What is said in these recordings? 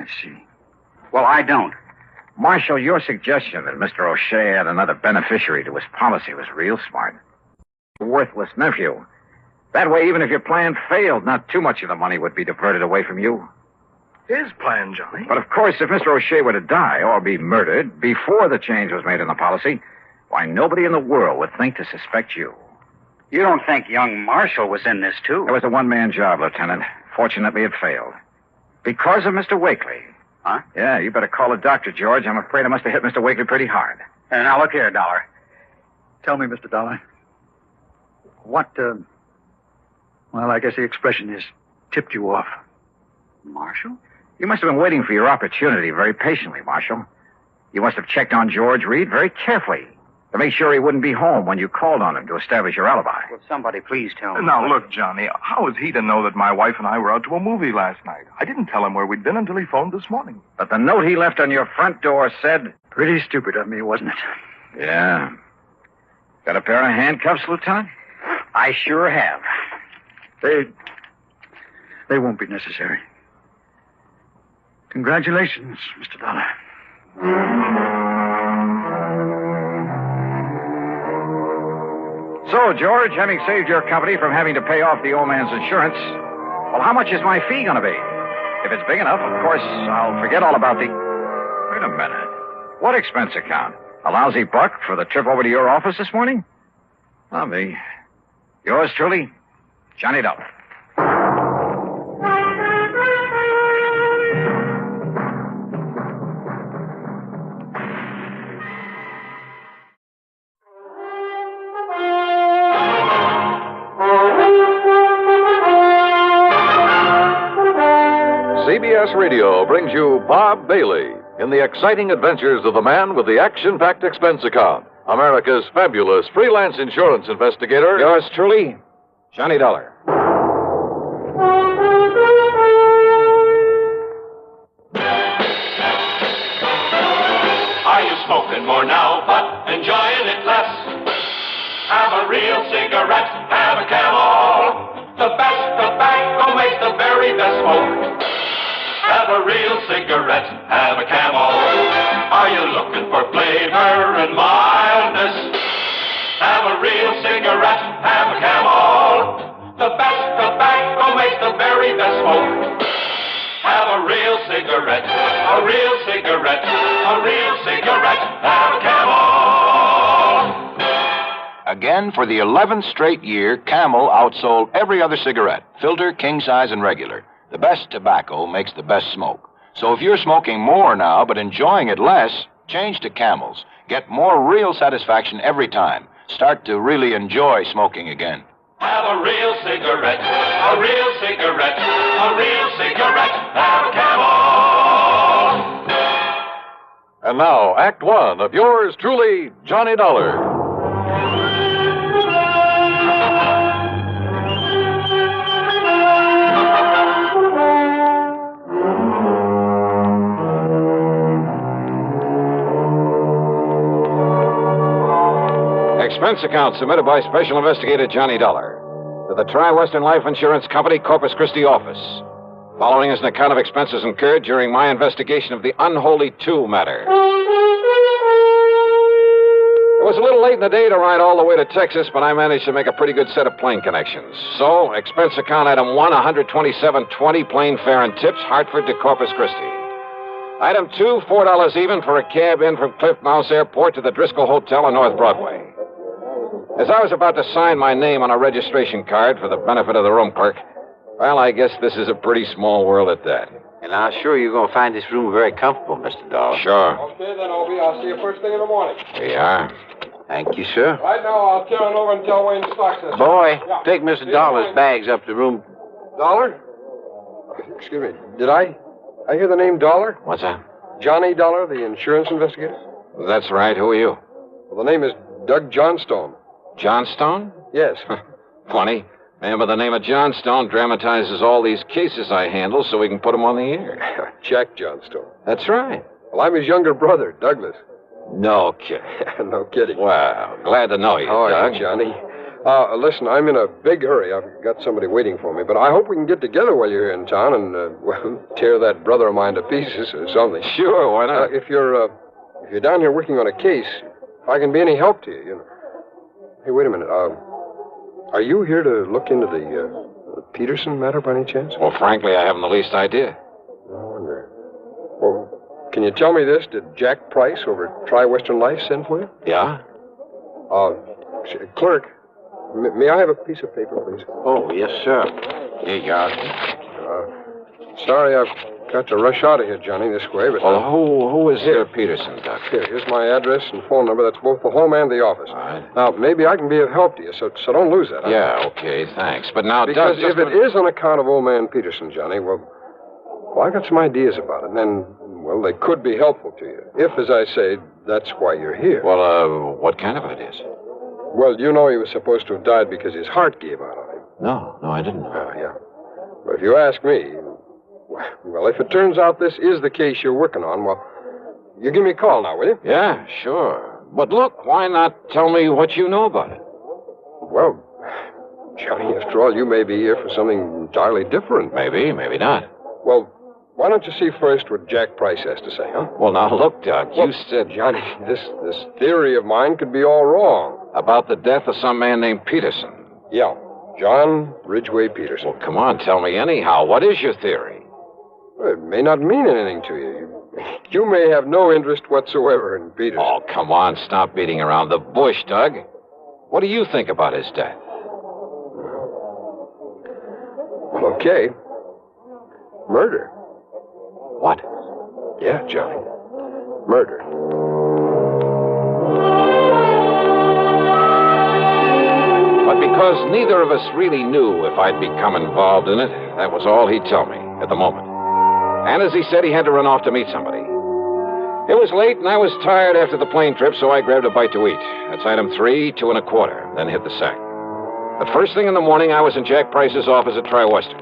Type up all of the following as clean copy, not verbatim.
I see. Well, I don't. Marshal, your suggestion that Mr. O'Shea had another beneficiary to his policy was real smart. A worthless nephew. That way, even if your plan failed, not too much of the money would be diverted away from you. His plan, Johnny. But of course, if Mr. O'Shea were to die or be murdered before the change was made in the policy, why, nobody in the world would think to suspect you. You don't think young Marshall was in this, too? It was a one-man job, Lieutenant. Fortunately, it failed. Because of Mr. Wakely. Huh? Yeah, you better call a doctor, George. I'm afraid I must have hit Mr. Wakely pretty hard. Now, look here, Dollar. Tell me, Mr. Dollar. What, well, I guess the expression is tipped you off. Marshall? You must have been waiting for your opportunity very patiently, Marshal. You must have checked on George Reed very carefully to make sure he wouldn't be home when you called on him to establish your alibi. Will somebody please tell me? Now, look, Johnny, how is he to know that my wife and I were out to a movie last night? I didn't tell him where we'd been until he phoned this morning. But the note he left on your front door said... Pretty stupid of me, wasn't it? Yeah. Got a pair of handcuffs, Lieutenant? I sure have. They won't be necessary. Congratulations, Mr. Dollar. So, George, having saved your company from having to pay off the old man's insurance, well, how much is my fee going to be? If it's big enough, of course, I'll forget all about the... Wait a minute. What expense account? A lousy buck for the trip over to your office this morning? Not me. Yours truly, Johnny Dollar. CBS Radio brings you Bob Bailey in the exciting adventures of the man with the action-packed expense account, America's fabulous freelance insurance investigator. Yours truly, Johnny Dollar. Are you smoking more now, but enjoying it less? Have a real cigarette, have a Camel. The best tobacco makes the very best smoke. Have a real cigarette, have a Camel. Are you looking for flavor and mildness? Have a real cigarette, have a Camel. The best tobacco makes the very best smoke. Have a real cigarette, a real cigarette, a real cigarette, have a Camel. Again, for the 11th straight year, Camel outsold every other cigarette, filter, king size, and regular. The best tobacco makes the best smoke. So if you're smoking more now but enjoying it less, change to Camels. Get more real satisfaction every time. Start to really enjoy smoking again. Have a real cigarette, a real cigarette, a real cigarette, have a Camel. And now, Act One of yours truly, Johnny Dollar. Expense account submitted by Special Investigator Johnny Dollar to the Tri-Western Life Insurance Company, Corpus Christi office. Following is an account of expenses incurred during my investigation of the Unholy 2 matter. It was a little late in the day to ride all the way to Texas, but I managed to make a pretty good set of plane connections. So, expense account item 1, $127.20, plane fare and tips, Hartford to Corpus Christi. Item 2, $4 even for a cab in from Cliff Mouse Airport to the Driscoll Hotel on North Broadway. As I was about to sign my name on a registration card for the benefit of the room clerk, well, I guess this is a pretty small world at that. And I'm sure you're going to find this room very comfortable, Mr. Dollar. Sure. Okay, then, Obie. I'll see you first thing in the morning. Here you are. Thank you, sir. Right now, I'll turn over and tell Wayne Stocks this. Boy, Yeah. take Mr. Dollar's bags up to room. Dollar? Excuse me. Did I hear the name Dollar? What's that? Johnny Dollar, the insurance investigator? That's right. Who are you? Well, the name is Doug Johnstone. Johnstone? Yes. Funny. Man by the name of Johnstone dramatizes all these cases I handle so we can put them on the air. Jack Johnstone. That's right. Well, I'm his younger brother, Douglas. No kidding. No kidding. Well, glad to know you, How are Doug. you, Johnny? Listen, I'm in a big hurry. I've got somebody waiting for me, but I hope we can get together while you're here in town and, well, tear that brother of mine to pieces or something. Sure, why not? If you're down here working on a case, if I can be any help to you, you know. Hey, wait a minute. Are you here to look into the Peterson matter by any chance? Well, frankly, I haven't the least idea. I wonder. Well, can you tell me this? Did Jack Price over at Tri-Western Life send for you? Yeah? Clerk, may I have a piece of paper, please? Oh, yes, sir. Here you are. Sorry, I've got to rush out of here, Johnny, this way, but... Well, who is here, Peterson, Doc? Here's my address and phone number. That's both the home and the office. All right. Now, maybe I can be of help to you, so don't lose that. Huh? Yeah, okay, thanks. But now, because Doug, if it is on account of old man Peterson, Johnny, well, I got some ideas about it, and then, well, they could be helpful to you. If, as I say, that's why you're here. Well, what kind of ideas? Well, you know he was supposed to have died because his heart gave out on him. No, I didn't know. Yeah. But if you ask me, well, if it turns out this is the case you're working on, well, you give me a call now, will you? Yeah, sure. But look, why not tell me what you know about it? Well, Johnny, after all, you may be here for something entirely different. Maybe not. Well, why don't you see first what Jack Price has to say, huh? Well, now, look, Doc, you said... Johnny, this theory of mine could be all wrong. About the death of some man named Peterson. Yeah, John Ridgway Peterson. Well, come on, tell me anyhow. What is your theory? Well, it may not mean anything to you. You may have no interest whatsoever in Peterson. Oh, come on, stop beating around the bush, Doug. What do you think about his death? Well, okay. Murder. What? Yeah, Johnny. Murder. But because neither of us really knew if I'd become involved in it, that was all he'd tell me at the moment. And as he said, he had to run off to meet somebody. It was late, and I was tired after the plane trip, so I grabbed a bite to eat. That's item 3, 2 1/4, then hit the sack. The first thing in the morning, I was in Jack Price's office at Tri-Western.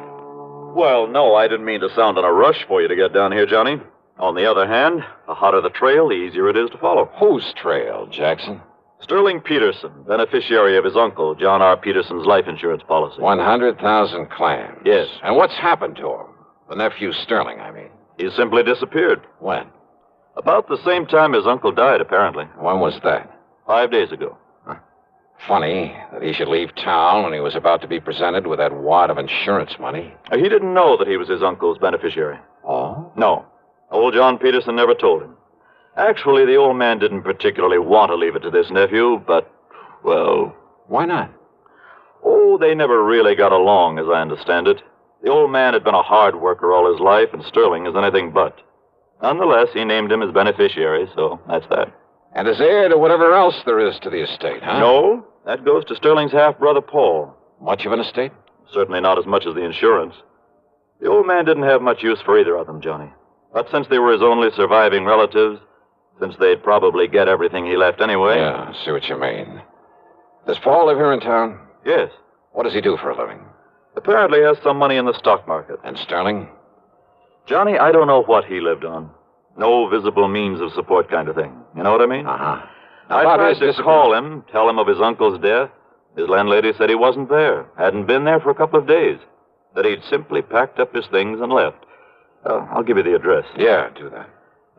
Well, no, I didn't mean to sound in a rush for you to get down here, Johnny. On the other hand, the hotter the trail, the easier it is to follow. Whose trail, Jackson? Sterling Peterson, beneficiary of his uncle, John R. Peterson's life insurance policy. 100,000 clams. Yes. And what's happened to him? The nephew Sterling, I mean. He simply disappeared. When? About the same time his uncle died, apparently. When was that? 5 days ago. Funny that he should leave town when he was about to be presented with that wad of insurance money. He didn't know that he was his uncle's beneficiary. Oh? No. Old John Peterson never told him. Actually, the old man didn't particularly want to leave it to this nephew, but, well... Why not? Oh, they never really got along, as I understand it. The old man had been a hard worker all his life, and Sterling is anything but. Nonetheless, he named him his beneficiary, so that's that. And as heir to whatever else there is to the estate, huh? No, that goes to Sterling's half-brother, Paul. Much of an estate? Certainly not as much as the insurance. The old man didn't have much use for either of them, Johnny. But since they were his only surviving relatives, since they'd probably get everything he left anyway... Yeah, I see what you mean. Does Paul live here in town? Yes. What does he do for a living? Apparently has some money in the stock market. And Sterling? Johnny, I don't know what he lived on. No visible means of support kind of thing. You know what I mean? Uh-huh. I tried to call him, tell him of his uncle's death. His landlady said he wasn't there, hadn't been there for a couple of days, that he'd simply packed up his things and left. I'll give you the address. Yeah, do that.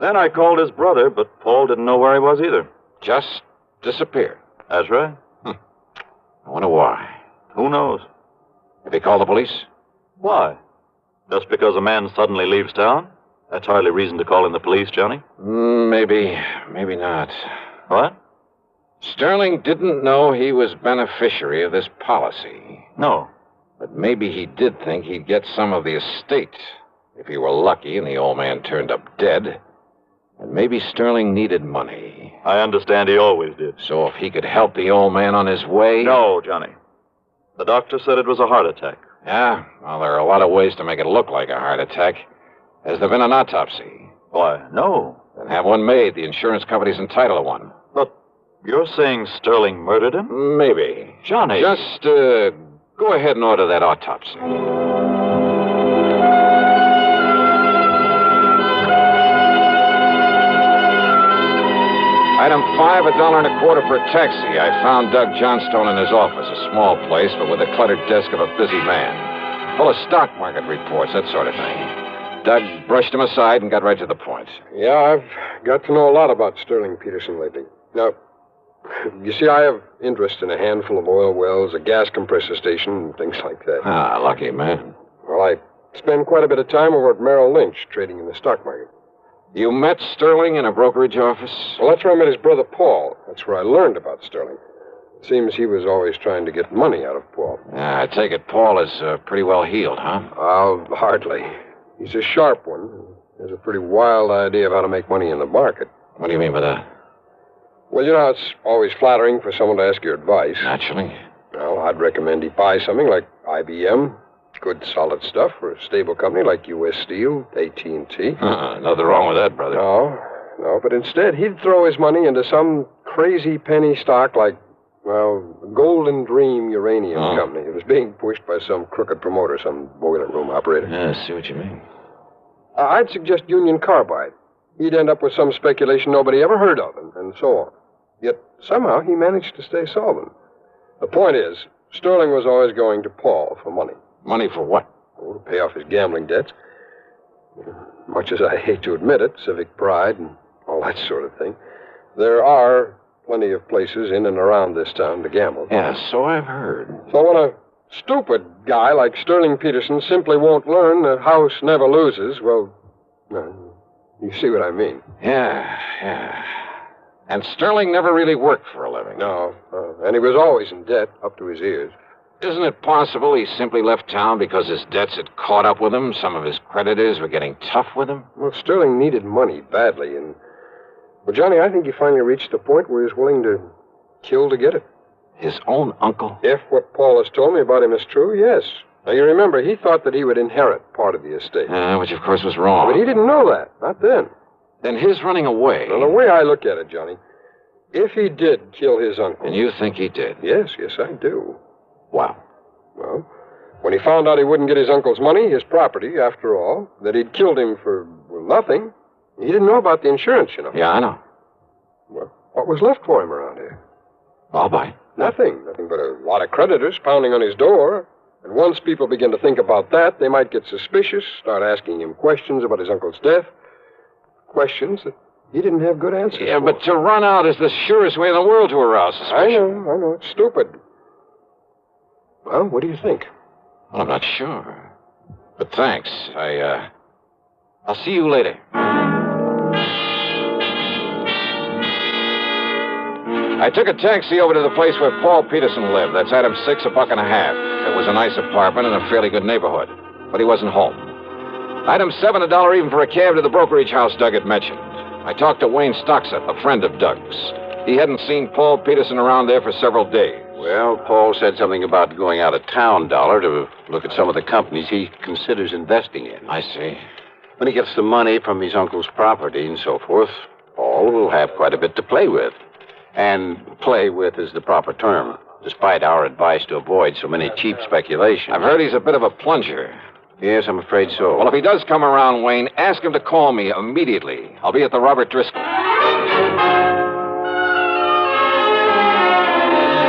Then I called his brother, but Paul didn't know where he was either. Just disappeared. That's right. I wonder why. Who knows? Have you called the police? Why? Just because a man suddenly leaves town? That's hardly reason to call in the police, Johnny. Maybe not. What? Sterling didn't know he was beneficiary of this policy. No. But maybe he did think he'd get some of the estate if he were lucky and the old man turned up dead. And maybe Sterling needed money. I understand he always did. So if he could help the old man on his way... No, Johnny. The doctor said it was a heart attack. Yeah? Well, there are a lot of ways to make it look like a heart attack. Has there been an autopsy? Why, no. Then have one made. The insurance company's entitled to one. But you're saying Sterling murdered him? Maybe. Johnny. Just, go ahead and order that autopsy. Item 5, $1.25 for a taxi. I found Doug Johnstone in his office, a small place, but with a cluttered desk of a busy man. Full of stock market reports, that sort of thing. Doug brushed him aside and got right to the point. Yeah, I've got to know a lot about Sterling Peterson lately. Now, you see, I have interest in a handful of oil wells, a gas compressor station, and things like that. Ah, lucky man. Well, I spend quite a bit of time over at Merrill Lynch, trading in the stock market. You met Sterling in a brokerage office? Well, that's where I met his brother, Paul. That's where I learned about Sterling. It seems he was always trying to get money out of Paul. I take it Paul is pretty well heeled, huh? Hardly. He's a sharp one. He has a pretty wild idea of how to make money in the market. What do you mean by that? Well, you know, it's always flattering for someone to ask your advice. Naturally. Well, I'd recommend he buy something like IBM. Good, solid stuff for a stable company like U.S. Steel, AT&T. Nothing wrong with that, brother. No, but instead he'd throw his money into some crazy penny stock like, well, Golden Dream Uranium Company. It was being pushed by some crooked promoter, some boiler room operator. Yeah, I see what you mean. I'd suggest Union Carbide. He'd end up with some speculation nobody ever heard of, and so on. Yet somehow he managed to stay solvent. The point is, Sterling was always going to Paul for money. Money for what? Oh, to pay off his gambling debts. Much as I hate to admit it, civic pride and all that sort of thing, there are plenty of places in and around this town to gamble. Yeah, so I've heard. So when a stupid guy like Sterling Peterson simply won't learn that house never loses, well, you see what I mean. Yeah. And Sterling never really worked for a living. No, and he was always in debt, up to his ears. Isn't it possible he simply left town because his debts had caught up with him? Some of his creditors were getting tough with him? Well, Sterling needed money badly, and... Well, Johnny, I think he finally reached the point where he's willing to kill to get it. His own uncle? If what Paul has told me about him is true, yes. Now, you remember, he thought that he would inherit part of the estate. Which, of course, was wrong. But he didn't know that. Not then. Then his running away... Well, the way I look at it, Johnny, if he did kill his uncle... And you think he did? Yes, I do. Wow. Well, when he found out he wouldn't get his uncle's money, his property, after all, that he'd killed him for nothing, he didn't know about the insurance, you know. Yeah, I know. Well, what was left for him around here? I'll buy. Nothing but a lot of creditors pounding on his door. And once people begin to think about that, they might get suspicious, start asking him questions about his uncle's death. Questions that he didn't have good answers for. But to run out is the surest way in the world to arouse suspicion. I know. It's stupid. Well, what do you think? Well, I'm not sure. But thanks. I'll see you later. I took a taxi over to the place where Paul Peterson lived. That's item 6, $1.50. It was a nice apartment in a fairly good neighborhood. But he wasn't home. Item 7, $1 even for a cab to the brokerage house Doug had mentioned. I talked to Wayne Stockset, a friend of Doug's. He hadn't seen Paul Peterson around there for several days. Well, Paul said something about going out of town, Dollar, to look at some of the companies he considers investing in. I see. When he gets the money from his uncle's property and so forth, Paul will have quite a bit to play with. And play with is the proper term, despite our advice to avoid so many cheap speculations. I've heard he's a bit of a plunger. Yes, I'm afraid so. Well, if he does come around, Wayne, ask him to call me immediately. I'll be at the Robert Driscoll.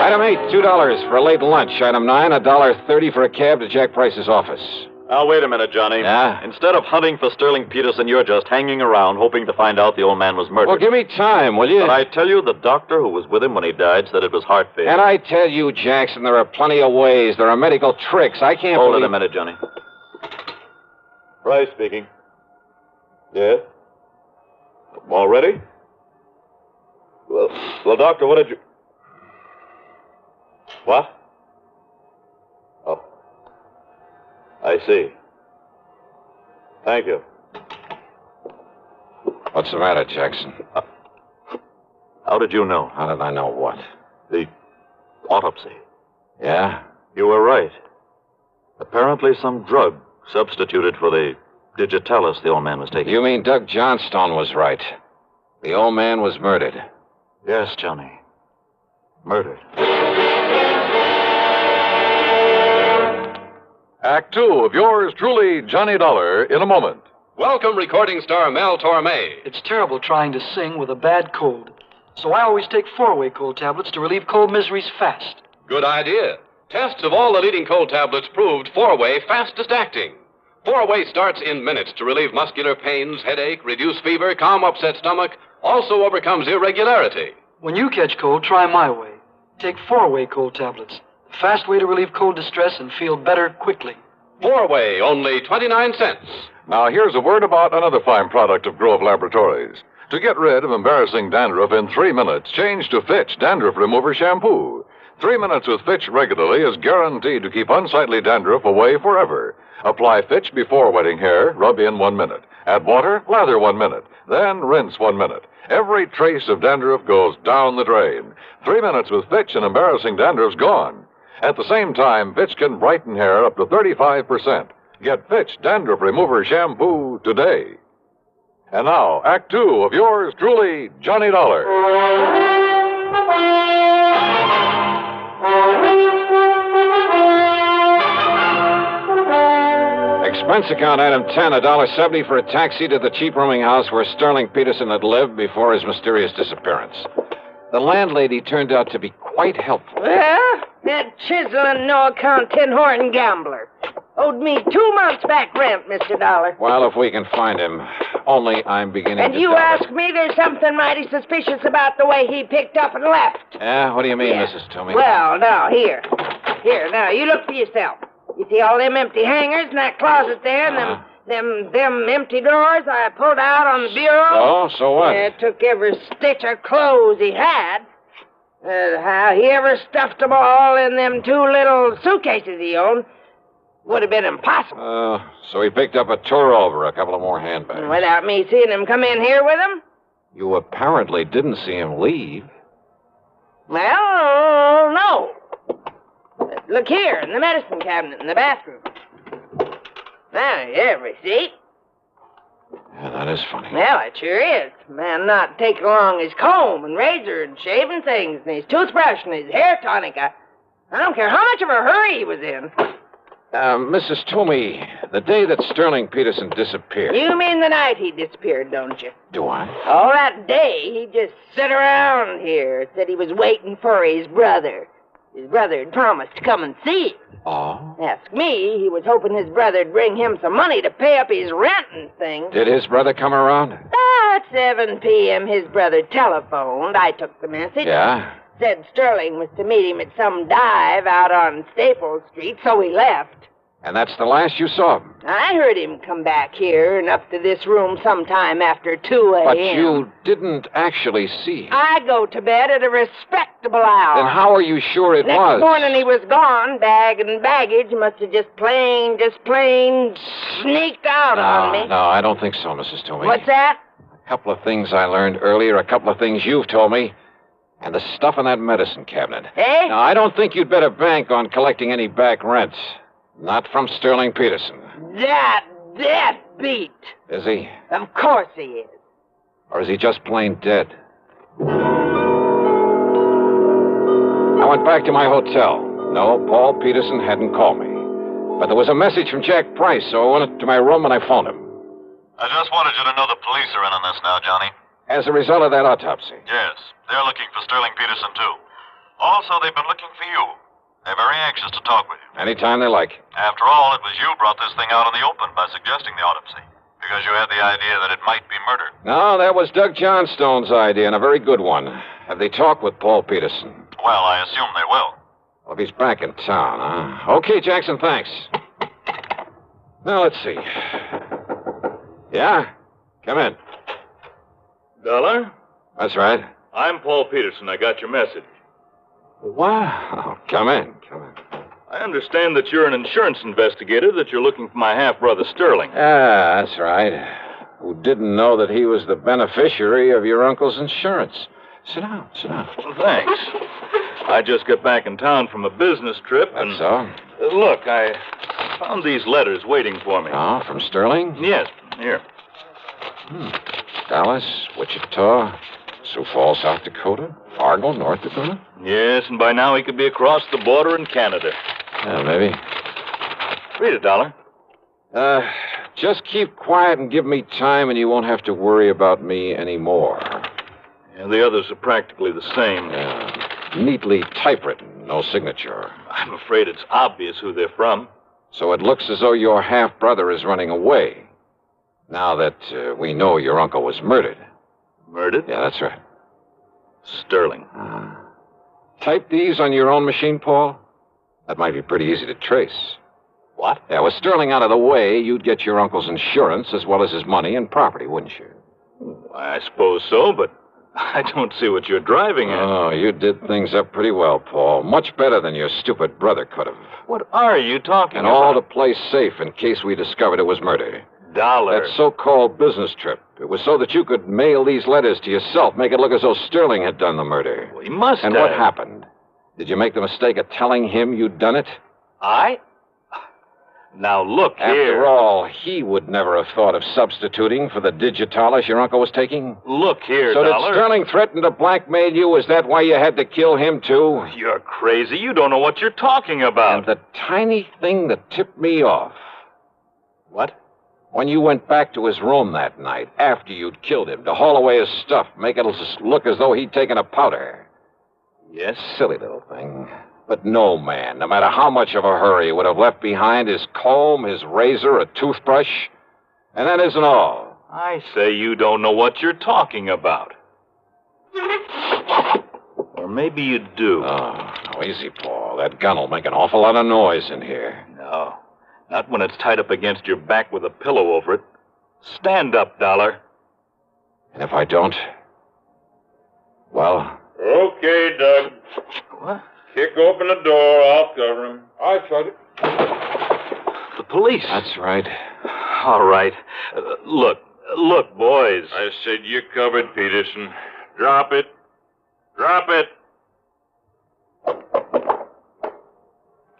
Item 8, $2 for a late lunch. Item 9, $1.30 for a cab to Jack Price's office. Now, wait a minute, Johnny. Yeah? Instead of hunting for Sterling Peterson, you're just hanging around hoping to find out the old man was murdered. Well, give me time, will you? But I tell you, the doctor who was with him when he died said it was heart failure. And I tell you, Jackson, there are plenty of ways. There are medical tricks. I can't Hold believe... it a minute, Johnny. Price speaking. Yes? All ready? Well, doctor, what did you... What? Oh. I see. Thank you. What's the matter, Jackson? How did you know? How did I know what? The autopsy. Yeah? You were right. Apparently some drug substituted for the digitalis the old man was taking. You mean Doug Johnstone was right. The old man was murdered. Yes, Johnny. Murdered. Act 2 of yours truly, Johnny Dollar, in a moment. Welcome, recording star Mel Torme. It's terrible trying to sing with a bad cold. So I always take 4-way cold tablets to relieve cold miseries fast. Good idea. Tests of all the leading cold tablets proved 4-way fastest acting. 4-way starts in minutes to relieve muscular pains, headache, reduce fever, calm upset stomach, also overcomes irregularity. When you catch cold, try my way. Take 4-way cold tablets. The fast way to relieve cold distress and feel better quickly. 4-way, only 29 cents. Now, here's a word about another fine product of Grove Laboratories. To get rid of embarrassing dandruff in 3 minutes, change to Fitch Dandruff Remover Shampoo. 3 minutes with Fitch regularly is guaranteed to keep unsightly dandruff away forever. Apply Fitch before wetting hair, rub in 1 minute. Add water, lather 1 minute. Then rinse 1 minute. Every trace of dandruff goes down the drain. 3 minutes with Fitch and embarrassing dandruff's gone. At the same time, Fitch can brighten hair up to 35%. Get Fitch Dandruff Remover Shampoo today. And now, Act 2 of yours truly, Johnny Dollar. Expense account item 10, $1.70 for a taxi to the cheap rooming house where Sterling Peterson had lived before his mysterious disappearance. The landlady turned out to be quite helpful. Well, that chiseling, no-account, tin-horn gambler owed me 2 months back rent, Mr. Dollar. Well, if we can find him. Only I'm beginning and to you doubt ask me there's something mighty suspicious about the way he picked up and left. Yeah, what do you mean, Yeah. Mrs. Toomey? Well, now, here, now, you look for yourself. You see all them empty hangers in that closet there, and them empty drawers I pulled out on the bureau? So what? Yeah, took every stitch of clothes he had. How he ever stuffed them all in them 2 little suitcases he owned would have been impossible. So he picked up a tour over, a couple of more handbags. Without me seeing him come in here with them? You apparently didn't see him leave. Well, no. Look here, in the medicine cabinet in the bathroom. Now, every receipt. Yeah, that is funny. Well, it sure is. Man not taking along his comb and razor and shaving things and his toothbrush and his hair tonic. I don't care how much of a hurry he was in. Mrs. Toomey, the day that Sterling Peterson disappeared. You mean the night he disappeared, don't you? Do I? All that day, he just sit around here, said he was waiting for his brother. His brother had promised to come and see him. Oh? Ask me, he was hoping his brother'd bring him some money to pay up his rent and things. Did his brother come around? At 7 p.m., his brother telephoned. I took the message. Yeah? Said Sterling was to meet him at some dive out on Staples Street, so he left. And that's the last you saw of him? I heard him come back here and up to this room sometime after 2 a.m. But you didn't actually see him. I go to bed at a respectable hour. Then how are you sure it was? Next morning he was gone. Bag and baggage must have just plain sneaked out on me. No, I don't think so, Mrs. Toomey. What's that? A couple of things I learned earlier, a couple of things you've told me, and the stuff in that medicine cabinet. Eh? Now, I don't think you'd better bank on collecting any back rents. Not from Sterling Peterson. That beat. Is he? Of course he is. Or is he just plain dead? I went back to my hotel. No, Paul Peterson hadn't called me. But there was a message from Jack Price, so I went to my room and I phoned him. I just wanted you to know the police are in on this now, Johnny. As a result of that autopsy. Yes, they're looking for Sterling Peterson, too. Also, they've been looking for you. They're very anxious to talk with you. Anytime they like. After all, it was you brought this thing out in the open by suggesting the autopsy. Because you had the idea that it might be murder. No, that was Doug Johnstone's idea, and a very good one. Have they talked with Paul Peterson? Well, I assume they will. Well, if he's back in town, huh? Okay, Jackson, thanks. Now, let's see. Yeah? Come in. Dollar? That's right. I'm Paul Peterson. I got your message. Wow. Come in. I understand that you're an insurance investigator, that you're looking for my half-brother Sterling. Ah, that's right. Who didn't know that he was the beneficiary of your uncle's insurance. Sit down. Well, thanks. I just got back in town from a business trip, and... So? Look, I found these letters waiting for me. Oh, from Sterling? Yes, here. Dallas, Wichita, Sioux Falls, South Dakota, Fargo, North Dakota? Yes, and by now he could be across the border in Canada. Yeah, maybe. Read it, Dollar. Just keep quiet and give me time, and you won't have to worry about me anymore. Yeah, the others are practically the same. Yeah. Neatly typewritten, no signature. I'm afraid it's obvious who they're from. So it looks as though your half-brother is running away. Now that we know your uncle was murdered. Murdered? Yeah, that's right. Sterling. Type these on your own machine, Paul? That might be pretty easy to trace. What? Yeah, with Sterling out of the way, you'd get your uncle's insurance as well as his money and property, wouldn't you? I suppose so, but I don't see what you're driving at. Oh, you did things up pretty well, Paul. Much better than your stupid brother could have. What are you talking and about? all to play safe in case we discovered it was murder. Dollar. That so-called business trip. It was so that you could mail these letters to yourself, make it look as though Sterling had done the murder. Well, he must And have. what happened? Did you make the mistake of telling him you'd done it? I? Now, look here. After all, he would never have thought of substituting for the digitalis your uncle was taking. Look here, So Dollar. did Sterling threaten to blackmail you? Is that why you had to kill him, too? You're crazy. You don't know what you're talking about. And the tiny thing that tipped me off. What? When you went back to his room that night, after you'd killed him, to haul away his stuff, make it look as though he'd taken a powder. Yes? Silly little thing. But no man, no matter how much of a hurry, would have left behind his comb, his razor, a toothbrush. And that isn't all. I say you don't know what you're talking about. Or maybe you do. Oh, no, easy, Paul. That gun will make an awful lot of noise in here. No. Not when it's tied up against your back with a pillow over it. Stand up, Dollar. And if I don't? Well? Okay, Doug. What? Kick open the door. I'll cover him. I tried it. The police. That's right. All right. Look, boys. I said you're covered, Peterson. Drop it. Drop it.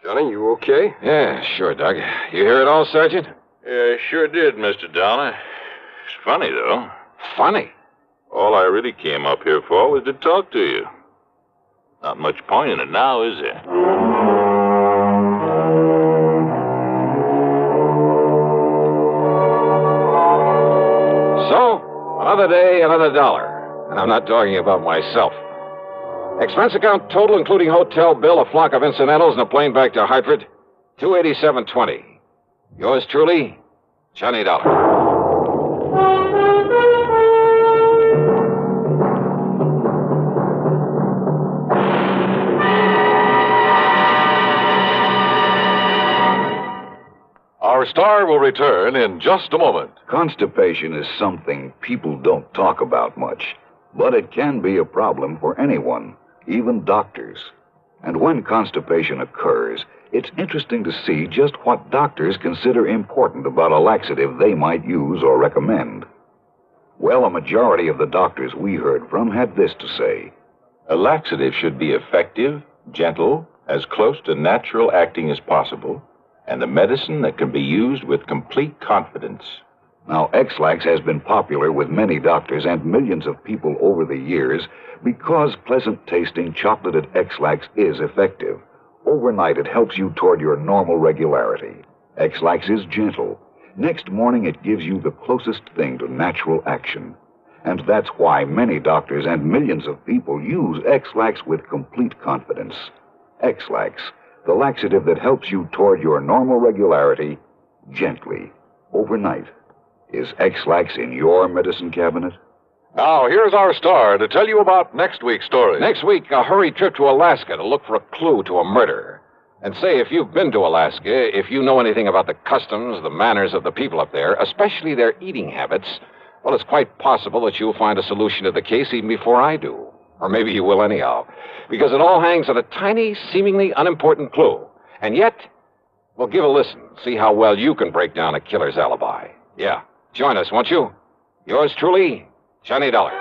Johnny, you okay? Yeah, sure, Doug. You hear it all, Sergeant? Yeah, I sure did, Mr. Dollar. It's funny, though. Funny? All I really came up here for was to talk to you. Not much point in it now, is there? So, another day, another dollar. And I'm not talking about myself. Expense account total, including hotel bill, a flock of incidentals, and a plane back to Hartford, $287.20. Yours truly, Johnny Dollar. Our star will return in just a moment. Constipation is something people don't talk about much, but it can be a problem for anyone, even doctors. And when constipation occurs, it's interesting to see just what doctors consider important about a laxative they might use or recommend. Well, a majority of the doctors we heard from had this to say. A laxative should be effective, gentle, as close to natural acting as possible, and a medicine that can be used with complete confidence. Now, X-Lax has been popular with many doctors and millions of people over the years because pleasant-tasting chocolated X-Lax is effective. Overnight, it helps you toward your normal regularity. X-Lax is gentle. Next morning, it gives you the closest thing to natural action. And that's why many doctors and millions of people use X-Lax with complete confidence. X-Lax, the laxative that helps you toward your normal regularity gently, overnight. Is X-Lax in your medicine cabinet? Now, here's our star to tell you about next week's story. Next week, a hurried trip to Alaska to look for a clue to a murder. And say, if you've been to Alaska, if you know anything about the customs, the manners of the people up there, especially their eating habits, well, it's quite possible that you'll find a solution to the case even before I do. Or maybe you will anyhow. Because it all hangs on a tiny, seemingly unimportant clue. And yet, well, give a listen. See how well you can break down a killer's alibi. Yeah. Join us, won't you? Yours truly, Johnny Dollar.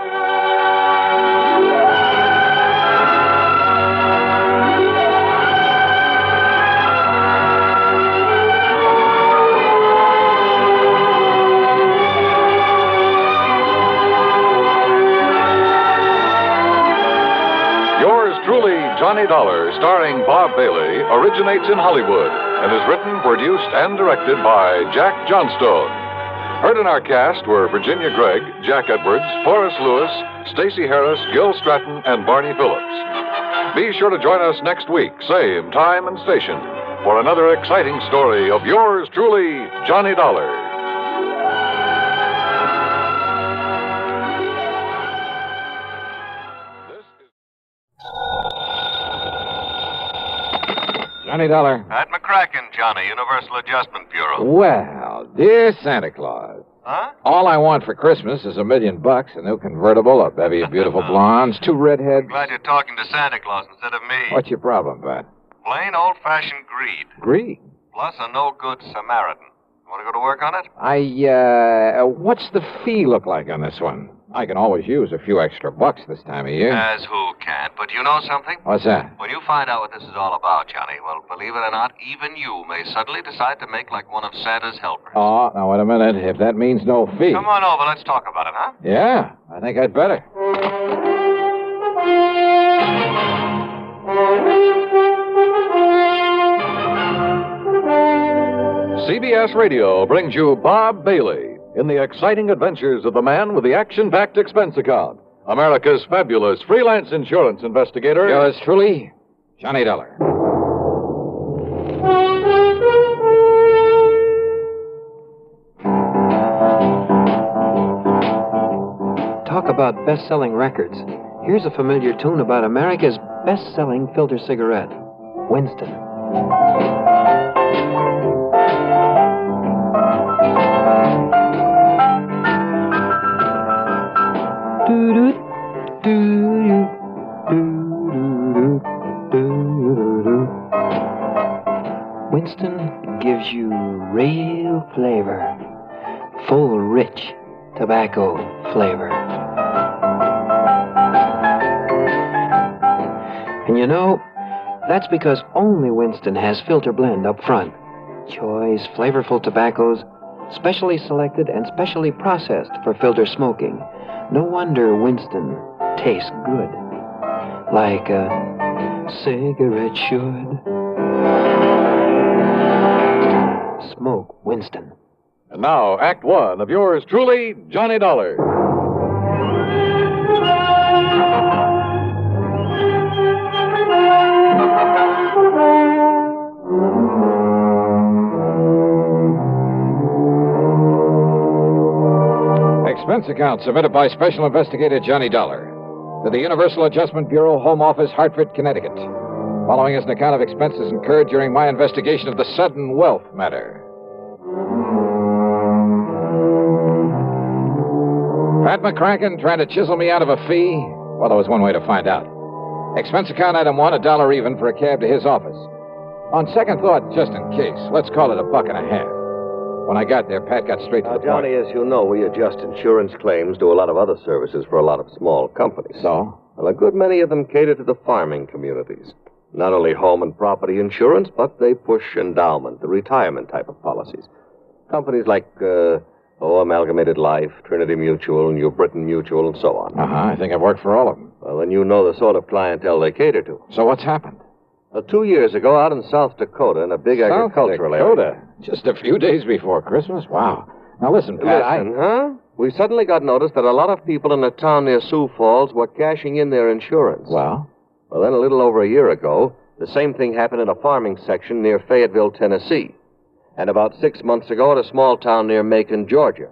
Yours truly, Johnny Dollar, starring Bob Bailey, originates in Hollywood and is written, produced, and directed by Jack Johnstone. Heard in our cast were Virginia Gregg, Jack Edwards, Forrest Lewis, Stacey Harris, Gil Stratton, and Barney Phillips. Be sure to join us next week, same time and station, for another exciting story of yours truly, Johnny Dollar. Johnny Dollar. Pat McCracken, Johnny, Universal Adjustment Bureau. Well, dear Santa Claus. Huh? All I want for Christmas is $1 million, a new convertible, a bevy of beautiful blondes, 2 redheads. Glad you're talking to Santa Claus instead of me. What's your problem, Pat? Plain old-fashioned greed. Greed? Plus a no-good Samaritan. Want to go to work on it? What's the fee look like on this one? I can always use a few extra bucks this time of year. As who can't. But you know something? What's that? When you find out what this is all about, Johnny, well, believe it or not, even you may suddenly decide to make like one of Santa's helpers. Oh, now, wait a minute. If that means no fee. Come on over. Let's talk about it, huh? Yeah, I think I'd better. CBS Radio brings you Bob Bailey in the exciting adventures of the man with the action-packed expense account, America's fabulous freelance insurance investigator. Yours truly, Johnny Dollar. Talk about best-selling records. Here's a familiar tune about America's best-selling filter cigarette, Winston. Winston gives you real flavor, full, rich tobacco flavor. And you know, that's because only Winston has filter blend up front. Choice, flavorful tobaccos, specially selected and specially processed for filter smoking. No wonder Winston tastes good, like a cigarette should. Smoke Winston. And now, Act One of yours truly, Johnny Dollar. Expense account submitted by Special Investigator Johnny Dollar to the Universal Adjustment Bureau, Home Office, Hartford, Connecticut. Following is an account of expenses incurred during my investigation of the sudden wealth matter. Pat McCracken trying to chisel me out of a fee? Well, there was one way to find out. Expense account item 1, $1 even for a cab to his office. On second thought, just in case, let's call it $1.50. When I got there, Pat got straight to the point. Johnny, as you know, we adjust insurance claims, do a lot of other services for a lot of small companies. So? Well, a good many of them cater to the farming communities. Not only home and property insurance, but they push endowment, the retirement type of policies. Companies like, Amalgamated Life, Trinity Mutual, New Britain Mutual, and so on. I think I've worked for all of them. Well, then you know the sort of clientele they cater to. So what's happened? 2 years ago, out in South Dakota, in a big agricultural area. Just a few days before Christmas? Wow. Now listen, Pat, huh? We suddenly got notice that a lot of people in a town near Sioux Falls were cashing in their insurance. Well, then a little over a year ago, the same thing happened in a farming section near Fayetteville, Tennessee. And about 6 months ago at a small town near Macon, Georgia.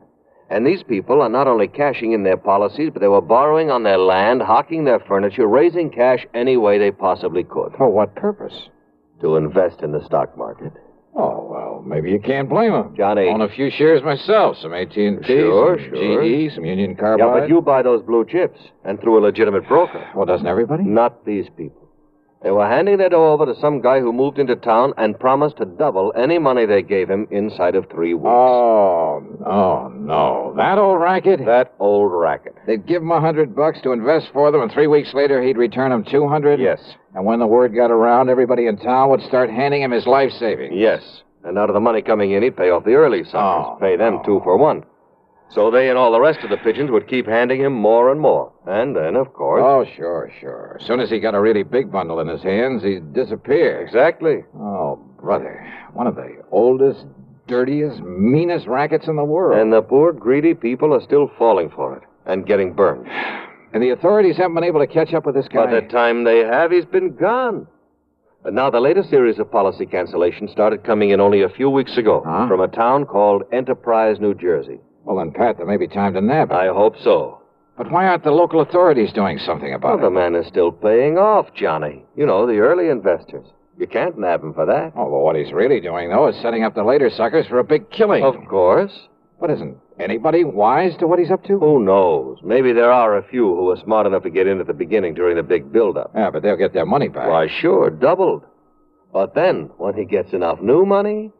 And these people are not only cashing in their policies, but they were borrowing on their land, hawking their furniture, raising cash any way they possibly could. For what purpose? To invest in the stock market. Oh, well, maybe you can't blame them. Johnny. Own a few shares myself, some AT&T, Sure. GE, some Union Carbide. Yeah, but you buy those blue chips, and through a legitimate broker. Well, doesn't everybody? Not these people. They were handing their dough over to some guy who moved into town and promised to double any money they gave him inside of 3 weeks. Oh, no. That old racket? That old racket. They'd give him $100 to invest for them, and 3 weeks later he'd return them $200? Yes. And when the word got around, everybody in town would start handing him his life savings? Yes. And out of the money coming in, he'd pay off the early suckers. Pay them 2 for 1. So they and all the rest of the pigeons would keep handing him more and more. And then, of course... Oh, sure. As soon as he got a really big bundle in his hands, he'd disappear. Exactly. Oh, brother. One of the oldest, dirtiest, meanest rackets in the world. And the poor, greedy people are still falling for it and getting burned. And the authorities haven't been able to catch up with this guy. By the time they have, he's been gone. And now, the latest series of policy cancellations started coming in only a few weeks ago from a town called Enterprise, New Jersey. Well, then, Pat, there may be time to nab him. I hope so. But why aren't the local authorities doing something about it? The man is still paying off, Johnny. You know, the early investors. You can't nab him for that. Oh, well, what he's really doing, though, is setting up the later suckers for a big killing. Of course. But isn't anybody wise to what he's up to? Who knows? Maybe there are a few who were smart enough to get in at the beginning during the big build-up. Yeah, but they'll get their money back. Why, sure, doubled. But then, when he gets enough new money...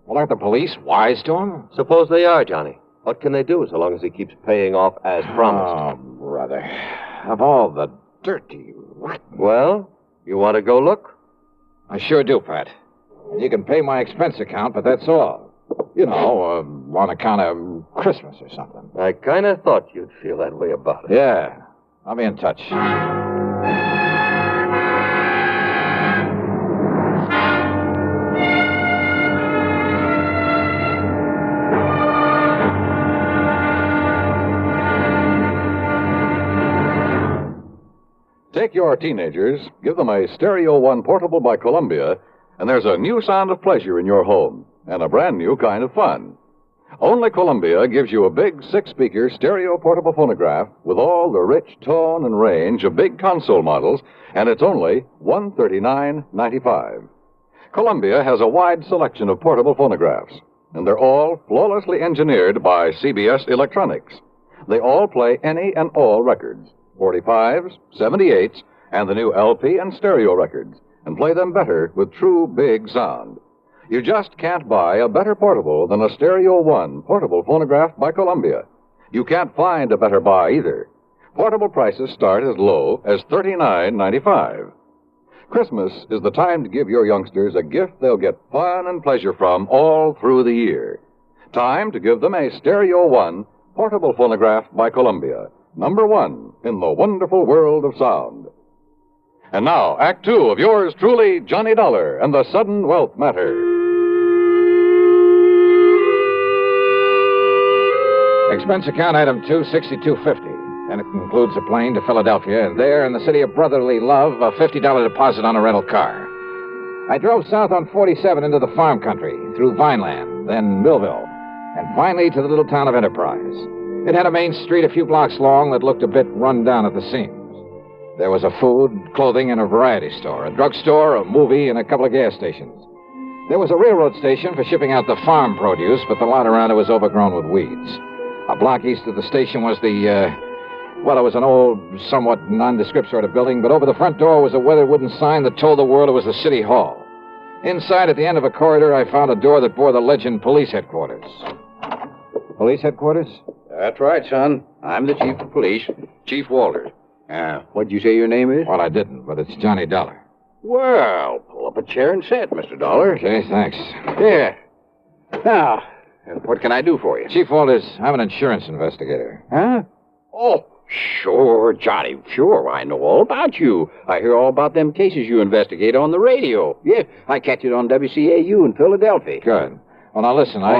Well, aren't the police wise to him? Suppose they are, Johnny. What can they do so long as he keeps paying off as promised? Oh, brother. Of all the dirty, rotten... Well, you want to go look? I sure do, Pat. You can pay my expense account, but that's all. You know, on account of Christmas or something. I kind of thought you'd feel that way about it. Yeah. I'll be in touch. Take your teenagers, give them a Stereo One portable by Columbia, and there's a new sound of pleasure in your home, and a brand new kind of fun. Only Columbia gives you a big 6-speaker stereo portable phonograph with all the rich tone and range of big console models, and it's only $139.95. Columbia has a wide selection of portable phonographs, and they're all flawlessly engineered by CBS Electronics. They all play any and all records. 45s, 78s, and the new LP and stereo records, and play them better with true big sound. You just can't buy a better portable than a Stereo One portable phonograph by Columbia. You can't find a better buy either. Portable prices start as low as $39.95. Christmas is the time to give your youngsters a gift they'll get fun and pleasure from all through the year. Time to give them a Stereo One portable phonograph by Columbia. Number 1 in the wonderful world of sound. And now, Act 2 of yours truly, Johnny Dollar and the Sudden Wealth Matter. Expense account item 2, $62.50. And it includes a plane to Philadelphia, and there, in the city of brotherly love, a $50 deposit on a rental car. I drove south on 47 into the farm country, through Vineland, then Millville, and finally to the little town of Enterprise. It had a main street a few blocks long that looked a bit run down at the seams. There was a food, clothing, and a variety store, a drugstore, a movie, and a couple of gas stations. There was a railroad station for shipping out the farm produce, but the lot around it was overgrown with weeds. A block east of the station was it was an old, somewhat nondescript sort of building, but over the front door was a weathered wooden sign that told the world it was the city hall. Inside, at the end of a corridor, I found a door that bore the legend Police Headquarters. Police Headquarters? That's right, son. I'm the chief of police, Chief Walters. What'd you say your name is? Well, I didn't, but it's Johnny Dollar. Well, pull up a chair and sit, Mr. Dollar. Okay, thanks. Yeah. Now, what can I do for you? Chief Walters, I'm an insurance investigator. Huh? Oh, sure, Johnny. Sure, I know all about you. I hear all about them cases you investigate on the radio. Yeah, I catch it on WCAU in Philadelphia. Good. Well, now listen, I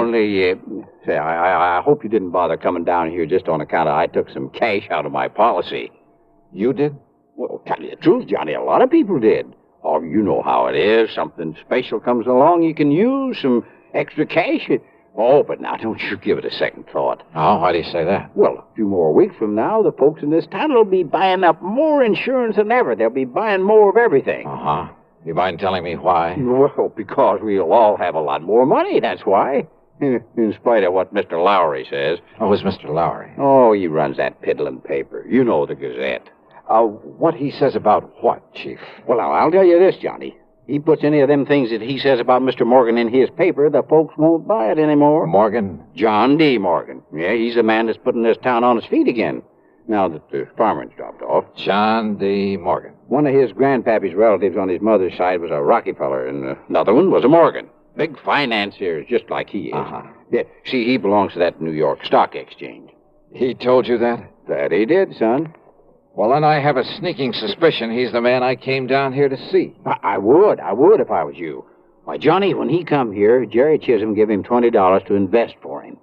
hope you didn't bother coming down here just on account of I took some cash out of my policy. You did? Well, tell you the truth, Johnny, a lot of people did. Oh, you know how it is. Something special comes along, you can use some extra cash. Oh, but now don't you give it a second thought. Oh, why do you say that? Well, a few more weeks from now, the folks in this town will be buying up more insurance than ever. They'll be buying more of everything. Uh-huh. You mind telling me why? Well, because we'll all have a lot more money, that's why. In spite of what Mr. Lowry says. Oh, who's Mr. Lowry? Oh, he runs that piddling paper. You know, the Gazette. What he says about what, Chief? Well, I'll tell you this, Johnny. He puts any of them things that he says about Mr. Morgan in his paper, the folks won't buy it anymore. Morgan? John D. Morgan. Yeah, he's the man that's putting this town on its feet again, now that the farmer's dropped off. John D. Morgan. One of his grandpappy's relatives on his mother's side was a Rockefeller, and another one was a Morgan. Big financiers, just like he is. Uh-huh. Yeah, see, he belongs to that New York Stock Exchange. He told you that? That he did, son. Well, then I have a sneaking suspicion he's the man I came down here to see. I would if I was you. Why, Johnny, when he come here, Jerry Chisholm gave him $20 to invest for him.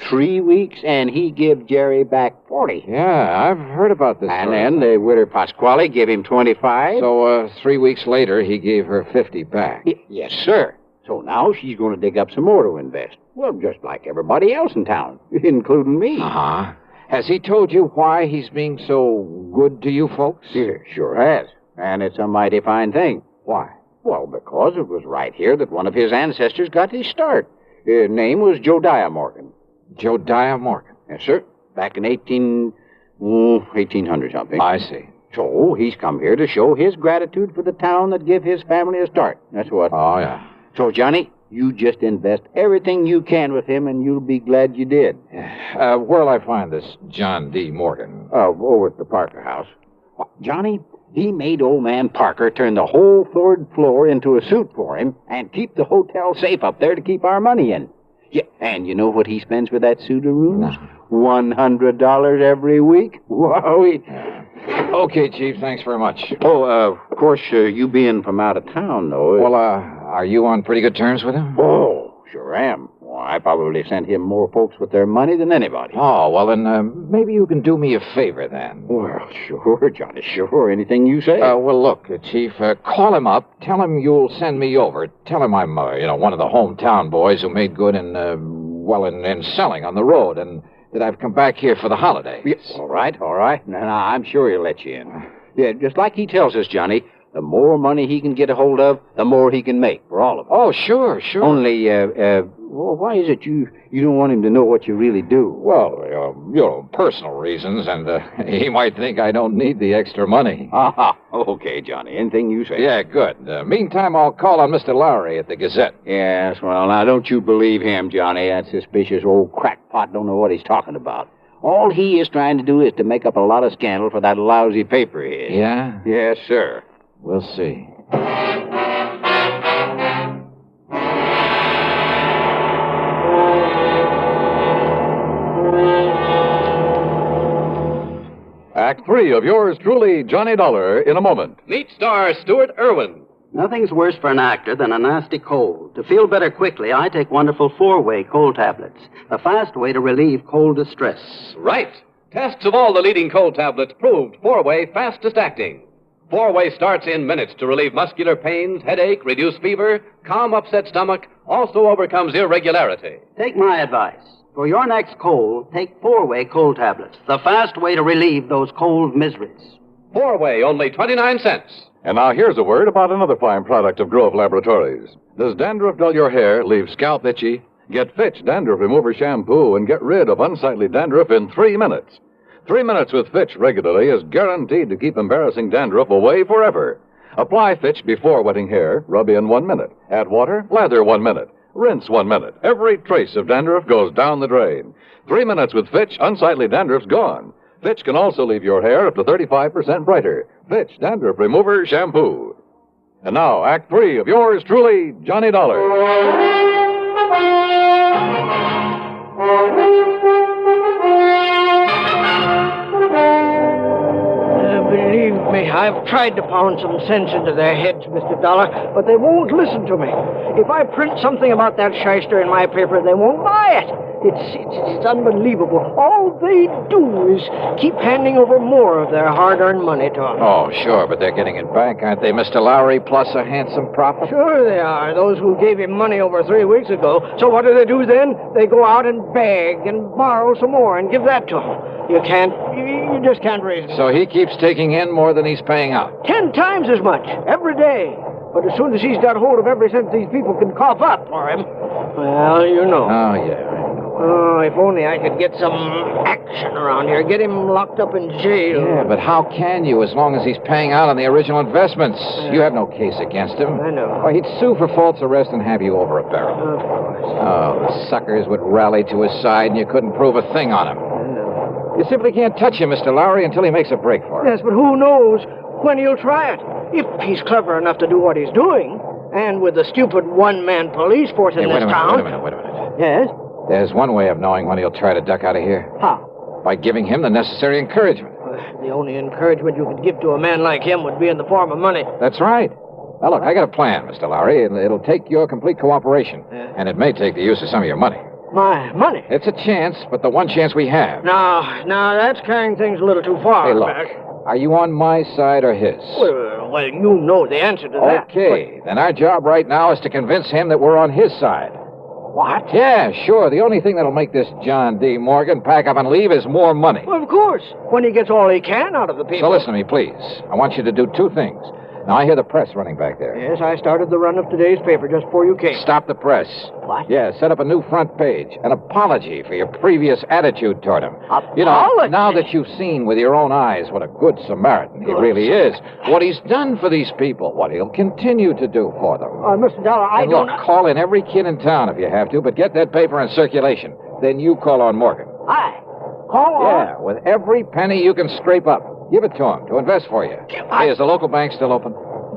3 weeks, and he give Jerry back 40. Yeah, I've heard about this. And then the widow Pasquale gave him 25. So, 3 weeks later, he gave her 50 back. Yes, sir. So now she's going to dig up some more to invest. Well, just like everybody else in town, including me. Uh-huh. Has he told you why he's being so good to you folks? Yeah, sure has. And it's a mighty fine thing. Why? Well, because it was right here that one of his ancestors got his start. His name was Josiah Morgan. Josiah Morgan? Yes, sir. Back in 1800 something. I see. So he's come here to show his gratitude for the town that gave his family a start. That's what. Oh, yeah. So, Johnny, you just invest everything you can with him, and you'll be glad you did. Where'll I find this John D. Morgan? Over at the Parker house. Well, Johnny, he made old man Parker turn the whole third floor into a suite for him and keep the hotel safe up there to keep our money in. Yeah, and you know what he spends for that suite of rooms? $100 every week. Wowie. Okay, Chief, thanks very much. Oh, of course, you being from out of town, though. Well, are you on pretty good terms with him? Oh, sure am. Well, I probably sent him more folks with their money than anybody. Oh, well, then maybe you can do me a favor, then. Well, sure, Johnny, sure. Anything you say. Well, look, Chief, call him up. Tell him you'll send me over. Tell him I'm, one of the hometown boys who made good in selling on the road, and that I've come back here for the holidays. Yes. All right. No, I'm sure he'll let you in. Yeah, just like he tells us, Johnny, the more money he can get a hold of, the more he can make for all of us. Oh, sure. Only, well, why is it you don't want him to know what you really do? Well, personal reasons, and he might think I don't need the extra money. Okay, Johnny, anything you say. Yeah, good. Meantime, I'll call on Mr. Lowry at the Gazette. Yes, well, now, don't you believe him, Johnny. That suspicious old crackpot don't know what he's talking about. All he is trying to do is to make up a lot of scandal for that lousy paper he is. Yeah? Yes, sir. We'll see. Act 3 of yours truly, Johnny Dollar, in a moment. Meet star Stuart Irwin. Nothing's worse for an actor than a nasty cold. To feel better quickly, I take wonderful 4-way cold tablets, a fast way to relieve cold distress. Right. Tests of all the leading cold tablets proved 4-way fastest acting. 4-way starts in minutes to relieve muscular pains, headache, reduce fever, calm upset stomach, also overcomes irregularity. Take my advice. For your next cold, take 4-way cold tablets, the fast way to relieve those cold miseries. 4-way, only 29 cents. And now here's a word about another fine product of Grove Laboratories. Does dandruff dull your hair, leave scalp itchy? Get Fitch Dandruff Remover Shampoo and get rid of unsightly dandruff in 3 minutes. 3 minutes with Fitch regularly is guaranteed to keep embarrassing dandruff away forever. Apply Fitch before wetting hair, rub in 1 minute. Add water, lather 1 minute. Rinse 1 minute. Every trace of dandruff goes down the drain. 3 minutes with Fitch, unsightly dandruff's gone. Fitch can also leave your hair up to 35% brighter. Fitch Dandruff Remover Shampoo. And now, Act 3 of yours truly, Johnny Dollar. Believe me, I've tried to pound some sense into their heads, Mr. Dollar, but they won't listen to me. If I print something about that shyster in my paper, they won't buy it. It's unbelievable. All they do is keep handing over more of their hard-earned money to us. Oh, sure, but they're getting it back, aren't they, Mr. Lowry, plus a handsome profit? Sure they are, those who gave him money over 3 weeks ago. So what do they do then? They go out and beg and borrow some more and give that to him. You just can't raise it. So he keeps taking in more than he's paying out. 10 times as much, every day. But as soon as he's got hold of every cent these people can cough up for him, well, you know. Oh, yeah. Oh, if only I could get some action around here. Get him locked up in jail. Yeah, but how can you as long as he's paying out on the original investments? You have no case against him. I know. Well, he'd sue for false arrest and have you over a barrel. Of course. Oh, the suckers would rally to his side and you couldn't prove a thing on him. I know. You simply can't touch him, Mr. Lowry, until he makes a break for it. Yes, but who knows when he'll try it. If he's clever enough to do what he's doing, and with the stupid one-man police force in this town... Wait a minute. Yes? There's one way of knowing when he'll try to duck out of here. How? By giving him the necessary encouragement. The only encouragement you could give to a man like him would be in the form of money. That's right. Now, look, I got a plan, Mr. Lowry, and it'll take your complete cooperation. And it may take the use of some of your money. My money? It's a chance, but the one chance we have. Now, that's carrying things a little too far. Hey, look, Back. are you on my side or his? Well, you know the answer to that. Okay, then our job right now is to convince him that we're on his side. What? Yeah, sure. The only thing that'll make this John D. Morgan pack up and leave is more money. Well, of course. When he gets all he can out of the people. So listen to me, please. I want you to do two things. Now, I hear the press running back there. Yes, I started the run of today's paper just before you came. Stop the press. What? Yeah, set up a new front page. An apology for your previous attitude toward him. Apology? You know, now that you've seen with your own eyes what a good Samaritan he really is, what he's done for these people, what he'll continue to do for them. Mr. Dollar, I And don't... look, call in every kid in town if you have to, but get that paper in circulation. Then you call on Morgan. Call on? Yeah, with every penny you can scrape up. Give it to him to invest for you. Hey, is the local bank still open?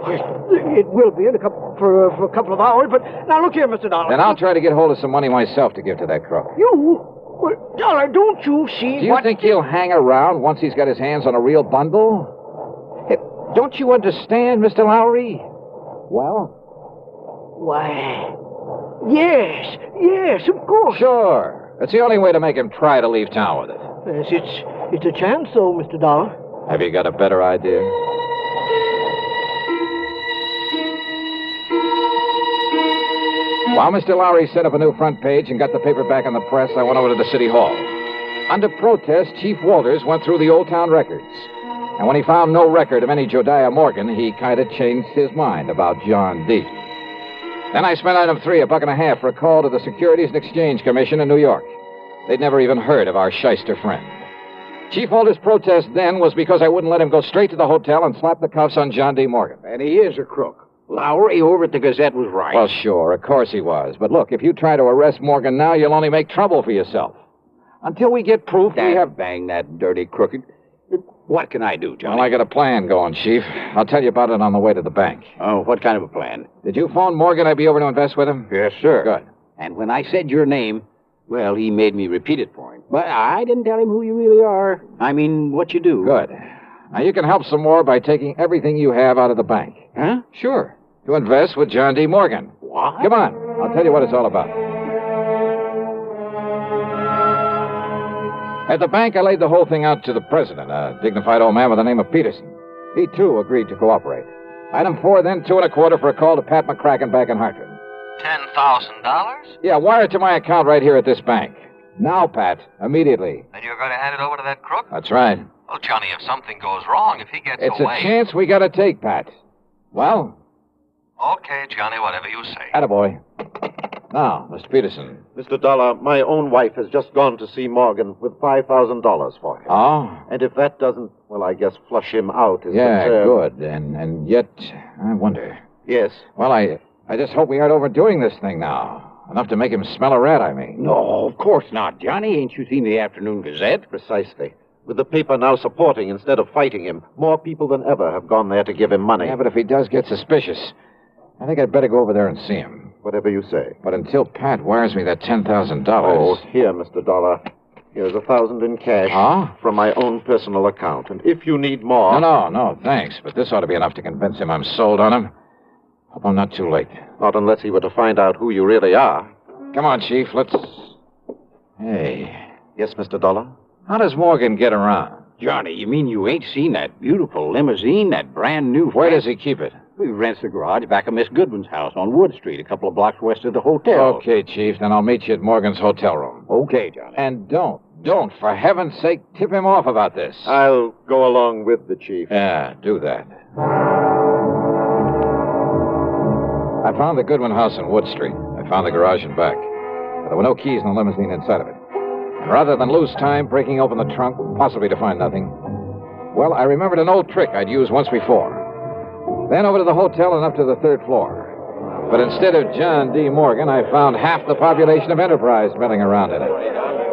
It will be in for a couple of hours, but now look here, Mr. Dollar. Then I'll try to get hold of some money myself to give to that crook. You? Well, Dollar, don't you see Do you think he'll hang around once he's got his hands on a real bundle? Hey, don't you understand, Mr. Lowry? Well? Why, yes, of course. Sure. It's the only way to make him try to leave town with it. Yes, it's a chance, though, Mr. Dollar. Have you got a better idea? While Mr. Lowry set up a new front page and got the paper back on the press, I went over to the city hall. Under protest, Chief Walters went through the old town records. And when he found no record of any Josiah Morgan, he kind of changed his mind about John D. Then I spent item 3, $1.50 for a call to the Securities and Exchange Commission in New York. They'd never even heard of our shyster friend. Chief Walters' protest then was because I wouldn't let him go straight to the hotel and slap the cuffs on John D. Morgan. And he is a crook. Lowry over at the Gazette was right. Well, sure, of course he was. But look, if you try to arrest Morgan now, you'll only make trouble for yourself. Until we get proof, we have... Bang that dirty crooked. What can I do, Johnny? Well, I got a plan going, Chief. I'll tell you about it on the way to the bank. Oh, what kind of a plan? Did you phone Morgan I'd be over to invest with him? Yes, sir. Good. And when I said your name, well, he made me repeat it for him. But I didn't tell him who you really are. I mean, what you do. Good. Now, you can help some more by taking everything you have out of the bank. Huh? Sure. To invest with John D. Morgan. What? Come on. I'll tell you what it's all about. At the bank, I laid the whole thing out to the president, a dignified old man by the name of Peterson. He, too, agreed to cooperate. Item 4, then $2.25 for a call to Pat McCracken back in Hartford. $10,000? Yeah, wire it to my account right here at this bank. Now, Pat, immediately. And you're going to hand it over to that crook? That's right. Well, Johnny, if something goes wrong, if he gets It's away... a chance we gotta take, Pat. Well? Okay, Johnny, whatever you say. Attaboy. Now, Mr. Peterson. Mr. Dollar, my own wife has just gone to see Morgan with $5,000 for him. Oh? And if that doesn't, well, I guess flush him out is Yeah, concerned. good. And yet, I wonder. Yes. Well, I just hope we aren't overdoing this thing now. Enough to make him smell a rat, I mean. No, of course not, Johnny. Ain't you seen the Afternoon Gazette? Precisely. With the paper now supporting instead of fighting him, more people than ever have gone there to give him money. Yeah, but if he does get suspicious, I think I'd better go over there and see him. Whatever you say. But until Pat wires me that $10,000... Oh, here, Mr. Dollar. Here's $1,000 in cash. Huh? From my own personal account. And if you need more... No, thanks. But this ought to be enough to convince him I'm sold on him. Hope I'm not too late. Not unless he were to find out who you really are. Come on, Chief, let's... Hey. Yes, Mr. Dollar? How does Morgan get around? Johnny, you mean you ain't seen that beautiful limousine, that brand new... Where does he keep it? He rents the garage back of Miss Goodwin's house on Wood Street, a couple of blocks west of the hotel. Okay, Chief, then I'll meet you at Morgan's hotel room. Okay, Johnny. And don't, for heaven's sake, tip him off about this. I'll go along with the chief. Yeah, do that. I found the Goodwin house on Wood Street. I found the garage and back. But there were no keys in the limousine inside of it. And rather than lose time breaking open the trunk, possibly to find nothing, well, I remembered an old trick I'd used once before. Then over to the hotel and up to the 3rd floor. But instead of John D. Morgan, I found half the population of Enterprise milling around in it.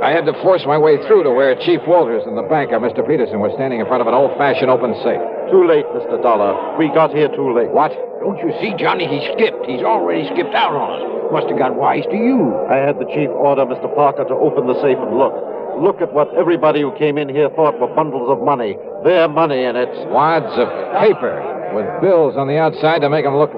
I had to force my way through to where Chief Walters and the banker, Mr. Peterson, were standing in front of an old-fashioned open safe. Too late, Mr. Dollar. We got here too late. What? Don't you see, Johnny? He skipped. He's already skipped out on us. Must have got wise to you. I had the chief order Mr. Parker to open the safe and look. Look at what everybody who came in here thought were bundles of money. Their money, and it's wads of paper with bills on the outside to make them look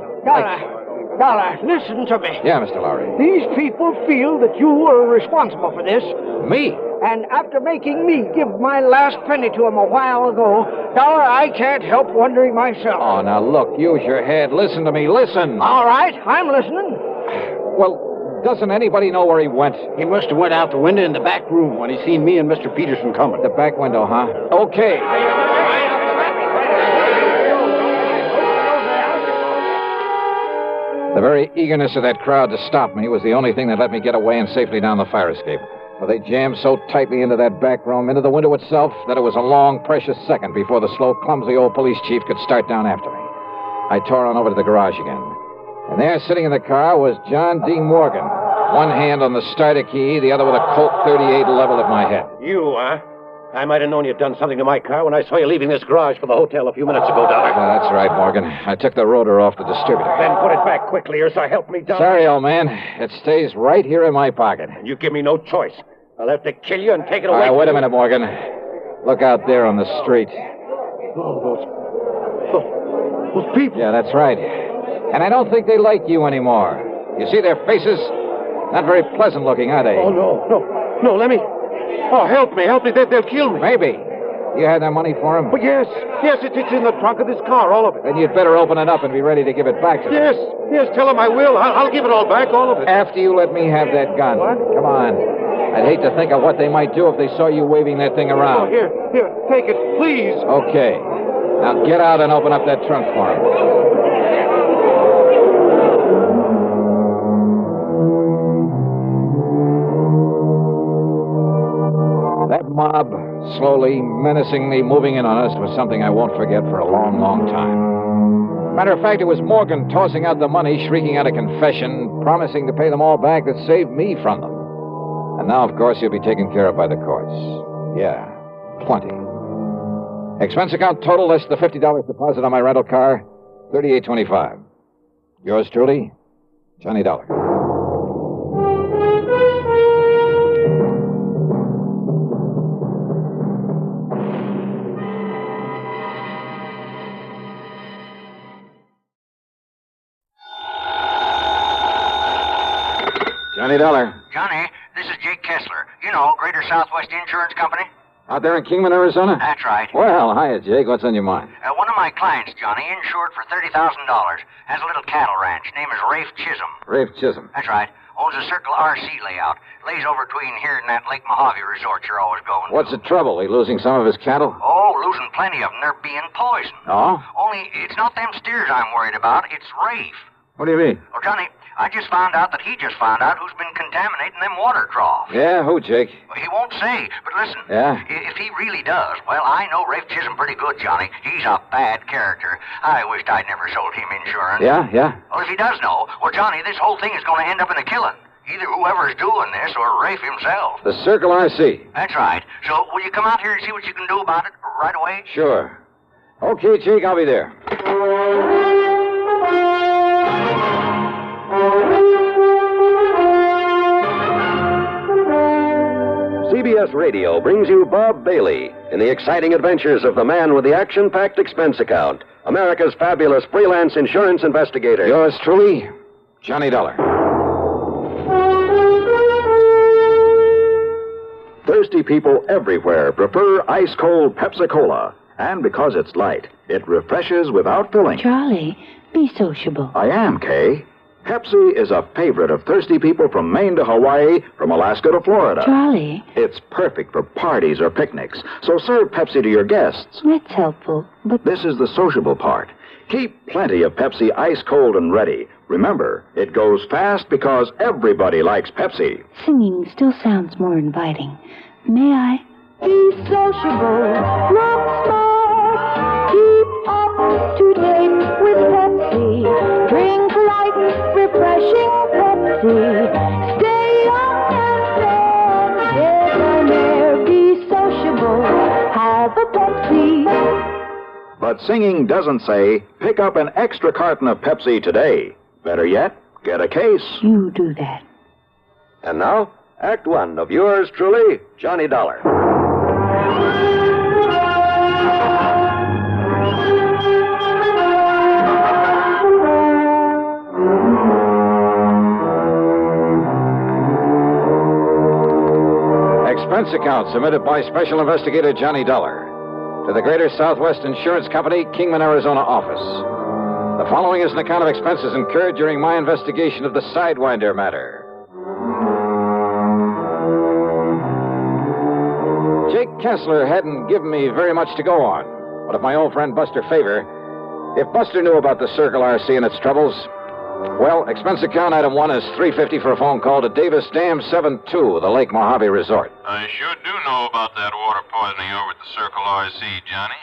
Dollar, listen to me. Yeah, Mr. Lowry. These people feel that you were responsible for this. Me? And after making me give my last penny to him a while ago, Dollar, I can't help wondering myself. Oh, now look, use your head. Listen to me, listen. All right, I'm listening. Well, doesn't anybody know where he went? He must have went out the window in the back room when he seen me and Mr. Peterson coming. The back window, huh? Okay. The very eagerness of that crowd to stop me was the only thing that let me get away and safely down the fire escape. For they jammed so tightly into that back room, into the window itself, that it was a long, precious second before the slow, clumsy old police chief could start down after me. I tore on over to the garage again. And there, sitting in the car, was John D. Morgan. One hand on the starter key, the other with a Colt 38 leveled at my head. You, huh? I might have known you'd done something to my car when I saw you leaving this garage for the hotel a few minutes ago, Dollar. Yeah, that's right, Morgan. I took the rotor off the distributor. Then put it back quickly, or so help me, Dollar. Sorry, old man. It stays right here in my pocket. And you give me no choice. I'll have to kill you and take it All away. right, wait a minute, Morgan. Look out there on the street. Those people. Yeah, that's right. And I don't think they like you anymore. You see their faces? Not very pleasant looking, are they? Oh, no, let me... Oh, help me. They'll kill me. Maybe. You had that money for him? But yes, it's in the trunk of this car, all of it. Then you'd better open it up and be ready to give it back to them. Yes, tell them I will. I'll give it all back, all of it. After you let me have that gun. What? Come on. I'd hate to think of what they might do if they saw you waving that thing around. Oh, here, take it, please. Okay. Now get out and open up that trunk for him. That mob, slowly, menacingly moving in on us, was something I won't forget for a long, long time. Matter of fact, it was Morgan tossing out the money, shrieking out a confession, promising to pay them all back, that saved me from them. And now, of course, he'll be taken care of by the courts. Yeah, plenty. Expense account total less the $50 deposit on my rental car, $38.25. Yours truly, Johnny Dollar. Johnny Dollar. Johnny, this is Jake Kessler. You know, Greater Southwest Insurance Company. Out there in Kingman, Arizona? That's right. Well, hiya, Jake. What's on your mind? One of my clients, Johnny, insured for $30,000, has a little cattle ranch. Name is Rafe Chisholm. Rafe Chisholm. That's right. Owns a Circle RC layout. Lays over between here and that Lake Mojave resort you're always going to. What's the trouble? He losing some of his cattle? Oh, losing plenty of them. They're being poisoned. Oh? Only it's not them steers I'm worried about. It's Rafe. What do you mean? Well, Johnny, I just found out that he just found out who's been contaminating them water troughs. Yeah, who, Jake? Well, he won't say, but listen. Yeah? If he really does, well, I know Rafe Chisholm pretty good, Johnny. He's a bad character. I wished I'd never sold him insurance. Yeah? Well, if he does know, well, Johnny, this whole thing is going to end up in a killing. Either whoever's doing this or Rafe himself. The Circle RC. That's right. So, will you come out here and see what you can do about it right away? Sure. Okay, Jake, I'll be there. CBS Radio brings you Bob Bailey in the exciting adventures of the man with the action-packed expense account, America's fabulous freelance insurance investigator. Yours truly, Johnny Dollar. Thirsty people everywhere prefer ice-cold Pepsi-Cola. And because it's light, it refreshes without filling. Charlie, be sociable. I am, Kay. Pepsi is a favorite of thirsty people from Maine to Hawaii, from Alaska to Florida. Charlie. It's perfect for parties or picnics, so serve Pepsi to your guests. That's helpful, but... This is the sociable part. Keep plenty of Pepsi ice cold and ready. Remember, it goes fast because everybody likes Pepsi. Singing still sounds more inviting. May I? Be sociable, look smart, keep up to date with Pepsi. Drink light, refreshing Pepsi. Stay up and debonair, be sociable, have a Pepsi. But singing doesn't say, pick up an extra carton of Pepsi today. Better yet, get a case. You do that. And now, Act One of yours truly, Johnny Dollar. Expense account submitted by Special Investigator Johnny Dollar to the Greater Southwest Insurance Company, Kingman, Arizona office. The following is an account of expenses incurred during my investigation of the Sidewinder matter. Jake Kessler hadn't given me very much to go on, but if my old friend Buster Favor, if Buster knew about the Circle RC and its troubles, well, expense account item 1 is $350 for a phone call to Davis Dam 72, the Lake Mojave Resort. I sure do know about that water poisoning over at the Circle RC, Johnny.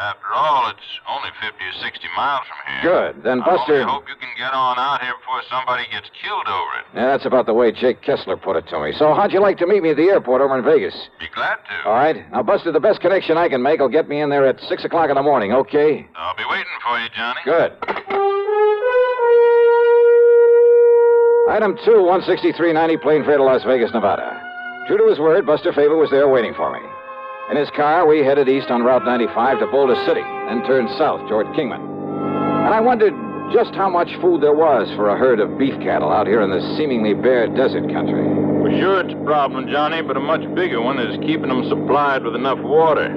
After all, it's only 50 or 60 miles from here. Good. Then, Buster... I hope you can get on out here before somebody gets killed over it. Yeah, that's about the way Jake Kessler put it to me. So how'd you like to meet me at the airport over in Vegas? Be glad to. All right. Now, Buster, the best connection I can make will get me in there at 6 o'clock in the morning, okay? I'll be waiting for you, Johnny. Good. Item 2, 16390 plane fare to Las Vegas, Nevada. True to his word, Buster Favor was there waiting for me. In his car, we headed east on Route 95 to Boulder City, then turned south toward Kingman. And I wondered just how much food there was for a herd of beef cattle out here in this seemingly bare desert country. For sure it's a problem, Johnny, but a much bigger one is keeping them supplied with enough water.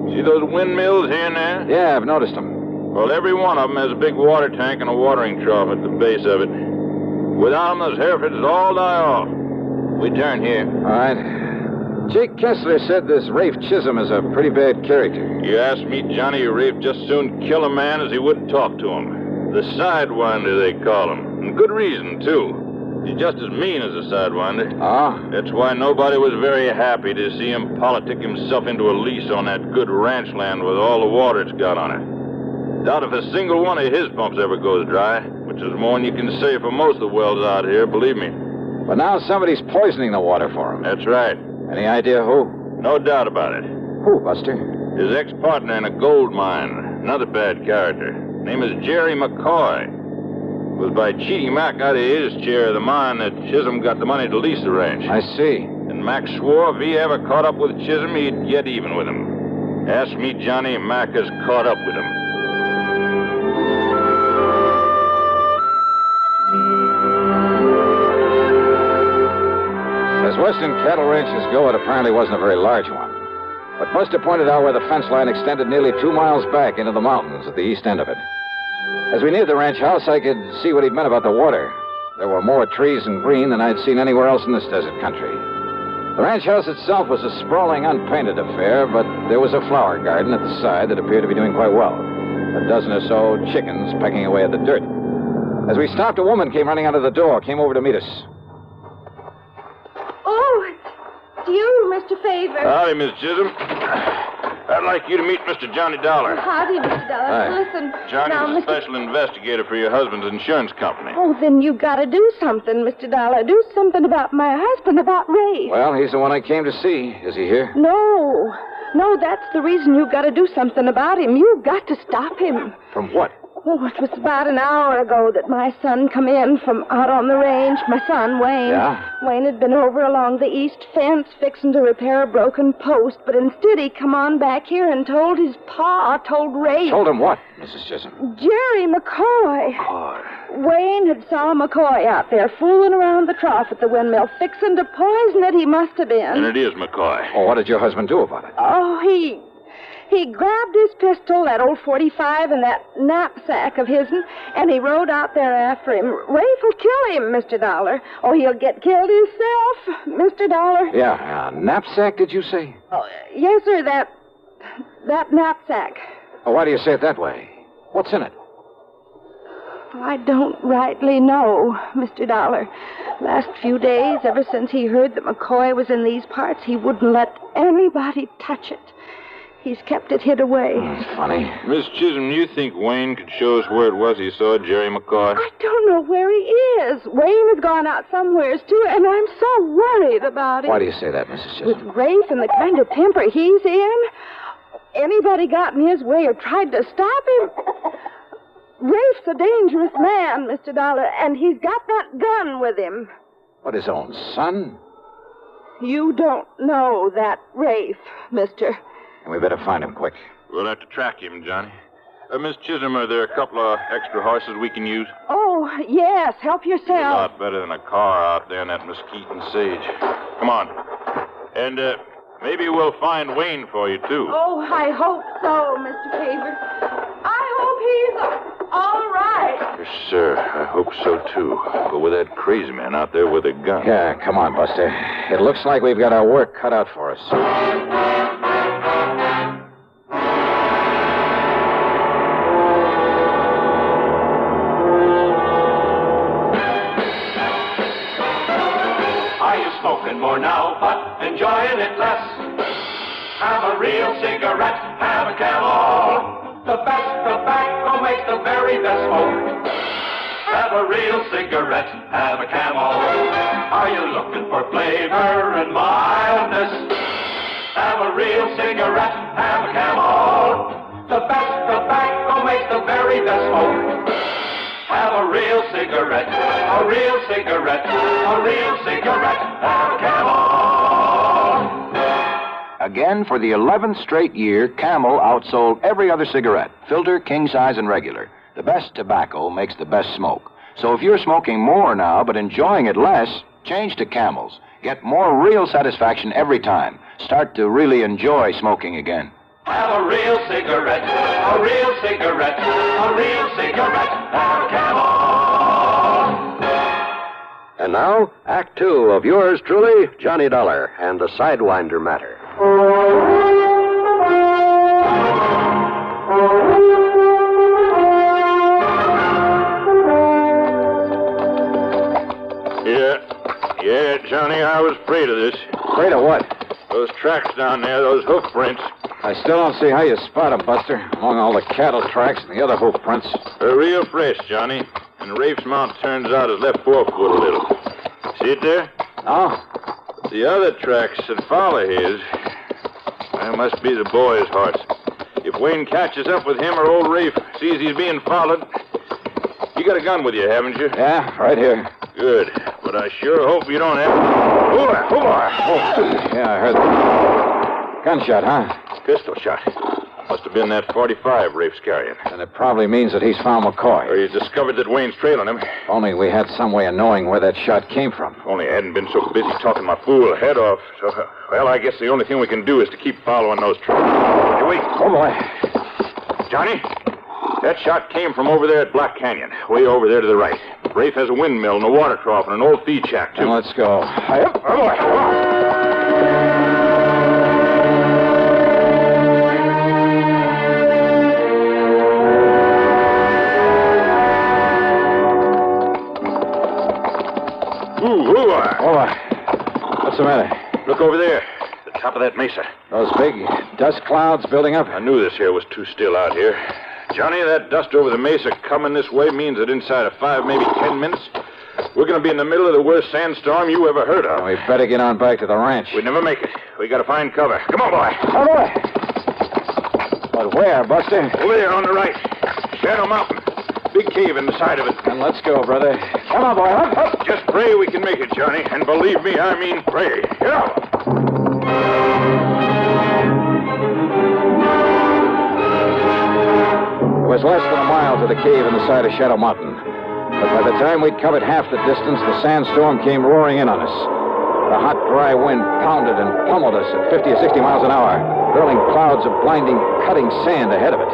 See those windmills here and there? Yeah, I've noticed them. Well, every one of them has a big water tank and a watering trough at the base of it. Without them, those Herefords all die off. We turn here. All right. Jake Kessler said this Rafe Chisholm is a pretty bad character. You ask me, Johnny, Rafe just soon kill a man as he would talk to him. The Sidewinder, they call him. And good reason, too. He's just as mean as a Sidewinder. Ah? That's why nobody was very happy to see him politic himself into a lease on that good ranch land with all the water it's got on it. Doubt if a single one of his pumps ever goes dry, which is more than you can say for most of the wells out here, believe me. But now somebody's poisoning the water for him. That's right. Any idea who? No doubt about it. Who, Buster? His ex-partner in a gold mine. Another bad character. Name is Jerry McCoy. It was by cheating Mac out of his share of the mine that Chisholm got the money to lease the ranch. I see. And Mac swore if he ever caught up with Chisholm, he'd get even with him. Ask me, Johnny, Mac has caught up with him. As western cattle ranches go, it apparently wasn't a very large one. But Buster pointed out where the fence line extended nearly 2 miles back into the mountains at the east end of it. As we neared the ranch house, I could see what he'd meant about the water. There were more trees and green than I'd seen anywhere else in this desert country. The ranch house itself was a sprawling, unpainted affair, but there was a flower garden at the side that appeared to be doing quite well. A dozen or so chickens pecking away at the dirt. As we stopped, a woman came running out of the door, came over to meet us. Oh, it's you, Mr. Favor. Howdy, Miss Chisholm. I'd like you to meet Mr. Johnny Dollar. Howdy, Mr. Dollar. Hi. Listen, Johnny's now, a special investigator for your husband's insurance company. Oh, then you gotta do something, Mr. Dollar. Do something about my husband, about Ray. Well, he's the one I came to see. Is he here? No, that's the reason you gotta do something about him. You've got to stop him. From what? Oh, it was about an hour ago that my son come in from out on the range. My son, Wayne. Yeah? Wayne had been over along the east fence fixing to repair a broken post, but instead he come on back here and told his pa, told Ray. Told him what, Mrs. Chisholm? Jerry McCoy. Wayne had saw McCoy out there fooling around the trough at the windmill, fixing to poison it. He must have been. And it is McCoy. Oh, what did your husband do about it? Oh, he grabbed his pistol, that old .45, and that knapsack of his'n, and he rode out there after him. Rafe will kill him, Mr. Dollar. Oh, he'll get killed himself, Mr. Dollar. Yeah, knapsack, did you say? Oh, yes, sir, that knapsack. Oh, why do you say it that way? What's in it? I don't rightly know, Mr. Dollar. Last few days, ever since he heard that McCoy was in these parts, he wouldn't let anybody touch it. He's kept it hid away. Funny. Miss Chisholm, you think Wayne could show us where it was he saw Jerry McCoy? I don't know where he is. Wayne has gone out somewheres, too, and I'm so worried about him. Why do you say that, Mrs. Chisholm? With Rafe and the kind of temper he's in, anybody got in his way or tried to stop him? Rafe's a dangerous man, Mr. Dollar, and he's got that gun with him. What, his own son? You don't know that Rafe, mister. And we better find him quick. We'll have to track him, Johnny. Miss Chisholm, are there a couple of extra horses we can use? Oh, yes. Help A yourself. lot better than a car out there in that mesquite and sage. Come on. And maybe we'll find Wayne for you, too. Oh, I hope so, Mr. Faber. I hope he's all right. Yes, sir. I hope so, too. But with that crazy man out there with a gun. Yeah, come on, Buster. It looks like we've got our work cut out for us. Smoking more now, but enjoying it less. Have a real cigarette, have a Camel. The best tobacco makes the very best smoke. Have a real cigarette, have a Camel. Are you looking for flavor and mildness? Have a real cigarette, have a Camel. The best tobacco makes the very best smoke. Have a real cigarette, a real cigarette, a real cigarette, have a Camel. Again, for the 11th straight year, Camel outsold every other cigarette, filter, king size, and regular. The best tobacco makes the best smoke. So if you're smoking more now but enjoying it less, change to Camels. Get more real satisfaction every time. Start to really enjoy smoking again. Have a real cigarette, a real cigarette, a real cigarette, have a Camel. And now, Act Two of yours truly, Johnny Dollar, and the Sidewinder matter. Yeah, Johnny, I was afraid of this. Afraid of what? Those tracks down there, those hoof prints. I still don't see how you spot them, Buster, among all the cattle tracks and the other hoof prints. They're real fresh, Johnny. And Rafe's mount turns out his left forefoot a little. See it there? No. The other tracks that follow his, that must be the boy's horse. If Wayne catches up with him or old Rafe sees he's being followed, you got a gun with you, haven't you? Yeah, right here. Good. But I sure hope you don't have... Oh, yeah, I heard that. Gunshot, huh? Pistol shot. Must have been that 45 Rafe's carrying. And it probably means that he's found McCoy. Or he's discovered that Wayne's trailing him. If only we had some way of knowing where that shot came from. If only I hadn't been so busy talking my fool head off. So, well, I guess the only thing we can do is to keep following those tracks. Hey, wait. Oh, boy. Johnny, that shot came from over there at Black Canyon. Way over there to the right. Rafe has a windmill and a water trough and an old feed shack, too. Then let's go. Oh, boy. Come on. What's the matter? Look over there. The top of that mesa. Those big dust clouds building up? I knew this here was too still out here. Johnny, that dust over the mesa coming this way means that inside of 5, maybe 10 minutes, we're going to be in the middle of the worst sandstorm you ever heard of. We better get on back to the ranch. We'd never make it. We got to find cover. Come on, boy. Oh, boy. But where, Buster? Over there on the right. Shadow Mountain. Big cave in the side of it. And let's go, brother. Come on, boy. Up, up. Just pray we can make it, Johnny. And believe me, I mean pray. Get out. It was less than a mile to the cave in the side of Shadow Mountain. But by the time we'd covered half the distance, the sandstorm came roaring in on us. The hot, dry wind pounded and pummeled us at 50 or 60 miles an hour, hurling clouds of blinding, cutting sand ahead of it.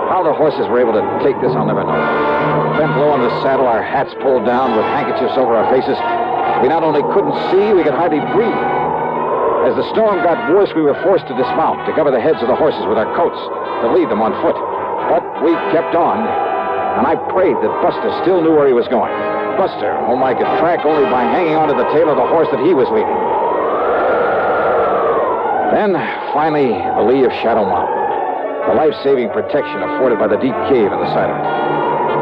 How the horses were able to take this, I'll never know. Bent low in the saddle, our hats pulled down with handkerchiefs over our faces. We not only couldn't see, we could hardly breathe. As the storm got worse, we were forced to dismount, to cover the heads of the horses with our coats, to leave them on foot. But we kept on, and I prayed that Buster still knew where he was going. Buster, whom I could track only by hanging onto the tail of the horse that he was leading. Then, finally, the lee of Shadow Mountain. The life-saving protection afforded by the deep cave in the side of it.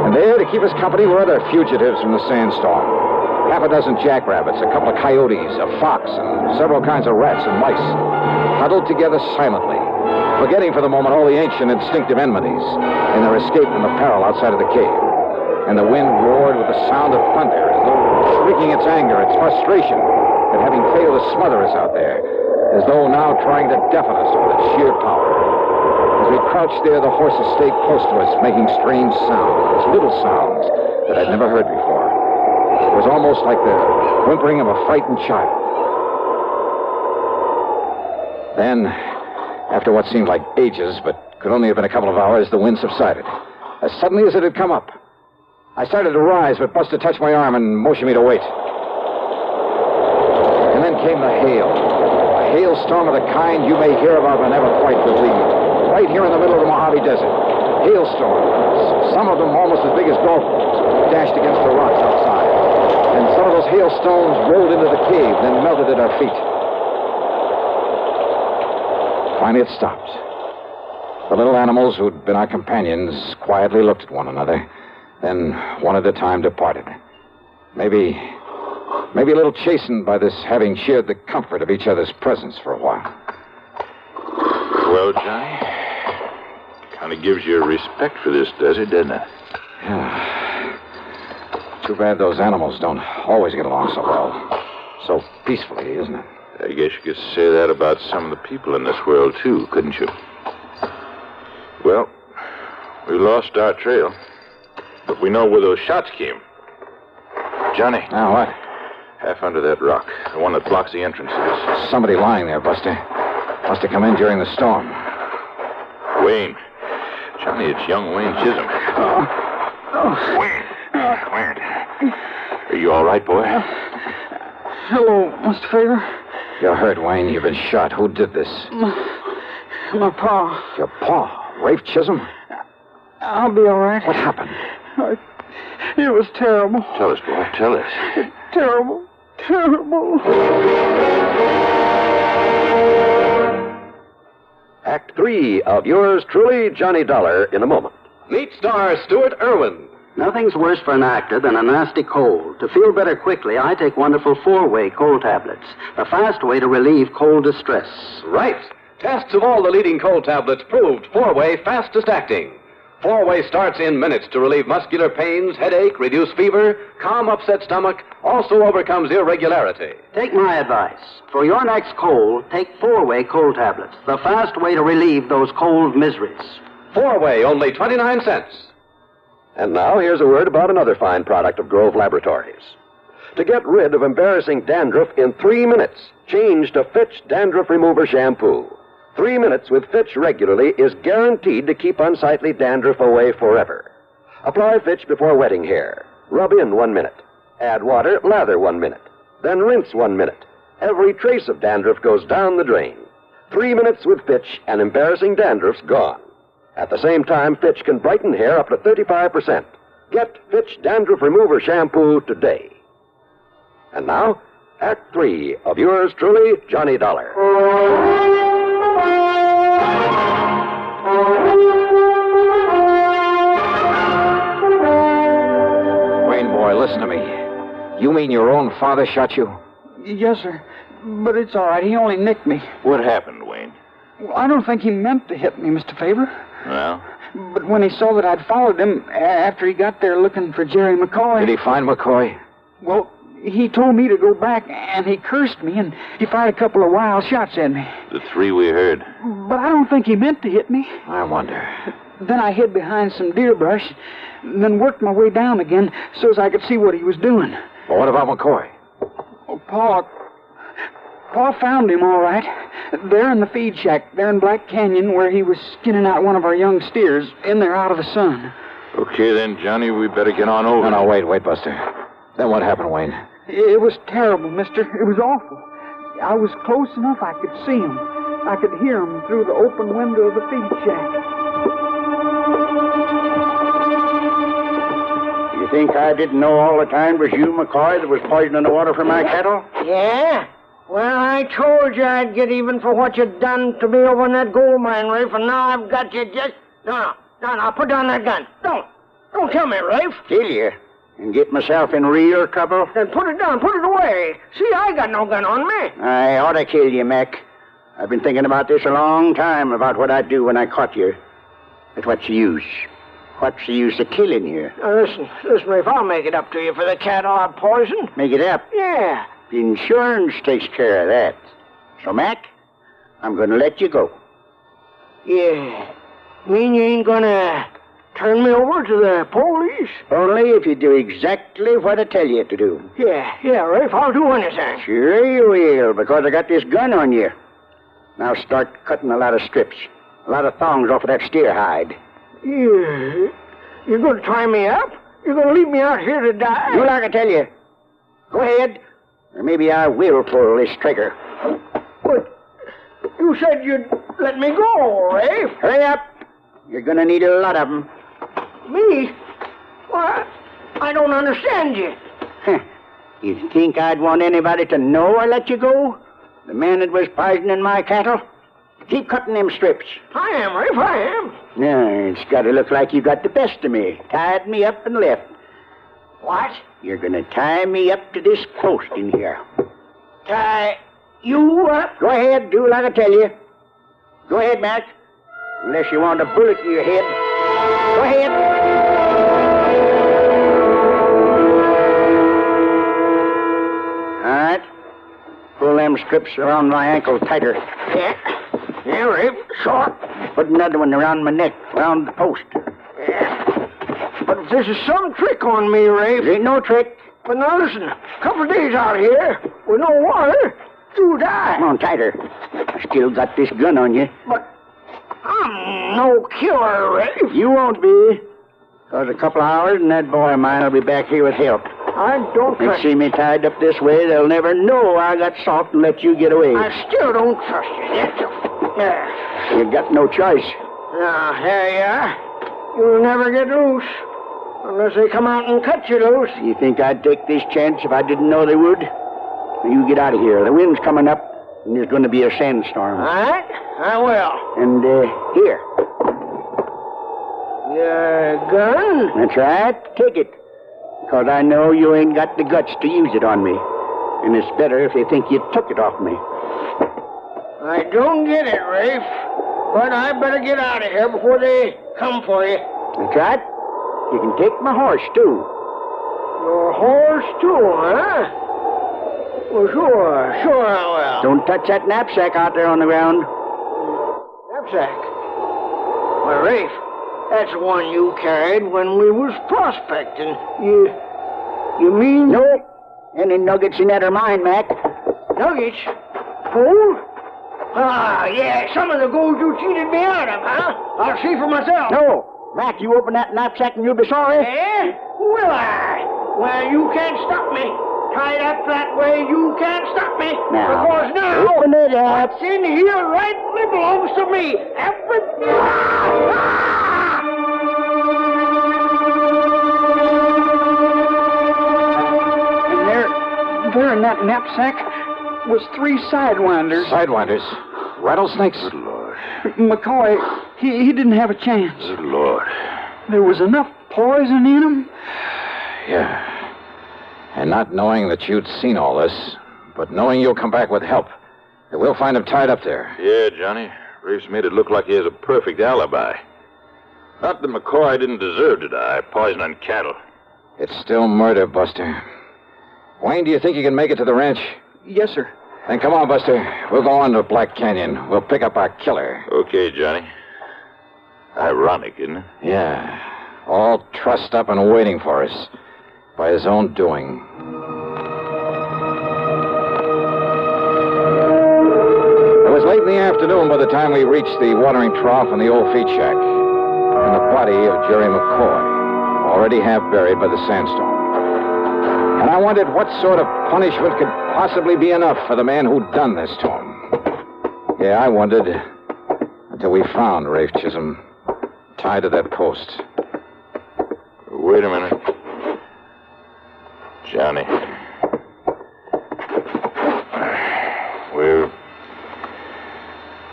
And there, to keep us company, were other fugitives from the sandstorm. Half a dozen jackrabbits, a couple of coyotes, a fox, and several kinds of rats and mice, huddled together silently, forgetting for the moment all the ancient instinctive enmities in their escape from the peril outside of the cave. And the wind roared with the sound of thunder, as though shrieking its anger, its frustration, at having failed to smother us out there, as though now trying to deafen us with its sheer power. As we crouched there, the horses stayed close to us, making strange sounds, little sounds that I'd never heard before. It was almost like the whimpering of a frightened child. Then, after what seemed like ages, but could only have been a couple of hours, the wind subsided, as suddenly as it had come up. I started to rise, but Buster touched my arm and motioned me to wait. And then came the hail. A hailstorm of the kind you may hear about but never quite believe. Right here in the middle of the Mojave Desert. Hailstorms, some of them almost as big as golf balls, dashed against the rocks outside. And some of those hailstones rolled into the cave, then melted at our feet. Finally, it stopped. The little animals who'd been our companions quietly looked at one another, then one at a time departed. Maybe a little chastened by this having shared the comfort of each other's presence for a while. Well, Johnny, kind of gives you a respect for this desert, doesn't it? Yeah. Too bad those animals don't always get along so well. So peacefully, isn't it? I guess you could say that about some of the people in this world, too, couldn't you? Well, we lost our trail, but we know where those shots came. Johnny. Now, what? Half under that rock, the one that blocks the entrance. Somebody lying there, Buster. Must have come in during the storm. Wayne. Johnny, it's young Wayne Chisholm. Wayne. Are you all right, boy? Hello, Mr. Favor. You're hurt, Wayne. You've been shot. Who did this? My pa. Your pa? Rafe Chisholm? I'll be all right. What happened? It was terrible. Tell us, boy. Tell us. Terrible. Terrible. Act 3 of yours truly, Johnny Dollar, in a moment. Meet star Stuart Irwin. Nothing's worse for an actor than a nasty cold. To feel better quickly, I take wonderful 4-way cold tablets. The fast way to relieve cold distress. Right. Tests of all the leading cold tablets proved 4-way fastest acting. 4-way starts in minutes to relieve muscular pains, headache, reduce fever, calm upset stomach, also overcomes irregularity. Take my advice. For your next cold, take 4-way cold tablets. The fast way to relieve those cold miseries. 4-way, only 29 cents. And now here's a word about another fine product of Grove Laboratories. To get rid of embarrassing dandruff in 3 minutes, change to Fitch Dandruff Remover Shampoo. 3 minutes with Fitch regularly is guaranteed to keep unsightly dandruff away forever. Apply Fitch before wetting hair. Rub in 1 minute. Add water, lather 1 minute. Then rinse 1 minute. Every trace of dandruff goes down the drain. 3 minutes with Fitch and embarrassing dandruff's gone. At the same time, Fitch can brighten hair up to 35%. Get Fitch Dandruff Remover Shampoo today. And now, Act 3 of yours truly, Johnny Dollar. Wayne, boy, listen to me. You mean your own father shot you? Yes, sir. But it's all right. He only nicked me. What happened, Wayne? Well, I don't think he meant to hit me, Mr. Favor. Well? But when he saw that I'd followed him after he got there looking for Jerry McCoy... Did he find McCoy? Well, he told me to go back, and he cursed me, and he fired a couple of wild shots at me. The 3 we heard. But I don't think he meant to hit me. I wonder. Then I hid behind some deer brush, and then worked my way down again so as I could see what he was doing. Well, what about McCoy? Oh, Pa found him all right. There in the feed shack, there in Black Canyon, where he was skinning out one of our young steers, in there out of the sun. Okay, then, Johnny, we better get on over. No, wait, Buster. Then what happened, Wayne? It was terrible, mister. It was awful. I was close enough I could see him. I could hear him through the open window of the feed shack. You think I didn't know all the time it was you, McCoy, that was poisoning the water for my cattle? Yeah? Well, I told you I'd get even for what you'd done to me over in that gold mine, Rafe, and now I've got you just... No, put down that gun. Don't kill me, Rafe. Kill you? And get myself in real trouble? Then put it down, put it away. See, I got no gun on me. I ought to kill you, Mac. I've been thinking about this a long time, about what I'd do when I caught you. But what's the use? What's the use of killing you? Now, listen, Rafe, I'll make it up to you for the cattle I poisoned. Make it up? Yeah. The insurance takes care of that. So, Mac, I'm going to let you go. Yeah. Mean you ain't gonna turn me over to the police? Only if you do exactly what I tell you to do. Yeah, Rafe, I'll do anything. Sure you will, because I got this gun on you. Now start cutting a lot of strips. A lot of thongs off of that steer hide. Yeah. You're gonna tie me up? You're gonna leave me out here to die? Do like I tell you. Go ahead. Or maybe I will pull this trigger. But you said you'd let me go, Rafe. Hurry up. You're gonna need a lot of them. Me? Well, I don't understand you. You think I'd want anybody to know I let you go? The man that was poisoning my cattle? Keep cutting them strips. I am, Rafe, I am. No, it's got to look like you got the best of me. Tied me up and left. What? You're gonna tie me up to this post in here. Tie you up? Go ahead, do like I tell you. Go ahead, Mac. Unless you want a bullet in your head. Go ahead. All right. Pull them strips around my ankle tighter. Yeah, Rafe, sure. Put another one around my neck, around the post. Yeah. But if this is some trick on me, Rafe. There ain't no trick. But now listen, a couple of days out here with no water, you die. Come on, tighter. I still got this gun on you. But I'm no killer, Rafe. You won't be. Because a couple of hours and that boy of mine will be back here with help. I don't They trust see me tied up this way, they'll never know I got soft and let you get away. I still don't trust you. Yeah. You got no choice. Now, here you are. You'll never get loose. Unless they come out and cut you loose. You think I'd take this chance if I didn't know they would? You get out of here. The wind's coming up, and there's going to be a sandstorm. All right, I will. And, here. Your gun? That's right. Take it. Because I know you ain't got the guts to use it on me. And it's better if they think you took it off me. I don't get it, Rafe. But I better get out of here before they come for you. That's right. You can take my horse, too. Your horse, too, huh? Well, sure I will. Don't touch that knapsack out there on the ground. Knapsack? Why, Rafe, that's the one you carried when we was prospecting. You mean... No. Any nuggets in that are mine, Mac. Nuggets? Gold? Ah, yeah, some of the gold you cheated me out of, huh? I'll see for myself. No. Mac, you open that knapsack and you'll be sorry. Eh? Will I? Well, you can't stop me. Tied up that way, you can't stop me. Now, because now, open it up. what's in here rightly belongs to me. And there in that knapsack was 3 sidewinders. Sidewinders? Rattlesnakes? Good Lord. McCoy, he didn't have a chance. Good Lord. There was enough poison in him. Yeah. And not knowing that you'd seen all this, but knowing you'll come back with help, that we'll find him tied up there. Yeah, Johnny. Rafe's made it look like he has a perfect alibi. Not that McCoy didn't deserve to die, poisoning cattle. It's still murder, Buster. Wayne, do you think you can make it to the ranch? Yes, sir. Then come on, Buster. We'll go on to Black Canyon. We'll pick up our killer. Okay, Johnny. Ironic, isn't it? Yeah. All trussed up and waiting for us. By his own doing. It was late in the afternoon by the time we reached the watering trough in the old feed shack. And the body of Jerry McCoy, already half buried by the sandstorm. And I wondered what sort of punishment could possibly be enough for the man who'd done this to him. Yeah, I wondered until we found Rafe Chisholm tied to that post. Wait a minute. Johnny. We're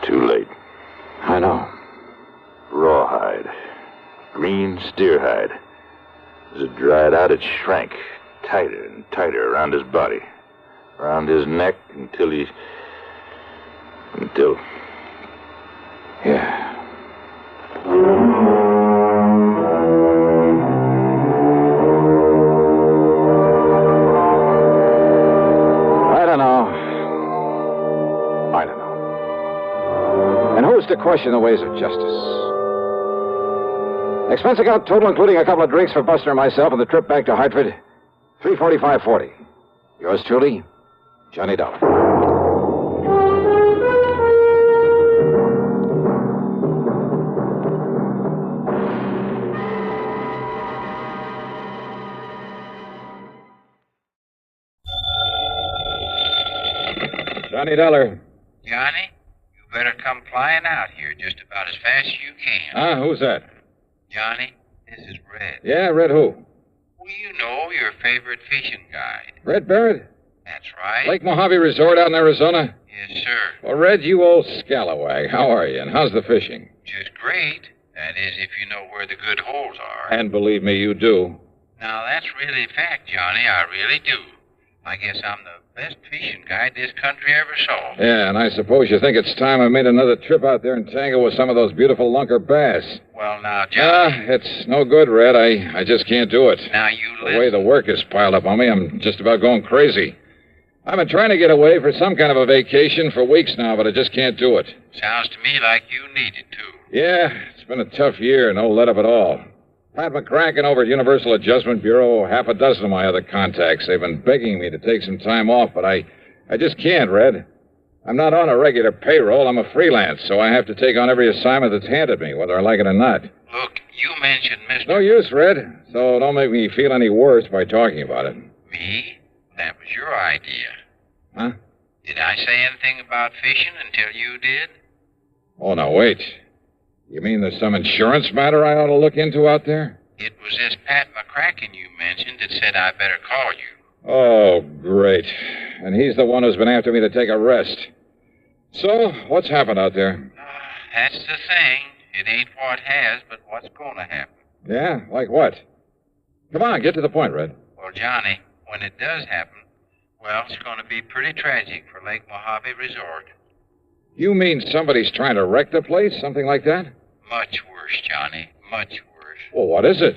too late. I know. Rawhide. Green steer hide. As it dried out, it shrank tighter and tighter around his body. Around his neck until... Yeah. question the ways of justice. Expense account total, including a couple of drinks for Buster and myself and the trip back to Hartford, $345.40. Yours truly, Johnny Dollar. Johnny Dollar. Johnny, you better come flying out here just about as fast as you can. Who's that? Johnny, this is Red. Yeah, Red who? Well, you know, your favorite fishing guide. Red Barrett? That's right. Lake Mojave Resort out in Arizona? Yes, sir. Well, Red, you old scalawag. How are you, and how's the fishing? Just great. That is, if you know where the good holes are. And believe me, you do. Now, that's really a fact, Johnny. I really do. I guess I'm the best fishing guide this country ever saw. Yeah, and I suppose you think it's time I made another trip out there and tangle with some of those beautiful lunker bass. Well, now, Johnny... It's no good, Red. I just can't do it. Now, you The way the work is piled up on me, I'm just about going crazy. I've been trying to get away for some kind of a vacation for weeks now, but I just can't do it. Sounds to me like you need it, too. Yeah, it's been a tough year, no let up at all. Pat McCracken over at Universal Adjustment Bureau, half a dozen of my other contacts. They've been begging me to take some time off, but I just can't, Red. I'm not on a regular payroll. I'm a freelance, so I have to take on every assignment that's handed me, whether I like it or not. Look, you mentioned Mr. No use, Red, so don't make me feel any worse by talking about it. Me? That was your idea. Huh? Did I say anything about fishing until you did? Oh, now, wait. You mean there's some insurance matter I ought to look into out there? It was this Pat McCracken you mentioned that said I better call you. Oh, great. And he's the one who's been after me to take a rest. So, what's happened out there? That's the thing. It ain't what has, but what's going to happen. Yeah? Like what? Come on, get to the point, Red. Well, Johnny, when it does happen, well, it's going to be pretty tragic for Lake Mojave Resort. You mean somebody's trying to wreck the place? Something like that? Much worse, Johnny. Much worse. Well, what is it?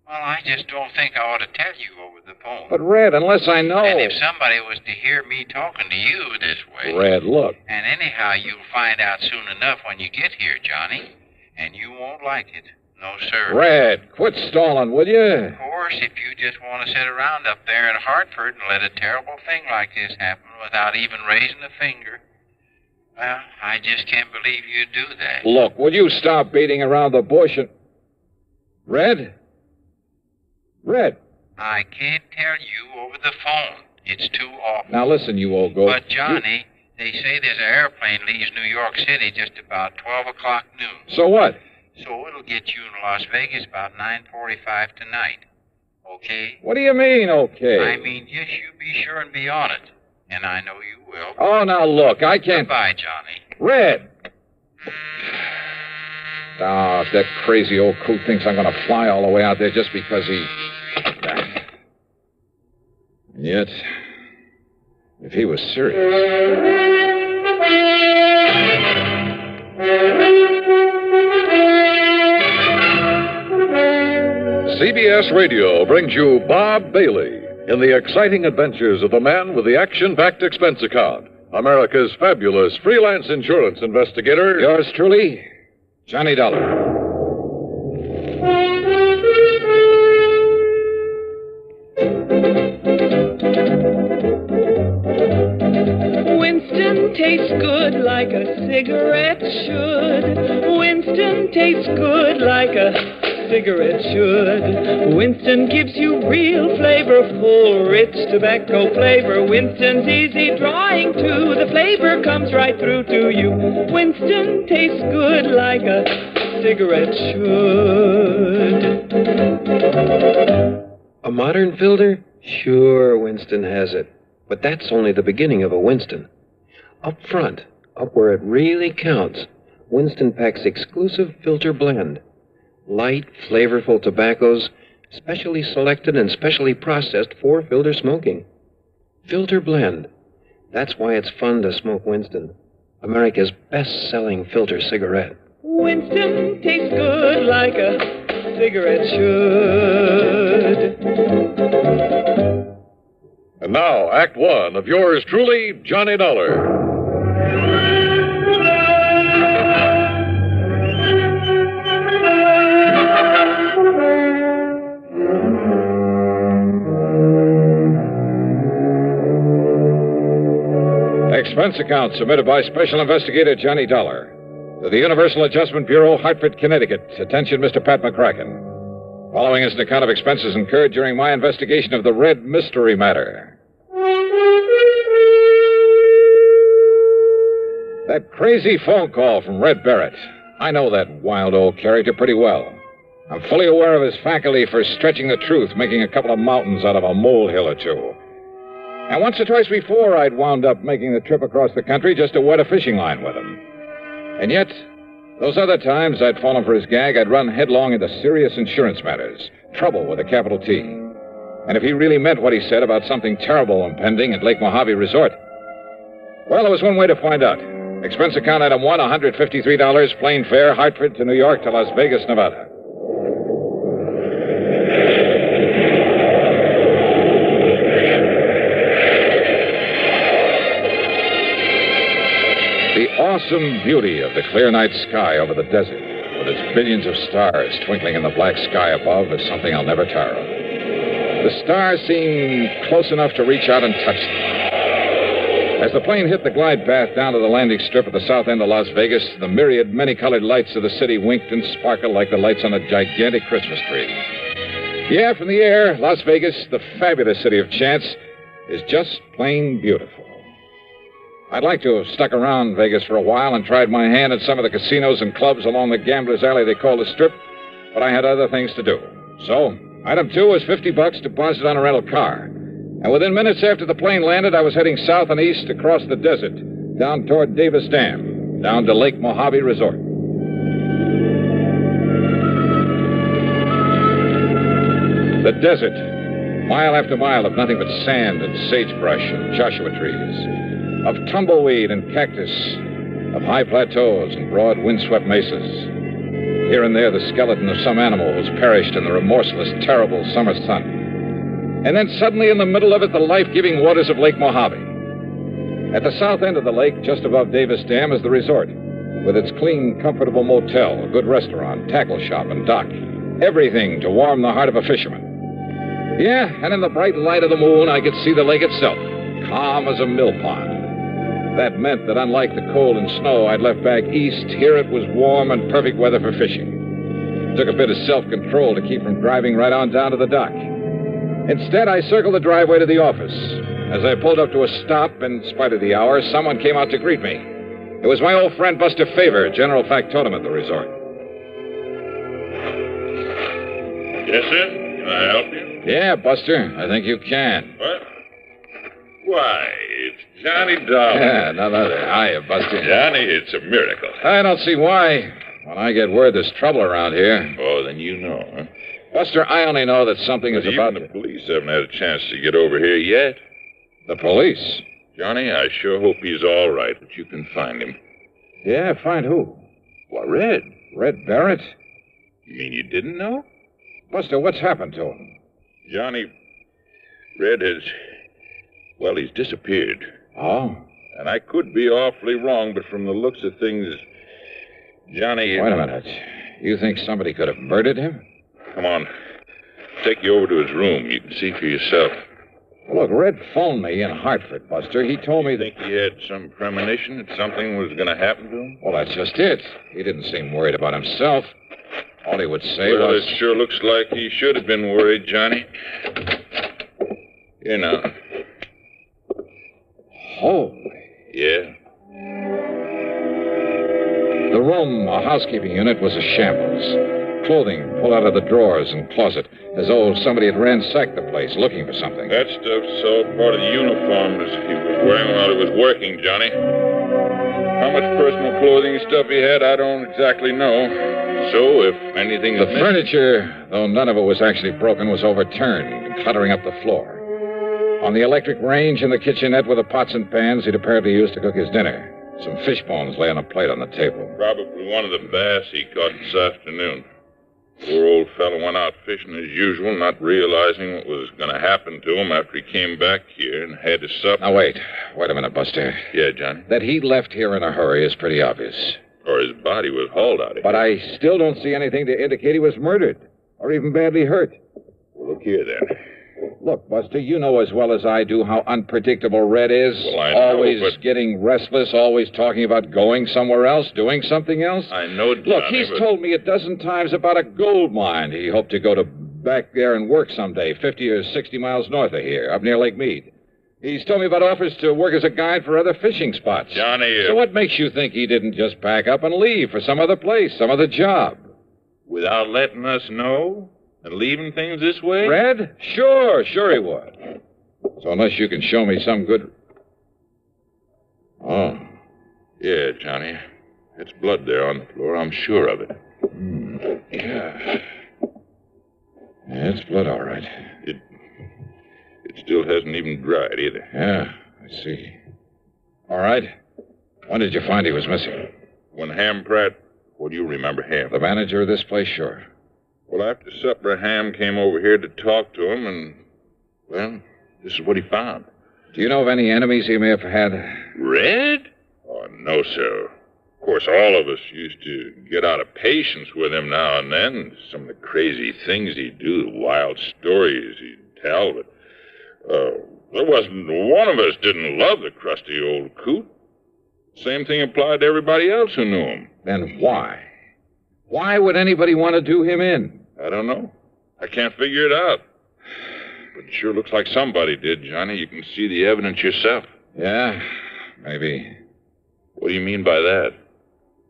Well, I just don't think I ought to tell you over the phone. But, Red, unless I know... And if somebody was to hear me talking to you this way... Red, look. And anyhow, you'll find out soon enough when you get here, Johnny. And you won't like it. No, sir. Red, quit stalling, will you? Of course, if you just want to sit around up there in Hartford and let a terrible thing like this happen without even raising a finger... Well, I just can't believe you'd do that. Look, will you stop beating around the bush and... Red? Red? I can't tell you over the phone. It's too awful. Now listen, you old goat. But, Johnny, they say there's an airplane leaves New York City just about 12 o'clock noon. So what? So it'll get you in Las Vegas about 9:45 tonight. Okay? What do you mean, okay? I mean, just you be sure and be on it. And I know you will. Oh, now look, I can't... Goodbye, Johnny. Red! Oh, if that crazy old coot thinks I'm going to fly all the way out there just because he... And yet, if he was serious... CBS Radio brings you Bob Bailey in the exciting adventures of the man with the action-packed expense account, America's fabulous freelance insurance investigator. Yours truly, Johnny Dollar. Winston tastes good like a cigarette should. Winston tastes good like a cigarette should. Winston gives you real flavorful, rich tobacco flavor. Winston's easy drawing too. The flavor comes right through to you. Winston tastes good like a cigarette should. A modern filter? Sure, Winston has it. But that's only the beginning of a Winston. Up front, up where it really counts, Winston packs exclusive filter blend. Light, flavorful tobaccos, specially selected and specially processed for filter smoking. Filter blend. That's why it's fun to smoke Winston, America's best-selling filter cigarette. Winston tastes good like a cigarette should. And now, Act One of yours truly, Johnny Dollar. expense account submitted by Special Investigator Johnny Dollar to the Universal Adjustment Bureau, Hartford, Connecticut. Attention, Mr. Pat McCracken. Following is an account of expenses incurred during my investigation of the Red Mystery matter. That crazy phone call from Red Barrett. I know that wild old character pretty well. I'm fully aware of his faculty for stretching the truth, making a couple of mountains out of a molehill or two. And once or twice before, I'd wound up making the trip across the country just to wet a fishing line with him. And yet, those other times I'd fallen for his gag, I'd run headlong into serious insurance matters. Trouble with a capital T. And if he really meant what he said about something terrible impending at Lake Mojave Resort, well, there was one way to find out. Expense account item 1, $153, plane fare, Hartford to New York to Las Vegas, Nevada. The awesome beauty of the clear night sky over the desert, with its billions of stars twinkling in the black sky above, is something I'll never tire of. The stars seem close enough to reach out and touch them. As the plane hit the glide path down to the landing strip at the south end of Las Vegas, the myriad many-colored lights of the city winked and sparkled like the lights on a gigantic Christmas tree. Yeah, from the air, Las Vegas, the fabulous city of chance, is just plain beautiful. I'd like to have stuck around Vegas for a while and tried my hand at some of the casinos and clubs along the gambler's alley they call the Strip, but I had other things to do. So, item 2 was $50 deposited on a rental car. And within minutes after the plane landed, I was heading south and east across the desert, down toward Davis Dam, down to Lake Mojave Resort. The desert, mile after mile of nothing but sand and sagebrush and Joshua trees, of tumbleweed and cactus, of high plateaus and broad windswept mesas. Here and there, the skeleton of some animal who's perished in the remorseless, terrible summer sun. And then suddenly in the middle of it, the life-giving waters of Lake Mojave. At the south end of the lake, just above Davis Dam, is the resort, with its clean, comfortable motel, a good restaurant, tackle shop, and dock. Everything to warm the heart of a fisherman. Yeah, and in the bright light of the moon, I could see the lake itself, calm as a mill pond. That meant that unlike the cold and snow I'd left back east, here it was warm and perfect weather for fishing. It took a bit of self-control to keep from driving right on down to the dock. Instead, I circled the driveway to the office. As I pulled up to a stop, in spite of the hour, someone came out to greet me. It was my old friend Buster Favor, general factotum at the resort. Yes, sir? Can I help you? Yeah, Buster, I think you can. What? Why, it's Johnny Dollar. Yeah, none other. Hiya, Buster. Johnny, it's a miracle. I don't see why. When I get word there's trouble around here. Oh, then you know, huh? Buster, I only know that something is about to... Even the police haven't had a chance to get over here yet. The police? Johnny, I sure hope he's all right, but you can find him. Yeah, find who? Why, Red. Red Barrett? You mean you didn't know? Buster, what's happened to him? Johnny, Red has... Well, he's disappeared. Oh? And I could be awfully wrong, but from the looks of things, Johnny... Wait a minute. You think somebody could have murdered him? Come on. Take you over to his room. You can see for yourself. Look, Red phoned me in Hartford, Buster. He told me that... Think he had some premonition that something was going to happen to him? Well, that's just it. He didn't seem worried about himself. All he would say was... Well, it sure looks like he should have been worried, Johnny. Here now. Holy. Yeah? The room, a housekeeping unit, was a shambles. Clothing pulled out of the drawers and closet, as though somebody had ransacked the place looking for something. That stuff's all part of the uniform as he was wearing while he was working, Johnny. How much personal clothing and stuff he had, I don't exactly know. So, if anything... The furniture, though none of it was actually broken, was overturned and cluttering up the floor. On the electric range in the kitchenette were the pots and pans he'd apparently used to cook his dinner. Some fish bones lay on a plate on the table. Probably one of the bass he caught this afternoon. Poor old fellow went out fishing as usual, not realizing what was going to happen to him after he came back here and had his supper. Now, wait a minute, Buster. Yeah, Johnny? That he left here in a hurry is pretty obvious. Or his body was hauled out of here. But I still don't see anything to indicate he was murdered, or even badly hurt. Well, look here, then. Look, Buster, you know as well as I do how unpredictable Red is. Well, I know, always but... getting restless, always talking about going somewhere else, doing something else. I know, Johnny, Look, he's told me a dozen times about a gold mine he hoped to go to back there and work someday, 50 or 60 miles north of here, up near Lake Mead. He's told me about offers to work as a guide for other fishing spots. Johnny... So what makes you think he didn't just pack up and leave for some other place, some other job? Without letting us know? And leaving things this way? Red? Sure he would. So unless you can show me some good... Oh. Yeah, Johnny. It's blood there on the floor. I'm sure of it. Yeah, it's blood, all right. It still hasn't even dried either. Yeah, I see. All right. When did you find he was missing? When Ham Pratt... Well, you remember Ham. The manager of this place, sure. Well, after supper, Ham came over here to talk to him, and, well, this is what he found. Do you know of any enemies he may have had? Red? Oh, no, sir. Of course, all of us used to get out of patience with him now and then. Some of the crazy things he'd do, the wild stories he'd tell, but there wasn't one of us didn't love the crusty old coot. Same thing applied to everybody else who knew him. Then why? Why would anybody want to do him in? I don't know. I can't figure it out. But it sure looks like somebody did, Johnny. You can see the evidence yourself. Yeah, maybe. What do you mean by that?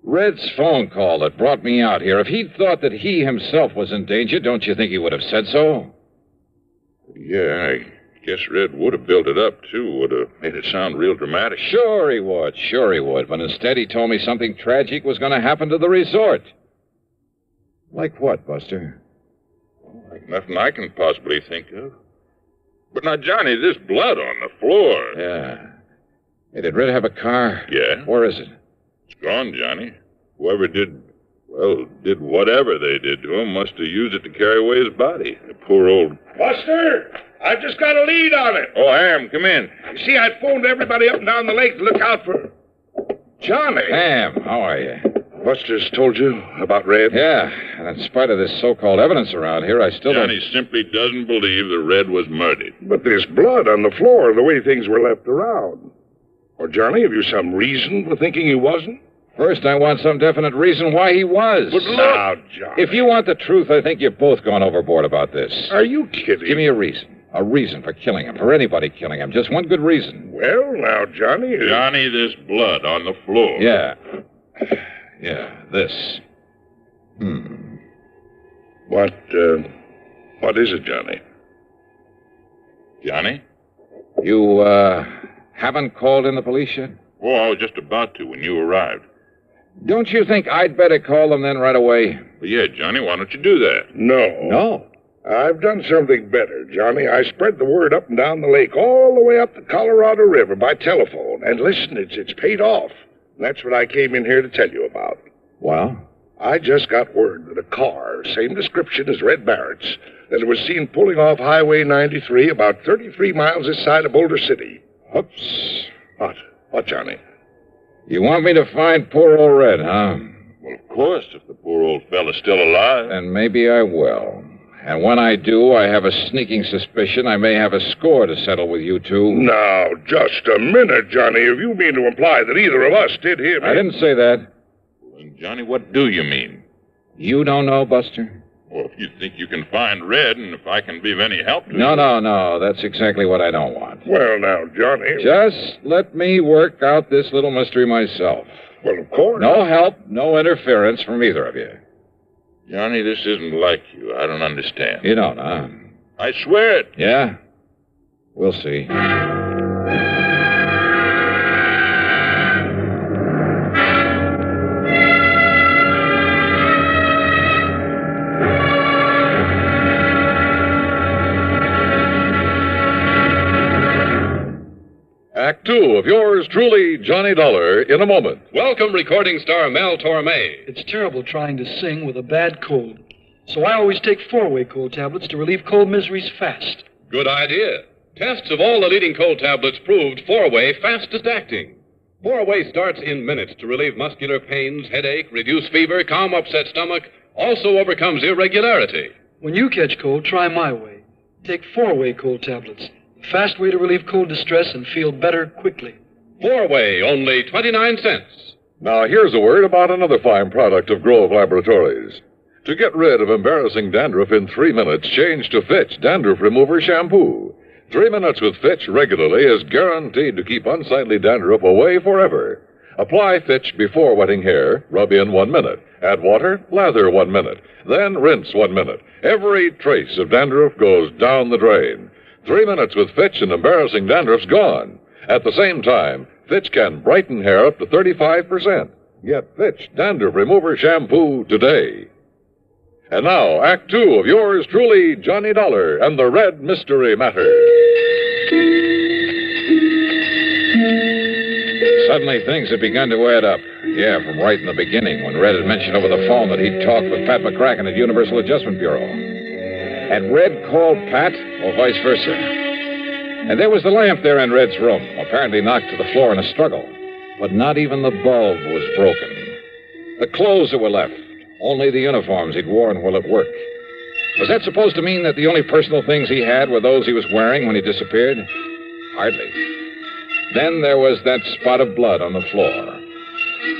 Red's phone call that brought me out here. If he'd thought that he himself was in danger, don't you think he would have said so? Yeah, I guess Red would have built it up, too. Would have made it sound real dramatic. Sure he would. But instead he told me something tragic was going to happen to the resort. Like what, Buster? Like nothing I can possibly think of. But now, Johnny, this blood on the floor. Yeah. Hey, did Red have a car? Yeah. Where is it? It's gone, Johnny. Whoever did whatever they did to him must have used it to carry away his body. The poor old... Buster! I've just got a lead on it. Oh, Ham, come in. You see, I'd phoned everybody up and down the lake to look out for... Johnny! Ham, how are you? Buster's told you about Red? Yeah, and in spite of this so-called evidence around here, I still Johnny simply doesn't believe that Red was murdered. But there's blood on the floor, the way things were left around. Or, Johnny, have you some reason for thinking he wasn't? First, I want some definite reason why he was. But now, Johnny... If you want the truth, I think you've both gone overboard about this. Are you kidding? Give me a reason. A reason for killing him, for anybody killing him. Just one good reason. Well, now, Johnny... Johnny, this blood on the floor. Yeah. Yeah, this. What is it, Johnny? Johnny? You, haven't called in the police yet? Oh, I was just about to when you arrived. Don't you think I'd better call them then right away? Well, yeah, Johnny, why don't you do that? No. I've done something better, Johnny. I spread the word up and down the lake, all the way up the Colorado River by telephone. And listen, it's paid off. And that's what I came in here to tell you about. Well? I just got word that a car, same description as Red Barrett's, that was seen pulling off Highway 93 about 33 miles this side of Boulder City. Oops. What, Johnny? You want me to find poor old Red, huh? Well, of course, if the poor old fella's still alive. And maybe I will. And when I do, I have a sneaking suspicion I may have a score to settle with you two. Now, just a minute, Johnny. If you mean to imply that either of us did him... I didn't say that. Well, Johnny, what do you mean? You don't know, Buster? Well, if you think you can find Red, and if I can be of any help to you... No. That's exactly what I don't want. Well, now, Johnny... Just let me work out this little mystery myself. Well, of course. No help, no interference from either of you. Johnny, this isn't like you. I don't understand. You don't, huh? I swear it. Yeah? We'll see. Act 2 of yours truly, Johnny Dollar, in a moment. Welcome, recording star Mel Torme. It's terrible trying to sing with a bad cold. So I always take 4-way cold tablets to relieve cold miseries fast. Good idea. Tests of all the leading cold tablets proved 4-way fastest acting. 4-way starts in minutes to relieve muscular pains, headache, reduce fever, calm upset stomach, also overcomes irregularity. When you catch cold, try my way. Take 4-way cold tablets. Fast way to relieve cold distress and feel better quickly. 4-way, only 29 cents. Now, here's a word about another fine product of Grove Laboratories. To get rid of embarrassing dandruff in 3 minutes, change to Fitch Dandruff Remover Shampoo. 3 minutes with Fitch regularly is guaranteed to keep unsightly dandruff away forever. Apply Fitch before wetting hair, rub in 1 minute. Add water, lather 1 minute. Then rinse 1 minute. Every trace of dandruff goes down the drain. 3 minutes with Fitch and embarrassing dandruff's gone. At the same time, Fitch can brighten hair up to 35%. Get Fitch Dandruff Remover Shampoo today. And now, Act 2 of yours truly, Johnny Dollar and the Red Mystery Matter. Suddenly, things had begun to add up. Yeah, from right in the beginning, when Red had mentioned over the phone that he'd talked with Pat McCracken at Universal Adjustment Bureau. Had Red called Pat, or vice versa? And there was the lamp there in Red's room, apparently knocked to the floor in a struggle. But not even the bulb was broken. The clothes that were left, only the uniforms he'd worn while at work. Was that supposed to mean that the only personal things he had were those he was wearing when he disappeared? Hardly. Then there was that spot of blood on the floor.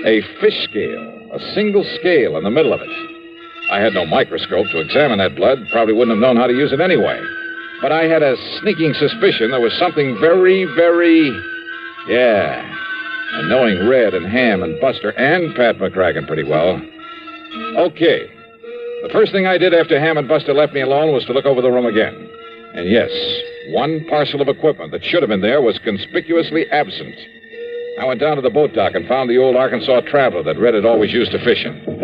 A fish scale, a single scale in the middle of it. I had no microscope to examine that blood, probably wouldn't have known how to use it anyway. But I had a sneaking suspicion there was something very, yeah. And knowing Red and Ham and Buster and Pat McCracken pretty well. Okay. The first thing I did after Ham and Buster left me alone was to look over the room again. And yes, one parcel of equipment that should have been there was conspicuously absent. I went down to the boat dock and found the old Arkansas Traveler that Red had always used to fish in.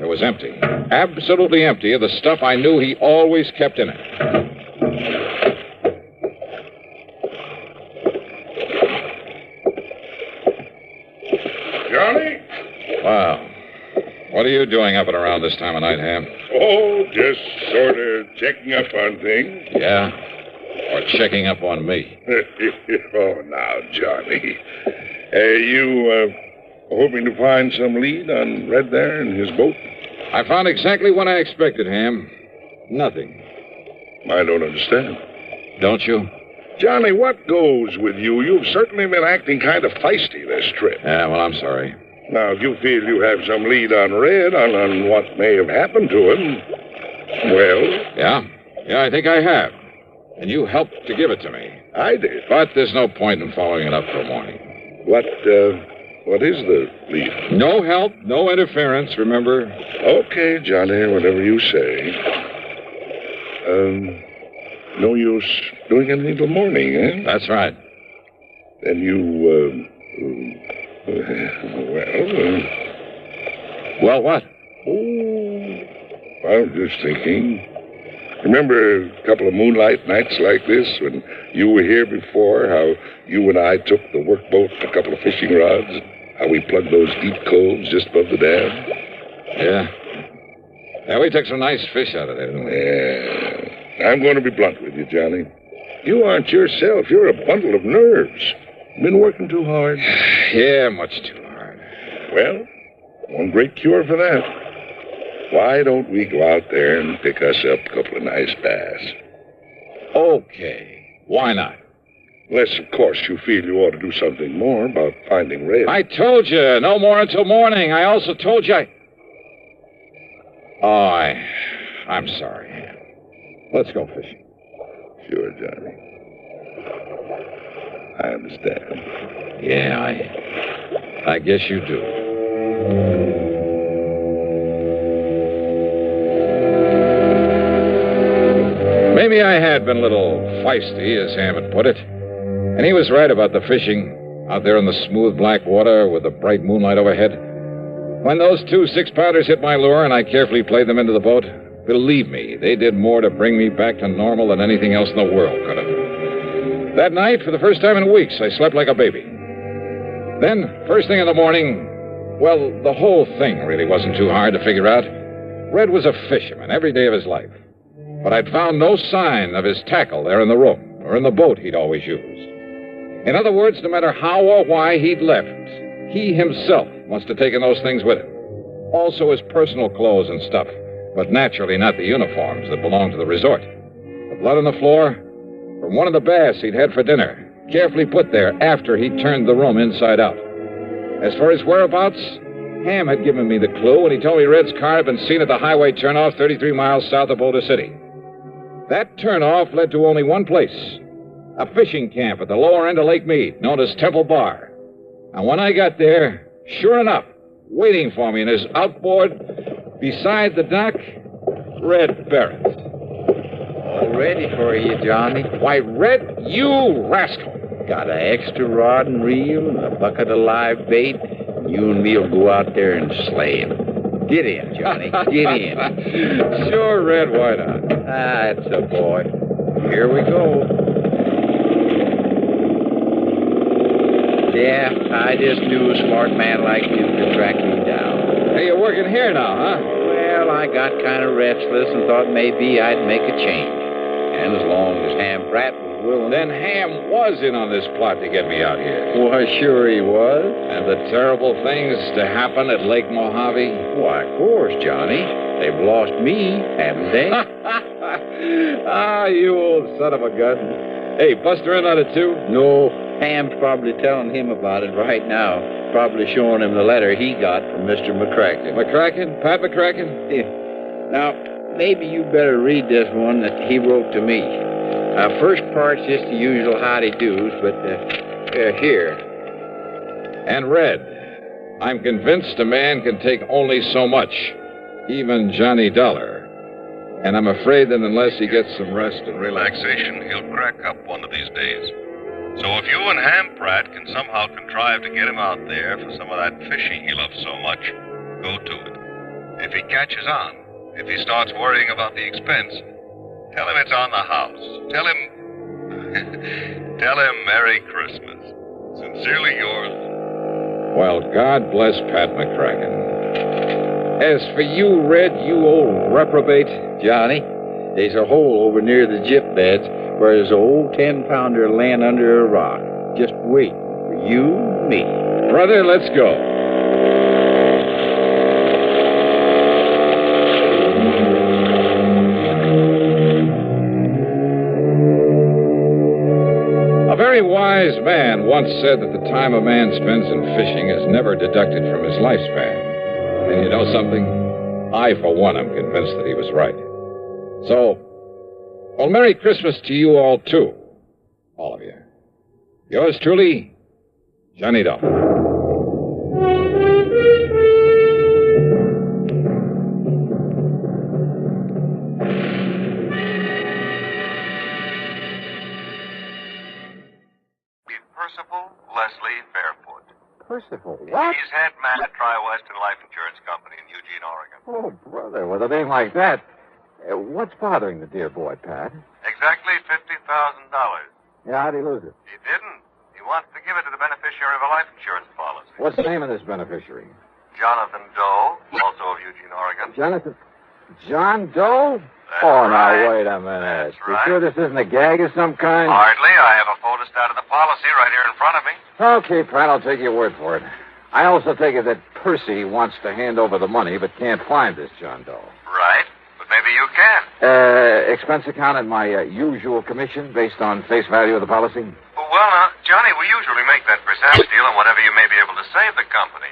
It was empty. Absolutely empty of the stuff I knew he always kept in it. Johnny? Wow. What are you doing up and around this time of night, Ham? Oh, just sort of checking up on things. Yeah? Or checking up on me? Oh, now, Johnny. You hoping to find some lead on Red there and his boat? I found exactly what I expected, Ham. Nothing. I don't understand. Don't you? Johnny, what goes with you? You've certainly been acting kind of feisty this trip. Yeah, well, I'm sorry. Now, if you feel you have some lead on Red, on what may have happened to him, well... Yeah, I think I have. And you helped to give it to me. I did. But there's no point in following it up till morning. What is the lead? No help, no interference, remember? Okay, Johnny, whatever you say. No use doing anything till morning, eh? That's right. Then you, Well, what? Oh, I was just thinking. Remember a couple of moonlight nights like this when you were here before, how you and I took the workboat and a couple of fishing rods? How we plugged those deep coves just above the dam? Yeah, we took some nice fish out of there, didn't we? Yeah. I'm going to be blunt with you, Johnny. You aren't yourself. You're a bundle of nerves. Been working too hard? Yeah, much too hard. Well, one great cure for that. Why don't we go out there and pick us up a couple of nice bass? Okay. Why not? Unless, of course, you feel you ought to do something more about finding Red. I told you, no more until morning. I also told you I'm sorry. Let's go fishing. Sure, Johnny. I understand. Yeah, I guess you do. Maybe I had been a little feisty, as Ham had put it. And he was right about the fishing out there in the smooth black water with the bright moonlight overhead. When those 2 6-pounders hit my lure and I carefully played them into the boat, believe me, they did more to bring me back to normal than anything else in the world could have. That night, for the first time in weeks, I slept like a baby. Then, first thing in the morning, well, the whole thing really wasn't too hard to figure out. Red was a fisherman every day of his life. But I'd found no sign of his tackle there in the room or in the boat he'd always used. In other words, no matter how or why he'd left, he himself must have taken those things with him. Also his personal clothes and stuff. but naturally not the uniforms that belonged to the resort. The blood on the floor from one of the baths he'd had for dinner, carefully put there after he turned the room inside out. As for his whereabouts, Ham had given me the clue when he told me Red's car had been seen at the highway turnoff 33 miles south of Boulder City. That turnoff led to only one place, a fishing camp at the lower end of Lake Mead, known as Temple Bar. And when I got there, sure enough, waiting for me in his outboard beside the dock, Red Barrett. All ready for you, Johnny. Why, Red, you rascal. Got an extra rod and reel and a bucket of live bait. You and me'll go out there and slay him. Get in, Johnny. Get in. Sure, Red, why not? That's a boy. Here we go. Yeah, I just knew a smart man like you could track me down. Hey, you're working here now, huh? Well, I got kind of restless and thought maybe I'd make a change. And as long as Ham Pratt was willing... Then Ham was in on this plot to get me out here. Why, sure he was. And the terrible things to happen at Lake Mojave? Why, of course, Johnny. They've lost me, haven't they? Ah, you old son of a gun. Hey, Buster in on it, too? No, Ham's probably telling him about it right now. Probably showing him the letter he got from Mr. McCracken. McCracken? Pat McCracken? Yeah. Now, maybe you better read this one that he wrote to me. First part's just the usual howdy-do's, but here. And Red, I'm convinced a man can take only so much, even Johnny Dollar. And I'm afraid that unless he gets some rest and relaxation, he'll crack up one of these days. So if you and Ham Pratt can somehow contrive to get him out there for some of that fishing he loves so much, go to it. If he catches on, if he starts worrying about the expense, tell him it's on the house. Tell him Merry Christmas. Sincerely yours. Well, God bless Pat McCracken. As for you, Red, you old reprobate... Johnny, there's a hole over near the gyp beds where there's an old 10-pounder laying under a rock, just waiting for you and me. Brother, let's go. A very wise man once said that the time a man spends in fishing is never deducted from his lifespan. And you know something? I, for one, am convinced that he was right. So, well, Merry Christmas to you all, too. All of you. Yours truly, Johnny Dollar. Percival Leslie Fairfoot. Percival, what? He's head man at Tri-Western Life Insurance Company in Eugene, Oregon. Oh, brother, with a name like that. What's bothering the dear boy, Pat? Exactly $50,000. Yeah, how'd he lose it? He didn't. He wants to give it to the beneficiary of a life insurance policy. What's the name of this beneficiary? Jonathan Doe, also of Eugene, Oregon. Jonathan... John Doe? That's Now, right. wait a minute. That's You right. sure this isn't a gag of some kind? Hardly. I have a photostat of the policy right here in front of me. Okay, Pat, I'll take your word for it. I also take it that Percy wants to hand over the money but can't find this John Doe. Right. But maybe you can. Expense account and my usual commission based on face value of the policy? Well, now, Johnny, we usually make that percentage deal on whatever you may be able to save the company.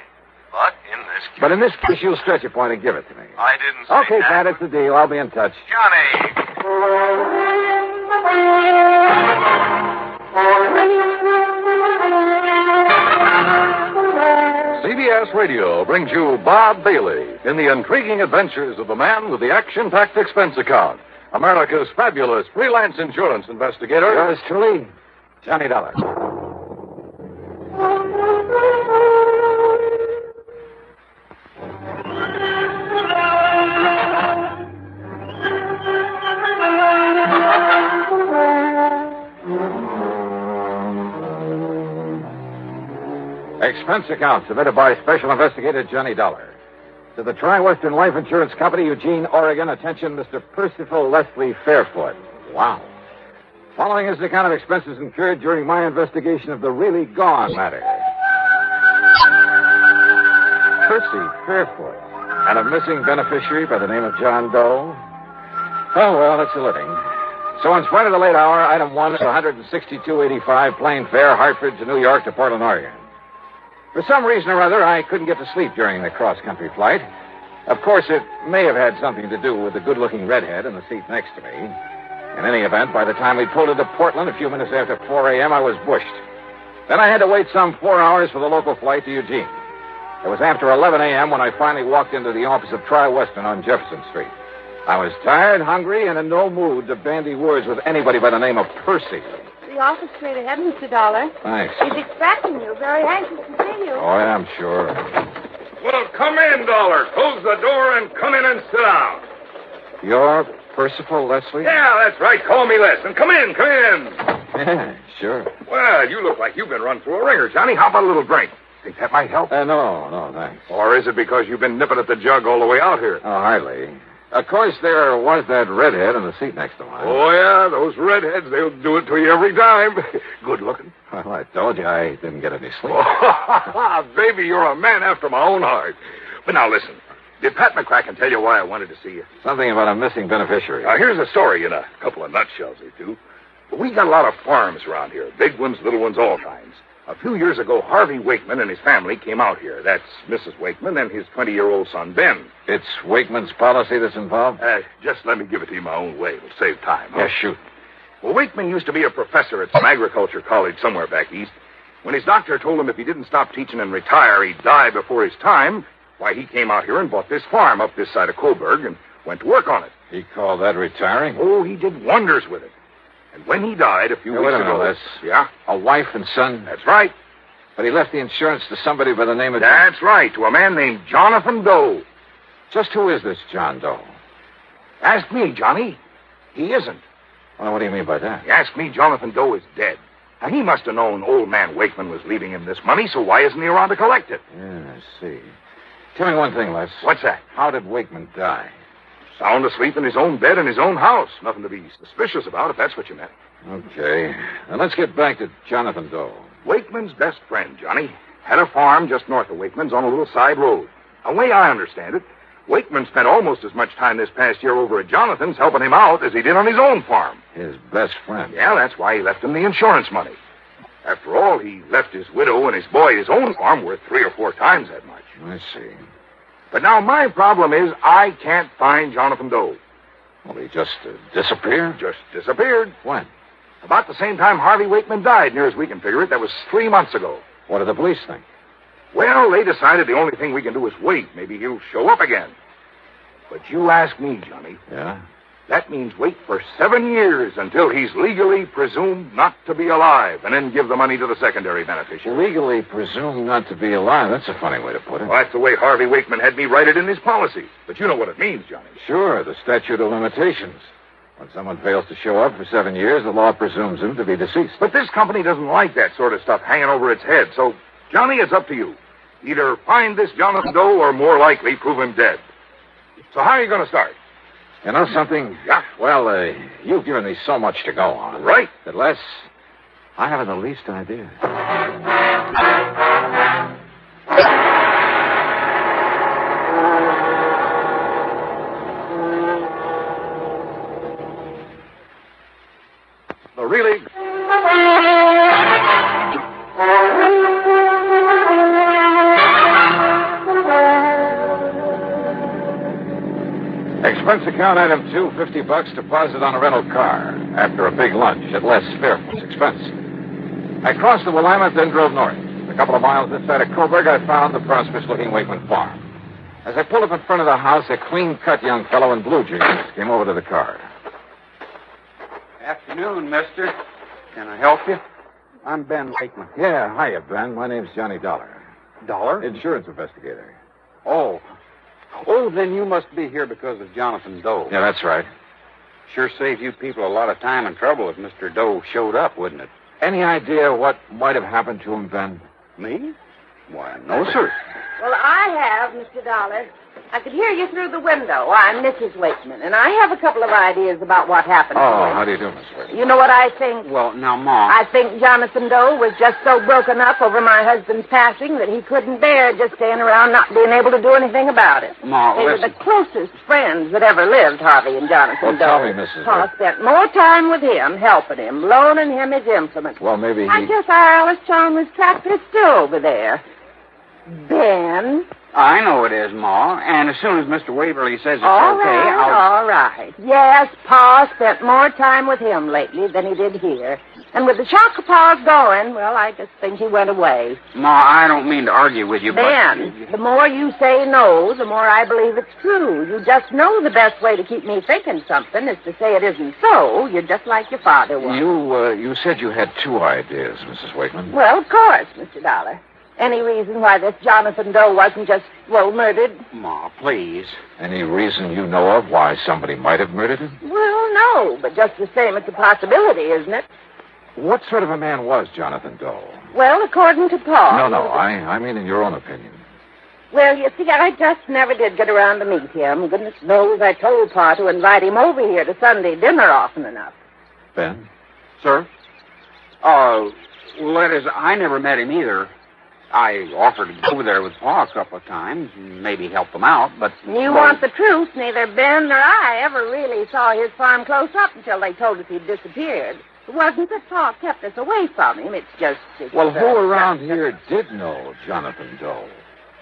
But in this case... you'll stretch a point and give it to me. I didn't say Okay, that. Pat, it's the deal. I'll be in touch. Johnny! CBS Radio brings you Bob Bailey in the intriguing adventures of the man with the action-packed expense account, America's fabulous freelance insurance investigator. Yours truly, Johnny Dollar. Expense account submitted by Special Investigator Johnny Dollar. To the Tri-Western Life Insurance Company, Eugene, Oregon. Attention, Mr. Percival Leslie Fairfoot. Wow. Following is the account of expenses incurred during my investigation of the really gone matter. Percy Fairfoot. And a missing beneficiary by the name of John Doe? Oh, well, that's a living. So in spite of the late hour, item 1 is $162.85 plane fare, Hartford to New York to Portland, Oregon. For some reason or other, I couldn't get to sleep during the cross-country flight. Of course, it may have had something to do with the good-looking redhead in the seat next to me. In any event, by the time we pulled into Portland a few minutes after 4 a.m., I was bushed. Then I had to wait some 4 hours for the local flight to Eugene. It was after 11 a.m. when I finally walked into the office of Tri-Western on Jefferson Street. I was tired, hungry, and in no mood to bandy words with anybody by the name of Percy. The office straight ahead, Mr. Dollar. Thanks. He's expecting you. Very anxious to see you. Oh, yeah, I'm sure. Well, come in, Dollar. Close the door and come in and sit down. You're Percival Leslie? Yeah, that's right. Call me Les. And come in, come in. Yeah, sure. Well, you look like you've been run through a ringer, Johnny. How about a little drink? Think that might help? No, thanks. Or is it because you've been nipping at the jug all the way out here? Oh, hardly. Of course, there was that redhead in the seat next to mine. Oh, yeah, those redheads, they'll do it to you every time. Good looking. Well, I told you I didn't get any sleep. Oh, baby, you're a man after my own heart. But now, listen. Did Pat McCracken tell you why I wanted to see you? Something about a missing beneficiary. Now, here's a story in a couple of nutshells, they do. But we got a lot of farms around here. Big ones, little ones, all kinds. A few years ago, Harvey Wakeman and his family came out here. That's Mrs. Wakeman and his 20-year-old son, Ben. It's Wakeman's policy that's involved? Just let me give it to you my own way. It'll save time. Huh? Yeah, shoot. Well, Wakeman used to be a professor at some agriculture college somewhere back east. When his doctor told him if he didn't stop teaching and retire, he'd die before his time, why, he came out here and bought this farm up this side of Coburg and went to work on it. He called that retiring? Oh, he did wonders with it. And when he died a few weeks ago... Les. Yeah? A wife and son? That's right. But he left the insurance to somebody by the name of... That's right, to a man named Jonathan Doe. Just who is this John Doe? Ask me, Johnny. He isn't. Well, what do you mean by that? You ask me, Jonathan Doe is dead. Now, he must have known old man Wakeman was leaving him this money, so why isn't he around to collect it? Yeah, I see. Tell me one thing, Les. What's that? How did Wakeman die? Sound asleep in his own bed in his own house. Nothing to be suspicious about, if that's what you meant. Okay. Now, let's get back to Jonathan Doe. Wakeman's best friend, Johnny. Had a farm just north of Wakeman's on a little side road. The way I understand it, Wakeman spent almost as much time this past year over at Jonathan's helping him out as he did on his own farm. His best friend? Yeah, that's why he left him the insurance money. After all, he left his widow and his boy his own farm worth 3 or 4 times that much. I see. But now my problem is I can't find Jonathan Doe. Well, he just disappeared? Just disappeared. When? About the same time Harvey Wakeman died, near as we can figure it. That was 3 months ago. What did the police think? Well, they decided the only thing we can do is wait. Maybe he'll show up again. But you ask me, Johnny. Yeah? That means wait for 7 years until he's legally presumed not to be alive, and then give the money to the secondary beneficiary. Legally presumed not to be alive? That's a funny way to put it. Well, that's the way Harvey Wakeman had me write it in his policy. But you know what it means, Johnny. Sure, the statute of limitations. When someone fails to show up for 7 years, the law presumes him to be deceased. But this company doesn't like that sort of stuff hanging over its head. So, Johnny, it's up to you. Either find this Jonathan Doe or, more likely, prove him dead. So how are you going to start? You know something? Yeah. Well, you've given me so much to go on. Right. That, Les, I haven't the least idea. The really... Expense account item 2, $50 deposit on a rental car after a big lunch at Les Fairford's expense. I crossed the Willamette, then drove north. A couple of miles this side of Coburg, I found the prosperous-looking Wakeman farm. As I pulled up in front of the house, a clean-cut young fellow in blue jeans came over to the car. Afternoon, mister. Can I help you? I'm Ben Wakeman. Yeah, hiya, Ben. My name's Johnny Dollar. Dollar? Insurance investigator. Oh, then you must be here because of Jonathan Doe. Yeah, that's right. Sure saved you people a lot of time and trouble if Mr. Doe showed up, wouldn't it? Any idea what might have happened to him, Ben? Me? Why, no, sir. Well, I have, Mr. Dollar. I could hear you through the window. I'm Mrs. Wakeman, and I have a couple of ideas about what happened Oh, to him. how do you do, Miss Wakeman? You know what I think? Well, now, Ma. I think Jonathan Doe was just so broken up over my husband's passing that he couldn't bear just staying around not being able to do anything about it. Ma, They were listen. the closest friends that ever lived, Harvey and Jonathan Well, tell Doe. me, Mrs. Pa spent more time with him, helping him, loaning him his implements. Well, maybe I guess our Alice Chalmers tractor is still over there. Ben? I know it is, Ma. And as soon as Mr. Waverly says it's All okay, right, all right. Yes, Pa spent more time with him lately than he did here. And with the shock of Pa's going, well, I just think he went away. Ma, I don't mean to argue with you, Ben, the more you say no, the more I believe it's true. You just know the best way to keep me thinking something is to say it isn't so. You're just like your father was. You said you had two ideas, Mrs. Wakeman. Well, of course, Mr. Dollar. Any reason why this Jonathan Doe wasn't just, well, murdered? Ma, please. Any reason you know of why somebody might have murdered him? Well, no, but just the same, it's a possibility, isn't it? What sort of a man was Jonathan Doe? Well, according to Pa. No, I mean in your own opinion. Well, you see, I just never did get around to meet him. Goodness knows I told Pa to invite him over here to Sunday dinner often enough. Ben? Sir? Well, that is, I never met him either. I offered to go over there with Pa a couple of times and maybe help him out, but... You want the truth, neither Ben nor I ever really saw his farm close up until they told us he'd disappeared. It wasn't that Pa kept us away from him, it's just... Well, who around here did know Jonathan Doe?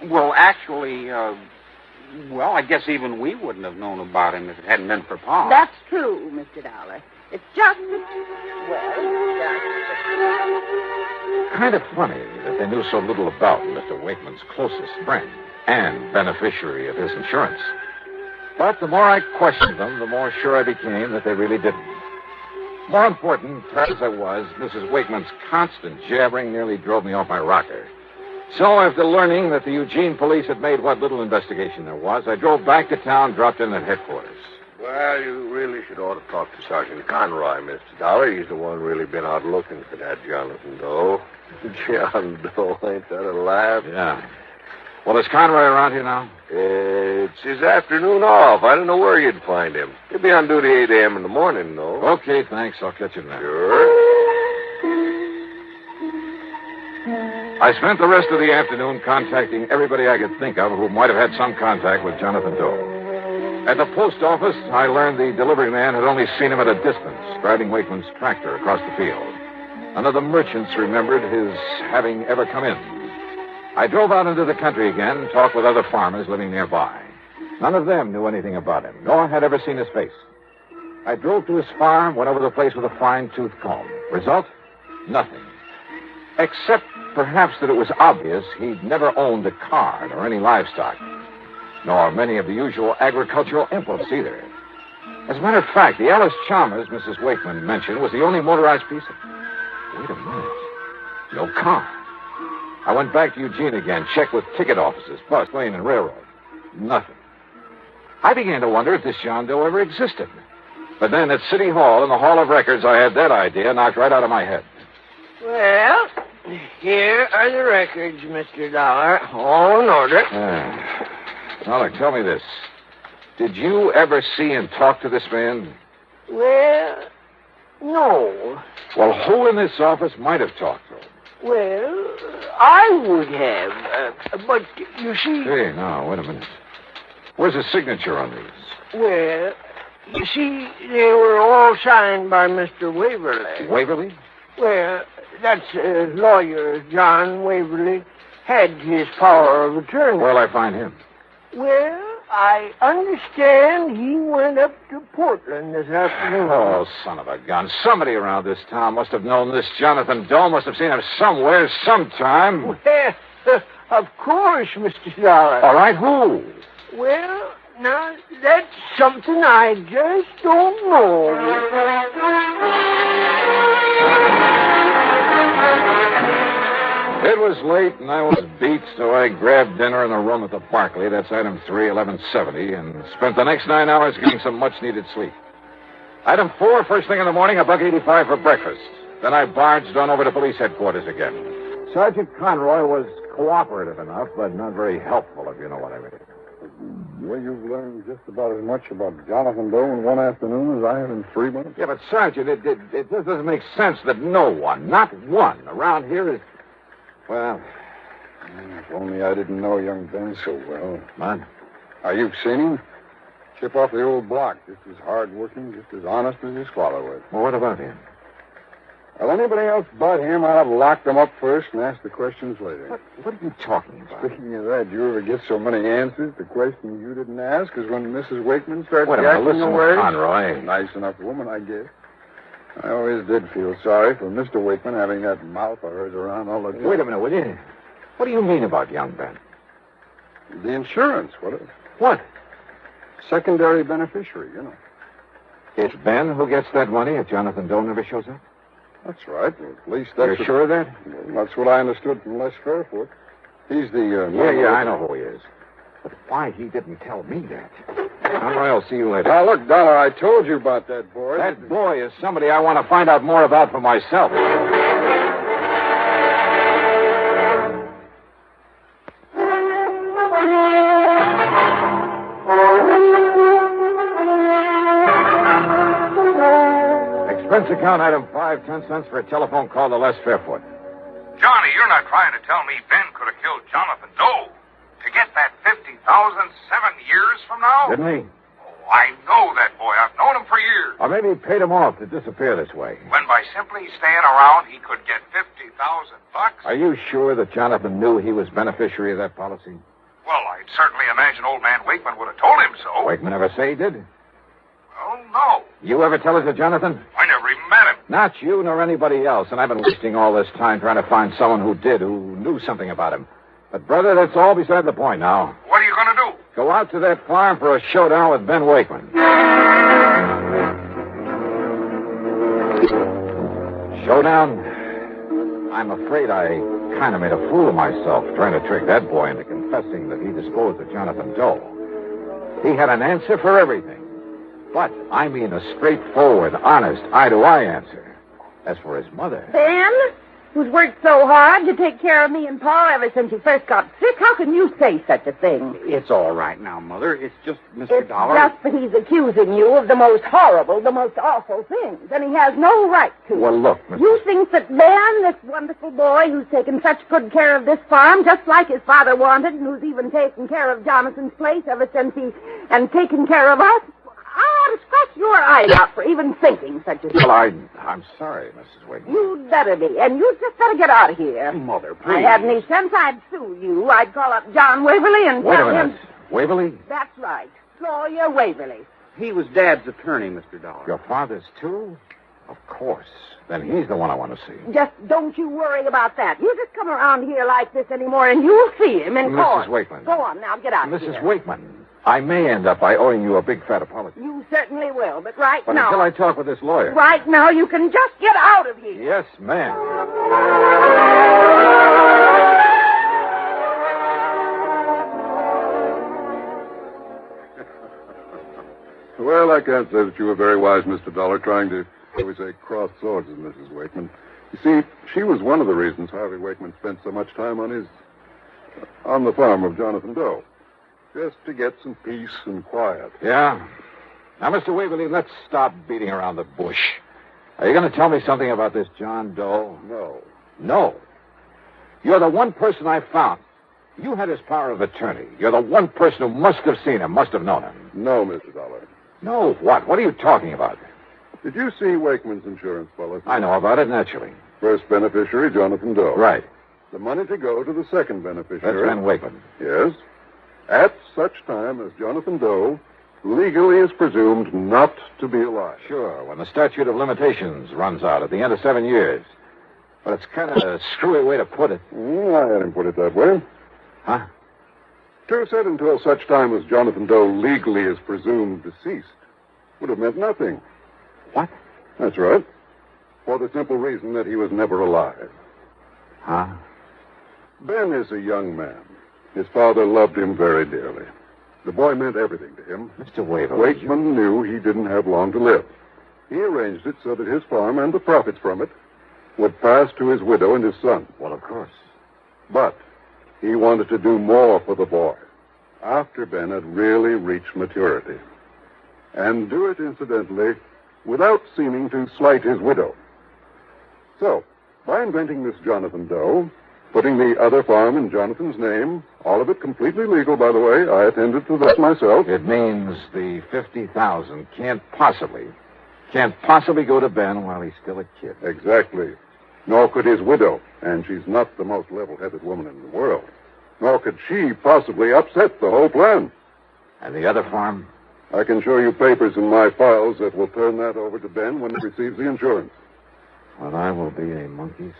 Well, actually, well, I guess even we wouldn't have known about him if it hadn't been for Pa. That's true, Mr. Dollar. It's just that... Well, Kind of funny that they knew so little about Mr. Wakeman's closest friend and beneficiary of his insurance. But the more I questioned them, the more sure I became that they really didn't. More important, as I was, Mrs. Wakeman's constant jabbering nearly drove me off my rocker. So after learning that the Eugene police had made what little investigation there was, I drove back to town, dropped in at headquarters. Well, you really should ought to talk to Sergeant Conroy, Mr. Dollar. He's the one really been out looking for that Jonathan Doe. John Doe, ain't that a laugh? Yeah. Well, is Conroy around here now? It's his afternoon off. I don't know where you'd find him. He'll be on duty 8 a.m. in the morning, though. Okay, thanks. I'll catch you then. Sure. I spent the rest of the afternoon contacting everybody I could think of who might have had some contact with Jonathan Doe. At the post office, I learned the delivery man had only seen him at a distance, driving Wakeman's tractor across the field. None of the merchants remembered his having ever come in. I drove out into the country again, talked with other farmers living nearby. None of them knew anything about him, nor had ever seen his face. I drove to his farm, went over the place with a fine-tooth comb. Result? Nothing. Except, perhaps, that it was obvious he'd never owned a cart or any livestock, nor many of the usual agricultural inputs either. As a matter of fact, the Alice Chalmers Mrs. Wakeman mentioned was the only motorized piece of... Wait a minute. No car. I went back to Eugene again, checked with ticket offices, bus, plane, and railroad. Nothing. I began to wonder if this John Doe ever existed. But then at City Hall, in the Hall of Records, I had that idea knocked right out of my head. Well, here are the records, Mr. Dollar. All in order. Now, look, tell me this. Did you ever see and talk to this man? Well, no. Well, who in this office might have talked to him? Well, I would have. But, you see... Hey, now, wait a minute. Where's the signature on these? Well, you see, they were all signed by Mr. Waverly. Waverly? Well, that's lawyer John Waverly had his power of attorney. Where'll I find him? Well, I understand he went up to Portland this afternoon. Oh, son of a gun. Somebody around this town must have known this Jonathan Doe, must have seen him somewhere, sometime. Well, of course, Mr. Dollar. All right, who? Well, now, that's something I just don't know. It was late, and I was beat, so I grabbed dinner in a room at the Barclay, that's item 3, 1170, and spent the next 9 hours getting some much-needed sleep. Item 4, first thing in the morning, $1.85 for breakfast. Then I barged on over to police headquarters again. Sergeant Conroy was cooperative enough, but not very helpful, if you know what I mean. Well, you've learned just about as much about Jonathan Doe in one afternoon as I have in 3 months. Yeah, but, Sergeant, it just doesn't make sense that no one, not one, around here is... Well... If only I didn't know young Ben so well. Man. You've seen him? Chip off the old block, just as hard-working, just as honest as his father was. Well, what about him? Well, anybody else but him, I'd have locked him up first and asked the questions later. What are you talking about? Speaking of that, do you ever get so many answers to questions you didn't ask as when Mrs. Wakeman starts Wait a minute, jacking listen, away? Conroy. Nice enough woman, I guess. I always did feel sorry for Mr. Wakeman having that mouth of hers around all the time. Wait a minute, will you? What do you mean about young Ben? The insurance, What? Secondary beneficiary, you know. It's Ben who gets that money if Jonathan Doe never shows up? That's right. Well, at least that's... You're sure of that? Well, that's what I understood from Les Fairfoot. He's the... Yeah, I know who he is. But why he didn't tell me that? Conroy, I'll see you later. Now, look, Dollar, I told you about that boy. That boy is somebody I want to find out more about for myself. Expense account item 5, 10 cents for a telephone call to Les Fairfoot. Johnny, you're not trying to tell me Ben could have killed Jonathan Doe to get that $50,000 7 years from now? Didn't he? Oh, I know that boy. I've known him for years. Or maybe he paid him off to disappear this way. When by simply staying around, he could get $50,000. Are you sure that Jonathan knew he was beneficiary of that policy? Well, I'd certainly imagine old man Wakeman would have told him so. Wakeman never say he did? Well, no. You ever tell it to Jonathan? I never even met him. Not you nor anybody else, and I've been wasting all this time trying to find someone who did, who knew something about him. But, brother, that's all beside the point now. What are you going to do? Go out to that farm for a showdown with Ben Wakeman. Showdown? I'm afraid I kind of made a fool of myself trying to trick that boy into confessing that he disposed of Jonathan Doe. He had an answer for everything. But I mean a straightforward, honest, eye-to-eye answer. As for his mother... Ben, who's worked so hard to take care of me and Paul ever since he first got sick, how can you say such a thing? It's all right now, Mother. It's just Mr. It's Dollar. just that he's accusing you of the most horrible, the most awful things, and he has no right to. Well, look, Mr. You think that Ben, this wonderful boy who's taken such good care of this farm, just like his father wanted, and who's even taken care of Jonathan's place ever since and taken care of us, I ought to scratch your eyes out for even thinking such a thing. Well, I'm sorry, Mrs. Wakeman. You'd better be, and you just better get out of here. Mother, If please. I had any sense, I'd sue you. I'd call up John Waverly and Wait tell a minute. him... Waverly? That's right. Lawyer Waverly. He was Dad's attorney, Mr. Dollar. Your father's too? Of course. Then he's the one I want to see. Just don't you worry about that. You just come around here like this anymore, and you'll see him in court. Mrs. Wakeman. Go on, now, get out of here. Mrs. Wakeman, I may end up by owing you a big fat apology. You certainly will, but right But now... until I talk with this lawyer... Right now, you can just get out of here. Yes, ma'am. Well, I can't say that you were very wise, Mr. Dollar, trying to, shall we say, cross swords with Mrs. Wakeman. You see, she was one of the reasons Harvey Wakeman spent so much time on the farm of Jonathan Doe. Just to get some peace and quiet. Yeah? Now, Mr. Waverly, let's stop beating around the bush. Are you going to tell me something about this John Doe? No. No. You're the one person I found. You had his power of attorney. You're the one person who must have seen him, must have known him. No, Mr. Dollar. No, what? What are you talking about? Did you see Wakeman's insurance policy? I know about it, naturally. First beneficiary, Jonathan Doe. Right. The money to go to the second beneficiary. That's Ben Wakeman. Yes. At such time as Jonathan Doe legally is presumed not to be alive. Sure, when the statute of limitations runs out at the end of 7 years. But it's kind of a screwy way to put it. I hadn't put it that way. Huh? To have said until such time as Jonathan Doe legally is presumed deceased would have meant nothing. What? That's right. For the simple reason that he was never alive. Huh? Ben is a young man. His father loved him very dearly. The boy meant everything to him. Mr. Waverly. Wakeman knew he didn't have long to live. He arranged it so that his farm and the profits from it would pass to his widow and his son. Well, of course. But he wanted to do more for the boy. after Ben had really reached maturity. And do it, incidentally, without seeming to slight his widow. So, by inventing this Jonathan Doe, putting the other farm in Jonathan's name, all of it completely legal, by the way, I attended to that myself. It means the $50,000 can't possibly go to Ben while he's still a kid. Exactly. Nor could his widow, and she's not the most level-headed woman in the world. Nor could she possibly upset the whole plan. And the other farm? I can show you papers in my files that will turn that over to Ben when he receives the insurance. Well, I will be a monkey's.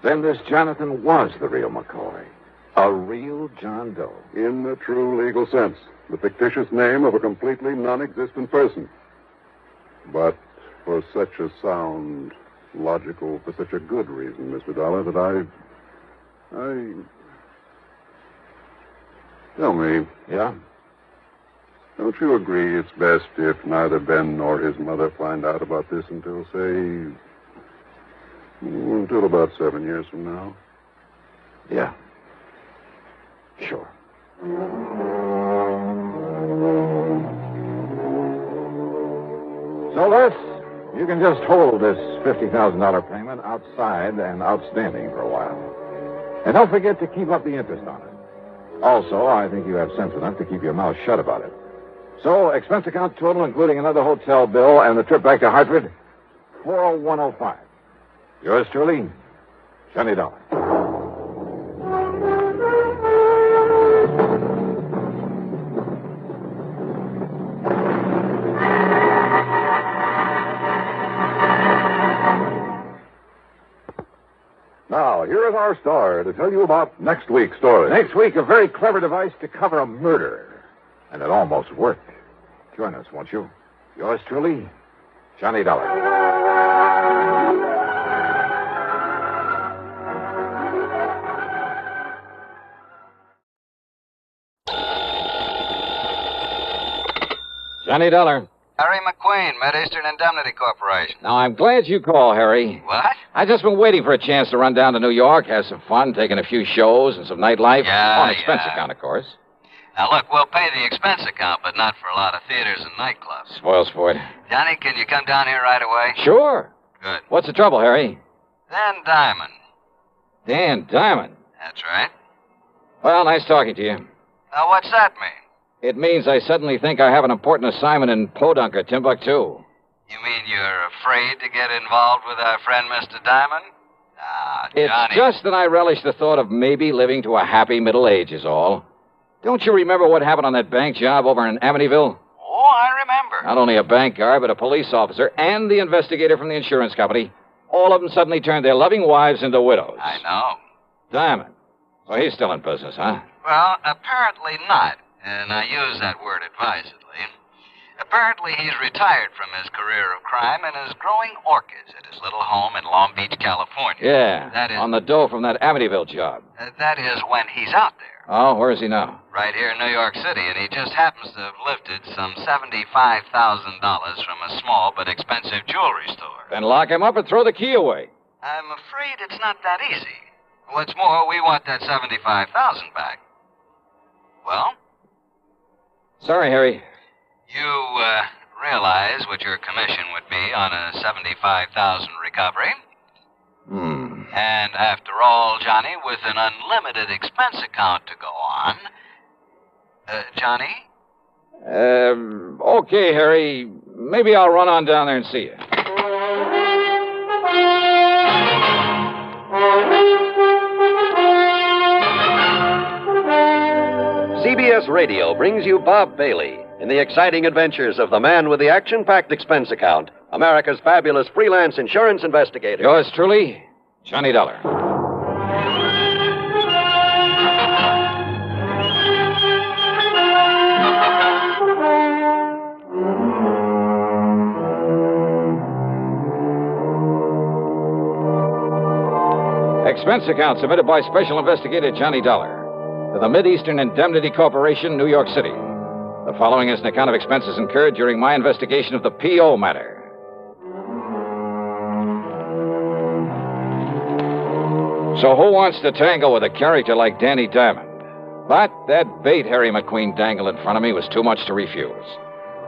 Then this Jonathan was the real McCoy. A real John Doe. In the true legal sense. The fictitious name of a completely non-existent person. But for such a sound, logical, for such a good reason, Mr. Dollar, that I... Tell me. Yeah? Don't you agree it's best if neither Ben nor his mother find out about this until, say... until about 7 years from now? Yeah. Sure. So, Les, you can just hold this $50,000 payment outside and outstanding for a while. And don't forget to keep up the interest on it. Also, I think you have sense enough to keep your mouth shut about it. So, expense account total, including another hotel bill and the trip back to Hartford, $40105. Yours truly, Johnny Dollar. Now, here is our star to tell you about next week's story. Next week, a very clever device to cover a murder. And it almost worked. Join us, won't you? Yours truly, Johnny Dollar. Johnny Dollar. Harry McQueen, Mid-Eastern Indemnity Corporation. Now, I'm glad you called, Harry. What? I've just been waiting for a chance to run down to New York, have some fun, taking a few shows and some nightlife. On expense account, of course. Now, look, we'll pay the expense account, but not for a lot of theaters and nightclubs. Spoil sport. Johnny, can you come down here right away? Sure. Good. What's the trouble, Harry? Dan Diamond. Dan Diamond? That's right. Well, nice talking to you. Now, what's that mean? It means I suddenly think I have an important assignment in Podunker, Timbuktu. You mean you're afraid to get involved with our friend Mr. Diamond? Ah, Johnny. It's just that I relish the thought of maybe living to a happy middle age is all. Don't you remember what happened on that bank job over in Amityville? Oh, I remember. Not only a bank guard, but a police officer and the investigator from the insurance company. All of them suddenly turned their loving wives into widows. I know. Diamond. So he's still in business, huh? Well, apparently not. And I use that word advisedly. Apparently he's retired from his career of crime and is growing orchids at his little home in Long Beach, California. Yeah, That is, on the dough from that Amityville job. that is when he's out there. Oh, where is he now? Right here in New York City, and he just happens to have lifted some $75,000 from a small but expensive jewelry store. Then lock him up and throw the key away. I'm afraid it's not that easy. What's more, we want that $75,000 back. Well? Sorry, Harry. You realize what your commission would be on a $75,000 recovery? And after all, Johnny, with an unlimited expense account to go on... Johnny? Okay, Harry. Maybe I'll run on down there and see you. CBS Radio brings you Bob Bailey in the exciting adventures of the man with the action-packed expense account, America's fabulous freelance insurance investigator. Yours truly, Johnny Dollar. Expense account submitted by Special Investigator Johnny Dollar to the Mid-Eastern Indemnity Corporation, New York City. The following is an account of expenses incurred during my investigation of the P.O. matter. So who wants to tangle with a character like Danny Diamond? But that bait Harry McQueen dangled in front of me was too much to refuse.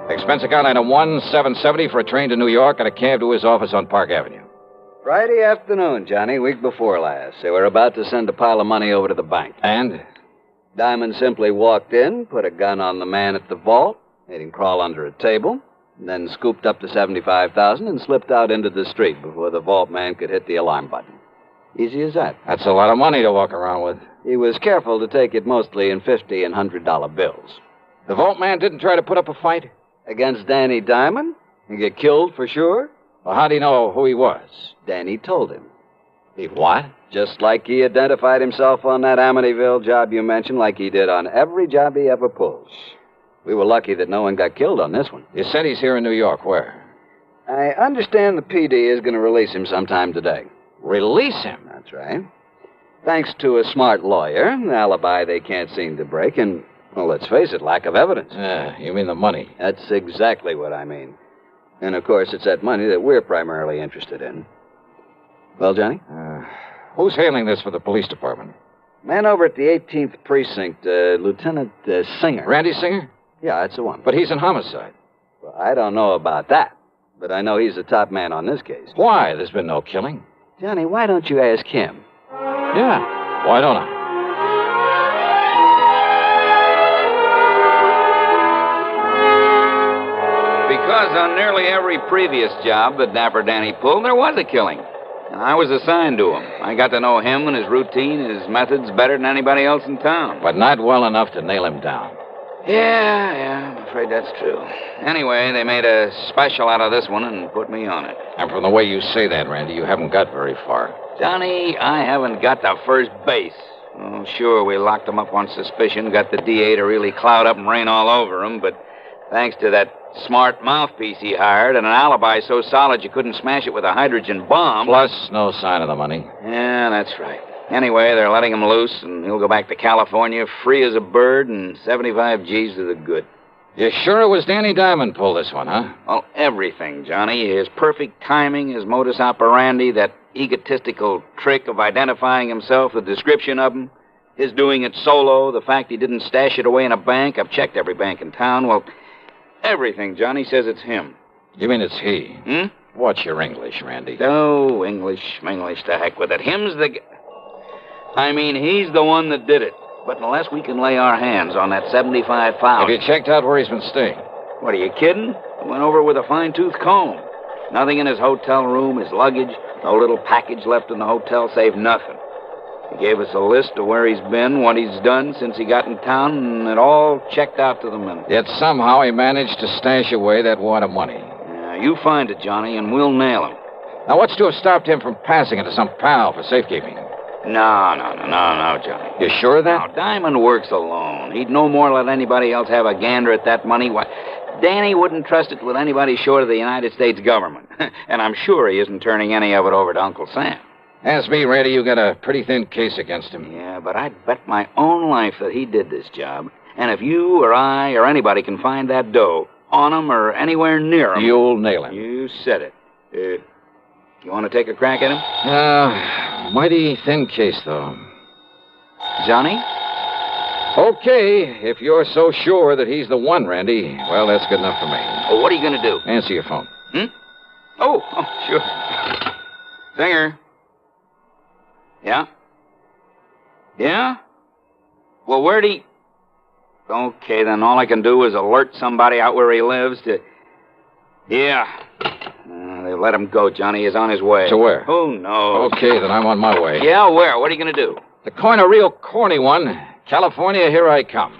Expense account item 1, $770 for a train to New York and a cab to his office on Park Avenue. Friday afternoon, Johnny, week before last. They were about to send a pile of money over to the bank. And? Diamond simply walked in, put a gun on the man at the vault, made him crawl under a table, and then scooped up the $75,000 and slipped out into the street before the vault man could hit the alarm button. Easy as that. That's a lot of money to walk around with. He was careful to take it mostly in $50 and $100 bills. The vault man didn't try to put up a fight? Against Danny Diamond? He get killed for sure? Well, how'd he know who he was? Danny told him. He what? Just like he identified himself on that Amityville job you mentioned, like he did on every job he ever pulls. We were lucky that no one got killed on this one. You said he's here in New York. Where? I understand the PD is going to release him sometime today. Release him? That's right. Thanks to a smart lawyer, an alibi they can't seem to break, and, well, let's face it, lack of evidence. You mean the money? That's exactly what I mean. And, of course, it's that money that we're primarily interested in. Well, Johnny? Who's handling this for the police department? Man over at the 18th Precinct, Lieutenant Singer. Randy Singer? Yeah, that's the one. But he's in homicide. Well, I don't know about that, but I know he's the top man on this case. Why? There's been no killing. Johnny, why don't you ask him? Yeah, why don't I? Because on nearly every previous job that Dapper Danny pulled, there was a killing. And I was assigned to him. I got to know him and his routine, his methods better than anybody else in town. But not well enough to nail him down. Yeah, I'm afraid that's true. Anyway, they made a special out of this one and put me on it. And from the way you say that, Randy, you haven't got very far. Johnny, I haven't got to first base. Oh, sure, we locked him up on suspicion, got the DA to really cloud up and rain all over him, but thanks to that smart mouthpiece he hired and an alibi so solid you couldn't smash it with a hydrogen bomb. Plus, no sign of the money. Yeah, that's right. Anyway, they're letting him loose, and he'll go back to California free as a bird and 75 G's to the good. You sure it was Danny Diamond pulled this one, huh? Well, everything, Johnny. His perfect timing, his modus operandi, that egotistical trick of identifying himself, the description of him, his doing it solo, the fact he didn't stash it away in a bank. I've checked every bank in town. Well, everything, Johnny, says it's him. You mean it's he? What's your English, Randy? Oh, English, to heck with it. Him's the... I mean, he's the one that did it. But unless we can lay our hands on that $75,000... Have you checked out where he's been staying? What, are you kidding? I went over with a fine-tooth comb. Nothing in his hotel room, his luggage, no little package left in the hotel, save nothing. He gave us a list of where he's been, what he's done since he got in town, and it all checked out to the minute. Yet somehow he managed to stash away that wad of money. Yeah, you find it, Johnny, and we'll nail him. Now, what's to have stopped him from passing it to some pal for safekeeping? No, Johnny. You sure of that? Now, Diamond works alone. He'd no more let anybody else have a gander at that money. Why, Danny wouldn't trust it with anybody short of the United States government. And I'm sure he isn't turning any of it over to Uncle Sam. Ask me, Randy, you got a pretty thin case against him. Yeah, but I'd bet my own life that he did this job. And if you or I or anybody can find that dough on him or anywhere near him... You'll nail him. You said it. You want to take a crack at him? Mighty thin case, though. Johnny? Okay, if you're so sure that he's the one, Randy, well, that's good enough for me. Oh, what are you going to do? Answer your phone. Oh, sure. Singer. Yeah? Yeah? Well, where'd he... Okay, then all I can do is alert somebody out where he lives to... Yeah. They let him go, Johnny. He's on his way. To where? Who knows? Okay, then I'm on my way. Yeah, where? What are you going to do? To coin a real corny one. California, here I come.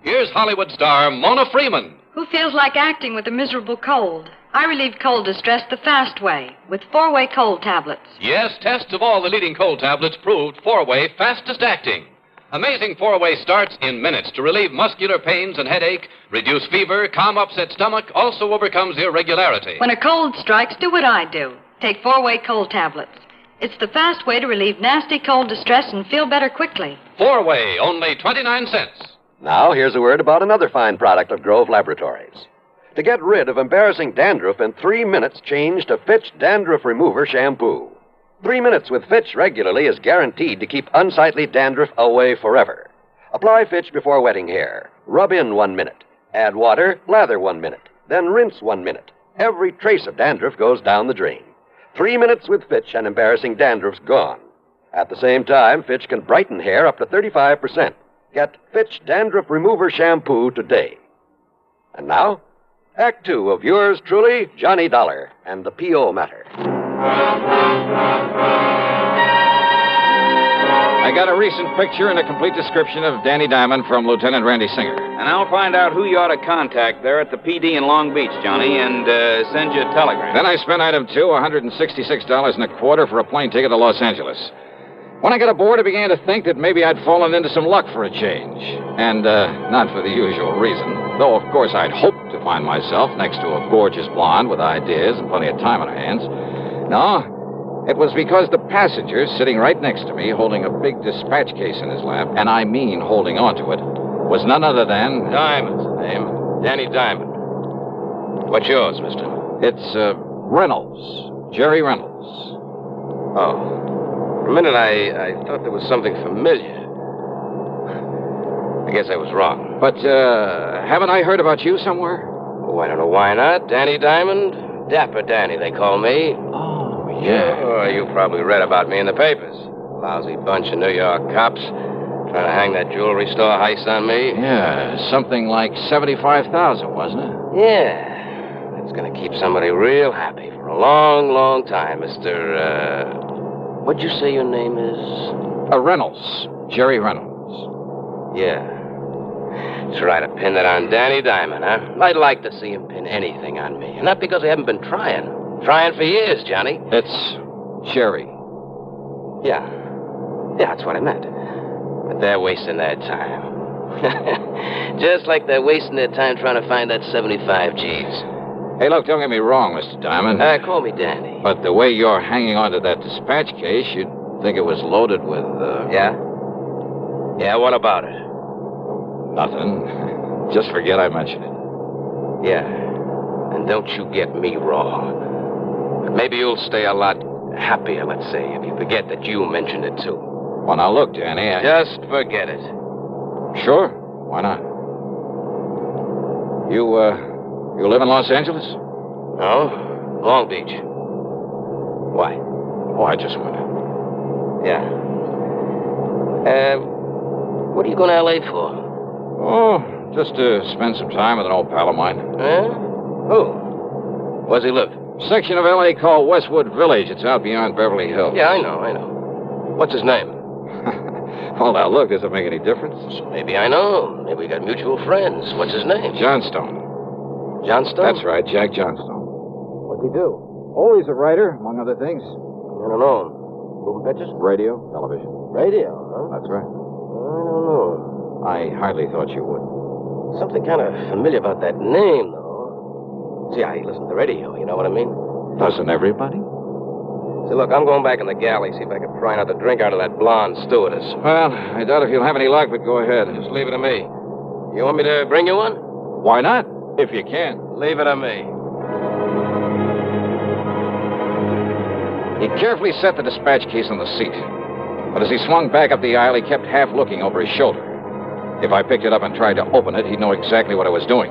Here's Hollywood star Mona Freeman. Who feels like acting with a miserable cold? I relieve cold distress the fast way with 4-way cold tablets. Yes, tests of all the leading cold tablets proved 4-way fastest acting. Amazing 4-way starts in minutes to relieve muscular pains and headache, reduce fever, calm upset stomach, also overcomes irregularity. When a cold strikes, do what I do. Take 4-way cold tablets. It's the fast way to relieve nasty cold distress and feel better quickly. Four-way, only 29 cents. Now, here's a word about another fine product of Grove Laboratories. To get rid of embarrassing dandruff in 3 minutes, change to Fitch Dandruff Remover Shampoo. 3 minutes with Fitch regularly is guaranteed to keep unsightly dandruff away forever. Apply Fitch before wetting hair. Rub in 1 minute. Add water, lather 1 minute. Then rinse 1 minute. Every trace of dandruff goes down the drain. 3 minutes with Fitch and embarrassing dandruff's gone. At the same time, Fitch can brighten hair up to 35%. Get Fitch Dandruff Remover Shampoo today. And now, Act 2 of yours truly, Johnny Dollar, and the P.O. Matter. I got a recent picture and a complete description of Danny Diamond from Lieutenant Randy Singer. And I'll find out who you ought to contact there at the PD in Long Beach, Johnny, and send you a telegram. Then I spent item 2, $166.25 for a plane ticket to Los Angeles. When I got aboard, I began to think that maybe I'd fallen into some luck for a change. And not for the usual reason. Though, of course, I'd hoped to find myself next to a gorgeous blonde with ideas and plenty of time on her hands. No, it was because the passenger sitting right next to me, holding a big dispatch case in his lap, and I mean holding onto it, was none other than... Diamond's the name. Danny Diamond. What's yours, mister? It's Reynolds. Jerry Reynolds. Oh. For a minute, I thought there was something familiar. I guess I was wrong. But, haven't I heard about you somewhere? Oh, I don't know why not. Danny Diamond? Dapper Danny, they call me. Oh, yeah. Oh, you probably read about me in the papers. Lousy bunch of New York cops trying to hang that jewelry store heist on me. Yeah, something like $75,000, wasn't it? Yeah. It's going to keep somebody real happy for a long, long time, Mr., what'd you say your name is? Reynolds. Jerry Reynolds. Yeah. Try to pin that on Danny Diamond, huh? I'd like to see him pin anything on me. And not because I haven't been trying. Trying for years, Johnny. It's Jerry. Yeah. Yeah, that's what I meant. But they're wasting their time. Just like they're wasting their time trying to find that 75 G's. Hey, look, don't get me wrong, Mr. Diamond. Call me Danny. But the way you're hanging on to that dispatch case, you'd think it was loaded with, Yeah? Yeah, what about it? Nothing. Just forget I mentioned it. Yeah. And don't you get me wrong. But maybe you'll stay a lot happier, let's say, if you forget that you mentioned it, too. Well, now, look, Danny, Just forget it. Sure. Why not? You live in Los Angeles? No. Long Beach. Why? Oh, I just wondered. Yeah. What are you going to L.A. for? Oh, just to spend some time with an old pal of mine. Who? Where's he live? Section of L.A. called Westwood Village. It's out beyond Beverly Hills. Yeah, I know. What's his name? Well, now, look, does it make any difference? Maybe I know. Maybe we got mutual friends. What's his name? Johnstone. Johnstone? That's right, Jack Johnstone. What's he do? Oh, he's a writer, among other things. I don't know. Moving pictures? Radio, television. Radio, huh? That's right. I don't know. I hardly thought you would. Something kind of familiar about that name, though. See, I listen to the radio, you know what I mean? Doesn't everybody? See, look, I'm going back in the galley, see if I can pry another drink out of that blonde stewardess. Well, I doubt if you'll have any luck, but go ahead. Just leave it to me. You want me to bring you one? Why not? If you can. Leave it to me. He carefully set the dispatch case on the seat. But as he swung back up the aisle, he kept half looking over his shoulder. If I picked it up and tried to open it, he'd know exactly what I was doing.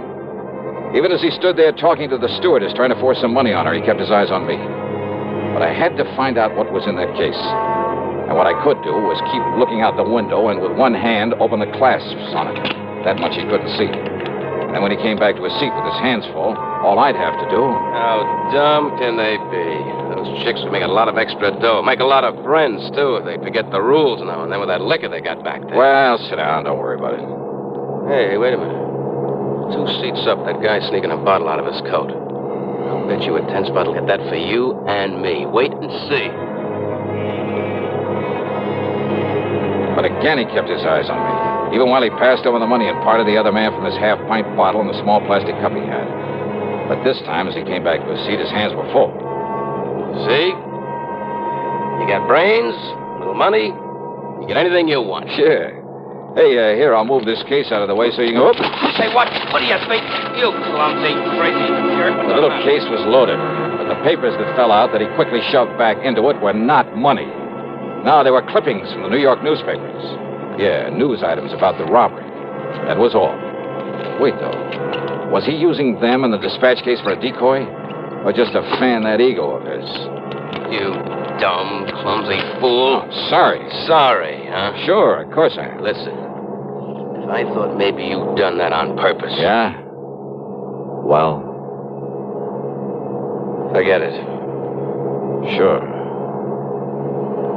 Even as he stood there talking to the stewardess, trying to force some money on her, he kept his eyes on me. But I had to find out what was in that case. And what I could do was keep looking out the window and with one hand open the clasps on it. That much he couldn't see. And then when he came back to his seat with his hands full, all I'd have to do... How dumb can they be? Those chicks would make a lot of extra dough. Make a lot of friends, too, if they forget the rules now and then with that liquor they got back there. Well, sit down. Don't worry about it. Hey, wait a minute. 2 seats up, that guy sneaking a bottle out of his coat. I'll bet you a 10 spot will get that for you and me. Wait and see. But again, he kept his eyes on me, even while he passed over the money and parted the other man from his half-pint bottle and the small plastic cup he had. But this time, as he came back to his seat, his hands were full. See? You got brains, a little money, you get anything you want. Sure. Hey, here, I'll move this case out of the way so you can go. Oops. Say, what do you think? You clumsy, crazy jerk. The little case was loaded, but the papers that fell out that he quickly shoved back into it were not money. No, they were clippings from the New York newspapers. Yeah, news items about the robbery. That was all. Wait, though. Was he using them in the dispatch case for a decoy? Or just to fan that ego of his? You dumb, clumsy fool. Oh, sorry. Sorry, huh? Sure, of course I am. Listen, I thought maybe you'd done that on purpose. Yeah? Well, forget it. Sure.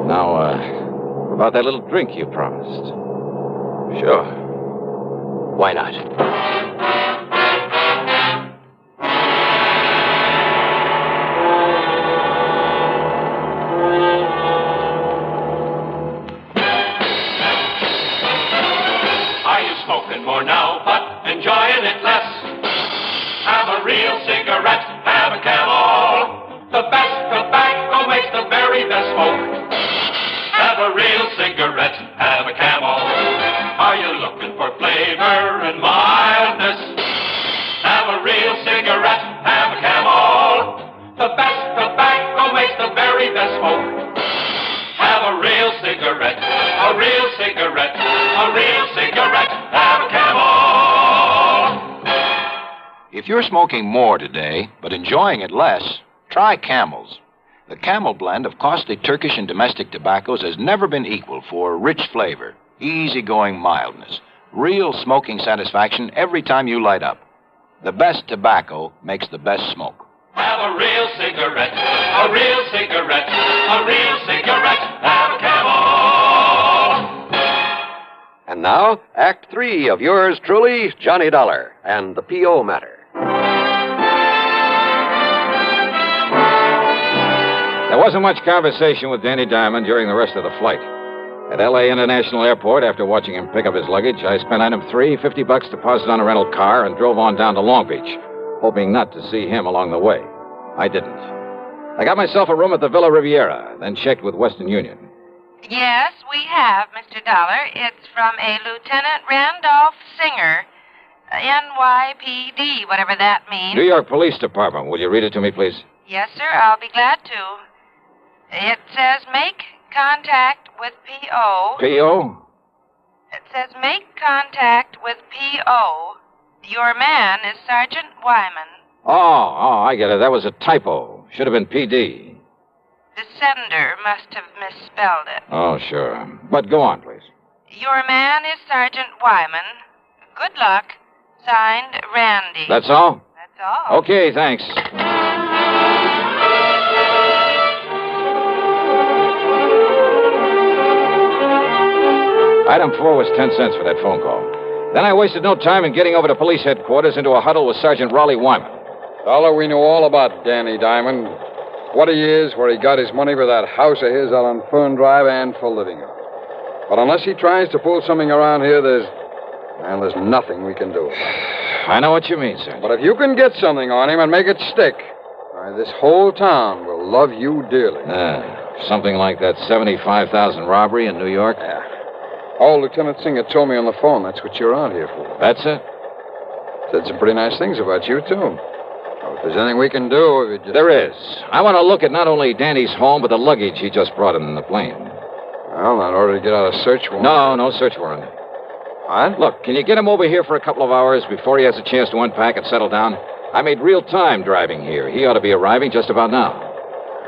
Now, about that little drink you promised. Sure. Why not? Are you smoking more now, but enjoying it less? Have a real cigarette, have a Camel. The best tobacco makes the very best smoke. Have a real cigarette, have a Camel. Are you looking for flavor and mildness? Have a real cigarette, have a Camel. The best tobacco makes the very best smoke. Have a real cigarette, a real cigarette, a real cigarette, have a Camel. If you're smoking more today, but enjoying it less, try Camels. The Camel blend of costly Turkish and domestic tobaccos has never been equal for rich flavor, easygoing mildness, real smoking satisfaction every time you light up. The best tobacco makes the best smoke. Have a real cigarette, a real cigarette, a real cigarette, have a Camel. And now, Act 3 of yours truly, Johnny Dollar, and the P.O. matter. There wasn't much conversation with Danny Diamond during the rest of the flight. At L.A. International Airport, after watching him pick up his luggage, I spent item 3, $50 deposit on a rental car, and drove on down to Long Beach, hoping not to see him along the way. I didn't. I got myself a room at the Villa Riviera, then checked with Western Union. Yes, we have, Mr. Dollar. It's from a Lieutenant Randolph Singer, NYPD, whatever that means. New York Police Department. Will you read it to me, please? Yes, sir, I'll be glad to. It says make contact with P.O. P.O.? It says make contact with P.O. Your man is Sergeant Wyman. Oh, I get it. That was a typo. Should have been P.D. The sender must have misspelled it. Oh, sure. But go on, please. Your man is Sergeant Wyman. Good luck. Signed, Randy. That's all? That's all. Okay, thanks. Item 4 was 10 cents for that phone call. Then I wasted no time in getting over to police headquarters into a huddle with Sergeant Raleigh Wyman. Dollar, we know all about Danny Diamond. What he is, where he got his money for that house of his out on Fern Drive, and for living it. But unless he tries to pull something around here, there's nothing we can do. I know what you mean, sir. But if you can get something on him and make it stick, this whole town will love you dearly. Something like that 75,000 robbery in New York? Yeah. Oh, Lieutenant Singer told me on the phone that's what you're out here for. That's it? Said some pretty nice things about you, too. Well, if there's anything we can do, we just... There is. I want to look at not only Danny's home, but the luggage he just brought in the plane. Well, in order to get out a search warrant. No search warrant. What? Look, can you get him over here for a couple of hours before he has a chance to unpack and settle down? I made real time driving here. He ought to be arriving just about now.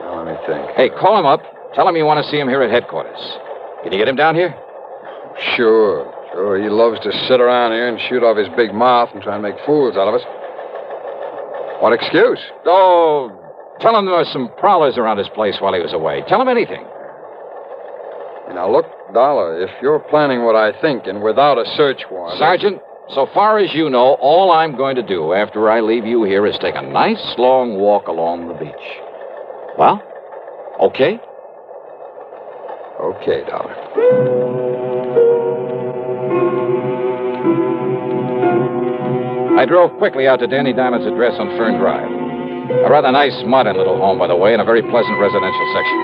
Well, let me think. Hey, call him up. Tell him you want to see him here at headquarters. Can you get him down here? Sure. He loves to sit around here and shoot off his big mouth and try and make fools out of us. What excuse? Oh, tell him there were some prowlers around his place while he was away. Tell him anything. Now, look, Dollar, if you're planning what I think and without a search warrant... Sergeant, so far as you know, all I'm going to do after I leave you here is take a nice long walk along the beach. Well, okay? Okay, Dollar. I drove quickly out to Danny Diamond's address on Fern Drive. A rather nice, modern little home, by the way, in a very pleasant residential section.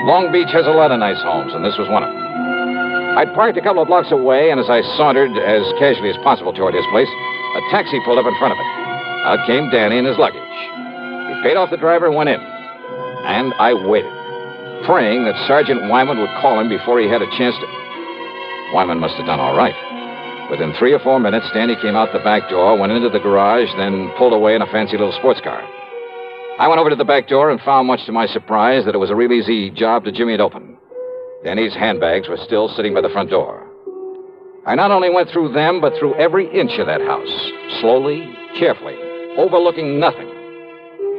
Long Beach has a lot of nice homes, and this was one of them. I'd parked a couple of blocks away, and as I sauntered as casually as possible toward his place, a taxi pulled up in front of it. Out came Danny and his luggage. He paid off the driver and went in. And I waited, praying that Sergeant Wyman would call him before he had a chance to... Wyman must have done all right. Within 3 or 4 minutes, Danny came out the back door, went into the garage, then pulled away in a fancy little sports car. I went over to the back door and found, much to my surprise, that it was a real easy job to jimmy it open. Danny's handbags were still sitting by the front door. I not only went through them, but through every inch of that house, slowly, carefully, overlooking nothing.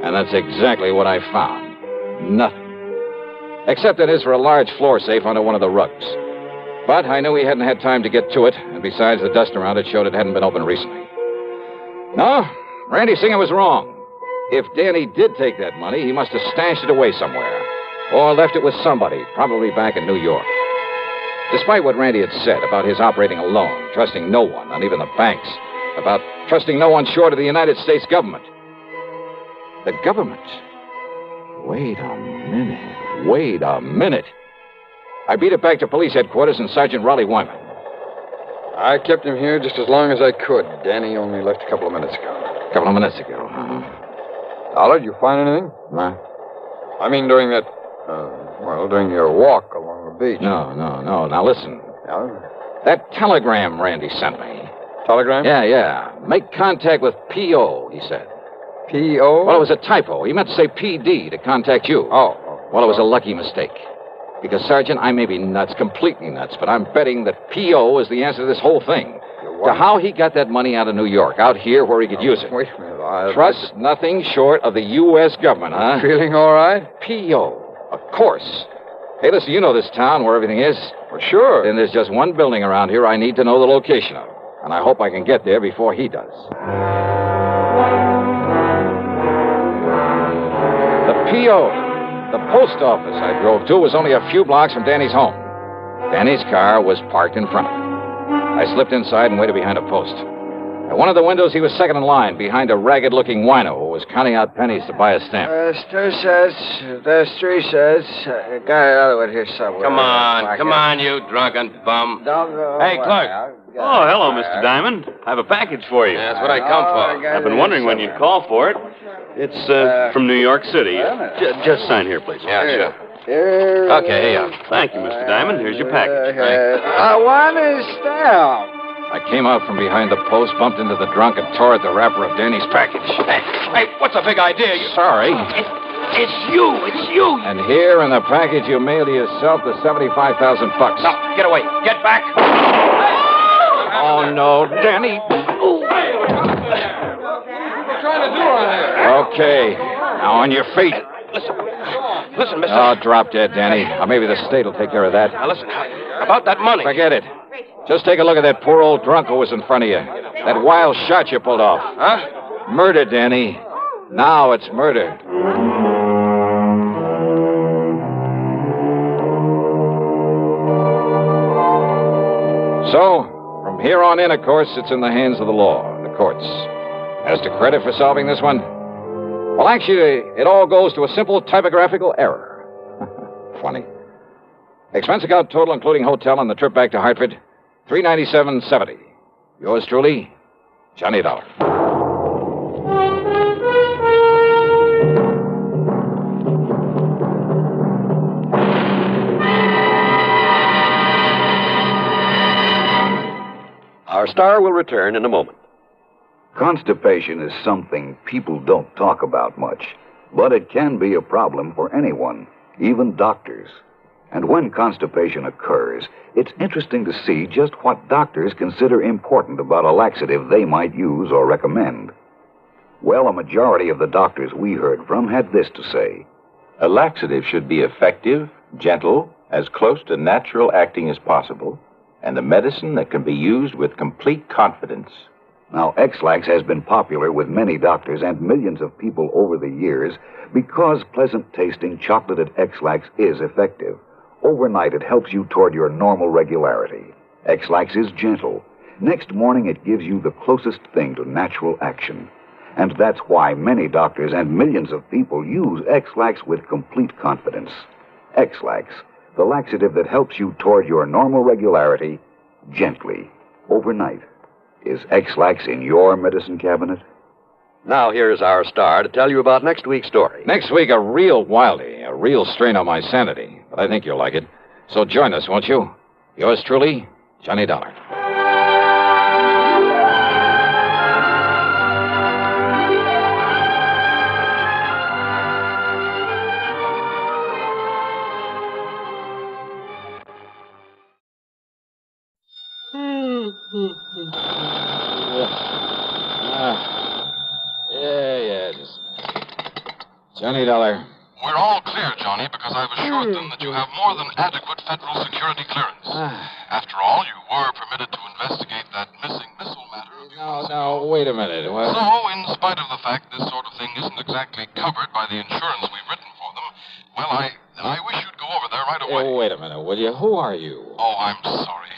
And that's exactly what I found. Nothing. Except that is for a large floor safe under one of the rugs. But I knew he hadn't had time to get to it, and besides, the dust around it showed it hadn't been opened recently. No, Randy Singer was wrong. If Danny did take that money, he must have stashed it away somewhere. Or left it with somebody, probably back in New York. Despite what Randy had said about his operating alone, trusting no one, not even the banks, about trusting no one short of the United States government. The government? Wait a minute. I beat it back to police headquarters and Sergeant Raleigh Wyman. I kept him here just as long as I could. Danny only left a couple of minutes ago. A couple of minutes ago, huh? Dollar, did you find anything? What? I mean, during that, during your walk along the beach. No. Now listen. Yeah? That telegram Randy sent me. Telegram? Yeah. Make contact with P.O., he said. P.O.? Well, it was a typo. He meant to say P.D. to contact you. Oh. Well, it was a lucky mistake. Because, Sergeant, I may be nuts, completely nuts, but I'm betting that P.O. is the answer to this whole thing. To how he got that money out of New York, out here where he could use it. Wait a minute. Trust nothing short of the U.S. government, huh? Feeling all right? P.O. Of course. Hey, listen, you know this town where everything is. Well, sure. Then there's just one building around here I need to know the location of. And I hope I can get there before he does. The P.O., the post office I drove to, was only a few blocks from Danny's home. Danny's car was parked in front of it. I slipped inside and waited behind a post. At one of the windows, he was second in line, behind a ragged-looking wino who was counting out pennies to buy a stamp. There's 2 cents, there's 3 cents. Got another one here somewhere. Come on, you drunken bum. Don't go Hey, away. clerk. Oh, hello, Mr. Diamond. I have a package for you. Yeah, that's what I come for. I've been wondering when you'd call for it. It's from New York City. Just sign here, please. Yeah, sure. Okay, here you are. Thank you, Mr. Diamond. Here's your package. One is stamp. I came out from behind the post, bumped into the drunk, and tore at the wrapper of Danny's package. Hey, what's the big idea? Sorry. It's you. And here in the package you mailed to yourself the $75,000. Now, get away. Get back. Oh, no, Danny. What are you trying to do on here? Okay. Now on your feet. Listen, mister. Oh, drop dead, Danny. Or maybe the state will take care of that. Now, listen. About that money. Forget it. Just take a look at that poor old drunk who was in front of you. That wild shot you pulled off. Huh? Murder, Danny. Now it's murder. So, from here on in, of course, it's in the hands of the law, the courts. As to credit for solving this one, well, actually, it all goes to a simple typographical error. Funny. Expense account total, including hotel and the trip back to Hartford, $397.70. Yours truly, Johnny Dollar. Our star will return in a moment. Constipation is something people don't talk about much, but it can be a problem for anyone, even doctors. And when constipation occurs, it's interesting to see just what doctors consider important about a laxative they might use or recommend. Well, a majority of the doctors we heard from had this to say. A laxative should be effective, gentle, as close to natural acting as possible, and a medicine that can be used with complete confidence. Now, X-Lax has been popular with many doctors and millions of people over the years because pleasant-tasting chocolated X-Lax is effective. Overnight, it helps you toward your normal regularity. X-Lax is gentle. Next morning, it gives you the closest thing to natural action. And that's why many doctors and millions of people use X-Lax with complete confidence. X-Lax, the laxative that helps you toward your normal regularity gently, overnight. Is X-Lax in your medicine cabinet? Now here's our star to tell you about next week's story. Next week, a real wildie, a real strain on my sanity. But I think you'll like it. So join us, won't you? Yours truly, Johnny Dollar. Johnny Dollar. We're all clear, Johnny, because I've assured them that you have more than adequate federal security clearance. After all, you were permitted to investigate that missing missile matter. No, wait a minute. What? So, in spite of the fact this sort of thing isn't exactly covered by the insurance we've written for them, well, I wish you'd go over there right away. Wait a minute, will you? Who are you? Oh, I'm sorry.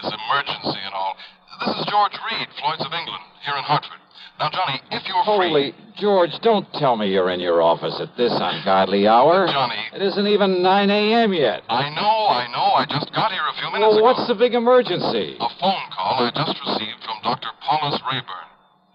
This emergency and all. This is George Reed, Floyd's of England, here in Hartford. Now, Johnny, if you're free... Holy, George, don't tell me you're in your office at this ungodly hour. Johnny... It isn't even 9 a.m. yet. I know. I just got here a few minutes ago. What's the big emergency? A phone call I just received from Dr. Paulus Rayburn.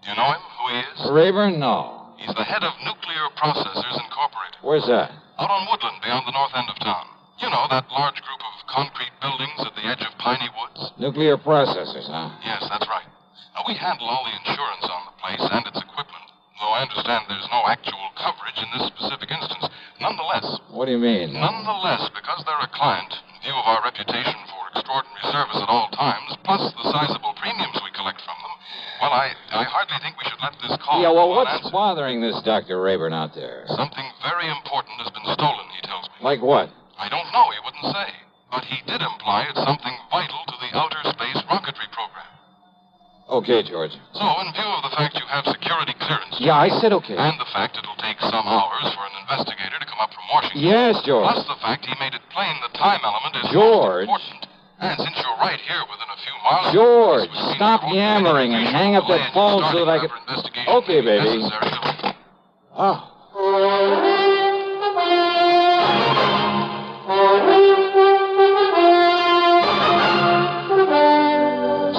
Do you know him, who he is? Rayburn? No. He's the head of Nuclear Processors Incorporated. Where's that? Out on Woodland, beyond the north end of town. You know, that large group of concrete buildings at the edge of Piney Woods? Nuclear Processors, huh? Yes, that's right. Now, we handle all the insurance on the place and its equipment, though I understand there's no actual coverage in this specific instance. Nonetheless... What do you mean? Nonetheless, because they're a client, in view of our reputation for extraordinary service at all times, plus the sizable premiums we collect from them, well, I hardly think we should let this call... Yeah, well, what's bothering this Dr. Rayburn out there? Something very important has been stolen, he tells me. Like what? I don't know, he wouldn't say. But he did imply it's something vital to the outer space rocketry program. Okay, George. So, in view of the fact you have security clearance... Yeah, I said okay. And the fact it'll take some hours for an investigator to come up from Washington... Yes, George. Plus the fact he made it plain the time element is George. most important. And since you're right here within a few miles... George, stop yammering and hang up that phone so that I can... Okay, baby. Oh.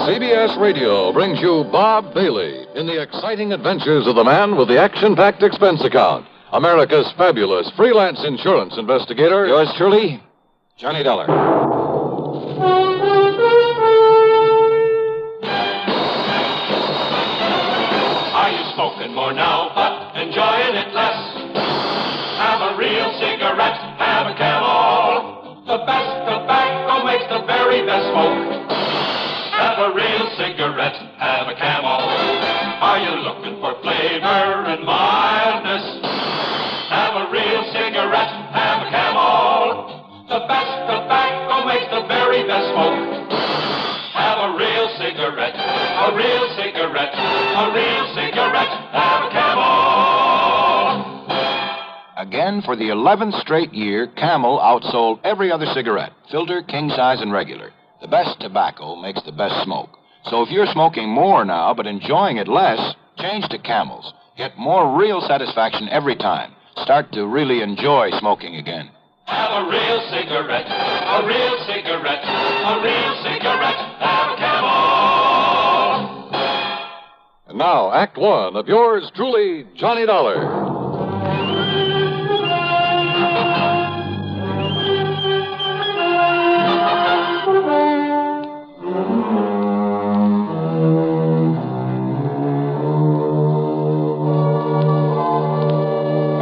CBS Radio brings you Bob Bailey in the exciting adventures of the man with the action-packed expense account, America's fabulous freelance insurance investigator. Yours truly, Johnny Dollar. Are you smoking more now, but enjoying it less? Have a real cigarette, have a Camel. The best tobacco makes the very best smoke. Have a real cigarette, have a Camel. Are you looking for flavor and mildness? Have a real cigarette, have a Camel. The best tobacco makes the very best smoke. Have a real cigarette, a real cigarette, a real cigarette, have a Camel. Again, for the 11th straight year, Camel outsold every other cigarette, filter, king size, and regular. The best tobacco makes the best smoke. So if you're smoking more now but enjoying it less, change to Camels. Get more real satisfaction every time. Start to really enjoy smoking again. Have a real cigarette, a real cigarette, a real cigarette, have a Camel. And now, Act One of yours truly, Johnny Dollar.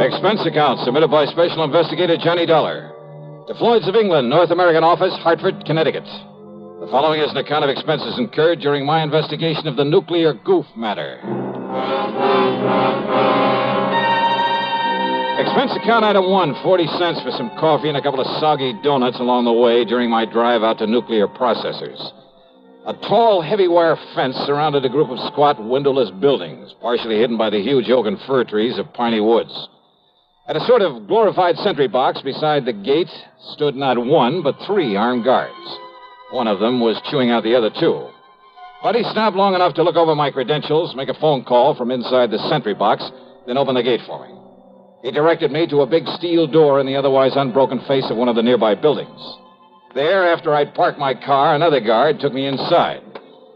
Expense account submitted by Special Investigator Johnny Dollar to Floyd's of England, North American Office, Hartford, Connecticut. The following is an account of expenses incurred during my investigation of the nuclear goof matter. Expense account item 1, 40 cents for some coffee and a couple of soggy donuts along the way during my drive out to Nuclear Processors. A tall, heavy wire fence surrounded a group of squat, windowless buildings, partially hidden by the huge oak and fir trees of Piney Woods. At a sort of glorified sentry box beside the gate stood not one, but 3 armed guards. One of them was chewing out the other 2. But he stopped long enough to look over my credentials, make a phone call from inside the sentry box, then open the gate for me. He directed me to a big steel door in the otherwise unbroken face of one of the nearby buildings. There, after I'd parked my car, another guard took me inside.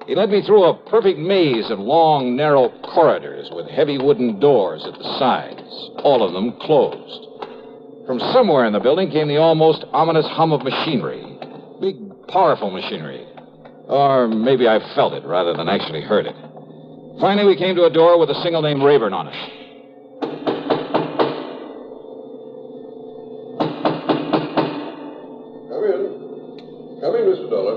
He led me through a perfect maze of long, narrow corridors with heavy wooden doors at the sides, all of them closed. From somewhere in the building came the almost ominous hum of machinery. Big, powerful machinery. Or maybe I felt it rather than actually heard it. Finally, we came to a door with a single name Rayburn on it. Come in, Mr. Dollar.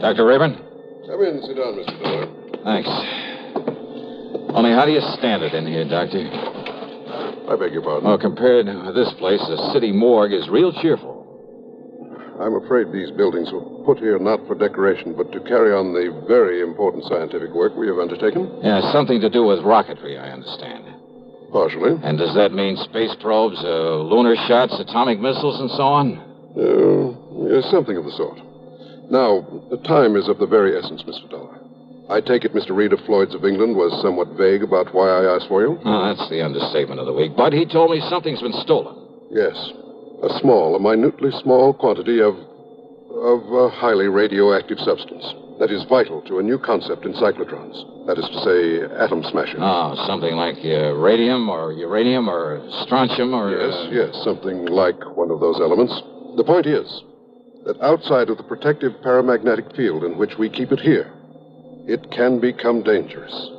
Dr. Rayburn? Come in and sit down, Mr. Dollar. Thanks. Only how do you stand it in here, Doctor? I beg your pardon? Well, compared to this place, the city morgue is real cheerful. I'm afraid these buildings were put here not for decoration, but to carry on the very important scientific work we have undertaken. Yeah, something to do with rocketry, I understand. Partially. And does that mean space probes, lunar shots, atomic missiles, and so on? Yes, something of the sort. Now, the time is of the very essence, Mr. Dollar. I take it Mr. Reed of Floyd's of England was somewhat vague about why I asked for you? Oh, that's the understatement of the week. But he told me something's been stolen. Yes. A minutely small quantity of a highly radioactive substance that is vital to a new concept in cyclotrons. That is to say, atom smashers. Oh, something like radium or uranium or strontium or... Yes, something like one of those elements. The point is that outside of the protective paramagnetic field in which we keep it here, it can become dangerous.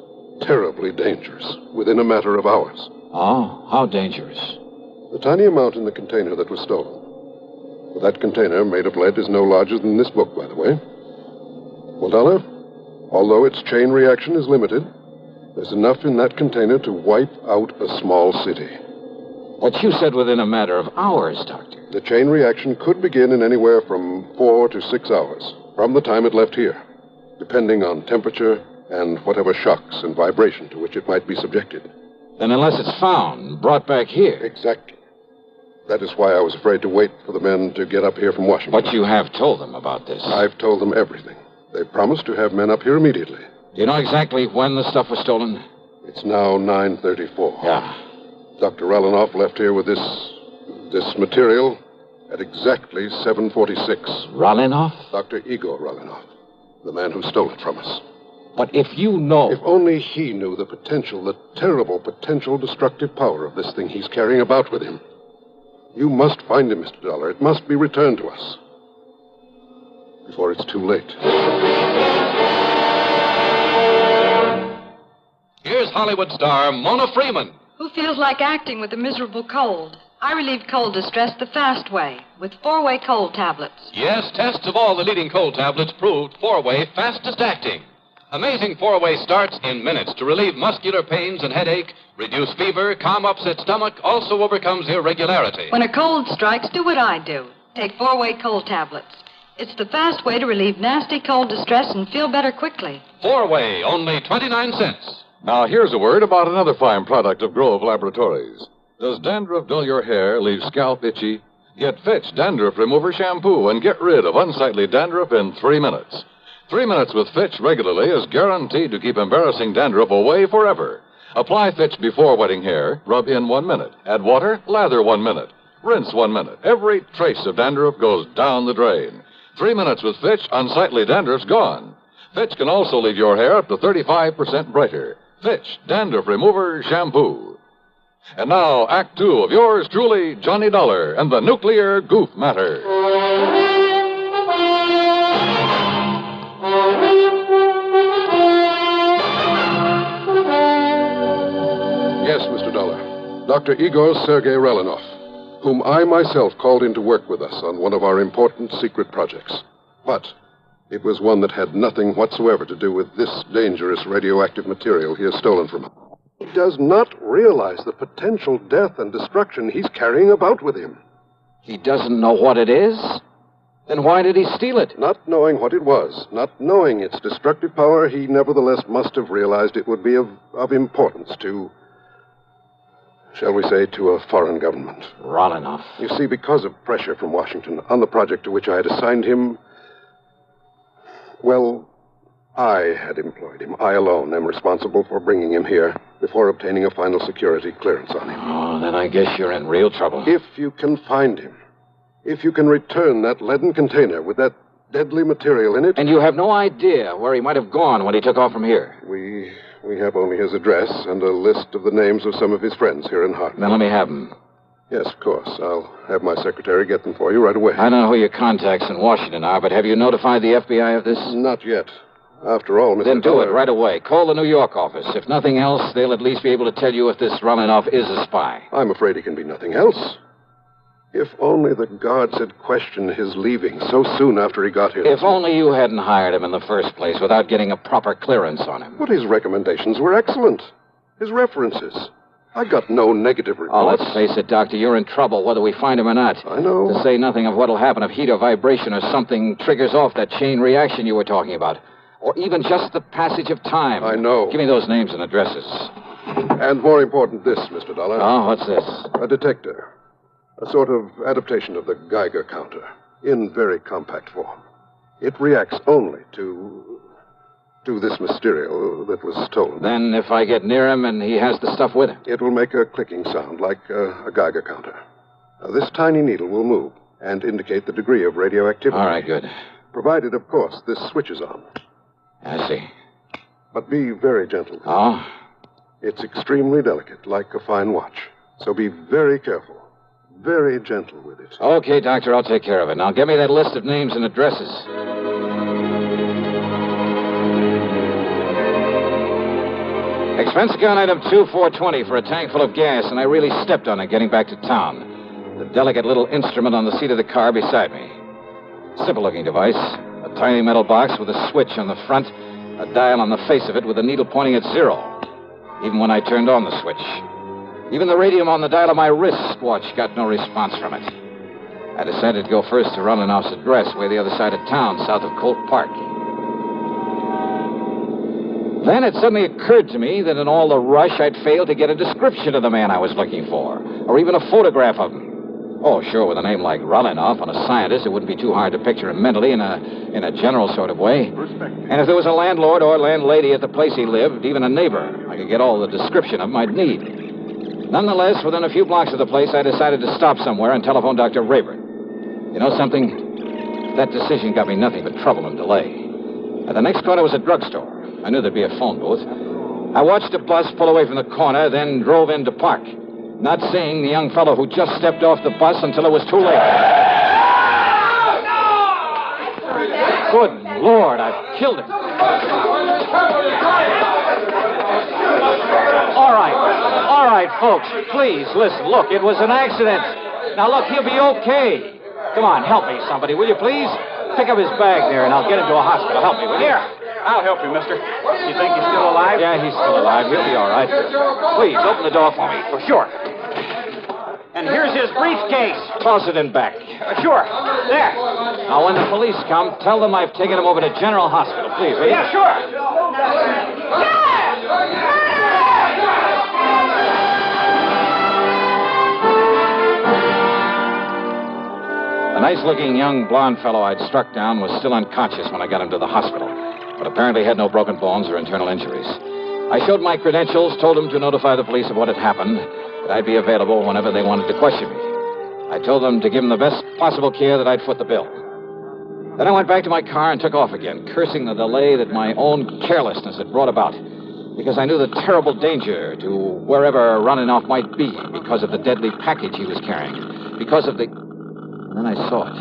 Terribly dangerous. Within a matter of hours. Oh, how dangerous? The tiny amount in the container that was stolen. That container, made of lead, is no larger than this book, by the way. Well, Dollar, although its chain reaction is limited, there's enough in that container to wipe out a small city. What you said within a matter of hours, Doctor. The chain reaction could begin in anywhere from 4 to 6 hours, from the time it left here, depending on temperature and whatever shocks and vibration to which it might be subjected. Then unless it's found, brought back here. Exactly. That is why I was afraid to wait for the men to get up here from Washington. But you have told them about this. I've told them everything. They promised to have men up here immediately. Do you know exactly when the stuff was stolen? It's now 9:34. Yeah. Dr. Rallinoff left here with this material at exactly 7:46. Rallinoff? Dr. Igor Rallinoff, the man who stole it from us. But if you know... If only he knew the potential, the terrible potential destructive power of this thing he's carrying about with him. You must find him, Mr. Dollar. It must be returned to us. Before it's too late. Here's Hollywood star Mona Freeman. Who feels like acting with a miserable cold? I relieve cold distress the fast way with 4-way cold tablets. Yes, tests of all the leading cold tablets proved 4-way fastest acting. Amazing 4-way starts in minutes to relieve muscular pains and headache, reduce fever, calm upset stomach, also overcomes irregularity. When a cold strikes, do what I do. Take 4-way cold tablets. It's the fast way to relieve nasty cold distress and feel better quickly. 4-way, only 29 cents. Now, here's a word about another fine product of Grove Laboratories. Does dandruff dull your hair, leave scalp itchy? Get Fitch Dandruff Remover Shampoo and get rid of unsightly dandruff in 3 minutes. 3 minutes with Fitch regularly is guaranteed to keep embarrassing dandruff away forever. Apply Fitch before wetting hair, rub in 1 minute. Add water, lather 1 minute. Rinse 1 minute. Every trace of dandruff goes down the drain. 3 minutes with Fitch, unsightly dandruff's gone. Fitch can also leave your hair up to 35% brighter. Fitch Dandruff Remover Shampoo. And now, Act 2 of yours truly, Johnny Dollar and the Nuclear Goof Matter. Yes, Mr. Dollar. Dr. Igor Sergei Rallinoff, whom I myself called in to work with us on one of our important secret projects. But it was one that had nothing whatsoever to do with this dangerous radioactive material he has stolen from him. He does not realize the potential death and destruction he's carrying about with him. He doesn't know what it is? Then why did he steal it? Not knowing what it was, not knowing its destructive power, he nevertheless must have realized it would be of importance to, shall we say, to a foreign government. Rallinoff. You see, because of pressure from Washington on the project to which I had assigned him, well, I had employed him. I alone am responsible for bringing him here before obtaining a final security clearance on him. Oh, then I guess you're in real trouble. If you can find him, if you can return that leaden container with that deadly material in it... And you have no idea where he might have gone when he took off from here? We have only his address and a list of the names of some of his friends here in Hartford. Then let me have them. Yes, of course. I'll have my secretary get them for you right away. I don't know who your contacts in Washington are, but have you notified the FBI of this? Not yet. After all, Mr. Then do Dollar... it right away. Call the New York office. If nothing else, they'll at least be able to tell you if this Rolinoff is a spy. I'm afraid he can be nothing else. If only the guards had questioned his leaving so soon after he got here. If only you hadn't hired him in the first place without getting a proper clearance on him. But his recommendations were excellent. His references. I got no negative reports. Oh, let's face it, Doctor. You're in trouble, whether we find him or not. I know. To say nothing of what'll happen if heat or vibration or something triggers off that chain reaction you were talking about. Or even just the passage of time. I know. Give me those names and addresses. And more important, this, Mr. Dollar. Oh, what's this? A detector. A sort of adaptation of the Geiger counter, in very compact form. It reacts only to this material that was stolen. Then if I get near him and he has the stuff with him? It will make a clicking sound, like a Geiger counter. This tiny needle will move and indicate the degree of radioactivity. All right, good. Provided, of course, this switch is on. I see. But be very gentle. Oh? It's extremely delicate, like a fine watch. So be very careful. Very gentle with it. Okay, Doctor, I'll take care of it. Now, give me that list of names and addresses. Expense account item 2420 for a tank full of gas, and I really stepped on it getting back to town. The delicate little instrument on the seat of the car beside me. Simple-looking device. A tiny metal box with a switch on the front, a dial on the face of it with a needle pointing at 0, even when I turned on the switch. Even the radium on the dial of my wristwatch got no response from it. I decided to go first to Rolinoff's address, way the other side of town, south of Colt Park. Then it suddenly occurred to me that in all the rush, I'd failed to get a description of the man I was looking for, or even a photograph of him. Oh, sure, with a name like Rolinoff and a scientist, it wouldn't be too hard to picture him mentally in a general sort of way. And if there was a landlord or landlady at the place he lived, even a neighbor, I could get all the description of him I'd need. Nonetheless, within a few blocks of the place, I decided to stop somewhere and telephone Dr. Rayburn. You know something? That decision got me nothing but trouble and delay. At the next corner was a drugstore. I knew there'd be a phone booth. I watched a bus pull away from the corner, then drove in to park, not seeing the young fellow who just stepped off the bus until it was too late. Good Lord, I've killed him. All right, folks, please, listen. Look, it was an accident. Now, look, he'll be okay. Come on, help me, somebody, will you, please? Pick up his bag there, and I'll get him to a hospital. Help me, will you? Here, I'll help you, mister. You think he's still alive? Yeah, he's still alive. He'll be all right. Please, open the door for me. For sure. And here's his briefcase. Toss it in back. Sure. There. Now, when the police come, tell them I've taken him over to General Hospital, please, will you? Yeah, sure. The nice-looking young blonde fellow I'd struck down was still unconscious when I got him to the hospital, but apparently had no broken bones or internal injuries. I showed my credentials, told them to notify the police of what had happened, that I'd be available whenever they wanted to question me. I told them to give them the best possible care, that I'd foot the bill. Then I went back to my car and took off again, cursing the delay that my own carelessness had brought about, because I knew the terrible danger to wherever Rolinoff might be because of the deadly package he was carrying, because of the... And then I saw it,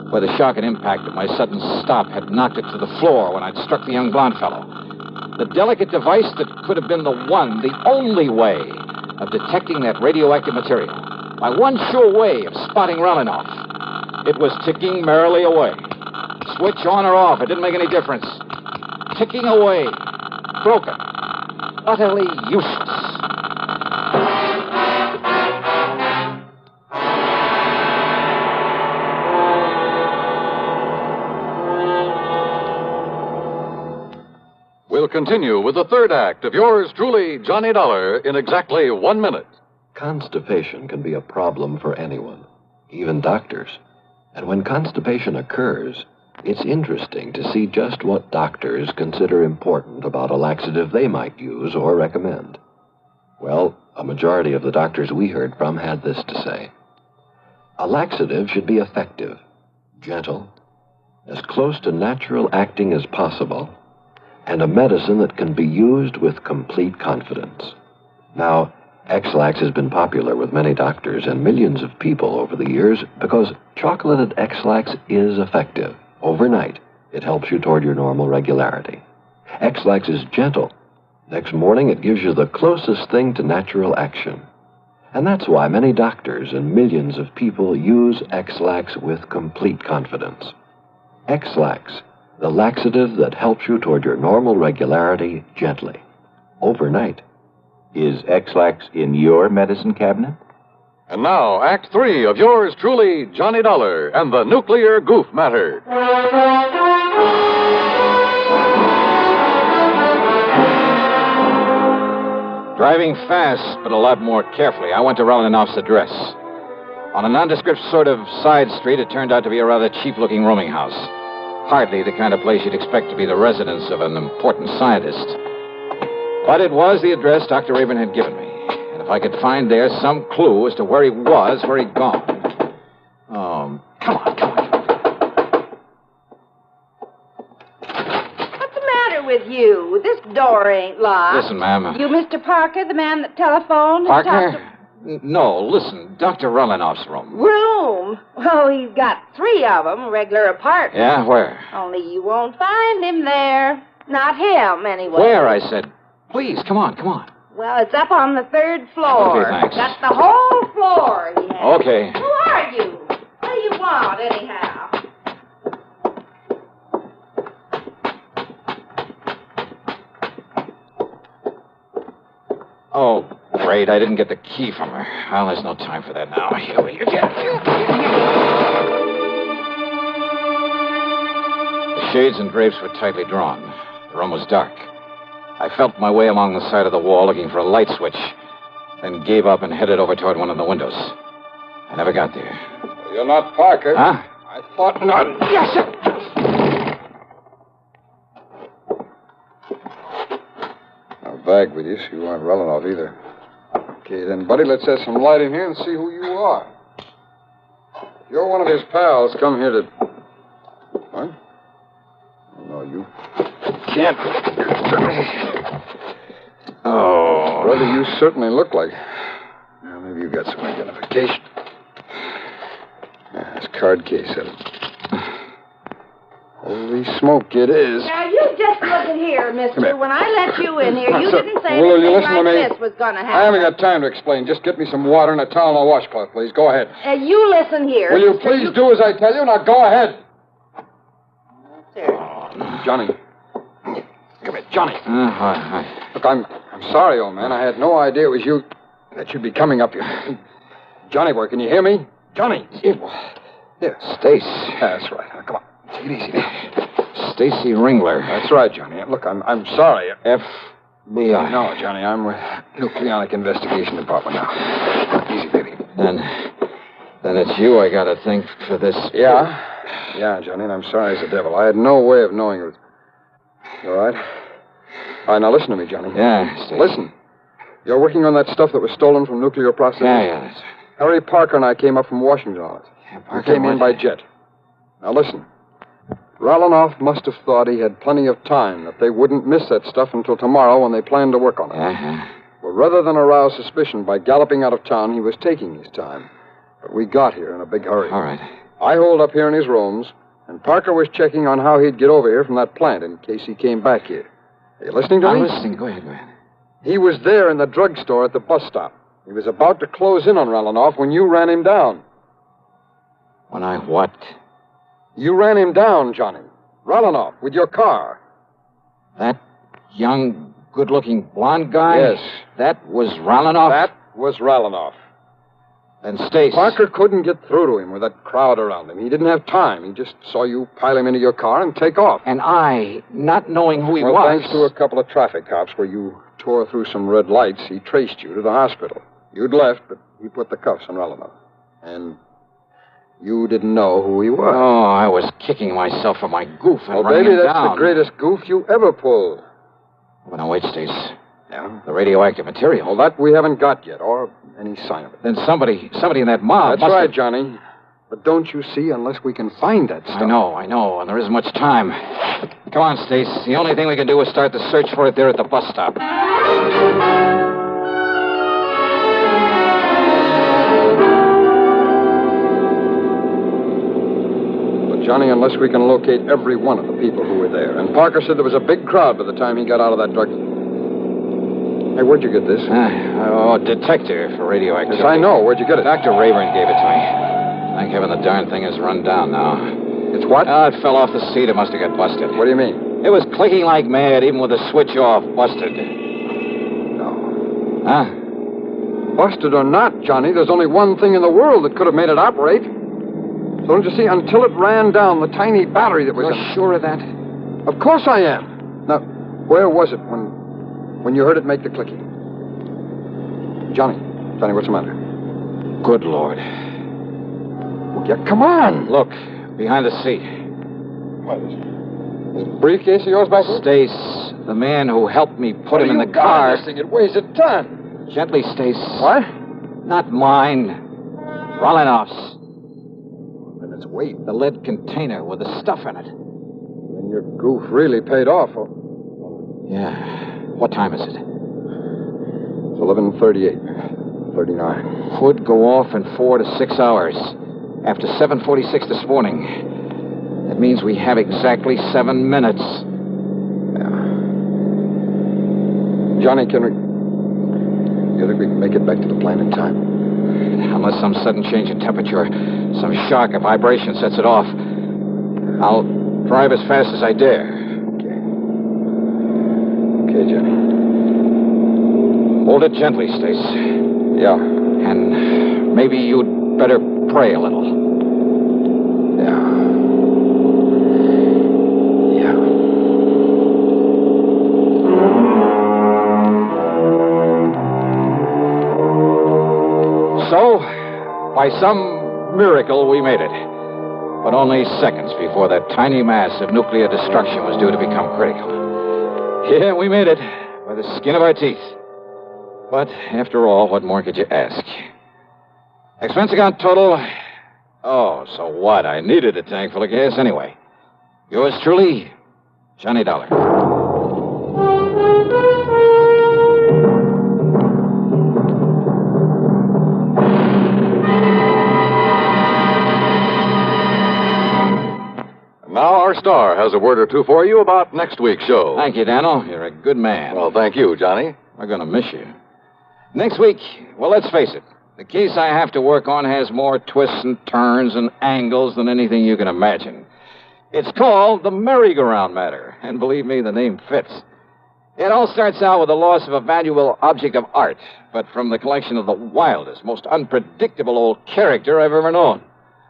where the shock and impact of my sudden stop had knocked it to the floor when I'd struck the young blonde fellow. The delicate device that could have been the one, the only way of detecting that radioactive material. My one sure way of spotting Rolinoff. It was ticking merrily away. Switch on or off, it didn't make any difference. Ticking away. Broken. Utterly useless. We'll continue with the third act of yours truly, Johnny Dollar, in exactly 1 minute. Constipation can be a problem for anyone, even doctors. And when constipation occurs, It's interesting to see just what doctors consider important about a laxative they might use or recommend. Well, a majority of the doctors we heard from had this to say. A laxative should be effective, gentle, as close to natural acting as possible, and a medicine that can be used with complete confidence. Now, X-Lax has been popular with many doctors and millions of people over the years because chocolated X-Lax is effective. Overnight, it helps you toward your normal regularity. X-Lax is gentle. Next morning, it gives you the closest thing to natural action. And that's why many doctors and millions of people use X-Lax with complete confidence. X-Lax, the laxative that helps you toward your normal regularity gently, overnight. Is X-Lax in your medicine cabinet? And now, Act 3 of yours truly, Johnny Dollar, and the nuclear goof matter. Driving fast, but a lot more carefully, I went to Rolanoff's address. On a nondescript sort of side street, it turned out to be a rather cheap-looking rooming house. Hardly the kind of place you'd expect to be the residence of an important scientist. But it was the address Dr. Rabin had given me. And if I could find there some clue as to where he was, where he'd gone. Oh, come on. What's the matter with you? This door ain't locked. Listen, ma'am. You Mr. Parker, the man that telephoned? Parker? No, listen, Dr. Rolanoff's room. Room? Oh, he's got 3 of them, regular apartments. Yeah, where? Only you won't find him there. Not him, anyway. Where, I said. Please, come on. Well, it's up on the 3rd floor. Okay, thanks. Got the whole floor, he has. Okay. Who are you? What do you want, anyhow? Oh, great, I didn't get the key from her. Well, there's no time for that now. Here you get it. The shades and drapes were tightly drawn. The room was dark. I felt my way along the side of the wall looking for a light switch, then gave up and headed over toward one of the windows. I never got there. You're not Parker. Huh? I thought not. Yes, sir. No bag with you, so you aren't Rolanoff either. Okay, then, buddy, let's have some light in here and see who you are. If you're one of his pals, come here to... What? No, you can't. Oh. Brother, you certainly look like... Well, maybe you got some identification. Yeah, this card case of it. Holy smoke, it is. Now, you just look at here, mister. here. When I let you in here, you didn't say Will you anything listen to me? like this was going to happen. I haven't got time to explain. Just get me some water and a towel and a washcloth, please. Go ahead. You listen here. Will you please do as I tell you? Now, go ahead. Sir. Johnny. Come here, Johnny. Hi. Look, I'm sorry, old man. I had no idea it was you that you'd be coming up here. Johnny boy, can you hear me? Johnny. Here. Stace. That's right. Now, come on. Take it easy now. Stacy Ringler. That's right, Johnny. Look, I'm sorry. FBI. No, Johnny, I'm with Nucleonic Investigation Department now. Easy, baby. Then it's you I gotta thank for this. Yeah, Johnny, and I'm sorry as the devil. I had no way of knowing it. You all right? All right, now listen to me, Johnny. Yeah, Stacy. Listen. You're working on that stuff that was stolen from nuclear processing? Yeah, that's... Harry Parker and I came up from Washington on it. Yeah, We came in by jet. Now listen. Rolanoff must have thought he had plenty of time, that they wouldn't miss that stuff until tomorrow when they planned to work on it. Uh-huh. Well, rather than arouse suspicion by galloping out of town, he was taking his time. But we got here in a big hurry. All right. I holed up here in his rooms, and Parker was checking on how he'd get over here from that plant in case he came back here. Are you listening to me? I'm listening. Go ahead. He was there in the drugstore at the bus stop. He was about to close in on Rolanoff when you ran him down. When I what? You ran him down, Johnny. Rolanoff, with your car. That young, good-looking blonde guy? Yes. That was Rolanoff? That was Rolanoff. And Stace. Parker couldn't get through to him with that crowd around him. He didn't have time. He just saw you pile him into your car and take off. And I, not knowing who he well, was... thanks to a couple of traffic cops where you tore through some red lights, he traced you to the hospital. You'd left, but he put the cuffs on Rolanoff. And You didn't know who he was. Oh, I was kicking myself for my goof and Well, running baby, him that's down. the greatest goof you ever pulled. Well, now, wait, Stace. Yeah? The radioactive material. Well, that we haven't got yet, or any sign of it. Then somebody in that mob That's right, Johnny. But don't you see, unless we can find that stuff. I know, and there isn't much time. Come on, Stace. The only thing we can do is start the search for it there at the bus stop. Johnny, unless we can locate every one of the people who were there. And Parker said there was a big crowd by the time he got out of that druggie. Hey, where'd you get this? Detector for radioactivity. Yes, I know. Where'd you get it? Dr. Rayburn gave it to me. Thank heaven the darn thing is run down now. It's what? It fell off the seat. It must have got busted. What do you mean? It was clicking like mad, even with the switch off. Busted. No. Huh? Busted or not, Johnny, there's only one thing in the world that could have made it operate. Don't you see? Until it ran down the tiny battery that was... You're sure of that? Of course I am. Now, where was it when you heard it make the clicking? Johnny, what's the matter? Good Lord. Well, yeah, come on. Look, behind the seat. What is this briefcase of yours back there? Stace, the man who helped me put him in the car. This thing, it weighs a ton. Gently, Stace. What? Not mine. Rolinov's. Its weight. The lead container with the stuff in it. Then your goof really paid off. Yeah. What time is it? It's 11:38. 39. Could go off in 4 to 6 hours. After 7:46 this morning. That means we have exactly 7 minutes. Yeah. Johnny, you think we can make it back to the plane in time? Unless some sudden change in temperature, some shock or vibration sets it off. I'll drive as fast as I dare. Okay, Johnny. Hold it gently, Stace. Yeah. And maybe you'd better pray a little. Yeah. So, by some miracle, we made it. But only seconds before that tiny mass of nuclear destruction was due to become critical. Yeah, we made it by the skin of our teeth. But after all, what more could you ask? Expense account total. Oh, so what? I needed a tank full of gas anyway. Yours truly, Johnny Dollar. Now our star has a word or two for you about next week's show. Thank you, Daniel. You're a good man. Well, thank you, Johnny. We're going to miss you. Next week, well, let's face it. The case I have to work on has more twists and turns and angles than anything you can imagine. It's called the merry-go-round matter, and believe me, the name fits. It all starts out with the loss of a valuable object of art, but from the collection of the wildest, most unpredictable old character I've ever known.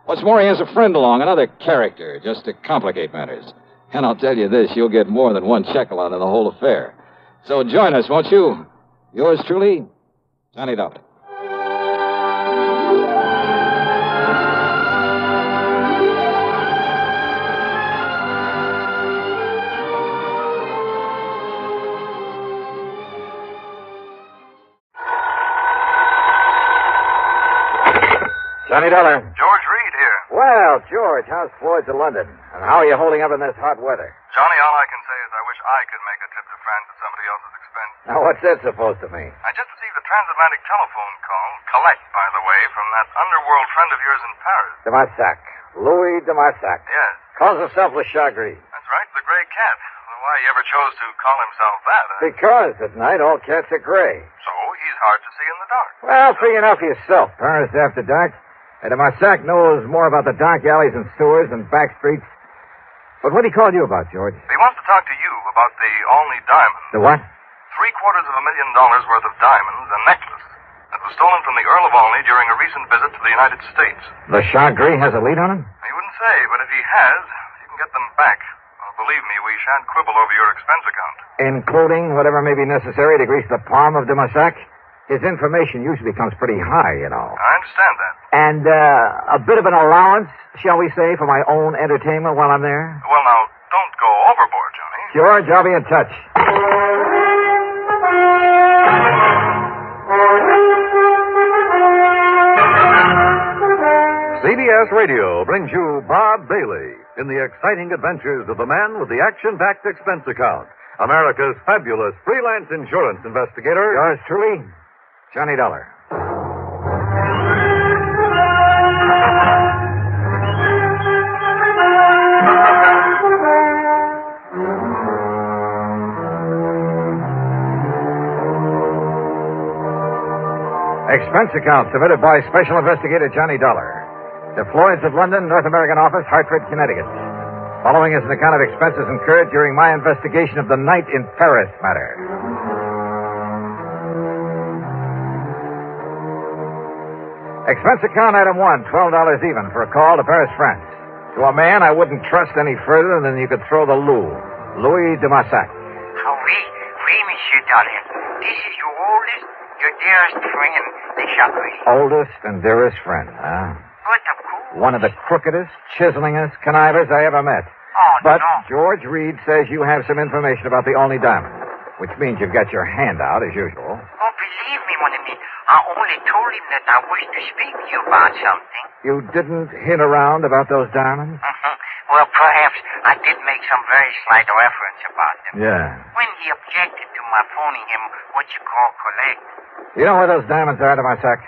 What's more, he has a friend along, another character, just to complicate matters. And I'll tell you this, you'll get more than one shekel out of the whole affair. So join us, won't you? Yours truly, Johnny Dollar. Johnny Dollar. George Reed here. Well, George, how's Floyd's of London? And how are you holding up in this hot weather? Johnny, all I can say is I wish I could make a trip to France at somebody else's expense. Now, what's that supposed to mean? I just received a transatlantic telephone call, collect, by the way, from that underworld friend of yours in Paris. De Marsac. Louis de Marsac. Yes. Calls himself Le Chagris. That's right, the gray cat. Why he ever chose to call himself that, Because at night all cats are gray. So he's hard to see in the dark. Well, free enough for yourself. Paris after dark. And de Marsac knows more about the dark alleys and sewers and back streets. But what did he call you about, George? He wants to talk to you about the Olney diamond. The what? $750,000 worth of diamonds, a necklace, that was stolen from the Earl of Olney during a recent visit to the United States. Le Chagris has a lead on him? He wouldn't say, but if he has, you can get them back. Well, believe me, we shan't quibble over your expense account. Including whatever may be necessary to grease the palm of de Marsac? His information usually comes pretty high, you know. I understand that. And a bit of an allowance, shall we say, for my own entertainment while I'm there? Well, now, don't go overboard, Johnny. George, I'll be in touch. CBS Radio brings you Bob Bailey in the exciting adventures of the man with the action-packed expense account, America's fabulous freelance insurance investigator. Yours truly, Johnny Dollar. Expense account submitted by Special Investigator Johnny Dollar. The Floyds of London, North American Office, Hartford, Connecticut. Following is an account of expenses incurred during my investigation of the night in Paris matter. Expense account item 1, $12 even for a call to Paris, France. To a man I wouldn't trust any further than you could throw the Louis de Massac. Oui, Monsieur Dollar. This is your oldest, your dearest friend, the Chapery. Oldest and dearest friend, huh? But of course. One of the crookedest, chiselingest connivers I ever met. Oh, but no. George Reed says you have some information about the only diamond, which means you've got your hand out as usual. Oh, believe me, mon ami. I only told him that I wished to speak to you about something. You didn't hint around about those diamonds? Well, perhaps I did make some very slight reference about them. Yeah. When he objected to my phoning him what you call collect. You know where those diamonds are, Damasak?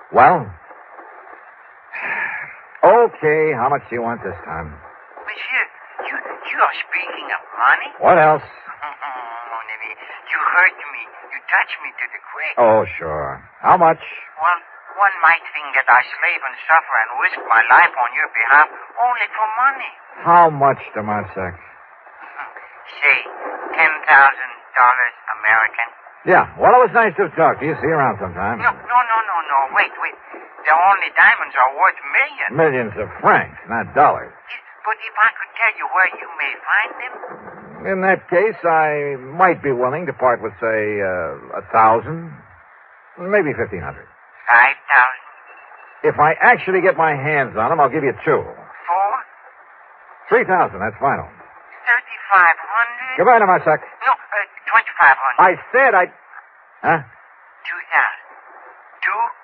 Well? Okay, how much do you want this time? Monsieur, you are speaking of money? What else? Mon ami, you hurt me. You touched me to the quick. Oh, sure. How much? Well, one might think that I slave and suffer and risk my life on your behalf only for money. How much, Damasak? Say, $10,000 American. Yeah, well, it was nice to talk to you. See you around sometime. No. Wait. The only diamonds are worth millions. Millions of francs, not dollars. But if I could tell you where you may find them? In that case, I might be willing to part with, say, 1,000, maybe 1,500. 5,000. If I actually get my hands on them, I'll give you 2. 4? 3,000, that's final. 3,500. Goodbye, Damasak. No, 2,500. I said I'd... Huh? 2,000. 2?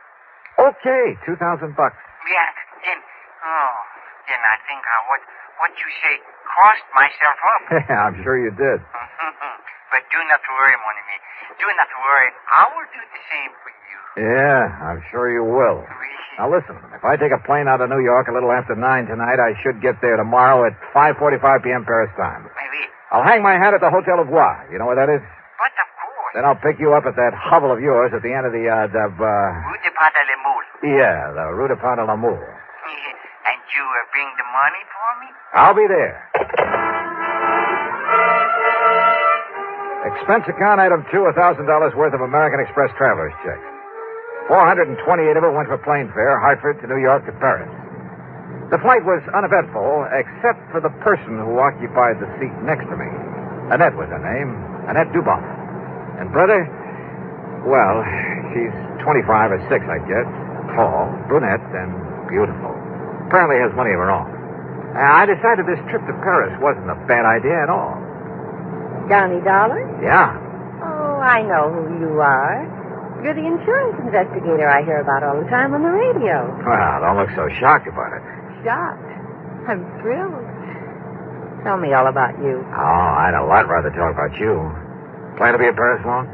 Okay, $2,000. Yeah, then I think I what you say crossed myself up. I'm sure you did. But do not worry, mon ami. Do not worry. I will do the same for you. Yeah, I'm sure you will. Now listen, if I take a plane out of New York a little after 9 tonight, I should get there tomorrow at 5:45 p.m. Paris time. Maybe. I'll hang my hat at the Hotel of Bois. You know where that is? But of course. Then I'll pick you up at that hovel of yours at the end of the, Rue de Pas de la Moule. Yeah, the Rue de Pas de la Moule. And you bring the money for me? I'll be there. Expense account item 2, $1,000 worth of American Express traveler's checks. 428 of it went for plane fare, Hartford to New York to Paris. The flight was uneventful, except for the person who occupied the seat next to me. Annette was her name, Annette Duboff. And brother, well, she's 25 or 6, I guess. Tall, brunette, and beautiful. Apparently has money of her own. I decided this trip to Paris wasn't a bad idea at all. Johnny Dollar? Yeah. Oh, I know who you are. You're the insurance investigator I hear about all the time on the radio. Well, don't look so shocked about it. Shocked. I'm thrilled. Tell me all about you. Oh, I'd a lot rather talk about you. Plan to be in Paris long?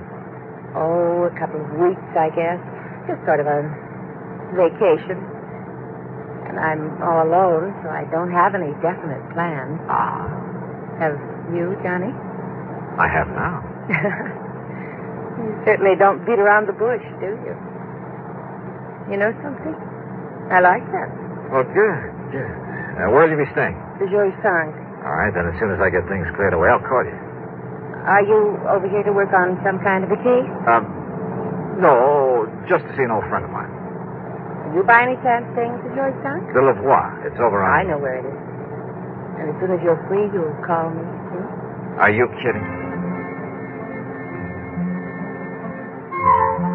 Oh, a couple of weeks, I guess. Just sort of a vacation. And I'm all alone, so I don't have any definite plans. Ah. Have you, Johnny? I have now. You certainly don't beat around the bush, do you? You know something? I like that. Well, good. Where'll you be staying? The Joy Sang. All right, then as soon as I get things cleared away, I'll call you. Are you over here to work on some kind of a case? No, just to see an old friend of mine. Are you by any chance staying at the Joy Sang? The Lavoie. It's over on... I know where it is. And as soon as you're free, you'll call me. Are you kidding?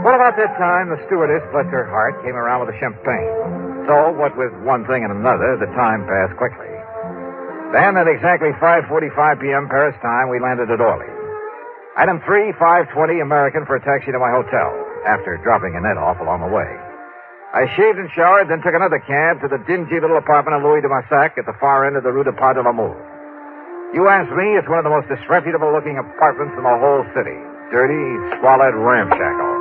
What have about that time, the stewardess, bless her heart, came around with the champagne. So, what with one thing and another, the time passed quickly. Then, at exactly 5:45 p.m. Paris time, we landed at Orly. Item 3, 5:20 American for a taxi to my hotel, after dropping Annette off along the way. I shaved and showered, then took another cab to the dingy little apartment of Louis de Massac at the far end of the Rue de Pas de l'Amour. You ask me, it's one of the most disreputable-looking apartments in the whole city. Dirty, squalid, ramshackle.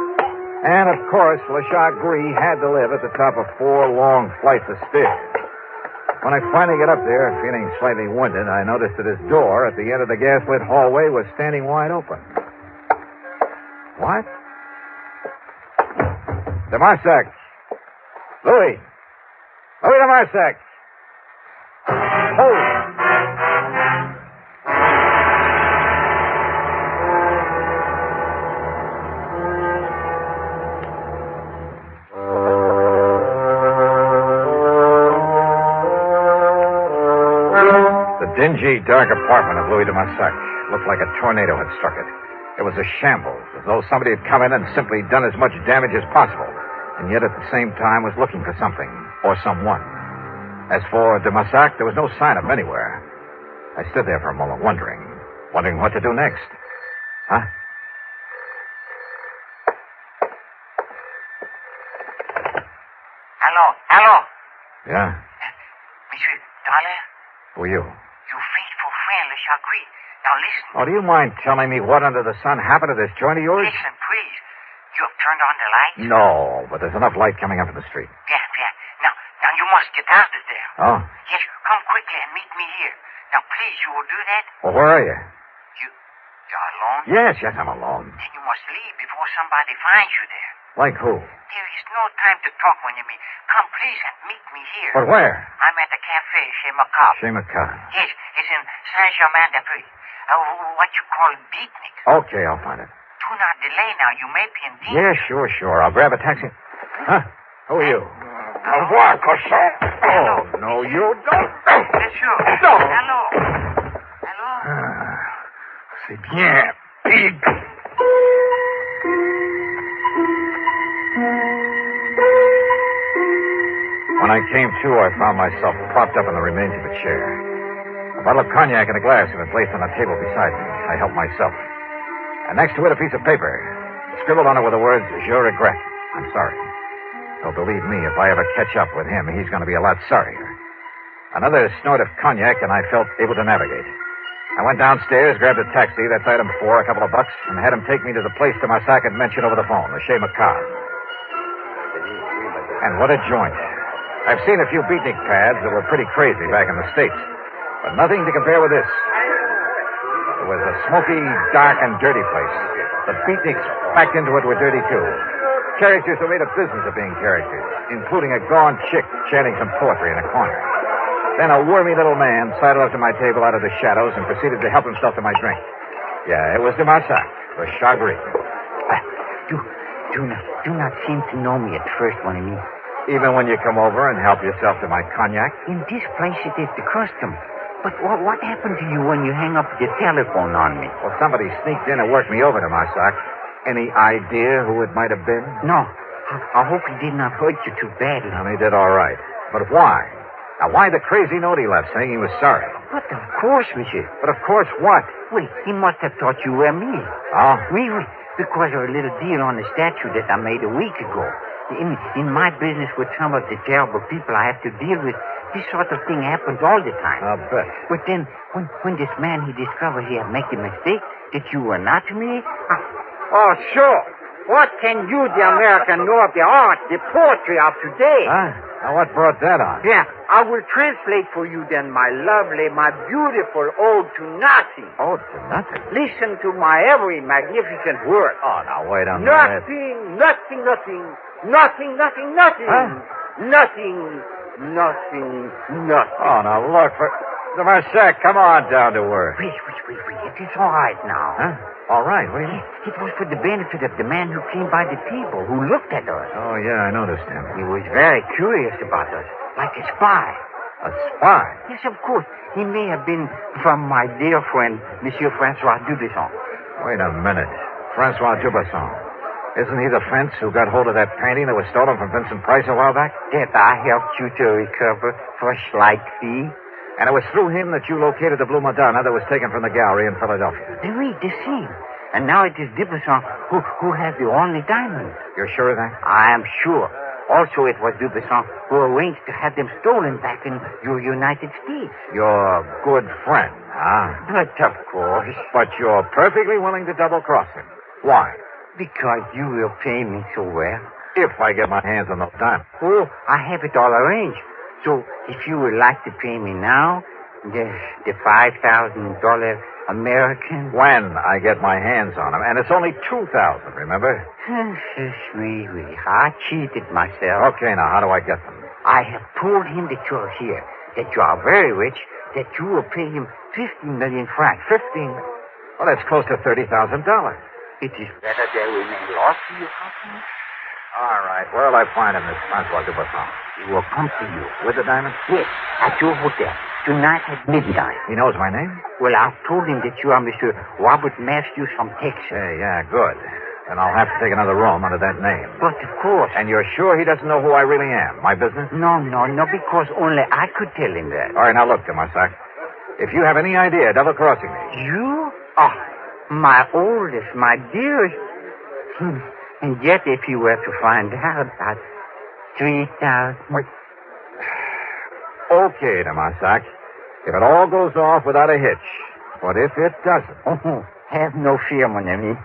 And, of course, Le Chagris had to live at the top of 4 long flights of stairs. When I finally got up there, feeling slightly winded, I noticed that his door at the end of the gas-lit hallway was standing wide open. What? De Marsac. Louis. Louis de Marsac. Oh. Dingy, dark apartment of Louis de Massac looked like a tornado had struck it. It was a shambles, as though somebody had come in and simply done as much damage as possible, and yet at the same time was looking for something, or someone. As for de Massac, there was no sign of him anywhere. I stood there for a moment, wondering what to do next. Huh? Hello? Yeah? Monsieur Dollar? Who are you? Your faithful friend, Le Chagris. Now listen. Oh, do you mind telling me what under the sun happened to this joint of yours? Listen, please. You have turned on the lights? No, but there's enough light coming up from the street. Yeah. Now you must get out of there. Oh? Yes, come quickly and meet me here. Now, please, you will do that? Well, where are you? You're alone? Yes, I'm alone. Then you must leave before somebody finds you there. Like who? There is no time to talk when you meet. Come, please, and meet me here. But where? I'm at the cafe chez Macabre. Chez Macabre. Yes, it's in Saint-Germain-des-Prés. What you call beatnik. Okay, I'll find it. Do not delay now. You may be in danger. Yeah, sure. I'll grab a taxi. Huh? Who are you? Au revoir, cochon. Oh, no, you don't. Monsieur. No. Hello. C'est bien, pig. When I came to, I found myself propped up in the remains of a chair. A bottle of cognac and a glass had been placed on a table beside me. I helped myself. And next to it, a piece of paper. Scribbled on it were the words, Je regrette. I'm sorry. Though believe me, if I ever catch up with him, he's going to be a lot sorrier. Another snort of cognac, and I felt able to navigate. I went downstairs, grabbed a taxi, that's item 4, a couple of bucks, and had him take me to the place de Massac had mentioned over the phone, the Chez Macabre. And what a joint. I've seen a few beatnik pads that were pretty crazy back in the States, but nothing to compare with this. It was a smoky, dark, and dirty place. The beatniks packed into it were dirty, too. Characters who made a business of being characters, including a gaunt chick chanting some poetry in a corner. Then a wormy little man sidled up to my table out of the shadows and proceeded to help himself to my drink. Yeah, it was de Marsac, the Chagris. Do not seem to know me at first, mon ami. Even when you come over and help yourself to my cognac? In this place, it is the custom. But what happened to you when you hang up the telephone on me? Well, somebody sneaked in and worked me over to Marsac. Any idea who it might have been? No. I hope he did not hurt you too badly. Well, he did all right. But why? Now, why the crazy note he left saying he was sorry? But of course, monsieur. But of course what? Well, he must have thought you were me. Oh? Oui. Because of a little deal on the statue that I made a week ago. In my business with some of the terrible people I have to deal with, this sort of thing happens all the time. I'll bet. But then, when this man, he discovered he had made a mistake, that you were not me... Oh, sure. What can you, the American, know of the art, the poetry of today? Huh? Now, what brought that on? Yeah, I will translate for you then, my lovely, my beautiful ode to nothing. Ode to nothing? Listen to my every magnificent word. Oh, now, wait a minute. Nothing. Huh? Nothing. Oh, now, look, for... De Marsac, come on down to earth. Wait. It is all right now. Huh? All right, what do you mean? It was for the benefit of the man who came by the table, who looked at us. Oh, yeah, I noticed him. He was very curious about us, like a spy. A spy? Yes, of course. He may have been from my dear friend, Monsieur Francois Dubesson. Wait a minute. Francois Dubesson. Isn't he the fence who got hold of that painting that was stolen from Vincent Price a while back? That I helped you to recover for a slight fee. And it was through him that you located the Blue Madonna that was taken from the gallery in Philadelphia. Oui, the same. And now it is Dubuisson who has the only diamond. You're sure of that? I am sure. Also, it was Dubuisson who arranged to have them stolen back in your United States. Your good friend, huh? But of course. But you're perfectly willing to double-cross him. Why? Because you will pay me so well. If I get my hands on those diamonds. Oh, I have it all arranged. So, if you would like to pay me now, the $5,000 American. When I get my hands on them. And it's only $2,000, remember? Oui. I cheated myself. Okay, now, how do I get them? I have told him that you're here, that you are very rich, that you will pay him 15 million francs. 15? Well, that's close to $30,000. It is better they remain lost to your company. All right. Where'll I find him, Miss Francois Dubuisson? He will come to you. With the diamonds? Yes, at your hotel. Tonight at midnight. He knows my name? Well, I've told him that you are Mr. Robert Matthews from Texas. Hey, yeah, good. Then I'll have to take another room under that name. But of course. And you're sure he doesn't know who I really am? My business? No, because only I could tell him that. All right, now look, Dubuisson. If you have any idea double-crossing me... You? Oh, my oldest, my dearest. And yet, if you were to find out about 3,000... Wait. Okay, Damasak. If it all goes off without a hitch. But if it doesn't... Oh, have no fear, mon ami.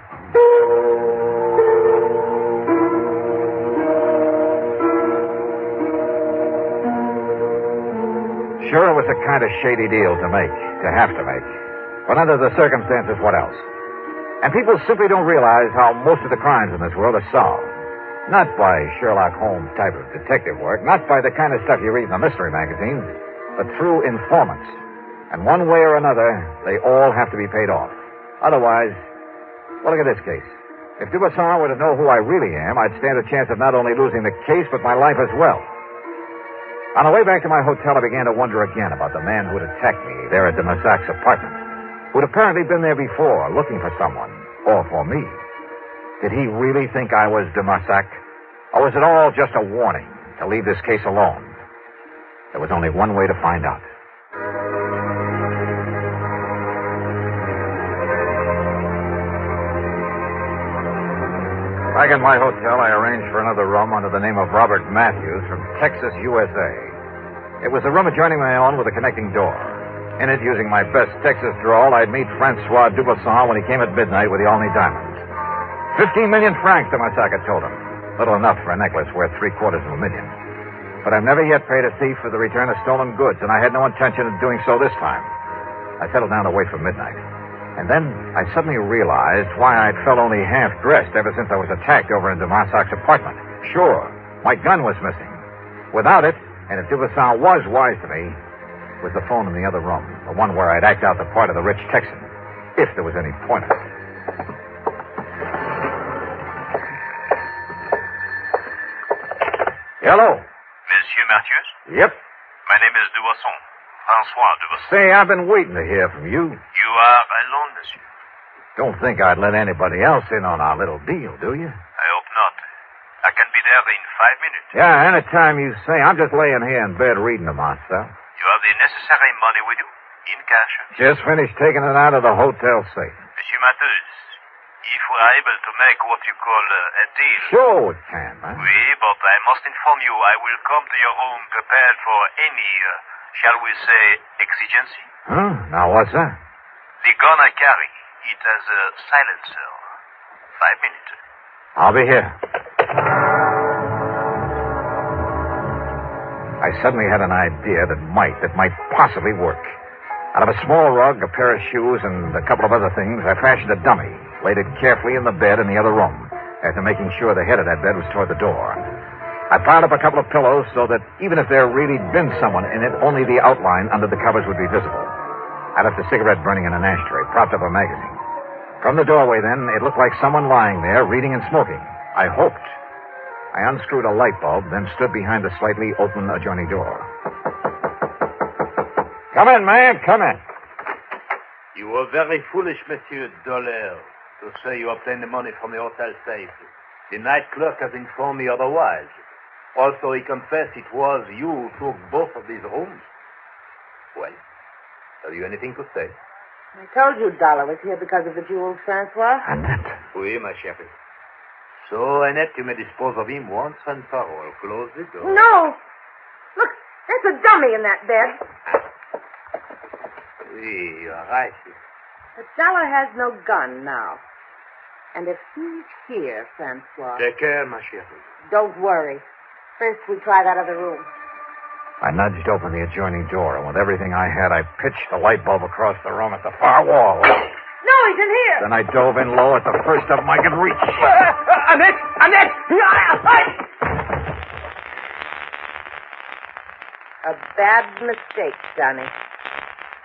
Sure, it was a kind of shady deal to make, to have to make. But under the circumstances, what else? And people simply don't realize how most of the crimes in this world are solved. Not by Sherlock Holmes type of detective work, not by the kind of stuff you read in the mystery magazines, but through informants. And one way or another, they all have to be paid off. Otherwise, well, look at this case. If Dubuisson were to know who I really am, I'd stand a chance of not only losing the case, but my life as well. On the way back to my hotel, I began to wonder again about the man who'd attacked me there at de Massac's apartment, who'd apparently been there before, looking for someone, or for me. Did he really think I was de Massac? Or was it all just a warning to leave this case alone? There was only one way to find out. Back in my hotel, I arranged for another room under the name of Robert Matthews from Texas, USA. It was a room adjoining my own with a connecting door. In it, using my best Texas drawl, I'd meet Francois Dubuisson when he came at midnight with the only diamonds. 15 million francs, de Massac had told him. Little enough for a necklace worth $750,000. But I've never yet paid a thief for the return of stolen goods, and I had no intention of doing so this time. I settled down to wait for midnight. And then I suddenly realized why I'd felt only half-dressed ever since I was attacked over in de Massac's apartment. Sure, my gun was missing. Without it, and if Dubuisson was wise to me, was the phone in the other room, the one where I'd act out the part of the rich Texan, if there was any point of it. Hello. Monsieur Matthews? Yep. My name is Dubuisson. Francois Dubuisson. Say, I've been waiting to hear from you. You are alone, monsieur. Don't think I'd let anybody else in on our little deal, do you? I hope not. I can be there in 5 minutes. Yeah, anytime you say. I'm just laying here in bed reading to myself. You have the necessary money with you? In cash? Just finished taking it out of the hotel safe. Monsieur Matthews, if we are able to make what you call a deal... Sure we can, man. Oui, but I must inform you I will come to your home prepared for any... shall we say, exigency? Huh? Now, what's that? The gun I carry, it has a silencer. 5 minutes. I'll be here. I suddenly had an idea that might possibly work. Out of a small rug, a pair of shoes, and a couple of other things, I fashioned a dummy, laid it carefully in the bed in the other room, after making sure the head of that bed was toward the door. I piled up a couple of pillows so that even if there really been someone in it, only the outline under the covers would be visible. I left a cigarette burning in an ashtray, propped up a magazine. From the doorway, then, it looked like someone lying there, reading and smoking. I hoped. I unscrewed a light bulb, then stood behind the slightly open adjoining door. Come in, man, come in. You were very foolish, Monsieur Dollar, to say you obtained the money from the hotel safe. The night clerk has informed me otherwise. Also, he confessed it was you who took both of these rooms. Well, have you anything to say? I told you Dollar was here because of the jewels, Francois. Annette. Oui, ma chérie. So, Annette, you may dispose of him once and for all. Close the door. No! Look, there's a dummy in that bed. Oui, you're right. But Dollar has no gun now. And if he's here, Francois... Take care, ma chérie. Don't worry. First, we try that other room. I nudged open the adjoining door, and with everything I had, I pitched the light bulb across the room at the far wall. No, he's in here! Then I dove in low at the first of them I could reach. Annette! Annette! A bad mistake, Johnny.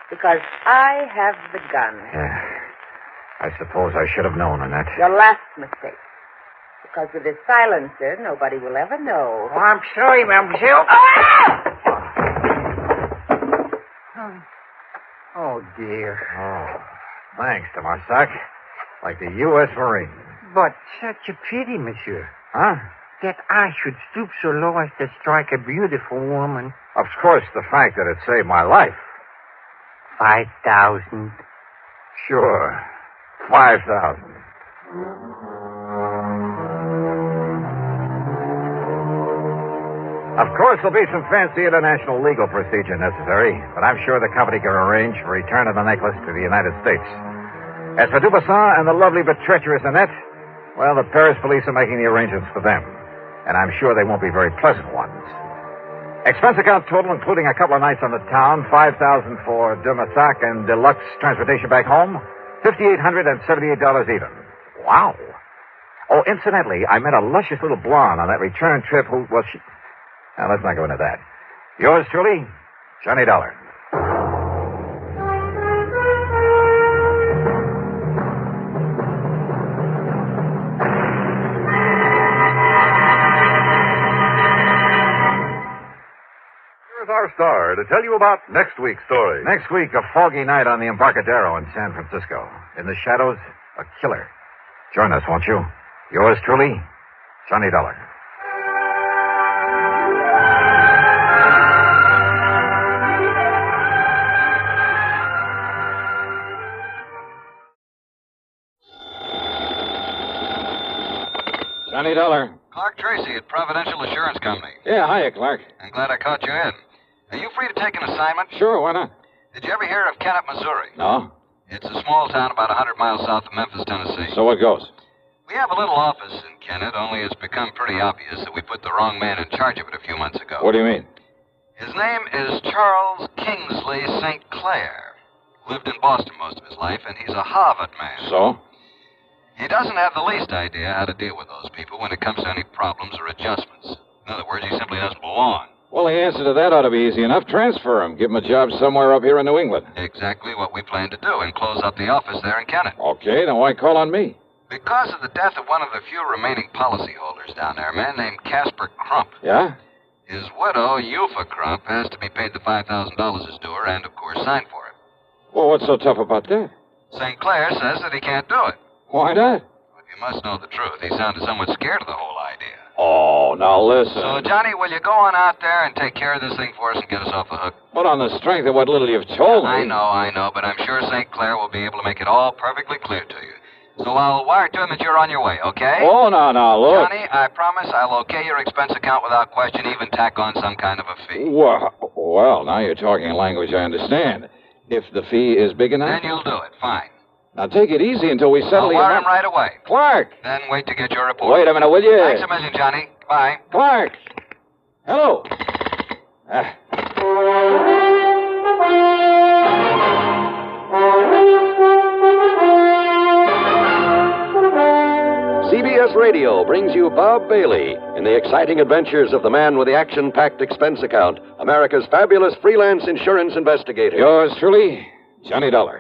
Because I have the gun. Yeah. I suppose I should have known, Annette. Your last mistake. Because with this silencer, nobody will ever know. Oh, I'm sorry, mademoiselle. Oh, dear. Oh, thanks, Tomasak. Like the U.S. Marine. But such a pity, monsieur. Huh? That I should stoop so low as to strike a beautiful woman. Of course, the fact that it saved my life. 5,000. Sure. 5,000. Of course, there'll be some fancy international legal procedure necessary, but I'm sure the company can arrange for return of the necklace to the United States. As for Dubuisson and the lovely but treacherous Annette, well, the Paris police are making the arrangements for them, and I'm sure they won't be very pleasant ones. Expense account total, including a couple of nights on the town, $5,000 for Dubuisson and deluxe transportation back home, $5,878 even. Wow. Oh, incidentally, I met a luscious little blonde on that return trip who, well, she... Now, let's not go into that. Yours truly, Johnny Dollar. Here's our star to tell you about next week's story. Next week, a foggy night on the Embarcadero in San Francisco. In the shadows, a killer. Join us, won't you? Yours truly, Johnny Dollar. Johnny Dollar. Clark Tracy at Providential Assurance Company. Yeah, hiya, Clark. I'm glad I caught you in. Are you free to take an assignment? Sure, why not? Did you ever hear of Kennett, Missouri? No. It's a small town about 100 miles south of Memphis, Tennessee. So what goes? We have a little office in Kennett, only it's become pretty obvious that we put the wrong man in charge of it a few months ago. What do you mean? His name is Charles Kingsley St. Clair. Lived in Boston most of his life, and he's a Harvard man. So? He doesn't have the least idea how to deal with those people when it comes to any problems or adjustments. In other words, he simply doesn't belong. Well, the answer to that ought to be easy enough. Transfer him. Give him a job somewhere up here in New England. Exactly what we plan to do, and close up the office there in Kennett. Okay, then why call on me? Because of the death of one of the few remaining policyholders down there, a man named Casper Crump. Yeah? His widow, Eupha Crump, has to be paid the $5,000 as due her and, of course, sign for it. Well, what's so tough about that? St. Clair says that he can't do it. Why not? If you must know the truth, he sounded somewhat scared of the whole idea. Oh, now listen. So, Johnny, will you go on out there and take care of this thing for us and get us off the hook? But on the strength of what little you've told me. I know, but I'm sure St. Clair will be able to make it all perfectly clear to you. So I'll wire to him that you're on your way, okay? Oh, no, look. Johnny, I promise I'll okay your expense account without question, even tack on some kind of a fee. Well, now you're talking a language I understand. If the fee is big enough? Then you'll do it. Fine. Now take it easy until we settle I'll wire him right away. Clark! Then wait to get your report. Wait a minute, will you? Thanks a million, Johnny. Bye. Clark! Hello. CBS Radio brings you Bob Bailey in the exciting adventures of the man with the action-packed expense account, America's fabulous freelance insurance investigator. Yours truly, Johnny Dollar.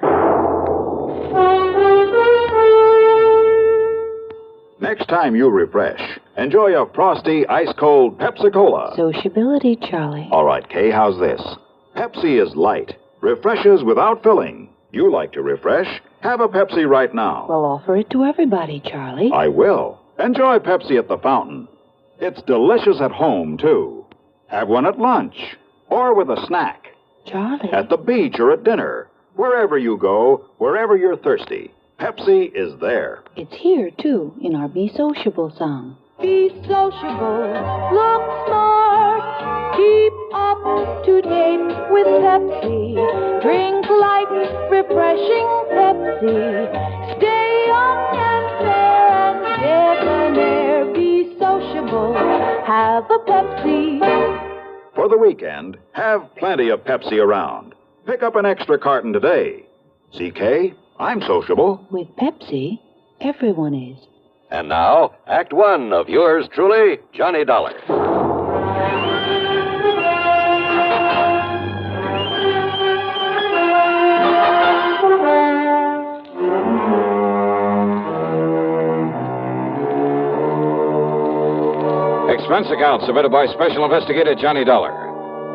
Next time you refresh, enjoy a frosty, ice-cold Pepsi-Cola. Sociability, Charlie. All right, Kay, how's this? Pepsi is light, refreshes without filling. You like to refresh? Have a Pepsi right now. Well, offer it to everybody, Charlie. I will. Enjoy Pepsi at the fountain. It's delicious at home, too. Have one at lunch or with a snack. Charlie. At the beach or at dinner. Wherever you go, wherever you're thirsty, Pepsi is there. It's here, too, in our Be Sociable song. Be sociable, look smart, keep up to date with Pepsi. Drink light, refreshing Pepsi. Stay young and fair and debonair. Be sociable, have a Pepsi. For the weekend, have plenty of Pepsi around. Pick up an extra carton today. CK, I'm sociable. With Pepsi, everyone is. And now, Act One of yours truly, Johnny Dollar. Expense account submitted by Special Investigator Johnny Dollar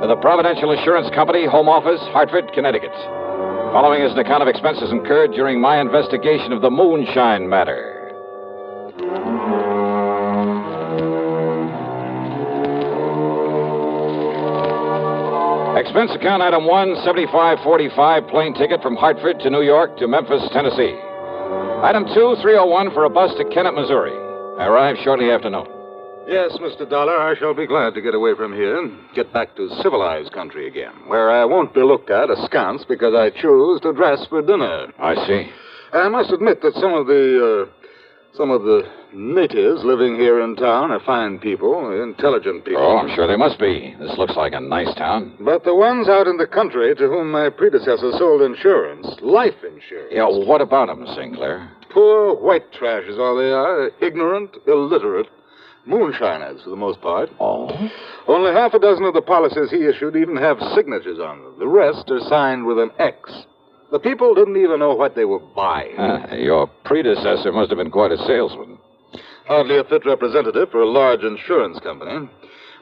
to the Providential Insurance Company, Home Office, Hartford, Connecticut. Following is an account of expenses incurred during my investigation of the moonshine matter. Expense account item 1, $75.45 plane ticket from Hartford to New York to Memphis, Tennessee. Item 2, $301 for a bus to Kennett, Missouri. I arrived shortly after noon. Yes, Mr. Dollar, I shall be glad to get away from here and get back to civilized country again, where I won't be looked at askance because I choose to dress for dinner. I see. I must admit that some of the natives living here in town are fine people, intelligent people. Oh, I'm sure they must be. This looks like a nice town. But the ones out in the country to whom my predecessor sold insurance, life insurance. Yeah, what about them, Sinclair? Poor white trash is all they are. Ignorant, illiterate. Moonshiners, for the most part. Oh? Only half a dozen of the policies he issued even have signatures on them. The rest are signed with an X. The people didn't even know what they were buying. Your predecessor must have been quite a salesman. Hardly a fit representative for a large insurance company.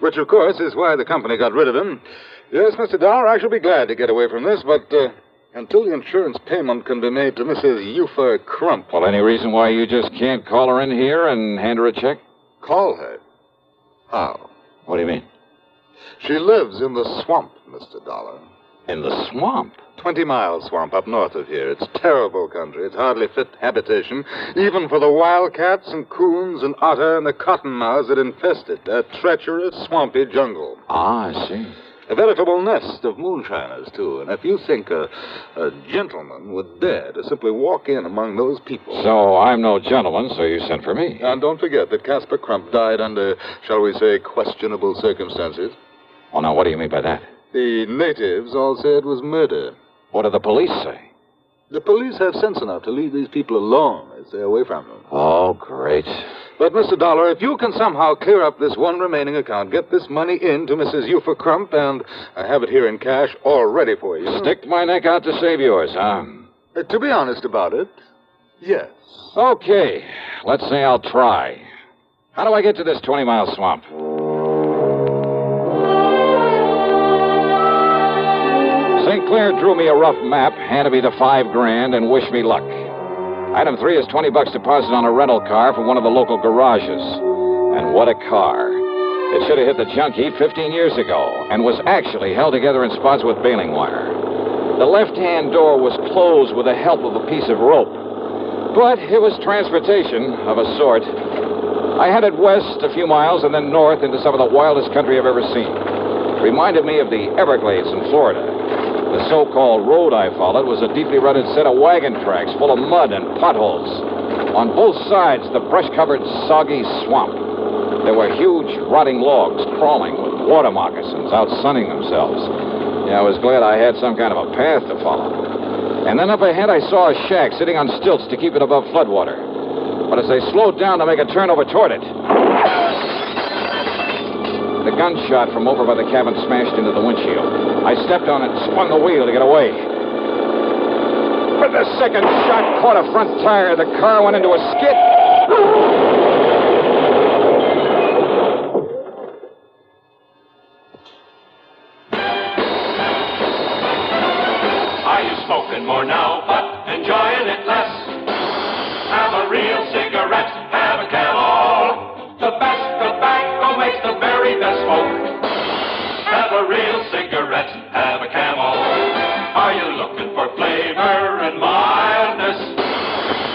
Which, of course, is why the company got rid of him. Yes, Mr. Dollar, I shall be glad to get away from this, but until the insurance payment can be made to Mrs. Euphor Crump. Well, any reason why you just can't call her in here and hand her a check? Call her? How? What do you mean? She lives in the swamp, Mr. Dollar. In the swamp? 20-mile swamp up north of here. It's terrible country. It's hardly fit habitation, even for the wildcats and coons and otter and the cottonmouths that infest it. A treacherous, swampy jungle. Ah, I see. A veritable nest of moonshiners, too. And if you think a gentleman would dare to simply walk in among those people... So I'm no gentleman, so you sent for me. And don't forget that Caspar Crump died under, shall we say, questionable circumstances. Oh, now, what do you mean by that? The natives all say it was murder. What do the police say? The police have sense enough to leave these people alone. They stay away from them. Oh, great. But, Mr. Dollar, if you can somehow clear up this one remaining account, get this money in to Mrs. Euphor Crump, and I have it here in cash all ready for you. Stick my neck out to save yours, huh? To be honest about it, yes. Okay. Let's say I'll try. How do I get to this 20-mile swamp? St. Clair drew me a rough map, handed me the $5,000, and wished me luck. Item 3 is $20 deposit on a rental car from one of the local garages. And what a car. It should have hit the junk heap 15 years ago and was actually held together in spots with baling wire. The left-hand door was closed with the help of a piece of rope. But it was transportation of a sort. I headed west a few miles and then north into some of the wildest country I've ever seen. It reminded me of the Everglades in Florida. The so-called road I followed was a deeply rutted set of wagon tracks full of mud and potholes. On both sides, the brush-covered, soggy swamp. There were huge, rotting logs crawling with water moccasins out sunning themselves. Yeah, I was glad I had some kind of a path to follow. And then up ahead, I saw a shack sitting on stilts to keep it above floodwater. But as I slowed down to make a turn over toward it, the gunshot from over by the cabin smashed into the windshield. I stepped on it and spun the wheel to get away. But the second shot caught a front tire. The car went into a skid. Are you smoking more now, but enjoying it less? Have a real cigarette, have a Camel. makes the very best smoke. Have a real cigarette, have a Camel. Are you looking for flavor and mildness?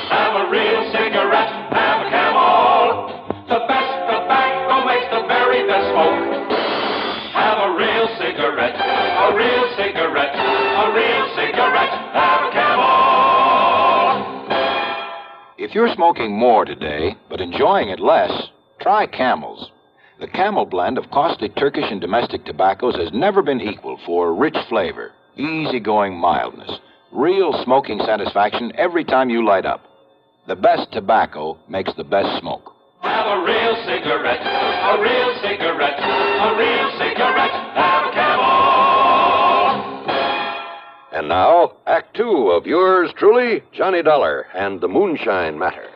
Have a real cigarette, have a Camel. The best tobacco makes the very best smoke. Have a real cigarette, a real cigarette, a real cigarette, have a Camel. If you're smoking more today, but enjoying it less, try Camels. The Camel blend of costly Turkish and domestic tobaccos has never been equal for rich flavor, easygoing mildness, real smoking satisfaction every time you light up. The best tobacco makes the best smoke. Have a real cigarette, a real cigarette, a real cigarette, have a Camel. And now, Act Two of yours truly, Johnny Dollar and the Moonshine Matter.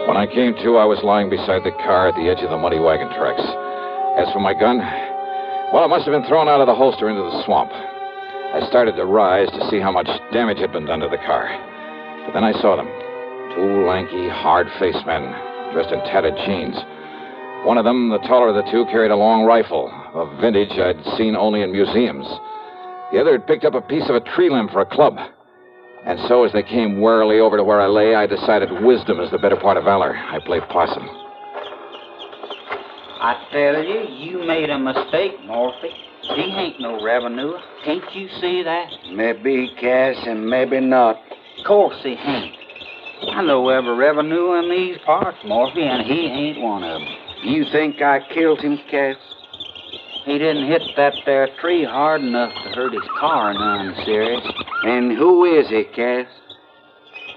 When I came to, I was lying beside the car at the edge of the muddy wagon tracks. As for my gun, well, it must have been thrown out of the holster into the swamp. I started to rise to see how much damage had been done to the car. But then I saw them. Two lanky, hard-faced men, dressed in tattered jeans. One of them, the taller of the two, carried a long rifle, a vintage I'd seen only in museums. The other had picked up a piece of a tree limb for a club. And so, as they came warily over to where I lay, I decided wisdom is the better part of valor. I played possum. I tell you, you made a mistake, Morphy. He ain't no revenue. Can't you see that? Maybe cash and maybe not. Of course he ain't. I know every revenue in these parts, Morphy, and he ain't one of them. You think I killed him, Cass? He didn't hit that there tree hard enough to hurt his car none serious. And who is he, Cass?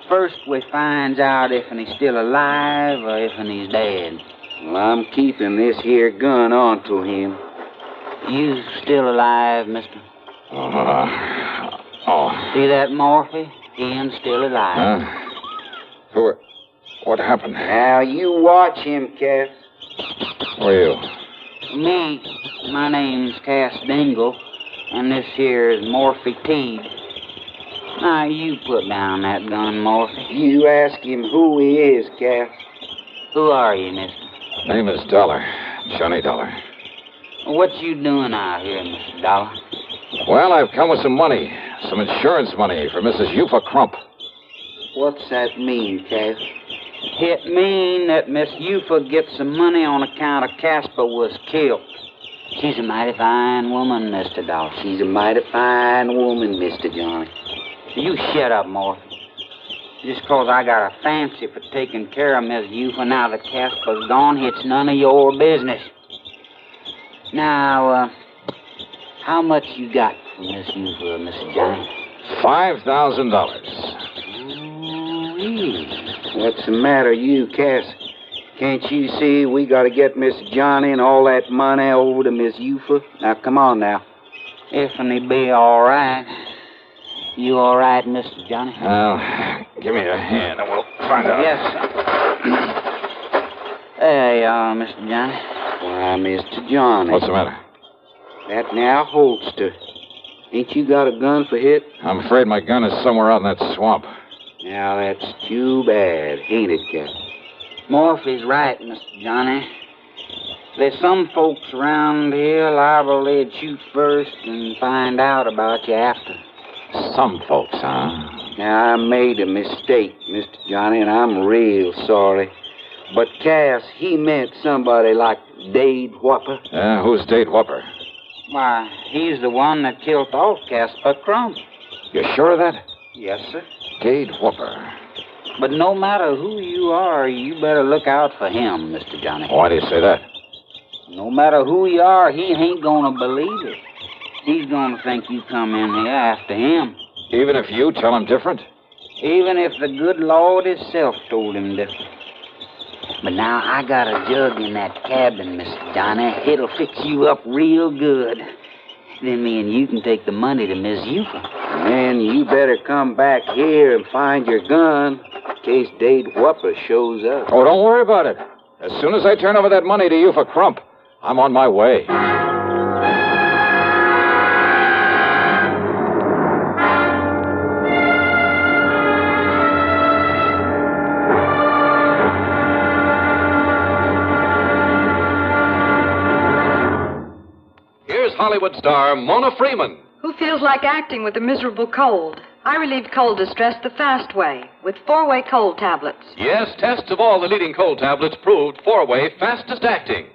First we finds out if he's still alive or if he's dead. Well, I'm keeping this here gun onto him. You still alive, mister? See that, Morphy? Him still alive. What happened? Now, you watch him, Cass. Who are you? Me, my name's Cass Dingle, and this here is Morphy Teed. Now, you put down that gun, Morphy. You ask him who he is, Cass. Who are you, mister? Name is Dollar. Johnny Dollar. What you doing out here, Mr. Dollar? Well, I've come with some money. Some insurance money for Mrs. Eufa Crump. What's that mean, Cass? It mean that Miss Eufa gets some money on account of Casper was killed. She's a mighty fine woman, Mr. Dollar. She's a mighty fine woman, Mr. Johnny. You shut up, Morphy. Just 'cause I got a fancy for taking care of Miss Eufa now that Casper's gone, it's none of your business. Now, how much you got for Miss Eufa, Mr. Johnny? $5,000. What's the matter, you, Cass? Can't you see we got to get Miss Johnny and all that money over to Miss Eufa? Now, come on now. If he be all right. You all right, Mr. Johnny? Well, give me your hand and we'll find out. Yes, sir. There you are, Mr. Johnny. Why, Mr. Johnny. What's the matter? That now holster. Ain't you got a gun for hit? I'm afraid my gun is somewhere out in that swamp. Now, that's too bad, ain't it, Cap? Morphy's right, Mr. Johnny. There's some folks around here liable they'd shoot first and find out about you after. Some folks, huh? Now, I made a mistake, Mr. Johnny, and I'm real sorry. But Cass, he meant somebody like Dade Whopper. Yeah, who's Dade Whopper? Why, he's the one that killed off Casper Crump. You sure of that? Yes, sir. Dade Whopper. But no matter who you are, you better look out for him, Mr. Johnny. Why do you say that? No matter who you are, he ain't gonna believe it. He's gonna think you come in here after him. Even if you tell him different? Even if the good Lord himself told him different. But now I got a jug in that cabin, Mr. Johnny. It'll fix you up real good. Then me and you can take the money to Miss Eufa. Man, you better come back here and find your gun in case Dade Whopper shows up. Oh, don't worry about it. As soon as I turn over that money to you for Crump, I'm on my way. Hollywood star Mona Freeman. Who feels like acting with a miserable cold? I relieve cold distress the fast way with 4-way cold tablets. Yes, tests of all the leading cold tablets proved 4-way fastest acting.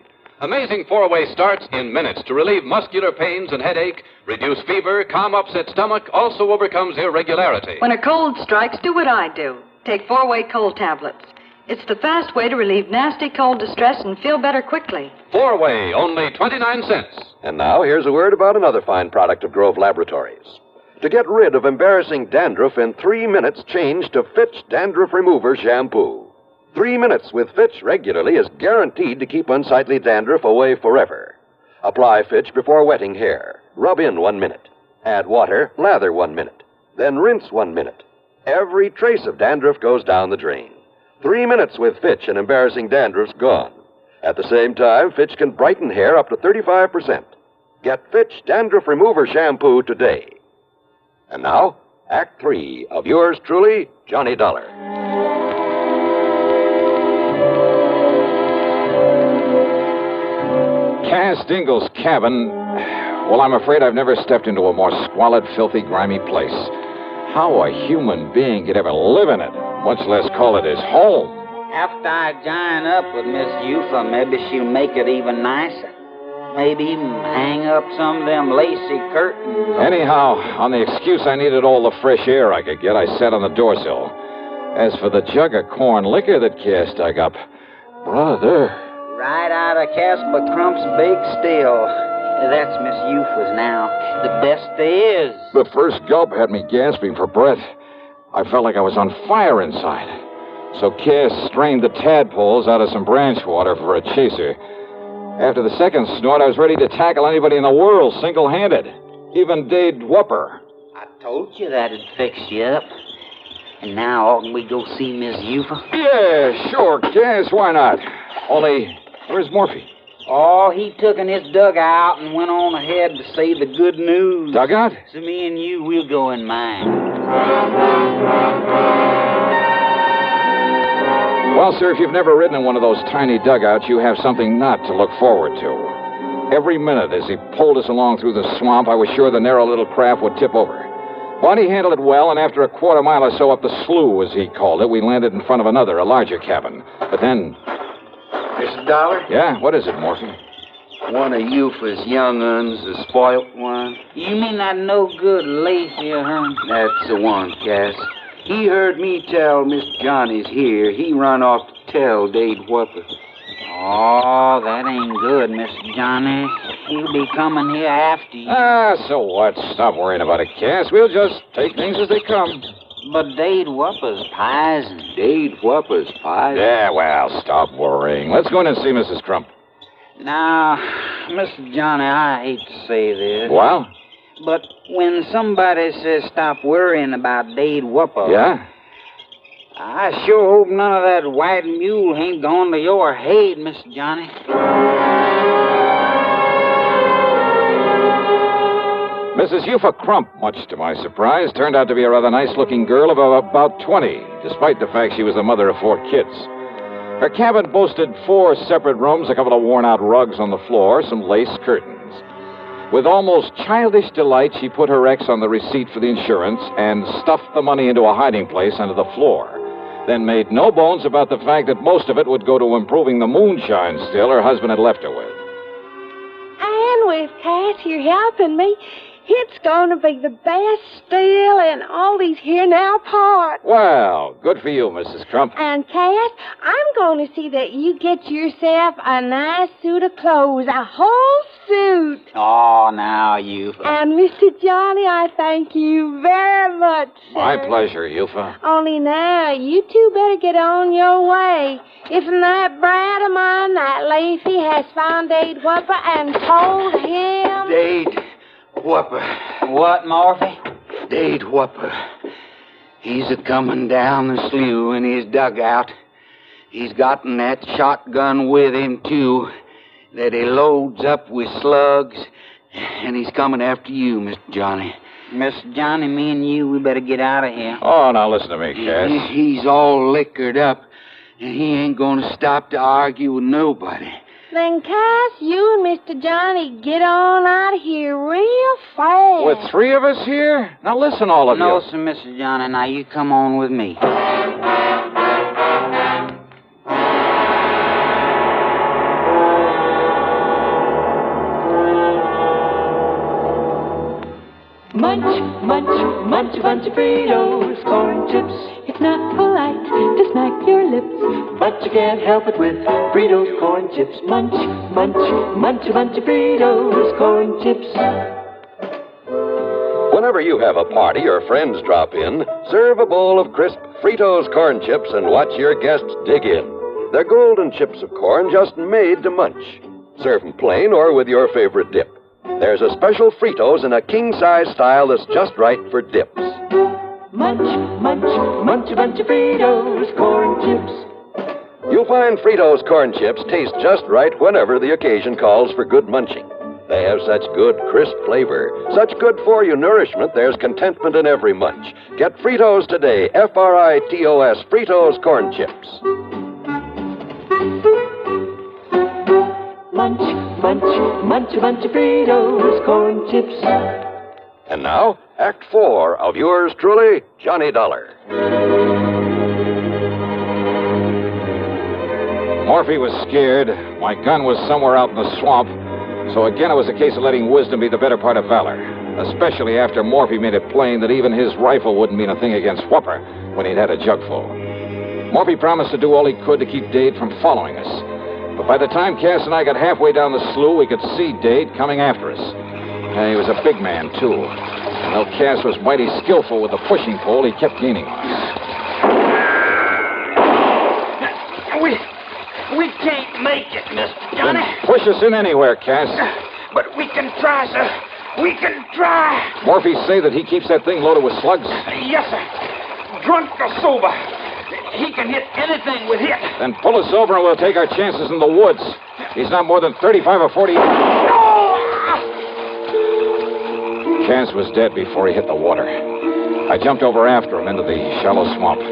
Amazing 4-way starts in minutes to relieve muscular pains and headache, reduce fever, calm upset stomach, also overcomes irregularity. When a cold strikes, do what I do. Take 4-way cold tablets. It's the fast way to relieve nasty cold distress and feel better quickly. 4-way, only 29 cents. And now here's a word about another fine product of Grove Laboratories. To get rid of embarrassing dandruff in 3 minutes, change to Fitch Dandruff Remover Shampoo. 3 minutes with Fitch regularly is guaranteed to keep unsightly dandruff away forever. Apply Fitch before wetting hair. Rub in 1 minute. Add water, lather 1 minute. Then rinse 1 minute. Every trace of dandruff goes down the drain. 3 minutes with Fitch and embarrassing dandruff's gone. At the same time, Fitch can brighten hair up to 35%. Get Fitch Dandruff Remover Shampoo today. And now, Act 3 of yours truly, Johnny Dollar. Cass Dingle's cabin. Well, I'm afraid I've never stepped into a more squalid, filthy, grimy place. How a human being could ever live in it, much less call it his home. After I join up with Miss Eupha, maybe she'll make it even nicer. Maybe even hang up some of them lacy curtains. Anyhow, on the excuse I needed all the fresh air I could get, I sat on the doorsill. As for the jug of corn liquor that Cass dug up, brother. Right out of Casper Crump's big still. That's Miss Eupha's now. The best there is. The first gulp had me gasping for breath. I felt like I was on fire inside. So Cass strained the tadpoles out of some branch water for a chaser. After the second snort, I was ready to tackle anybody in the world single-handed. Even Dade Whopper. I told you that'd fix you up. And now, oughtn't we go see Miss Eupha? Yeah, sure, Cass. Why not? Only, where's Morphy? Oh, he took in his dugout and went on ahead to say the good news. Dugout? So me and you, we'll go in mine. Well, sir, if you've never ridden in one of those tiny dugouts, you have something not to look forward to. Every minute as he pulled us along through the swamp, I was sure the narrow little craft would tip over. But he handled it well, and after a quarter mile or so up the slough, as he called it, we landed in front of another, a larger cabin. But then... Mr. Dollar? Yeah? What is it, Morphy? One of Eupha's young uns, the spoilt one. You mean that no-good lazy hun? That's the one, Cass. He heard me tell Miss Johnny's here. He run off to tell Dade Whopper. Oh, that ain't good, Miss Johnny. He'll be coming here after you. Ah, so what? Stop worrying about it, Cass. We'll just take things as they come. But Dade Whopper's pisin'. Dade Whopper's pisin'? Yeah, well, stop worrying. Let's go in and see Mrs. Crump. Now, Mr. Johnny, I hate to say this. Well? But when somebody says stop worrying about Dade Whopper... Yeah? I sure hope none of that white mule ain't gone to your head, Mr. Johnny. Mrs. Eupha Crump, much to my surprise, turned out to be a rather nice-looking girl of about 20, despite the fact she was the mother of 4 kids. Her cabin boasted 4 separate rooms, a couple of worn-out rugs on the floor, some lace curtains. With almost childish delight, she put her X on the receipt for the insurance and stuffed the money into a hiding place under the floor. Then made no bones about the fact that most of it would go to improving the moonshine still her husband had left her with. And with Cass, you're helping me. It's going to be the best still in all these here now parts. Well, good for you, Mrs. Crump. And, Cass, I'm going to see that you get yourself a nice suit of clothes, a whole suit. Oh, now, Eupha. And, Mr. Johnny, I thank you very much, sir. My pleasure, Eupha. Only now, you two better get on your way. If that brat of mine, that Lacey, has found Dade Whopper and told him... Dade Whopper. What, Morphy? Dade Whopper. He's a-coming down the slough in his dugout. He's gotten that shotgun with him, too, that he loads up with slugs, and he's coming after you, Mr. Johnny. Mr. Johnny, me and you, we better get out of here. Oh, now listen to me, Cass. He's all liquored up, and he ain't going to stop to argue with nobody. Then, Cass, you and Mr. Johnny get on out of here real fast. With three of us here? Now listen, all of you. No, sir, Mr. Johnny. Now you come on with me. Munch, munch, munch a bunch of Fritos, corn chips. It's not polite to smack your lips, but you can't help it with Fritos corn chips. Munch, munch, munch a bunch of Fritos corn chips. Whenever you have a party or friends drop in, serve a bowl of crisp Fritos corn chips and watch your guests dig in. They're golden chips of corn just made to munch. Serve them plain or with your favorite dip. There's a special Fritos in a king-size style that's just right for dips. Munch, munch, munch a bunch of Fritos corn chips. You'll find Fritos corn chips taste just right whenever the occasion calls for good munching. They have such good, crisp flavor, such good-for-you nourishment, there's contentment in every munch. Get Fritos today, Fritos, Fritos corn chips. Munch, munch, munch a bunch of Fritos corn chips. And now, Act 4 of yours truly, Johnny Dollar. Morphy was scared. My gun was somewhere out in the swamp. So again, it was a case of letting wisdom be the better part of valor. Especially after Morphy made it plain that even his rifle wouldn't mean a thing against Whopper when he'd had a jugful. Morphy promised to do all he could to keep Dade from following us. But by the time Cass and I got halfway down the slough, we could see Dade coming after us. And he was a big man, too. And though Cass was mighty skillful with the pushing pole, he kept gaining on us. We can't make it, Mr. Johnny. Then push us in anywhere, Cass. But we can try, sir. We can try. Morphy say that he keeps that thing loaded with slugs? Yes, sir. Drunk or sober. He can hit anything with hit. Then pull us over and we'll take our chances in the woods. He's not more than 35 or 40. Cass was dead before he hit the water. I jumped over after him into the shallow swamp.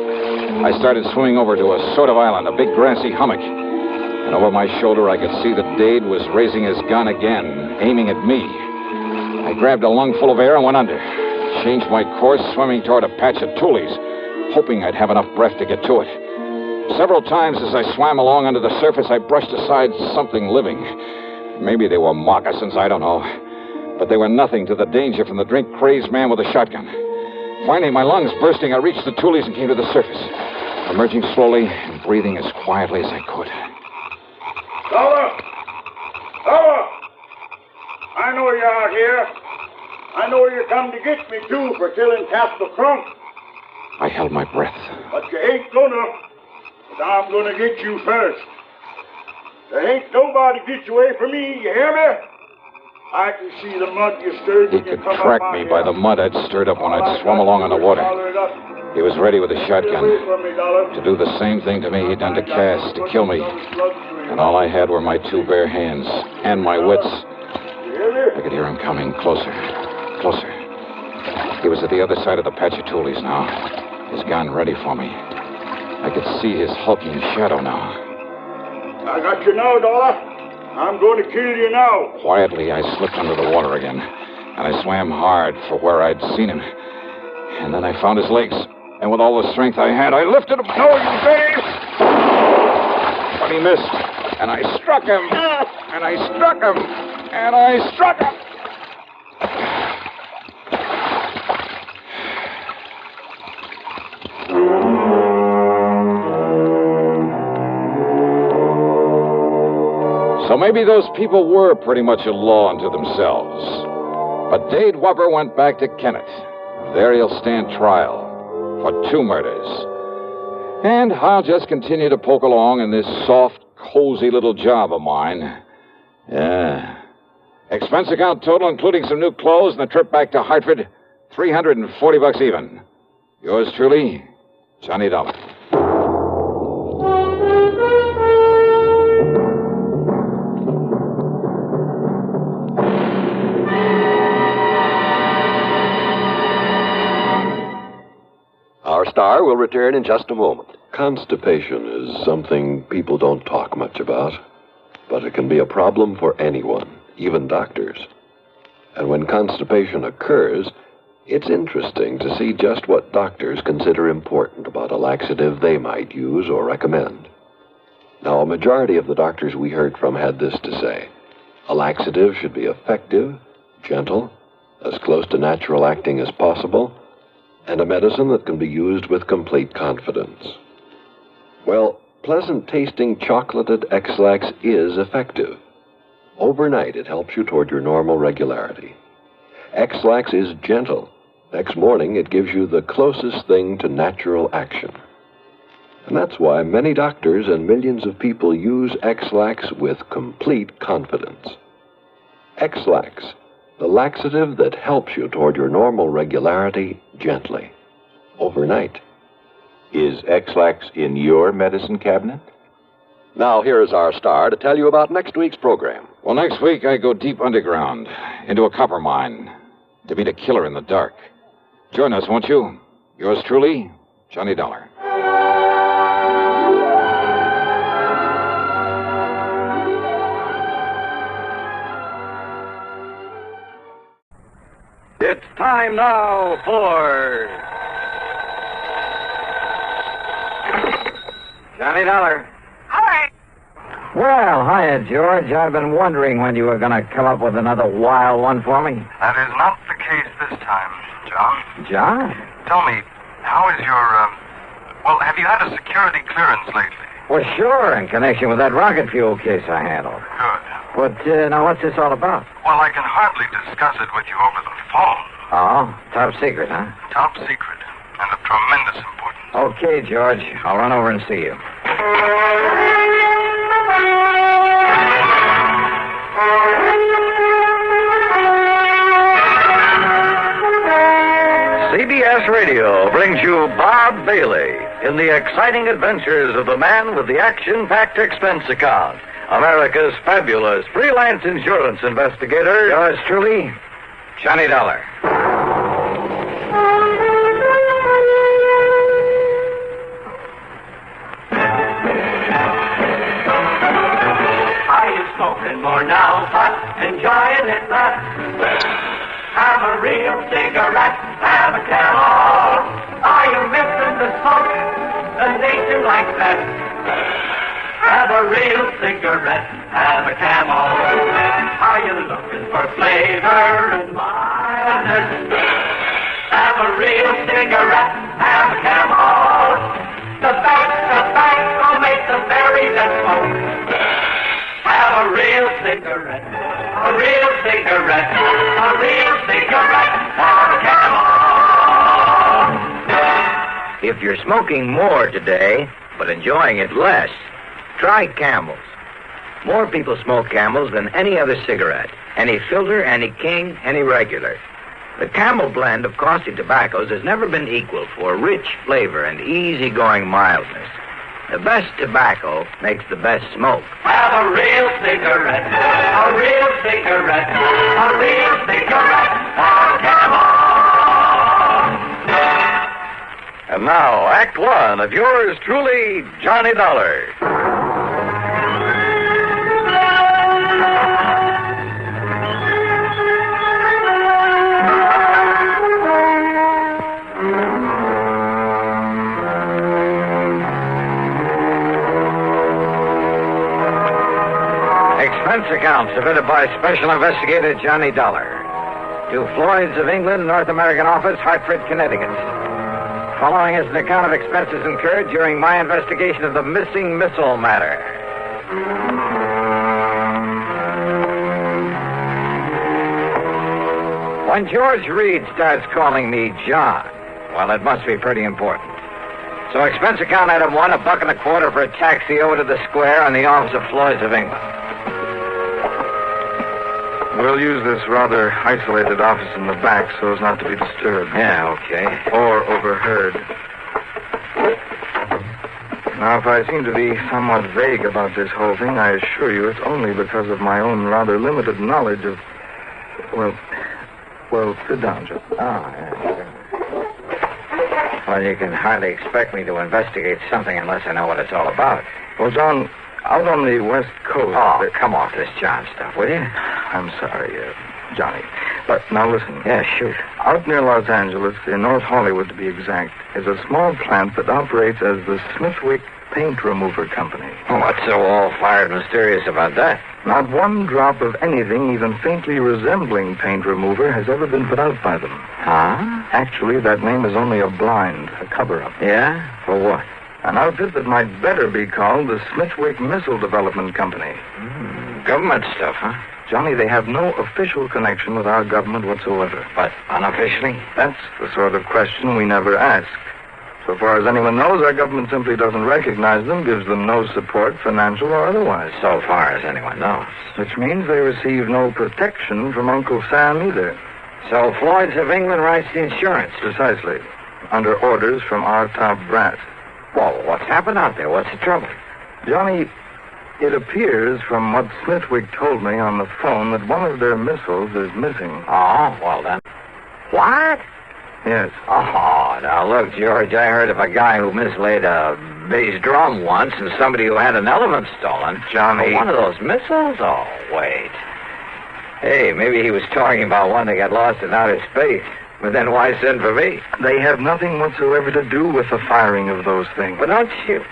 I started swimming over to a sort of island, a big grassy hummock. And over my shoulder, I could see that Dade was raising his gun again, aiming at me. I grabbed a lungful of air and went under. Changed my course, swimming toward a patch of tules, hoping I'd have enough breath to get to it. Several times as I swam along under the surface, I brushed aside something living. Maybe they were moccasins, I don't know. But they were nothing to the danger from the drink-crazed man with a shotgun. Finally, my lungs bursting, I reached the tules and came to the surface, emerging slowly and breathing as quietly as I could. Dollar! Dollar! I know you're out here. I know you come to get me, too, for killing Castle Crump. I held my breath. But you ain't gonna. But I'm gonna get you first. There ain't nobody gets away from me, you hear me? I can see the mud you stirred He when you could come track up me out by here. the mud I'd stirred up when I'd swum along on the water. He was ready with a shotgun to do the same thing to me he'd done to Cass, to kill me. And all I had were my two bare hands and my wits. I could hear him coming closer, closer. He was at the other side of the patch of tules now, his gun ready for me. I could see his hulking shadow now. I got you now, Dollar. I'm going to kill you now. Quietly, I slipped under the water again, and I swam hard for where I'd seen him. And then I found his legs, and with all the strength I had, I lifted him. No, you Dave! But he missed, and I struck him, and I struck him, and I struck him. So maybe those people were pretty much a law unto themselves. But Dade Whopper went back to Kennett. There he'll stand trial for 2 murders. And I'll just continue to poke along in this soft, cozy little job of mine. Yeah. Expense account total, including some new clothes and a trip back to Hartford, $340 even. Yours truly, Johnny Dollar. Our star will return in just a moment. Constipation is something people don't talk much about. But it can be a problem for anyone, even doctors. And when constipation occurs, it's interesting to see just what doctors consider important about a laxative they might use or recommend. Now, a majority of the doctors we heard from had this to say. A laxative should be effective, gentle, as close to natural acting as possible, and a medicine that can be used with complete confidence. Well, pleasant-tasting chocolated X-Lax is effective. Overnight, it helps you toward your normal regularity. X-Lax is gentle. Next morning, it gives you the closest thing to natural action. And that's why many doctors and millions of people use X-Lax with complete confidence. X-Lax, the laxative that helps you toward your normal regularity gently, overnight. Is X-Lax in your medicine cabinet? Now, here is our star to tell you about next week's program. Well, next week I go deep underground, into a copper mine, to meet a killer in the dark. Join us, won't you? Yours truly, Johnny Dollar. It's time now for Johnny Dollar. Hi. Well, hiya, George. I've been wondering when you were going to come up with another wild one for me. That is not the case this time, John. John? Tell me, how is your, have you had a security clearance lately? Well, sure, in connection with that rocket fuel case I handled. Good. But, now, what's this all about? Well, I can hardly discuss it with you over the phone. Oh, top secret, huh? Top secret, and of tremendous importance. Okay, George. I'll run over and see you. CBS Radio brings you Bob Bailey in the exciting adventures of the man with the action-packed expense account, America's fabulous freelance insurance investigator. Yours truly, Johnny Dollar. Are you smoking more now, but enjoying it less? Have a real cigarette, have a Camel. Are you missing the smoke? The nation like that. Have a real cigarette, have a Camel. Are you looking for flavor and mildness? Have a real cigarette, have a Camel. The best tobacco makes the very best smoke. Have a real cigarette, a real cigarette, a real cigarette, have a Camel. If you're smoking more today, but enjoying it less, try Camels. More people smoke Camels than any other cigarette. Any filter, any king, any regular. The Camel blend of costly tobaccos has never been equal for rich flavor and easygoing mildness. The best tobacco makes the best smoke. Have a real cigarette, a real cigarette, a real cigarette, have a Camel. And now, Act One of yours truly, Johnny Dollar. Expense account submitted by Special Investigator Johnny Dollar to Floyd's of England, North American Office, Hartford, Connecticut. Following is an account of expenses incurred during my investigation of the missing missile matter. When George Reed starts calling me John, well, it must be pretty important. So expense account item one, $1.25 for a taxi over to the square on the office of Floyd's of England. We'll use this rather isolated office in the back so as not to be disturbed. Yeah, okay. Or overheard. Now, if I seem to be somewhat vague about this whole thing, I assure you it's only because of my own rather limited knowledge of... Well, sit down, Joe. Oh, yeah, sure. Well, you can hardly expect me to investigate something unless I know what it's all about. Well, John, Out on the West Coast. Oh, come off this John stuff, will you? I'm sorry, Johnny. But now listen. Yeah, shoot. Out near Los Angeles, in North Hollywood to be exact, is a small plant that operates as the Smithwick Paint Remover Company. What's so all-fired mysterious about that? Not one drop of anything even faintly resembling paint remover has ever been put out by them. Huh? Actually, that name is only a blind, a cover-up. Yeah? For what? An outfit that might better be called the Smithwick Missile Development Company. Government stuff, huh? Johnny, they have no official connection with our government whatsoever. But unofficially? That's the sort of question we never ask. So far as anyone knows, our government simply doesn't recognize them, gives them no support, financial or otherwise. So far as anyone knows. Which means they receive no protection from Uncle Sam either. So Floyd's of England writes the insurance? Precisely. Under orders from our top brass. Well, what's happened out there? What's the trouble? Johnny, it appears from what Smithwick told me on the phone that one of their missiles is missing. Oh, well then. What? Yes. Oh, now look, George, I heard of a guy who mislaid a bass drum once and somebody who had an elephant stolen. Johnny. Oh, one of those missiles? Oh, wait. Hey, maybe he was talking about one that got lost in outer space. But then why send for me? They have nothing whatsoever to do with the firing of those things. But don't you...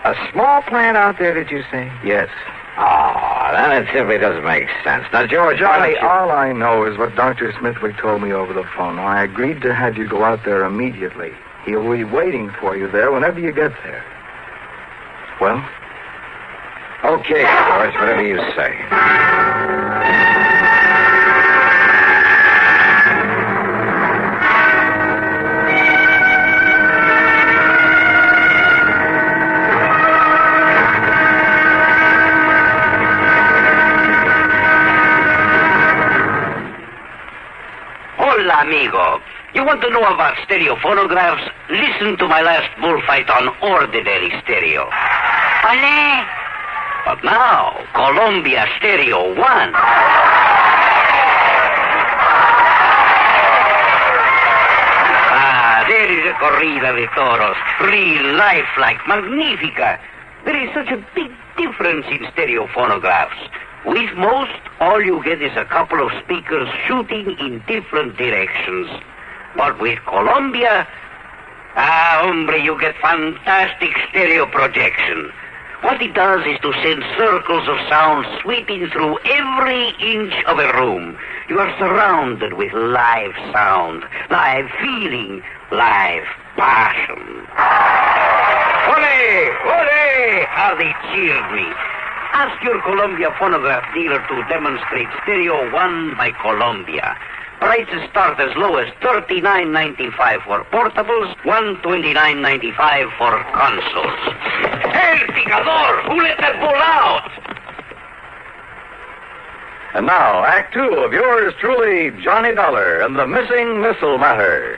A small plant out there, did you say? Yes. Oh, then it simply doesn't make sense. Now, George, Johnny, all I know is what Dr. Smithwick told me over the phone. Now, I agreed to have you go out there immediately. He'll be waiting for you there whenever you get there. Well? Okay, George, whatever you say. Hola, amigo. You want to know about stereo phonographs? Listen to my last bullfight on ordinary stereo. Ole. But now, Columbia Stereo 1. There is a corrida de toros. Real lifelike, magnifica. There is such a big difference in stereo phonographs. With most, all you get is a couple of speakers shooting in different directions. But with Columbia, hombre, you get fantastic stereo projection. What it does is to send circles of sound sweeping through every inch of a room. You are surrounded with live sound, live feeling, live passion. Ole! Ole! How they cheered me. Ask your Columbia phonograph dealer to demonstrate Stereo 1 by Columbia. Prices start as low as $39.95 for portables, $129.95 for consoles. El picador! Who let that bull out? And now, Act Two of yours truly, Johnny Dollar and the Missing Missile Matter.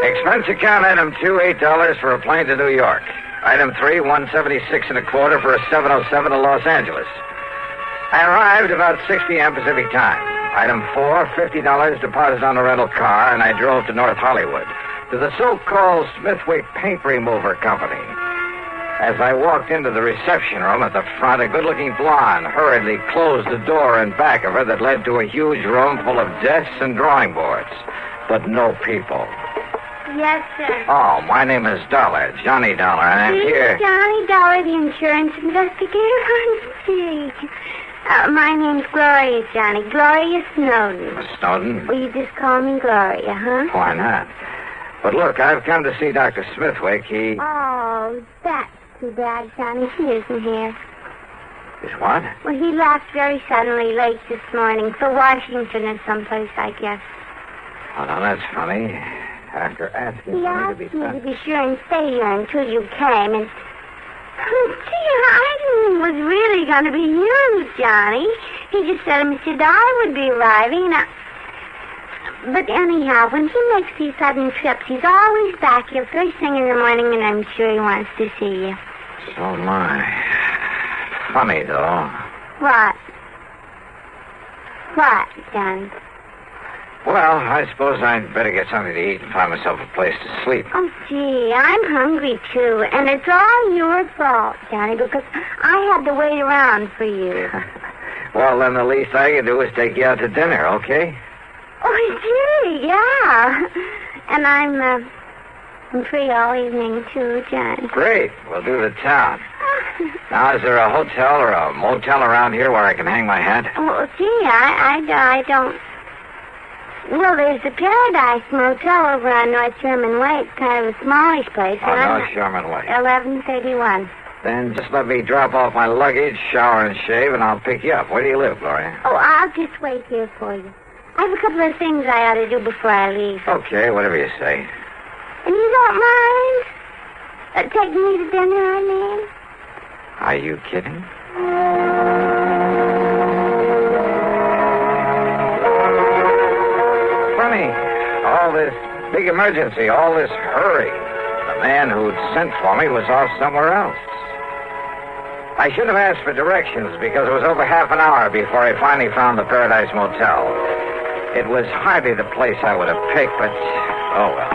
Expense account item 2, $8 for a plane to New York. Item 3, $176 and a quarter for a 707 to Los Angeles. I arrived about 6 p.m. Pacific time. Item 4, $50 deposit on a rental car, and I drove to North Hollywood, to the so-called Smithwick Paint Remover Company. As I walked into the reception room at the front, a good-looking blonde hurriedly closed the door in back of her that led to a huge room full of desks and drawing boards, but no people. Yes, sir. Oh, my name is Dollar, Johnny Dollar, and I'm here. Johnny Dollar, the insurance investigator. Gee. My name's Gloria, Johnny. Gloria Snowden. Snowden? Will you just call me Gloria, huh? Why not? But look, I've come to see Dr. Smithwick. Oh, that's too bad, Johnny. He isn't here. Is what? Well, he left very suddenly late this morning for Washington or someplace, I guess. Oh, now that's funny. After asking He for me to asked be me sent. to be sure and stay here until you came, and... Gee, I didn't was really going to be you, Johnny. He just said Mr. Dollar would be arriving. But anyhow, when he makes these sudden trips, he's always back here first thing in the morning, and I'm sure he wants to see you. So my. Funny, though. What? What, Johnny? Well, I suppose I'd better get something to eat and find myself a place to sleep. Oh, gee, I'm hungry, too. And it's all your fault, Johnny, because I had to wait around for you. Well, then the least I can do is take you out to dinner, okay? Oh, gee, yeah. And I'm free all evening, too, Johnny. Great. We'll do the town. Now, is there a hotel or a motel around here where I can hang my hat? Oh, gee, I don't... Well, there's the Paradise Motel over on North Sherman Way. It's kind of a smallish place. On North Sherman Way. 1131. Then just let me drop off my luggage, shower and shave, and I'll pick you up. Where do you live, Gloria? Oh, I'll just wait here for you. I have a couple of things I ought to do before I leave. Okay, whatever you say. And you don't mind taking me to dinner, I mean? Are you kidding? Funny, all this big emergency, all this hurry. The man who'd sent for me was off somewhere else. I should have asked for directions because it was over half an hour before I finally found the Paradise Motel. It was hardly the place I would have picked, but oh well.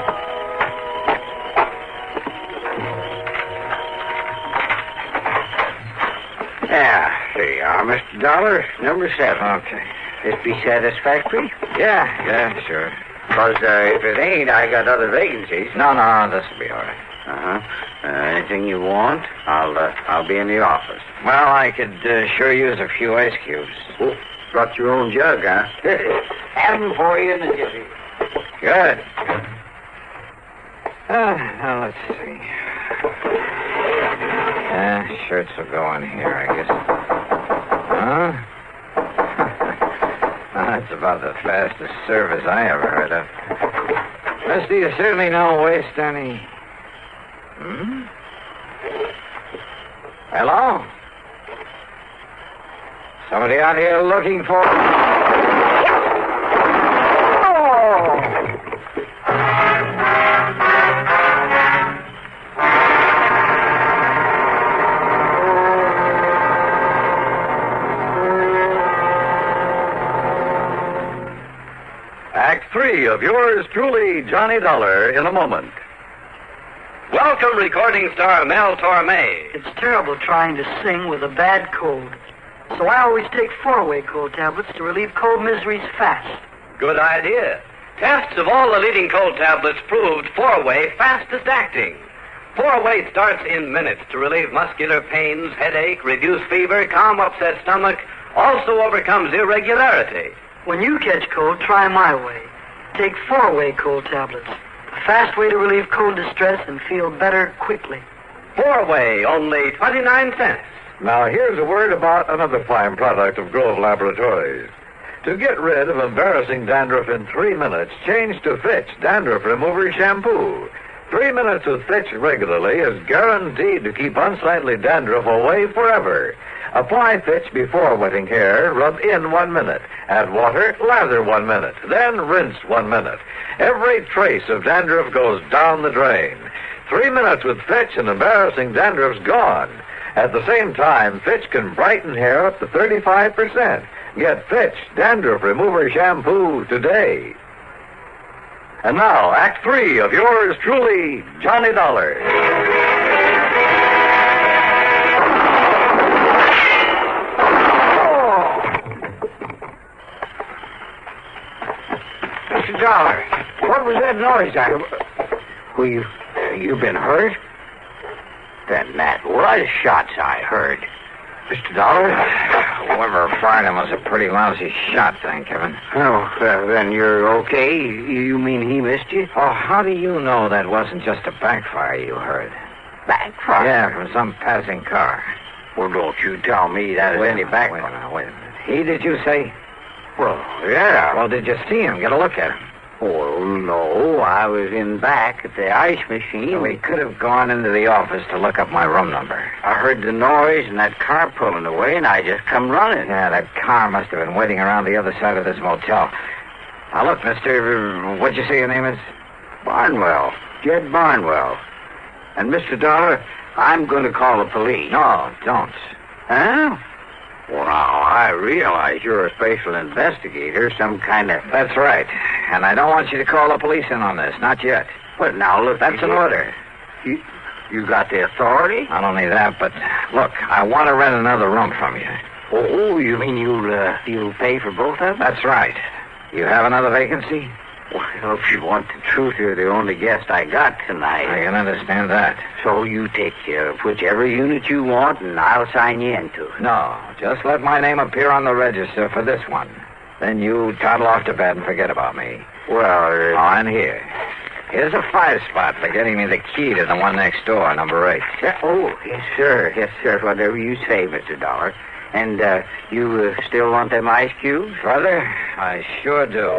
Yeah, there you are, Mr. Dollar. Number 7. Okay. This be satisfactory? Yeah, sure. Because if it ain't, I got other vacancies. No, this'll be all right. Anything you want, I'll be in the office. Well, I could sure use a few ice cubes. Oh, brought your own jug, huh? Have them for you in the jiffy. Good. Now, let's see. Shirts will go in here, I guess. Huh? That's about the fastest service I ever heard of. Mister, you certainly don't waste any... Hello? Somebody out here looking for... Act 3 of yours truly, Johnny Dollar, in a moment. Welcome, recording star Mel Torme. It's terrible trying to sing with a bad cold. So I always take 4-way cold tablets to relieve cold miseries fast. Good idea. Tests of all the leading cold tablets proved 4-way fastest acting. 4-way starts in minutes to relieve muscular pains, headache, reduce fever, calm upset stomach, also overcomes irregularity. When you catch cold, try my way. Take 4-way cold tablets. A fast way to relieve cold distress and feel better quickly. 4-way, only 29 cents. Now, here's a word about another fine product of Grove Laboratories. To get rid of embarrassing dandruff in 3 minutes, change to Fitch Dandruff Remover Shampoo. 3 minutes with Fitch regularly is guaranteed to keep unsightly dandruff away forever. Apply Fitch before wetting hair, rub in 1 minute. Add water, lather 1 minute. Then rinse 1 minute. Every trace of dandruff goes down the drain. 3 minutes with Fitch and embarrassing dandruff's gone. At the same time, Fitch can brighten hair up to 35%. Get Fitch Dandruff Remover Shampoo today. And now, Act 3 of yours truly, Johnny Dollar. Mr. Dollar, what was that noise I... Well, you been hurt? Then that was shots I heard. Mr. Dollar? Whoever fired him was a pretty lousy shot, thank heaven. Oh, then you're okay? You mean he missed you? Oh, how do you know that wasn't just a backfire you heard? Backfire? Yeah, from some passing car. Well, don't you tell me that is any backfire. Wait a minute. He, did you say? Well, yeah. Well, did you see him? Get a look at him. Oh, no. I was in back at the ice machine. So he could have gone into the office to look up my room number. I heard the noise and that car pulling away, and I just come running. Yeah, that car must have been waiting around the other side of this motel. Now, look, mister, what'd you say your name is? Barnwell. Jed Barnwell. And, Mr. Dollar, I'm going to call the police. No, don't. Huh? Well, now, I realize you're a special investigator, some kind of... That's right. And I don't want you to call the police in on this, not yet. But now, look... That's an order. You got the authority? Not only that, but look, I want to rent another room from you. Oh, you mean you'll pay for both of them? That's right. You have another vacancy? Well, if you want the truth, you're the only guest I got tonight. I can understand that. So you take whichever unit you want, and I'll sign you into it. No, just let my name appear on the register for this one. Then you toddle off to bed and forget about me. Well, and here. Here's a 5-spot for getting me the key to the one next door, number 8. Oh, yes, sir. Yes, sir. Whatever you say, Mr. Dollar. And you still want them ice cubes? Brother, I sure do.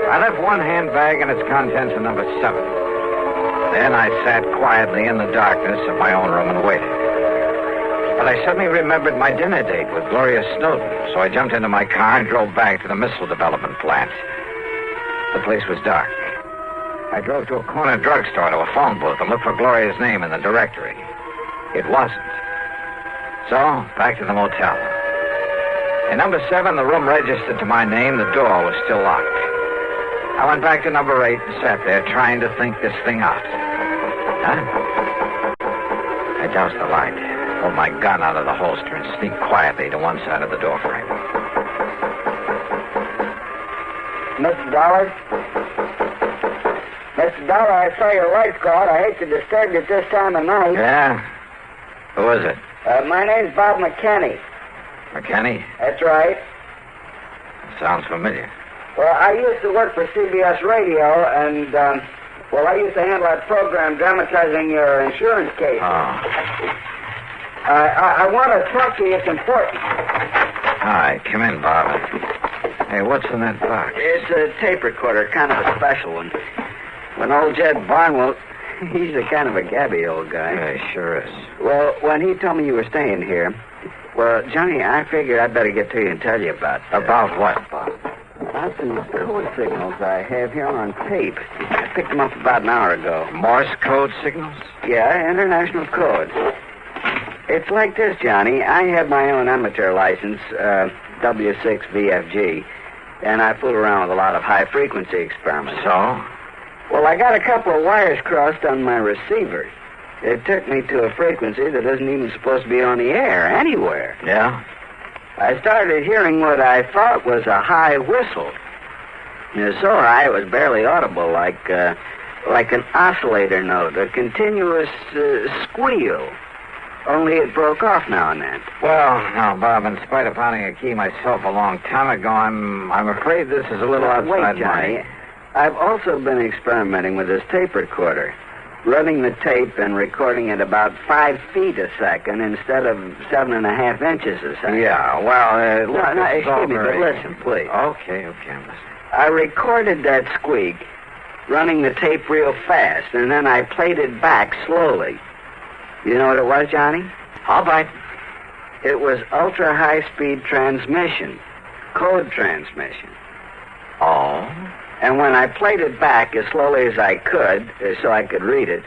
I left one handbag and its contents in number 7. Then I sat quietly in the darkness of my own room and waited. But I suddenly remembered my dinner date with Gloria Snowden, so I jumped into my car and drove back to the missile development plant. The place was dark. I drove to a corner drugstore to a phone booth and looked for Gloria's name in the directory. It wasn't. So, back to the motel. In number 7, the room registered to my name. The door was still locked. I went back to number 8 and sat there trying to think this thing out. I doused the light, pulled my gun out of the holster, and sneaked quietly to one side of the doorframe. Mr. Dollar? Mr. Dollar, I saw your lights go out. I hate to disturb you at this time of night. Yeah? Who is it? My name's Bob McKinney. McKinney? That's right. Sounds familiar. Well, I used to work for CBS Radio, and, I used to handle that program dramatizing your insurance case. Oh. I want to talk to you. It's important. All right, come in, Bob. Hey, what's in that box? It's a tape recorder, kind of a special one. When old Jed Barnwell, he's a kind of a gabby old guy. Yeah, he sure is. Well, when he told me you were staying here, well, Johnny, I figured I'd better get to you and tell you about... About what, Bob? About some code signals I have here on tape. I picked them up about an hour ago. Morse code signals? Yeah, international code. It's like this, Johnny. I have my own amateur license, W6VFG, and I fool around with a lot of high-frequency experiments. So? Well, I got a couple of wires crossed on my receiver. It took me to a frequency that isn't even supposed to be on the air anywhere. Yeah? I started hearing what I thought was a high whistle. It's so high it was barely audible, like an oscillator note, a continuous squeal. Only it broke off now and then. Well, now, Bob, in spite of pounding a key myself a long time ago, I'm afraid this is a little outside Wait, Johnny. I've also been experimenting with this tape recorder, running the tape and recording at about 5 feet a second instead of 7.5 inches a second. Yeah, well, excuse me, but listen, please. Okay, I'm listening. I recorded that squeak, running the tape real fast, and then I played it back slowly. You know what it was, Johnny? All right. It was ultra-high-speed transmission, code transmission. Oh? And when I played it back as slowly as I could, so I could read it,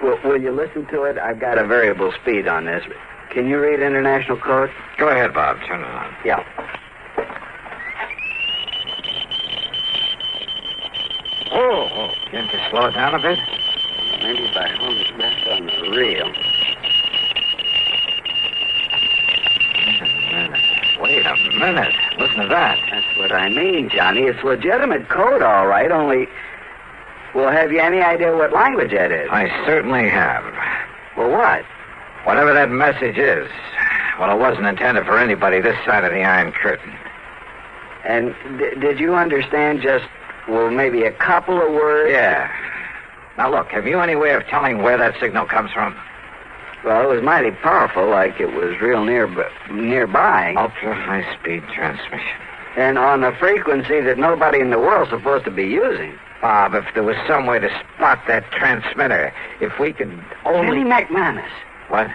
will you listen to it? I've got a variable speed on this. Can you read international code? Go ahead, Bob. Turn it on. Yeah. Oh, can't you slow it down a bit? Maybe if I hold it back on the reel. Wait a minute. Listen to that. That's what I mean, Johnny. It's legitimate code, all right, only... Well, have you any idea what language that is? I certainly have. Well, what? Whatever that message is. Well, it wasn't intended for anybody this side of the Iron Curtain. And did you understand just, maybe a couple of words? Yeah. Now, look, have you any way of telling where that signal comes from? Well, it was mighty powerful, like it was real nearby. Ultra-high-speed transmission. And on a frequency that nobody in the world's supposed to be using. Bob, if there was some way to spot that transmitter, if we could only... Kenny McManus. What?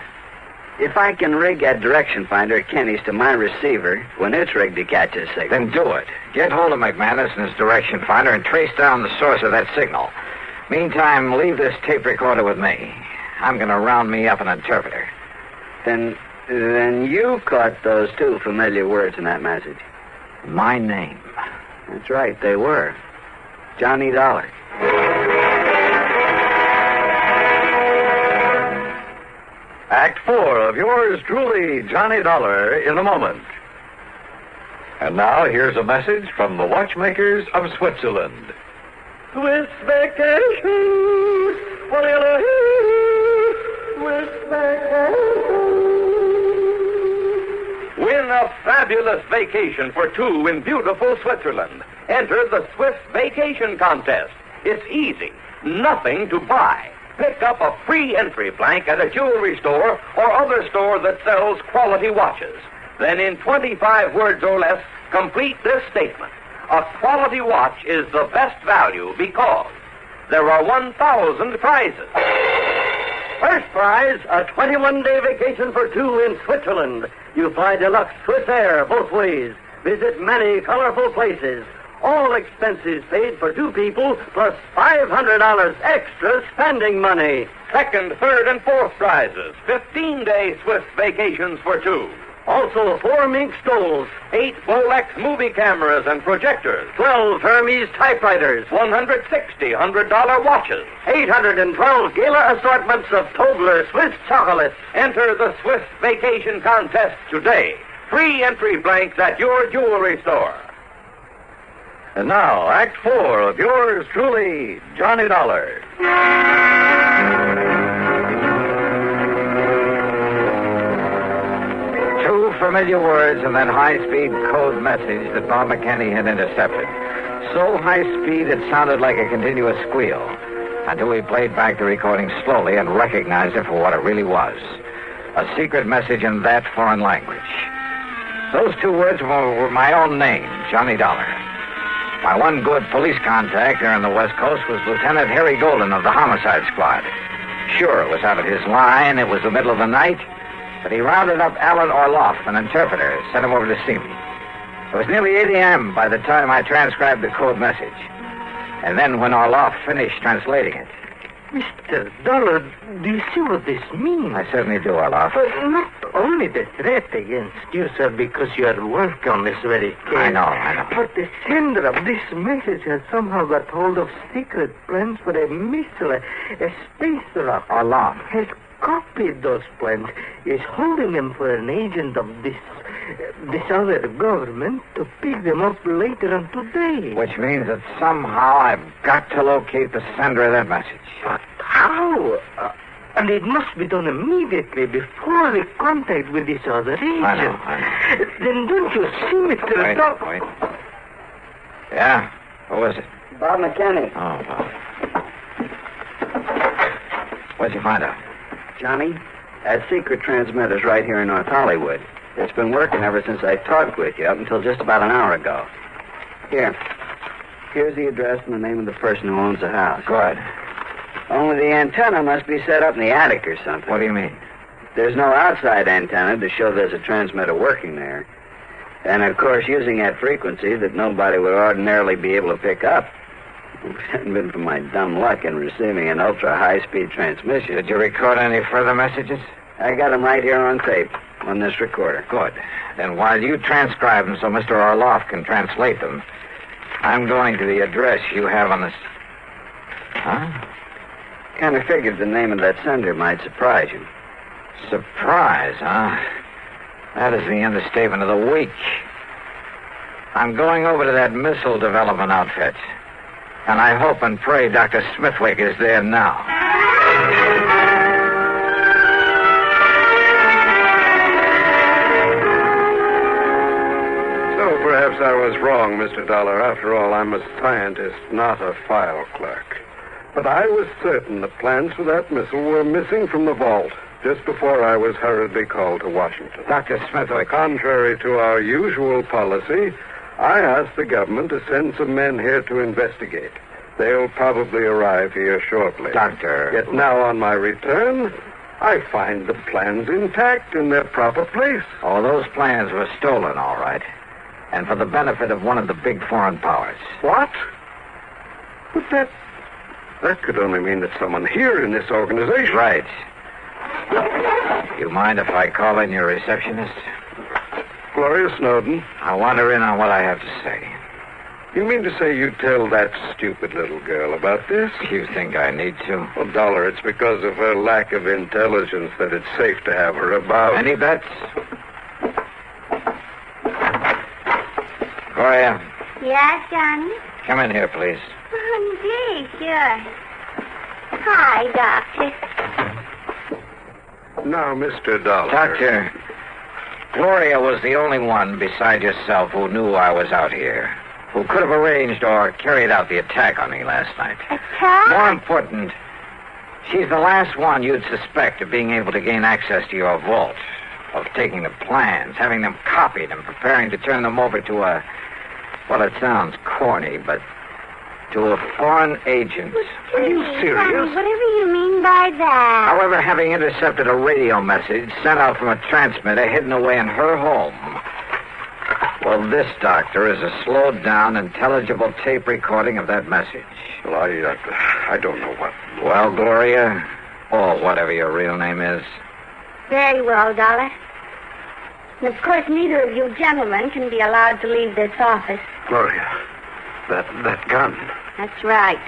If I can rig that direction finder at Kenny's to my receiver, when it's rigged to catch a signal... Then do it. Get hold of McManus and his direction finder and trace down the source of that signal. Meantime, leave this tape recorder with me. I'm going to round me up an interpreter. Then you caught those two familiar words in that message. My name. That's right, they were. Johnny Dollar. Act 4 of yours truly, Johnny Dollar, in a moment. And now here's a message from the watchmakers of Switzerland. Swiss vacation. Swiss vacation. Win a fabulous vacation for two in beautiful Switzerland. Enter the Swiss Vacation Contest. It's easy. Nothing to buy. Pick up a free entry blank at a jewelry store or other store that sells quality watches. Then in 25 words or less, complete this statement. A quality watch is the best value because there are 1,000 prizes. First prize, a 21-day vacation for two in Switzerland. You fly deluxe Swiss Air both ways. Visit many colorful places. All expenses paid for two people, plus $500 extra spending money. Second, third, and fourth prizes. 15-day Swiss vacations for two. Also, 4 mink stoles, 8 Bolex movie cameras and projectors, 12 Hermes typewriters, 160 $100 watches, 812 Gala assortments of Tobler Swiss chocolates. Enter the Swiss Vacation Contest today. Free entry blanks at your jewelry store. And now, Act 4 of yours truly, Johnny Dollar. Two familiar words and that high-speed code message that Bob McKinney had intercepted. So high-speed it sounded like a continuous squeal until we played back the recording slowly and recognized it for what it really was. A secret message in that foreign language. Those two words were my own name, Johnny Dollar. My one good police contact there on the West Coast was Lieutenant Harry Golden of the Homicide Squad. Sure, it was out of his line. It was the middle of the night. But he rounded up Alan Orloff, an interpreter, sent him over to see me. It was nearly 8 a.m. by the time I transcribed the code message. And then when Orloff finished translating it... Mr. Dollar, do you see what this means? I certainly do, Orloff. But not only the threat against you, sir, because you are working on this very case. I know. But the sender of this message has somehow got hold of secret plans for a missile, a space rocket. Orloff. Has copied those plans, is holding them for an agent of this other government to pick them up later on today. Which means that somehow I've got to locate the sender of that message. But how? And it must be done immediately before the contact with this other agent. I know. Then don't you see, Mr. Dollar? Wait. Yeah? Who is it? Bob McKinney. Oh, Bob. What'd you find out? Johnny, that secret transmitter's right here in North Hollywood. It's been working ever since I talked with you, up until just about an hour ago. Here's the address and the name of the person who owns the house. Good. Only the antenna must be set up in the attic or something. What do you mean? There's no outside antenna to show there's a transmitter working there. And, of course, using that frequency that nobody would ordinarily be able to pick up. If it hadn't been for my dumb luck in receiving an ultra-high-speed transmission. Did you record any further messages? I got them right here on tape, on this recorder. Good. Then while you transcribe them so Mr. Orloff can translate them, I'm going to the address you have on this... Huh? Kind of figured the name of that sender might surprise you. Surprise, huh? That is the understatement of the week. I'm going over to that missile development outfit. And I hope and pray Dr. Smithwick is there now. So perhaps I was wrong, Mr. Dollar. After all, I'm a scientist, not a file clerk. But I was certain the plans for that missile were missing from the vault just before I was hurriedly called to Washington. Dr. Smithwick. Contrary to our usual policy, I asked the government to send some men here to investigate. They'll probably arrive here shortly. Doctor. Yet now on my return, I find the plans intact in their proper place. Oh, those plans were stolen, all right. And for the benefit of one of the big foreign powers. What? But that could only mean that someone here in this organization... Right. You mind if I call in your receptionist? Gloria Snowden. I want her in on what I have to say. You mean to say you tell that stupid little girl about this? You think I need to? Well, Dollar, it's because of her lack of intelligence that it's safe to have her about. Any bets? Gloria, Yeah, Johnny? come in here, please. Oh, gee, sure. Hi, Doctor. Now, Mr. Dollar. Doctor, Gloria was the only one beside yourself who knew I was out here, who could have arranged or carried out the attack on me last night. Attack? More important, she's the last one you'd suspect of being able to gain access to your vault, of taking the plans, having them copied, and preparing to turn them over to a, well, it sounds corny, but to a foreign agent. Are you serious? Whatever you mean by that. However, having intercepted a radio message sent out from a transmitter hidden away in her home. Well, this, Doctor, is a slowed-down, intelligible tape recording of that message. Well, I don't know what. Well, Gloria, or whatever your real name is. Very well, Dollar. And of course, neither of you gentlemen can be allowed to leave this office. Gloria, that gun. That's right.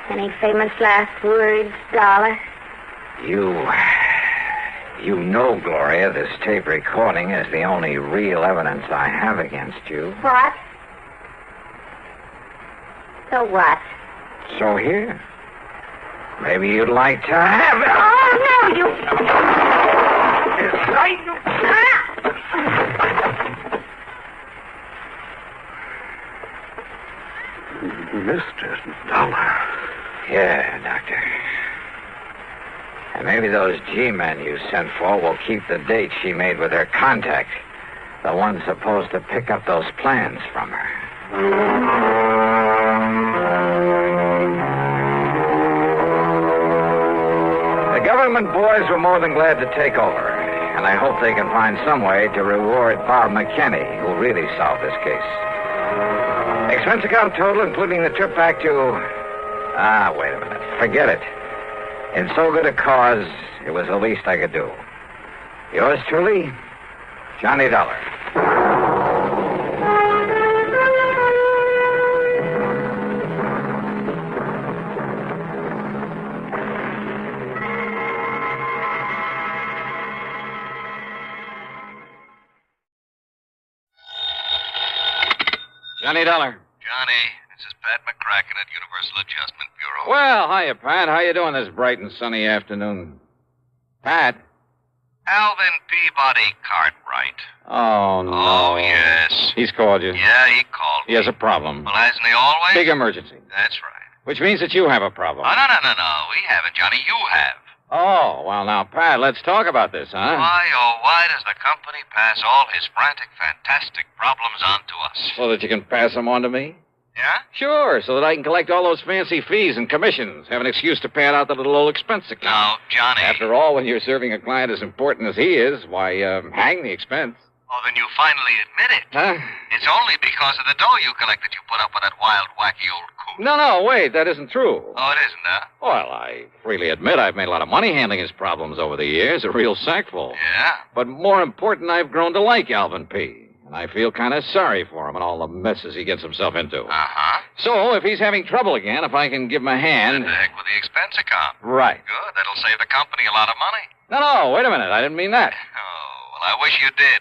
Any famous last words, Dollar? You know, Gloria, this tape recording is the only real evidence I have against you. What? So what? So here. Maybe you'd like to have it. Oh, no, you... Mr. Dollar. Yeah, Doctor. And maybe those G-men you sent for will keep the date she made with her contact, the one supposed to pick up those plans from her. The government boys were more than glad to take over, and I hope they can find some way to reward Bob McKinney, who really solved this case. Expense account total, including the trip back to... wait a minute. Forget it. In so good a cause, it was the least I could do. Yours truly, Johnny Dollar. Johnny Dollar. Johnny, this is Pat McCracken at Universal Adjustment Bureau. Well, hiya, Pat. How you doing this bright and sunny afternoon? Pat? Alvin Peabody Cartwright. Oh, no. Oh, yes. He's called you. Yeah, he called He has a problem. Well, hasn't he always? Big emergency. That's right. Which means that you have a problem. Oh, no. We haven't, Johnny. You have. Oh, well, now, Pat, let's talk about this, huh? Why does the company pass all his frantic, fantastic problems on to us? So that you can pass them on to me? Yeah? Sure, so that I can collect all those fancy fees and commissions. Have an excuse to pad out the little old expense account. No, Johnny. After all, when you're serving a client as important as he is, why, hang the expense. Oh, then you finally admit it. Huh? It's only because of the dough you collect that you put up with that wild, wacky old coot. No, wait, that isn't true. Oh, it isn't, huh? Well, I freely admit I've made a lot of money handling his problems over the years, a real sackful. Yeah? But more important, I've grown to like Alvin P., and I feel kind of sorry for him and all the messes he gets himself into. Uh-huh. So, if he's having trouble again, if I can give him a hand... The heck with the expense account. Right. Good, that'll save the company a lot of money. No, wait a minute, I didn't mean that. Oh, well, I wish you did.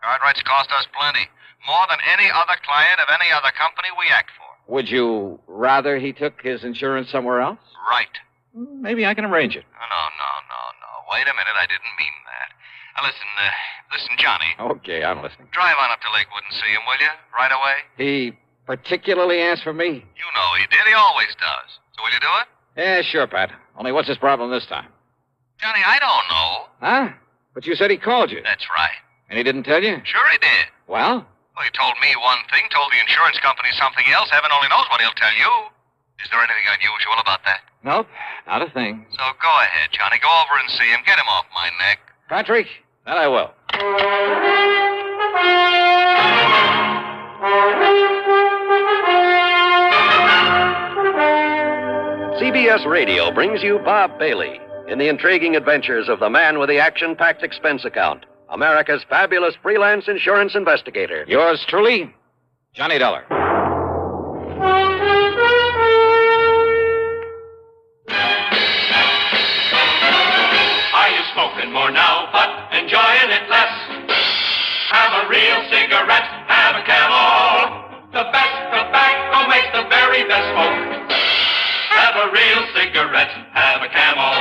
Cartwrights cost us plenty. More than any other client of any other company we act for. Would you rather he took his insurance somewhere else? Right. Maybe I can arrange it. No. Wait a minute, I didn't mean that. Now, listen, Johnny. Okay, I'm listening. Drive on up to Lakewood and see him, will you? Right away? He particularly asked for me? You know he did. He always does. So will you do it? Yeah, sure, Pat. Only what's his problem this time? Johnny, I don't know. Huh? But you said he called you. That's right. And he didn't tell you? Sure he did. Well? Well, he told me one thing, told the insurance company something else. Heaven only knows what he'll tell you. Is there anything unusual about that? Nope, not a thing. So go ahead, Johnny. Go over and see him. Get him off my neck. Patrick, that I will. CBS Radio brings you Bob Bailey, in the intriguing adventures of the man with the action-packed expense account, America's fabulous freelance insurance investigator. Yours truly, Johnny Dollar. Are you smoking more now, but enjoying it less? Have a real cigarette, have a Camel. The best tobacco makes the very best smoke. Have a real cigarette, have a Camel.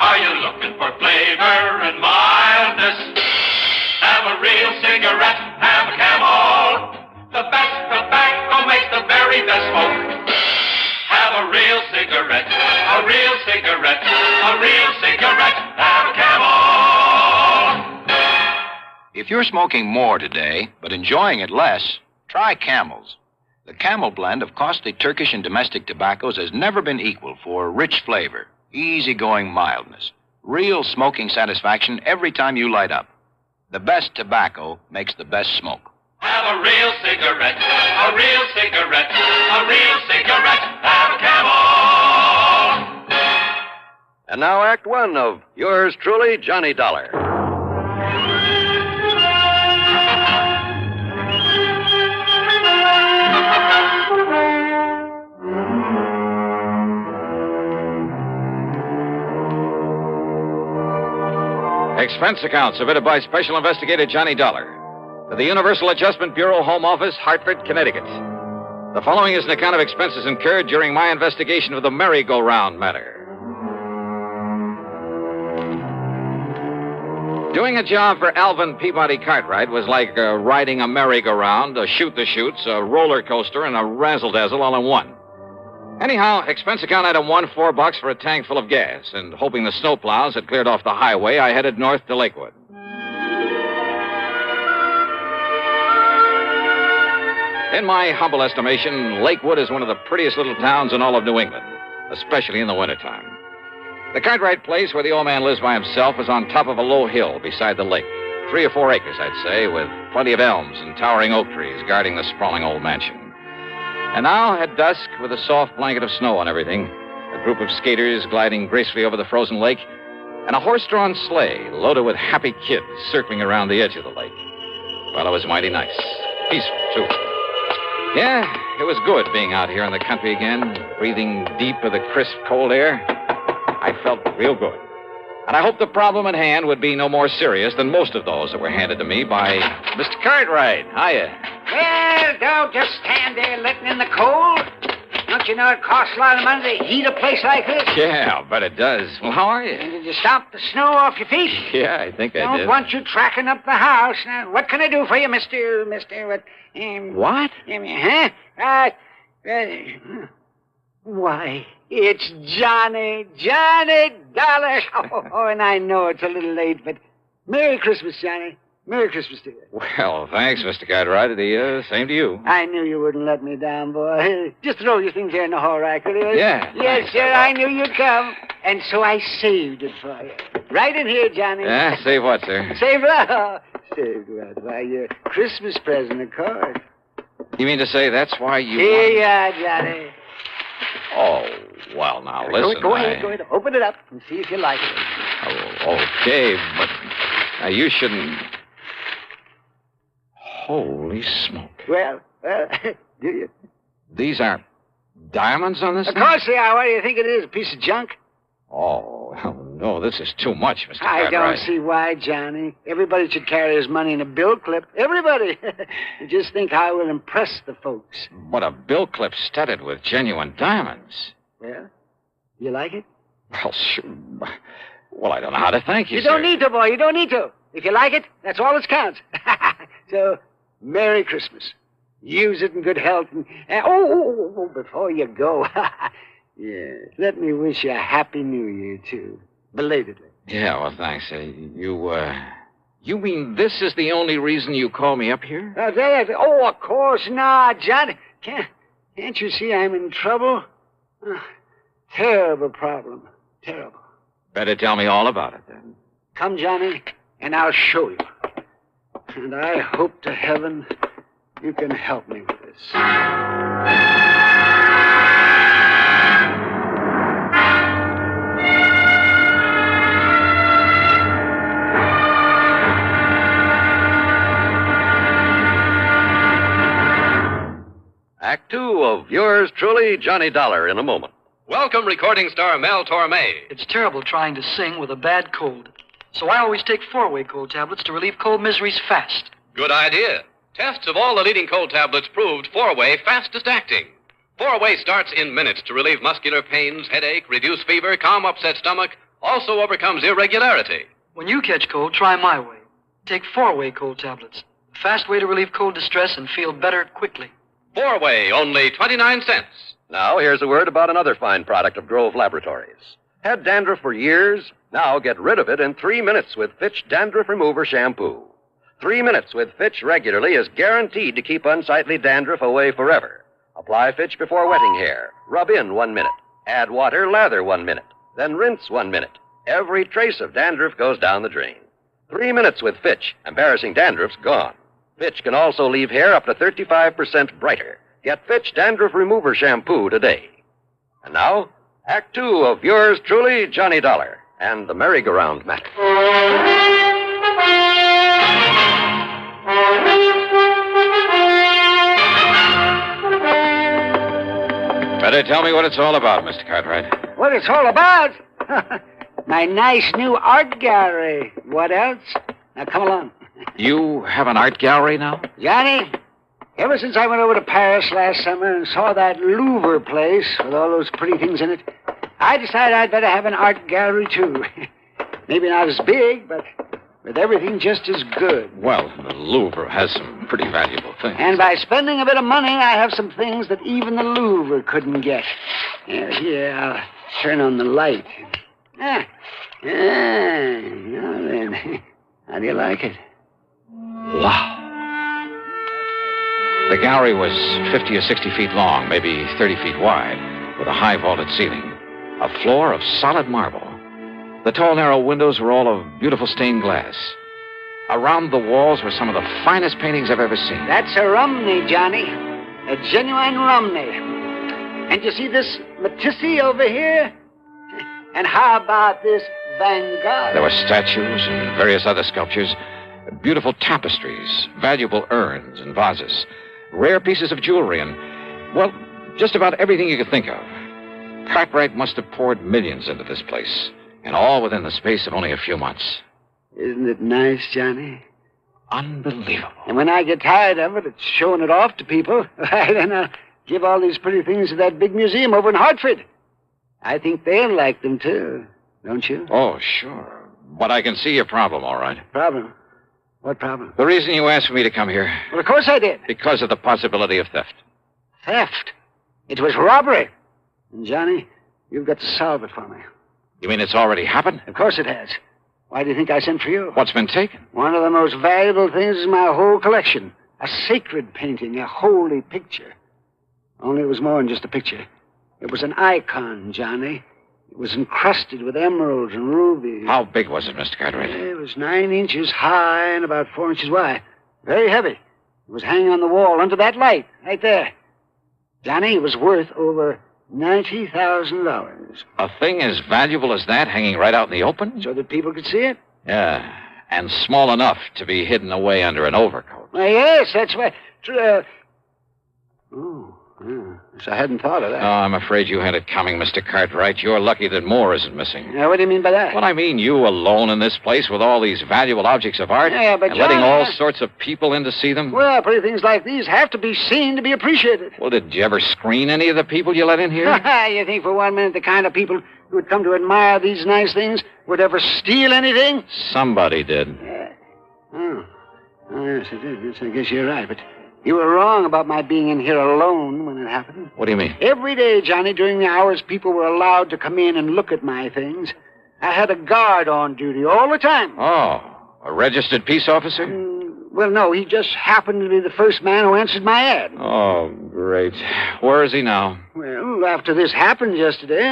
Are you looking for flavor and mildness? Have a real cigarette, have a Camel. The best tobacco makes the very best smoke. Have a real cigarette, a real cigarette, a real cigarette, have a Camel. If you're smoking more today, but enjoying it less, try Camels. The Camel blend of costly Turkish and domestic tobaccos has never been equal for rich flavor, easygoing mildness, real smoking satisfaction every time you light up. The best tobacco makes the best smoke. Have a real cigarette, a real cigarette, a real cigarette, have a Camel. And now Act One of yours truly, Johnny Dollar. Expense account submitted by Special Investigator Johnny Dollar to the Universal Adjustment Bureau, Home Office, Hartford, Connecticut. The following is an account of expenses incurred during my investigation of the merry-go-round matter. Doing a job for Alvin Peabody Cartwright was like riding a merry-go-round, a shoot-the-chutes, a roller coaster, and a razzle-dazzle all in one. Anyhow, expense account item 1, $4 for a tank full of gas, and hoping the snowplows had cleared off the highway, I headed north to Lakewood. In my humble estimation, Lakewood is one of the prettiest little towns in all of New England, especially in the wintertime. The Cartwright place where the old man lives by himself is on top of a low hill beside the lake. 3 or 4 acres, I'd say, with plenty of elms and towering oak trees guarding the sprawling old mansion. And now, at dusk, with a soft blanket of snow on everything, a group of skaters gliding gracefully over the frozen lake, and a horse-drawn sleigh loaded with happy kids circling around the edge of the lake. Well, it was mighty nice. Peaceful, too. Yeah, it was good being out here in the country again, breathing deep of the crisp, cold air. I felt real good. And I hoped the problem at hand would be no more serious than most of those that were handed to me by Mr. Cartwright. Hiya. Well, don't just stand there letting in the cold. Don't you know it costs a lot of money to heat a place like this? Yeah, but it does. Well, how are you? And did you stop the snow off your feet? Yeah, I think I Don't did. want you tracking up the house. Now, what can I do for you, Mr. What? Huh? Why, it's Johnny Dollar. Oh, and I know it's a little late, but Merry Christmas, Johnny. Merry Christmas to you. Well, thanks, Mr. Cartwright. Same to you. I knew you wouldn't let me down, boy. Just throw your things here in the hall rack, will you? Yeah. Yes, sir, I knew you'd come. And so I saved it for you. Right in here, Johnny. Yeah, save what, sir? Saved what? Saved what? Why, your Christmas present, a card. You mean to say that's why you... Here you are, Johnny. Oh, well, now, listen, Go ahead. Open it up and see if you like it. Oh, okay, but now you shouldn't... Holy smoke. Well, do you? These aren't diamonds on this Of thing? course they are. What do you think it is? A piece of junk? Oh, no, this is too much, Mr. I Cartwright. don't see why, Johnny. Everybody should carry his money in a bill clip. Everybody. Just think how it will impress the folks. But a bill clip studded with genuine diamonds. Well, you like it? Well, sure. Well, I don't know how to thank you, You don't need to, boy. You don't need to. If you like it, that's all that counts. So, Merry Christmas. Use it in good health. And before you go, yes, let me wish you a Happy New Year, too. Belatedly. Yeah, well, thanks. You mean this is the only reason you call me up here? Of course not, Johnny. Can't you see I'm in trouble? Terrible problem. Terrible. Better tell me all about it, then. Come, Johnny, and I'll show you. And I hope to heaven you can help me with this. Act two of yours truly, Johnny Dollar, in a moment. Welcome, recording star Mel Torme. It's terrible trying to sing with a bad cold. So I always take 4-way cold tablets to relieve cold miseries fast. Good idea. Tests of all the leading cold tablets proved 4-way fastest acting. 4-way starts in minutes to relieve muscular pains, headache, reduce fever, calm upset stomach, also overcomes irregularity. When you catch cold, try my way. Take 4-way cold tablets. A fast way to relieve cold distress and feel better quickly. 4-way, only 29 cents. Now, here's a word about another fine product of Grove Laboratories. Had dandruff for years? Now get rid of it in 3 minutes with Fitch Dandruff Remover Shampoo. 3 minutes with Fitch regularly is guaranteed to keep unsightly dandruff away forever. Apply Fitch before wetting hair. Rub in 1 minute. Add water, lather 1 minute. Then rinse 1 minute. Every trace of dandruff goes down the drain. 3 minutes with Fitch. Embarrassing dandruff's gone. Fitch can also leave hair up to 35% brighter. Get Fitch Dandruff Remover Shampoo today. And now, Act two of yours truly, Johnny Dollar, and the merry-go-round matter. Better tell me what it's all about, Mr. Cartwright. What it's all about? My nice new art gallery. What else? Now, come along. You have an art gallery now? Johnny, ever since I went over to Paris last summer and saw that Louvre place with all those pretty things in it, I decided I'd better have an art gallery, too. Maybe not as big, but with everything just as good. Well, the Louvre has some pretty valuable things. And by spending a bit of money, I have some things that even the Louvre couldn't get. Here, I'll turn on the light. Now then, how do you like it? Wow. The gallery was 50 or 60 feet long, maybe 30 feet wide, with a high vaulted ceiling. A floor of solid marble. The tall, narrow windows were all of beautiful stained glass. Around the walls were some of the finest paintings I've ever seen. That's a Romney, Johnny. A genuine Romney. And you see this Matisse over here? And how about this Van Gogh? There were statues and various other sculptures, beautiful tapestries, valuable urns and vases, rare pieces of jewelry, and, well, just about everything you could think of. Cartwright must have poured millions into this place, and all within the space of only a few months. Isn't it nice, Johnny? Unbelievable. And when I get tired of it, it's showing it off to people. Then I'll give all these pretty things to that big museum over in Hartford. I think they'll like them, too. Don't you? Oh, sure. But I can see your problem, all right. Problem? What problem? The reason you asked for me to come here. Well, of course I did. Because of the possibility of theft. Theft? It was robbery. And, Johnny, you've got to solve it for me. You mean it's already happened? Of course it has. Why do you think I sent for you? What's been taken? One of the most valuable things in my whole collection. A sacred painting, a holy picture. Only it was more than just a picture. It was an icon, Johnny. It was encrusted with emeralds and rubies. How big was it, Mr. Cartwright? It was 9 inches high and about 4 inches wide. Very heavy. It was hanging on the wall under that light, right there. Johnny, it was worth over $90,000. A thing as valuable as that hanging right out in the open? So that people could see it? Yeah, and small enough to be hidden away under an overcoat. Well, yes, that's why. So I hadn't thought of that. Oh, I'm afraid you had it coming, Mr. Cartwright. You're lucky that Moore isn't missing. Now, what do you mean by that? Well, I mean you alone in this place with all these valuable objects of art. Yeah, but and letting John, all sorts of people in to see them. Well, pretty things like these have to be seen to be appreciated. Well, did you ever screen any of the people you let in here? You think for 1 minute the kind of people who would come to admire these nice things would ever steal anything? Somebody did. Oh, yes, it did. Yes, I guess you're right, but you were wrong about my being in here alone when it happened. What do you mean? Every day, Johnny, during the hours people were allowed to come in and look at my things, I had a guard on duty all the time. Oh, a registered peace officer? Well, no, he just happened to be the first man who answered my ad. Oh, great. Where is he now? Well, after this happened yesterday,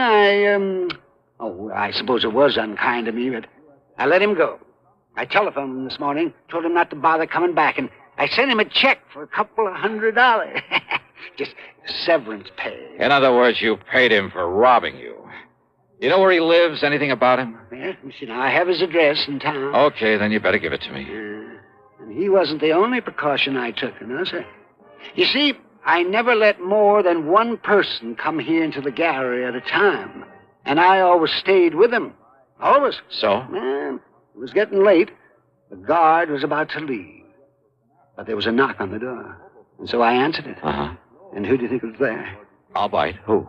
I suppose it was unkind of me, but I let him go. I telephoned him this morning, told him not to bother coming back, and I sent him a check for $200. Just severance pay. In other words, you paid him for robbing you. You know where he lives? Anything about him? Well, you see, now, I have his address in town. Okay, then you better give it to me. And he wasn't the only precaution I took, you know, sir. You see, I never let more than one person come here into the gallery at a time. And I always stayed with him. Always. So? Well, it was getting late. The guard was about to leave. But there was a knock on the door. And so I answered it. Uh-huh. And who do you think was there? I'll bite. Who?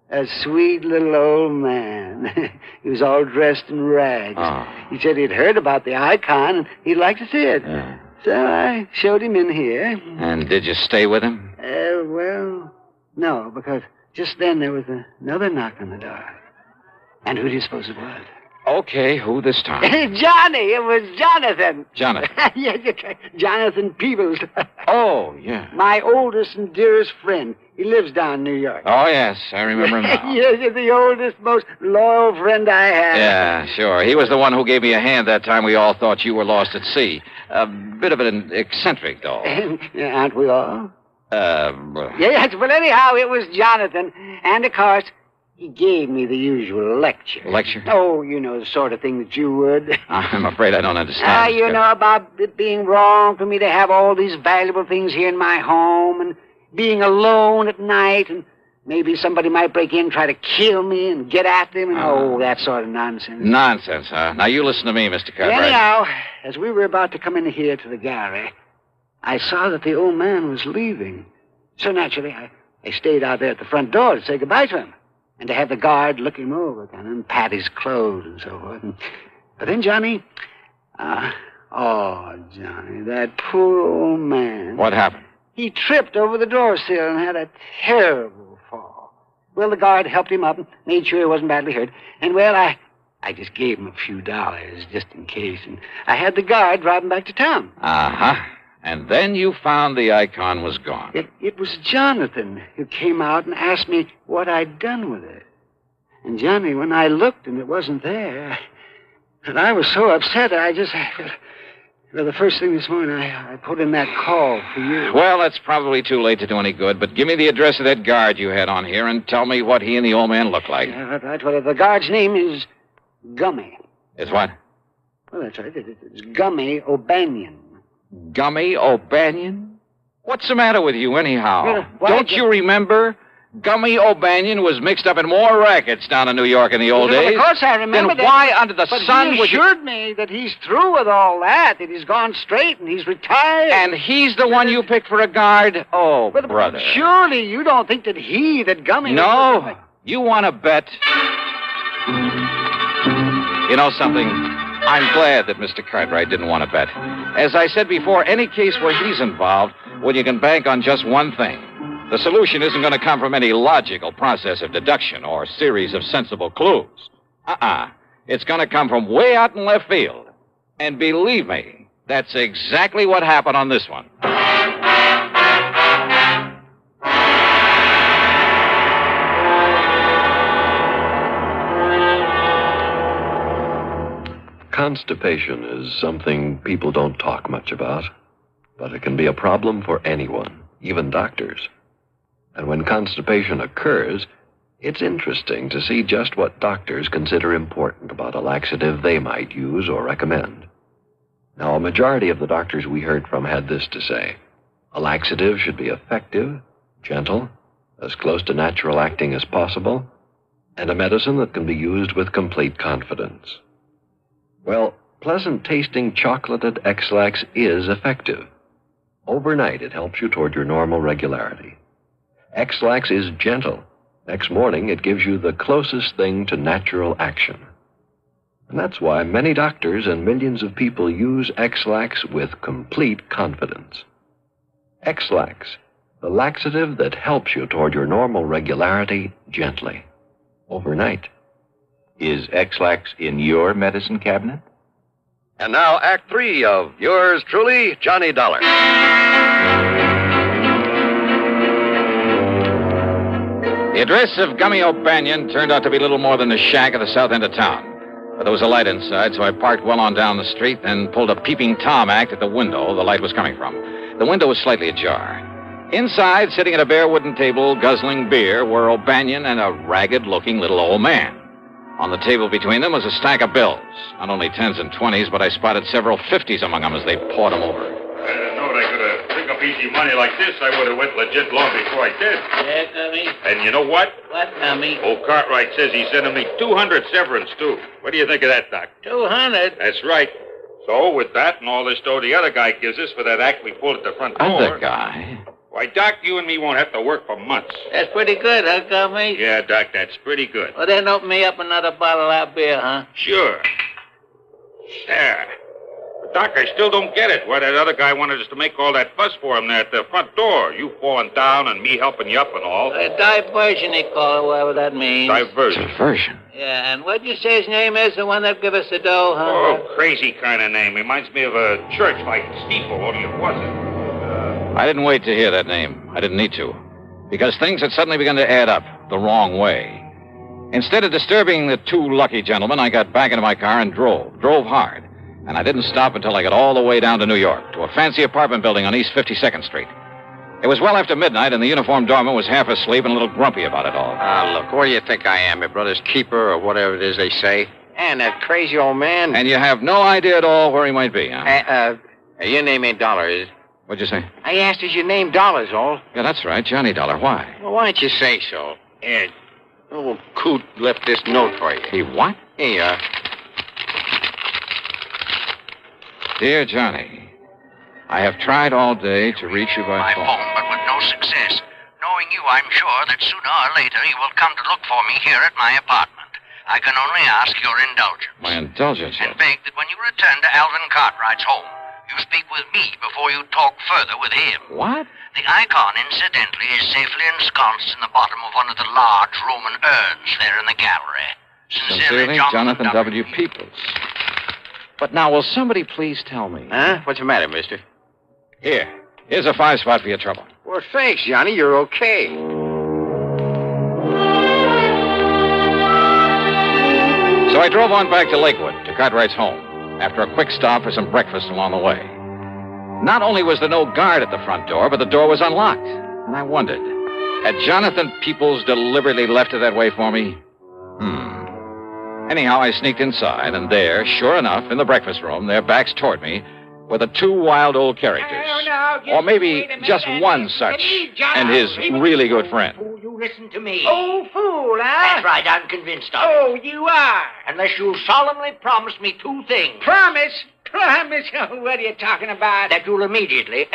A sweet little old man. He was all dressed in rags. Oh. He said he'd heard about the icon and he'd like to see it. Yeah. So I showed him in here. And did you stay with him? Well, no, because just then there was another knock on the door. And who do you suppose it was? Okay, who this time? Johnny! It was Jonathan. Jonathan. Yes, Jonathan Peebles. Oh, yeah. My oldest and dearest friend. He lives down in New York. Oh, yes, I remember him now. Yes, he's the oldest, most loyal friend I have. Yeah, sure. He was the one who gave me a hand that time we all thought you were lost at sea. A bit of an eccentric, though. Yeah, aren't we all? Well... Yes, well, anyhow, it was Jonathan. And, of course, he gave me the usual lecture. Lecture? Oh, you know, the sort of thing that you would. I'm afraid I don't understand. You know, about it being wrong for me to have all these valuable things here in my home and being alone at night and maybe somebody might break in and try to kill me and get at them and that sort of nonsense. Nonsense, huh? Now, you listen to me, Mr. Cartwright. Anyhow, as we were about to come in here to the gallery, I saw that the old man was leaving. So naturally, I stayed out there at the front door to say goodbye to him and to have the guard look him over and pat his clothes and so forth. But then, Johnny, Johnny, that poor old man. What happened? He tripped over the door sill and had a terrible fall. Well, the guard helped him up and made sure he wasn't badly hurt. And, well, I just gave him a few dollars just in case. And I had the guard drive him back to town. Uh-huh. And then you found the icon was gone. It was Jonathan who came out and asked me what I'd done with it. And, Johnny, when I looked and it wasn't there, and I was so upset, Well, the first thing this morning, I put in that call for you. Well, that's probably too late to do any good, but give me the address of that guard you had on here and tell me what he and the old man look like. Yeah, right. Well, the guard's name is Gummy. It's what? Well, that's right. It's Gummy O'Banion. Gummy O'Banion? What's the matter with you, anyhow? Well, Don't you remember? Gummy O'Banion was mixed up in more rackets down in New York in the old days. Of course I remember then that. Why under the sun he would you... assured me that he's through with all that he's gone straight and he's retired. And he's the one you picked for a guard? Oh, brother. Surely you don't think that Gummy... No. You want to bet? You know something? I'm glad that Mr. Cartwright didn't want to bet. As I said before, any case where he's involved, well, you can bank on just one thing. The solution isn't going to come from any logical process of deduction or series of sensible clues. It's going to come from way out in left field. And believe me, that's exactly what happened on this one. Constipation is something people don't talk much about, but it can be a problem for anyone, even doctors. And when constipation occurs, it's interesting to see just what doctors consider important about a laxative they might use or recommend. Now, a majority of the doctors we heard from had this to say. A laxative should be effective, gentle, as close to natural acting as possible, and a medicine that can be used with complete confidence. Well, pleasant-tasting chocolated X-Lax is effective. Overnight, it helps you toward your normal regularity. X-Lax is gentle. Next morning, it gives you the closest thing to natural action. And that's why many doctors and millions of people use X-Lax with complete confidence. X-Lax, the laxative that helps you toward your normal regularity gently, overnight. Is X-Lax in your medicine cabinet? And now, Act 3 of yours truly, Johnny Dollar. The address of Gummy O'Banion turned out to be little more than the shack at the south end of town. But there was a light inside, so I parked well on down the street, then pulled a peeping Tom act at the window the light was coming from. The window was slightly ajar. Inside, sitting at a bare wooden table, guzzling beer, were O'Banion and a ragged-looking little old man. On the table between them was a stack of bills. Not only 10s and 20s, but I spotted several 50s among them as they pawed them over. I thought I could have took a piece of money like this, I would have went legit long before I did. Yeah, Tommy? And you know what? What, Tommy? Old Cartwright says he's sending me 200 severance, too. What do you think of that, Doc? 200? That's right. So, with that and all this dough the other guy gives us for that act we pulled at the front door... Other guy? Why, Doc, you and me won't have to work for months. That's pretty good, huh, Tommy? Yeah, Doc, that's pretty good. Well, then open me up another bottle of beer, huh? Sure. There. But, Doc, I still don't get it. Why that other guy wanted us to make all that fuss for him there at the front door. You falling down and me helping you up and all. A diversion, they call it, whatever that means. Diversion. Diversion? Yeah, and what'd you say his name is, the one that give us the dough, huh? Oh, crazy kind of name. Reminds me of a church like steeple, only it wasn't. I didn't wait to hear that name. I didn't need to. Because things had suddenly begun to add up the wrong way. Instead of disturbing the two lucky gentlemen, I got back into my car and drove hard. And I didn't stop until I got all the way down to New York, to a fancy apartment building on East 52nd Street. It was well after midnight, and the uniformed doorman was half asleep and a little grumpy about it all. Look, where do you think I am? Your brother's keeper or whatever it is they say? And that crazy old man... And you have no idea at all where he might be, huh? Your name ain't Dollar, is it? What'd you say? I asked, is your name Dollar's all? Yeah, that's right, Johnny Dollar. Why? Well, why don't you say so? Here, old Coot left this note for you. He what? Here you are. Dear Johnny, I have tried all day to reach you by phone. But with no success. Knowing you, I'm sure that sooner or later you will come to look for me here at my apartment. I can only ask your indulgence. My indulgence? And beg that when you return to Alvin Cartwright's home, you speak with me before you talk further with him. What? The icon, incidentally, is safely ensconced in the bottom of one of the large Roman urns there in the gallery. Sincerely, Jonathan W. Peoples. But now, will somebody please tell me? Huh? What's the matter, mister? Here's a 5-spot for your trouble. Well, thanks, Johnny. You're okay. So I drove on back to Lakewood, to Cartwright's home, after a quick stop for some breakfast along the way. Not only was there no guard at the front door, but the door was unlocked. And I wondered, had Jonathan Peoples deliberately left it that way for me? Anyhow, I sneaked inside, and there, sure enough, in the breakfast room, their backs toward me, were the two wild old characters. Or maybe just one such, and his really good friend. You listen to me. Oh, fool, huh? That's right, I'm convinced of it. Oh, you are. Unless you solemnly promise me two things. Promise? Promise? Oh, what are you talking about? That you'll immediately,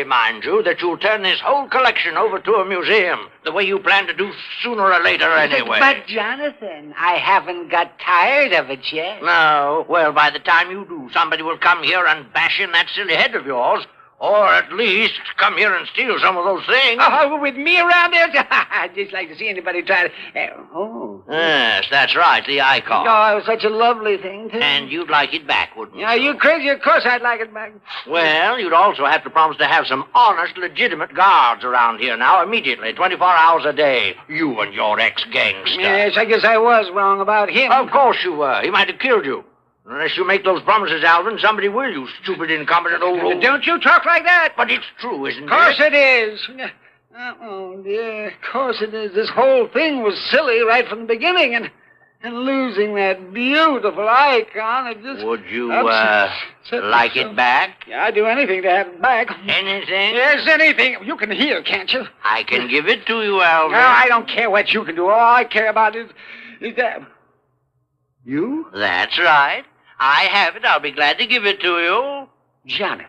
mind you, that you'll turn this whole collection over to a museum, the way you plan to do sooner or later anyway. But, Jonathan, I haven't got tired of it yet. No. Well, by the time you do, somebody will come here and bash in that silly head of yours. Or at least come here and steal some of those things. Oh, with me around there? I'd just like to see anybody try to... Yes, that's right, the icon. Oh, it was such a lovely thing, too. And you'd like it back, wouldn't you? Are you crazy? Of course I'd like it back. Well, you'd also have to promise to have some honest, legitimate guards around here now, immediately, 24 hours a day. You and your ex-gangster. Yes, I guess I was wrong about him. Of course you were. He might have killed you. Unless you make those promises, Alvin, somebody will, you stupid, incompetent old... Don't you talk like that. But it's true, isn't it? Of course it is. Oh, dear, of course it is. This whole thing was silly right from the beginning, and losing that beautiful icon, it just... Would you, like it back? Yeah, I'd do anything to have it back. Anything? Yes, anything. You can hear, can't you? I can give it to you, Alvin. No, I don't care what you can do. All I care about is that... You? That's right. I have it. I'll be glad to give it to you. Jonathan.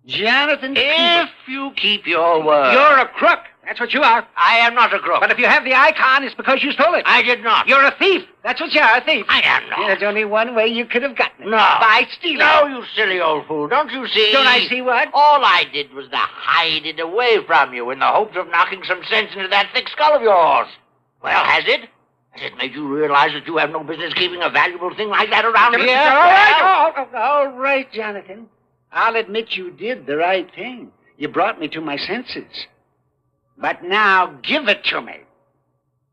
Jonathan If you keep your word. You're a crook. That's what you are. I am not a crook. But if you have the icon, it's because you stole it. I did not. You're a thief. That's what you are, a thief. I am not. There's only one way you could have gotten it. No. By stealing. No, you silly old fool. Don't you see? Don't I see what? All I did was to hide it away from you in the hopes of knocking some sense into that thick skull of yours. Well, has it? Has it made you realize that you have no business keeping a valuable thing like that around here? Yeah, all right, Jonathan. I'll admit you did the right thing. You brought me to my senses. But now, give it to me.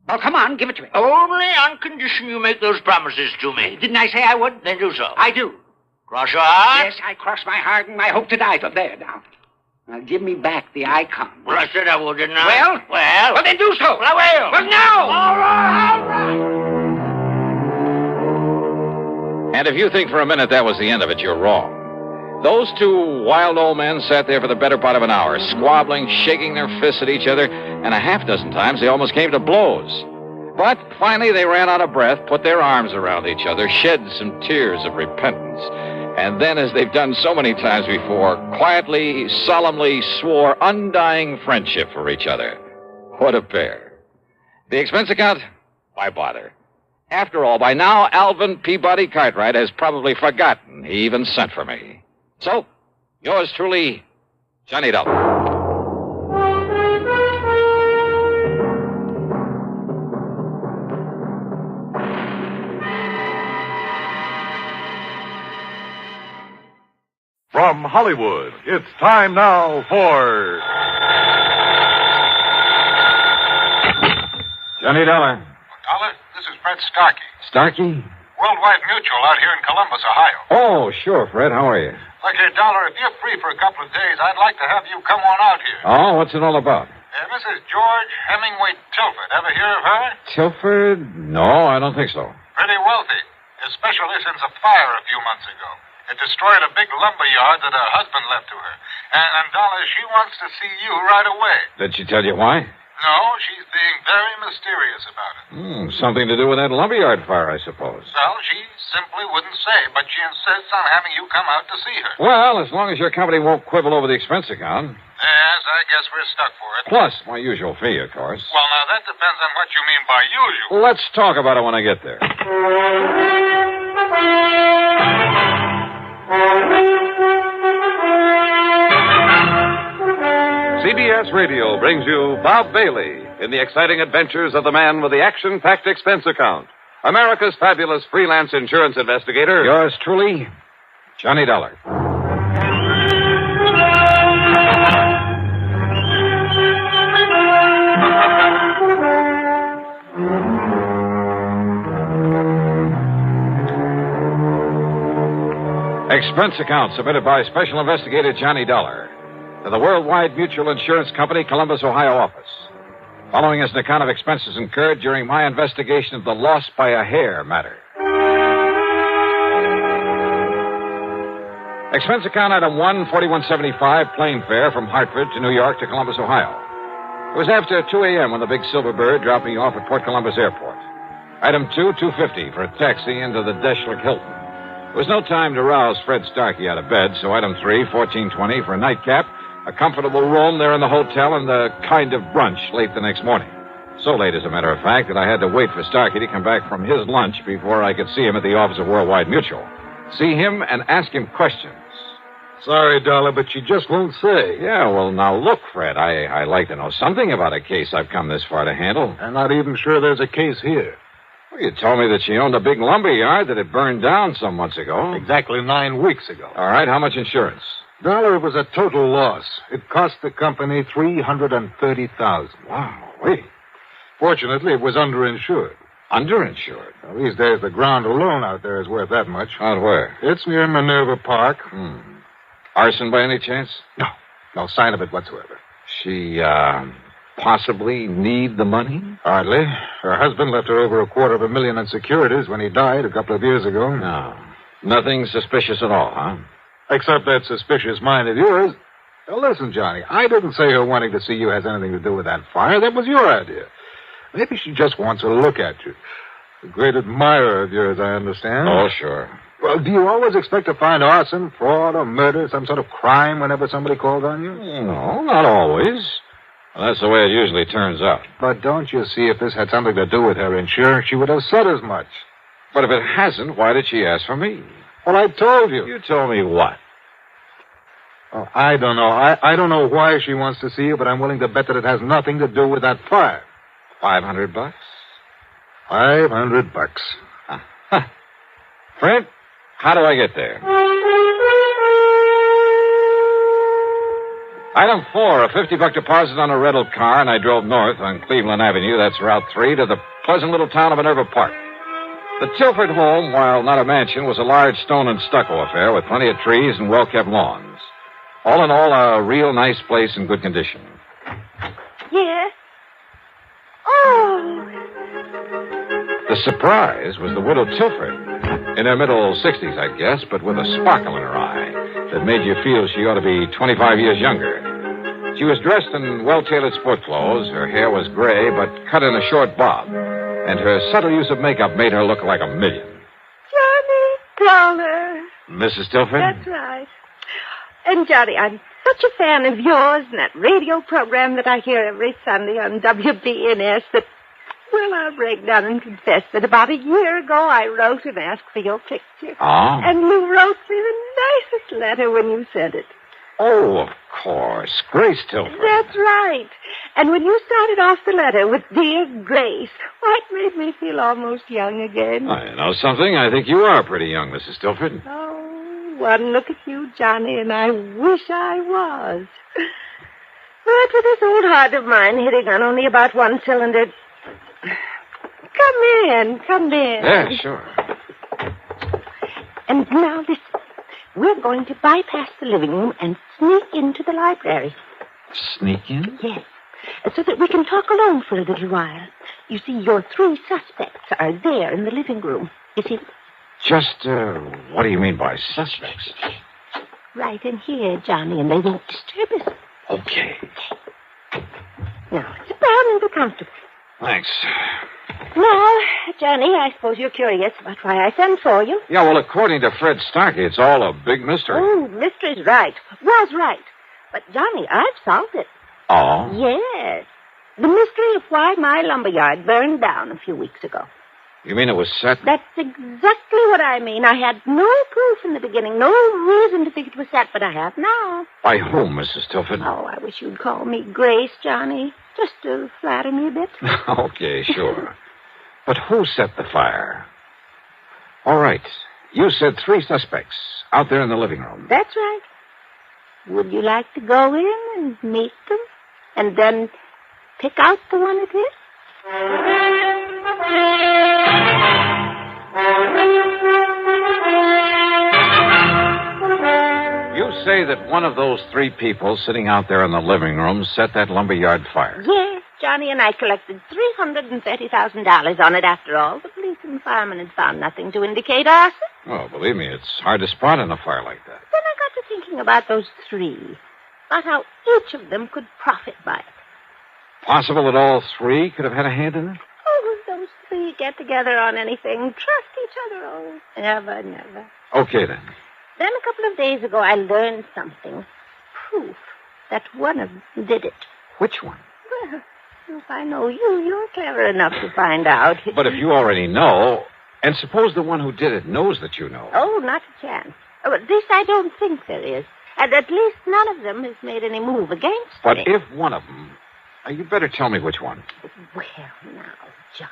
Oh, come on, give it to me. Only on condition you make those promises to me. Didn't I say I would? Then do so. I do. Cross your heart? Yes, I cross my heart and I hope to die. But there, now. Now, give me back the icon. Well, I said I would, didn't I? Well? Well, then do so. Well, I will. Well, now. All right. And if you think for a minute that was the end of it, you're wrong. Those two wild old men sat there for the better part of an hour, squabbling, shaking their fists at each other, and a half dozen times they almost came to blows. But finally they ran out of breath, put their arms around each other, shed some tears of repentance, and then, as they've done so many times before, quietly, solemnly swore undying friendship for each other. What a pair. The expense account? Why bother? After all, by now, Alvin Peabody Cartwright has probably forgotten he even sent for me. So, yours truly, Johnny Dollar. From Hollywood, it's time now for Johnny Dollar. Dollar, this is Fred Starkey. Starkey? Worldwide Mutual out here in Columbus, Ohio. Oh, sure, Fred. How are you? Look here, Dollar, if you're free for a couple of days, I'd like to have you come on out here. Oh, what's it all about? Mrs. George Hemingway Tilford. Ever hear of her? Tilford? No, I don't think so. Pretty wealthy. Especially since a fire a few months ago. It destroyed a big lumber yard that her husband left to her. And Dollar, she wants to see you right away. Did she tell you why? No, she's being very mysterious about it. Something to do with that lumberyard fire, I suppose. Well, she simply wouldn't say, but she insists on having you come out to see her. Well, as long as your company won't quibble over the expense account. Yes, I guess we're stuck for it. Plus my usual fee, of course. Well, now, that depends on what you mean by usual. Let's talk about it when I get there. CBS Radio brings you Bob Bailey in the exciting adventures of the man with the action-packed expense account. America's fabulous freelance insurance investigator. Yours truly, Johnny Dollar. Expense account submitted by Special Investigator Johnny Dollar to the Worldwide Mutual Insurance Company, Columbus, Ohio office. Following is an account of expenses incurred during my investigation of the loss by a hair matter. Expense account item 1, 4175, plane fare from Hartford to New York to Columbus, Ohio. It was after 2 a.m. when the big Silver Bird dropped me off at Port Columbus Airport. Item 2, 250 for a taxi into the Deschler Hilton. There was no time to rouse Fred Starkey out of bed, so item 3, 1420 for a nightcap, a comfortable room there in the hotel, and a kind of brunch late the next morning. So late, as a matter of fact, that I had to wait for Starkey to come back from his lunch before I could see him at the office of Worldwide Mutual. See him and ask him questions. Sorry, Dollar, but you just won't say. Yeah, well, now look, Fred, I like to know something about a case I've come this far to handle. I'm not even sure there's a case here. Well, you told me that she owned a big lumber yard that had burned down some months ago. Exactly 9 weeks ago. All right, how much insurance? Dollar, it was a total loss. It cost the company $330,000. Wow, wait. Fortunately, it was underinsured. Underinsured? Well, these days, the ground alone out there is worth that much. Out where? It's near Minerva Park. Arson by any chance? No. No sign of it whatsoever. She, possibly need the money? Hardly. Her husband left her over $250,000 in securities when he died a couple of years ago. No. Nothing suspicious at all, huh? Except that suspicious mind of yours. Now, listen, Johnny, I didn't say her wanting to see you has anything to do with that fire. That was your idea. Maybe she just wants a look at you. A great admirer of yours, I understand. Oh, sure. Well, do you always expect to find arson, fraud, or murder, some sort of crime whenever somebody calls on you? No, not always. Well, that's the way it usually turns out. But don't you see, if this had something to do with her insurance, she would have said as much. But if it hasn't, why did she ask for me? Well, I told you. You told me what? Oh, I don't know. I don't know why she wants to see you, but I'm willing to bet that it has nothing to do with that fire. $500? $500. Fred, how do I get there? Item 4, a $50 deposit on a rental car, and I drove north on Cleveland Avenue, that's Route 3, to the pleasant little town of Minerva Park. The Tilford home, while not a mansion, was a large stone and stucco affair with plenty of trees and well-kept lawns. All in all, a real nice place in good condition. Yes? Oh! The The surprise was the widow Tilford, in her middle 60s, I guess, but with a sparkle in her eye that made you feel she ought to be 25 years younger. She was dressed in well-tailored sport clothes. Her hair was gray, but cut in a short bob. And her subtle use of makeup made her look like a million. Johnny Dollar. Mrs. Tilford? That's right. And, Johnny, I'm such a fan of yours and that radio program that I hear every Sunday on WBNS that, well, I'll break down and confess that about a year ago I wrote and asked for your picture. Oh? And you wrote me the nicest letter when you sent it. Oh, of course. Grace Tilford. That's right. And when you started off the letter with Dear Grace, why, it made me feel almost young again. Oh, you know something? I think you are pretty young, Mrs. Tilford. Oh, one look at you, Johnny, and I wish I was. But with this old heart of mine hitting on only about one cylinder... Come in. Yeah, sure. And now listen. We're going to bypass the living room and sneak into the library. Sneak in? Yes. So that we can talk alone for a little while. You see, your 3 suspects are there in the living room. You see? Just, what do you mean by suspects? Right in here, Johnny, and they won't disturb us. Okay. Now, sit down and be comfortable. Thanks. Now, Johnny, I suppose you're curious about why I sent for you. Yeah, well, according to Fred Starkey, it's all a big mystery. Oh, mystery's right. Was right. But, Johnny, I've solved it. Oh? Yes. The mystery of why my lumberyard burned down a few weeks ago. You mean it was set? That's exactly what I mean. I had no proof in the beginning, no reason to think it was set, but I have now. By whom, Mrs. Tilford? Oh, I wish you'd call me Grace, Johnny, just to flatter me a bit. Okay, sure. But who set the fire? All right. You said 3 suspects out there in the living room. That's right. Would you like to go in and meet them? And then pick out the one it is? You say that one of those 3 people sitting out there in the living room set that lumberyard fire. Yes, Johnny, and I collected $330,000 on it after all. The police and firemen had found nothing to indicate arson. Oh, believe me, it's hard to spot in a fire like that. Then I got to thinking about those 3, about how each of them could profit by it. Possible that all 3 could have had a hand in it? Oh, if those 3 get together on anything, trust each other. Oh, never. Okay, then. Then a couple of days ago, I learned something. Proof that one of them did it. Which one? Well, if I know you, you're clever enough to find out. But if you already know, and suppose the one who did it knows that you know. Oh, not a chance. Oh, at least I don't think there is. And at least none of them has made any move against But me. if one of them... you better tell me which one. Well, now, Johnny,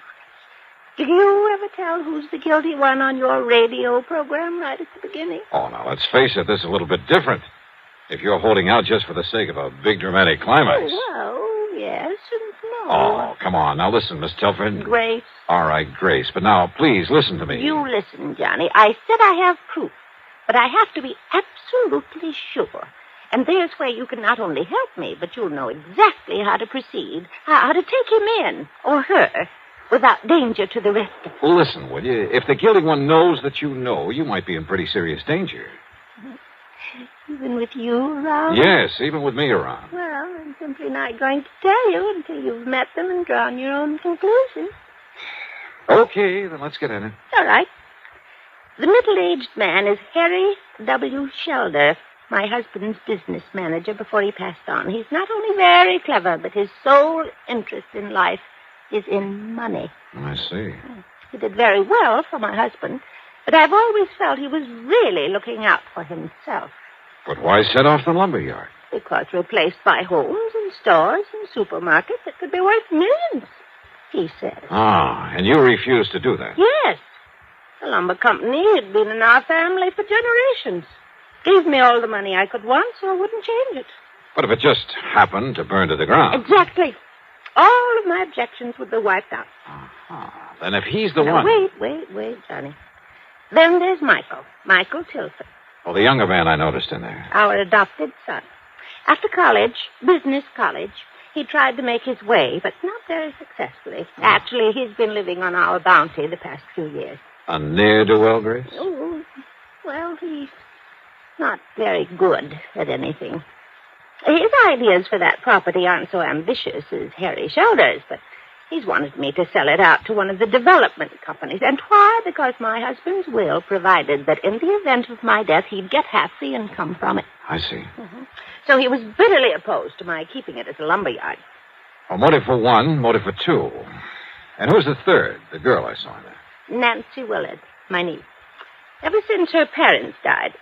do you ever tell who's the guilty one on your radio program right at the beginning? Oh, now, let's face it, this is a little bit different. If you're holding out just for the sake of a big dramatic climax. Oh, well, yes and no. Oh, come on. Now, listen, Miss Tilford. Grace. All right, Grace. But now, please, listen to me. You listen, Johnny. I said I have proof, but I have to be absolutely sure. And there's where you can not only help me, but you'll know exactly how to proceed, how to take him in, or her, without danger to the rest of us. Listen, will you? If the guilty one knows that you know, you might be in pretty serious danger. Even with you around? Yes, even with me around. Well, I'm simply not going to tell you until you've met them and drawn your own conclusions. Okay, then let's get in it. All right. The middle-aged man is Harry W. Shelder, my husband's business manager before he passed on. He's not only very clever, but his sole interest in life is in money. I see. He did very well for my husband, but I've always felt he was really looking out for himself. But why set off the lumberyard? Because replaced by homes and stores and supermarkets that could be worth millions, he said. Ah, and you refused to do that. Yes. The lumber company had been in our family for generations. Gave me all the money I could want, so I wouldn't change it. But if it just happened to burn to the ground. Exactly. All of my objections would be wiped out. Then if he's the Now, one... Wait, Johnny. Then there's Michael Tilford. Well, the younger man I noticed in there. Our adopted son. After college, business college, He tried to make his way, but not very successfully. Actually, he's been living on our bounty the past few years. A ne'er-do-well, Grace? Oh, well, he's not very good at anything. His ideas for that property aren't so ambitious as Harry Shelders, but he's wanted me to sell it out to one of the development companies. And why? Because my husband's will provided that in the event of my death, he'd get half the income from it. I see. Mm-hmm. So he was bitterly opposed to my keeping it as a lumberyard. Well, motive for one, motive for two. And who's the third? The girl I saw in there. Nancy Willard, my niece. Ever since her parents died,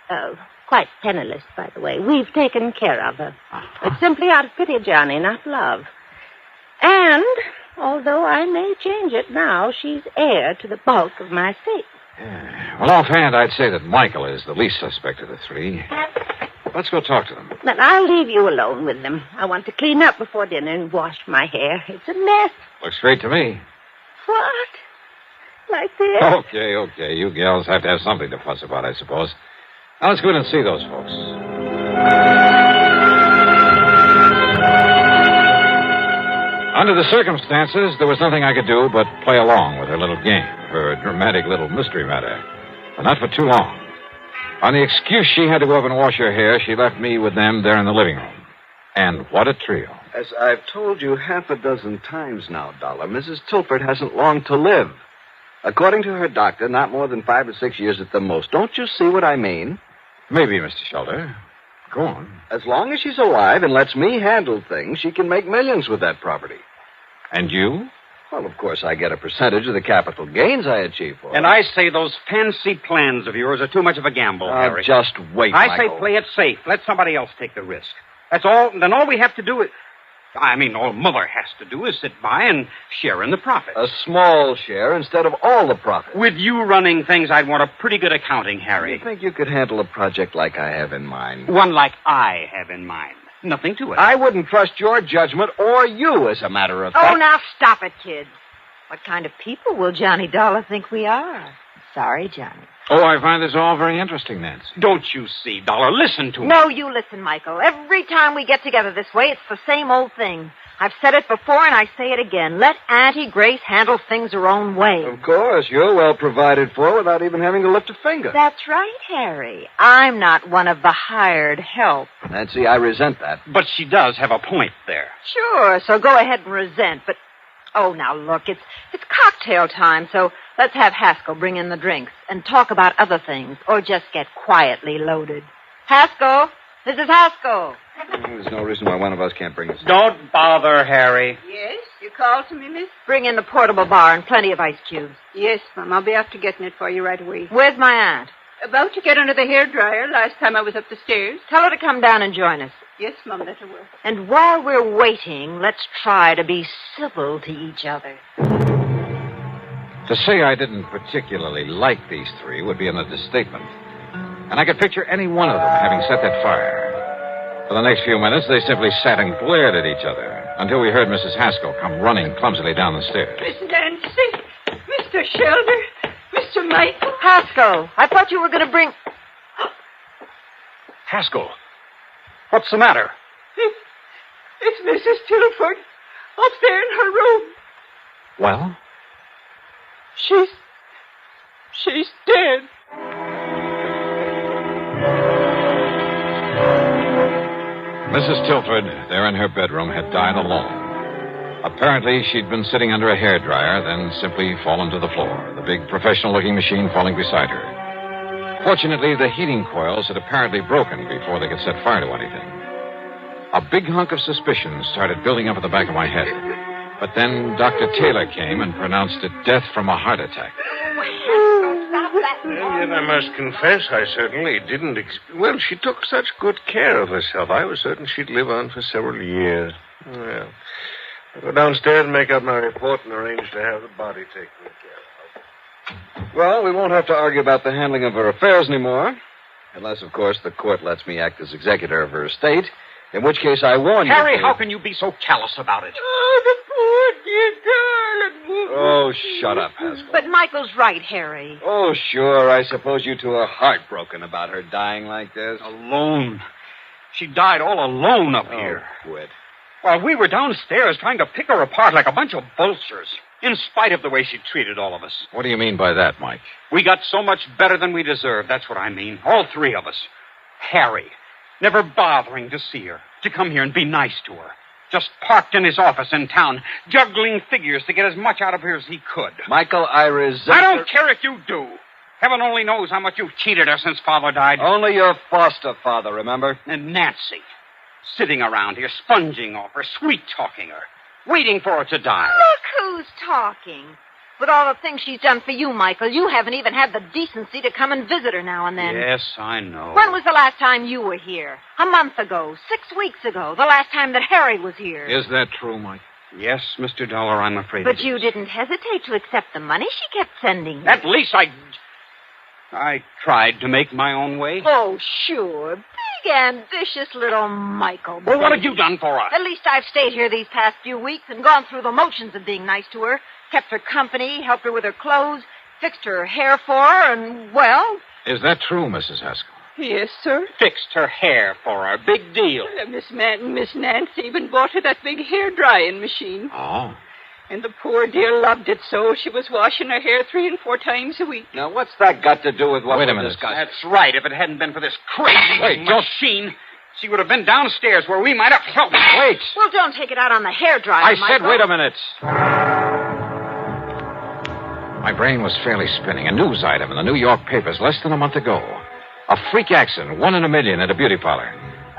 quite penniless, by the way, we've taken care of her. It's simply out of pity, Johnny, not love. And, although I may change it now, she's heir to the bulk of my estate. Yeah. Well, offhand, I'd say that Michael is the least suspect of the three. Let's go talk to them. But I'll leave you alone with them. I want to clean up before dinner and wash my hair. It's a mess. Looks great to me. What? Like this? Okay. You gals have to have something to fuss about, I suppose. Now, let's go in and see those folks. Under the circumstances, there was nothing I could do but play along with her little game, her dramatic little mystery matter. But not for too long. On the excuse she had to go up and wash her hair, she left me with them there in the living room. And what a trio. As I've told you half a dozen times now, Dollar, Mrs. Tilford hasn't long to live. According to her doctor, not more than 5 or 6 years at the most. Don't you see what I mean? Maybe, Mr. Shelder. Go on. As long as she's alive and lets me handle things, she can make millions with that property. And you? Well, of course, I get a percentage of the capital gains I achieve for her. And I say those fancy plans of yours are too much of a gamble, Harry. Just wait, I Michael. say play it safe. Let somebody else take the risk. That's all. Then all we have to do is... all Muller has to do is sit by and share in the profit. A small share instead of all the profit. With you running things, I'd want a pretty good accounting, Harry. You think you could handle a project like I have in mind? One like I have in mind. Nothing to it. I wouldn't trust your judgment or you, as a matter of fact. Oh, now stop it, kids. What kind of people will Johnny Dollar think we are? Sorry, Johnny. Oh, I find this all very interesting, Nancy. Don't you see, Dollar? Listen to me. No, you listen, Michael. Every time we get together this way, it's the same old thing. I've said it before, and I say it again. Let Auntie Grace handle things her own way. Of course, you're well provided for without even having to lift a finger. That's right, Harry. I'm not one of the hired help. Nancy, I resent that. But she does have a point there. Sure, so go ahead and resent, but... Oh, now, look, it's cocktail time, so let's have Haskell bring in the drinks and talk about other things, or just get quietly loaded. Haskell! Mrs. Haskell! There's no reason why one of us can't bring us. Don't bother, Harry. Yes? You called to me, miss? Bring in the portable bar and plenty of ice cubes. Yes, Mum. I'll be after getting it for you right away. Where's my aunt? About to get under the hairdryer last time I was up the stairs. Tell her to come down and join us. Yes, Mum, that I will. And while we're waiting, let's try to be civil to each other. To say I didn't particularly like these three would be an understatement. And I could picture any one of them having set that fire. For the next few minutes, they simply sat and glared at each other until we heard Mrs. Haskell come running clumsily down the stairs. Miss Nancy, Mr. Shelder, Mr. Michael. Haskell, I thought you were going to bring... Haskell, what's the matter? It's Mrs. Tilford up there in her room. Well? She's dead. Mrs. Tilford, there in her bedroom, had died alone. Apparently, she'd been sitting under a hairdryer, then simply fallen to the floor, the big professional-looking machine falling beside her. Fortunately, the heating coils had apparently broken before they could set fire to anything. A big hunk of suspicion started building up at the back of my head. But then Dr. Taylor came and pronounced it death from a heart attack. And yet I must confess I certainly didn't... Well, she took such good care of herself. I was certain she'd live on for several years. Well, I'll go downstairs and make up my report and arrange to have the body taken care of. Well, we won't have to argue about the handling of her affairs anymore. Unless, of course, the court lets me act as executor of her estate. In which case, I warn you... Harry, how can you be so callous about it? Oh, the poor dear darling. Oh, shut up, Haskell. But Michael's right, Harry. Oh, sure. I suppose you two are heartbroken about her dying like this. Alone. She died all alone up here. Quit. while we were downstairs trying to pick her apart like a bunch of vultures, in spite of the way she treated all of us. What do you mean by that, Mike? We got so much better than we deserved, that's what I mean. All three of us. Harry, never bothering to see her, to come here and be nice to her. Just parked in his office in town, juggling figures to get as much out of her as he could. Michael, I resent... I don't care if you do. Heaven only knows how much you've cheated her since Father died. Only your foster father, remember? And Nancy, sitting around here, sponging off her, sweet-talking her, waiting for her to die. Look who's talking. With all the things she's done for you, Michael, you haven't even had the decency to come and visit her now and then. Yes, I know. When was the last time you were here? A month ago, 6 weeks ago, the last time that Harry was here. Is that true, Mike? Yes, Mr. Dollar, I'm afraid But it you is. didn't hesitate to accept the money she kept sending you. At least I tried to make my own way. Oh, sure. Big, ambitious little Michael. Well, what have you done for us? At least I've stayed here these past few weeks and gone through the motions of being nice to her, kept her company, helped her with her clothes, fixed her hair for her, and, well... Is that true, Mrs. Haskell? Yes, sir. Fixed her hair for her. Big deal. Miss Nancy even bought her that big hair drying machine. Oh. And the poor dear loved it so she was washing her hair 3 and 4 times a week. Now, what's that got to do with what Wait a we're minute. discussing? That's right. If it hadn't been for this crazy machine, she would have been downstairs where we might have... Oh, wait. Well, don't take it out on the hairdryer, I Michael. said wait a minute. My brain was fairly spinning. A news item in the New York papers less than a month ago. A freak accident, 1 in a million at a beauty parlor.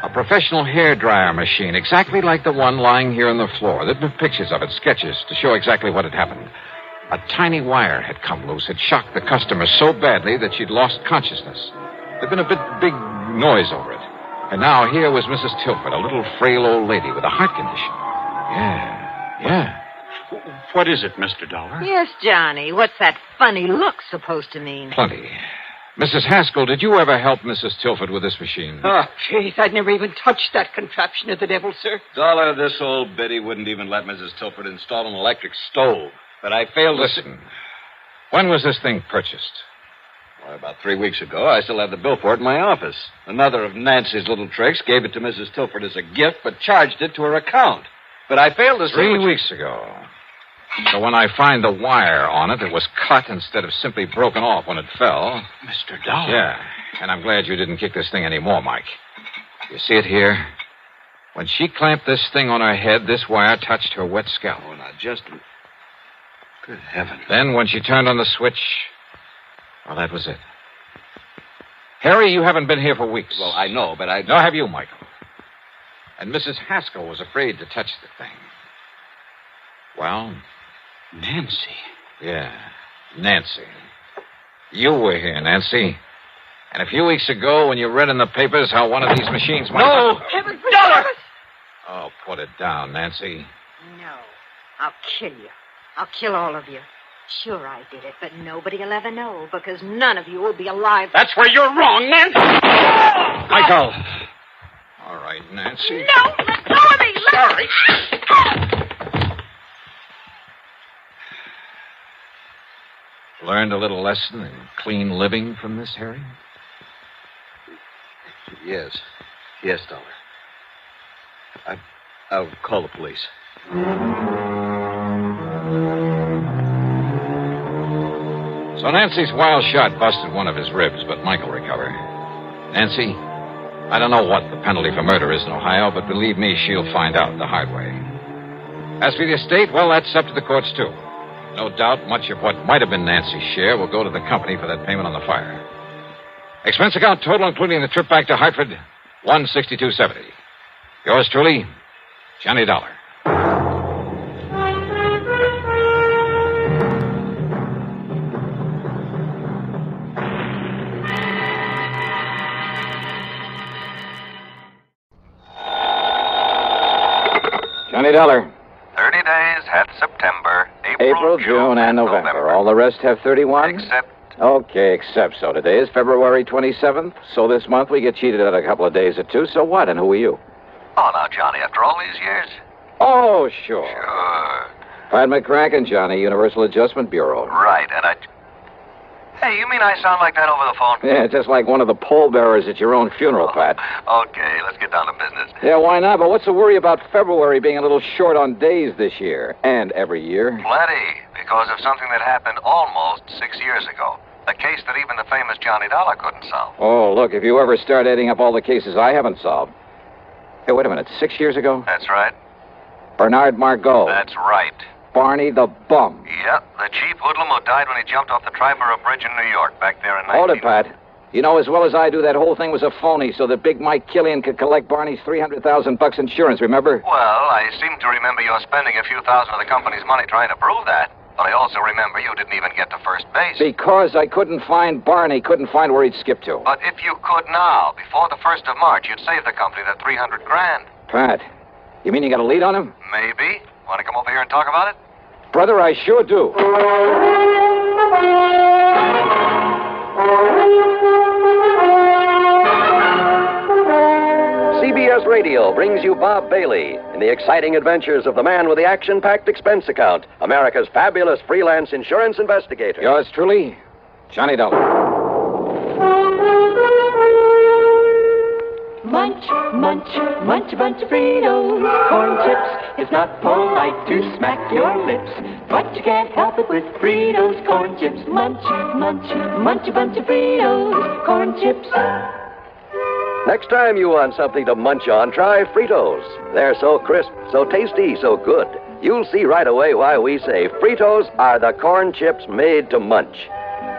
A professional hairdryer machine, exactly like the one lying here on the floor. There'd been pictures of it, sketches, to show exactly what had happened. A tiny wire had come loose, had shocked the customer so badly that she'd lost consciousness. There'd been a big noise over it. And now here was Mrs. Tilford, a little frail old lady with a heart condition. Yeah. What is it, Mr. Dollar? Yes, Johnny. What's that funny look supposed to mean? Plenty. Mrs. Haskell, did you ever help Mrs. Tilford with this machine? Oh, jeez, I'd never even touched that contraption of the devil, sir. Dollar, this old biddy wouldn't even let Mrs. Tilford install an electric stove. But I failed to... Listen, when was this thing purchased? Well, about 3 weeks ago. I still have the bill for it in my office. Another of Nancy's little tricks, gave it to Mrs. Tilford as a gift, but charged it to her account. But I failed to see... 3 weeks ago. So when I find the wire on it, it was cut instead of simply broken off when it fell. Mr. Dollar? Yeah, and I'm glad you didn't kick this thing anymore, Mike. You see it here? When she clamped this thing on her head, this wire touched her wet scalp. Oh, now, just... Good heavens. Then when she turned on the switch, well, that was it. Harry, you haven't been here for weeks. Well, I know, but I... Nor have you, Michael. And Mrs. Haskell was afraid to touch the thing. Well... Nancy. Yeah, Nancy. You were here, Nancy. And a few weeks ago, when you read in the papers how one of these machines might... No! Heaven Dollar! Oh, put it down, Nancy. No. I'll kill you. I'll kill all of you. Sure, I did it, but nobody will ever know, because none of you will be alive. That's where you're wrong, Nancy! Michael! All right, Nancy. No! Let go of me! Sorry. Learned a little lesson in clean living from this, Harry? Yes. Yes, Dollar. I'll call the police. So Nancy's wild shot busted one of his ribs, but Michael recovered. Nancy, I don't know what the penalty for murder is in Ohio, but believe me, she'll find out the hard way. As for the estate, well, that's up to the courts, too. No doubt much of what might have been Nancy's share will go to the company for that payment on the fire. Expense account total, including the trip back to Hartford, $162.70. Yours truly, Johnny Dollar. Johnny Dollar. 30 days had September, April, June, and November. All the rest have 31? Except... Okay, except so. Today is February 27th, so this month we get cheated at a couple of days or two. So what, and who are you? Oh, now, Johnny, after all these years? Oh, sure. Sure. Pat McCracken, Johnny, Universal Adjustment Bureau. Right, and I... Hey, you mean I sound like that over the phone? Yeah, just like one of the pallbearers at your own funeral, Pat. Okay, let's get down to business. Yeah, why not? But what's the worry about February being a little short on days this year? And every year? Plenty, because of something that happened almost 6 years ago. A case that even the famous Johnny Dollar couldn't solve. Oh, look, if you ever start adding up all the cases I haven't solved. Hey, wait a minute, 6 years ago? That's right. Bernard Margot. That's right. Barney the Bum. Yeah, the cheap hoodlum who died when he jumped off the Triborough Bridge in New York back there in 19... Hold it, Pat. You know as well as I do that whole thing was a phony so that Big Mike Killian could collect Barney's $300,000 insurance, remember? Well, I seem to remember you spending a few thousand of the company's money trying to prove that. But I also remember you didn't even get to first base. Because I couldn't find Barney, couldn't find where he'd skip to. But if you could now, before the 1st of March, you'd save the company that $300,000. Pat, you mean you got a lead on him? Maybe. Want to come over here and talk about it? Brother, I sure do. CBS Radio brings you Bob Bailey in the exciting adventures of the man with the action-packed expense account, America's fabulous freelance insurance investigator. Yours truly, Johnny Dollar. Munch, munch, munch a bunch of Fritos, corn chips. It's not polite to smack your lips, but you can't help it with Fritos, corn chips. Munch, munch, munch a bunch of Fritos, corn chips. Next time you want something to munch on, try Fritos. They're so crisp, so tasty, so good. You'll see right away why we say Fritos are the corn chips made to munch.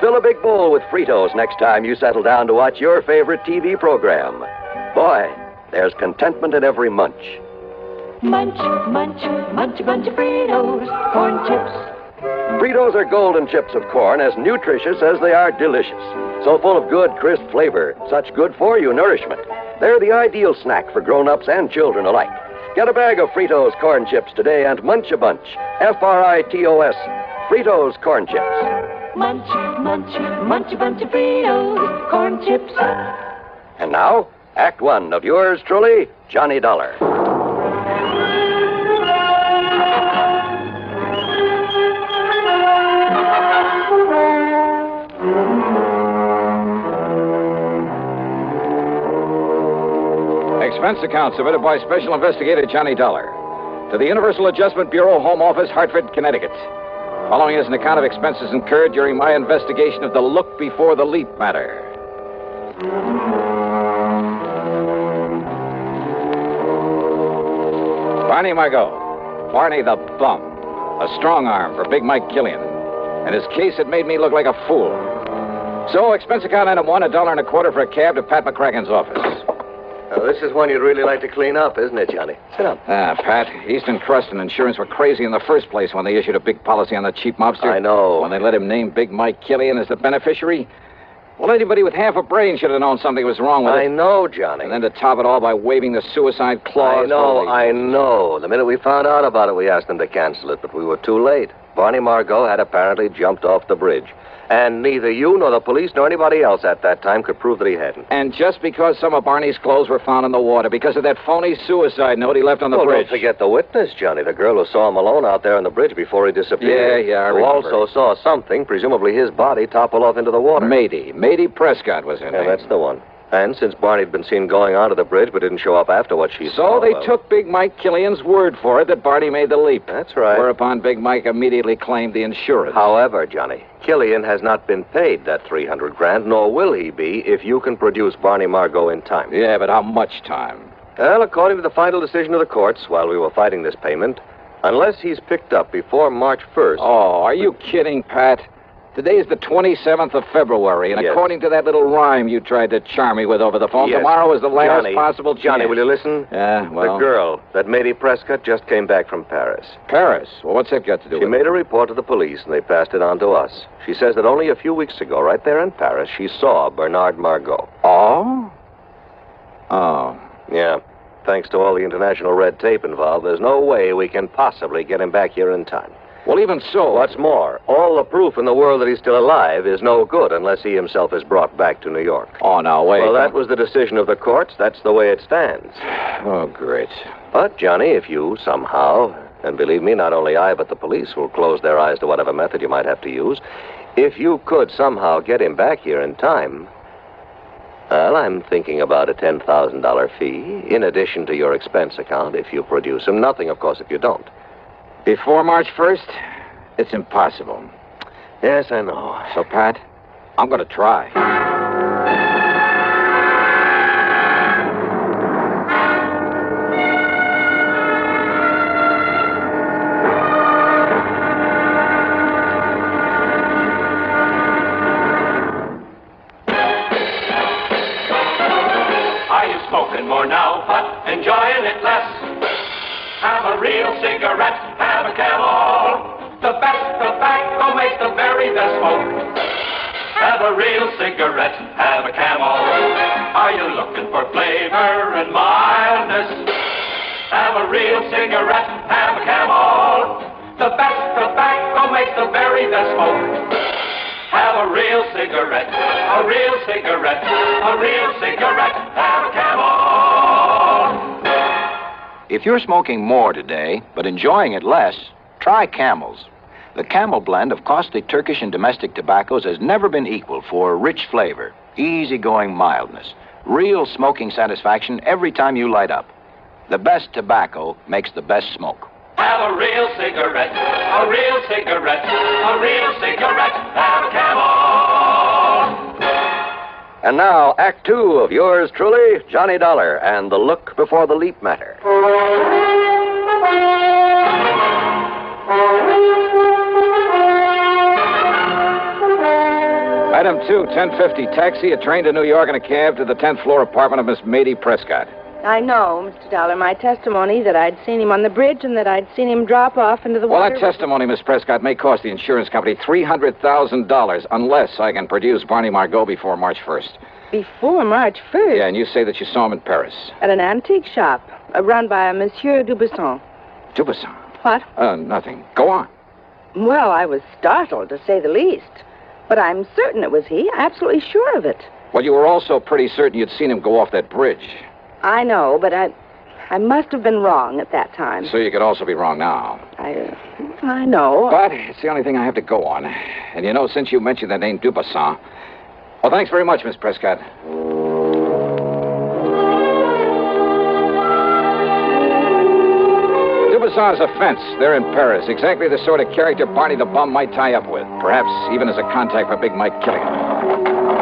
Fill a big bowl with Fritos next time you settle down to watch your favorite TV program. Boy, there's contentment in every munch. Munch, munch, munch a bunch of Fritos, corn chips. Fritos are golden chips of corn, as nutritious as they are delicious. So full of good, crisp flavor, such good-for-you nourishment. They're the ideal snack for grown-ups and children alike. Get a bag of Fritos corn chips today and munch a bunch. Fritos, Fritos corn chips. Munch, munch, munch a bunch of Fritos, corn chips. And now, Act One of yours truly, Johnny Dollar. Expense account submitted by Special Investigator Johnny Dollar to the Universal Adjustment Bureau, Home Office, Hartford, Connecticut. Following is an account of expenses incurred during my investigation of the look before the leap matter. Barney Margot, Barney the Bum, a strong arm for Big Mike Killian, and his case had made me look like a fool. So, expense account item one, $1.25 for a cab to Pat McCracken's office. This is one you'd really like to clean up, isn't it, Johnny? Sit down. Pat, Eastern Trust and Insurance were crazy in the first place when they issued a big policy on the cheap mobster. I know. When they let him name Big Mike Killian as the beneficiary. Well, anybody with half a brain should have known something was wrong with it. I know, Johnny. And then to top it all by waving the suicide clause. I know. The minute we found out about it, we asked them to cancel it, but we were too late. Barney Margot had apparently jumped off the bridge. And neither you nor the police nor anybody else at that time could prove that he hadn't. And just because some of Barney's clothes were found in the water, because of that phony suicide note he left on the bridge. Don't forget the witness, Johnny, the girl who saw him alone out there on the bridge before he disappeared. Yeah, I who remember. also saw something, presumably his body, topple off into the water. Mady Prescott was her name. Yeah, that's the one. And since Barney had been seen going onto the bridge but didn't show up after what she So saw... they took Big Mike Killian's word for it that Barney made the leap. That's right. Whereupon Big Mike immediately claimed the insurance. However, Johnny, Killian has not been paid that $300,000, nor will he be if you can produce Barney Margot in time. Yeah, but how much time? Well, according to the final decision of the courts, while we were fighting this payment, unless he's picked up before March 1st... Oh, are you kidding, Pat? Today is the 27th of February, and Yes. according to that little rhyme you tried to charm me with over the phone, tomorrow is the last possible chance. Johnny, will you listen? Yeah, well... The girl, that Mady Prescott, just came back from Paris. Paris? Well, what's that got to do She with it? made a report to the police, and they passed it on to us. She says that only a few weeks ago, right there in Paris, she saw Bernard Margot. Oh? Oh. Yeah. Thanks to all the international red tape involved, there's no way we can possibly get him back here in time. Well, even so... What's more, all the proof in the world that he's still alive is no good unless he himself is brought back to New York. Oh, now, wait. Well, that was the decision of the courts. That's the way it stands. Oh, great. But, Johnny, if you somehow, and believe me, not only I, but the police will close their eyes to whatever method you might have to use, If you could somehow get him back here in time, well, I'm thinking about a $10,000 fee in addition to your expense account if you produce him. Nothing, of course, if you don't. Before March 1st, it's impossible. Yes, I know. So, Pat, I'm going to try. Are you smoking more now, but enjoying it less? Have a real cigarette, have a Camel. The best tobacco makes the very best smoke. Have a real cigarette, have a Camel. Are you looking for flavor and mildness? Have a real cigarette, have a Camel. The best tobacco makes the very best smoke. Have a real cigarette, a real cigarette, a real cigarette, have a Camel. If you're smoking more today, but enjoying it less, try Camels. The Camel blend of costly Turkish and domestic tobaccos has never been equal for rich flavor, easygoing mildness, real smoking satisfaction every time you light up. The best tobacco makes the best smoke. Have a real cigarette, a real cigarette, a real cigarette, have a Camel. And now, Act Two of yours truly, Johnny Dollar, and the look before the leap matter. Item 2, 1050 taxi, a train to New York, and a cab to the 10th floor apartment of Miss Mady Prescott. I know, Mr. Dollar. My testimony that I'd seen him on the bridge and that I'd seen him drop off into the Well, water. that testimony, Miss Prescott, may cost the insurance company $300,000 unless I can produce Barney Margot before March 1st. Before March 1st? Yeah, and you say that you saw him in Paris. At an antique shop, run by a Monsieur Dubuisson. Dubuisson? What? Nothing. Go on. Well, I was startled, to say the least. But I'm certain it was he. Absolutely sure of it. Well, you were also pretty certain you'd seen him go off that bridge. I know, but I must have been wrong at that time. So you could also be wrong now. I know. But it's the only thing I have to go on. And you know, since you mentioned the name Dubuisson... Well, thanks very much, Miss Prescott. Dubuisson's a fence. They're in Paris. Exactly the sort of character Barney the Bum might tie up with. Perhaps even as a contact for Big Mike Killian.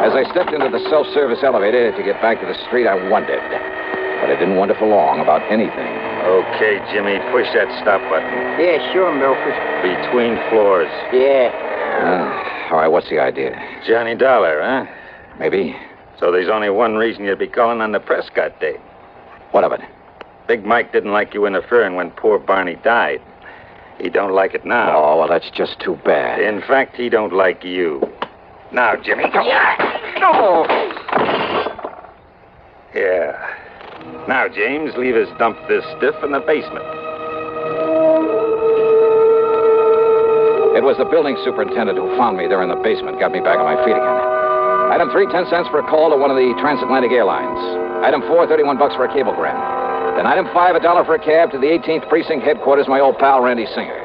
As I stepped into the self-service elevator to get back to the street, I wondered. But I didn't wonder for long about anything. Okay, Jimmy, push that stop button. Yeah, sure, Milford. Between floors. Yeah. All right, what's the idea? Johnny Dollar, huh? Maybe. So there's only one reason you'd be calling on the Prescott date. What of it? Big Mike didn't like you interfering when poor Barney died. He don't like it now. Oh, well, that's just too bad. In fact, he don't like you. Now, Jimmy, come on. No! Yeah. Now, James, leave us dump this stiff in the basement. It was the building superintendent who found me there in the basement, got me back on my feet again. Item 3, 10 cents for a call to one of the transatlantic airlines. Item 4, $31 for a cablegram. Then item 5, $1 for a cab to the 18th Precinct headquarters, my old pal Randy Singer.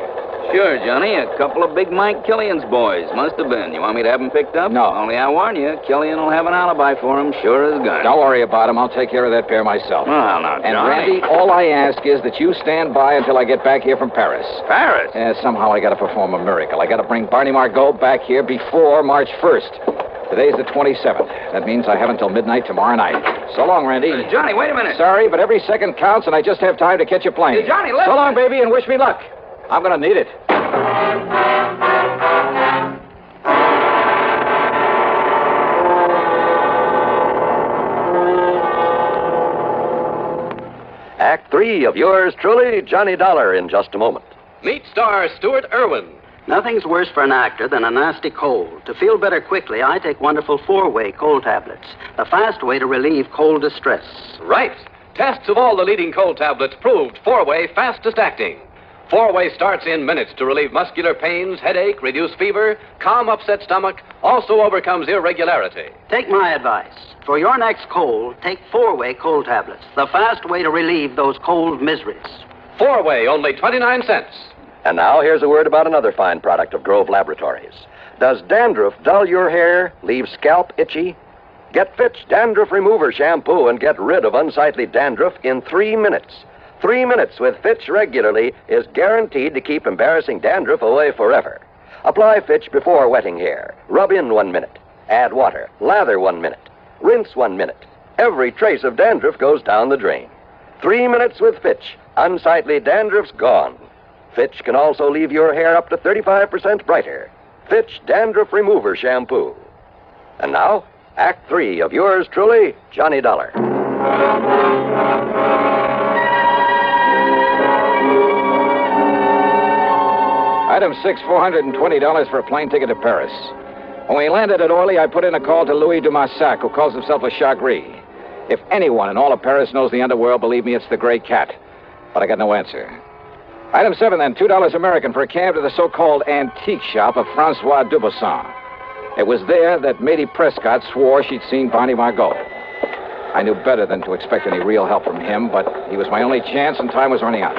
Sure, Johnny. A couple of Big Mike Killian's boys. Must have been. You want me to have them picked up? No. Only I warn you, Killian will have an alibi for him, sure as gun. Don't worry about him. I'll take care of that pair myself. Well, now, Johnny. And, Randy, all I ask is that you stand by until I get back here from Paris. Paris? Yeah, somehow I got to perform a miracle. I got to bring Barney Margot back here before March 1st. Today's the 27th. That means I have until midnight tomorrow night. So long, Randy. Johnny, wait a minute. Sorry, but every second counts, and I just have time to catch a plane. Hey, Johnny, listen. So long, baby, and wish me luck. I'm going to need it. Act 3 of yours truly, Johnny Dollar, in just a moment. Meet star Stuart Irwin. Nothing's worse for an actor than a nasty cold. To feel better quickly, I take wonderful 4-way cold tablets. The fast way to relieve cold distress. Right. Tests of all the leading cold tablets proved 4-way fastest acting. 4-way starts in minutes to relieve muscular pains, headache, reduce fever, calm upset stomach, also overcomes irregularity. Take my advice. For your next cold, take 4-way cold tablets. The fast way to relieve those cold miseries. 4-way, only 29 cents. And now here's a word about another fine product of Grove Laboratories. Does dandruff dull your hair, leave scalp itchy? Get Fitch Dandruff Remover Shampoo and get rid of unsightly dandruff in 3 minutes. 3 minutes with Fitch regularly is guaranteed to keep embarrassing dandruff away forever. Apply Fitch before wetting hair. Rub in 1 minute. Add water. Lather 1 minute. Rinse 1 minute. Every trace of dandruff goes down the drain. 3 minutes with Fitch. Unsightly dandruff's gone. Fitch can also leave your hair up to 35% brighter. Fitch Dandruff Remover Shampoo. And now, Act 3 of yours truly, Johnny Dollar. Item 6, $420 for a plane ticket to Paris. When we landed at Orly, I put in a call to Louis de Marsac, who calls himself a Chagris. If anyone in all of Paris knows the underworld, believe me, it's the Gray Cat. But I got no answer. Item 7, then, $2 American for a cab to the so-called antique shop of Francois Dubuisson. It was there that Matey Prescott swore she'd seen Barney Margot. I knew better than to expect any real help from him, but he was my only chance, and time was running out.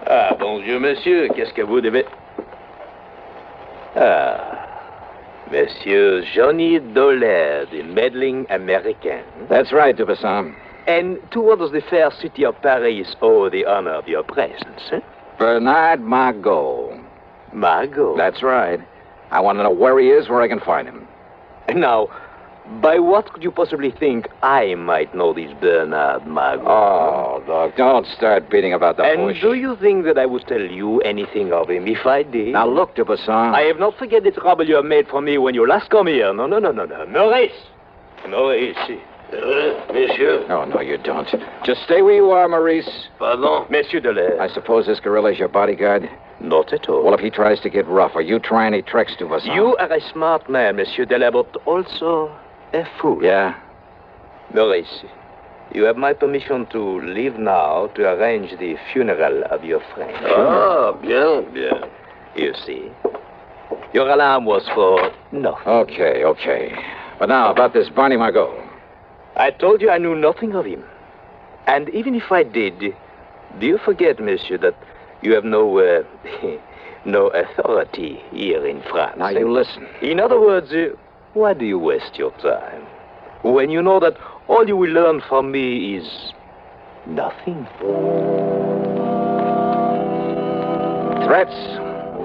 Ah, bonjour, monsieur. Qu'est-ce que vous devez... Ah, Monsieur Johnny Dollar, the meddling American. That's right, Dubuisson. And to what does the fair city of Paris owe the honor of your presence, eh? Bernard Margot. Margot? That's right. I want to know where he is, where I can find him. Now, by what could you possibly think I might know this Bernard Margot? Oh, Doc, don't start beating about the bush. And do you think that I would tell you anything of him if I did? Now, look, Dubuisson. I have not forget the trouble you have made for me when you last come here. No. Maurice! Maurice. Monsieur? Oh, no, you don't. Just stay where you are, Maurice. Pardon? Monsieur Dollar. I suppose this gorilla's your bodyguard? Not at all. Well, if he tries to get rough, or you try any tricks, Dubuisson... You are a smart man, Monsieur Dollar, but also a fool. Yeah? Maurice, you have my permission to leave now to arrange the funeral of your friend. Ah, bien. You see, your alarm was for nothing. Okay. But now, about this Barney Margot. I told you I knew nothing of him. And even if I did, do you forget, monsieur, that you have no authority here in France? Now, you listen. In other words, why do you waste your time when you know that all you will learn from me is nothing? Threats,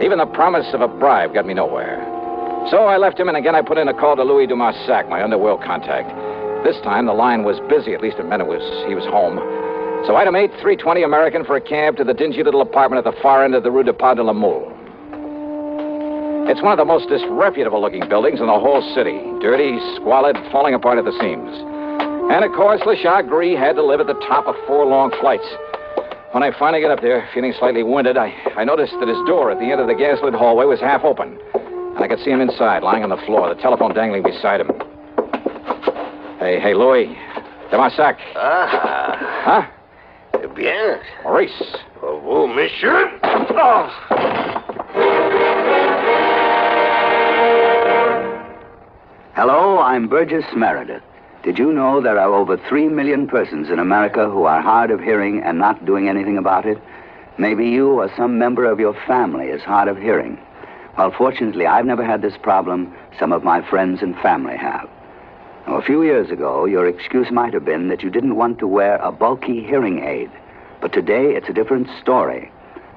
even the promise of a bribe got me nowhere. So I left him, and again I put in a call to Louis de Marsac, my underworld contact. This time the line was busy, at least it meant he was home. So item 8, $3.20 American for a cab to the dingy little apartment at the far end of the Rue de Pas de la Mule. It's one of the most disreputable-looking buildings in the whole city. Dirty, squalid, falling apart at the seams. And, of course, Le Chagris had to live at the top of 4 long flights. When I finally got up there, feeling slightly winded, I noticed that his door at the end of the gas-lit hallway was half open. And I could see him inside, lying on the floor, the telephone dangling beside him. Hey, Louis. De Marsac. Ah. Huh? Bien. Maurice. Vous, monsieur. Hello, I'm Burgess Meredith. Did you know there are over 3 million persons in America who are hard of hearing and not doing anything about it? Maybe you or some member of your family is hard of hearing. Well, fortunately, I've never had this problem. Some of my friends and family have. Now, a few years ago, your excuse might have been that you didn't want to wear a bulky hearing aid. But today, it's a different story.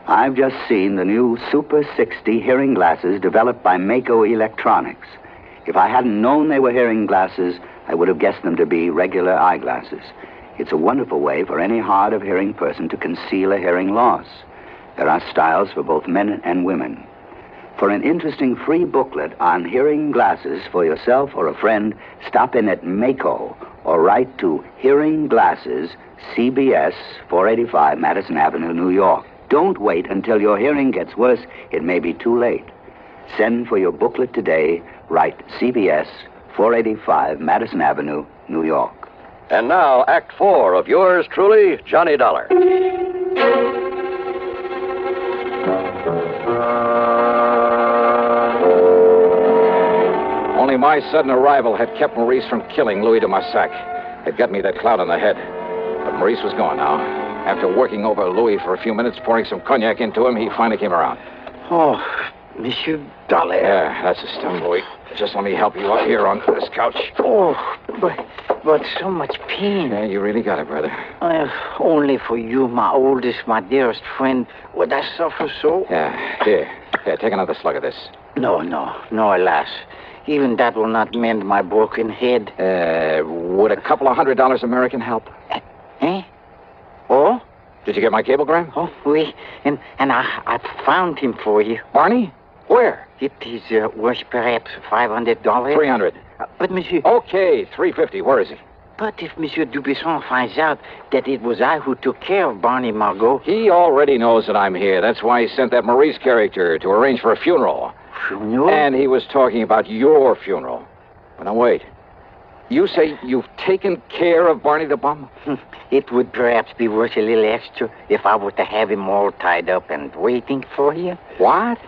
I've just seen the new Super 60 hearing glasses developed by Mako Electronics. If I hadn't known they were hearing glasses, I would have guessed them to be regular eyeglasses. It's a wonderful way for any hard of hearing person to conceal a hearing loss. There are styles for both men and women. For an interesting free booklet on hearing glasses for yourself or a friend, stop in at Mako or write to Hearing Glasses, CBS, 485 Madison Avenue, New York. Don't wait until your hearing gets worse. It may be too late. Send for your booklet today. Write CBS, 485 Madison Avenue, New York. And now, Act 4 of yours truly, Johnny Dollar. Only my sudden arrival had kept Maurice from killing Louis de Marsac. It got me that clout on the head. But Maurice was gone now. After working over Louis for a few minutes, pouring some cognac into him, he finally came around. Oh, Monsieur Dollar. Yeah, that's the stuff, Louis. Just let me help you up here on this couch. Oh, but so much pain. Yeah, you really got it, brother. Only for you, my oldest, my dearest friend, would I suffer so? Yeah, here, take another slug of this. No, alas. Even that will not mend my broken head. Would a couple of $100 American help? Eh? Oh? Did you get my cablegram? Oh, oui. And I found him for you. Barney? Where? It is worth perhaps $500. $300. But, Monsieur... Okay, $350. Where is he? But if Monsieur Dubuisson finds out that it was I who took care of Barney Margot... He already knows that I'm here. That's why he sent that Maurice character to arrange for a funeral. Funeral? And he was talking about your funeral. But now, wait. You say you've taken care of Barney the Bum? It would perhaps be worth a little extra if I were to have him all tied up and waiting for you. What?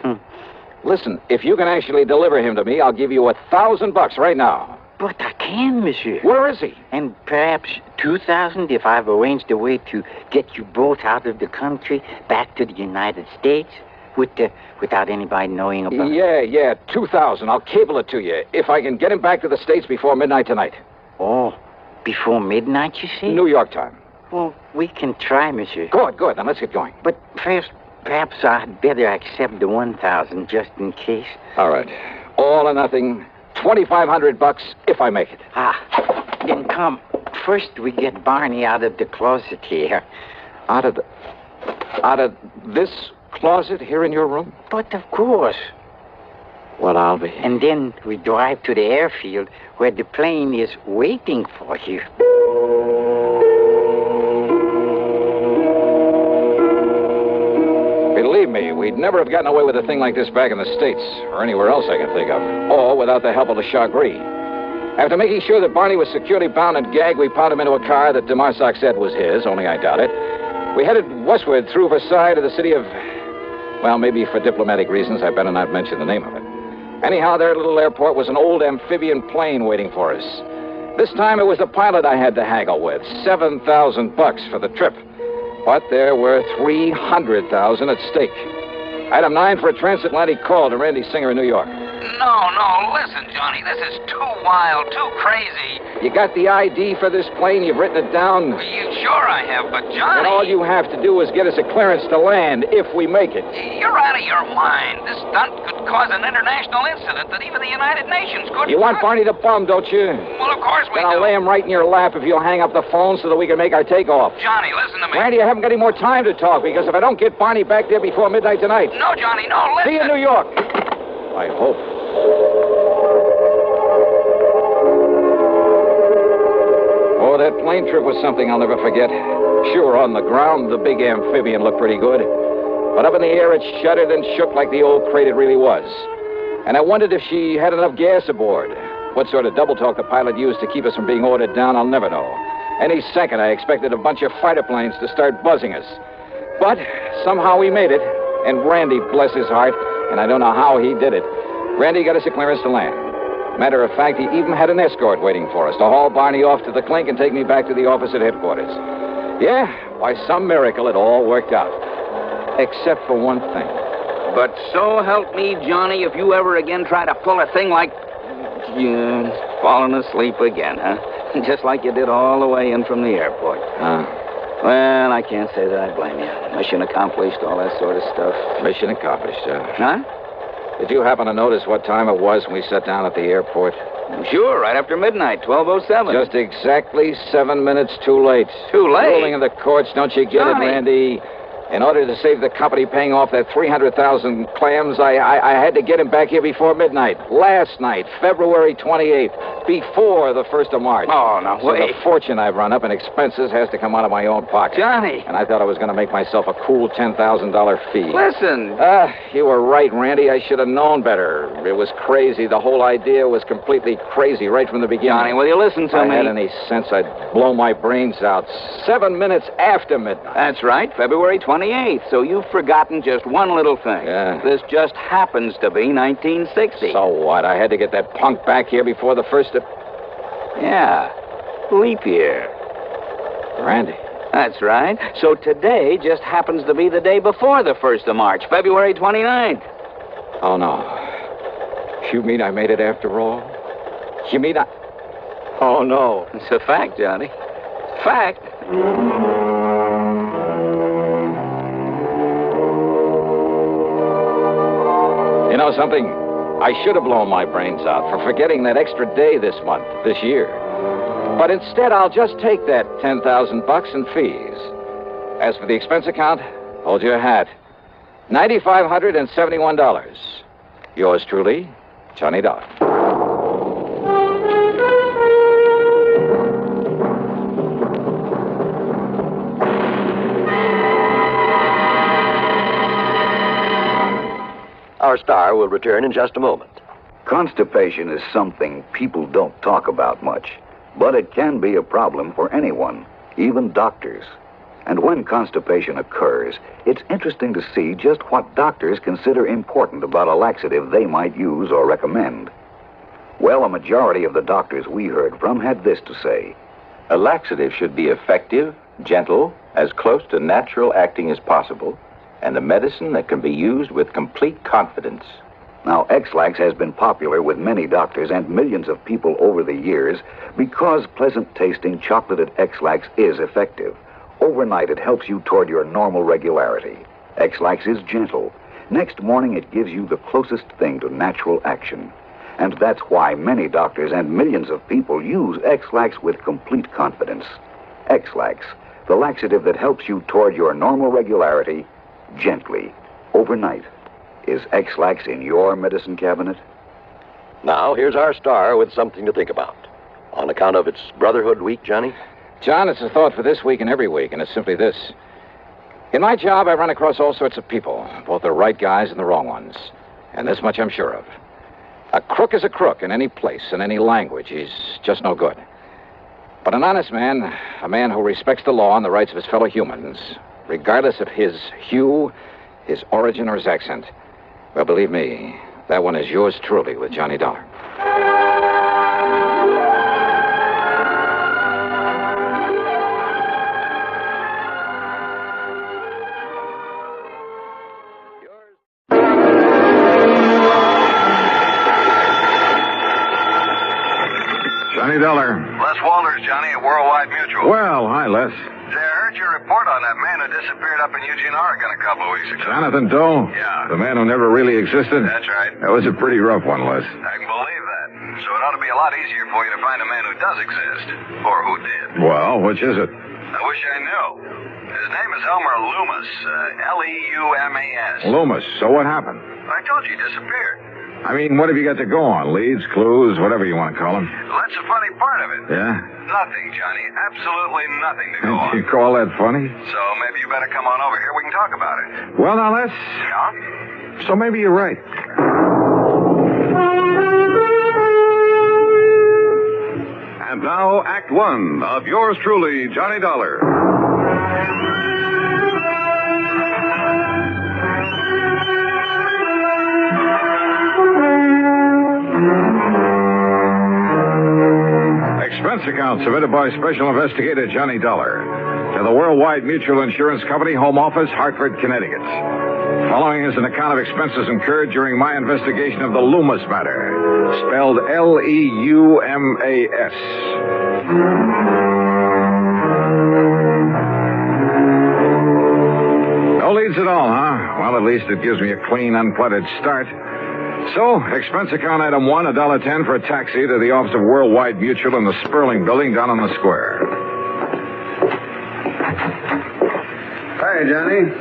Listen, if you can actually deliver him to me, I'll give you $1,000 right now. But I can, Monsieur. Where is he? And perhaps 2,000 if I've arranged a way to get you both out of the country, back to the United States, without anybody knowing about it. Yeah, 2,000. I'll cable it to you if I can get him back to the States before midnight tonight. Oh, before midnight, you say? New York time. Well, we can try, Monsieur. Good. Then let's get going. But first, perhaps I'd better accept the 1,000 just in case. All right. All or nothing. $2,500 if I make it. Then come. First, we get Barney out of the closet here. Out of this closet here in your room? But of course. Well, I'll be. And then we drive to the airfield where the plane is waiting for you. Believe me, we'd never have gotten away with a thing like this back in the States, or anywhere else I can think of, or without the help of the Chagris. After making sure that Barney was securely bound and gagged, we piled him into a car that de Marsac said was his, only I doubt it. We headed westward through Versailles to the city of... Well, maybe for diplomatic reasons, I better not mention the name of it. Anyhow, their little airport was an old amphibian plane waiting for us. This time it was the pilot I had to haggle with, $7,000 for the trip. But there were $300,000 at stake. Item 9 for a transatlantic call to Randy Singer in New York. No, listen, Johnny, this is too wild, too crazy. You got the ID for this plane? You've written it down? Sure I have, but Johnny... And all you have to do is get us a clearance to land, if we make it. You're out of your mind. This stunt could cause an international incident that even the United Nations couldn't... You want Barney the Bum, don't you? Well, of course we do. Then I'll lay him right in your lap if you'll hang up the phone so that we can make our takeoff. Johnny, listen to me. Randy, I haven't got any more time to talk, because if I don't get Barney back there before midnight tonight... No, Johnny, no, listen... See you in New York. I hope. Oh, that plane trip was something I'll never forget. Sure, on the ground, the big amphibian looked pretty good. But up in the air, it shuddered and shook like the old crate it really was. And I wondered if she had enough gas aboard. What sort of double talk the pilot used to keep us from being ordered down, I'll never know. Any second, I expected a bunch of fighter planes to start buzzing us. But somehow we made it. And Randy, bless his heart, and I don't know how he did it, Randy got us a clearance to land. Matter of fact, he even had an escort waiting for us to haul Barney off to the clink and take me back to the office at headquarters. Yeah, by some miracle, it all worked out. Except for one thing. But so help me, Johnny, if you ever again try to pull a thing like... You're falling asleep again, huh? Just like you did all the way in from the airport. Well, I can't say that I blame you. Mission accomplished, all that sort of stuff. Mission accomplished, Huh? Did you happen to notice what time it was when we sat down at the airport? Sure, right after midnight, 12:07. Just exactly 7 minutes too late. Too late? Rolling in the courts, don't you get Johnny. it, Randy? In order to save the company paying off that 300,000 clams, I had to get him back here before midnight. Last night, February 28th, before the 1st of March. Oh, no, so wait. the fortune I've run up in expenses has to come out of my own pocket. Johnny. And I thought I was going to make myself a cool $10,000 fee. Listen. You were right, Randy. I should have known better. It was crazy. The whole idea was completely crazy right from the beginning. Johnny, will you listen to if me? I had any sense, I'd blow my brains out 7 minutes after midnight. That's right, February 28th. So you've forgotten just one little thing. Yeah. This just happens to be 1960. So what? I had to get that punk back here before the 1st of... Yeah, leap year. Randy. That's right. So today just happens to be the day before the 1st of March, February 29th. Oh, no. You mean I made it after all? You mean I... Oh, no. It's a fact, Johnny. Fact. You know something? I should have blown my brains out for forgetting that extra day this month, this year. But instead, I'll just take that $10,000 in fees. As for the expense account, hold your hat. $9,571. Yours truly, Johnny Dollar. Our star will return in just a moment. Constipation is something people don't talk about much, but it can be a problem for anyone, even doctors. And when constipation occurs, it's interesting to see just what doctors consider important about a laxative they might use or recommend. Well, a majority of the doctors we heard from had this to say. A laxative should be effective, gentle, as close to natural acting as possible, and a medicine that can be used with complete confidence. Now, X-Lax has been popular with many doctors and millions of people over the years because pleasant-tasting chocolated X-Lax is effective. Overnight, it helps you toward your normal regularity. X-Lax is gentle. Next morning, it gives you the closest thing to natural action. And that's why many doctors and millions of people use X-Lax with complete confidence. X-Lax, the laxative that helps you toward your normal regularity gently, overnight. Is X-Lax in your medicine cabinet? Now, here's our star with something to think about. On account of its Brotherhood Week, Johnny? John, it's a thought for this week and every week, and it's simply this. In my job, I run across all sorts of people, both the right guys and the wrong ones. And this much I'm sure of. A crook is a crook in any place, in any language. He's just no good. But an honest man, a man who respects the law and the rights of his fellow humans, regardless of his hue, his origin, or his accent, well, believe me, that one is yours truly with Johnny Dollar. Johnny Dollar. Les Walters, Johnny, at Worldwide Mutual. Well, hi, Les. Say, I heard your report on that man who disappeared up in Eugene, Oregon a couple of weeks ago. Jonathan Doe? Yeah. The man who never really existed? That's right. That was a pretty rough one, Les. I can believe that. So it ought to be a lot easier for you to find a man who does exist. Or who did. Well, which is it? I wish I knew. His name is Elmer Loomis. Leumas. Loomis. So what happened? I told you he disappeared. I mean, what have you got to go on? Leads, clues, whatever you want to call them. Well, that's the funny part of it. Yeah? Nothing, Johnny. Absolutely nothing to go on. You call that funny? So maybe you better come on over here. We can talk about it. Well, now, Les. Yeah? So maybe you're right. And now, Act One of yours truly, Johnny Dollar. Expense account submitted by Special Investigator Johnny Dollar to the Worldwide Mutual Insurance Company, Home Office, Hartford, Connecticut. Following is an account of expenses incurred during my investigation of the Loomis matter, spelled Leumas. No leads at all, huh? Well, at least it gives me a clean, unplugged start. So, expense account item 1, $1.10 for a taxi to the office of Worldwide Mutual in the Sperling Building down on the square. Hi, Johnny.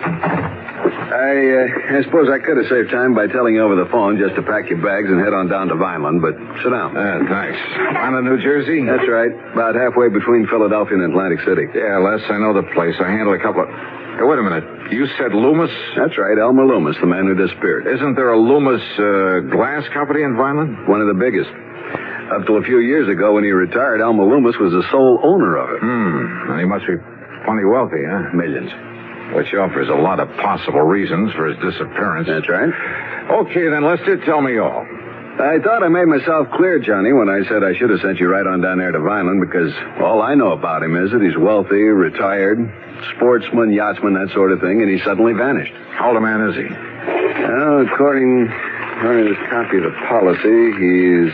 I suppose I could have saved time by telling you over the phone just to pack your bags and head on down to Vineland, but sit down. Thanks. Vineland, New Jersey? That's right. About halfway between Philadelphia and Atlantic City. Yeah, Les, I know the place. I handled a couple of... Hey, wait a minute. You said Loomis? That's right, Elmer Loomis, the man who disappeared. Isn't there a Loomis glass company in Vineland? One of the biggest. Up till a few years ago when he retired, Elmer Loomis was the sole owner of it. And he must be plenty wealthy, huh? Millions. Which offers a lot of possible reasons for his disappearance. That's right. Okay, then, Lester, tell me all. I thought I made myself clear, Johnny, when I said I should have sent you right on down there to Vineland, because all I know about him is that he's wealthy, retired, sportsman, yachtsman, that sort of thing, and he suddenly vanished. How old a man is he? Well, according to this copy of the policy, he's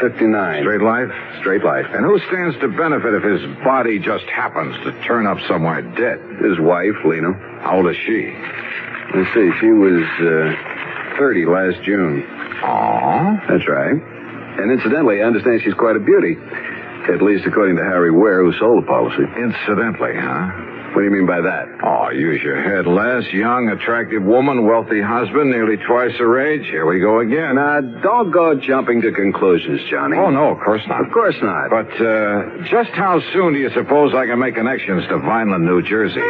59. Straight life? Straight life. And who stands to benefit if his body just happens to turn up somewhere dead? His wife, Lena. How old is she? Let's see, she was 30 last June. Oh? That's right. And incidentally, I understand she's quite a beauty. At least according to Harry Ware, who sold the policy. Incidentally, huh? What do you mean by that? Oh, use your head, Les. Young, attractive woman, wealthy husband, nearly twice her age. Here we go again. Now, don't go jumping to conclusions, Johnny. Oh, no, of course not. Of course not. But just how soon do you suppose I can make connections to Vineland, New Jersey?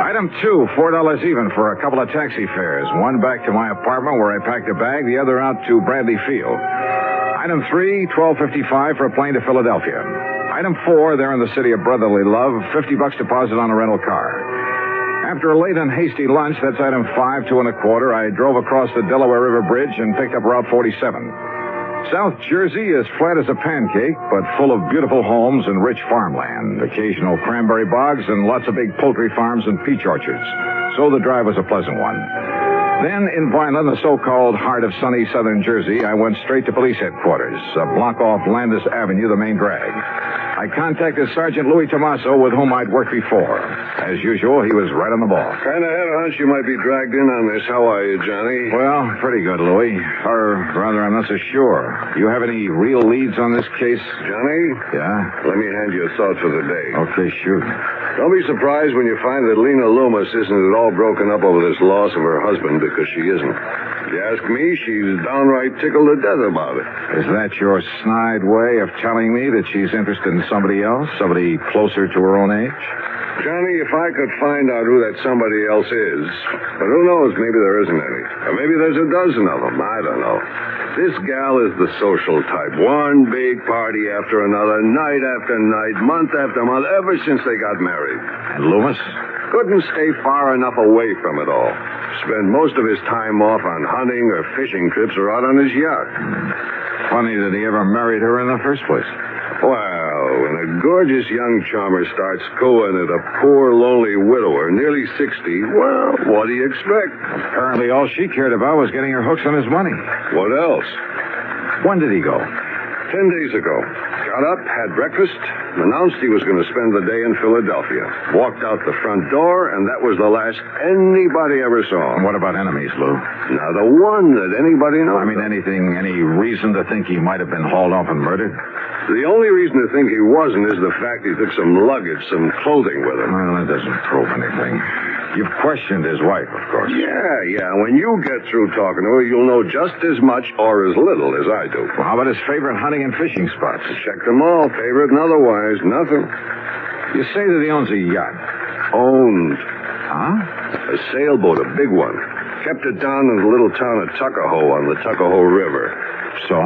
Item 2, $4 even for a couple of taxi fares. One back to my apartment where I packed a bag, the other out to Bradley Field. Item 3, $12.55 for a plane to Philadelphia. Item 4, there in the city of brotherly love, $50 deposit on a rental car. After a late and hasty lunch, that's item 5, 2 1/4, I drove across the Delaware River Bridge and picked up Route 47. South Jersey is flat as a pancake, but full of beautiful homes and rich farmland, occasional cranberry bogs, and lots of big poultry farms and peach orchards. So the drive was a pleasant one. Then, in Vineland, the so-called heart of sunny southern Jersey, I went straight to police headquarters, a block off Landis Avenue, the main drag. I contacted Sergeant Louis Tomaso, with whom I'd worked before. As usual, he was right on the ball. Kind of had a hunch you might be dragged in on this. How are you, Johnny? Well, pretty good, Louis. Or rather, I'm not so sure. You have any real leads on this case? Johnny? Yeah? Let me hand you a thought for the day. Okay, shoot. Don't be surprised when you find that Lena Loomis isn't at all broken up over this loss of her husband, because she isn't. If you ask me, she's downright tickled to death about it. Is that your snide way of telling me that she's interested in somebody else? Somebody closer to her own age? Johnny, if I could find out who that somebody else is, but who knows, maybe there isn't any. Or maybe there's a dozen of them. I don't know. This gal is the social type. One big party after another, night after night, month after month, ever since they got married. And Loomis? Couldn't stay far enough away from it all. Spend most of his time off on hunting or fishing trips or out on his yacht. Funny that he ever married her in the first place. Well, when a gorgeous young charmer starts cooing at a poor, lonely widower, nearly 60, well, what do you expect? Apparently all she cared about was getting her hooks on his money. What else? When did he go? 10 days ago. Got up, had breakfast, announced he was going to spend the day in Philadelphia. Walked out the front door, and that was the last anybody ever saw. And what about enemies, Lou? Not a one that anybody knows. I mean, any reason to think he might have been hauled off and murdered? The only reason to think he wasn't is the fact he took some luggage, some clothing with him. Well, that doesn't prove anything. You've questioned his wife, of course. Yeah. When you get through talking to her, you'll know just as much or as little as I do. Well, how about his favorite hunting and fishing spots? Check them all, favorite and otherwise. Nothing. You say that he owns a yacht. Owned. Huh? A sailboat, a big one. Kept it down in the little town of Tuckahoe on the Tuckahoe River. So?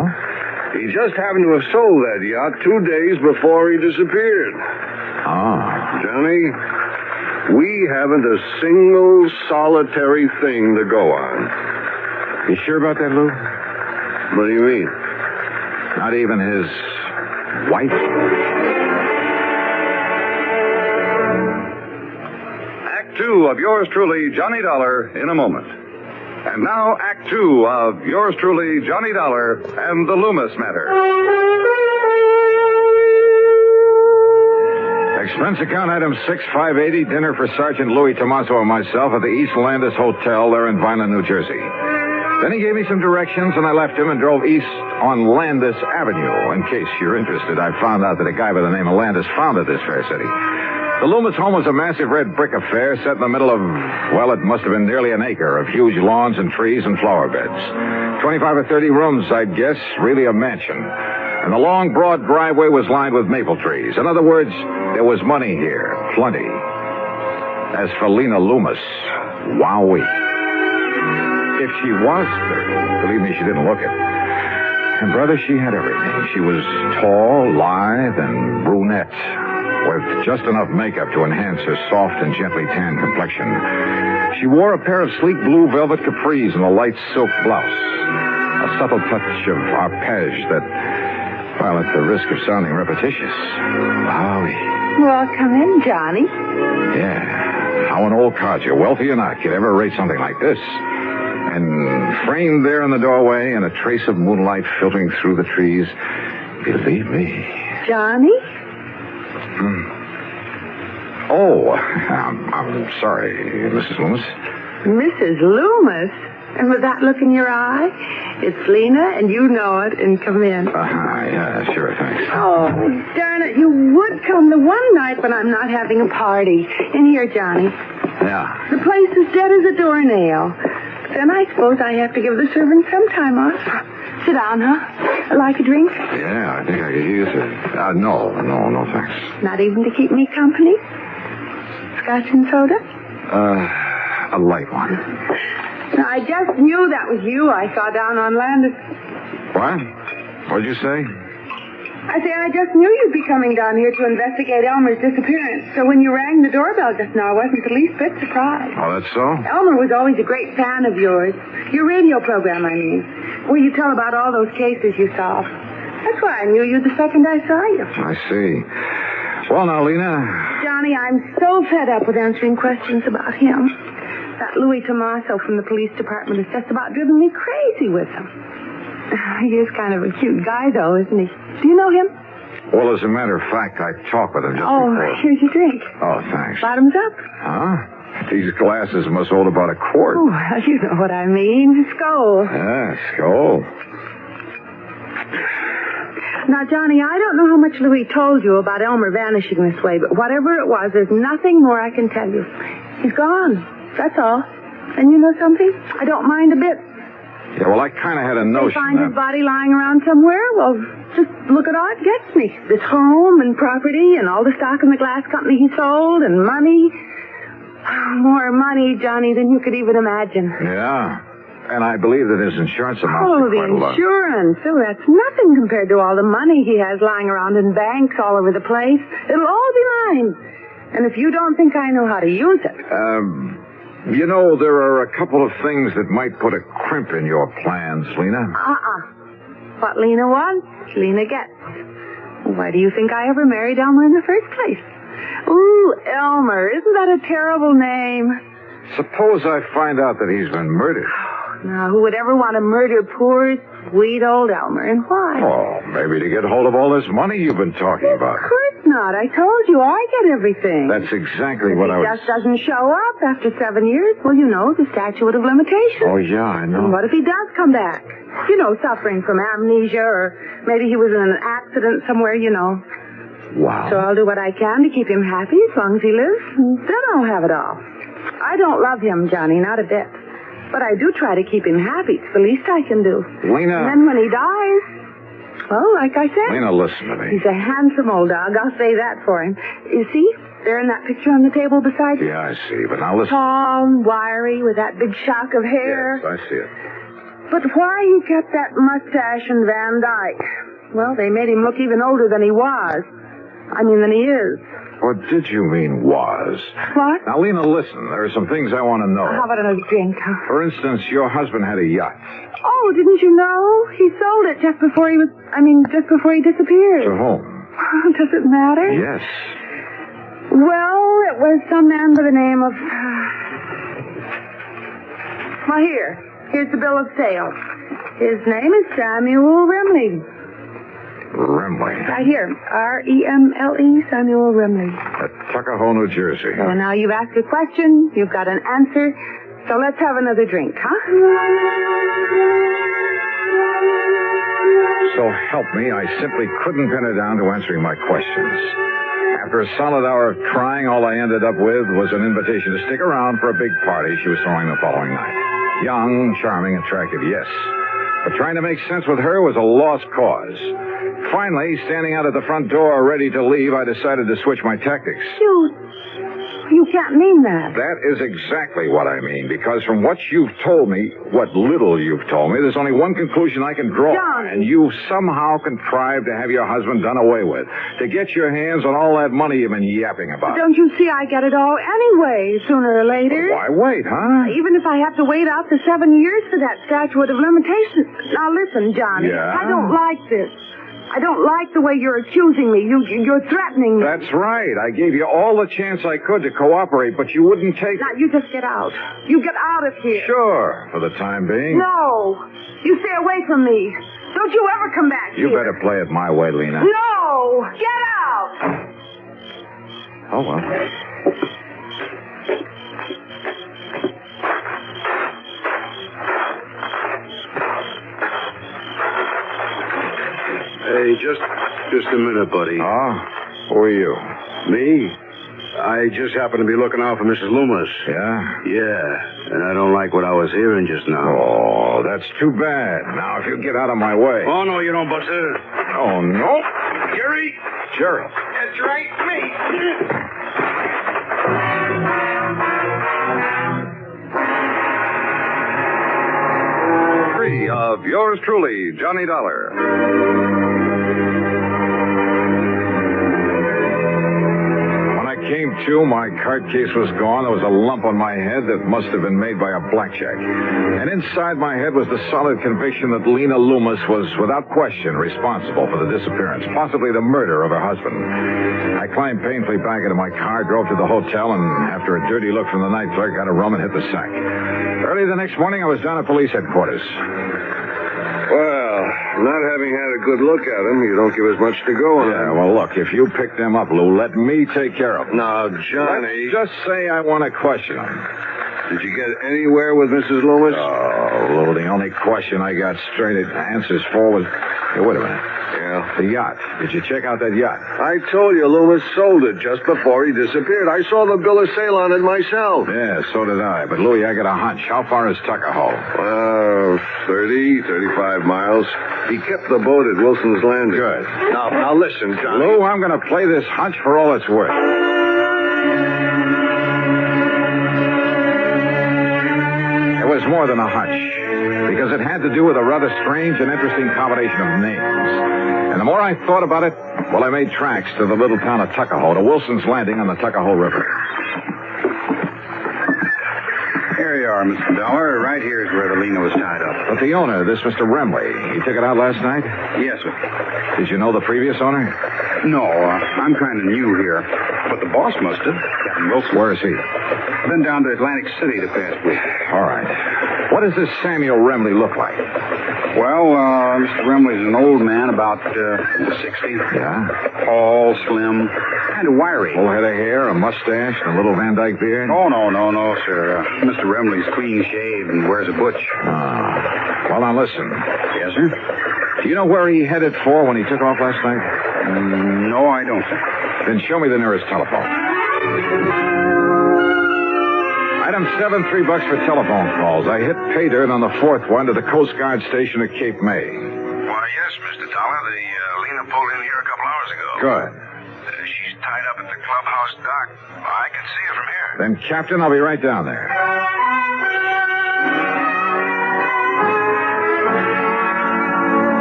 He just happened to have sold that yacht 2 days before he disappeared. Ah. Johnny, we haven't a single solitary thing to go on. You sure about that, Lou? What do you mean? Not even his wife? Act 2 of yours truly, Johnny Dollar, in a moment. And now, Act 2 of yours truly, Johnny Dollar, and the Loomis matter. Expense account item 6580, dinner for Sergeant Louis Tomaso and myself at the East Landis Hotel there in Vineland, New Jersey. Then he gave me some directions, and I left him and drove east on Landis Avenue. In case you're interested, I found out that a guy by the name of Landis founded this fair city. The Loomis home was a massive red brick affair set in the middle of, well, it must have been nearly an acre of huge lawns and trees and flower beds. 25 or 30 rooms, I'd guess, really a mansion. And the long, broad driveway was lined with maple trees. In other words, there was money here, plenty. As for Lena Loomis, wowee. If she was 30, believe me, she didn't look it. And, brother, she had everything. She was tall, lithe, and brunette. with just enough makeup to enhance her soft and gently tanned complexion. She wore a pair of sleek blue velvet capris and a light silk blouse. A subtle touch of arpege that, well, at the risk of sounding repetitious. Wowie. Well, come in, Johnny. Yeah. How an old codger, wealthy or not, could ever rate something like this. And framed there in the doorway and a trace of moonlight filtering through the trees, believe me. Johnny? Oh, I'm sorry, Mrs. Loomis. Mrs. Loomis? And with that look in your eye? It's Lena, and you know it, and come in. Yeah, sure, thanks. Oh, darn it, you would come the one night when I'm not having a party. In here, Johnny. Yeah. The place is dead as a doornail. Then I suppose I have to give the servants some time off. Sit down, huh? Like a drink? Yeah, I think I could use it. No, thanks. Not even to keep me company? Scotch and soda? A light one. Now, I just knew that was you I saw down on Landis. What? What'd you say? I say I just knew you'd be coming down here to investigate Elmer's disappearance. So when you rang the doorbell just now, I wasn't the least bit surprised. Oh, that's so? Elmer was always a great fan of yours. Your radio program, I mean. Where you tell about all those cases you solved. That's why I knew you the second I saw you. I see. Well, now, Lena. Johnny, I'm so fed up with answering questions about him. That Louis Tomaso from the police department has just about driven me crazy with him. He is kind of a cute guy, though, isn't he? Do you know him? Well, as a matter of fact, I talked with him just before. Here's your drink. Oh, thanks. Bottoms up. Huh? These glasses must hold about a quart. Oh, well, you know what I mean. Skull. Yeah, skull. Now, Johnny, I don't know how much Louis told you about Elmer vanishing this way, but whatever it was, there's nothing more I can tell you. He's gone. That's all. And you know something? I don't mind a bit. Yeah, well, I kind of had a notion They find that... his body lying around somewhere? Well, just look at all it gets me. This home and property and all the stock in the glass company he sold and money. More money, Johnny, than you could even imagine. Yeah. And I believe that his insurance amounts Oh, to the quite a lot. insurance. Oh, that's nothing compared to all the money he has lying around in banks all over the place. It'll all be mine. And if you don't think I know how to use it... You know, there are a couple of things that might put a crimp in your plans, Lena. What Lena wants, Lena gets. Why do you think I ever married Elmer in the first place? Ooh, Elmer. Isn't that a terrible name? Suppose I find out that he's been murdered. Now, who would ever want to murder poor, sweet old Elmer, and why? Oh, maybe to get hold of all this money you've been talking about. Of course not. I told you I get everything. That's exactly what I was... He just doesn't show up after 7 years. Well, you know, the statute of limitations. Oh, yeah, I know. And what if he does come back? You know, suffering from amnesia, or maybe he was in an accident somewhere, you know. Wow. So I'll do what I can to keep him happy as long as he lives, and then I'll have it all. I don't love him, Johnny, not a bit. But I do try to keep him happy. It's the least I can do. Lena... And then when he dies, well, like I said... Lena, listen to me. He's a handsome old dog. I'll say that for him. You see? There in that picture on the table beside you. Yeah, I see. But now listen... Tall and wiry with that big shock of hair. Yes, I see it. But why he kept that mustache and Van Dyke? Well, they made him look even older than he was. I mean, than he is. What did you mean, was? What? Now, Lena, listen. There are some things I want to know. How about another drink? For instance, your husband had a yacht. Oh, didn't you know? He sold it just before he disappeared. To whom? Does it matter? Yes. Well, it was some man by the name of... Well, here's the bill of sale. His name is Samuel Remley. Remley. Right here. R-E-M-L-E, Samuel Remley. At Tuckahoe, New Jersey. So now you've asked a question, you've got an answer, so let's have another drink, huh? So help me, I simply couldn't pin her down to answering my questions. After a solid hour of trying, all I ended up with was an invitation to stick around for a big party she was throwing the following night. Young, charming, attractive, yes. But trying to make sense with her was a lost cause. Finally, standing out at the front door ready to leave, I decided to switch my tactics. You can't mean that. That is exactly what I mean, because from what you've told me, what little you've told me, there's only one conclusion I can draw. Johnny. And you somehow contrived to have your husband done away with, to get your hands on all that money you've been yapping about. Don't you see I get it all anyway, sooner or later? Why wait, huh? Even if I have to wait out the 7 years for that statute of limitations. Now listen, Johnny. Yeah? I don't like this. I don't like the way you're accusing me. You're threatening me. That's right. I gave you all the chance I could to cooperate, but you wouldn't take... Now, you just get out. You get out of here. Sure, for the time being. No. You stay away from me. Don't you ever come back You here. better play it my way, Lena. No. Get out. Oh, well. Hey, just a minute, buddy. Oh? Who are you? Me? I just happened to be looking out for Mrs. Loomis. Yeah? Yeah, and I don't like what I was hearing just now. Oh, that's too bad. Now, if you get out of my way. Oh, no, you don't, Buster. Oh, no. Jerry? Sure. That's right, me. Of yours truly, Johnny Dollar. When I came to, my card case was gone. There was a lump on my head that must have been made by a blackjack. And inside my head was the solid conviction that Lena Loomis was, without question, responsible for the disappearance, possibly the murder of her husband. I climbed painfully back into my car, drove to the hotel, and after a dirty look from the night clerk, got a room and hit the sack. Early the next morning, I was down at police headquarters. Well, not having had a good look at him, you don't give us much to go on. Yeah, well, look, if you pick them up, Lou, let me take care of them. Now, Johnny... Let's just say I want to question them. Did you get anywhere with Mrs. Loomis? Oh, Lou, the only question I got straight answers for was... Hey, wait a minute. Yeah? The yacht. Did you check out that yacht? I told you Loomis sold it just before he disappeared. I saw the bill of sale on it myself. Yeah, so did I. But, Louie, I got a hunch. How far is Tuckahoe? 35 miles. He kept the boat at Wilson's Landing. Good. Now listen, Johnny. Lou, I'm going to play this hunch for all it's worth. It was more than a hunch, because it had to do with a rather strange and interesting combination of names. And the more I thought about it, well, I made tracks to the little town of Tuckahoe, to Wilson's Landing on the Tuckahoe River. Here you are, Mr. Dollar. Right here is where the Lena was tied up. But the owner, this Mr. Remley, he took it out last night? Yes, sir. Did you know the previous owner? No, I'm kind of new here. But the boss must have. Captain Wilson. Where is he? Been down to Atlantic City the past week. All right. What does this Samuel Remley look like? Well, Mr. Remley's an old man, about 60. Yeah? Tall, slim, kind of wiry. Full head of hair, a mustache, and a little Van Dyke beard? Oh, no, sir. Mr. Remley's clean shaved and wears a butch. Well, now listen. Yes, sir? Do you know where he headed for when he took off last night? No, I don't, sir. Then show me the nearest telephone. Item 7, $3 for telephone calls. I hit pay dirt on the fourth one to the Coast Guard station at Cape May. Why, yes, Mr. Dollar. The Lena pulled in here a couple hours ago. Good. She's tied up at the clubhouse dock. I can see her from here. Then, Captain, I'll be right down there.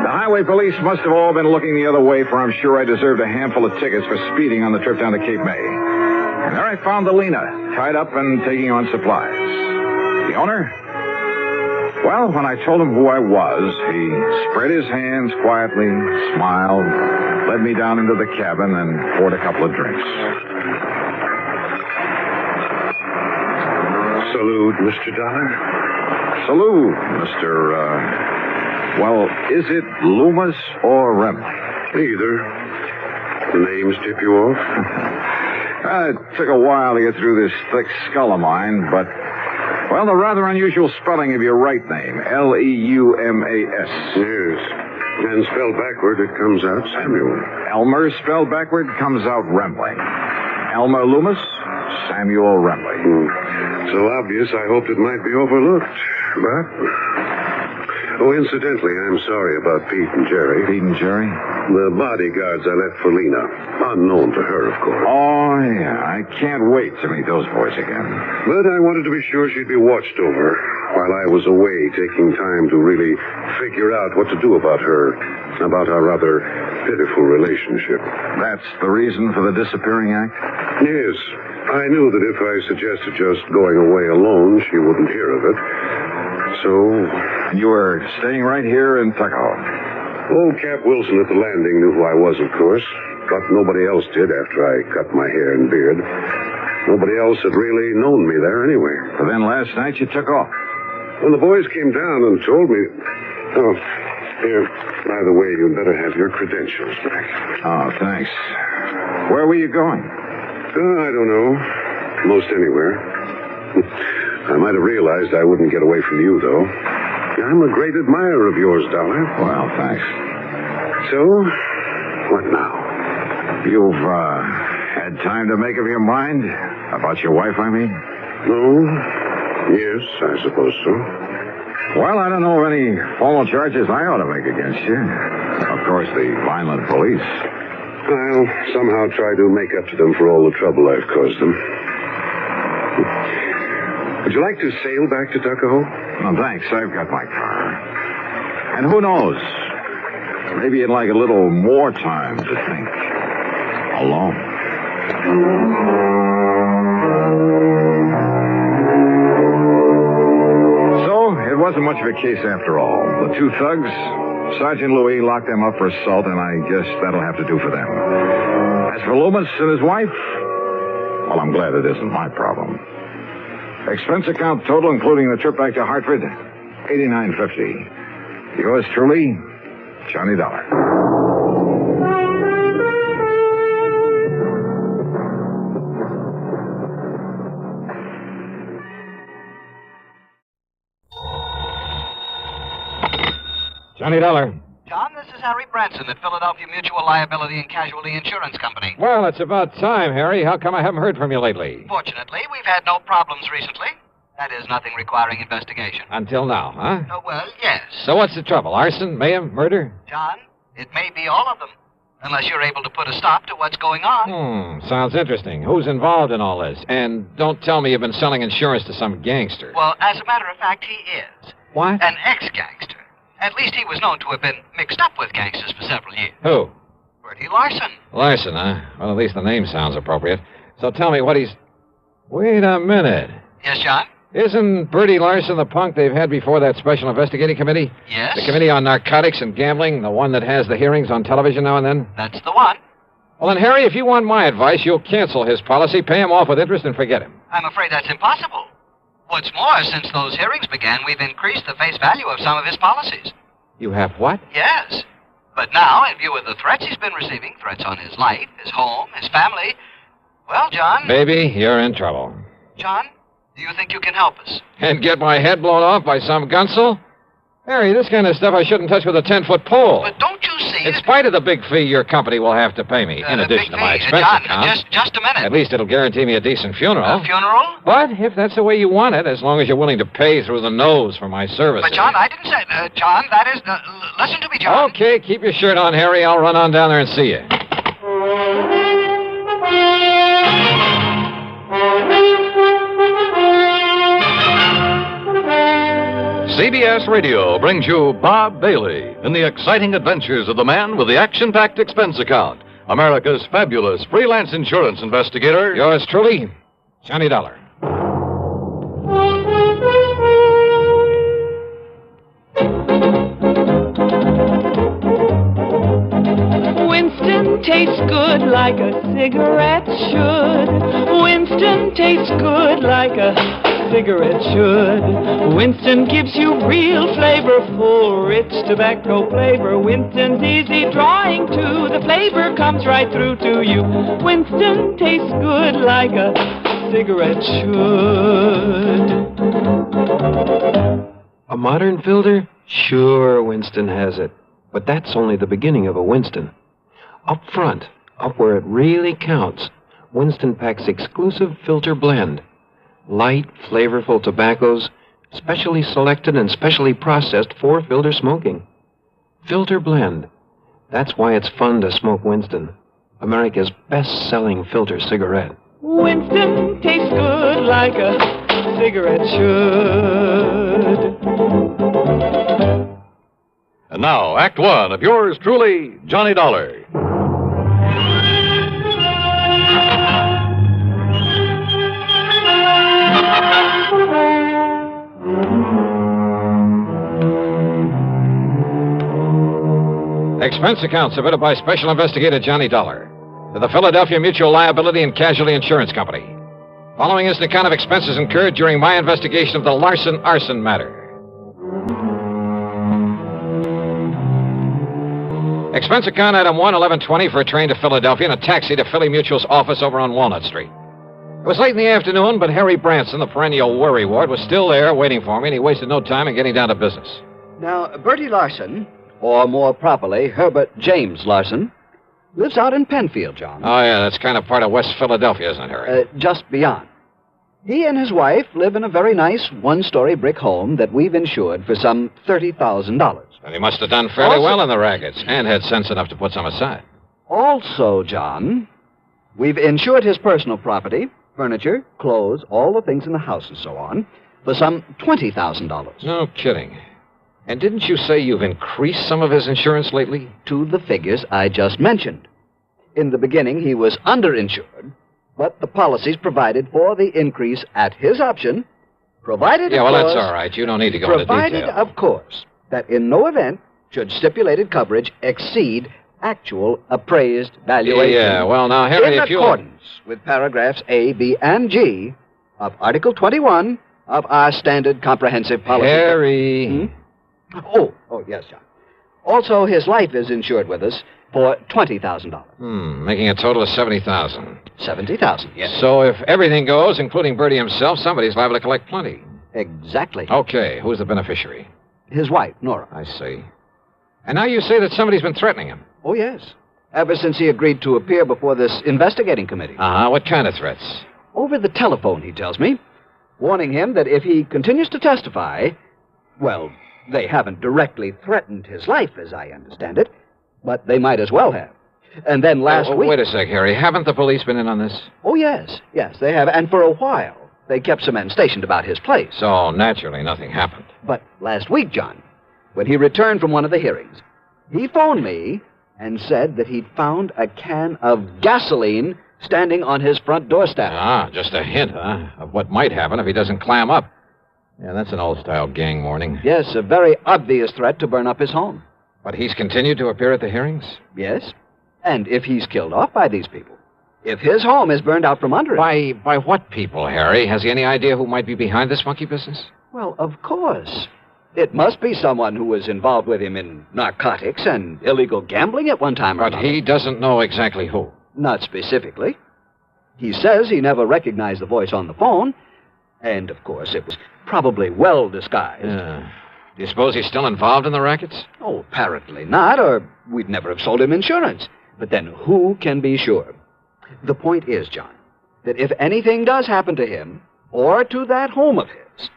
The highway police must have all been looking the other way, for I'm sure I deserved a handful of tickets for speeding on the trip down to Cape May. And there I found the Lena, tied up and taking on supplies. The owner? Well, when I told him who I was, he spread his hands quietly, smiled, led me down into the cabin, and poured a couple of drinks. Salute, Mr. Dollar. Salute, Mr. Well, is it Loomis or Remley? Either. The names tip you off? It took a while to get through this thick skull of mine, but, well, the rather unusual spelling of your right name, Leumas. Yes. And spelled backward, it comes out Samuel. Elmer spelled backward comes out Remley. Elmer Loomis, Samuel Remley. So obvious, I hoped it might be overlooked. But Oh, incidentally, I'm sorry about Pete and Jerry. Pete and Jerry? The bodyguards I left for Lena. Unknown to her, of course. Oh, yeah. I can't wait to meet those boys again. But I wanted to be sure she'd be watched over while I was away, taking time to really figure out what to do about our rather pitiful relationship. That's the reason for the disappearing act? Yes. I knew that if I suggested just going away alone, she wouldn't hear of it. So... And you were staying right here in Tuckahoe? Old Cap Wilson at the landing knew who I was, of course. But nobody else did after I cut my hair and beard. Nobody else had really known me there anyway. So then last night you took off? When the boys came down and told me... Oh, here, by the way, you'd better have your credentials back. Oh, thanks. Where were you going? I don't know. Most anywhere. I might have realized I wouldn't get away from you, though. I'm a great admirer of yours, Dollar. Well, thanks. So, what now? You've, had time to make up your mind? About your wife, I mean? No. Yes, I suppose so. Well, I don't know of any formal charges I ought to make against you. Of course, the violent police. I'll somehow try to make up to them for all the trouble I've caused them. Would you like to sail back to Tuckahoe? No, thanks. I've got my car. And who knows? Maybe you'd like a little more time to think. Alone. So, it wasn't much of a case after all. The two thugs, Sergeant Louis locked them up for assault, and I guess that'll have to do for them. As for Loomis and his wife, well, I'm glad it isn't my problem. Expense account total, including the trip back to Hartford, $89.50. Yours truly, Johnny Dollar. Johnny Dollar. John, this is Harry Branson at Philadelphia Mutual Liability and Casualty Insurance Company. Well, it's about time, Harry. How come I haven't heard from you lately? Fortunately, we've had no problems recently. That is, nothing requiring investigation. Until now, huh? Well, yes. So what's the trouble? Arson, mayhem, murder? John, it may be all of them. Unless you're able to put a stop to what's going on. Sounds interesting. Who's involved in all this? And don't tell me you've been selling insurance to some gangster. Well, as a matter of fact, he is. What? An ex-gangster. At least he was known to have been mixed up with gangsters for several years. Who? Bertie Larson. Larson, huh? Well, at least the name sounds appropriate. So tell me what he's... Wait a minute. Yes, John? Isn't Bertie Larson the punk they've had before that Special Investigating Committee? Yes. The Committee on Narcotics and Gambling, the one that has the hearings on television now and then? That's the one. Well, then, Harry, if you want my advice, you'll cancel his policy, pay him off with interest, and forget him. I'm afraid that's impossible. What's more, since those hearings began, we've increased the face value of some of his policies. You have what? Yes. But now, in view of the threats he's been receiving, threats on his life, his home, his family, well, John... Baby, you're in trouble. John, do you think you can help us? And get my head blown off by some gunsel? Harry, this kind of stuff I shouldn't touch with a 10-foot pole. But don't you see... In spite of the big fee your company will have to pay me, in addition to my expense John, account. just a minute. At least it'll guarantee me a decent funeral. A funeral? But if that's the way you want it, as long as you're willing to pay through the nose for my services. But, John, I didn't say... John, that is... listen to me, John. Okay, keep your shirt on, Harry. I'll run on down there and see you. CBS Radio brings you Bob Bailey in the exciting adventures of the man with the action-packed expense account, America's fabulous freelance insurance investigator. Yours truly, Johnny Dollar. Winston tastes good like a cigarette should. Winston tastes good like a cigarette should. Winston gives you real flavor, full, rich tobacco flavor. Winston's easy drawing too. The flavor comes right through to you. Winston tastes good like a cigarette should. A modern filter? Sure, Winston has it. But that's only the beginning of a Winston. Up front, up where it really counts, Winston packs exclusive filter blend. Light, flavorful tobaccos, Specially selected and specially processed for filter smoking. Filter blend. That's why it's fun to smoke Winston, America's best-selling filter cigarette. Winston tastes good like a cigarette should. And now, Act One of yours truly, Johnny Dollar. Expense account submitted by Special Investigator Johnny Dollar to the Philadelphia Mutual Liability and Casualty Insurance Company. Following is an account of expenses incurred during my investigation of the Larson arson matter. Expense account item 1, 1120 for a train to Philadelphia and a taxi to Philly Mutual's office over on Walnut Street. It was late in the afternoon, but Harry Branson, the perennial worry ward, was still there waiting for me, and he wasted no time in getting down to business. Now, Bertie Larson, or more properly, Herbert James Larson, lives out in Penfield, John. Oh, yeah, that's kind of part of West Philadelphia, isn't it, Harry? Just beyond. He and his wife live in a very nice one-story brick home that we've insured for some $30,000. And he must have done fairly well in the rackets and had sense enough to put some aside. Also, John, we've insured his personal property, furniture, clothes, all the things in the house and so on, for some $20,000. No kidding. And didn't you say you've increased some of his insurance lately? To the figures I just mentioned. In the beginning, he was underinsured, but the policies provided for the increase at his option, provided, yeah, of well, course, that's all right. You don't need to go into provided, detail. of course, that in no event should stipulated coverage exceed actual appraised valuation. Yeah, well, now, Harry, in if you... accordance with paragraphs A, B, and G of Article 21 of our standard comprehensive policy. Harry... Oh, yes, John. Also, his life is insured with us for $20,000. Making a total of $70,000. $70,000, yes. So if everything goes, including Bertie himself, somebody's liable to collect plenty. Exactly. Okay, who's the beneficiary? His wife, Nora. I see. And now you say that somebody's been threatening him. Oh, yes. Ever since he agreed to appear before this investigating committee. Uh-huh. What kind of threats? Over the telephone, he tells me. Warning him that if he continues to testify, well, they haven't directly threatened his life, as I understand it, but they might as well have. And then last week... Wait a sec, Harry. Haven't the police been in on this? Oh, yes. Yes, they have. And for a while, they kept some men stationed about his place. So, naturally, nothing happened. But last week, John, when he returned from one of the hearings, he phoned me and said that he'd found a can of gasoline standing on his front doorstep. Ah, just a hint, huh, of what might happen if he doesn't clam up. Yeah, that's an old-style gang warning. Yes, a very obvious threat to burn up his home. But he's continued to appear at the hearings? Yes. And if he's killed off by these people, if his home is burned out from under him... By what people, Harry? Has he any idea who might be behind this monkey business? Well, of course. It must be someone who was involved with him in narcotics and illegal gambling at one time or another. But he doesn't know exactly who. Not specifically. He says he never recognized the voice on the phone, and, of course, it was probably well disguised. Yeah. Do you suppose he's still involved in the rackets? Oh, apparently not, or we'd never have sold him insurance. But then who can be sure? The point is, John, that if anything does happen to him, or to that home of his,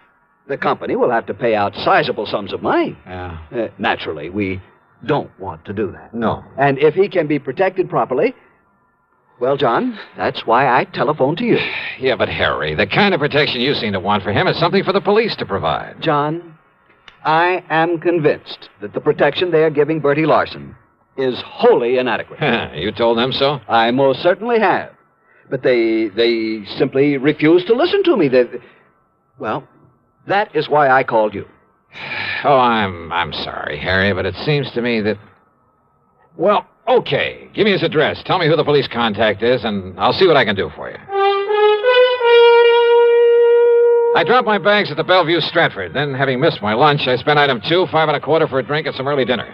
the company will have to pay out sizable sums of money. Yeah. Naturally, we don't want to do that. No. And if he can be protected properly, well, John, that's why I telephoned to you. Yeah, but Harry, the kind of protection you seem to want for him is something for the police to provide. John, I am convinced that the protection they are giving Bertie Larson is wholly inadequate. You told them so? I most certainly have. But they simply refuse to listen to me. Well, that is why I called you. Oh, I'm sorry, Harry, but it seems to me that... Well, okay. Give me his address. Tell me who the police contact is, and I'll see what I can do for you. I dropped my bags at the Bellevue Stratford. Then, having missed my lunch, I spent item 2, 5 1/4 for a drink and some early dinner.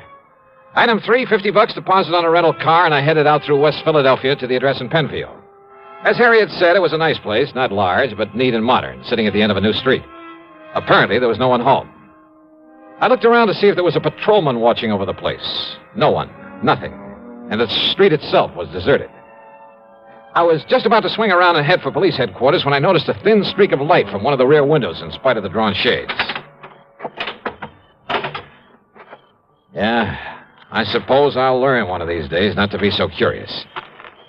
Item 3, $50 deposit on a rental car, and I headed out through West Philadelphia to the address in Penfield. As Harry had said, it was a nice place, not large, but neat and modern, sitting at the end of a new street. Apparently, there was no one home. I looked around to see if there was a patrolman watching over the place. No one. Nothing. And the street itself was deserted. I was just about to swing around and head for police headquarters when I noticed a thin streak of light from one of the rear windows in spite of the drawn shades. Yeah, I suppose I'll learn one of these days not to be so curious.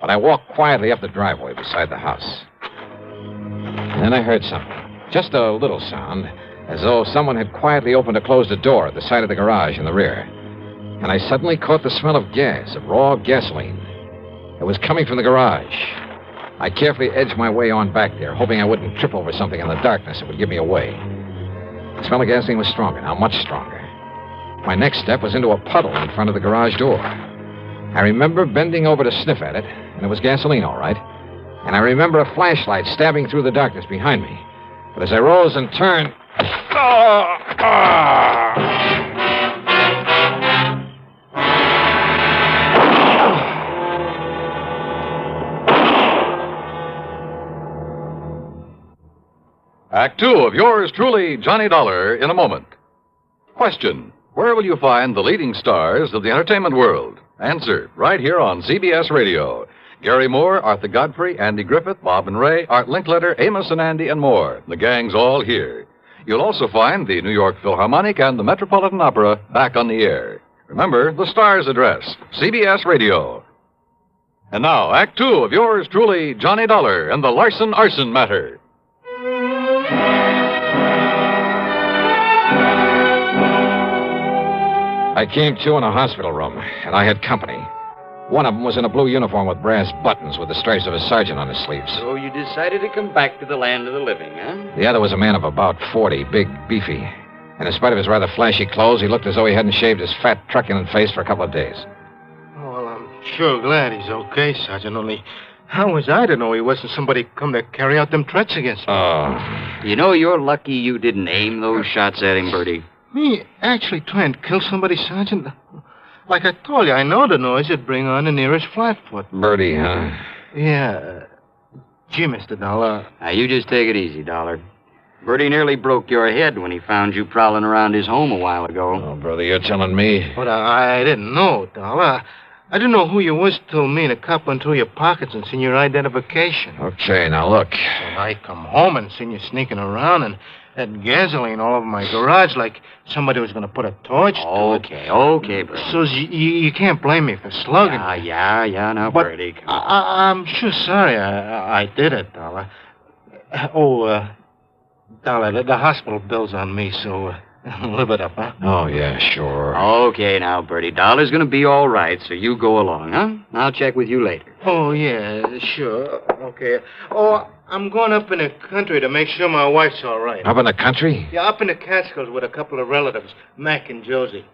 But I walked quietly up the driveway beside the house. And then I heard something. Just a little sound, as though someone had quietly opened or closed a door at the side of the garage in the rear. And I suddenly caught the smell of gas, of raw gasoline. It was coming from the garage. I carefully edged my way on back there, hoping I wouldn't trip over something in the darkness that would give me away. The smell of gasoline was stronger now, much stronger. My next step was into a puddle in front of the garage door. I remember bending over to sniff at it, and it was gasoline, all right. And I remember a flashlight stabbing through the darkness behind me. But as I rose and turned... Act 2 of yours truly, Johnny Dollar, in a moment. Question: where will you find the leading stars of the entertainment world? Answer, right here on CBS Radio. Gary Moore, Arthur Godfrey, Andy Griffith, Bob and Ray, Art Linkletter, Amos and Andy, and more. The gang's all here. You'll also find the New York Philharmonic and the Metropolitan Opera back on the air. Remember, the star's address, CBS Radio. And now, Act 2 of yours truly, Johnny Dollar, and the Larson Arson Matter. I came to in a hospital room, and I had company. One of them was in a blue uniform with brass buttons with the stripes of a sergeant on his sleeves. So you decided to come back to the land of the living, huh? The other was a man of about 40, big, beefy. And in spite of his rather flashy clothes, he looked as though he hadn't shaved his fat, truculent face for a couple of days. Oh, well, I'm sure glad he's okay, Sergeant. Only, how was I to know he wasn't somebody come to carry out them threats against me? Oh. You know, you're lucky you didn't aim those shots at him, Bertie. Me actually try and kill somebody, Sergeant? Like I told you, I know the noise would bring on the nearest flatfoot. Bertie, huh? Yeah. Gee, Mr. Dollar. Now, you just take it easy, Dollar. Bertie nearly broke your head when he found you prowling around his home a while ago. Oh, brother, you're telling me. But I didn't know, Dollar. I didn't know who you was till me and a cop went through your pockets and seen your identification. Okay, now look. So I come home and seen you sneaking around and had gasoline all over my garage like somebody was going to put a torch to it. Okay, Bertie. So you can't blame me for slugging me. Yeah, now, But Bertie. Come I'm sure sorry I did it, Dollar. Dollar, the hospital bill's on me, so live it up, huh? Oh, yeah, sure. Okay, now, Bertie. Dollar's going to be all right, so you go along, huh? I'll check with you later. Oh, yeah, sure. Okay. Oh, I'm going up in the country to make sure my wife's all right. Up in the country? Yeah, up in the Catskills with a couple of relatives, Mac and Josie.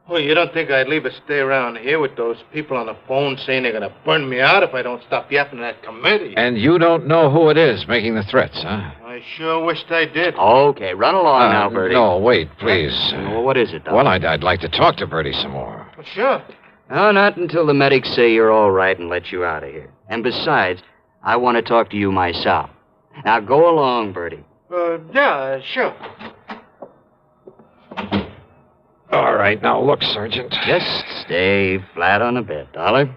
Oh, you don't think I'd leave her stay around here with those people on the phone saying they're going to burn me out if I don't stop yapping at that committee? And you don't know who it is making the threats, huh? I sure wished I did. Okay, run along now, Bertie. No, wait, please. Well, what is it, Dollar? Well, I'd like to talk to Bertie some more. Well, sure. No, not until the medics say you're all right and let you out of here. And besides, I want to talk to you myself. Now, go along, Bertie. Yeah, sure. All right, now look, Sergeant. Just stay flat on the bed, Dollar.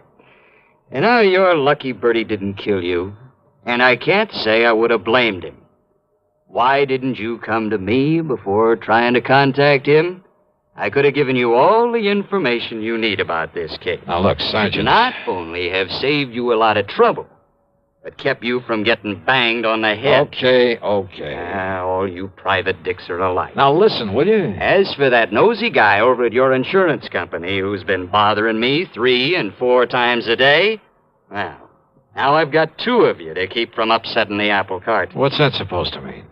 And now you're lucky Bertie didn't kill you. And I can't say I would have blamed him. Why didn't you come to me before trying to contact him? I could have given you all the information you need about this case. Now, look, Sergeant. Not only have saved you a lot of trouble, but kept you from getting banged on the head. Okay. All you private dicks are alike. Now, listen, will you? As for that nosy guy over at your insurance company who's been bothering me 3 and 4 times a day, well, now I've got 2 of you to keep from upsetting the apple cart. What's that supposed to mean?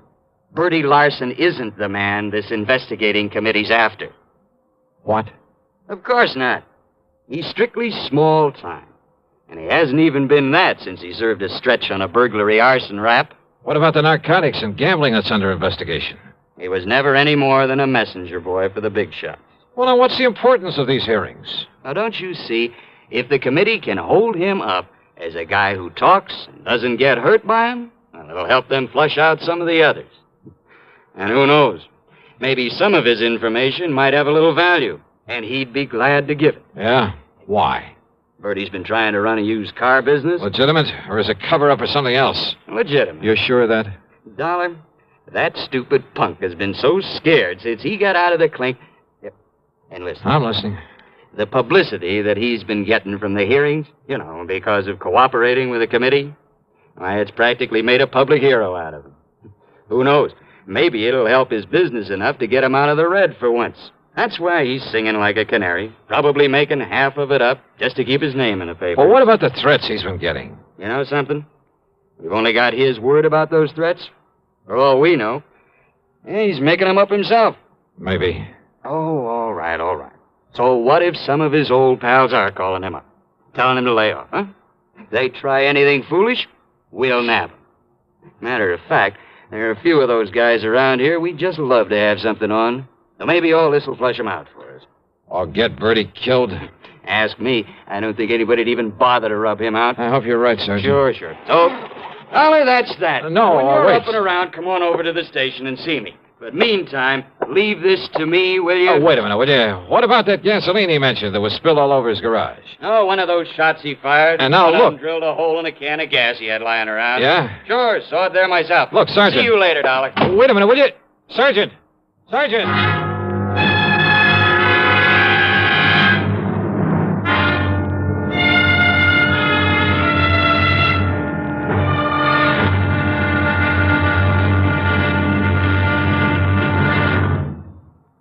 Bertie Larson isn't the man this investigating committee's after. What? Of course not. He's strictly small time. And he hasn't even been that since he served a stretch on a burglary arson rap. What about the narcotics and gambling that's under investigation? He was never any more than a messenger boy for the big shots. Well, then what's the importance of these hearings? Now, don't you see, if the committee can hold him up as a guy who talks and doesn't get hurt by him, well, it'll help them flush out some of the others. And who knows, maybe some of his information might have a little value, and he'd be glad to give it. Yeah? Why? Bertie's been trying to run a used car business. Legitimate, or is it cover-up or something else? Legitimate. You're sure of that? Dollar, that stupid punk has been so scared since he got out of the clink. Yep. And listen. I'm listening. The publicity that he's been getting from the hearings, because of cooperating with the committee, why, it's practically made a public hero out of him. Who knows? Maybe it'll help his business enough to get him out of the red for once. That's why he's singing like a canary, probably making half of it up just to keep his name in the paper. Well, what about the threats he's been getting? You know something? We've only got his word about those threats. For all we know, he's making them up himself. Maybe. Oh, all right. So what if some of his old pals are calling him up, telling him to lay off, huh? If they try anything foolish, we'll nab them. Matter of fact, there are a few of those guys around here we'd just love to have something on. So maybe all this will flush them out for us. Or get Bertie killed? Ask me. I don't think anybody'd even bother to rub him out. I hope you're right, Sergeant. Sure. So, Dolly, that's that. No, when you're wait. up and around, come on over to the station and see me. But meantime, leave this to me, will you? Oh, wait a minute, will you? What about that gasoline he mentioned that was spilled all over his garage? Oh, one of those shots he fired. And now look. Drilled a hole in a can of gas he had lying around. Yeah? Sure, saw it there myself. Look, Sergeant. See you later, Dolly. Wait a minute, will you? Sergeant!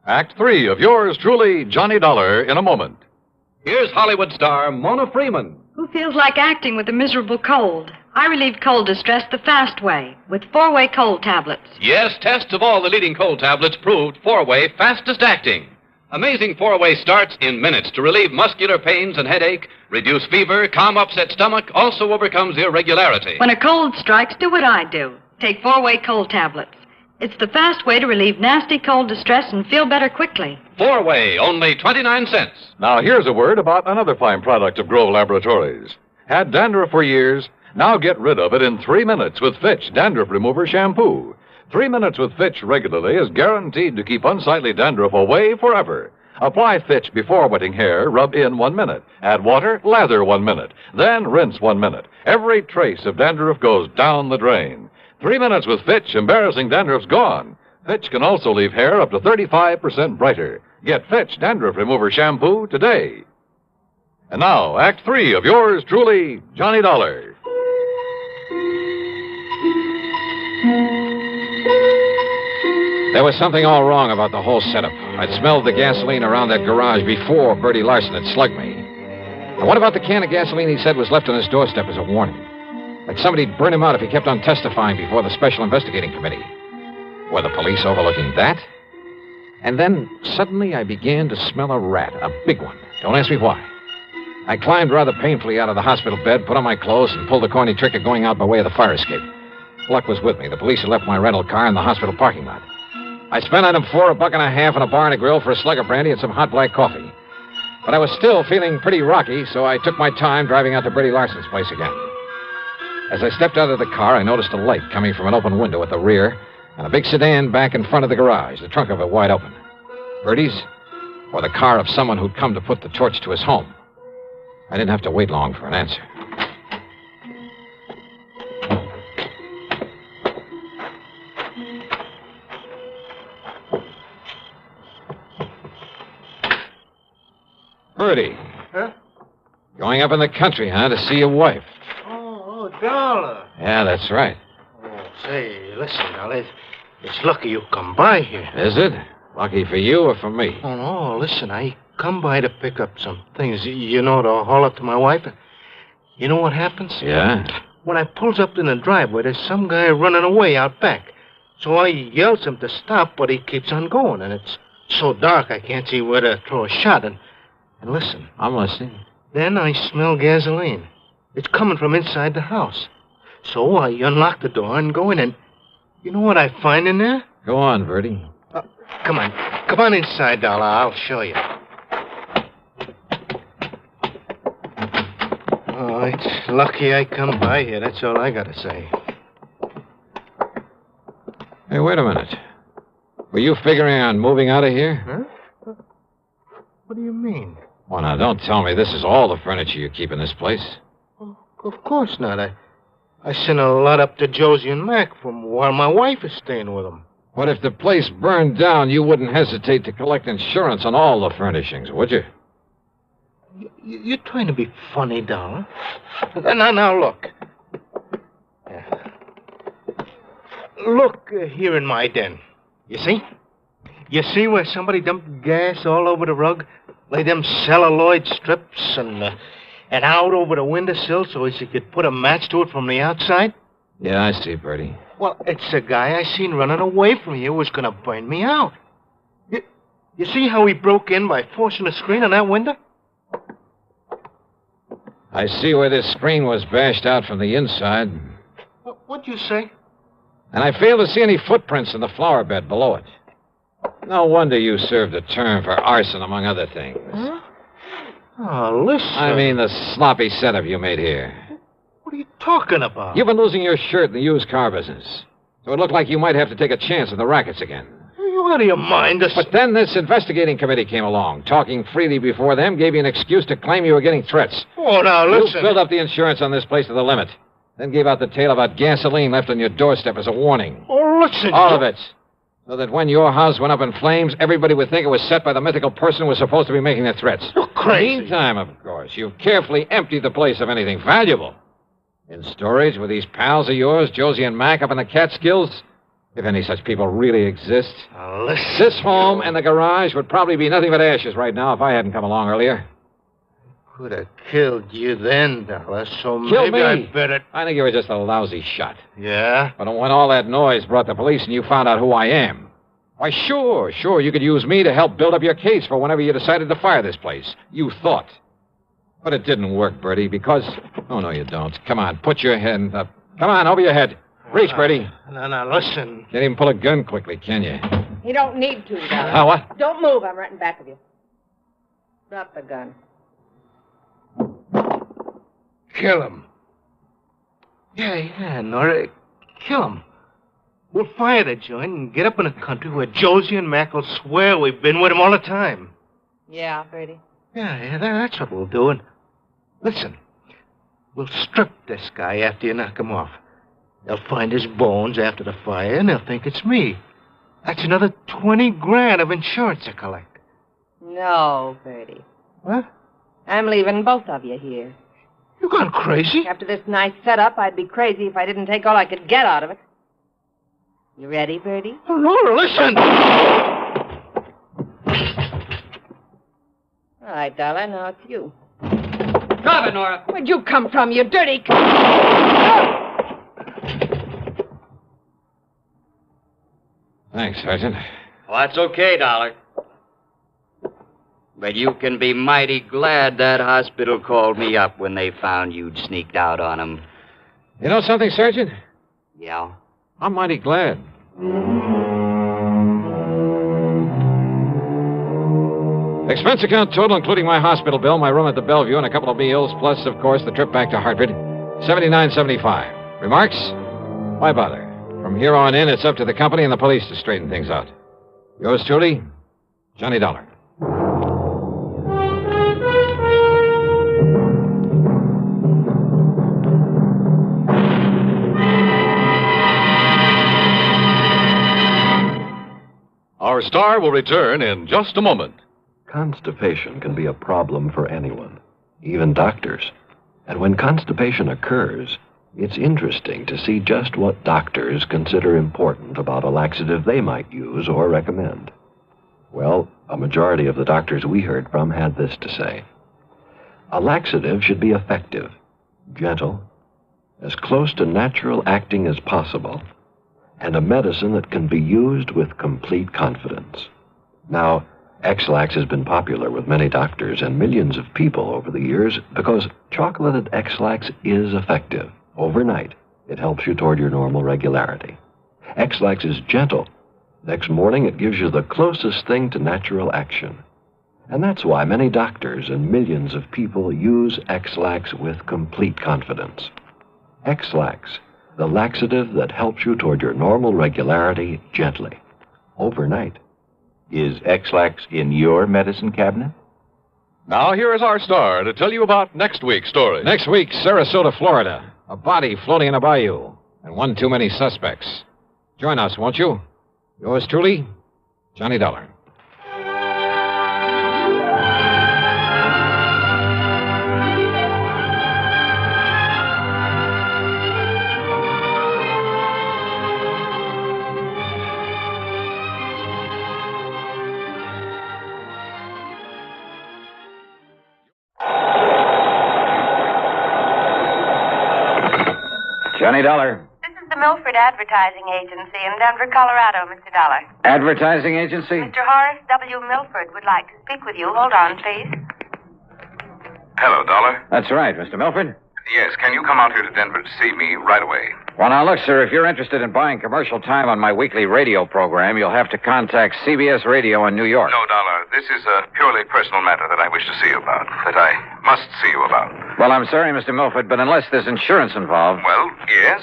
Act 3 of yours truly, Johnny Dollar, in a moment. Here's Hollywood star Mona Freeman. Who feels like acting with a miserable cold? I relieve cold distress the fast way with 4-way cold tablets. Yes, tests of all the leading cold tablets proved 4-way fastest acting. Amazing 4-way starts in minutes to relieve muscular pains and headache, reduce fever, calm upset stomach, also overcomes irregularity. When a cold strikes, do what I do. Take 4-way cold tablets. It's the fast way to relieve nasty cold distress and feel better quickly. 4-way, only 29 cents. Now, here's a word about another fine product of Grove Laboratories. Had dandruff for years? Now get rid of it in 3 minutes with Fitch Dandruff Remover Shampoo. 3 minutes with Fitch regularly is guaranteed to keep unsightly dandruff away forever. Apply Fitch before wetting hair, rub in 1 minute. Add water, lather 1 minute. Then rinse 1 minute. Every trace of dandruff goes down the drain. 3 minutes with Fitch, embarrassing dandruff's gone. Fitch can also leave hair up to 35% brighter. Get Fitch Dandruff Remover Shampoo today. And now, Act 3 of yours truly, Johnny Dollar. There was something all wrong about the whole setup. I'd smelled the gasoline around that garage before Bertie Larson had slugged me. And what about the can of gasoline he said was left on his doorstep as a warning? Like somebody'd burn him out if he kept on testifying before the Special Investigating Committee. Were the police overlooking that? And then, suddenly, I began to smell a rat, a big one. Don't ask me why. I climbed rather painfully out of the hospital bed, put on my clothes, and pulled the corny trick of going out by way of the fire escape. Luck was with me. The police had left my rental car in the hospital parking lot. I spent on them $4.50 on a bar and a grill for a slug of brandy and some hot black coffee. But I was still feeling pretty rocky, so I took my time driving out to Bertie Larson's place again. As I stepped out of the car, I noticed a light coming from an open window at the rear and a big sedan back in front of the garage, the trunk of it wide open. Bertie's, or the car of someone who'd come to put the torch to his home. I didn't have to wait long for an answer. Bertie. Huh? Going up in the country, huh, to see your wife? Oh, Dollar. Yeah, that's right. Oh, say, listen, Dollar. It's lucky you come by here. Is it? Lucky for you or for me? Oh, no, listen, I come by to pick up some things, to haul up to my wife. You know what happens? Yeah? When I pulls up in the driveway, there's some guy running away out back. So I yells him to stop, but he keeps on going, and it's so dark I can't see where to throw a shot. And listen. I'm listening. Then I smell gasoline. It's coming from inside the house. So I unlock the door and go in, and you know what I find in there? Go on, Bertie. Come on inside, Dollar. I'll show you. Oh, it's lucky I come by here. That's all I gotta say. Hey, wait a minute. Were you figuring on moving out of here? Huh? What do you mean? Oh, now, don't tell me this is all the furniture you keep in this place. Of course not. I sent a lot up to Josie and Mac from while my wife is staying with them. But if the place burned down, you wouldn't hesitate to collect insurance on all the furnishings, would you? You're trying to be funny, Dollar. Now, look. Look here in my den. You see? You see where somebody dumped gas all over the rug? Lay them celluloid strips and out over the windowsill so as you could put a match to it from the outside? Yeah, I see, Bertie. Well, it's the guy I seen running away from you who was going to burn me out. You see how he broke in by forcing the screen on that window? I see where this screen was bashed out from the inside. What'd you say? And I fail to see any footprints in the flower bed below it. No wonder you served a term for arson, among other things. Huh? Oh, listen. I mean the sloppy setup you made here. What are you talking about? You've been losing your shirt in the used car business. So it looked like you might have to take a chance in the rackets again. Are you out of your mind? But then this investigating committee came along. Talking freely before them gave you an excuse to claim you were getting threats. Oh, now, listen. You filled up the insurance on this place to the limit. Then gave out the tale about gasoline left on your doorstep as a warning. Oh, listen. All of it. So that when your house went up in flames, everybody would think it was set by the mythical person who was supposed to be making the threats. You're crazy. Meantime, of course, you've carefully emptied the place of anything valuable. In storage with these pals of yours, Josie and Mac, up in the Catskills, if any such people really exist. Listen. This home and the garage would probably be nothing but ashes right now if I hadn't come along earlier. Could have killed you then, Dollar, so Killed maybe me? I better... I think you were just a lousy shot. Yeah? But when all that noise brought the police and you found out who I am, why, sure, you could use me to help build up your case for whenever you decided to fire this place. You thought. But it didn't work, Bertie, because... Oh, no, you don't. Come on, put your hand up. Come on, over your head. Reach, Bertie. No, listen. Can't even pull a gun quickly, can you? You don't need to, Dollar. Oh, what? Don't move. I'm right in back of you. Drop the gun. Kill him. Yeah, Nora. Kill him. We'll fire the joint and get up in a country where Josie and Mac will swear we've been with him all the time. Yeah, Bertie. Yeah, that's what we'll do. And listen, we'll strip this guy after you knock him off. They'll find his bones after the fire, and they'll think it's me. That's another 20 grand of insurance to collect. No, Bertie. What? I'm leaving both of you here. You gone crazy? After this nice setup, I'd be crazy if I didn't take all I could get out of it. You ready, Bertie? Oh, Nora, listen! All right, Dollar, now it's you. Drop it, Nora. Where'd you come from, you dirty... Thanks, Sergeant. Well, that's okay, Dollar. But you can be mighty glad that hospital called me up when they found you'd sneaked out on them. You know something, Sergeant? Yeah? I'm mighty glad. Expense account total, including my hospital bill, my room at the Bellevue, and a couple of meals, plus, of course, the trip back to Hartford, $79.75. Remarks? Why bother? From here on in, it's up to the company and the police to straighten things out. Yours truly, Johnny Dollar. Our star will return in just a moment. Constipation can be a problem for anyone, even doctors. And when constipation occurs, it's interesting to see just what doctors consider important about a laxative they might use or recommend. Well, a majority of the doctors we heard from had this to say. A laxative should be effective, gentle, as close to natural acting as possible, and a medicine that can be used with complete confidence. Now, X-Lax has been popular with many doctors and millions of people over the years because chocolated X-Lax is effective. Overnight, it helps you toward your normal regularity. X-Lax is gentle. Next morning, it gives you the closest thing to natural action. And that's why many doctors and millions of people use X-Lax with complete confidence. X-Lax, the laxative that helps you toward your normal regularity gently, overnight. Is X-Lax in your medicine cabinet? Now, here is our star to tell you about next week's story. Next week, Sarasota, Florida. A body floating in a bayou, and one too many suspects. Join us, won't you? Yours truly, Johnny Dollar. Johnny Dollar. This is the Milford Advertising Agency in Denver, Colorado, Mr. Dollar. Advertising agency? Mr. Horace W. Milford would like to speak with you. Hold on, please. Hello, Dollar. That's right, Mr. Milford. Yes, can you come out here to Denver to see me right away? Well, now, look, sir, if you're interested in buying commercial time on my weekly radio program, you'll have to contact CBS Radio in New York. No, Dollar. This is a purely personal matter that I wish to see you about, that I must see you about. Well, I'm sorry, Mr. Milford, but unless there's insurance involved... Well, yes.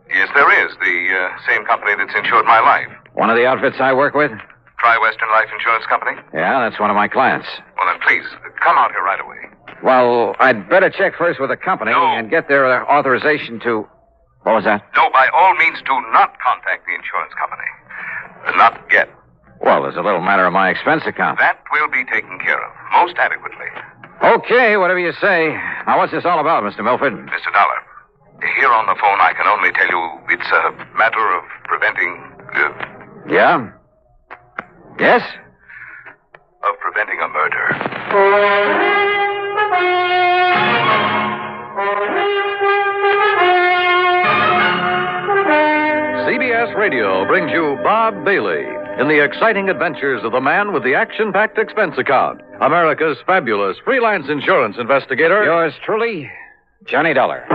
Yes, there is. The same company that's insured my life. One of the outfits I work with? Tri-Western Life Insurance Company? Yeah, that's one of my clients. Well, then, please, come out here right away. Well, I'd better check first with the company and get their authorization to... What was that? No, by all means, do not contact the insurance company. Not yet. Well, there's a little matter of my expense account. That will be taken care of, most adequately. Okay, whatever you say. Now, what's this all about, Mr. Milford? Mr. Dollar, here on the phone, I can only tell you it's a matter of preventing... Yeah? Yes? Of preventing a murder. CBS Radio brings you Bob Bailey in the exciting adventures of the man with the action-packed expense account, America's fabulous freelance insurance investigator. Yours truly, Johnny Dollar.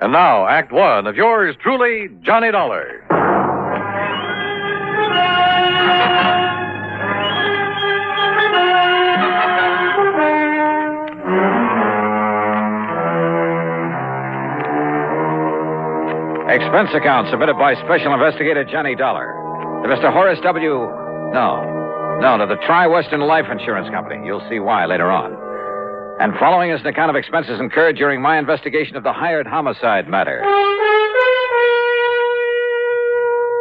And now, Act One of yours truly, Johnny Dollar. Expense account submitted by Special Investigator Johnny Dollar to Mr. Horace W. No, to the Tri-Western Life Insurance Company. You'll see why later on. And following is an account of expenses incurred during my investigation of the hired homicide matter.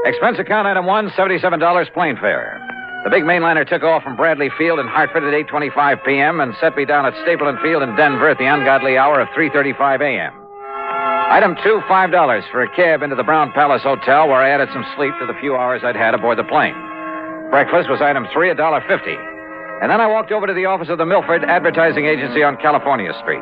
Expense account item 1, $77 plane fare. The big mainliner took off from Bradley Field in Hartford at 8:25 p.m. and set me down at Stapleton Field in Denver at the ungodly hour of 3:35 a.m. Item 2, $5 for a cab into the Brown Palace Hotel, where I added some sleep to the few hours I'd had aboard the plane. Breakfast was item 3, $1.50. And then I walked over to the office of the Milford Advertising Agency on California Street.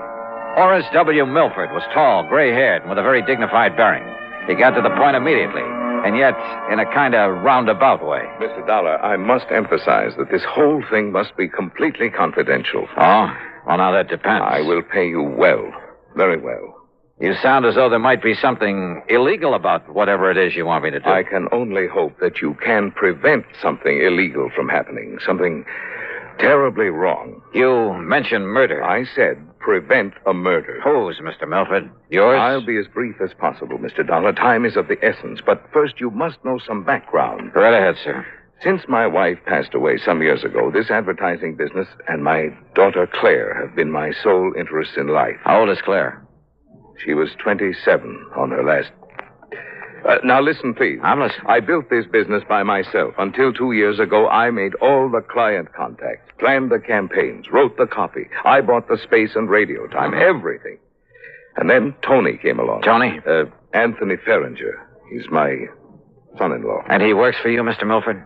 Horace W. Milford was tall, gray-haired, and with a very dignified bearing. He got to the point immediately, and yet in a kind of roundabout way. Mr. Dollar, I must emphasize that this whole thing must be completely confidential. Oh? Well, now that depends. I will pay you well, very well. You sound as though there might be something illegal about whatever it is you want me to do. I can only hope that you can prevent something illegal from happening, something terribly wrong. You mentioned murder. I said prevent a murder. Whose, Mr. Milford? Yours? I'll be as brief as possible, Mr. Dollar. Time is of the essence. But first, you must know some background. Right ahead, sir. Since my wife passed away some years ago, this advertising business and my daughter Claire have been my sole interests in life. How old is Claire? She was 27 on her last... now listen, please. I'm listening. I built this business by myself. Until 2 years ago, I made all the client contacts, planned the campaigns, wrote the copy. I bought the space and radio time, everything. And then Tony came along. Tony? Anthony Ferringer. He's my son-in-law. And he works for you, Mr. Milford?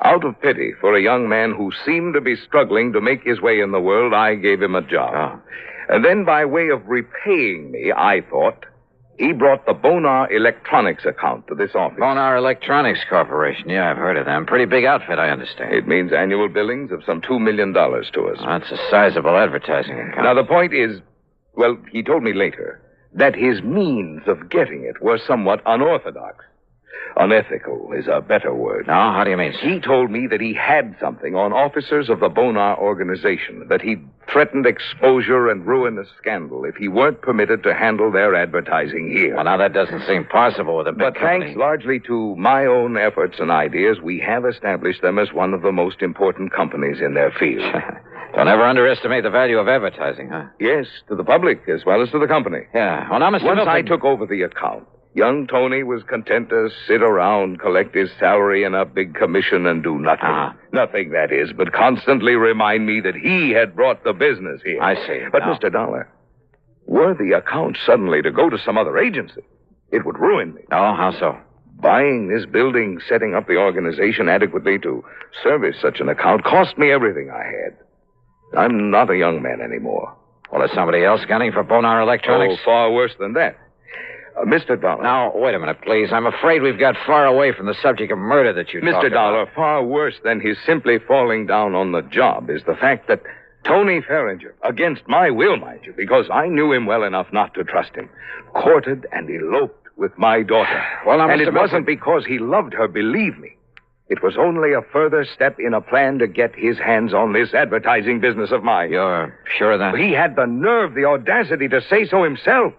Out of pity for a young man who seemed to be struggling to make his way in the world, I gave him a job. Oh. And then by way of repaying me, I thought, he brought the Bonar Electronics account to this office. Bonar Electronics Corporation. Yeah, I've heard of them. Pretty big outfit, I understand. It means annual billings of some $2 million to us. That's a sizable advertising account. Now, the point is, well, he told me later, that his means of getting it were somewhat unorthodox. Unethical is a better word. No, how do you mean, sir? He told me that he had something on officers of the Bonar organization, that he threatened exposure and ruinous scandal if he weren't permitted to handle their advertising here. Well, now, that doesn't seem possible with a big But company. thanks largely to my own efforts and ideas, we have established them as one of the most important companies in their field. Don't ever underestimate the value of advertising, huh? Yes, to the public as well as to the company. Yeah. Well, now, Mr. Once Milton... I took over the account, young Tony was content to sit around, collect his salary and a big commission and do nothing. Nothing, that is, but constantly remind me that he had brought the business here. I see. But, Now- Mr. Dollar, were the account suddenly to go to some other agency, it would ruin me. Oh, how so? Buying this building, setting up the organization adequately to service such an account cost me everything I had. I'm not a young man anymore. Well, is somebody else gunning for Bonar Electronics? Oh, far worse than that. Mr. Dollar. Now, wait a minute, please. I'm afraid we've got far away from the subject of murder that you talked Mr. Dollar, about. far worse than his simply falling down on the job is the fact that Tony Ferringer, against my will, mind you, because I knew him well enough not to trust him, courted and eloped with my daughter. Well, now, and Mr. it wasn't because he loved her, believe me. It was only a further step in a plan to get his hands on this advertising business of mine. You're sure of that? He had the nerve, the audacity to say so himself.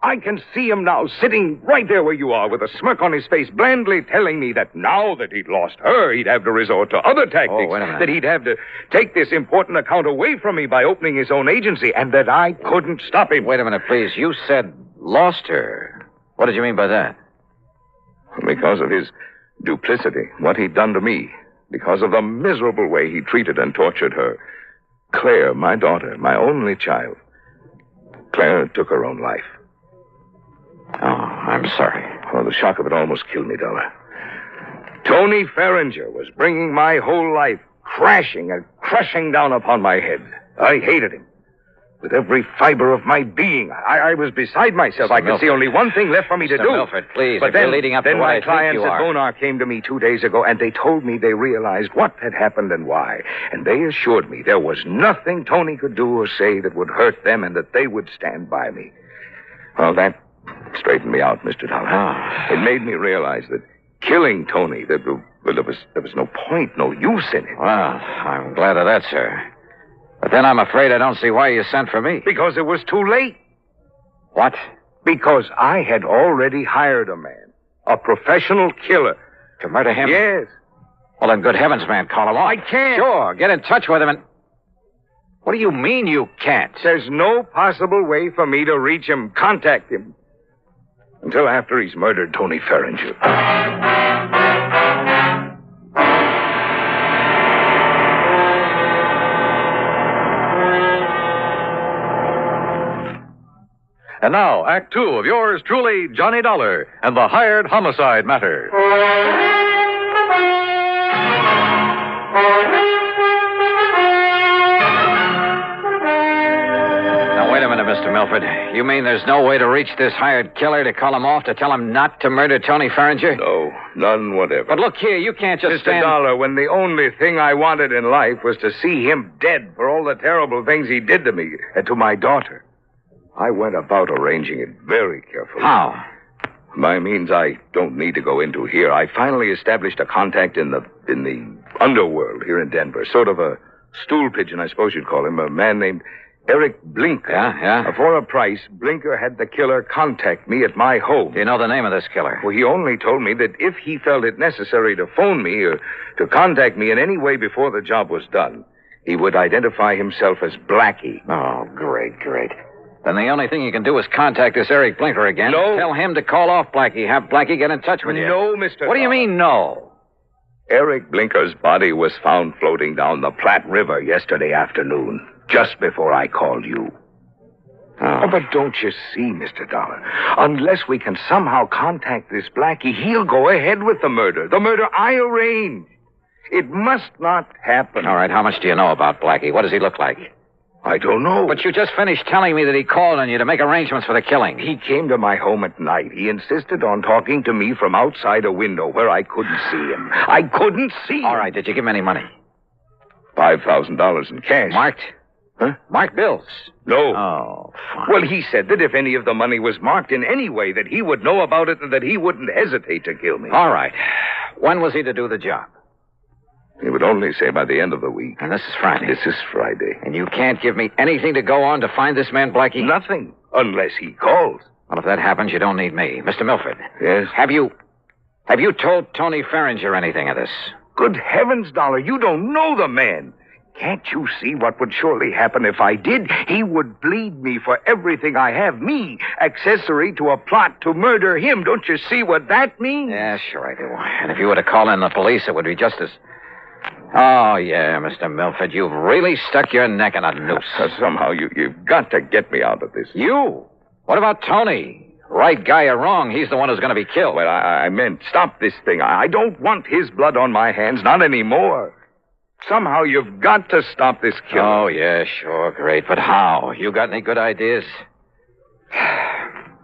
I can see him now, sitting right there where you are, with a smirk on his face, blandly telling me that now that he'd lost her, he'd have to resort to other tactics. Oh, wait a minute. That he'd have to take this important account away from me by opening his own agency, and that I couldn't stop him. Wait a minute, please. You said lost her. What did you mean by that? Because of his duplicity, what he'd done to me. Because of the miserable way he treated and tortured her. Claire, my daughter, my only child. Claire took her own life. Oh, I'm sorry. Oh, the shock of it almost killed me, Dollar. Tony Ferringer was bringing my whole life crashing and crushing down upon my head. I hated him. With every fiber of my being, I was beside myself. I could see only one thing left for me to Mr. do. Milford, please, But if then, you're leading up to then what my I think clients you at are. Bonar came to me 2 days ago, and they told me they realized what had happened and why. And they assured me there was nothing Tony could do or say that would hurt them, and that they would stand by me. Well, that straightened me out, Mr. Dollar. It made me realize that killing Tony, there was no point, no use in it. Well, I'm glad of that, sir. But then I'm afraid I don't see why you sent for me. Because it was too late. What? Because I had already hired a man, a professional killer. To murder him? Yes. Well, then, good heavens, man, call him off. I can't. Sure, get in touch with him and... What do you mean you can't? There's no possible way for me to reach him, contact him. Until after he's murdered Tony Ferringer. And now, Act Two of yours truly, Johnny Dollar, and the hired homicide matter. Now, wait a minute, Mr. Milford. You mean there's no way to reach this hired killer to call him off, to tell him not to murder Tony Ferringer? No, none whatever. But look here, you can't just Mr. stand... Dollar, when the only thing I wanted in life was to see him dead for all the terrible things he did to me and to my daughter, I went about arranging it very carefully. How? By means I don't need to go into here, I finally established a contact in the underworld here in Denver. Sort of a stool pigeon, I suppose you'd call him. A man named Eric Blinker. Yeah? For a price, Blinker had the killer contact me at my home. Do you know the name of this killer? Well, he only told me that if he felt it necessary to phone me or to contact me in any way before the job was done, he would identify himself as Blackie. Oh, great. Then the only thing you can do is contact this Eric Blinker again. No. Tell him to call off Blackie. Have Blackie get in touch with you. No, Mr. What do you mean, no? Eric Blinker's body was found floating down the Platte River yesterday afternoon, just before I called you. Oh, but don't you see, Mr. Dollar? Unless we can somehow contact this Blackie, he'll go ahead with the murder. The murder I arranged. It must not happen. All right, how much do you know about Blackie? What does he look like? I don't know. But you just finished telling me that he called on you to make arrangements for the killing. He came to my home at night. He insisted on talking to me from outside a window where I couldn't see him. I couldn't see him. All right, did you give him any money? $5,000 in cash. Marked? Huh? Mark bills. No. Oh, fine. Well, he said that if any of the money was marked in any way, that he would know about it and that he wouldn't hesitate to kill me. All right. When was he to do the job? He would only say by the end of the week. And this is Friday. This is Friday. And you can't give me anything to go on to find this man, Blackie? Nothing, unless he calls. Well, if that happens, you don't need me. Mr. Milford. Yes? Have you told Tony Farringer anything of this? Good heavens, Dollar, you don't know the man. Can't you see what would surely happen if I did? He would bleed me for everything I have. Me, accessory to a plot to murder him. Don't you see what that means? Yeah, sure I do. And if you were to call in the police, it would be just as... Oh, yeah, Mr. Milford, you've really stuck your neck in a noose. Somehow you've got to get me out of this. You? What about Tony? Right guy or wrong, he's the one who's going to be killed. Well, I meant stop this thing. I don't want his blood on my hands, not anymore. Somehow you've got to stop this killing. Oh, yeah, sure, great. But how? You got any good ideas?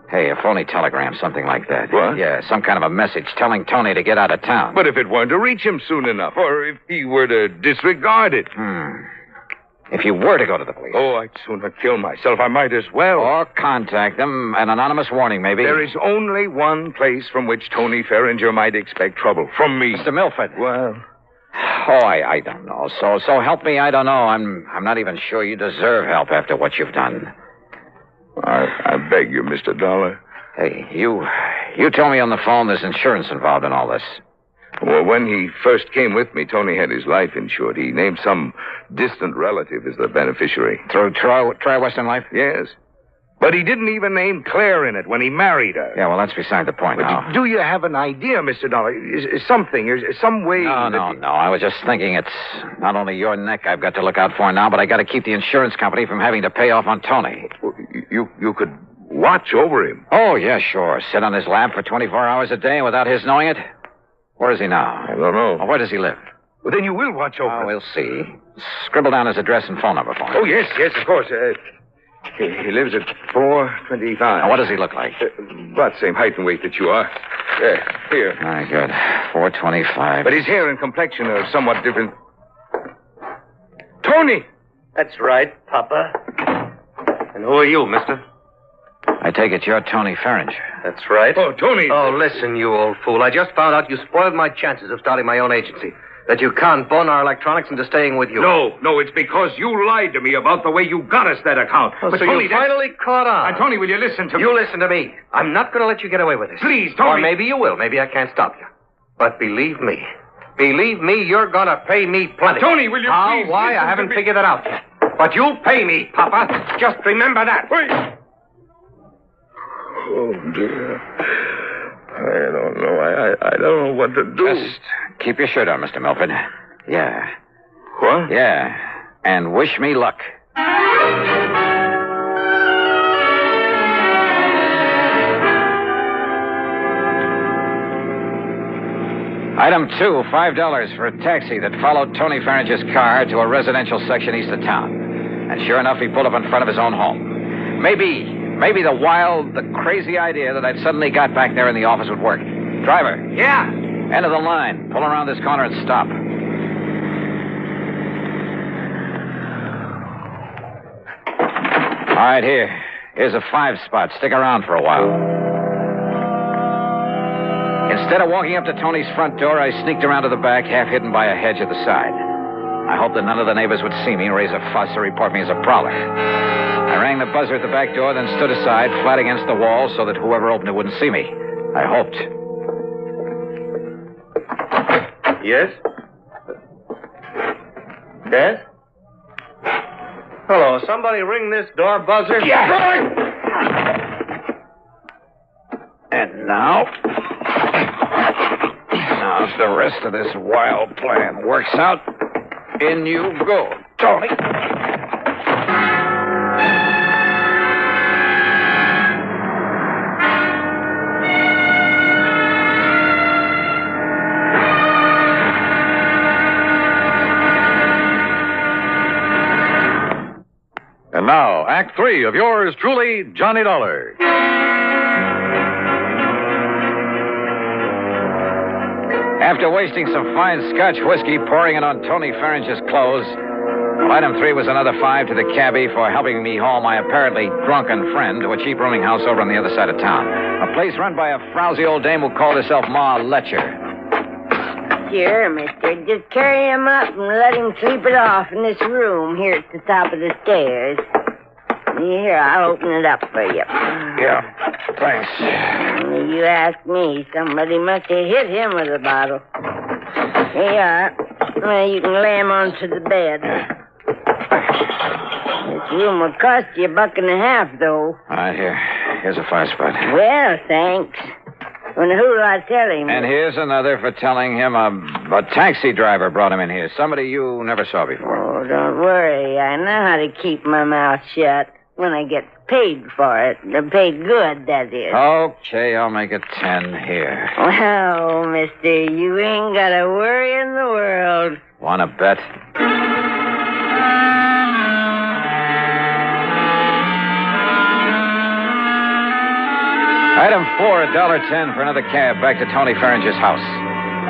Hey, a phony telegram, something like that. What? Yeah, some kind of a message telling Tony to get out of town. But if it weren't to reach him soon enough, or if he were to disregard it. If you were to go to the police. Oh, I'd sooner kill myself. I might as well. Or contact them. An anonymous warning, maybe. There is only one place from which Tony Farringer might expect trouble. From me. Mr. Milford. Well... Oh, I don't know. So help me, I don't know. I'm not even sure you deserve help after what you've done. I beg you, Mr. Dollar. Hey, you told me on the phone there's insurance involved in all this. Well, when he first came with me, Tony had his life insured. He named some distant relative as the beneficiary. Through Tri-Western Life? Yes. But he didn't even name Claire in it when he married her. Yeah, well, that's beside the point now. Do you have an idea, Mr. Dollar? Is some way... No. I was just thinking it's not only your neck I've got to look out for now, but I got to keep the insurance company from having to pay off on Tony. Well, you could watch over him. Oh, yeah, sure. Sit on his lap for 24 hours a day without his knowing it? Where is he now? I don't know. Well, where does he live? Well, then you will watch over him. We'll see. Scribble down his address and phone number for me. Oh, yes, of course. He lives at 425. Now, what does he look like? About the same height and weight that you are. Here. Very good. 425. But his hair and complexion are somewhat different. Tony! That's right, Papa. And who are you, mister? I take it you're Tony Farringer. That's right. Oh, Tony! Oh, listen, you old fool. I just found out you spoiled my chances of starting my own agency. That you conned Bonar Electronics into staying with you. No, it's because you lied to me about the way you got us that account. Oh, but so Tony, you finally caught on. Tony, will you listen to me? You listen to me. I'm not going to let you get away with this. Please, Tony. Or maybe you will. Maybe I can't stop you. But believe me, you're going to pay me plenty. Tony, will you How? please Why? I haven't figured that out yet. But you'll pay me, Papa. Just remember that. Wait. Oh, dear. I don't know. I don't know what to do. Just keep your shirt on, Mr. Milford. Yeah. What? Yeah. And wish me luck. Item 2, $5 for a taxi that followed Tony Farringer's car to a residential section east of town. And sure enough, he pulled up in front of his own home. Maybe the wild, the crazy idea that I'd suddenly got back there in the office would work. Driver. Yeah? End of the line. Pull around this corner and stop. All right, here's a 5-spot. Stick around for a while. Instead of walking up to Tony's front door, I sneaked around to the back, half hidden by a hedge at the side. I hoped that none of the neighbors would see me, raise a fuss, or report me as a prowler. I rang the buzzer at the back door, then stood aside, flat against the wall, so that whoever opened it wouldn't see me. I hoped. Yes? Yes? Hello, somebody ring this door buzzer? Yes! And now if the rest of this wild plan works out, in you go, Tony. And now, Act 3 of yours truly, Johnny Dollar. After wasting some fine Scotch whiskey, pouring it on Tony Farringer's clothes, Well, item 3 was another 5 to the cabbie for helping me haul my apparently drunken friend to a cheap rooming house over on the other side of town. A place run by a frowsy old dame who called herself Ma Letcher. Sure, mister. Just carry him up and let him sleep it off in this room here at the top of the stairs. Here, I'll open it up for you. Yeah, thanks. You ask me, somebody must have hit him with a bottle. Here you are. Well, you can lay him onto the bed. This room will cost you $1.50, though. All right, here's a 5 spot. Well, thanks. When who'll I tell him? And here's another for telling him a taxi driver brought him in here. Somebody you never saw before. Oh, don't worry. I know how to keep my mouth shut when I get paid for it. Paid good, that is. Okay, I'll make it 10 here. Well, mister, you ain't got a worry in the world. Want to bet? Item 4, $1.10 for another cab back to Tony Ferringer's house.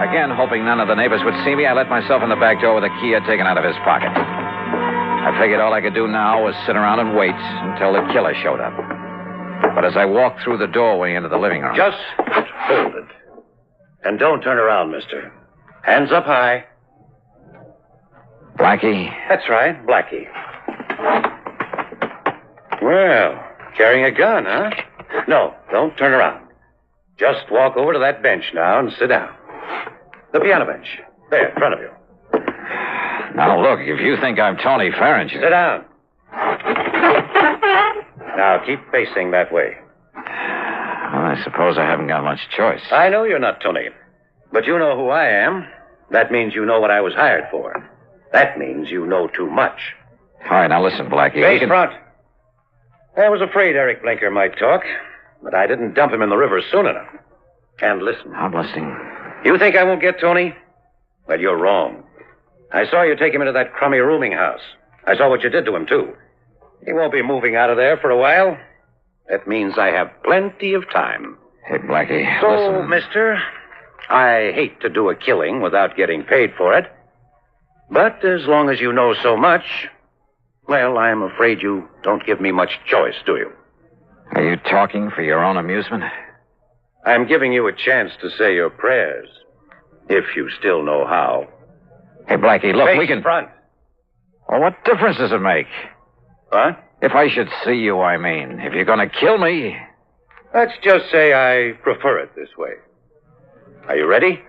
Again, hoping none of the neighbors would see me, I let myself in the back door with a key I'd taken out of his pocket. I figured all I could do now was sit around and wait until the killer showed up. But as I walked through the doorway into the living room... Just hold it. And don't turn around, mister. Hands up high. Blackie? That's right, Blackie. Well, carrying a gun, huh? No, don't turn around. Just walk over to that bench now and sit down. The piano bench. There, in front of you. Now, look, if you think I'm Tony Ferringer... Sit down. Now, keep facing that way. Well, I suppose I haven't got much choice. I know you're not Tony, but you know who I am. That means you know what I was hired for. That means you know too much. All right, now listen, Blackie. Face front. I was afraid Eric Blinker might talk, but I didn't dump him in the river soon enough. And listen. I'm listening. You think I won't get Tony? Well, you're wrong. I saw you take him into that crummy rooming house. I saw what you did to him, too. He won't be moving out of there for a while. That means I have plenty of time. Hey, Blackie, so, listen. mister, I hate to do a killing without getting paid for it. But as long as you know so much, well, I'm afraid you don't give me much choice, do you? Are you talking for your own amusement? I'm giving you a chance to say your prayers, if you still know how. Hey, Blackie, look, Face we can... front. Well, what difference does it make? What? If I should see you, I mean. If you're going to kill me... Let's just say I prefer it this way. Are you ready?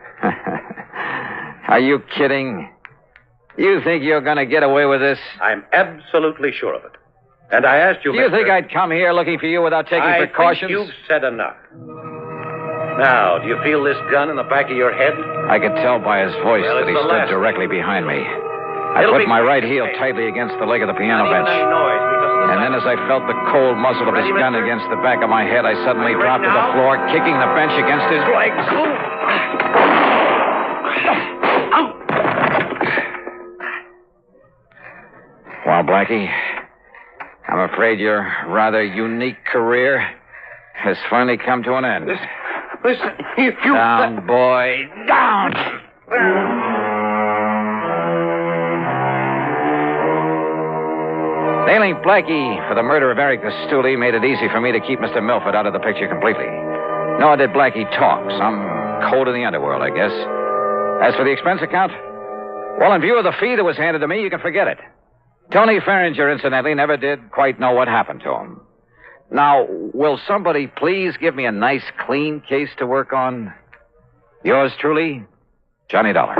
Are you kidding? You think you're going to get away with this? I'm absolutely sure of it. And I asked you, Do you think I'd come here looking for you without taking precautions? I think you've said enough. Now, do you feel this gun in the back of your head? I could tell by his voice that he stood directly behind me. I put my right heel tightly against the leg of the piano bench. And then as I felt the cold muzzle of his gun against the back of my head, I suddenly dropped to the floor, kicking the bench against his legs. Well, Blackie, I'm afraid your rather unique career has finally come to an end. Listen, if you... Down, boy, down! Nailing Blackie for the murder of Eric the Stoolie made it easy for me to keep Mr. Milford out of the picture completely. Nor did Blackie talk. Some code in the underworld, I guess. As for the expense account, well, in view of the fee that was handed to me, you can forget it. Tony Ferringer, incidentally, never did quite know what happened to him. Now, will somebody please give me a nice, clean case to work on? Yours truly, Johnny Dollar.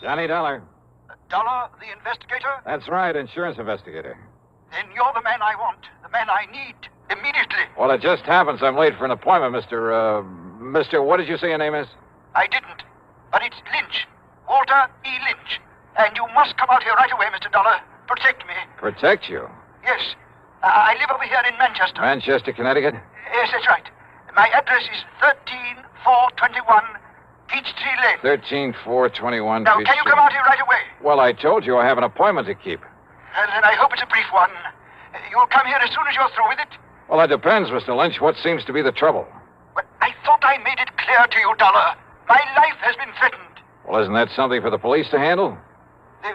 Johnny Dollar. Dollar, the investigator? That's right, insurance investigator. Then you're the man I want, the man I need, immediately. Well, it just happens I'm late for an appointment, Mr. What did you say your name is? I didn't, but it's Lynch. Walter E. Lynch. And you must come out here right away, Mr. Dollar. Protect me. Protect you? Yes. I live over here in Manchester. Manchester, Connecticut? Yes, that's right. My address is 13421 Peachtree Lane. 13421 Now, can you come out here right away? Well, I told you I have an appointment to keep. Well, then I hope it's a brief one. You'll come here as soon as you're through with it? Well, that depends, Mr. Lynch. What seems to be the trouble? I thought I made it clear to you, Dollar. My life has been threatened. Well, isn't that something for the police to handle? The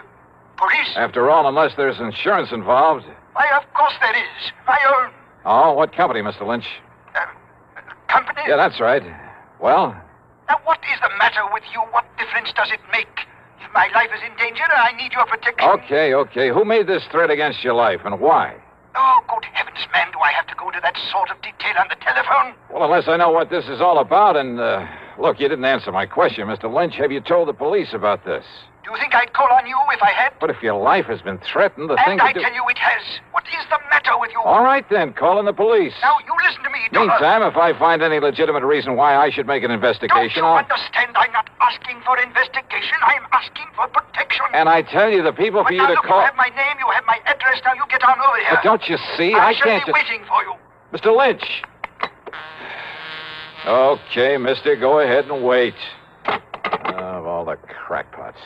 police? After all, unless there's insurance involved. Why, of course there is. My own Oh, what company, Mr. Lynch? company. Yeah, that's right. Well? Now, what is the matter with you? What difference does it make? If my life is in danger, I need your protection. Okay. Who made this threat against your life, and why? Oh, good heavens, man, do I have to go into that sort of detail on the telephone? Well, unless I know what this is all about, and, look, you didn't answer my question, Mr. Lynch. Have you told the police about this? Do you think I'd call on you if I had? But if your life has been threatened, the thing And I to do... tell you it has. What is the matter with you? All right, then. Call in the police. Now, you listen to me, Dollar. Meantime, if I find any legitimate reason why I should make an investigation, Don't you understand? I'm not asking for investigation. I'm asking for protection. And I tell you, the people for But you now, to look, call... you have my name, you have my address. Now, you get on over here. But don't you see? I can't shall be waiting for you. Mr. Lynch. Okay, mister, go ahead and wait. Of all the crackpots.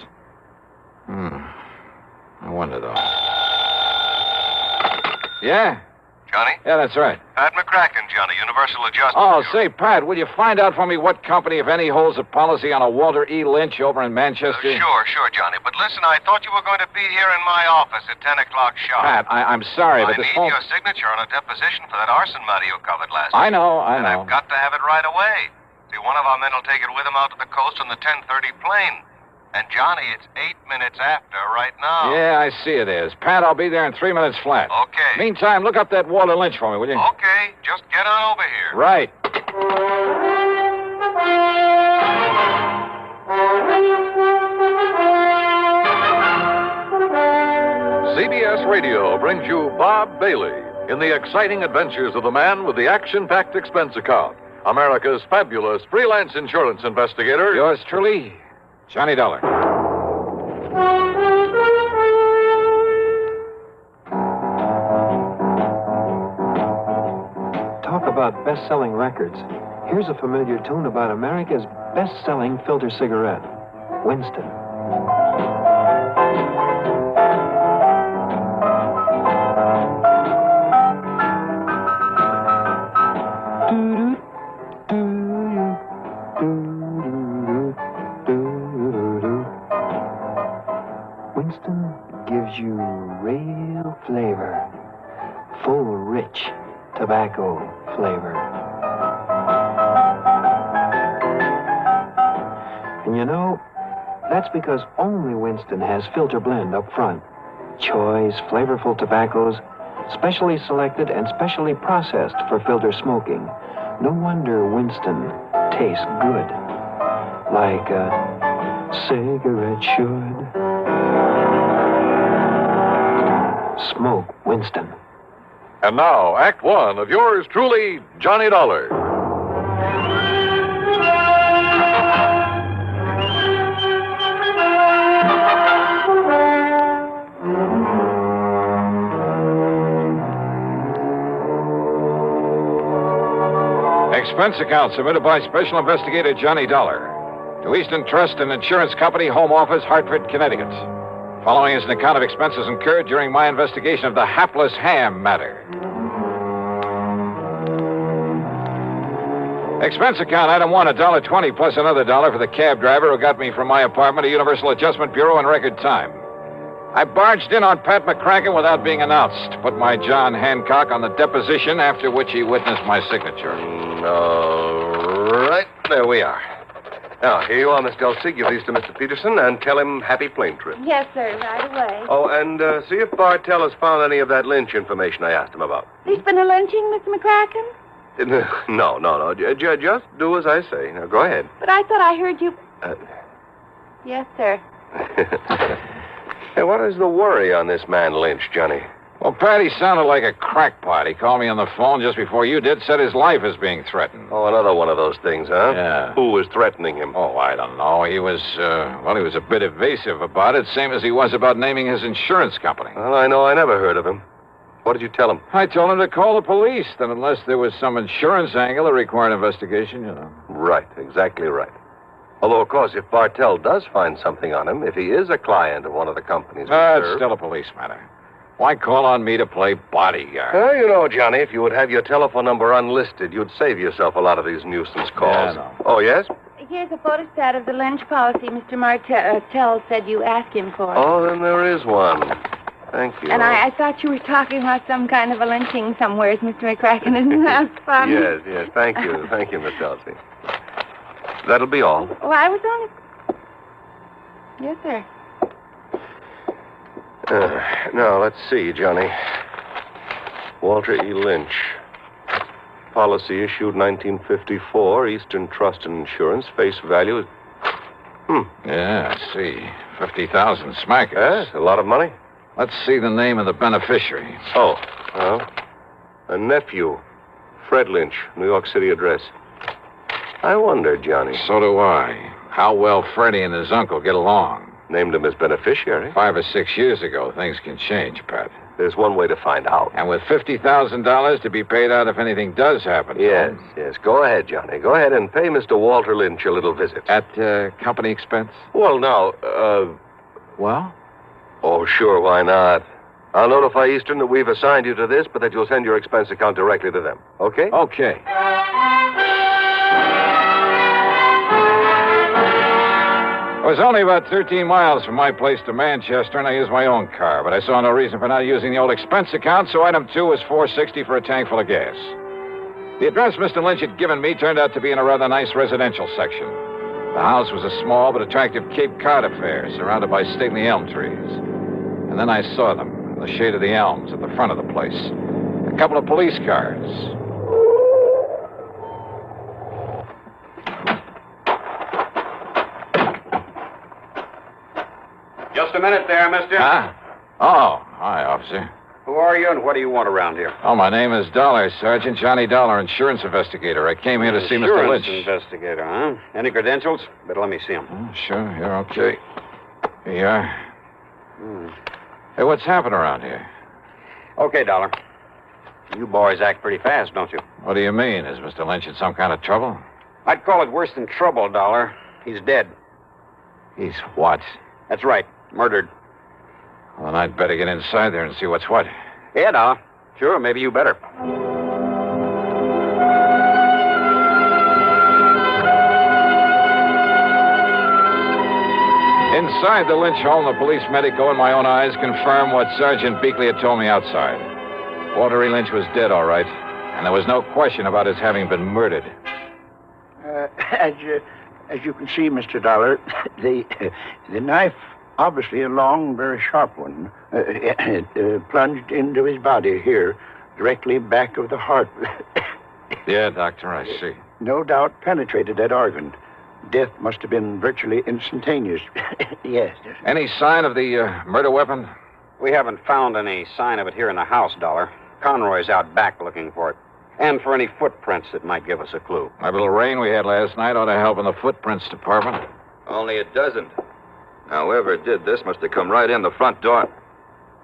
I wonder, though. Yeah? Johnny? Yeah, that's right. Pat McCracken, Johnny, Universal Adjustment. Oh, say, Pat, will you find out for me what company, if any, holds a policy on a Walter E. Lynch over in Manchester? Sure, Johnny. But listen, I thought you were going to be here in my office at 10 o'clock sharp. Pat, I'm sorry, but this I need phone... your signature on a deposition for that arson matter you covered last I week. know. And I've got to have it right away. See, one of our men will take it with him out to the coast on the 10:30 plane. And, Johnny, it's 8 minutes after right now. Yeah, I see it is. Pat, I'll be there in 3 minutes flat. Okay. Meantime, look up that Walter Lynch for me, will you? Okay, just get on over here. Right. CBS Radio brings you Bob Bailey in the exciting adventures of the man with the action-packed expense account, America's fabulous freelance insurance investigator. Yours truly, Johnny Dollar. Talk about best-selling records. Here's a familiar tune about America's best-selling filter cigarette, Winston. Winston gives you real flavor, full, rich tobacco flavor. And you know, that's because only Winston has filter blend up front. Choice, flavorful tobaccos, specially selected and specially processed for filter smoking. No wonder Winston tastes good, like a cigarette should. Smoke Winston. And now, Act One of yours truly, Johnny Dollar. Expense account submitted by Special Investigator Johnny Dollar to Eastern Trust and Insurance Company, Home Office, Hartford, Connecticut. Following is an account of expenses incurred during my investigation of the hapless ham matter. Expense account item one, $1.20 plus another $1 for the cab driver who got me from my apartment to Universal Adjustment Bureau in record time. I barged in on Pat McCracken without being announced, put my John Hancock on the deposition, after which he witnessed my signature. All right, there we are. Now, here you are, Miss Delsey. Give these to Mr. Peterson and tell him happy plane trip. Yes, sir, right away. Oh, and see if Bartell has found any of that Lynch information I asked him about. There's been a lynching, Mr. McCracken? No. Just do as I say. Now, go ahead. But I thought I heard you... Yes, sir. Hey, what is the worry on this man Lynch, Johnny? Well, Pat, he sounded like a crackpot. He called me on the phone just before you did, said his life is being threatened. Oh, another one of those things, huh? Yeah. Who was threatening him? Oh, I don't know. He was a bit evasive about it, same as he was about naming his insurance company. Well, I know I never heard of him. What did you tell him? I told him to call the police, then unless there was some insurance angle that required investigation, you know. Right, exactly right. Although, of course, if Bartell does find something on him, if he is a client of one of the companies we It's serve... still a police matter. Why call on me to play bodyguard? Well, you know, Johnny, if you would have your telephone number unlisted, you'd save yourself a lot of these nuisance calls. Yeah, I know. Oh, yes? Here's a photostat of the Lynch policy Mr. Martell said you asked him for. Oh, then there is one. Thank you. And I thought you were talking about some kind of a lynching somewhere, Mr. McCracken. Isn't that fun? Yes, yes. Thank you. Thank you, Miss Elsie. That'll be all. Well, I was only... Yes, sir. Now, let's see, Johnny. Walter E. Lynch. Policy issued 1954, Eastern Trust and Insurance, face value. Yeah, I see. 50,000 smackers. Yes, a lot of money. Let's see the name of the beneficiary. Oh, well, a nephew, Fred Lynch, New York City address. I wonder, Johnny. So do I. How well Freddie and his uncle get along. Named him as beneficiary. 5 or 6 years ago, things can change, Pat. There's one way to find out. And with $50,000 to be paid out if anything does happen. Yes, yes. Go ahead, Johnny. Go ahead and pay Mr. Walter Lynch a little visit. At company expense? Well, now, Well? Oh, sure, why not? I'll notify Eastern that we've assigned you to this, but that you'll send your expense account directly to them. Okay? Okay. It was only about 13 miles from my place to Manchester, and I used my own car, but I saw no reason for not using the old expense account, so item 2 was $4.60 for a tank full of gas. The address Mr. Lynch had given me turned out to be in a rather nice residential section. The house was a small but attractive Cape Cod affair, surrounded by stately elm trees. And then I saw them, in the shade of the elms at the front of the place. A couple of police cars. Just a minute there, mister. Huh? Oh, hi, officer. Who are you and what do you want around here? Oh, my name is Dollar, Sergeant Johnny Dollar, insurance investigator. I came here to see Mr. Lynch. Insurance investigator, huh? Any credentials? Better let me see them. Oh, sure, you're okay. Here you are. Hey, what's happened around here? Okay, Dollar. You boys act pretty fast, don't you? What do you mean? Is Mr. Lynch in some kind of trouble? I'd call it worse than trouble, Dollar. He's dead. He's what? That's right. Murdered. Well, then I'd better get inside there and see what's what. Yeah, Dollar. Sure, maybe you better. Inside the Lynch home, the police medico and my own eyes confirmed what Sergeant Beakley had told me outside. Walter E. Lynch was dead, all right, and there was no question about his having been murdered. As you can see, Mr. Dollar, the knife, obviously a long, very sharp one, plunged into his body here, directly back of the heart. Yeah, Doctor, I see. No doubt penetrated that organ. Death must have been virtually instantaneous. Yes. Any sign of the murder weapon? We haven't found any sign of it here in the house, Dollar. Conroy's out back looking for it. And for any footprints that might give us a clue. That little rain we had last night ought to help in the footprints department. Only it doesn't. Now, whoever did this must have come right in the front door.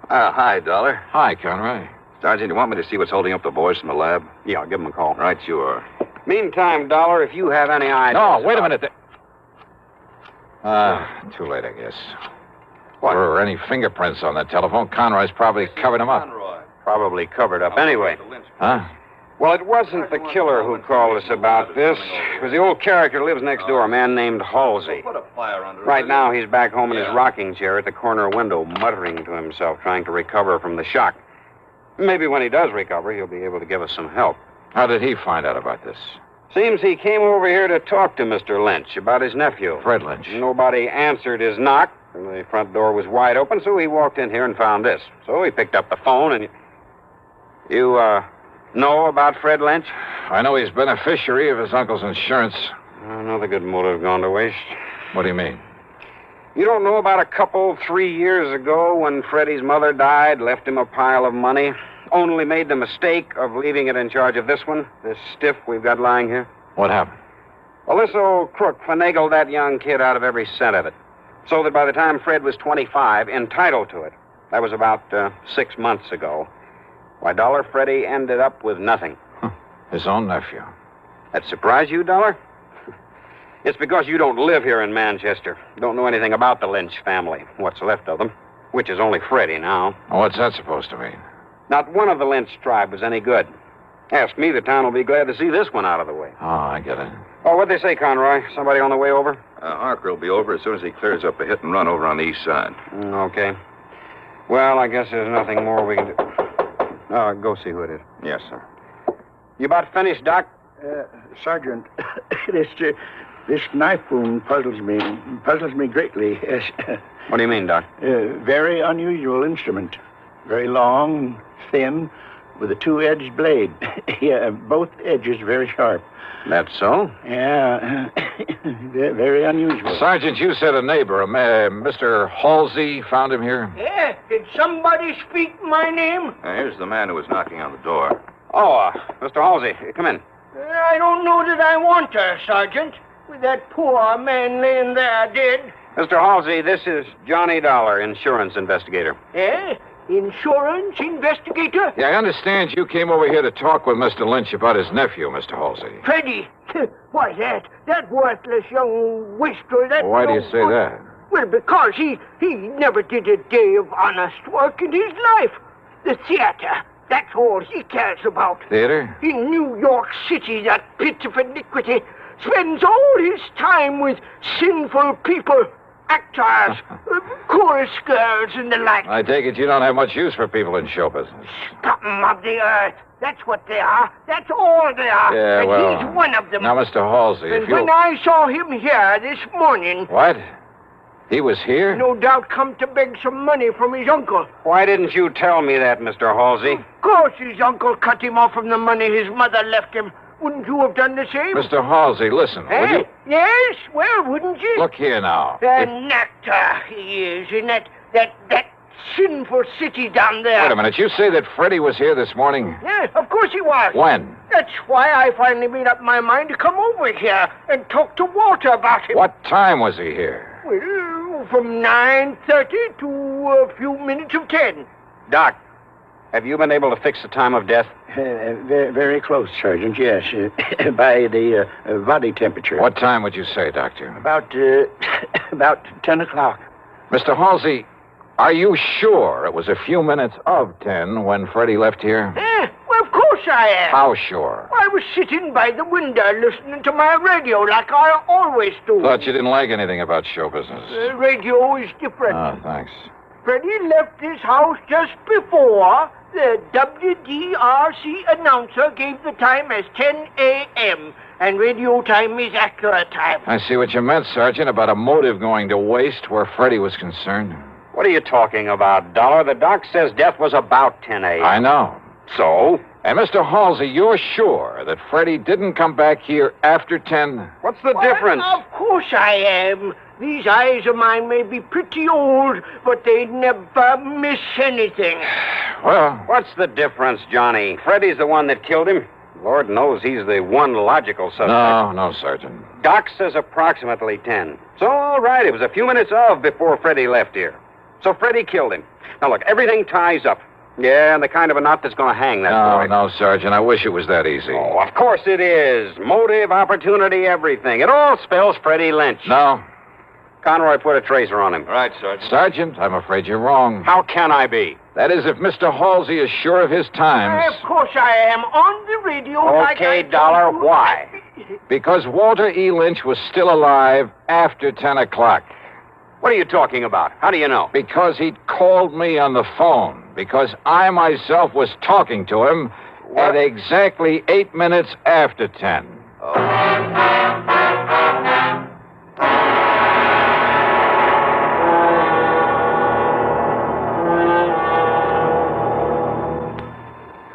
Hi, Dollar. Hi, Conroy. Sergeant, you want me to see what's holding up the boys from the lab? Yeah, I'll give them a call. Right, you are. Meantime, Dollar, if you have any ideas... No, wait a minute. Too late, I guess. What? If there were any fingerprints on that telephone, Conroy's probably covered them up. Probably covered up. Anyway. Huh? Well, it wasn't the killer who called us about this. It was the old character who lives next door, a man named Halsey. Right now, he's back home in his rocking chair at the corner window, muttering to himself, trying to recover from the shock. Maybe when he does recover, he'll be able to give us some help. How did he find out about this? Seems he came over here to talk to Mr. Lynch about his nephew. Fred Lynch. Nobody answered his knock. The front door was wide open, so he walked in here and found this. So he picked up the phone and... You know about Fred Lynch? I know he's beneficiary of his uncle's insurance. Another good motive gone to waste. What do you mean? You don't know about a couple 3 years ago when Freddie's mother died, left him a pile of money, only made the mistake of leaving it in charge of this one, this stiff we've got lying here? What happened? Well, this old crook finagled that young kid out of every cent of it, so that by the time Fred was 25, entitled to it. That was about 6 months ago. Why, Dollar, Freddie ended up with nothing. His own nephew. That surprise you, Dollar? It's because you don't live here in Manchester. Don't know anything about the Lynch family, what's left of them. which is only Freddie now. What's that supposed to mean? Not one of the Lynch tribe was any good. Ask me, the town will be glad to see this one out of the way. Oh, I get it. Oh, what'd they say, Conroy? Somebody on the way over? Harker will be over as soon as he clears up a hit and run over on the east side. Okay. Well, I guess there's nothing more we can do. Go see who it is. Yes, sir. You about finished, Doc? Sergeant, this knife wound puzzles me greatly. Yes. What do you mean, Doc? Very unusual instrument. Very long, thin, with a two-edged blade. Yeah, both edges very sharp. That's so? Yeah, very unusual. Sergeant, you said a neighbor, Mr. Halsey, found him here? Yeah, did somebody speak my name? Here's the man who was knocking on the door. Oh, Mr. Halsey, come in. I don't know that I want her, Sergeant. With that poor man laying there dead. Mr. Halsey, this is Johnny Dollar, insurance investigator. Eh? Insurance investigator? Yeah, I understand you came over here to talk with Mr. Lynch about his nephew, Mr. Halsey. Freddie, why that worthless young wastrel, that... Why do you say that? Well, because he never did a day of honest work in his life. The theater, that's all he cares about. Theater? In New York City, that pit of iniquity spends all his time with sinful people, actors, chorus girls, and the like. I take it you don't have much use for people in show business. Scum of the earth. That's what they are. That's all they are. Yeah, and well... he's one of them. Now, Mr. Halsey, and if you... when I saw him here this morning... What? He was here? No doubt come to beg some money from his uncle. Why didn't you tell me that, Mr. Halsey? Of course his uncle cut him off from the money his mother left him. Wouldn't you have done the same? Mr. Halsey, listen. Eh? Will you... Yes, well, wouldn't you? Look here now. An actor he is in that sinful city down there. Wait a minute. You say that Freddie was here this morning? Yeah, of course he was. When? That's why I finally made up my mind to come over here and talk to Walter about him. What time was he here? Well, from 9:30 to a few minutes of 10. Doc, have you been able to fix the time of death? Very, very close, Sergeant, yes. By the body temperature. What time would you say, Doctor? About 10 o'clock. Mr. Halsey, are you sure it was a few minutes of 10 when Freddie left here? Well, of course I am. How sure? I was sitting by the window listening to my radio like I always do. Thought you didn't like anything about show business. Radio is different. Oh, thanks. Freddie left his house just before the WDRC announcer gave the time as 10 a.m., and radio time is accurate time. I see what you meant, Sergeant, about a motive going to waste where Freddie was concerned. What are you talking about, Dollar? The doc says death was about 10 a.m. I know. So? And Mr. Halsey, you're sure that Freddie didn't come back here after 10? What's the difference? Of course I am. These eyes of mine may be pretty old, but they never miss anything. Well... What's the difference, Johnny? Freddie's the one that killed him. Lord knows he's the one logical suspect. No, Sergeant. Doc says approximately 10. So, all right, it was a few minutes of before Freddie left here. So Freddie killed him. Now, look, everything ties up. Yeah, and the kind of a knot that's going to hang that boy. No, Sergeant, I wish it was that easy. Oh, of course it is. Motive, opportunity, everything. It all spells Freddie Lynch. No. Conroy put a tracer on him. Right, Sergeant. Sergeant, I'm afraid you're wrong. How can I be? That is, if Mr. Halsey is sure of his times. Of course I am. On the radio. Okay, Dollar, why? Because Walter E. Lynch was still alive after 10 o'clock. What are you talking about? How do you know? Because he'd called me on the phone. Because I myself was talking to him at exactly 8 minutes after 10.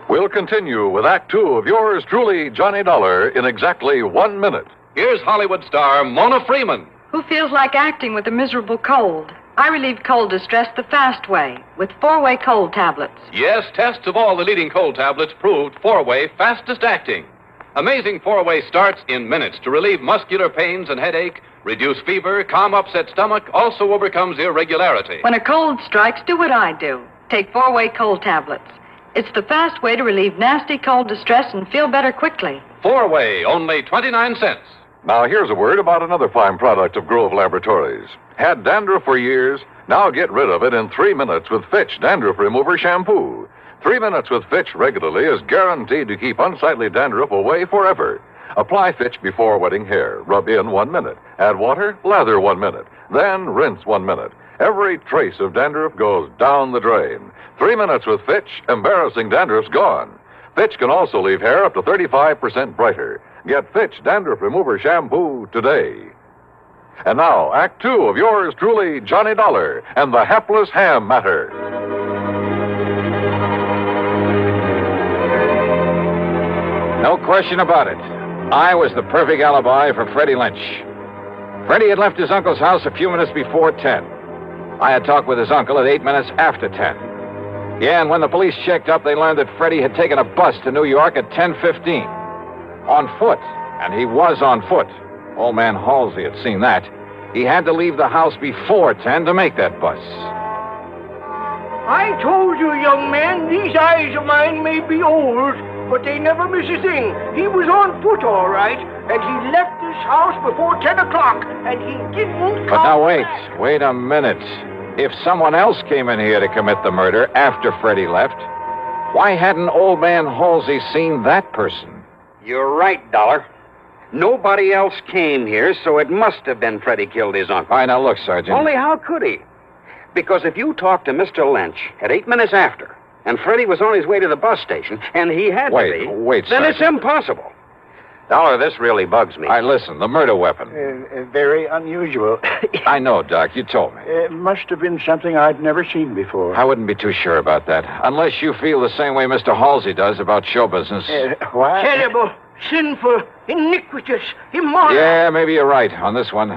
We'll continue with Act Two of yours truly, Johnny Dollar, in exactly 1 minute. Here's Hollywood star Mona Freeman. Who feels like acting with a miserable cold? I relieve cold distress the fast way, with 4-way cold tablets. Yes, tests of all the leading cold tablets proved 4-way fastest acting. Amazing 4-way starts in minutes to relieve muscular pains and headache, reduce fever, calm upset stomach, also overcomes irregularity. When a cold strikes, do what I do. Take 4-way cold tablets. It's the fast way to relieve nasty cold distress and feel better quickly. 4-way, only 29 cents. Now here's a word about another fine product of Grove Laboratories. Had dandruff for years? Now get rid of it in 3 minutes with Fitch Dandruff Remover Shampoo. 3 minutes with Fitch regularly is guaranteed to keep unsightly dandruff away forever. Apply Fitch before wetting hair. Rub in 1 minute. Add water, lather 1 minute. Then rinse 1 minute. Every trace of dandruff goes down the drain. 3 minutes with Fitch, embarrassing dandruff's gone. Fitch can also leave hair up to 35% brighter. Get Fitch Dandruff Remover Shampoo today. And now, Act Two of yours truly, Johnny Dollar, and the hapless ham matter. No question about it. I was the perfect alibi for Freddie Lynch. Freddie had left his uncle's house a few minutes before 10. I had talked with his uncle at 8 minutes after 10. Yeah, and when the police checked up, they learned that Freddie had taken a bus to New York at 10:15. On foot, and he was on foot. Old man Halsey had seen that. He had to leave the house before 10 to make that bus. I told you, young man, these eyes of mine may be old, but they never miss a thing. He was on foot, all right, and he left this house before 10 o'clock, and he didn't come But now back. wait a minute. If someone else came in here to commit the murder after Freddie left, why hadn't old man Halsey seen that person? You're right, Dollar. Nobody else came here, so it must have been Freddie killed his uncle. All right, now look, Sergeant. Only how could he? Because if you talked to Mr. Lynch at 8 minutes after, and Freddie was on his way to the bus station, and he had to be... Wait, then Sergeant. it's impossible. Dollar, this really bugs me. All right, listen, the murder weapon. Very unusual. I know, Doc, you told me. It must have been something I'd never seen before. I wouldn't be too sure about that, unless you feel the same way Mr. Halsey does about show business. What? Terrible, sinful, iniquitous, immoral. Yeah, maybe you're right on this one.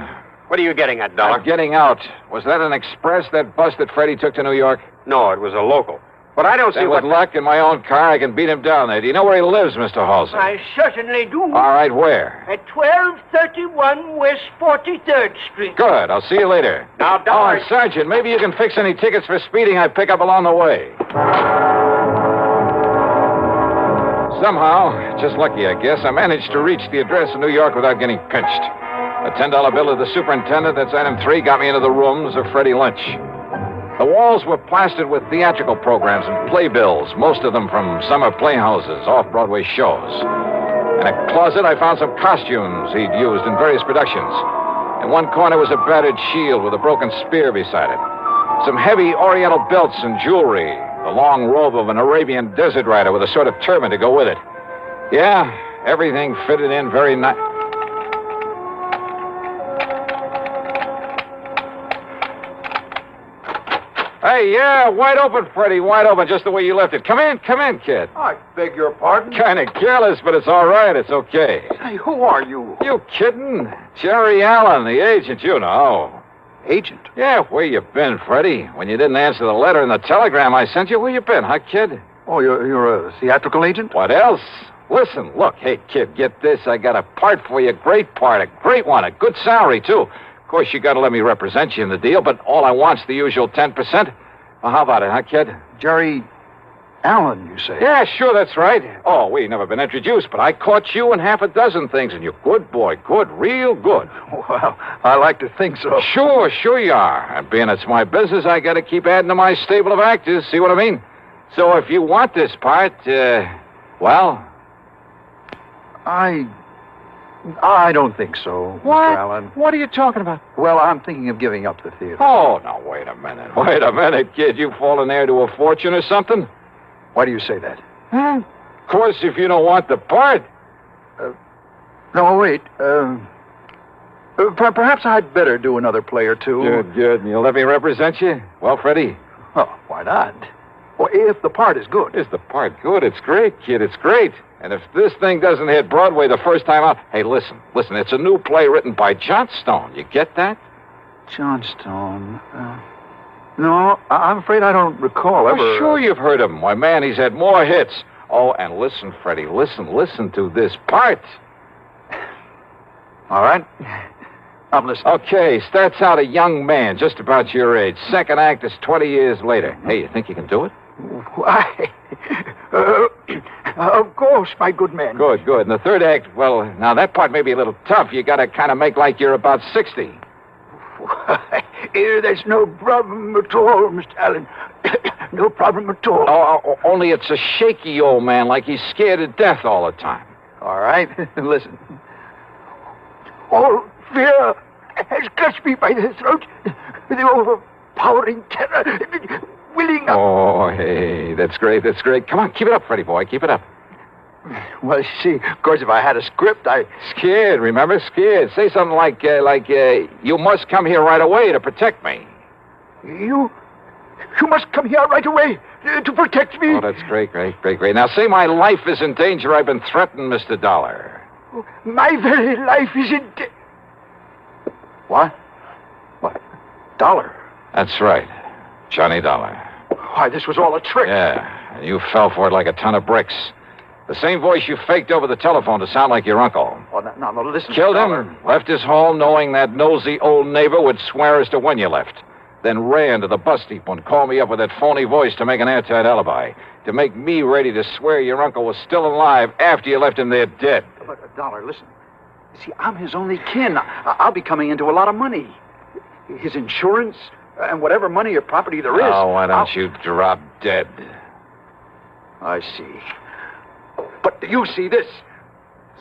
What are you getting at, Dollar? I'm getting out. Was that an express, that bus that Freddie took to New York? No, it was a local. But I don't see Then what... with luck in my own car, I can beat him down there. Do you know where he lives, Mr. Halsey? I certainly do. All right, where? At 1231 West 43rd Street. Good. I'll see you later. Now, Oh, Dollar... and Sergeant, maybe you can fix any tickets for speeding I pick up along the way. Somehow, just lucky, I guess, I managed to reach the address in New York without getting pinched. A $10 bill of the superintendent, that's item 3, got me into the rooms of Freddie Lynch. The walls were plastered with theatrical programs and playbills, most of them from summer playhouses, off-Broadway shows. In a closet, I found some costumes he'd used in various productions. In one corner was a battered shield with a broken spear beside it. Some heavy oriental belts and jewelry. The long robe of an Arabian desert rider with a sort of turban to go with it. Yeah, everything fitted in very nice. Hey, yeah, wide open, Freddie, wide open, just the way you left it. Come in, kid. I beg your pardon? Kind of careless, but it's all right. It's okay. Hey, who are you? You kidding? Jerry Allen, the agent, you know. Agent? Yeah, where you been, Freddie? When you didn't answer the letter and the telegram I sent you, where you been, huh, kid? Oh, you're a theatrical agent? What else? Listen, look, hey, kid, get this. I got a part for you, great part, a great one, a good salary, too. Of course, you got to let me represent you in the deal, but all I want's the usual 10%. Well, how about it, huh, kid? Jerry Allen, you say? Yeah, sure, that's right. Oh, we've never been introduced, but I caught you in half a dozen things, and you're good, boy, good, real good. Well, I like to think so. Sure you are. And being it's my business, I got to keep adding to my stable of actors, see what I mean? So if you want this part, well... I don't think so, What? Mr. Allen. What are you talking about? Well, I'm thinking of giving up the theater. Oh, now, wait a minute. Wait a minute, kid. You fallen heir to a fortune or something? Why do you say that? Huh? Of course, if you don't want the part. No, wait. Perhaps I'd better do another play or two. Good. And you'll let me represent you? Well, Freddie? Oh, why not? Well, if the part is good. Is the part good? It's great, kid. It's great. And if this thing doesn't hit Broadway the first time out... Hey, listen. It's a new play written by Johnstone. You get that? Johnstone? No, I'm afraid I don't recall ever... Oh, sure you've heard of him. Why, man, he's had more hits. Oh, and listen, Freddie, listen to this part. All right. I'm listening. Okay, starts out a young man, just about your age. Second act is 20 years later. Hey, you think you can do it? Why? Of course, my good man. Good. And the third act, well, now that part may be a little tough. You got to kind of make like you're about 60. There's no problem at all, Mr. Allen. No problem at all. Oh, only it's a shaky old man, like he's scared to death all the time. All right, listen. All fear has clutched me by the throat. The overpowering terror, willing up. Oh, hey, that's great, that's great. Come on, keep it up, Freddie boy, keep it up. Well, you see, of course, if I had a script, Scared, remember? Scared. Say something like, you must come here right away to protect me. You must come here right away to protect me. Oh, that's great. Now, say my life is in danger. I've been threatened, Mr. Dollar. My very life is in What? Dollar? That's right. Johnny Dollar. Why, this was all a trick. Yeah, and you fell for it like a ton of bricks. The same voice you faked over the telephone to sound like your uncle. Oh, now, listen. Killed him, left his home knowing that nosy old neighbor would swear as to when you left. Then ran to the bus depot and called me up with that phony voice to make an airtight alibi. To make me ready to swear your uncle was still alive after you left him there dead. But, Dollar, listen. See, I'm his only kin. I'll be coming into a lot of money. His insurance and whatever money or property there is. Oh, why don't you drop dead? I see. But you see this.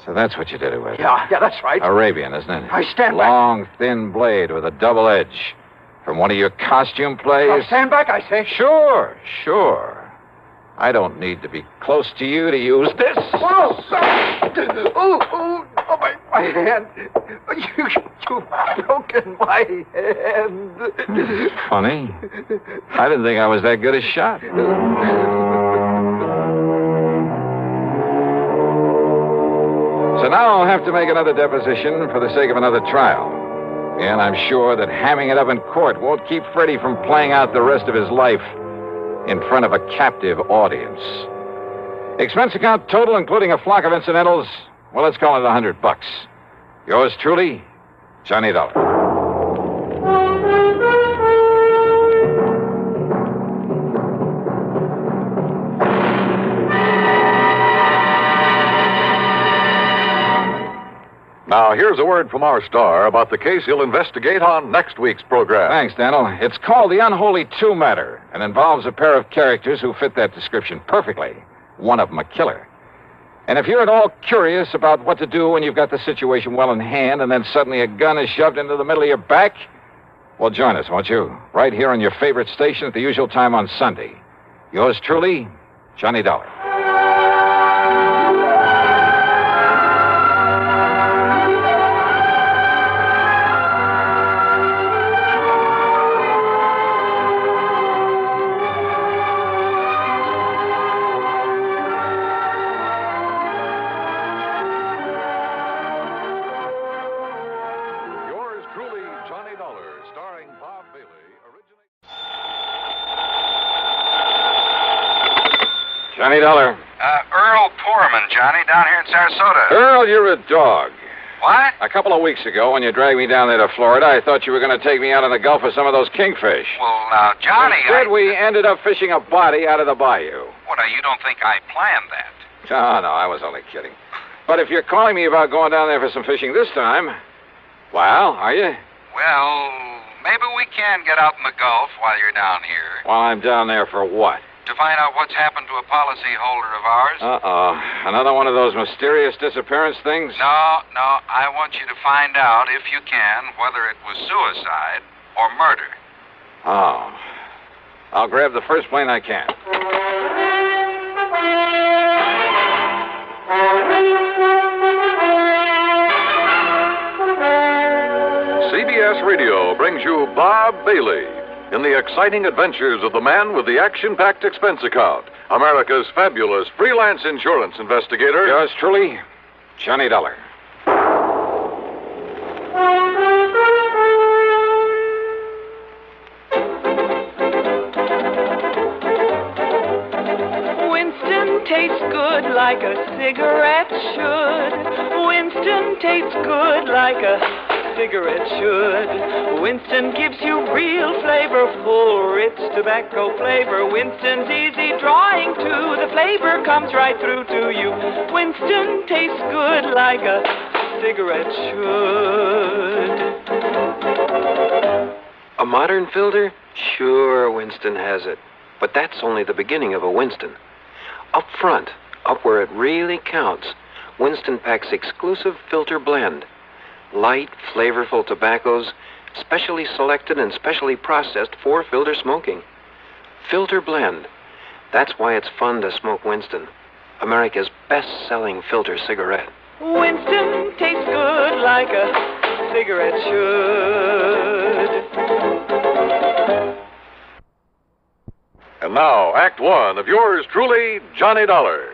So that's what you did it with. Yeah, that's right. Arabian, isn't it? I stand back. Long, thin blade with a double edge. From one of your costume plays? I'll stand back, I say. Sure. I don't need to be close to you to use this. Oh, my hand. You've broken my hand. Funny. I didn't think I was that good a shot. So now I'll have to make another deposition for the sake of another trial. And I'm sure that hamming it up in court won't keep Freddie from playing out the rest of his life in front of a captive audience. Expense account total, including a flock of incidentals, well, let's call it $100. Yours truly, Johnny Dollar. Now, here's a word from our star about the case he'll investigate on next week's program. Thanks, Daniel. It's called The Unholy 2 Matter and involves a pair of characters who fit that description perfectly. One of them a killer. And if you're at all curious about what to do when you've got the situation well in hand and then suddenly a gun is shoved into the middle of your back, well, join us, won't you? Right here on your favorite station at the usual time on Sunday. Yours truly, Johnny Dollar. Johnny Dollar. Earl Poorman, Johnny, down here in Sarasota. Earl, you're a dog. What? A couple of weeks ago, when you dragged me down there to Florida, I thought you were going to take me out in the Gulf for some of those kingfish. Well, now, Johnny, Instead, we ended up fishing a body out of the bayou. Well, now, you don't think I planned that? Oh, no, I was only kidding. But if you're calling me about going down there for some fishing this time, well, are you? Well, maybe we can get out in the Gulf while you're down here. While I'm down there for what? To find out what's happened to a policyholder of ours. Uh-oh. Another one of those mysterious disappearance things? No. I want you to find out, if you can, whether it was suicide or murder. Oh. I'll grab the first plane I can. CBS Radio brings you Bob Bailey in the exciting adventures of the man with the action-packed expense account, America's fabulous freelance insurance investigator. Yours truly, Johnny Dollar. Winston tastes good like a cigarette should. Winston tastes good like a cigarette should. Winston gives you real flavor, full, rich tobacco flavor. Winston's easy drawing too. The flavor comes right through to you. Winston tastes good like a cigarette should. modern filter? Sure, Winston has it. But that's only the beginning of a Winston. Up front, up where it really counts, Winston packs exclusive filter blend. Light, flavorful tobaccos, specially selected and specially processed for filter smoking. Filter blend. That's why it's fun to smoke Winston, America's best-selling filter cigarette. Winston tastes good like a cigarette should. And now, Act One of yours truly, Johnny Dollar.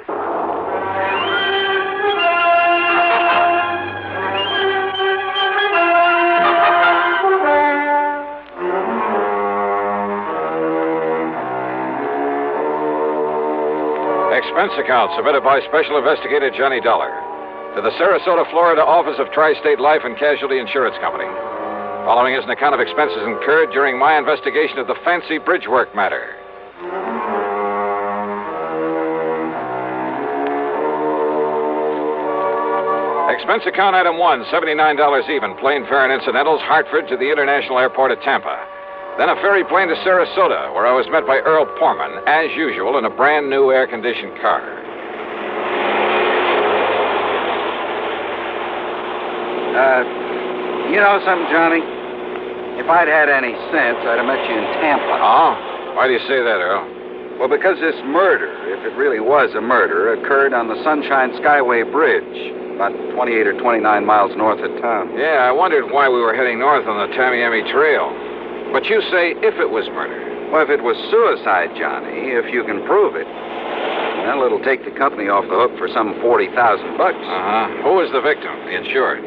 Expense account submitted by Special Investigator Johnny Dollar to the Sarasota, Florida office of Tri-State Life and Casualty Insurance Company. Following is an account of expenses incurred during my investigation of the Fancy Bridge Work matter. Expense account item 1, $79 even, plane fare and incidentals, Hartford to the International Airport at Tampa. Then a ferry plane to Sarasota, where I was met by Earl Porman, as usual, in a brand new air-conditioned car. You know something, Johnny? If I'd had any sense, I'd have met you in Tampa. Oh? Why do you say that, Earl? Well, because this murder, if it really was a murder, occurred on the Sunshine Skyway Bridge, about 28 or 29 miles north of town. Yeah, I wondered why we were heading north on the Tamiami Trail. But you say if it was murder. Well, if it was suicide, Johnny, if you can prove it, well, it'll take the company off the hook for some $40,000. Who was the victim, the insured?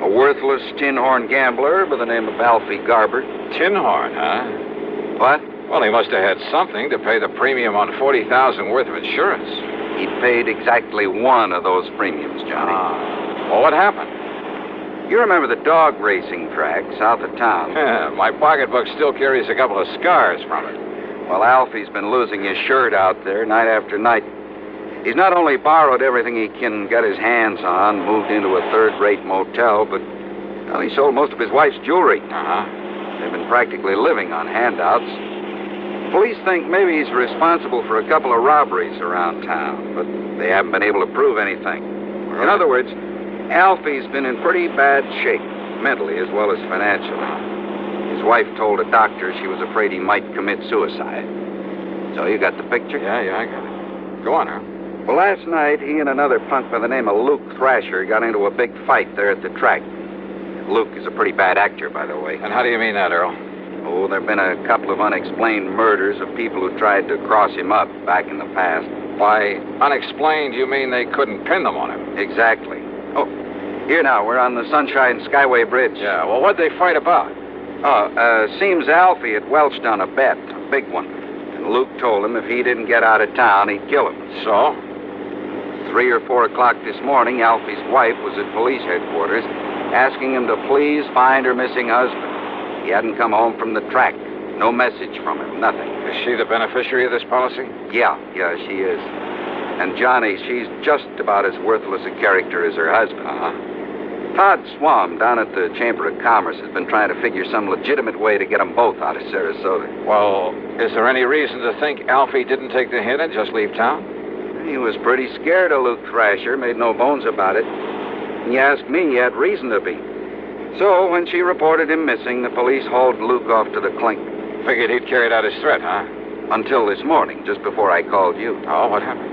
A worthless tin horn gambler by the name of Alfie Garber. Tin horn, huh? What? Well, he must have had something to pay the premium on $40,000 worth of insurance. He paid exactly one of those premiums, Johnny. Well, what happened? You remember the dog racing track south of town? Yeah, my pocketbook still carries a couple of scars from it. Well, Alfie's been losing his shirt out there night after night. He's not only borrowed everything he can get his hands on, moved into a third-rate motel, but well, he sold most of his wife's jewelry. They've been practically living on handouts. Police think maybe he's responsible for a couple of robberies around town, but they haven't been able to prove anything. In other words, Alfie's been in pretty bad shape, mentally as well as financially. His wife told a doctor she was afraid he might commit suicide. So you got the picture? Yeah, I got it. Go on, Earl. Well, last night, he and another punk by the name of Luke Thrasher got into a big fight there at the track. Luke is a pretty bad actor, by the way. And how do you mean that, Earl? Oh, there have been a couple of unexplained murders of people who tried to cross him up back in the past. By unexplained, you mean they couldn't pin them on him? Exactly. Oh, here now, we're on the Sunshine Skyway Bridge. Yeah, well, what'd they fight about? Seems Alfie had welched on a bet, a big one. And Luke told him if he didn't get out of town, he'd kill him. So? 3 or 4 o'clock this morning, Alfie's wife was at police headquarters asking him to please find her missing husband. He hadn't come home from the track. No message from him, nothing. Is she the beneficiary of this policy? Yeah, she is. And Johnny, she's just about as worthless a character as her husband. Todd Swam down at the Chamber of Commerce has been trying to figure some legitimate way to get them both out of Sarasota. Well, is there any reason to think Alfie didn't take the hint and just leave town? He was pretty scared of Luke Thrasher, made no bones about it. And you ask me, he had reason to be. So when she reported him missing, the police hauled Luke off to the clink. Figured he'd carried out his threat, huh? Until this morning, just before I called you. Oh, what happened?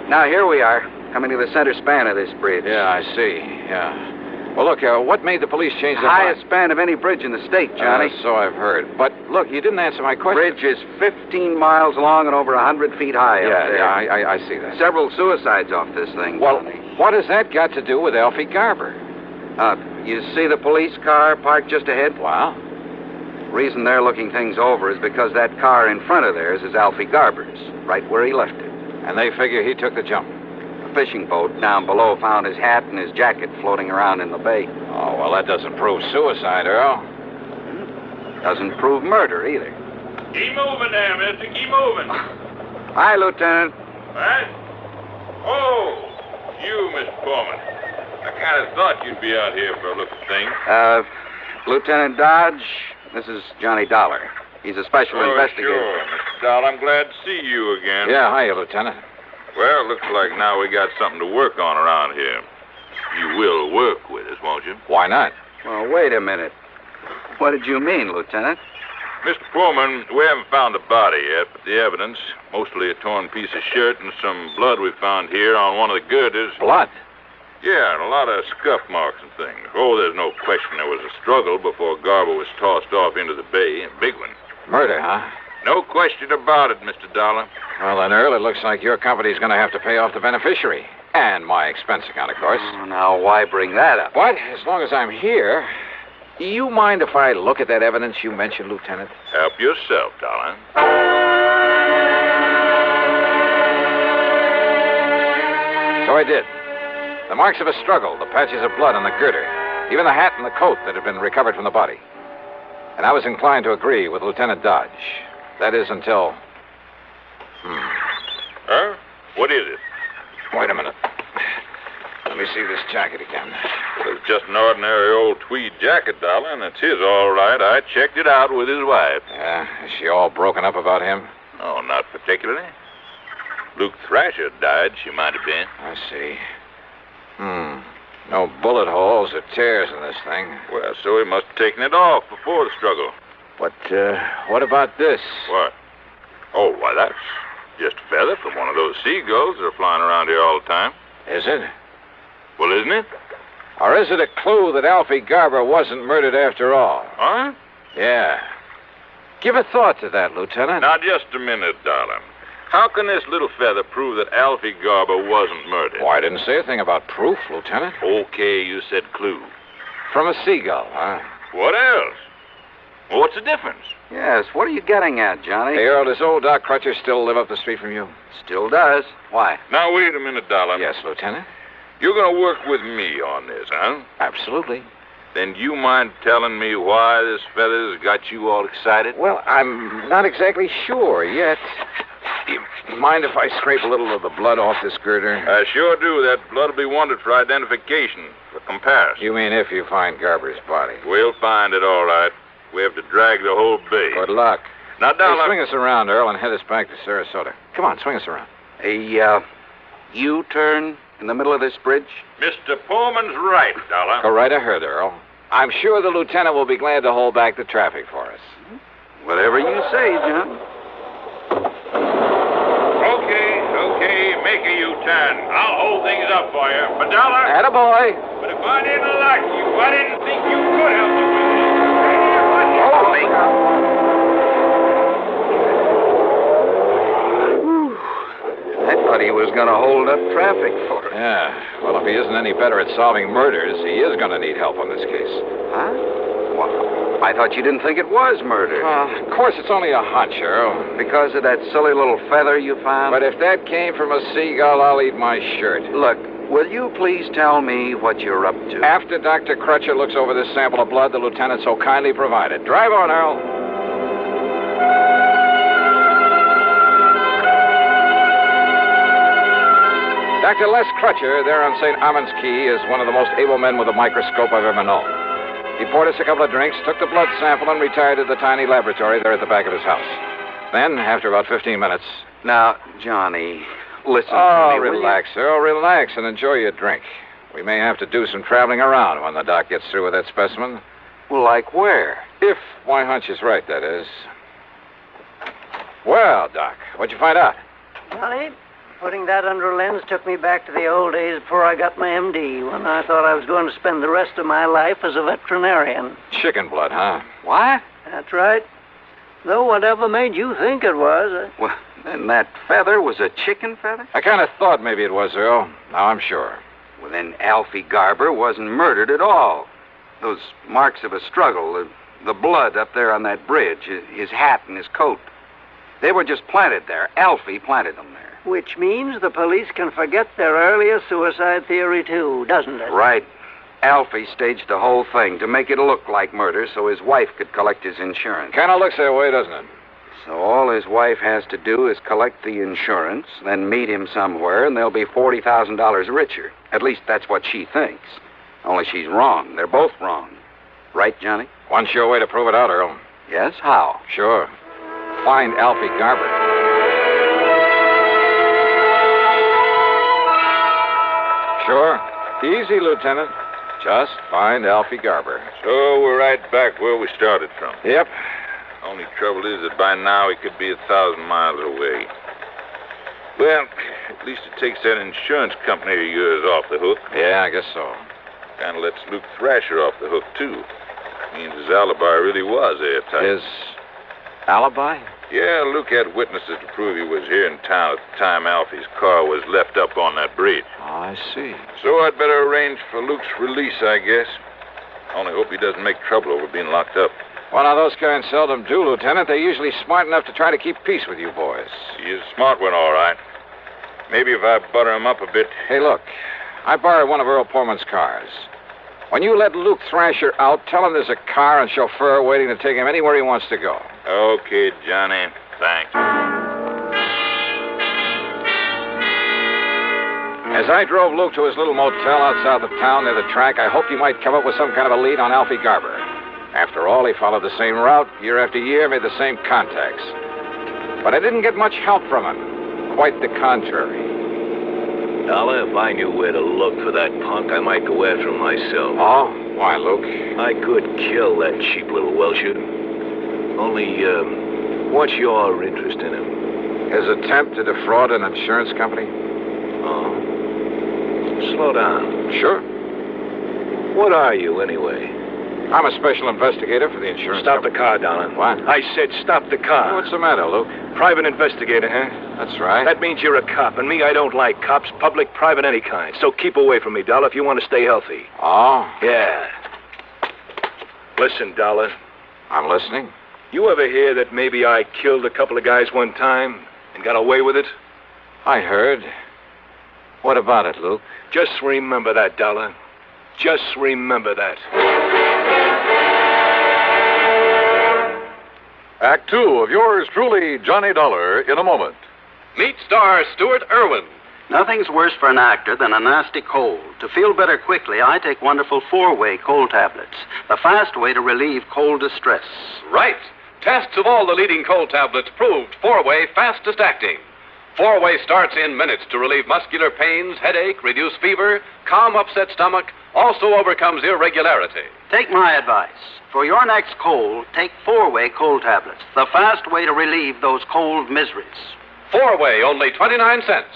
Now here we are, coming to the center span of this bridge. Yeah, I see. Yeah. Well, look, what made the police change their mind? Highest span of any bridge in the state, Johnny. So I've heard. But look, you didn't answer my question. Bridge is 15 miles long and over 100 feet high up there. Yeah, I see that. Several suicides off this thing, Well, Johnny. what has that got to do with Alfie Garber? You see the police car parked just ahead? Wow. The reason they're looking things over is because that car in front of theirs is Alfie Garber's, right where he left it. And they figure he took the jump. A fishing boat down below found his hat and his jacket floating around in the bay. Oh, well, that doesn't prove suicide, Earl. Doesn't prove murder, either. Keep moving there, mister. Keep moving. Hi, Lieutenant. What? Oh, you, Mr. Foreman. I kind of thought you'd be out here for a look at things. Lieutenant Dodge, This is Johnny Dollar. He's a special investigator. Sure, Mr. Dahl. I'm glad to see you again. Yeah, hiya, Lieutenant. Well, looks like now we got something to work on around here. You will work with us, won't you? Why not? Well, wait a minute. What did you mean, Lieutenant? Mr. Pullman, we haven't found the body yet, but the evidence, mostly a torn piece of shirt and some blood we found here on one of the girders. Blood? Yeah, and a lot of scuff marks and things. Oh, there's no question there was a struggle before Garber was tossed off into the bay. A big one. Murder, huh? No question about it, Mr. Dollar. Well, then, Earl, it looks like your company's going to have to pay off the beneficiary. And my expense account, of course. Oh, now, why bring that up? But as long as I'm here, do you mind if I look at that evidence you mentioned, Lieutenant? Help yourself, Dollar. So I did. The marks of a struggle, the patches of blood on the girder, even the hat and the coat that had been recovered from the body. And I was inclined to agree with Lieutenant Dodge. That is until... Huh? What is it? Wait a minute. Let me see this jacket again. Well, it's just an ordinary old tweed jacket, Dollar, and it's his all right. I checked it out with his wife. Yeah? Is she all broken up about him? No, not particularly. Luke Thrasher died, she might have been. I see. No bullet holes or tears in this thing. Well, so he must have taken it off before the struggle. But, what about this? What? Oh, why, that's just a feather from one of those seagulls that are flying around here all the time. Is it? Well, isn't it? Or is it a clue that Alfie Garber wasn't murdered after all? Huh? Yeah. Give a thought to that, Lieutenant. Now, just a minute, Dollar. How can this little feather prove that Alfie Garber wasn't murdered? Why, I didn't say a thing about proof, Lieutenant. Okay, you said clue. From a seagull, huh? What else? Well, what's the difference? Yes, what are you getting at, Johnny? Hey, Earl, does old Doc Crutcher still live up the street from you? Still does. Why? Now, wait a minute, Dollar. Yes, Lieutenant. You're going to work with me on this, huh? Absolutely. Then you mind telling me why this feather's got you all excited? Well, I'm not exactly sure yet. Do you mind if I scrape a little of the blood off this girder? I sure do. That blood will be wanted for identification, for comparison. You mean if you find Garber's body? We'll find it, all right. We have to drag the whole bay. Good luck. Now, Dollar... Hey, swing us around, Earl, and head us back to Sarasota. Come on, swing us around. A, U-turn in the middle of this bridge? Mr. Pullman's right, Dollar. Go right ahead, Earl. I'm sure the lieutenant will be glad to hold back the traffic for us. Whatever you say, John. Okay, make a U-turn. I'll hold things up for you. But, Dollar... Attaboy. But if I didn't like you, I didn't think you could help me with this. Holy... I thought he was going to hold up traffic for us. Yeah. Well, if he isn't any better at solving murders, he is going to need help on this case. Huh? Well, I thought you didn't think it was murder. Of course, it's only a hunch, Earl. Because of that silly little feather you found? But if that came from a seagull, I'll eat my shirt. Look, will you please tell me what you're up to? After Dr. Crutcher looks over this sample of blood the lieutenant so kindly provided. Drive on, Earl. Dr. Les Crutcher, there on St. Armand's Key, is one of the most able men with a microscope I've ever known. He poured us a couple of drinks, took the blood sample, and retired to the tiny laboratory there at the back of his house. Then, after about 15 minutes... Now, Johnny, listen to me. Relax, Earl, relax, and enjoy your drink. We may have to do some traveling around when the doc gets through with that specimen. Well, like where? If my hunch is right, that is. Well, Doc, what'd you find out? Johnny, putting that under a lens took me back to the old days before I got my MD, when I thought I was going to spend the rest of my life as a veterinarian. Chicken blood, huh? What? That's right. Though whatever made you think it was... Well, then that feather was a chicken feather? I kind of thought maybe it was, Earl. Now I'm sure. Well, then Alfie Garber wasn't murdered at all. Those marks of a struggle, the blood up there on that bridge, his hat and his coat, they were just planted there. Alfie planted them there. Which means the police can forget their earlier suicide theory, too, doesn't it? Right. Alfie staged the whole thing to make it look like murder so his wife could collect his insurance. Kind of looks that way, doesn't it? So all his wife has to do is collect the insurance, then meet him somewhere, and they'll be $40,000 richer. At least that's what she thinks. Only she's wrong. They're both wrong. Right, Johnny? One sure way to prove it out, Earl. Yes? How? Sure. Find Alfie Garber. Sure. Easy, Lieutenant. Just find Alfie Garber. So we're right back where we started from. Yep. Only trouble is that by now he could be 1,000 miles away. Well, at least it takes that insurance company of yours off the hook. Yeah, I guess so. Kind of lets Luke Thrasher off the hook, too. Means his alibi really was airtight. His alibi? Yeah, Luke had witnesses to prove he was here in town at the time Alfie's car was left up on that bridge. Oh, I see. So I'd better arrange for Luke's release, I guess. Only hope he doesn't make trouble over being locked up. Well, now, those kinds seldom do, Lieutenant. They're usually smart enough to try to keep peace with you boys. He is a smart one, all right. Maybe if I butter him up a bit. Hey, look. I borrowed one of Earl Pullman's cars. When you let Luke Thrasher out, tell him there's a car and chauffeur waiting to take him anywhere he wants to go. Okay, Johnny. Thanks. As I drove Luke to his little motel outside the town near the track, I hoped he might come up with some kind of a lead on Alfie Garber. After all, he followed the same route, year after year, made the same contacts. But I didn't get much help from him. Quite the contrary. Dollar, if I knew where to look for that punk, I might go after him myself. Oh? Why, Luke? I could kill that cheap little Welcher. Only, what's your interest in him? His attempt to defraud an insurance company? Oh. Slow down. Sure. What are you, anyway? I'm a special investigator for the insurance Stop company. the car, Donald. What? I said stop the car. What's the matter, Luke? Private investigator, huh? That's right. That means you're a cop, and me, I don't like cops, public, private, any kind. So keep away from me, Dollar, if you want to stay healthy. Oh? Yeah. Listen, Dollar. I'm listening. You ever hear that maybe I killed a couple of guys one time and got away with it? I heard. What about it, Luke? Just remember that, Dollar. Just remember that. Act 2 of yours truly, Johnny Dollar, in a moment. Meet star Stuart Irwin. Nothing's worse for an actor than a nasty cold. To feel better quickly, I take wonderful 4-way cold tablets, the fast way to relieve cold distress. Right. Tests of all the leading cold tablets proved 4-way fastest acting. 4-way starts in minutes to relieve muscular pains, headache, reduce fever, calm upset stomach, also overcomes irregularity. Take my advice. For your next cold, take 4-way cold tablets, the fast way to relieve those cold miseries. 4-way, only 29 cents.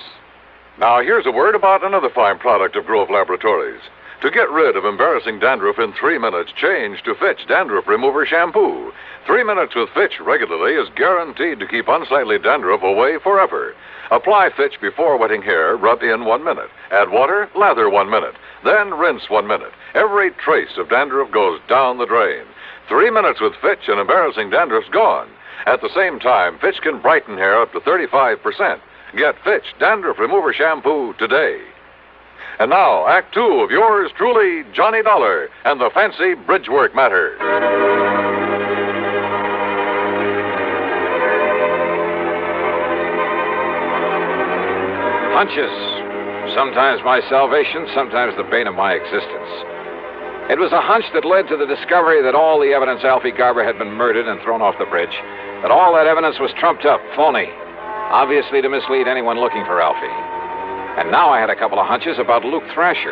Now, here's a word about another fine product of Grove Laboratories. To get rid of embarrassing dandruff in 3 minutes, change to Fitch Dandruff Remover Shampoo. 3 minutes with Fitch regularly is guaranteed to keep unsightly dandruff away forever. Apply Fitch before wetting hair, rub in 1 minute. Add water, lather 1 minute. Then rinse 1 minute. Every trace of dandruff goes down the drain. 3 minutes with Fitch and embarrassing dandruff's gone. At the same time, Fitch can brighten hair up to 35%. Get Fitch Dandruff Remover Shampoo today. And now, Act 2 of yours truly, Johnny Dollar, and the fancy bridgework matter. Hunches. Sometimes my salvation, sometimes the bane of my existence. It was a hunch that led to the discovery that all the evidence Alfie Garber had been murdered and thrown off the bridge, that all that evidence was trumped up, phony, obviously to mislead anyone looking for Alfie. And now I had a couple of hunches about Luke Thrasher.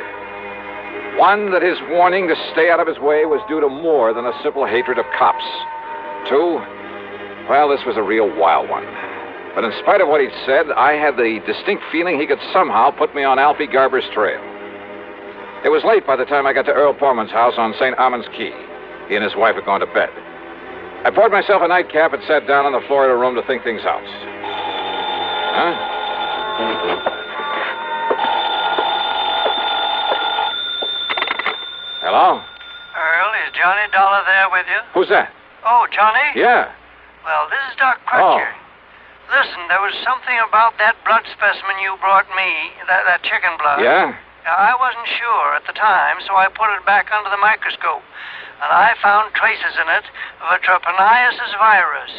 One, that his warning to stay out of his way was due to more than a simple hatred of cops. Two, well, this was a real wild one. But in spite of what he'd said, I had the distinct feeling he could somehow put me on Alfie Garber's trail. It was late by the time I got to Earl Portman's house on St. Amman's Key. He and his wife had gone to bed. I poured myself a nightcap and sat down on the floor of the room to think things out. Huh? Hello? Earl, is Johnny Dollar there with you? Who's that? Oh, Johnny? Yeah. Well, this is Doc Crutcher. Oh. Listen, there was something about that blood specimen you brought me, that chicken blood. Yeah? I wasn't sure at the time, so I put it back under the microscope. And I found traces in it of a trypanosomus virus.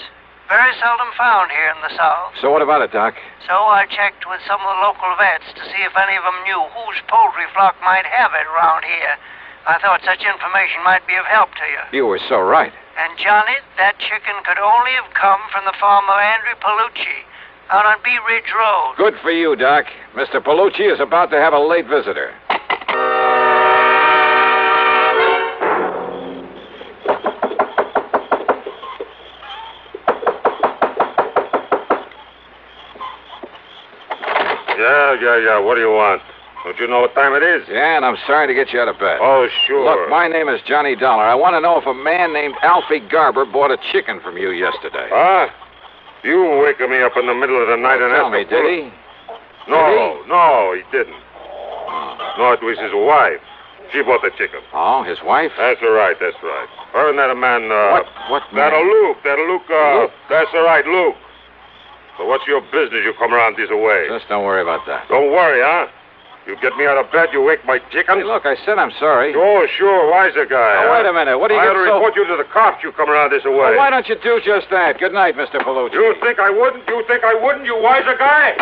Very seldom found here in the South. So what about it, Doc? So I checked with some of the local vets to see if any of them knew whose poultry flock might have it around here. I thought such information might be of help to you. You were so right. And, Johnny, that chicken could only have come from the farm of Andrew Palucci out on Bee Ridge Road. Good for you, Doc. Mr. Palucci is about to have a late visitor. Yeah. What do you want? Don't you know what time it is? Yeah, and I'm sorry to get you out of bed. Oh, sure. Look, my name is Johnny Dollar. I want to know if a man named Alfie Garber bought a chicken from you yesterday. Huh? You waking me up in the middle of the night and tell me, did he? No, he didn't. No, it was his wife. She bought the chicken. Oh, his wife? That's right. Her and that man, What man? That'll Luke. That's all right, Luke. So what's your business you come around this way? Just don't worry about that. Don't worry, huh? You get me out of bed, you wake my chicken? Hey, look, I said I'm sorry. Oh, sure, wiser guy. Now, wait a minute. What do you I get ought to report you to the cops, you come around this way. Well, why don't you do just that? Good night, Mr. Palucci. You think I wouldn't, you wiser guy?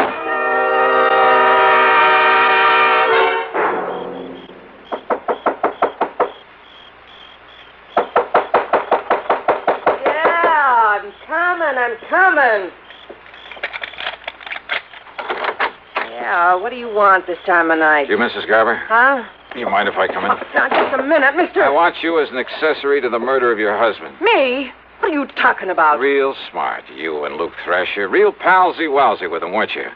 I'm coming. Yeah, what do you want this time of night? You, Mrs. Garber? Huh? You mind if I come in? Now, just a minute, mister. I want you as an accessory to the murder of your husband. Me? What are you talking about? Real smart, you and Luke Thrasher. Real palsy-walsy with him, weren't you?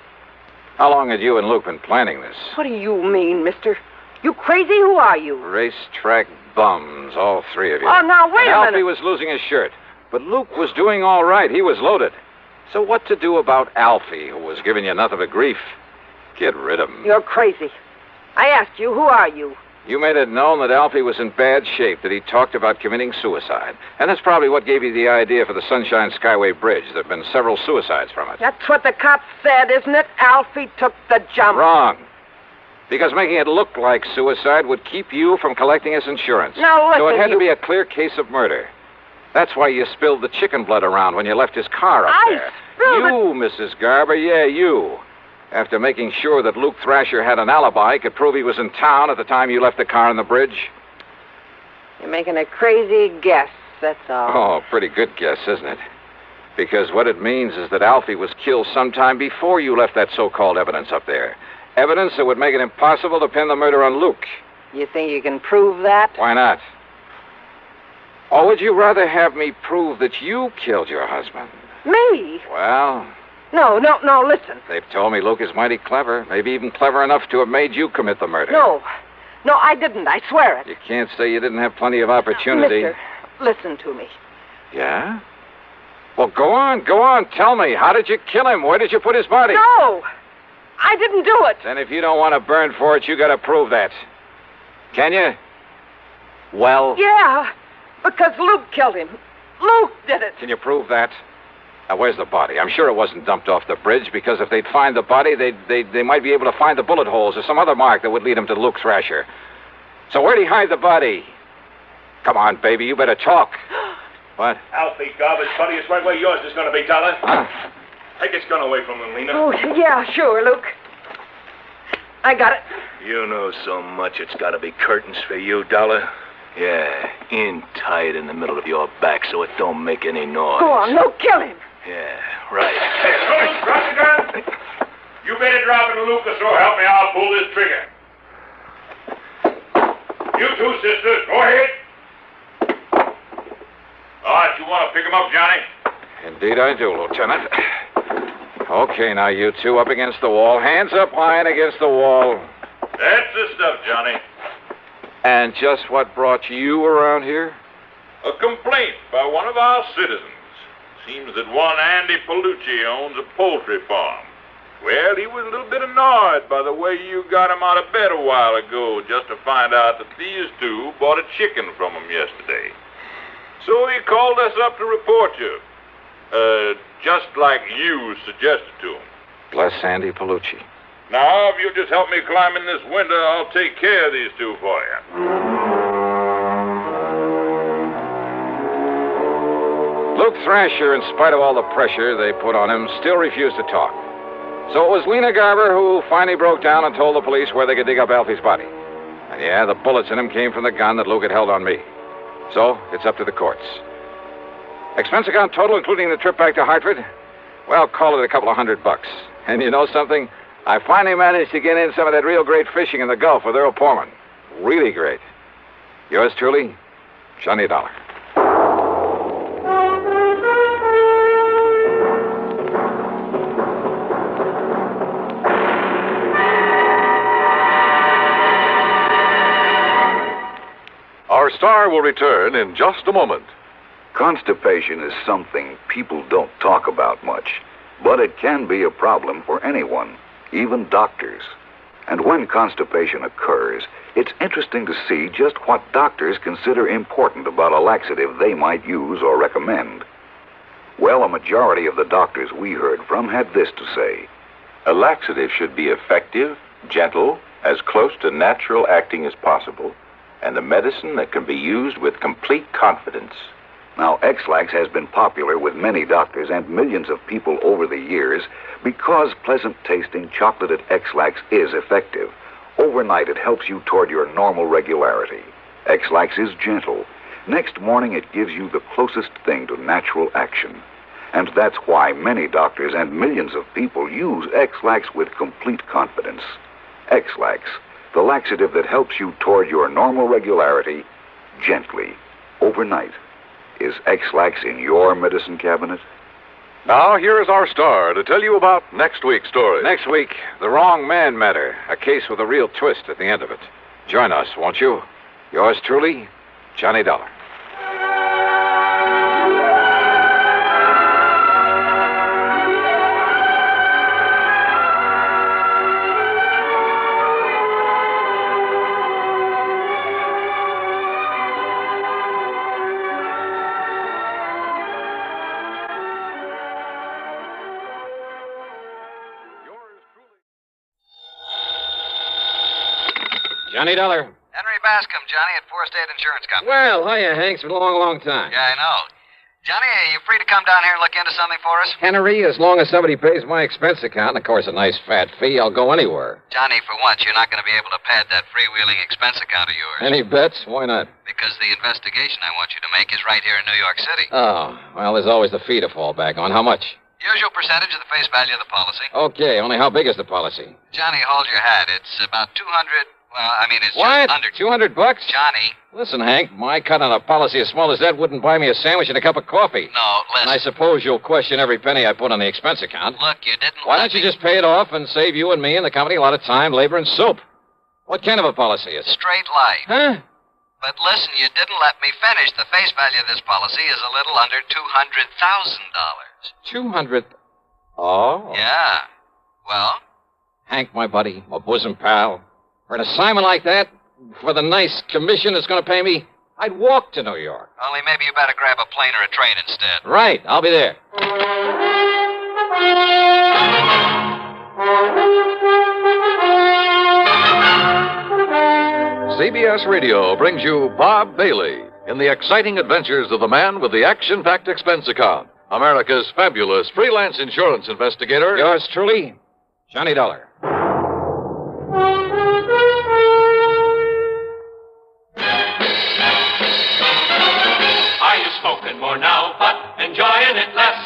How long had you and Luke been planning this? What do you mean, mister? You crazy? Who are you? Racetrack bums, all three of you. Oh, now, wait a minute. Alfie was losing his shirt. But Luke was doing all right. He was loaded. So what to do about Alfie, who was giving you nothing but grief? Get rid of him. You're crazy. I asked you, who are you? You made it known that Alfie was in bad shape, that he talked about committing suicide. And that's probably what gave you the idea for the Sunshine Skyway Bridge. There have been several suicides from it. That's what the cops said, isn't it? Alfie took the jump. Wrong. Because making it look like suicide would keep you from collecting his insurance. Now, listen, so it had to be a clear case of murder. That's why you spilled the chicken blood around when you left his car up there. You, Mrs. Garber, yeah, you. After making sure that Luke Thrasher had an alibi, could prove he was in town at the time you left the car on the bridge. You're making a crazy guess, that's all. Oh, pretty good guess, isn't it? Because what it means is that Alfie was killed sometime before you left that so-called evidence up there. Evidence that would make it impossible to pin the murder on Luke. You think you can prove that? Why not? Or would you rather have me prove that you killed your husband? Me? Well... No, listen. They've told me Luke is mighty clever, maybe even clever enough to have made you commit the murder. No, I didn't. I swear it. You can't say you didn't have plenty of opportunity. Mister, listen to me. Yeah? Well, go on. Tell me, how did you kill him? Where did you put his body? No, I didn't do it. Then if you don't want to burn for it, you got to prove that. Can you? Well... Yeah. Because Luke killed him. Luke did it. Can you prove that? Now, where's the body? I'm sure it wasn't dumped off the bridge, because if they'd find the body, they might be able to find the bullet holes or some other mark that would lead them to Luke Thrasher. So where'd he hide the body? Come on, baby, you better talk. What? Alfie Garber's body is right where yours is going to be, Dollar. Huh? Take his gun away from him, Lena. Oh, yeah, sure, Luke. I got it. You know so much it's got to be curtains for you, Dollar. Yeah, in tight in the middle of your back so it don't make any noise. Go on, Luke, kill him. Yeah, right. Hey, Tony, drop the gun. You better drop it, Luke, or so help me, I'll pull this trigger. You two, sisters, go ahead. All right, you want to pick him up, Johnny? Indeed I do, Lieutenant. Okay, now you two up against the wall. Hands up high and against the wall. That's the stuff, Johnny. And just what brought you around here? A complaint by one of our citizens. Seems that one Andy Palucci owns a poultry farm. Well, he was a little bit annoyed by the way you got him out of bed a while ago just to find out that these two bought a chicken from him yesterday. So he called us up to report you. Just like you suggested to him. Bless Andy Palucci. Now, if you'll just help me climb in this window, I'll take care of these two for you. Luke Thrasher, in spite of all the pressure they put on him, still refused to talk. So it was Lena Garber who finally broke down and told the police where they could dig up Alfie's body. Yeah, the bullets in him came from the gun that Luke had held on me. So, it's up to the courts. Expense account total, including the trip back to Hartford? Well, call it a couple of $100. And you know something? I finally managed to get in some of that real great fishing in the Gulf with Earl Portman. Really great. Yours truly, Johnny Dollar. Our star will return in just a moment. Constipation is something people don't talk about much, but it can be a problem for anyone, even doctors. And when constipation occurs, it's interesting to see just what doctors consider important about a laxative they might use or recommend. Well, a majority of the doctors we heard from had this to say. A laxative should be effective, gentle, as close to natural acting as possible, and a medicine that can be used with complete confidence. Now, X-Lax has been popular with many doctors and millions of people over the years because pleasant-tasting chocolated X-Lax is effective. Overnight, it helps you toward your normal regularity. X-Lax is gentle. Next morning, it gives you the closest thing to natural action. And that's why many doctors and millions of people use X-Lax with complete confidence. X-Lax, the laxative that helps you toward your normal regularity, gently, overnight. Is X-Lax in your medicine cabinet? Now, here is our star to tell you about next week's story. Next week, the wrong man matter. A case with a real twist at the end of it. Join us, won't you? Yours truly, Johnny Dollar. Johnny Dollar. Henry Bascom, Johnny, at Four State Insurance Company. Well, hiya, Hank. It's been a long, long time. Yeah, I know. Johnny, are you free to come down here and look into something for us? Henry, as long as somebody pays my expense account, and of course a nice fat fee, I'll go anywhere. Johnny, for once, you're not going to be able to pad that freewheeling expense account of yours. Any bets? Why not? Because the investigation I want you to make is right here in New York City. Oh, well, there's always the fee to fall back on. How much? Usual percentage of the face value of the policy. Okay, only how big is the policy? Johnny, hold your hat. It's about 200... Well, I mean, it's what? just under... $200? Johnny. Listen, Hank, my cut on a policy as small as that wouldn't buy me a sandwich and a cup of coffee. No, listen. And I suppose you'll question every penny I put on the expense account. Look, you didn't... Why don't you just pay it off and save you and me and the company a lot of time, labor, and soap? What kind of a policy is it? Straight life. Huh? But listen, you didn't let me finish. The face value of this policy is a little under $200,000. 200... Oh? Yeah. Well? Hank, my buddy, my bosom pal, for an assignment like that, for the nice commission it's going to pay me, I'd walk to New York. Only maybe you better grab a plane or a train instead. Right, I'll be there. CBS Radio brings you Bob Bailey in the exciting adventures of the man with the action-packed expense account, America's fabulous freelance insurance investigator. Yours truly, Johnny Dollar. Are you smoking more now, but enjoying it less?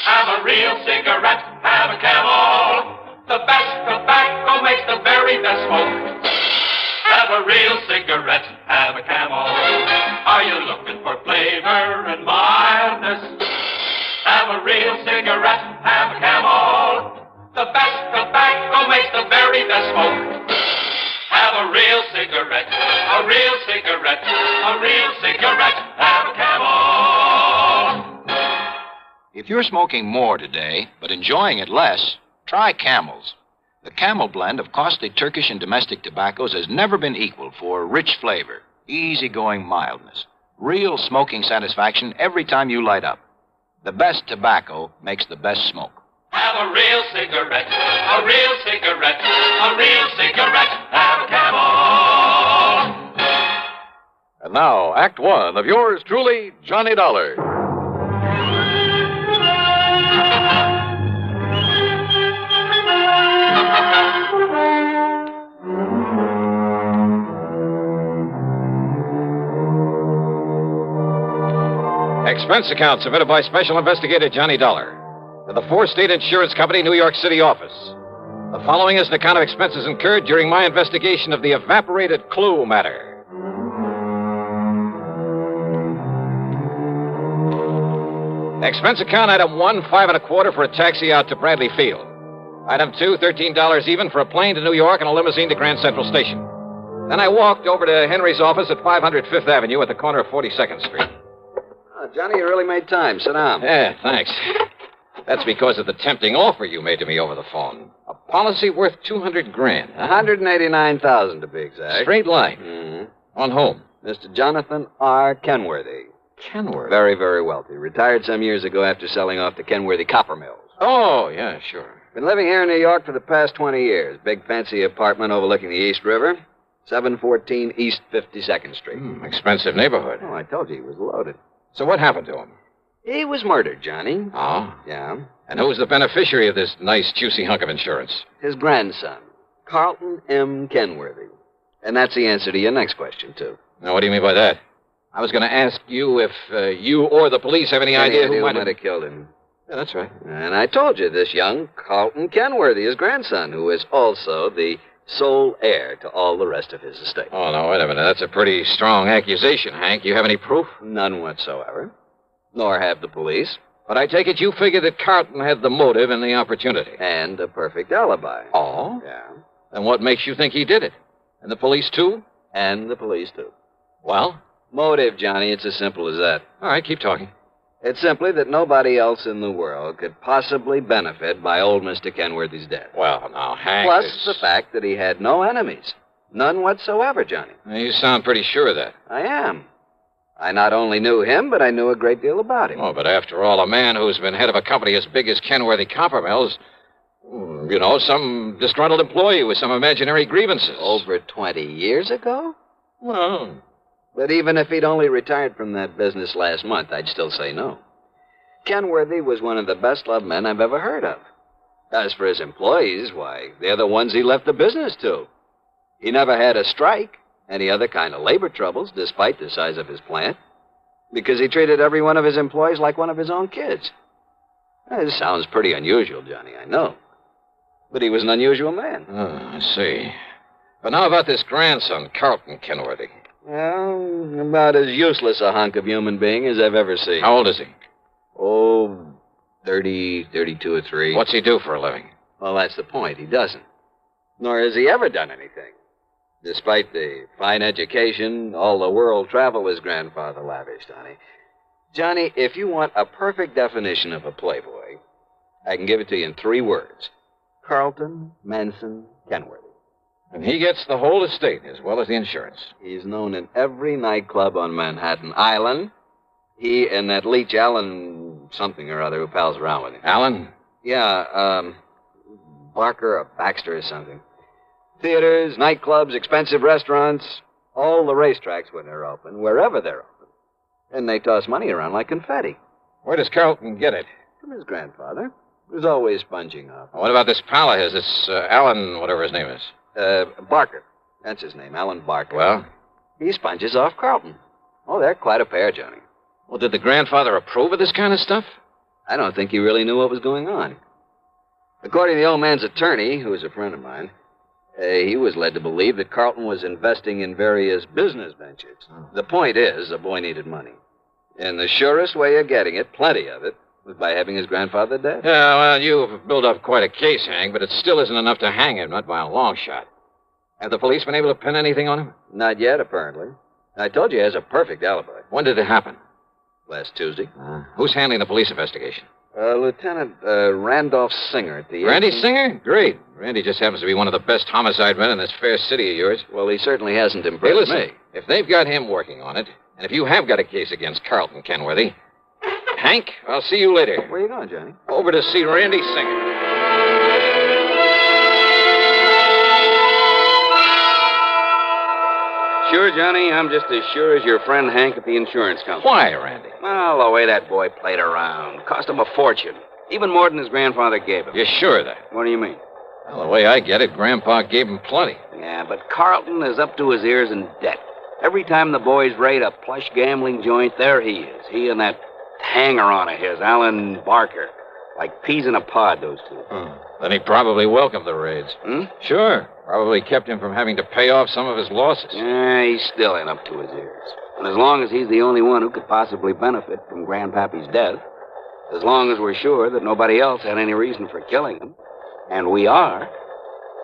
Have a real cigarette, have a Camel. The best tobacco makes the very best smoke. Have a real cigarette, have a Camel. Are you looking for flavor and mildness? Have a real cigarette, have a Camel. The best tobacco makes the very best smoke. Have a real cigarette, a real cigarette, a real cigarette, have a Camel. If you're smoking more today, but enjoying it less, try Camels. The Camel blend of costly Turkish and domestic tobaccos has never been equaled for rich flavor, easygoing mildness, real smoking satisfaction every time you light up. The best tobacco makes the best smoke. Have a real cigarette, a real cigarette, a real cigarette, have a Camel. And now, Act One of yours truly, Johnny Dollar. Expense account submitted by Special Investigator Johnny Dollar to the Four State Insurance Company, New York City office. The following is an account of expenses incurred during my investigation of the evaporated clue matter. Expense account item 1, $5.25 for a taxi out to Bradley Field. Item 2, $13 even for a plane to New York and a limousine to Grand Central Station. Then I walked over to Henry's office at 500 Fifth Avenue at the corner of 42nd Street. Oh, Johnny, you really made time. Sit down. Yeah, thanks. That's because of the tempting offer you made to me over the phone. A policy worth $200,000. $189,000 to be exact. Straight line. Mm-hmm. On whom? Mr. Jonathan R. Kenworthy. Kenworthy? Very, very wealthy. Retired some years ago after selling off the Kenworthy copper mills. Oh, yeah, sure. Been living here in New York for the past 20 years. Big fancy apartment overlooking the East River. 714 East 52nd Street. Expensive neighborhood. Oh, I told you he was loaded. So what happened to him? He was murdered, Johnny. Oh? Yeah. And who was the beneficiary of this nice, juicy hunk of insurance? His grandson, Carlton M. Kenworthy. And that's the answer to your next question, too. Now, what do you mean by that? I was going to ask you if you or the police have any idea who might have killed him. Yeah, that's right. And I told you, this young Carlton Kenworthy, his grandson, who is also the sole heir to all the rest of his estate. Oh, no, wait a minute. That's a pretty strong accusation, Hank. You have any proof? None whatsoever. Nor have the police. But I take it you figure that Carlton had the motive and the opportunity. And a perfect alibi. Oh? Yeah. Then what makes you think he did it? And the police, too? And the police, too. Well? Motive, Johnny. It's as simple as that. All right, keep talking. It's simply that nobody else in the world could possibly benefit by old Mr. Kenworthy's death. Well, now, Hank... Plus the fact that he had no enemies. None whatsoever, Johnny. You sound pretty sure of that. I am. I not only knew him, but I knew a great deal about him. Oh, but after all, a man who's been head of a company as big as Kenworthy Copper Mills, you know, some disgruntled employee with some imaginary grievances. Over 20 years ago? Well... But even if he'd only retired from that business last month, I'd still say no. Kenworthy was one of the best-loved men I've ever heard of. As for his employees, why, they're the ones he left the business to. He never had a strike, any other kind of labor troubles, despite the size of his plant, because he treated every one of his employees like one of his own kids. This sounds pretty unusual, Johnny, I know. But he was an unusual man. Oh, I see. But now about this grandson, Carlton Kenworthy. Well, about as useless a hunk of human being as I've ever seen. How old is he? Oh, 30, 32 or 3. What's he do for a living? Well, that's the point. He doesn't. Nor has he ever done anything. Despite the fine education, all the world travel his grandfather lavished on him. Johnny, if you want a perfect definition of a playboy, I can give it to you in 3 words. Carlton Manson Kenworthy. And he gets the whole estate as well as the insurance. He's known in every nightclub on Manhattan Island. He and that Leach Allen something or other who pals around with him. Allen? Yeah, Barker or Baxter or something. Theaters, nightclubs, expensive restaurants, all the racetracks when they're open, wherever they're open. And they toss money around like confetti. Where does Carlton get it? From his grandfather, who's always sponging off. What about this pal of his, this Allen, whatever his name is? Barker. That's his name, Alan Barker. Well? He sponges off Carlton. Oh, they're quite a pair, Johnny. Well, did the grandfather approve of this kind of stuff? I don't think he really knew what was going on. According to the old man's attorney, who was a friend of mine, he was led to believe that Carlton was investing in various business ventures. The point is, the boy needed money. And the surest way of getting it, plenty of it, was by having his grandfather dead. Yeah, well, you've built up quite a case, Hank, but it still isn't enough to hang him, not by a long shot. Have the police been able to pin anything on him? Not yet, apparently. I told you he has a perfect alibi. When did it happen? Last Tuesday. Who's handling the police investigation? Lieutenant Randolph Singer at the... Randy Singer? Great. Randy just happens to be one of the best homicide men in this fair city of yours. Well, he certainly hasn't impressed me. If they've got him working on it, and if you have got a case against Carlton Kenworthy, Hank, I'll see you later. Where are you going, Johnny? Over to see Randy Singer. Sure, Johnny, I'm just as sure as your friend Hank at the insurance company. Why, Randy? Well, the way that boy played around. Cost him a fortune. Even more than his grandfather gave him. You're sure of that? What do you mean? Well, the way I get it, Grandpa gave him plenty. Yeah, but Carlton is up to his ears in debt. Every time the boys raid a plush gambling joint, there he is. He and that hanger-on of his, Alan Barker. Like peas in a pod, those two. Then he probably welcomed the raids. Hmm? Sure. Probably kept him from having to pay off some of his losses. Yeah, he's still in up to his ears. And as long as he's the only one who could possibly benefit from Grandpappy's death, as long as we're sure that nobody else had any reason for killing him, and we are...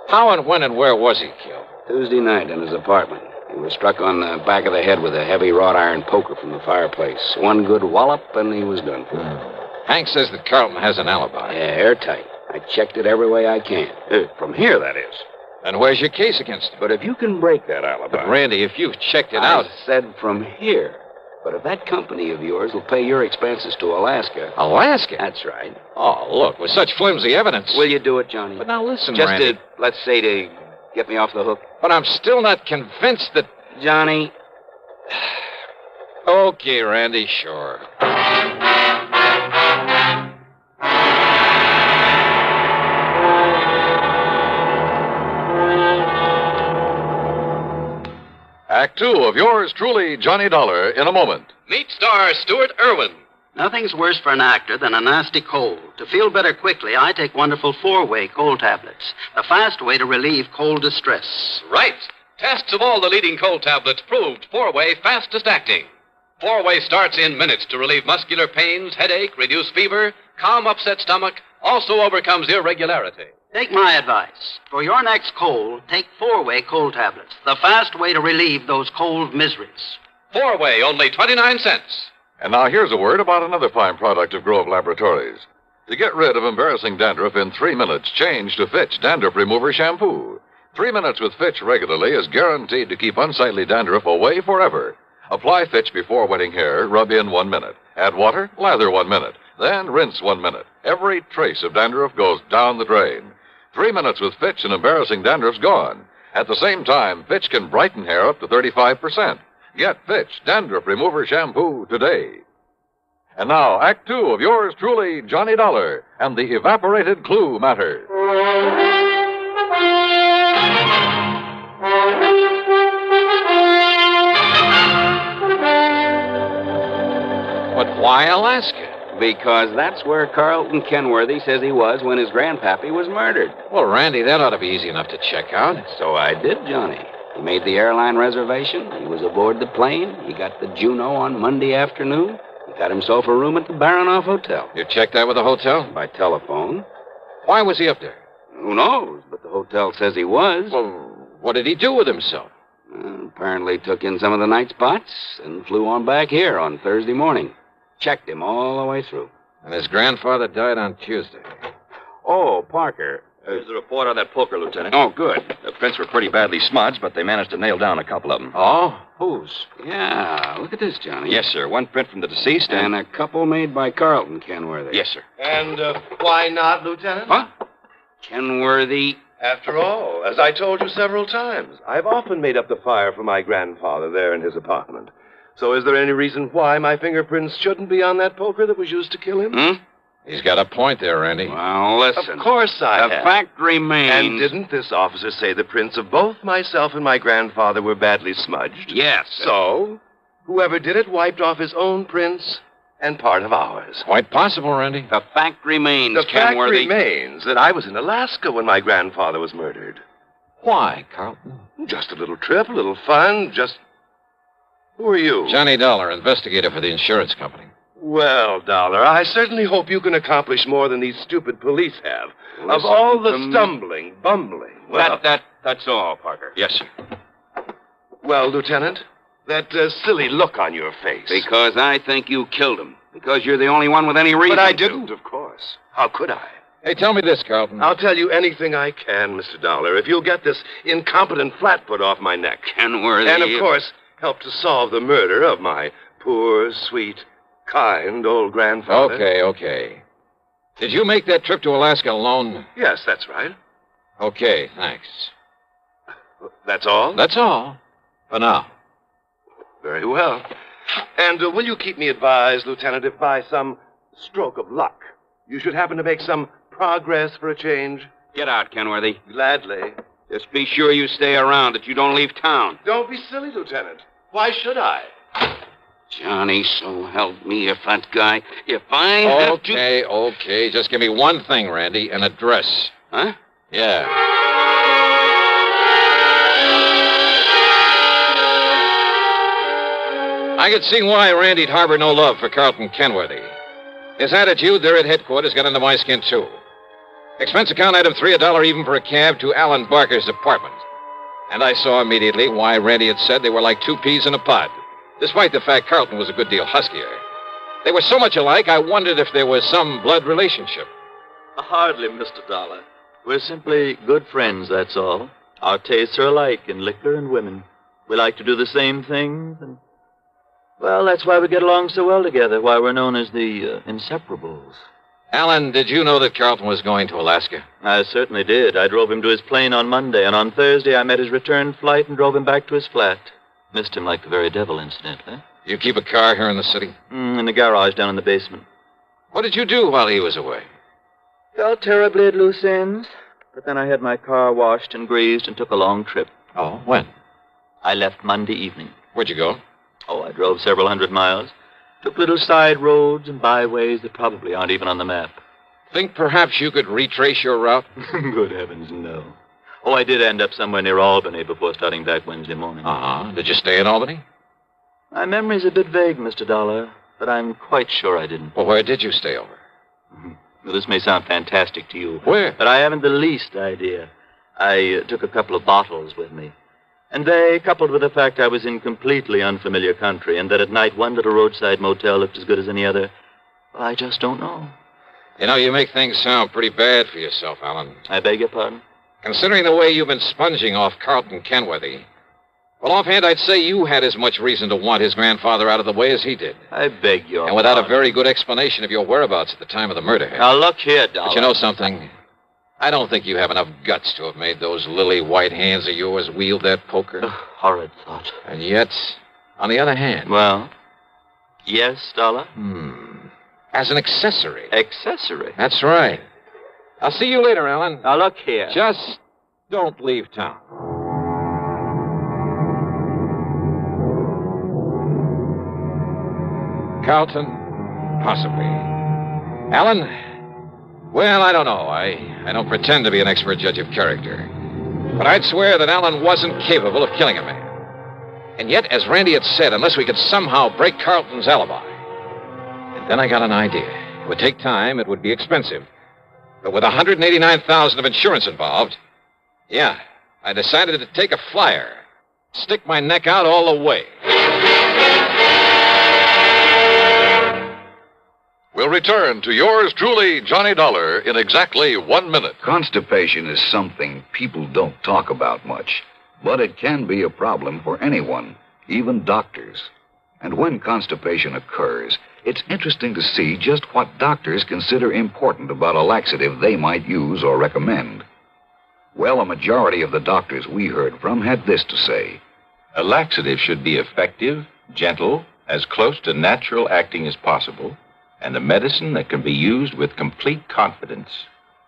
How and when and where was he killed? Tuesday night in his apartment. He was struck on the back of the head with a heavy wrought iron poker from the fireplace. One good wallop, and he was done for. Hank says that Carlton has an alibi. Yeah, airtight. I checked it every way I can. From here, that is. And where's your case against him? But if you can break that alibi... But, Randy, if you've checked it out... I said from here. But if that company of yours will pay your expenses to Alaska... Alaska? That's right. Oh, look, with such flimsy evidence... Will you do it, Johnny? But now listen, Just Randy... let's say, to get me off the hook. But I'm still not convinced that... Johnny... Okay, Randy, sure. Act 2 of yours truly, Johnny Dollar, in a moment. Meet star Stuart Irwin. Nothing's worse for an actor than a nasty cold. To feel better quickly, I take wonderful 4-way cold tablets, the fast way to relieve cold distress. Right. Tests of all the leading cold tablets proved 4-way fastest acting. 4-way starts in minutes to relieve muscular pains, headache, reduce fever, calm upset stomach, also overcomes irregularity. Take my advice. For your next cold, take 4-way cold tablets, the fast way to relieve those cold miseries. 4-way, only 29 cents. And now here's a word about another fine product of Grove Laboratories. To get rid of embarrassing dandruff in 3 minutes, change to Fitch Dandruff Remover Shampoo. 3 minutes with Fitch regularly is guaranteed to keep unsightly dandruff away forever. Apply Fitch before wetting hair, rub in 1 minute. Add water, lather 1 minute. Then rinse 1 minute. Every trace of dandruff goes down the drain. 3 minutes with Fitch and embarrassing dandruff's gone. At the same time, Fitch can brighten hair up to 35%. Get Fitch Dandruff Remover Shampoo today. And now, Act 2 of yours truly, Johnny Dollar, and the evaporated clue matter. But why Alaska? Because that's where Carlton Kenworthy says he was when his grandpappy was murdered. Well, Randy, that ought to be easy enough to check out. So I did, Johnny. He made the airline reservation. He was aboard the plane. He got the Juneau on Monday afternoon. He got himself a room at the Baranoff Hotel. You checked that with the hotel? By telephone. Why was he up there? Who knows? But the hotel says he was. Well, what did he do with himself? Apparently took in some of the night spots and flew on back here on Thursday morning. Checked him all the way through. And his grandfather died on Tuesday. Oh, Parker. Here's the report on that poker, Lieutenant. Oh, good. The prints were pretty badly smudged, but they managed to nail down a couple of them. Oh? Whose? Yeah, look at this, Johnny. Yes, sir. One print from the deceased and a couple made by Carlton Kenworthy. Yes, sir. And why not, Lieutenant? What? Kenworthy. After all, as I told you several times, I've often made up the fire for my grandfather there in his apartment. So is there any reason why my fingerprints shouldn't be on that poker that was used to kill him? He's got a point there, Randy. Well, listen. Of course I have. The fact remains... And didn't this officer say the prints of both myself and my grandfather were badly smudged? Yes. So, whoever did it wiped off his own prints and part of ours. Quite possible, Randy. The fact remains, The fact Kenworthy... remains that I was in Alaska when my grandfather was murdered. Why, Carlton? Just a little trip, a little fun, just... Who are you? Johnny Dollar, investigator for the insurance company. Well, Dollar, I certainly hope you can accomplish more than these stupid police have. Of all the stumbling, bumbling... Well, That's all, Parker. Yes, sir. Well, Lieutenant, that silly look on your face. Because I think you killed him. Because you're the only one with any reason But I to. didn't, of course. How could I? Hey, tell me this, Carlton. I'll tell you anything I can, Mr. Dollar, if you'll get this incompetent flatfoot off my neck. Kenworthy... And, of course, help to solve the murder of my poor, sweet, kind old grandfather. Okay. Did you make that trip to Alaska alone? Yes, that's right. Okay, thanks. That's all? That's all. For now. Very well. And will you keep me advised, Lieutenant, if by some stroke of luck you should happen to make some progress for a change? Get out, Kenworthy. Gladly. Just be sure you stay around, that you don't leave town. Don't be silly, Lieutenant. Why should I? Johnny, so help me, if I have to... Okay. Just give me one thing, Randy, an address. Huh? Yeah. I could see why Randy'd harbor no love for Carlton Kenworthy. His attitude there at headquarters got under my skin, too. Expense account item 3, $1 even for a cab to Alan Barker's apartment. And I saw immediately why Randy had said they were like two peas in a pod, despite the fact Carlton was a good deal huskier. They were so much alike, I wondered if there was some blood relationship. Hardly, Mr. Dollar. We're simply good friends, that's all. Our tastes are alike in liquor and women. We like to do the same things, and... well, that's why we get along so well together, why we're known as the Inseparables. Alan, did you know that Carlton was going to Alaska? I certainly did. I drove him to his plane on Monday, and on Thursday I met his return flight and drove him back to his flat. Missed him like the very devil, incidentally. You keep a car here in the city? In the garage down in the basement. What did you do while he was away? Felt terribly at loose ends, but then I had my car washed and greased and took a long trip. Oh, when? I left Monday evening. Where'd you go? Oh, I drove several hundred miles. Took little side roads and byways that probably aren't even on the map. Think perhaps you could retrace your route? Good heavens, no. Oh, I did end up somewhere near Albany before starting back Wednesday morning. Uh-huh. Did you stay in Albany? My memory's a bit vague, Mr. Dollar, but I'm quite sure I didn't. Well, where did you stay over? Well, this may sound fantastic to you. Where? But I haven't the least idea. I took a couple of bottles with me. And they, coupled with the fact I was in completely unfamiliar country and that at night one little roadside motel looked as good as any other, well, I just don't know. You know, you make things sound pretty bad for yourself, Alan. I beg your pardon? Considering the way you've been sponging off Carlton Kenworthy, well, offhand, I'd say you had as much reason to want his grandfather out of the way as he did. I beg your And without pardon. a very good explanation of your whereabouts at the time of the murder. Now, look here, Dollar. But you know something? I don't think you have enough guts to have made those lily white hands of yours wield that poker. Horrid thought. And yet, on the other hand... Well, yes, Dollar? As an accessory. Accessory? That's right. I'll see you later, Alan. Now, look here. Just don't leave town. Carlton? Possibly. Alan? Well, I don't know. I don't pretend to be an expert judge of character. But I'd swear that Alan wasn't capable of killing a man. And yet, as Randy had said, unless we could somehow break Carlton's alibi. And then I got an idea. It would take time, it would be expensive. But with $189,000 of insurance involved, yeah, I decided to take a flyer. Stick my neck out all the way. We'll return to yours truly, Johnny Dollar, in exactly 1 minute. Constipation is something people don't talk about much, but it can be a problem for anyone, even doctors. And when constipation occurs, it's interesting to see just what doctors consider important about a laxative they might use or recommend. Well, a majority of the doctors we heard from had this to say. A laxative should be effective, gentle, as close to natural acting as possible, and a medicine that can be used with complete confidence.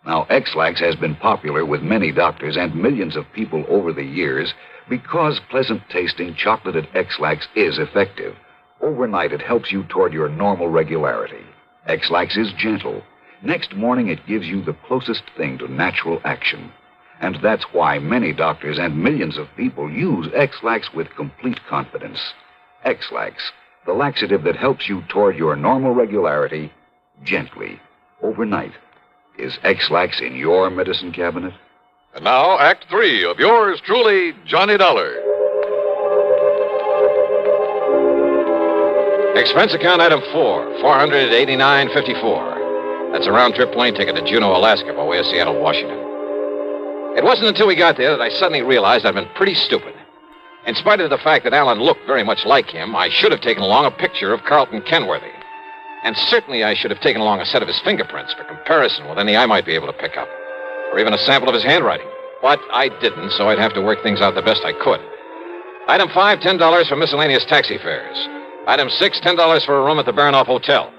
Now, X-Lax has been popular with many doctors and millions of people over the years because pleasant-tasting chocolated X-Lax is effective. Overnight, it helps you toward your normal regularity. X-Lax is gentle. Next morning, it gives you the closest thing to natural action. And that's why many doctors and millions of people use X-Lax with complete confidence. X-Lax, the laxative that helps you toward your normal regularity, gently, overnight. Is X-Lax in your medicine cabinet? And now, Act 3 of yours truly, Johnny Dollar. Expense account item 4, $489.54. That's a round-trip plane ticket to Juneau, Alaska, by way of Seattle, Washington. It wasn't until we got there that I suddenly realized I'd been pretty stupid. In spite of the fact that Alan looked very much like him, I should have taken along a picture of Carlton Kenworthy. And certainly I should have taken along a set of his fingerprints for comparison with any I might be able to pick up. Or even a sample of his handwriting. But I didn't, so I'd have to work things out the best I could. Item 5, $10 for miscellaneous taxi fares. Item 6, $10 for a room at the Baranoff Hotel.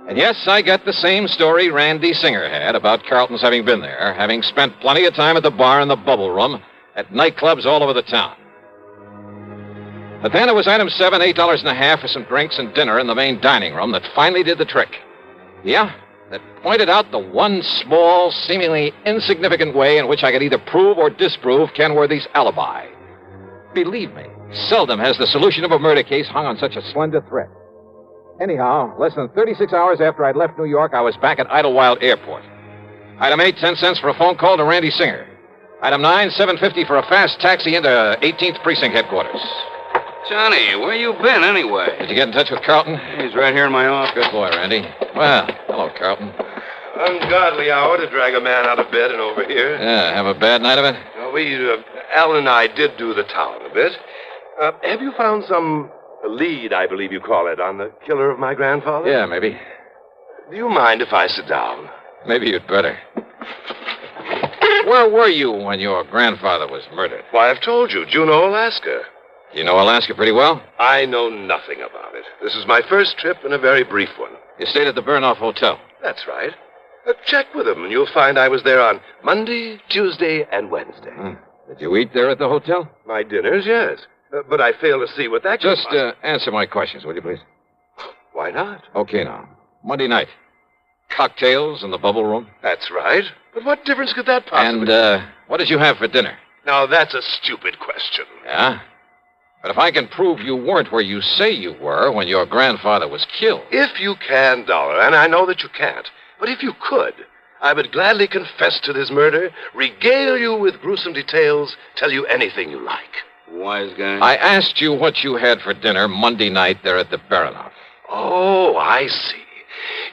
And yes, I got the same story Randy Singer had about Carlton's having been there, having spent plenty of time at the bar and the bubble room, at nightclubs all over the town. But then it was item 7, $8.50 for some drinks and dinner in the main dining room that finally did the trick. Yeah, that pointed out the one small, seemingly insignificant way in which I could either prove or disprove Kenworthy's alibi. Believe me, seldom has the solution of a murder case hung on such a slender thread. Anyhow, less than 36 hours after I'd left New York, I was back at Idlewild Airport. Item 8, 10 cents for a phone call to Randy Singer. Item 9, $7.50 for a fast taxi into 18th Precinct headquarters. Johnny, where you been anyway? Did you get in touch with Carlton? He's right here in my office. Good boy, Randy. Well, hello, Carlton. Ungodly hour to drag a man out of bed and over here. Yeah, have a bad night of it? Well, Alan and I did do the town a bit. Have you found some lead, I believe you call it, on the killer of my grandfather? Yeah, maybe. Do you mind if I sit down? Maybe you'd better. Where were you when your grandfather was murdered? Why, I've told you, Juneau, Alaska. You know Alaska pretty well? I know nothing about it. This is my first trip and a very brief one. You stayed at the Burnoff Hotel? That's right. Check with them, and you'll find I was there on Monday, Tuesday, and Wednesday. Did you eat there at the hotel? My dinners, yes. But I fail to see what that could Just answer my questions, will you, please? Why not? Okay, now. Monday night. Cocktails in the bubble room? That's right. But what difference could that possibly... And what did you have for dinner? Now, that's a stupid question. Yeah? But if I can prove you weren't where you say you were when your grandfather was killed... If you can, Dollar, and I know that you can't, but if you could, I would gladly confess to this murder, regale you with gruesome details, tell you anything you like. Wise guy. I asked you what you had for dinner Monday night there at the Baranoff. Oh, I see.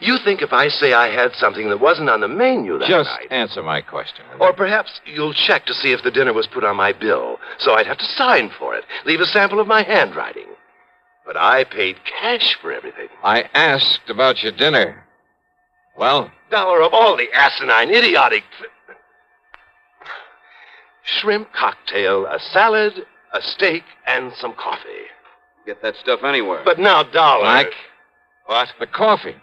You think if I say I had something that wasn't on the menu that Just night... answer my question. Or perhaps you'll check to see if the dinner was put on my bill, so I'd have to sign for it, leave a sample of my handwriting. But I paid cash for everything. I asked about your dinner. Well? Dollar, of all the asinine, idiotic... Shrimp cocktail, a salad, a steak, and some coffee. Get that stuff anywhere. But now, Dollar... Mike? What? The coffee.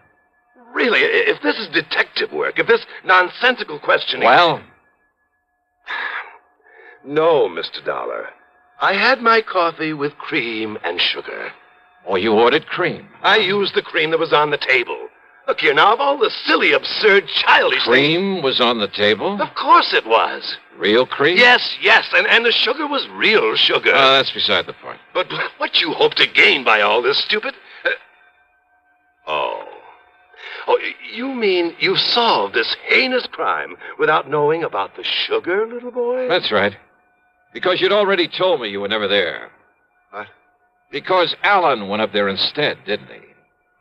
Really, if this is detective work, if this nonsensical questioning... Well? No, Mr. Dollar. I had my coffee with cream and sugar. Oh, you ordered cream? I used the cream that was on the table. Look here, now, of all the silly, absurd, childish Cream was on the table? Of course it was. Real cream? Yes, and the sugar was real sugar. That's beside the point. But what you hope to gain by all this, stupid... Oh, you mean you solved this heinous crime without knowing about the sugar, little boy? That's right. Because you'd already told me you were never there. What? Because Alan went up there instead, didn't he?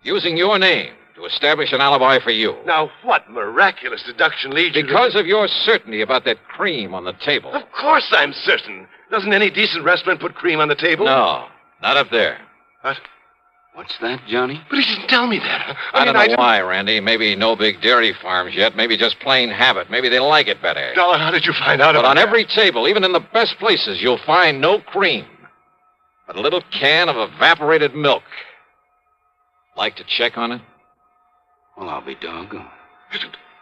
Using your name to establish an alibi for you. Now, what miraculous deduction leads you Because of your certainty about that cream on the table. Of course I'm certain. Doesn't any decent restaurant put cream on the table? No, not up there. What? What's that, Johnny? But he didn't tell me that. I don't know why, Randy. Maybe no big dairy farms yet. Maybe just plain habit. Maybe they like it better. Dollar, how did you find out But about on that? every table, even in the best places, you'll find no cream. But a little can of evaporated milk. Like to check on it? Well, I'll be doggone.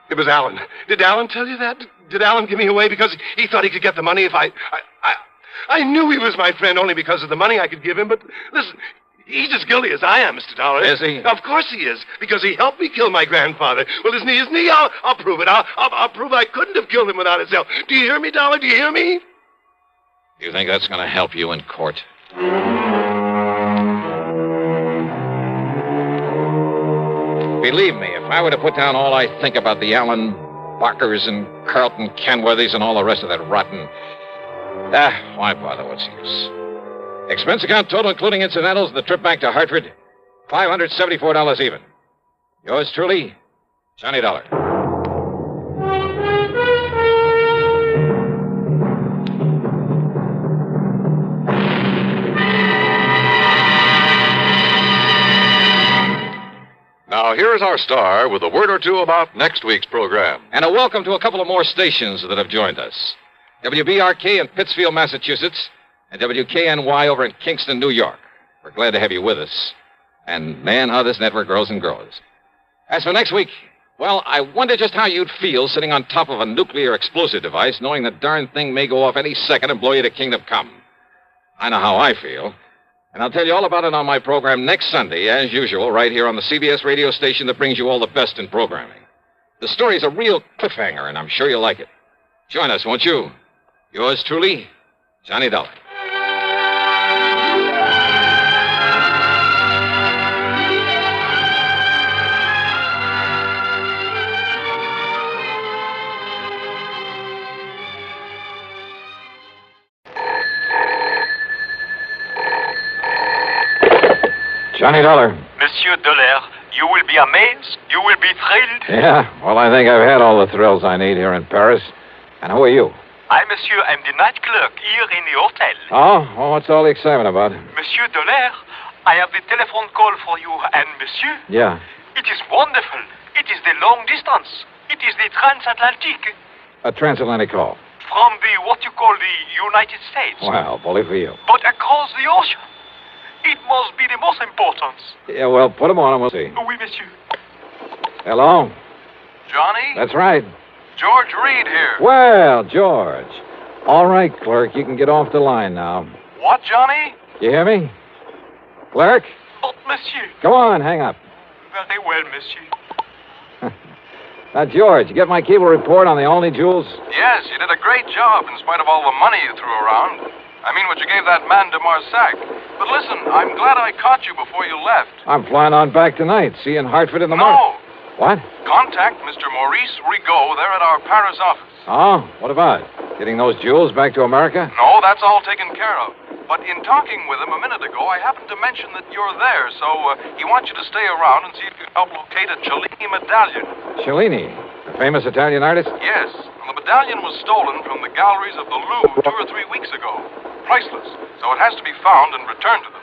It was Alan. Did Alan tell you that? Did Alan give me away because he thought he could get the money if I knew he was my friend only because of the money I could give him, but listen... He's as guilty as I am, Mr. Dollar. Is he? Of course he is, because he helped me kill my grandfather. Well, isn't he? I'll prove it. I'll prove I couldn't have killed him without his help. Do you hear me, Dollar? Do you hear me? You think that's going to help you in court? Believe me, if I were to put down all I think about the Allen Barkers and Carlton Kenworthys and all the rest of that rotten... why bother? What's the use? Expense account total, including incidentals, the trip back to Hartford, $574 even. Yours truly, Johnny Dollar. Now, here's our star with a word or two about next week's program. And a welcome to a couple of more stations that have joined us. WBRK in Pittsfield, Massachusetts, and WKNY over in Kingston, New York. We're glad to have you with us. And, man, how this network grows and grows. As for next week, well, I wonder just how you'd feel sitting on top of a nuclear explosive device, knowing the darn thing may go off any second and blow you to kingdom come. I know how I feel. And I'll tell you all about it on my program next Sunday, as usual, right here on the CBS radio station that brings you all the best in programming. The story's a real cliffhanger, and I'm sure you'll like it. Join us, won't you? Yours truly, Johnny Dollar. Johnny Dollar. Monsieur Dollar, you will be amazed. You will be thrilled. Yeah, well, I think I've had all the thrills I need here in Paris. And who are you? Monsieur, I'm the night clerk here in the hotel. Oh, well, what's all the excitement about? Monsieur Dollar, I have the telephone call for you, and Monsieur, Yeah. it is wonderful. It is the long distance. It is the transatlantic. A transatlantic call. From the, what you call the United States. Well, bully for you. But across the ocean. It must be the most important. Yeah, well, put them on and we'll see. Oui, monsieur. Hello? Johnny? That's right. George Reed here. Well, George. All right, clerk, you can get off the line now. What, Johnny? You hear me? Clerk? But, monsieur. Go on, hang up. Very well, monsieur. Now, George, you get my cable report on the only jewels? Yes, you did a great job in spite of all the money you threw around. I mean what you gave that man de Marsac. But listen, I'm glad I caught you before you left. I'm flying on back tonight. See you in Hartford in the morning. No. What? Contact Mr. Maurice Rigaud there at our Paris office. Oh, what about? Getting those jewels back to America? No, that's all taken care of. But in talking with him a minute ago, I happened to mention that you're there, so he wants you to stay around and see if you can help locate a Cellini medallion. Cellini, the famous Italian artist? Yes, and the medallion was stolen from the galleries of the Louvre 2 or 3 weeks ago. Priceless, so it has to be found and returned to them.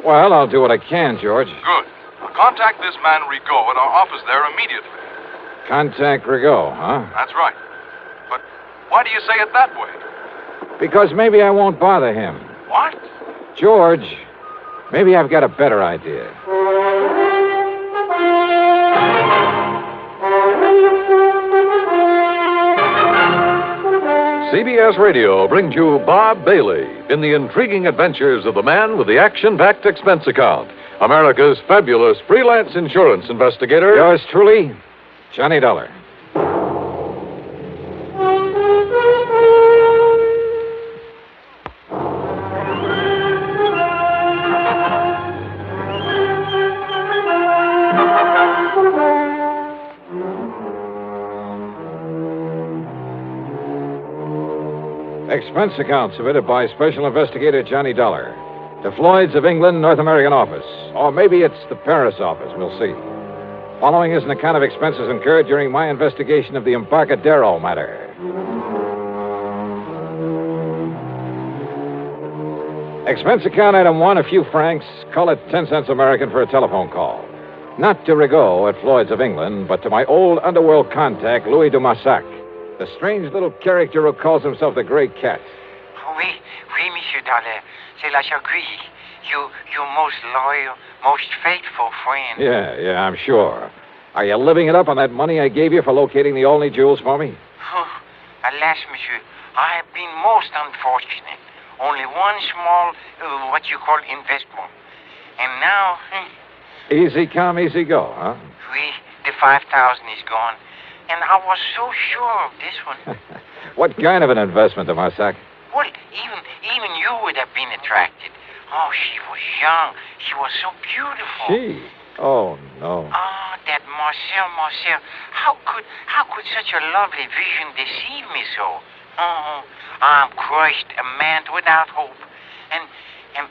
Well, I'll do what I can, George. Good. Now contact this man Rigaud at our office there immediately. Contact Rigaud, huh? That's right. But why do you say it that way? Because maybe I won't bother him. What? George, maybe I've got a better idea. CBS Radio brings you Bob Bailey in the intriguing adventures of the man with the action-packed expense account, America's fabulous freelance insurance investigator. Yours truly, Johnny Dollar. Expense account submitted by Special Investigator Johnny Dollar to Floyd's of England, North American office. Or maybe it's the Paris office. We'll see. Following is an account of expenses incurred during my investigation of the Embarcadero matter. Expense account item 1, a few francs. Call it 10 cents American for a telephone call. Not to Rigaud at Floyd's of England, but to my old underworld contact, Louis de Marsac. The strange little character who calls himself the Grey Cat. Oui, Monsieur Dollar. C'est la Jacquerie. You most loyal, most faithful friend. Yeah, I'm sure. Are you living it up on that money I gave you for locating the only jewels for me? Alas, monsieur, I have been most unfortunate. Only one small, what you call investment. And now... Easy come, easy go, huh? Oui, the 5,000 is gone. And I was so sure of this one. What kind of an investment, de Marsac? Well, even you would have been attracted. Oh, she was young. She was so beautiful. She? Oh, no. Ah, that Marcel. How could such a lovely vision deceive me so? Oh, I'm crushed, a man without hope. And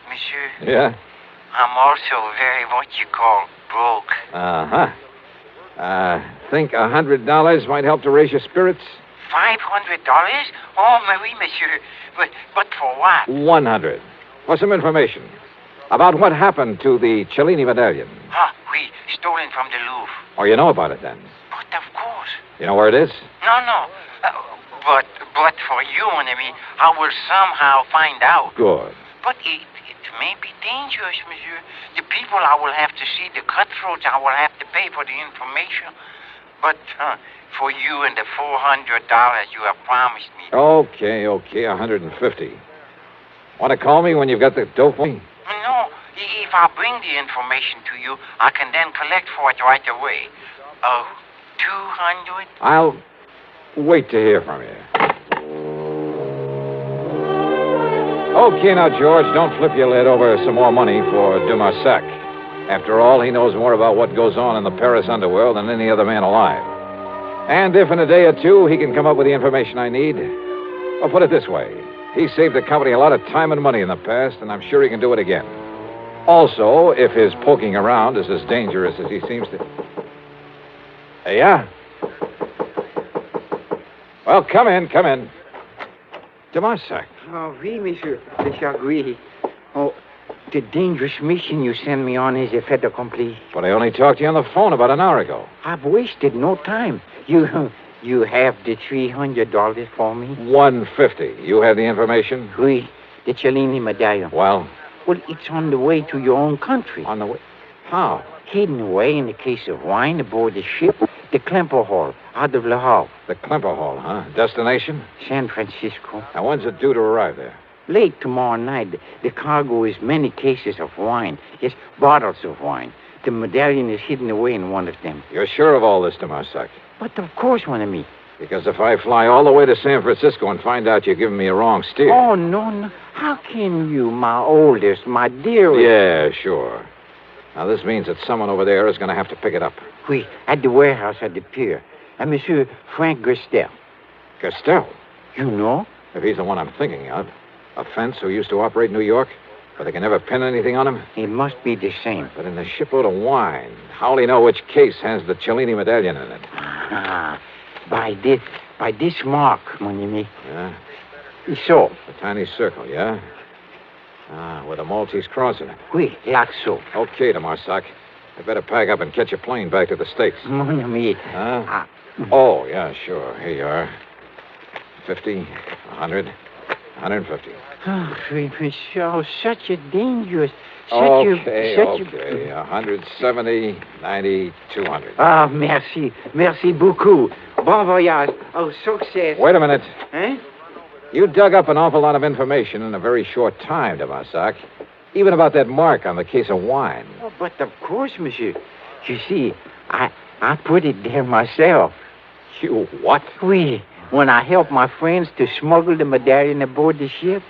monsieur... Yeah? I'm also very, what you call, broke. Uh-huh. Think $100 might help to raise your spirits? $500? Oh, oui, monsieur. But for what? 100. For some information about what happened to the Cellini medallion. Oui, stolen from the Louvre. Oh, you know about it then? But of course. You know where it is? No. But for you, mon ami, I will somehow find out. Good. But it may be dangerous, monsieur. The people I will have to see, the cutthroats, I will have to pay for the information. But for you and the $400 you have promised me. Okay, $150. Want to call me when you've got the dough for me? No, If I bring the information to you, I can then collect for it right away. 200? I'll wait to hear from you. Okay, now, George, don't flip your lid over some more money for Dumarsac. After all, he knows more about what goes on in the Paris underworld than any other man alive. And if in a day or two he can come up with the information I need, I'll put it this way. He saved the company a lot of time and money in the past, and I'm sure he can do it again. Also, if his poking around is as dangerous as he seems to... Yeah? Well, come in. Dumarsac. Oh, oui, monsieur. Je suis agree. Oh, the dangerous mission you sent me on is a fait accompli. But I only talked to you on the phone about an hour ago. I've wasted no time. You have the $300 for me? $150. You have the information? Oui, the Cellini medallion. Well? Well, it's on the way to your own country. On the way? How? Hidden away in a case of wine aboard the ship, the Klemper Hall, out of Le Havre. The Klemper Hall, huh? Destination? San Francisco. Now, when's it due to arrive there? Late tomorrow night. The cargo is many cases of wine. Yes, bottles of wine. The medallion is hidden away in one of them. You're sure of all this, Dumarsac? But of course, mon ami. Because if I fly all the way to San Francisco and find out you're giving me a wrong steer... Oh, no. How can you, my oldest, my dearest... Yeah, sure. Now, this means that someone over there is going to have to pick it up. Oui, at the warehouse at the pier. And Monsieur Frank Gestel. Gestel? You know? If he's the one I'm thinking of. A fence who used to operate in New York, but they can never pin anything on him? It must be the same. But in the shipload of wine, how'll he know which case has the Cellini medallion in it? By this mark, mon ami. Yeah? So. A tiny circle, yeah? With a Maltese cross in it. Oui, like so. Okay, Dumarsac. I better pack up and catch a plane back to the States. Mon ami. Huh? Oh, yeah, sure. Here you are. 50, 100, 150. Oh, monsieur, such a dangerous... Okay. 170, 90, 200. Ah, merci. Merci beaucoup. Bon voyage. Oh, success. Wait a minute. Eh? You dug up an awful lot of information in a very short time, Dumarsac. Even about that mark on the case of wine. Oh, but of course, monsieur. You see, I put it there myself. You what? Oui, when I helped my friends to smuggle the medallion aboard the ship.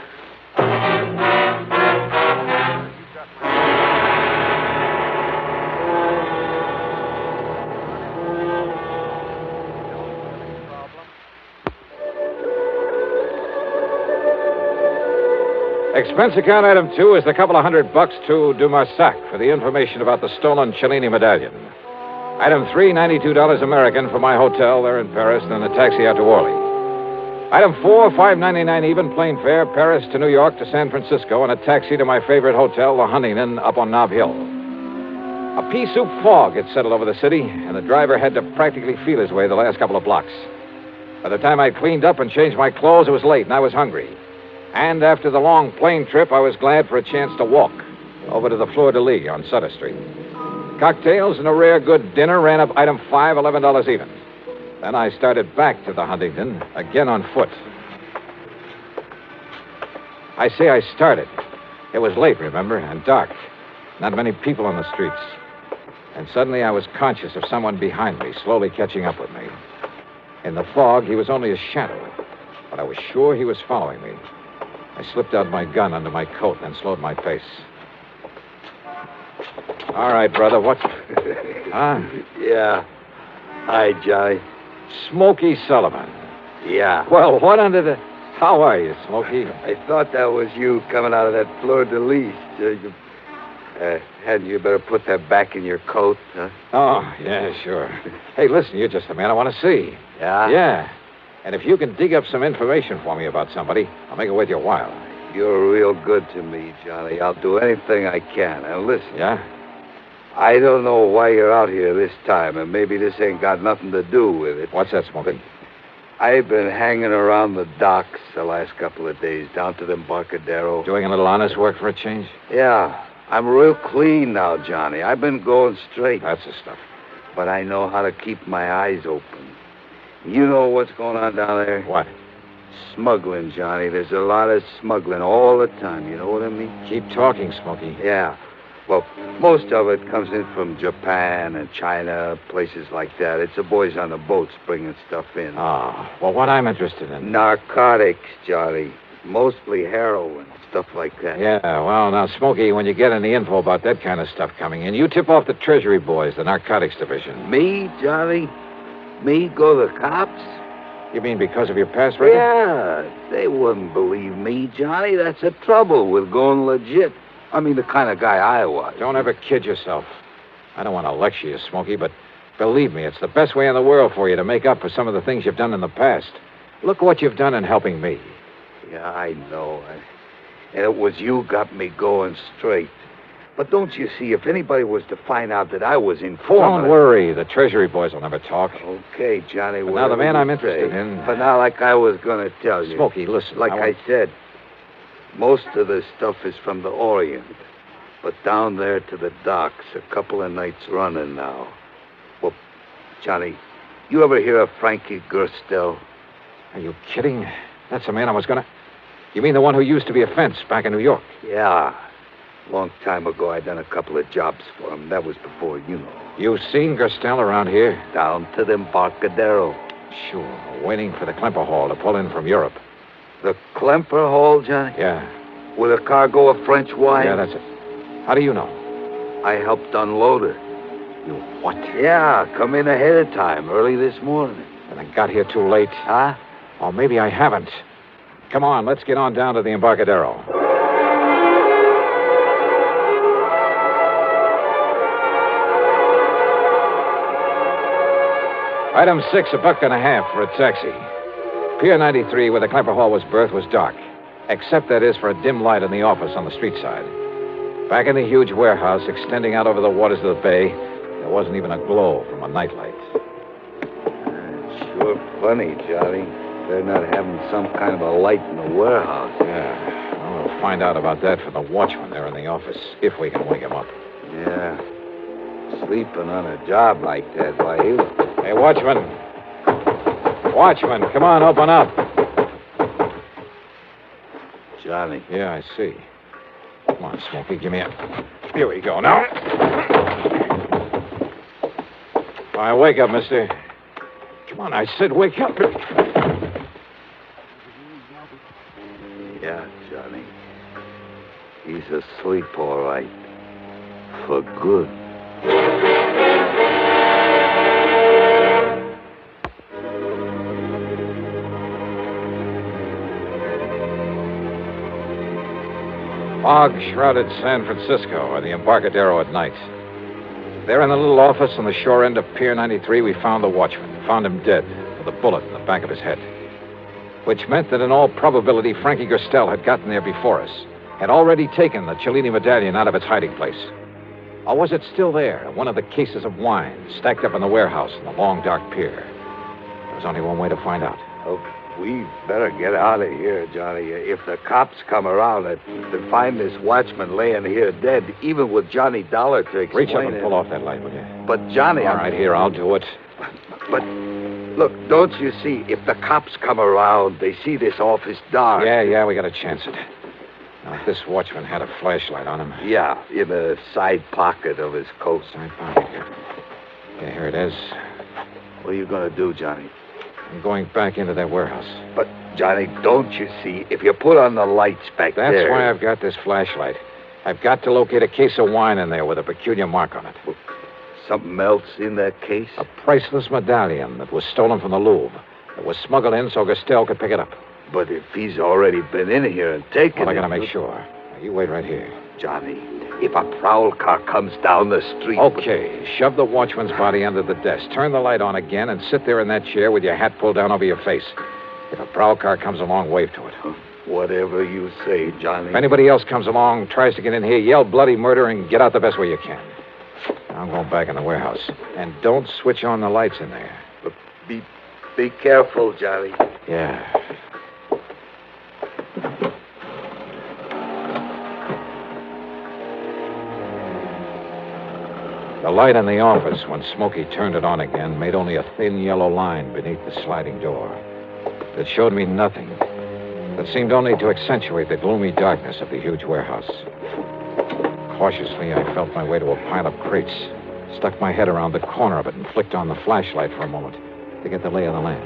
Expense account item 2 is the couple of $100 to Dumarsac for the information about the stolen Cellini medallion. Item 3, $92 American for my hotel there in Paris, then a taxi out to Orly. Item 4, $5.99 even plane fare, Paris to New York to San Francisco, and a taxi to my favorite hotel, the Huntington, up on Nob Hill. A pea soup fog had settled over the city, and the driver had to practically feel his way the last couple of blocks. By the time I'd cleaned up and changed my clothes, it was late, and I was hungry. And after the long plane trip, I was glad for a chance to walk over to the Fleur de Lis on Sutter Street. Cocktails and a rare good dinner ran up item 5, $11 even. Then I started back to the Huntington, again on foot. I say I started. It was late, remember, and dark. Not many people on the streets. And suddenly I was conscious of someone behind me, slowly catching up with me. In the fog, he was only a shadow, but I was sure he was following me. I slipped out my gun under my coat and slowed my pace. All right, brother, what? Huh? Yeah. Hi, Johnny. Smokey Sullivan. Yeah. Well, what under the... How are you, Smokey? I thought that was you coming out of that Fleur de Lis. Hadn't you better put that back in your coat, huh? Oh, yeah, sure. Hey, listen, you're just the man I want to see. Yeah? Yeah. And if you can dig up some information for me about somebody, I'll make it worth your while. You're real good to me, Johnny. I'll do anything I can. Now, listen. Yeah? I don't know why you're out here this time, and maybe this ain't got nothing to do with it. What's that, Smokey? I've been hanging around the docks the last couple of days, down to the Embarcadero. Doing a little honest work for a change? Yeah. I'm real clean now, Johnny. I've been going straight. That's the stuff. But I know how to keep my eyes open. You know what's going on down there? What? Smuggling, Johnny. There's a lot of smuggling all the time. You know what I mean? Keep talking, Smokey. Yeah. Well, most of it comes in from Japan and China, places like that. It's the boys on the boats bringing stuff in. Ah, well, what I'm interested in. Narcotics, Johnny. Mostly heroin, stuff like that. Yeah, well, now, Smokey, when you get any info about that kind of stuff coming in, you tip off the Treasury boys, the narcotics division. Me, Johnny? Me go to the cops? You mean because of your past record? Yeah, they wouldn't believe me, Johnny. That's the trouble with going legit. I mean, the kind of guy I was. Don't ever kid yourself. I don't want to lecture you, Smokey, but believe me, it's the best way in the world for you to make up for some of the things you've done in the past. Look what you've done in helping me. Yeah, I know. And it was you got me going straight. But don't you see, if anybody was to find out that I was informed... Don't worry. The Treasury boys will never talk. Okay, Johnny. But now, the man I'm interested in... But now, like I was going to tell you... Smokey, listen. Like I said, most of the stuff is from the Orient. But down there to the docks, a couple of nights running now. Well, Johnny, you ever hear of Frankie Gerstel? Are you kidding? That's the man I was going to... You mean the one who used to be a fence back in New York? Yeah. Long time ago, I done a couple of jobs for him. That was before, you know. You seen Gerstel around here? Down to the Embarcadero. Sure. Waiting for the Klemper Hall to pull in from Europe. The Klemper Hall, Johnny? Yeah. With a cargo of French wine? Yeah, that's it. How do you know? I helped unload her. You what? Yeah, come in ahead of time, early this morning. And I got here too late. Huh? Or maybe I haven't. Come on, let's get on down to the Embarcadero. Item 6, $1.50 for a taxi. Pier 93, where the Klemper Hall was berthed, was dark. Except, that is, for a dim light in the office on the street side. Back in the huge warehouse extending out over the waters of the bay, there wasn't even a glow from a nightlight. Sure funny, Johnny. They're not having some kind of a light in the warehouse. Yeah. Well, we'll find out about that from the watchman there in the office, if we can wake him up. Yeah. Sleeping on a job like that, why, Hey, watchman. Watchman, come on, open up. Johnny. Yeah, I see. Come on, Smokey, give me a... Here we go, now. All right, wake up, mister. Come on, I said wake up. Yeah, Johnny. He's asleep, all right. For good. Fog-shrouded San Francisco, or the Embarcadero at night. There in the little office on the shore end of Pier 93, we found the watchman. Found him dead, with a bullet in the back of his head. Which meant that in all probability, Frankie Gerstel had gotten there before us, had already taken the Cellini medallion out of its hiding place. Or was it still there, in one of the cases of wine, stacked up in the warehouse in the long, dark pier? There was only one way to find out. Oh, we better get out of here, Johnny. If the cops come around to find this watchman laying here dead, even with Johnny Dollar to explain Reach up and pull off that light, will you? But, Johnny... All right, here, I'll do it. But, look, don't you see, if the cops come around, they see this office dark. Yeah, we got to chance it. Now, if this watchman had a flashlight on him... Yeah, in the side pocket of his coat. Side pocket here. Yeah, here it is. What are you going to do, Johnny? I'm going back into that warehouse. But, Johnny, don't you see, if you put on the lights back there... That's why I've got this flashlight. I've got to locate a case of wine in there with a peculiar mark on it. Well, something else in that case? A priceless medallion that was stolen from the Louvre. It was smuggled in so Gerstel could pick it up. But if he's already been in here and taken I got to make sure. Now, you wait right here. Johnny, if a prowl car comes down the street... Okay, shove the watchman's body under the desk. Turn the light on again and sit there in that chair with your hat pulled down over your face. If a prowl car comes along, wave to it. Whatever you say, Johnny. If anybody else comes along, tries to get in here, yell bloody murder and get out the best way you can. I'm going back in the warehouse. And don't switch on the lights in there. But be careful, Johnny. Yeah. The light in the office, when Smokey turned it on again, made only a thin yellow line beneath the sliding door. It showed me nothing. It seemed only to accentuate the gloomy darkness of the huge warehouse. Cautiously, I felt my way to a pile of crates, stuck my head around the corner of it, and flicked on the flashlight for a moment to get the lay of the land.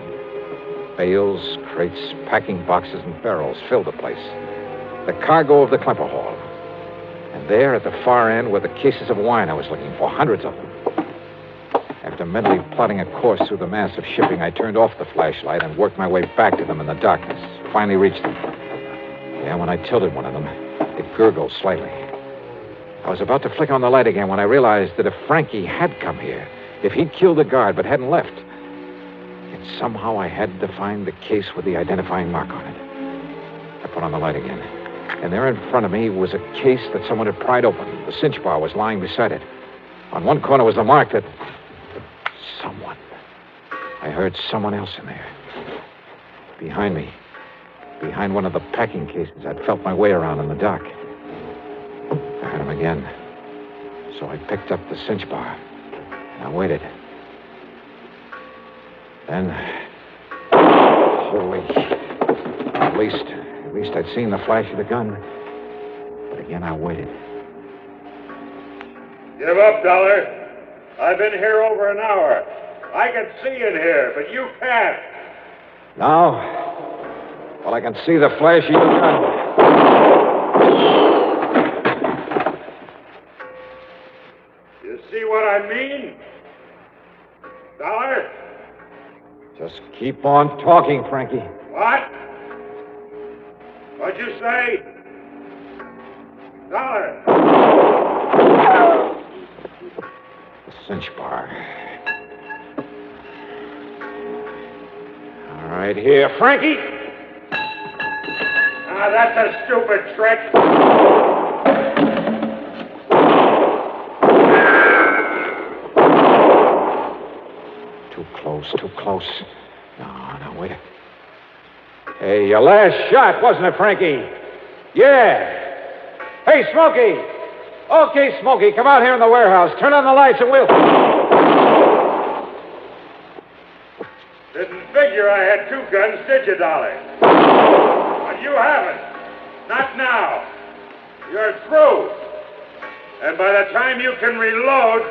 Bales, crates, packing boxes, and barrels filled the place. The cargo of the Klemper Hall. And there, at the far end, were the cases of wine I was looking for, hundreds of them. After mentally plotting a course through the mass of shipping, I turned off the flashlight and worked my way back to them in the darkness. Finally reached them. Yeah, when I tilted one of them, it gurgled slightly. I was about to flick on the light again when I realized that if Frankie had come here, if he'd killed the guard but hadn't left, yet somehow I had to find the case with the identifying mark on it. I put on the light again, and there in front of me was a case that someone had pried open. The cinch bar was lying beside it. On one corner was the mark that... Someone. I heard someone else in there. Behind me. Behind one of the packing cases I'd felt my way around in the dark. I heard him again. So I picked up the cinch bar. And I waited. Then... Holy... At least I'd seen the flash of the gun. But again, I waited. Give up, Dollar. I've been here over an hour. I can see in here, but you can't. Now? Well, I can see the flash of your gun. You see what I mean? Dollar? Just keep on talking, Frankie. What? What'd you say? Dollar! The cinch bar. All right, here, Frankie. Ah, that's a stupid trick. Too close. No, wait. Hey, your last shot, wasn't it, Frankie? Yeah. Hey, Smokey. Okay, Smokey, come out here in the warehouse. Turn on the lights and we'll... Didn't figure I had two guns, did you, Dolly? But you haven't. Not now. You're through. And by the time you can reload...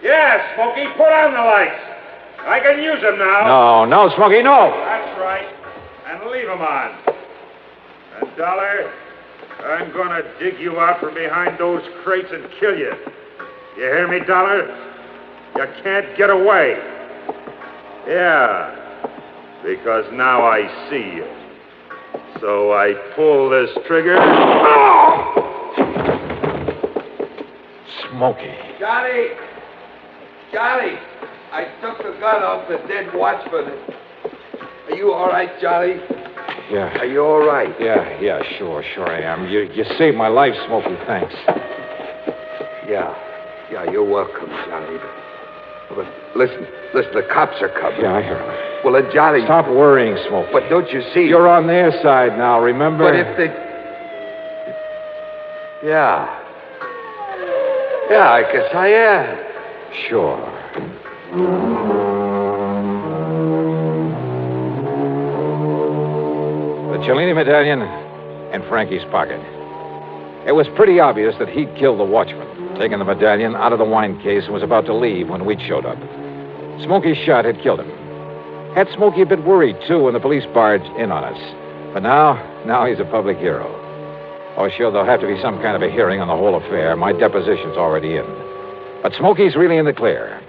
Yeah, Smokey, put on the lights. I can use them now. No, Smokey, no. That's right. And leave them on. And, Dollar, I'm going to dig you out from behind those crates and kill you. You hear me, Dollar? You can't get away. Yeah, because now I see you. So I pull this trigger. Smokey. Johnny, I took the gun off the dead watchman. Are you all right, Johnny? Yeah. Are you all right? Yeah, sure I am. You saved my life, Smokey, thanks. Yeah, you're welcome, Johnny. But listen, the cops are coming. Yeah, I hear them. Well, then, Johnny... Stop worrying, Smokey. But don't you see... You're on their side now, remember? But if they... Yeah, I guess I am. Sure. The Cellini medallion in Frankie's pocket. It was pretty obvious that he'd killed the watchman, taken the medallion out of the wine case, and was about to leave when Wheat showed up. Smokey's shot had killed him. Had Smokey a bit worried, too, when the police barged in on us. But now he's a public hero. Oh, sure, there'll have to be some kind of a hearing on the whole affair. My deposition's already in. But Smokey's really in the clear.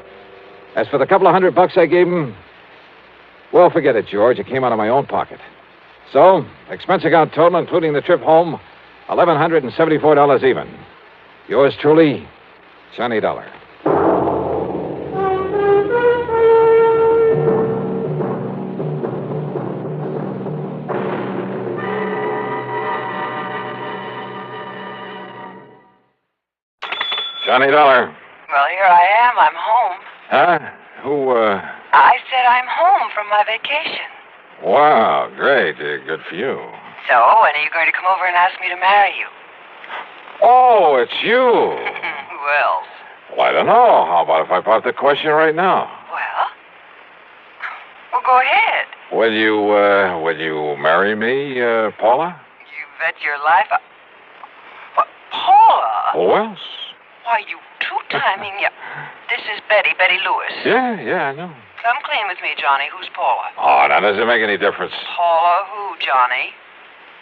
As for the couple of $100 I gave him, well, forget it, George. It came out of my own pocket. So, expense account total, including the trip home, $1,174 even. Yours truly, Johnny Dollar. Johnny Dollar. Well, here I am. I'm home. Huh? Who, I said I'm home from my vacation. Wow, great. Good for you. So, when are you going to come over and ask me to marry you? Oh, it's you. Who else? Well, I don't know. How about if I pop the question right now? Well, go ahead. Will you marry me, Paula? You bet your life. What, Paula? Paula. Who else? Why, you two-timing... This is Betty Lewis. Yeah, I know. Come clean with me, Johnny. Who's Paula? Oh, now, does it make any difference? Paula who, Johnny?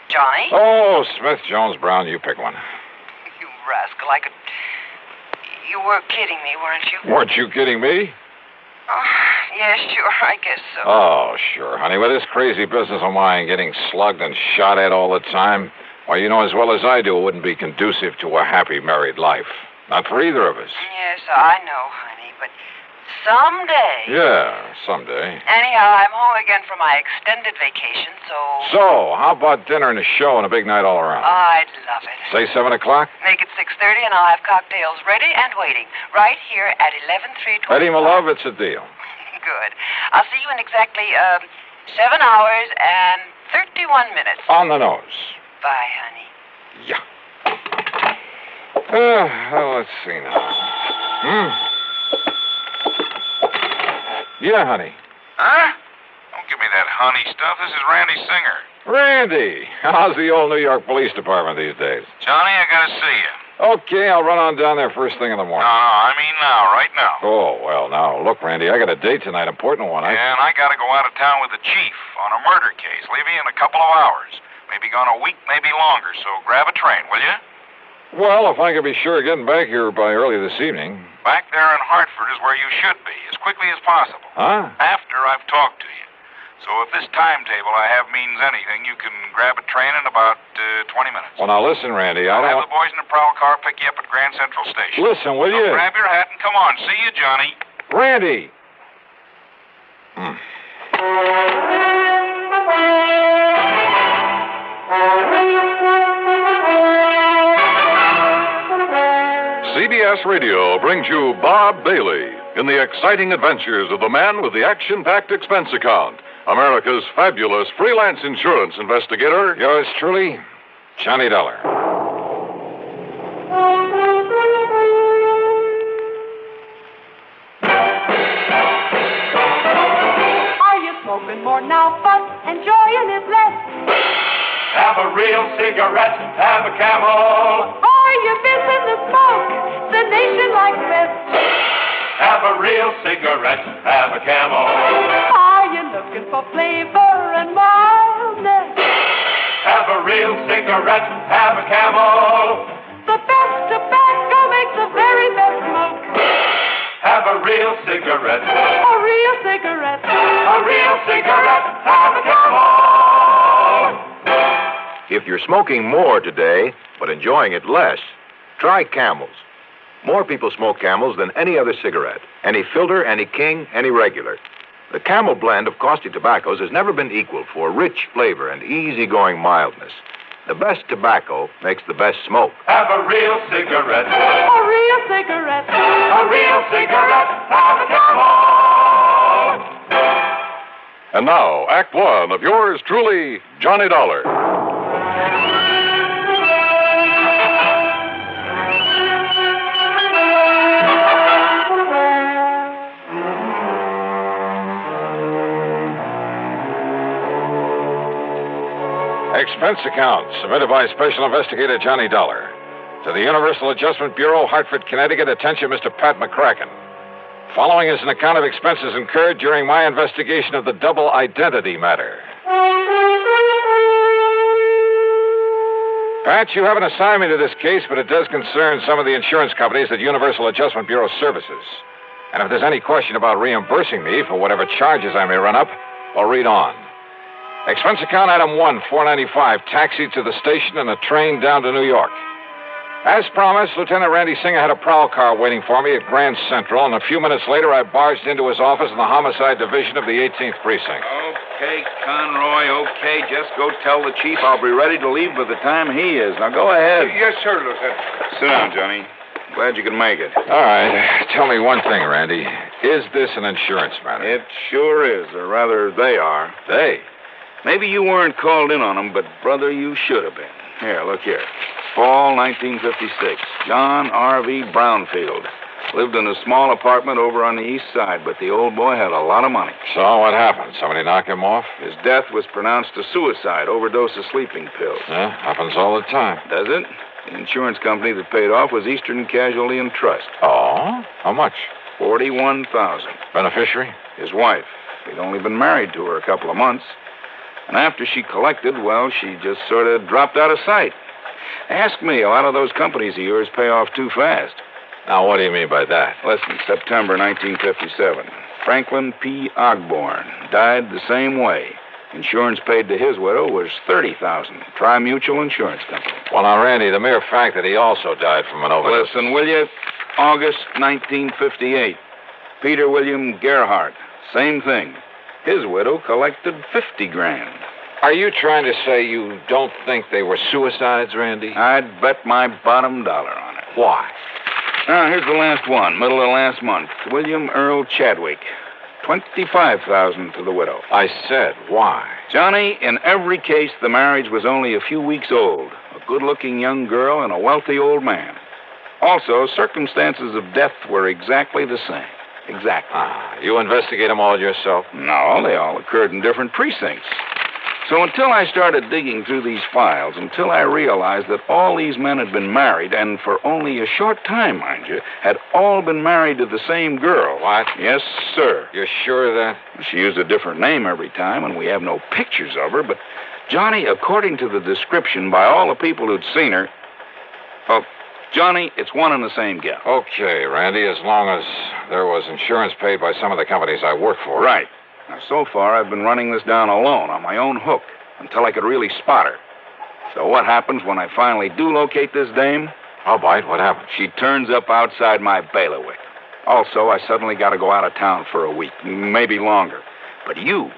Johnny? Oh, Smith, Jones, Brown, you pick one. You rascal, I could... You were kidding me, weren't you? Weren't you kidding me? Yeah, sure, I guess so. Oh, sure, honey. With this crazy business of mine getting slugged and shot at all the time, well, you know as well as I do it wouldn't be conducive to a happy married life. Not for either of us. Yes, I know, honey, but someday... Yeah, someday. Anyhow, I'm home again for my extended vacation, so... So, how about dinner and a show and a big night all around? I'd love it. Say 7 o'clock? Make it 6:30 and I'll have cocktails ready and waiting. Right here at 11-3-25. Eddie, my love, it's a deal. Good. I'll see you in exactly 7 hours and 31 minutes. On the nose. Bye, honey. Yeah. Well, let's see now. Yeah, honey. Huh? Don't give me that honey stuff. This is Randy Singer. Randy, how's the old New York Police Department these days? Johnny, I gotta see you. Okay, I'll run on down there first thing in the morning. No, I mean now, right now. Oh, well, now, look, Randy, I got a date tonight, important one. Yeah, and I gotta go out of town with the chief on a murder case, leaving in a couple of hours. Maybe gone a week, maybe longer, so grab a train, will you? Well, if I can be sure of getting back here by early this evening. Back there in Hartford is where you should be, as quickly as possible. Huh? After I've talked to you. So if this timetable I have means anything, you can grab a train in about 20 minutes. Well, now, listen, Randy, I'll have the boys in the prowl car pick you up at Grand Central Station. Listen, will So you? grab your hat and come on. See you, Johnny. Randy! CBS Radio brings you Bob Bailey in the exciting adventures of the man with the action-packed expense account, America's fabulous freelance insurance investigator. Yours truly, Johnny Dollar. Are you smoking more now, but enjoying it less? Have a real cigarette, have a Camel. Are you missing the smoke the nation likes best? Have a real cigarette, have a Camel. Are you looking for flavor and mildness? Have a real cigarette, have a Camel. The best tobacco makes the very best smoke. Have a real cigarette. A real cigarette. A real cigarette, have a Camel. If you're smoking more today, but enjoying it less, try Camels. More people smoke Camels than any other cigarette. Any filter, any king, any regular. The Camel blend of costly tobaccos has never been equaled for rich flavor and easygoing mildness. The best tobacco makes the best smoke. Have a real cigarette. A real cigarette. A real cigarette, have a Camel. And now, Act One of yours truly, Johnny Dollar. Expense account submitted by Special Investigator Johnny Dollar to the Universal Adjustment Bureau, Hartford, Connecticut. Attention, Mr. Pat McCracken. Following is an account of expenses incurred during my investigation of the double identity matter. Pat, you have an assignment to this case, but it does concern some of the insurance companies that Universal Adjustment Bureau services. And if there's any question about reimbursing me for whatever charges I may run up, well, read on. Expense account item 1, $4.95, taxi to the station and a train down to New York. As promised, Lieutenant Randy Singer had a prowl car waiting for me at Grand Central, and a few minutes later I barged into his office in the Homicide Division of the 18th Precinct. Okay, Conroy, okay. Just go tell the chief I'll be ready to leave by the time he is. Now, go ahead. Yes, sir, Lieutenant. Sit down, Johnny. Glad you could make it. All right. Tell me one thing, Randy. Is this an insurance matter? It sure is, or rather, they are. They? Maybe you weren't called in on them, but, brother, you should have been. Here, look here. Fall 1956. John R.V. Brownfield. Lived in a small apartment over on the east side, but the old boy had a lot of money. So what happened? Somebody knock him off? His death was pronounced a suicide, overdose of sleeping pills. Yeah, happens all the time. Does it? The insurance company that paid off was Eastern Casualty and Trust. Oh? How much? $41,000. Beneficiary? His wife. He'd only been married to her a couple of months. And after she collected, well, she just sort of dropped out of sight. Ask me, a lot of those companies of yours pay off too fast. Now, what do you mean by that? Listen, September 1957. Franklin P. Ogborn died the same way. Insurance paid to his widow was $30,000. Tri-Mutual Insurance Company. Well, now, Randy, the mere fact that he also died from an overdose... Listen, will you? August 1958. Peter William Gerhardt. Same thing. His widow collected $50,000. Are you trying to say you don't think they were suicides, Randy? I'd bet my bottom dollar on it. Why? Now, here's the last one, middle of last month. William Earl Chadwick. $25,000 to the widow. I said, why? Johnny, in every case, the marriage was only a few weeks old. A good-looking young girl and a wealthy old man. Also, circumstances of death were exactly the same. Exactly. Ah, you investigate them all yourself? No, they all occurred in different precincts. So until I started digging through these files, until I realized that all these men had been married, and for only a short time, mind you, had all been married to the same girl. What? Yes, sir. You're sure of that? She used a different name every time, and we have no pictures of her, but, Johnny, according to the description by all the people who'd seen her, oh, Johnny, it's one and the same gal. Okay, Randy, as long as there was insurance paid by some of the companies I work for. Right. Now, so far, I've been running this down alone on my own hook until I could really spot her. So what happens when I finally do locate this dame? I'll bite. What happens? She turns up outside my bailiwick. Also, I suddenly got to go out of town for a week, maybe longer. But you,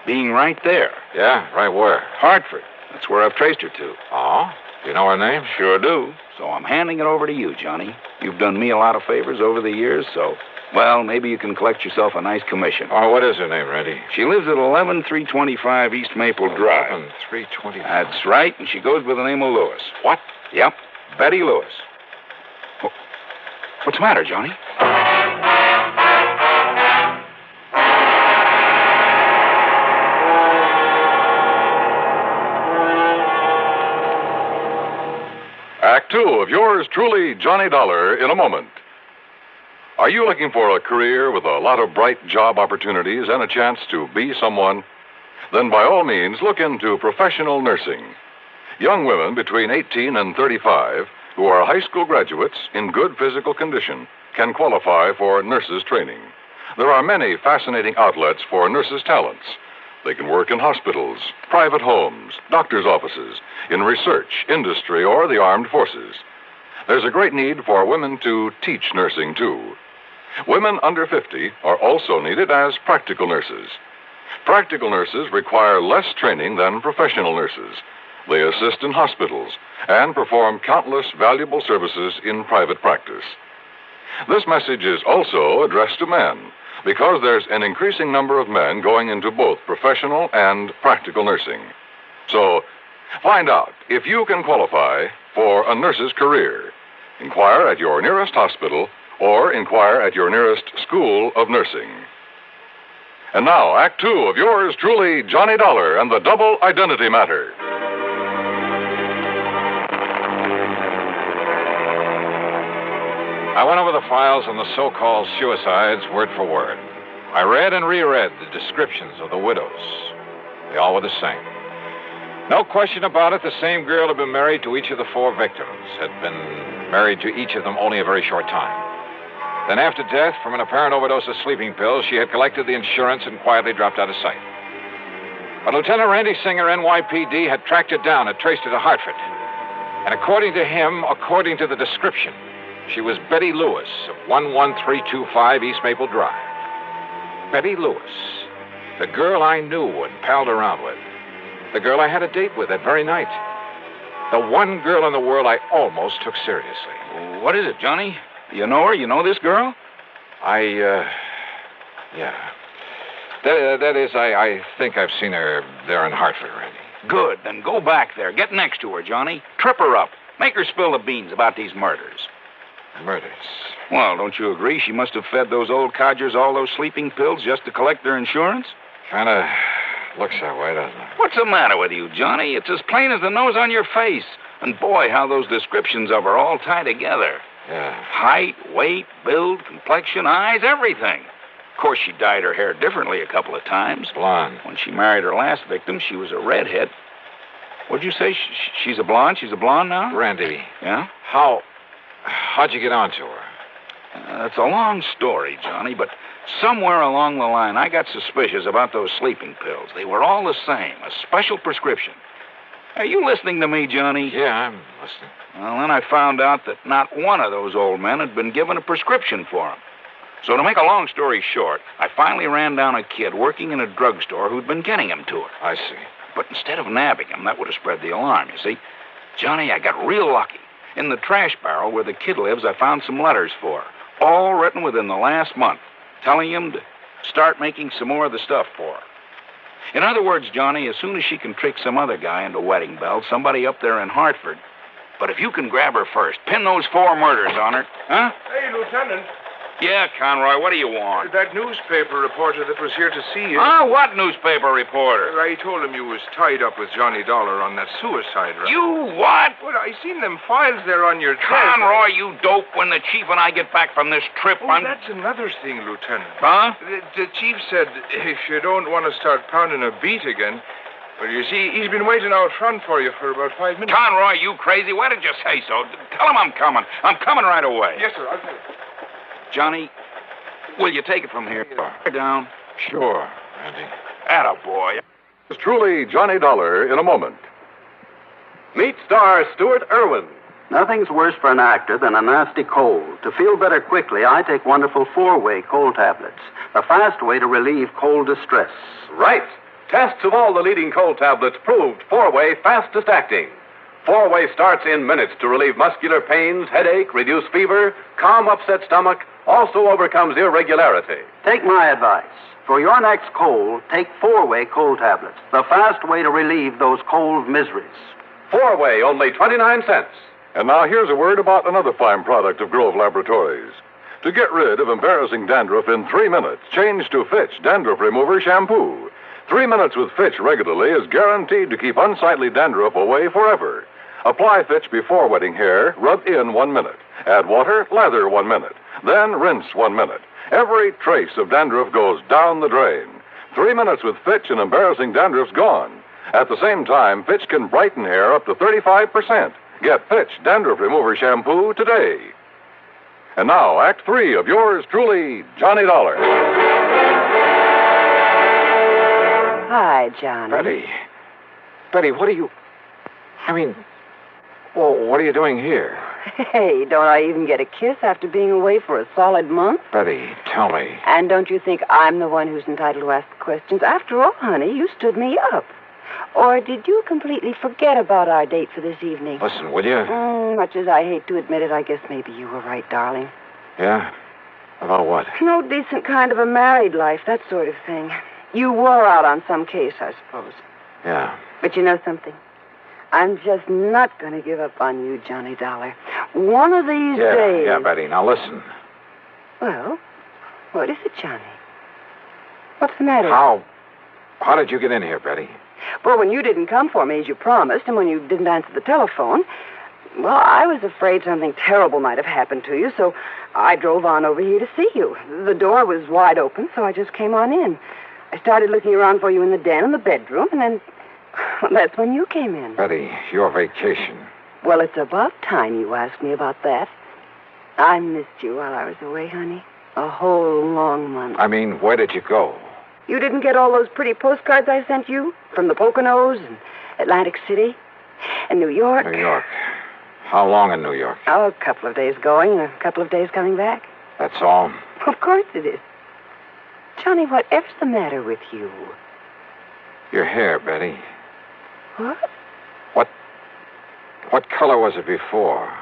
being right there. Yeah, right where? Hartford. That's where I've traced her to. Oh? Do you know her name? Sure do. So I'm handing it over to you, Johnny. You've done me a lot of favors over the years, so... Well, maybe you can collect yourself a nice commission. Oh, what is her name, Randy? She lives at 11325 East Maple Drive. 11325. That's right, and she goes by the name of Lewis. What? Yep, Betty Lewis. What's the matter, Johnny? Act two of yours truly, Johnny Dollar, in a moment. Are you looking for a career with a lot of bright job opportunities and a chance to be someone? Then by all means, look into professional nursing. Young women between 18 and 35 who are high school graduates in good physical condition can qualify for nurses training. There are many fascinating outlets for nurses' talents. They can work in hospitals, private homes, doctors' offices, in research, industry, or the armed forces. There's a great need for women to teach nursing, too. Women under 50 are also needed as practical nurses. Practical nurses require less training than professional nurses. They assist in hospitals and perform countless valuable services in private practice. This message is also addressed to men because there's an increasing number of men going into both professional and practical nursing. So, find out if you can qualify for a nurse's career. Inquire at your nearest hospital or inquire at your nearest school of nursing. And now, Act two of yours truly, Johnny Dollar and the Double Identity Matter. I went over the files on the so-called suicides word for word. I read and reread the descriptions of the widows. They all were the same. No question about it, the same girl had been married to each of the four victims, had been married to each of them only a very short time. Then after death, from an apparent overdose of sleeping pills, she had collected the insurance and quietly dropped out of sight. But Lieutenant Randy Singer, NYPD, had tracked her down and traced her to Hartford. And according to him, according to the description, she was Betty Lewis of 11325 East Maple Drive. Betty Lewis, the girl I knew and palled around with. The girl I had a date with that very night. The one girl in the world I almost took seriously. What is it, Johnny? You know her? You know this girl? Yeah. That is, I think I've seen her there in Hartford, Randy. Good. Then go back there. Get next to her, Johnny. Trip her up. Make her spill the beans about these murders. Murders? Well, don't you agree she must have fed those old codgers all those sleeping pills just to collect their insurance? Kind of looks that way, doesn't it? What's the matter with you, Johnny? It's as plain as the nose on your face. And boy, how those descriptions of her all tie together. Yeah. Height, weight, build, complexion, eyes, everything. Of course, she dyed her hair differently a couple of times. Blonde. When she married her last victim, she was a redhead. What'd you say? She's a blonde? She's a blonde now? Randy. Yeah? How'd you get onto her? It's a long story, Johnny, but somewhere along the line, I got suspicious about those sleeping pills. They were all the same, a special prescription. Are you listening to me, Johnny? Yeah, I'm listening. Well, then I found out that not one of those old men had been given a prescription for them. So to make a long story short, I finally ran down a kid working in a drugstore who'd been getting him to her. I see. But instead of nabbing him, that would have spread the alarm, you see. Johnny, I got real lucky. In the trash barrel where the kid lives, I found some letters for her, all written within the last month, telling him to start making some more of the stuff for her. In other words, Johnny, as soon as she can trick some other guy into wedding bells, somebody up there in Hartford. But if you can grab her first, pin those 4 murders on her, huh? Hey, Lieutenant. Yeah, Conroy, what do you want? That newspaper reporter that was here to see you. Ah, what newspaper reporter? I told him you was tied up with Johnny Dollar on that suicide run. You what? Well, I seen them files there on your desk. Conroy, you dope, when the chief and I get back from this trip, Oh, that's another thing, Lieutenant. Huh? The chief said if you don't want to start pounding a beat again, well, you see, he's been waiting out front for you for about 5 minutes. Conroy, you crazy? Why did you say so? Tell him I'm coming. I'm coming right away. Yes, sir, I'll tell you. Johnny, will you take it from here? Down. Sure, Randy. Attaboy. It's truly Johnny Dollar in a moment. Meet star Stuart Irwin. Nothing's worse for an actor than a nasty cold. To feel better quickly, I take wonderful 4-way cold tablets. The fast way to relieve cold distress. Right. Tests of all the leading cold tablets proved 4-way fastest acting. 4-way starts in minutes to relieve muscular pains, headache, reduce fever, calm upset stomach, also overcomes irregularity. Take my advice. For your next cold, take 4-way cold tablets. The fast way to relieve those cold miseries. 4-way, only 29 cents. And now here's a word about another fine product of Grove Laboratories. To get rid of embarrassing dandruff in 3 minutes, change to Fitch Dandruff Remover Shampoo. 3 minutes with Fitch regularly is guaranteed to keep unsightly dandruff away forever. Apply Fitch before wetting hair, rub in 1 minute. Add water, lather 1 minute. Then rinse 1 minute. Every trace of dandruff goes down the drain. 3 minutes with Fitch and embarrassing dandruff's gone. At the same time, Fitch can brighten hair up to 35%. Get Fitch Dandruff Remover Shampoo today. And now, Act 3 of yours truly, Johnny Dollar. Hi, Johnny. Betty, what are you... Well, what are you doing here? Hey, don't I even get a kiss after being away for a solid month? Betty, tell me. And don't you think I'm the one who's entitled to ask the questions? After all, honey, you stood me up. Or did you completely forget about our date for this evening? Listen, will you? Much as I hate to admit it, I guess maybe you were right, darling. Yeah? About what? No decent kind of a married life, that sort of thing. You were out on some case, I suppose. Yeah. But you know something? I'm just not going to give up on you, Johnny Dollar. One of these days... Yeah, Betty. Now, listen. Well, what is it, Johnny? What's the matter? How did you get in here, Betty? Well, when you didn't come for me as you promised, and when you didn't answer the telephone, well, I was afraid something terrible might have happened to you, so I drove on over here to see you. The door was wide open, so I just came on in. I started looking around for you in the den and the bedroom, and then... Well, that's when you came in. Betty, your vacation. Well, it's about time you asked me about that. I missed you while I was away, honey. A whole long month. I mean, where did you go? You didn't get all those pretty postcards I sent you? From the Poconos and Atlantic City and New York? New York. How long in New York? Oh, a couple of days going and a couple of days coming back. That's all? Of course it is. Johnny, whatever's the matter with you? Your hair, Betty. What? What color was it before?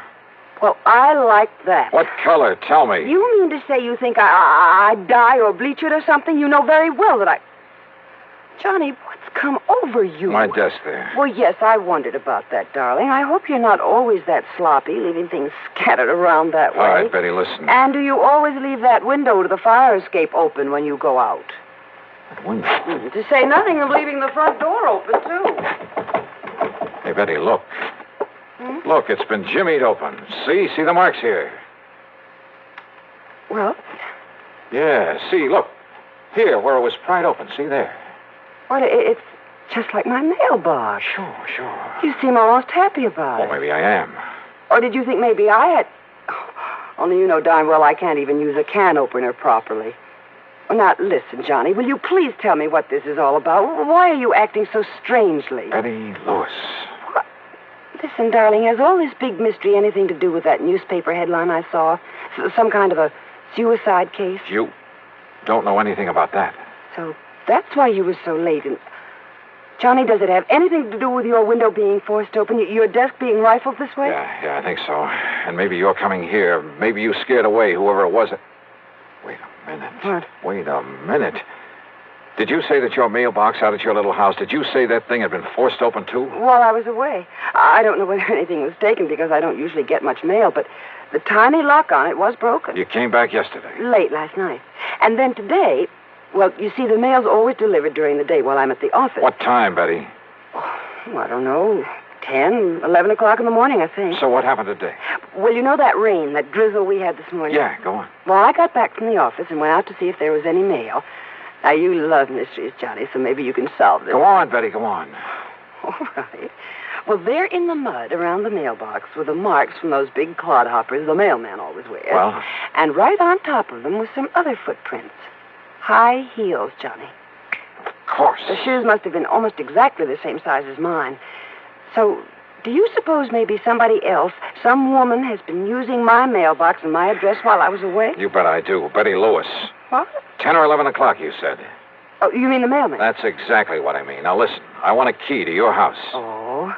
Well, I like that. What color? Tell me. You mean to say you think I'd dye or bleach it or something? You know very well that I... Johnny, what's come over you? My desk there. Well, yes, I wondered about that, darling. I hope you're not always that sloppy, leaving things scattered around that way. All right, Betty, listen. And do you always leave that window to the fire escape open when you go out? That window? To say nothing of leaving the front door open, too. Hey, Betty, look. Look, it's been jimmied open. See the marks here. Well? Yeah, see, look. Here, where it was pried open. See there. Well, it's just like my mailbox. Sure. You seem almost happy about it. Well, maybe I am. Or did you think maybe I had... Only you know darn well I can't even use a can opener properly. Well, now, listen, Johnny, will you please tell me what this is all about? Why are you acting so strangely? Betty Lewis. What? Listen, darling, has all this big mystery anything to do with that newspaper headline I saw? Some kind of a suicide case? You don't know anything about that. So that's why you were so late. And Johnny, does it have anything to do with your window being forced open, your desk being rifled this way? Yeah, I think so. And maybe you're coming here. Maybe you scared away whoever it was. Wait a minute. What? Wait a minute. Did you say that your mailbox out at your little house, did you say that thing had been forced open too? While I was away. I don't know whether anything was taken because I don't usually get much mail, but the tiny lock on it was broken. You came back yesterday. Late last night. And then today, well, you see, the mail's always delivered during the day while I'm at the office. What time, Betty? Oh, I don't know. 10, 11 o'clock in the morning, I think. So what happened today? Well, you know that rain, that drizzle we had this morning? Yeah, go on. Well, I got back from the office and went out to see if there was any mail. Now, you love mysteries, Johnny, so maybe you can solve this. Go on, Betty, go on. All right. Well, there in the mud around the mailbox were the marks from those big clodhoppers the mailman always wears. Well? And right on top of them were some other footprints. High heels, Johnny. Of course. The shoes must have been almost exactly the same size as mine. So, do you suppose maybe somebody else, some woman, has been using my mailbox and my address while I was away? You bet I do. Betty Lewis. What? 10 or 11 o'clock, you said. Oh, you mean the mailman? That's exactly what I mean. Now, listen. I want a key to your house. Oh.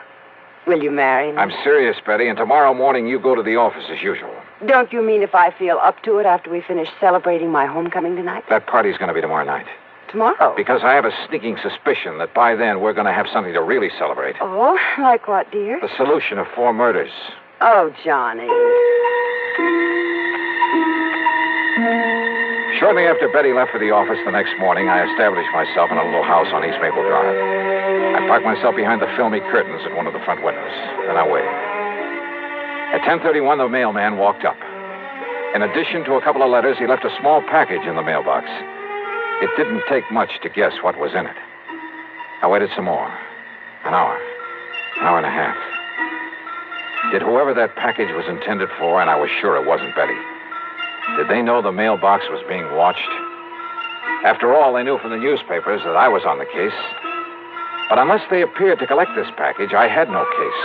Will you marry me? I'm serious, Betty, and tomorrow morning you go to the office as usual. Don't you mean if I feel up to it after we finish celebrating my homecoming tonight? That party's going to be tomorrow night. Tomorrow? Because I have a sneaking suspicion that by then we're going to have something to really celebrate. Oh, like what, dear? The solution of 4 murders. Oh, Johnny. Shortly after Betty left for the office the next morning, I established myself in a little house on East Maple Drive. I parked myself behind the filmy curtains at one of the front windows. Then I waited. At 10:31, the mailman walked up. In addition to a couple of letters, he left a small package in the mailbox. It didn't take much to guess what was in it. I waited some more. An hour and a half. Did whoever that package was intended for, and I was sure it wasn't Betty, did they know the mailbox was being watched? After all, they knew from the newspapers that I was on the case. But unless they appeared to collect this package, I had no case.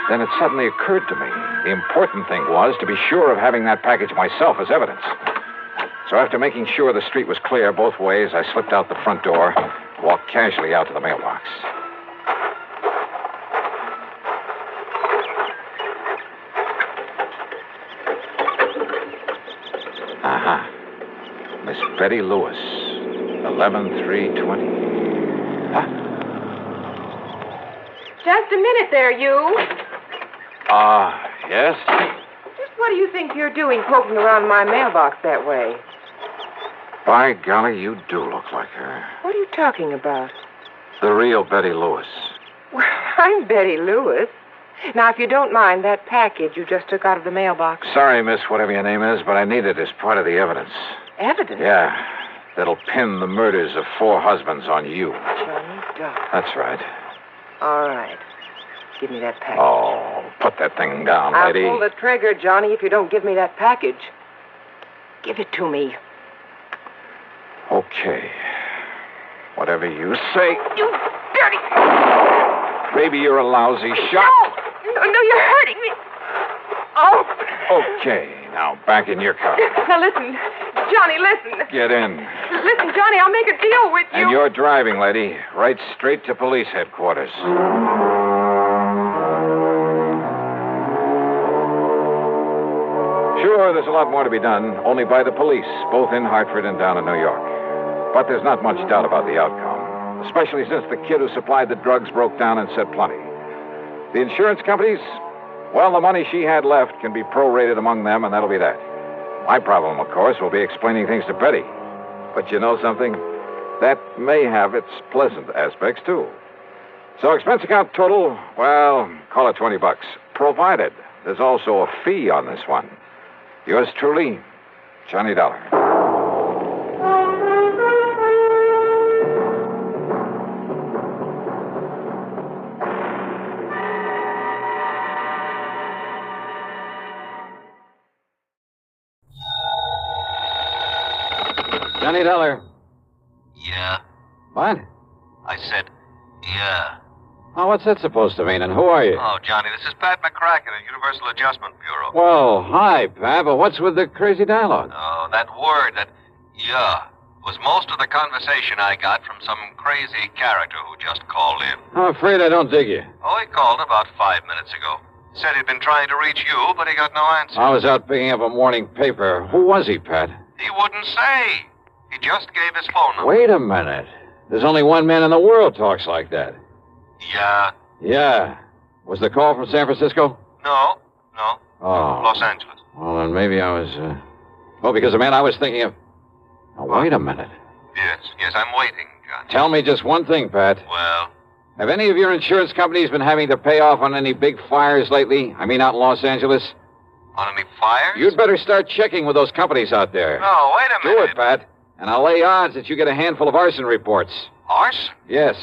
Then it suddenly occurred to me, the important thing was to be sure of having that package myself as evidence. So after making sure the street was clear both ways, I slipped out the front door, walked casually out to the mailbox. Aha. Miss Betty Lewis, 11/3/20. Huh? Just a minute there, you. Yes? Just what do you think you're doing poking around my mailbox that way? By golly, you do look like her. What are you talking about? The real Betty Lewis. Well, I'm Betty Lewis. Now, if you don't mind, that package you just took out of the mailbox. Sorry, miss, whatever your name is, but I need it as part of the evidence. Evidence? Yeah. That'll pin the murders of 4 husbands on you. Johnny Dog. That's right. All right. Give me that package. Oh, put that thing down, I'll lady. pull the trigger, Johnny, if you don't give me that package. Give it to me. Okay. Whatever you say. You dirty... Maybe you're a lousy shot. No, you're hurting me. Oh. Okay, now back in your car. Now listen, Johnny, listen. Get in. Listen, Johnny, I'll make a deal with you. And you're driving, lady. Right straight to police headquarters. Sure, there's a lot more to be done, only by the police, both in Hartford and down in New York. But there's not much doubt about the outcome, especially since the kid who supplied the drugs broke down and said plenty. The insurance companies, well, the money she had left can be prorated among them, and that'll be that. My problem, of course, will be explaining things to Betty. But you know something? That may have its pleasant aspects, too. So expense account total, well, call it $20. Provided there's also a fee on this one. Yours truly, Johnny Dollar. Johnny Dollar. Yeah. What? I said, yeah. Oh, what's that supposed to mean, and who are you? Oh, Johnny, this is Pat McCracken at Universal Adjustment Bureau. Well, hi, Pat, but what's with the crazy dialogue? Oh, that word, that yeah, was most of the conversation I got from some crazy character who just called in. I'm afraid I don't dig you. Oh, he called about 5 minutes ago. Said he'd been trying to reach you, but he got no answer. I was out picking up a morning paper. Who was he, Pat? He wouldn't say. He just gave his phone number. Wait a minute. There's only one man in the world talks like that. Yeah. Yeah. Was the call from San Francisco? No. Oh. Los Angeles. Well, then maybe I was, because the man I was thinking of... Oh, wait a minute. Yes, I'm waiting, John. Tell me just one thing, Pat. Well? Have any of your insurance companies been having to pay off on any big fires lately? I mean, out in Los Angeles? On any fires? You'd better start checking with those companies out there. No, wait a minute. Do it, Pat. And I'll lay odds that you get a handful of arson reports. Arson? Yes.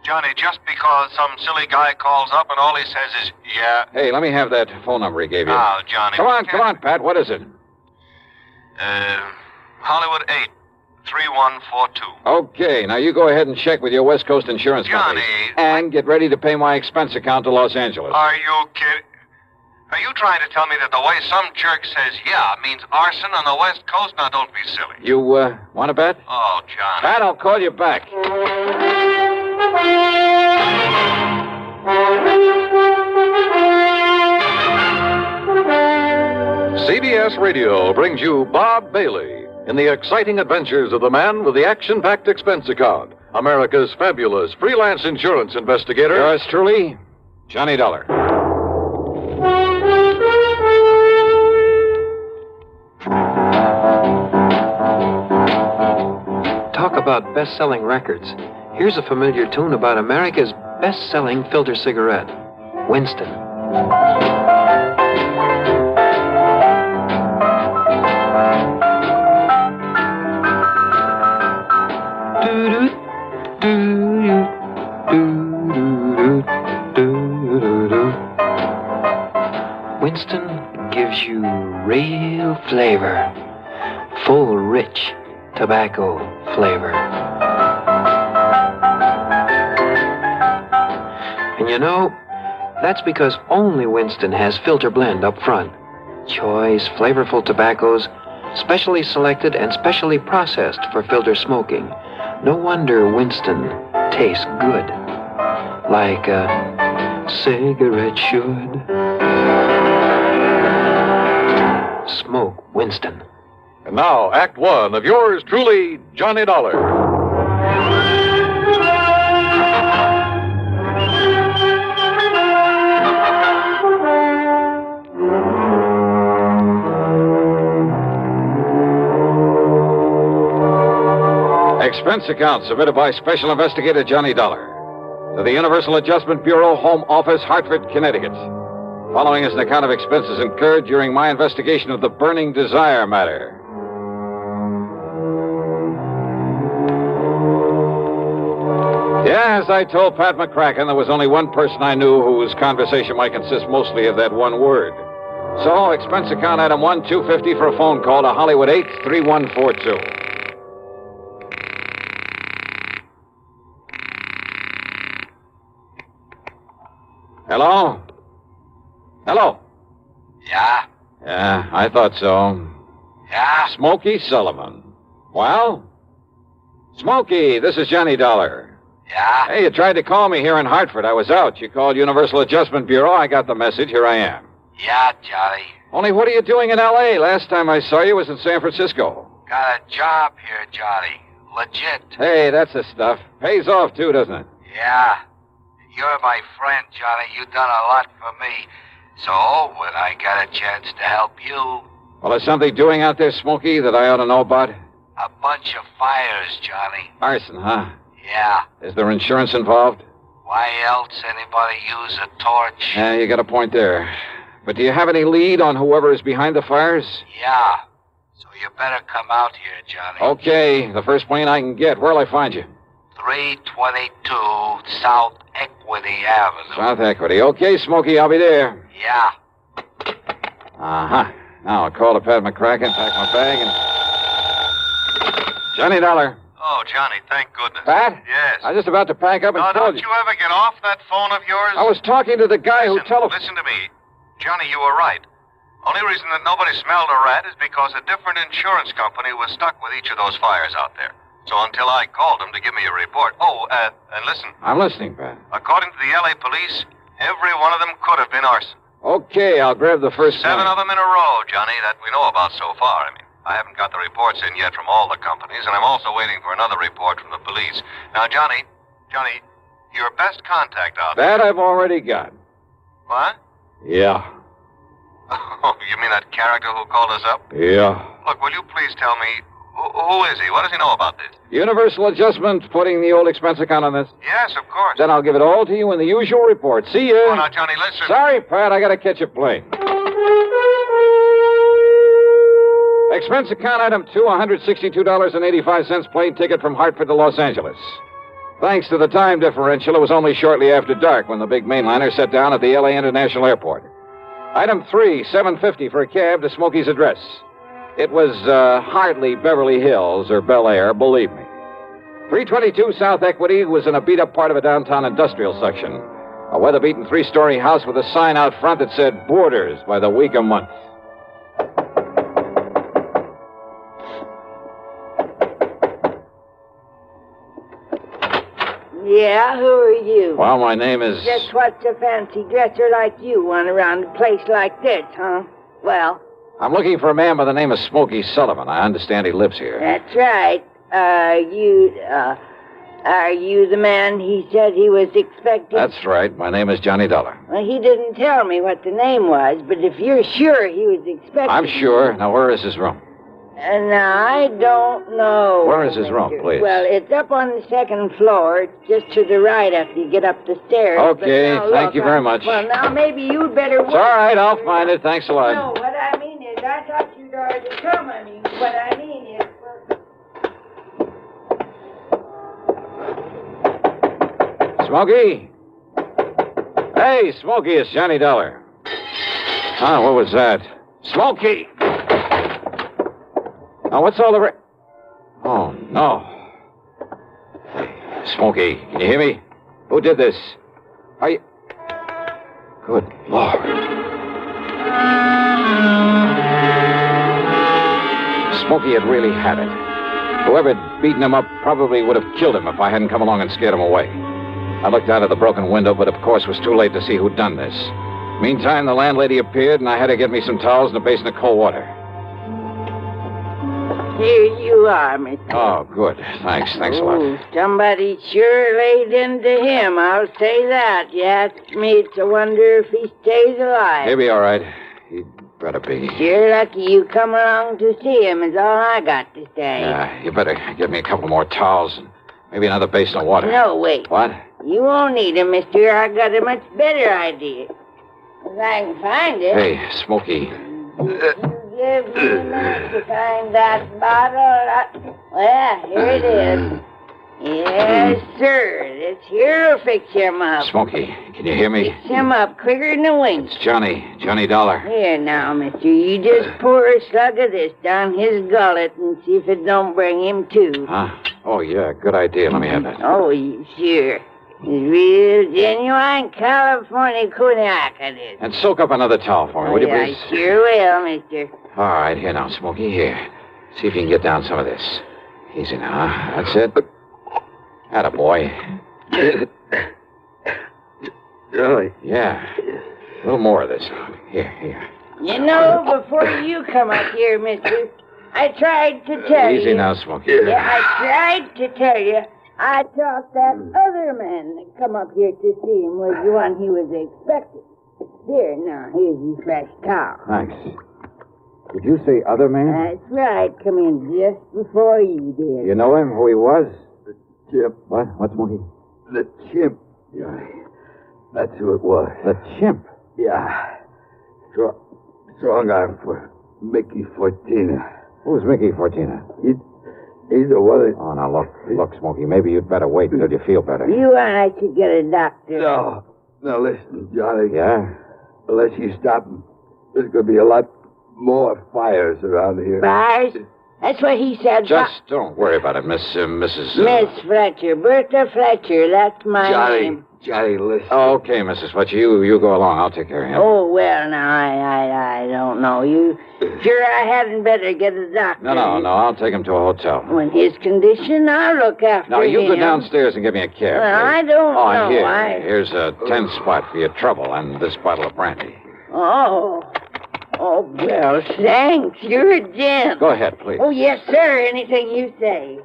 Johnny, just because some silly guy calls up and all he says is, yeah. Hey, let me have that phone number he gave you. Oh, Johnny. Come on, Pat. What is it? Hollywood 8, 3142. Okay, now you go ahead and check with your West Coast insurance company. And get ready to pay my expense account to Los Angeles. Are you kidding? Are you trying to tell me that the way some jerk says yeah means arson on the West Coast? Now, don't be silly. You, want to bet? Oh, Johnny. Pat, I'll call you back. CBS Radio brings you Bob Bailey in the exciting adventures of the man with the action-packed expense account, America's fabulous freelance insurance investigator. Yours truly, Johnny Dollar. Talk about best-selling records. Here's a familiar tune about America's best-selling filter cigarette, Winston. Winston gives you real flavor, full, rich tobacco flavor. And you know, that's because only Winston has filter blend up front. Choice, flavorful tobaccos, specially selected and specially processed for filter smoking. No wonder Winston tastes good, like a cigarette should. Smoke Winston. And now, Act One of yours truly, Johnny Dollar. Expense account submitted by Special Investigator Johnny Dollar to the Universal Adjustment Bureau, Home Office, Hartford, Connecticut. Following is an account of expenses incurred during my investigation of the Burning Desire matter. Yeah, as I told Pat McCracken, there was only one person I knew whose conversation might consist mostly of that one word. So, expense account item 1, $250 for a phone call to Hollywood 8, 3142. Hello? Hello? Yeah? Yeah, I thought so. Yeah? Smokey Sullivan. Well? Smokey, this is Johnny Dollar. Yeah? Hey, you tried to call me here in Hartford. I was out. You called Universal Adjustment Bureau. I got the message. Here I am. Yeah, Johnny. Only what are you doing in L.A.? Last time I saw you was in San Francisco. Got a job here, Johnny. Legit. Hey, that's the stuff. Pays off, too, doesn't it? Yeah. You're my friend, Johnny. You've done a lot for me. So, when I got a chance to help you... Well, there's something doing out there, Smokey, that I ought to know about? A bunch of fires, Johnny. Arson, huh? Yeah. Is there insurance involved? Why else anybody use a torch? Yeah, you got a point there. But do you have any lead on whoever is behind the fires? Yeah. So you better come out here, Johnny. Okay, the first plane I can get. Where'll I find you? 322 South Equity Avenue. South Equity. Okay, Smokey, I'll be there. Yeah. Uh-huh. Now I'll call to Pat McCracken, pack my bag, and... Johnny Dollar. Oh, Johnny, thank goodness. Pat? Yes. I was just about to pack up and No, call don't you ever get off that phone of yours? I was talking to the guy who telephoned... Listen to me. Johnny, you were right. Only reason that nobody smelled a rat is because a different insurance company was stuck with each of those fires out there. So until I called them to give me a report... Oh, and listen. I'm listening, Pat. According to the L.A. police, every one of them could have been arson. Okay, I'll grab the first 7 plane. of them in a row, Johnny, that we know about so far. I mean, I haven't got the reports in yet from all the companies, and I'm also waiting for another report from the police. Now, Johnny, your best contact out there... That I've already got. What? Yeah. Oh, you mean that character who called us up? Yeah. Look, will you please tell me, who is he? What does he know about this? Universal Adjustment, putting the old expense account on this. Yes, of course. Then I'll give it all to you in the usual report. See ya. Oh, now, Johnny, listen. Sorry, Pat, I gotta catch a plane. Expense account item 2, $162.85 plane ticket from Hartford to Los Angeles. Thanks to the time differential, it was only shortly after dark when the big mainliner set down at the L.A. International Airport. Item 3, $7.50 for a cab to Smokey's address. It was hardly Beverly Hills or Bel Air, believe me. 322 South Equity was in a beat-up part of a downtown industrial section. A weather-beaten 3-story house with a sign out front that said Boarders by the week a month. Yeah, who are you? Well, my name is... Just what's a fancy dresser like you want around a place like this, huh? Well? I'm looking for a man by the name of Smokey Sullivan. I understand he lives here. That's right. Are you the man he said he was expecting? That's right. My name is Johnny Dollar. Well, he didn't tell me what the name was, but if you're sure he was expecting... I'm sure. Now, where is his room? Now, I don't know. Where is his room, please? Well, it's up on the second floor. It's just to the right after you get up the stairs. Okay, thank you very much. Well, now, maybe you'd better... It's all right, I'll find it. Thanks a lot. No, what I mean is, I thought you'd already come. I mean, what I mean is... Smokey? Hey, Smokey, it's Johnny Dollar. Ah, what was that? Smokey! Now, what's all the... Oh, no. Hey, Smokey, can you hear me? Who did this? Are you... Good Lord. Smokey had really had it. Whoever had beaten him up probably would have killed him if I hadn't come along and scared him away. I looked out of the broken window, but of course it was too late to see who'd done this. Meantime, the landlady appeared, and I had to get me some towels and a basin of cold water. Here you are, Mr. Oh, good. Thanks a lot. Somebody sure laid into him, I'll say that. You ask me, it's a wonder if he stays alive. He'll be all right. He'd better be. Sure lucky you come along to see him is all I got to say. Yeah, you better get me a couple more towels and maybe another basin of water. No, wait. What? You won't need him, mister. I got a much better idea. If I can find it. Hey, Smokey. Give me a minute to find that bottle. Well, here it is. Yes, sir. This here'll fix him up. Smokey, can you hear me? Fix him up quicker than a wink. It's Johnny Dollar. Here now, mister. You just pour a slug of this down his gullet and see if it don't bring him to. Huh? Oh, yeah, good idea. Let me have that. Oh, sure. It's real genuine California cognac, it is. And soak up another towel for me, will you, please? I sure will, mister. All right, here now, Smokey, here. See if you can get down some of this. Easy now, huh? That's it. Attaboy. Really? Yeah. A little more of this. Here. You know, before you come up here, mister, I tried to tell you. Easy now, Smokey. Yeah, I tried to tell you. I thought that other man that come up here to see him was the one he was expecting. There, now, here's your fresh towel. Thanks. Did you say other man? That's right. Come in just before you did. You know him, who he was? The chimp. What? What's Smokey? The chimp. Johnny, that's who it was. The chimp. Yeah. Strong arm for Mickey Fortina. Who's Mickey Fortina? He's the one that... Oh, now, look, Smokey, maybe you'd better wait until you feel better. You and I should get a doctor. No. Now, listen, Johnny. Yeah? Unless you stop him, there's going to be a lot more fires around here. Fires? That's what he said. Just don't worry about it, Mrs. Miss Fletcher. Bertha Fletcher. That's my name. Johnny, listen. Okay, Mrs. Fletcher, you go along. I'll take care of him. Oh, well, now, I don't know. You sure I hadn't better get a doctor? No, I'll take him to a hotel. In his condition, I'll look after him. Now, you go downstairs and give me a cab. Well, I don't know. Here's a 10 spot for your trouble and this bottle of brandy. Oh, well, thanks. You're a gent. Go ahead, please. Oh, yes, sir. Anything you say.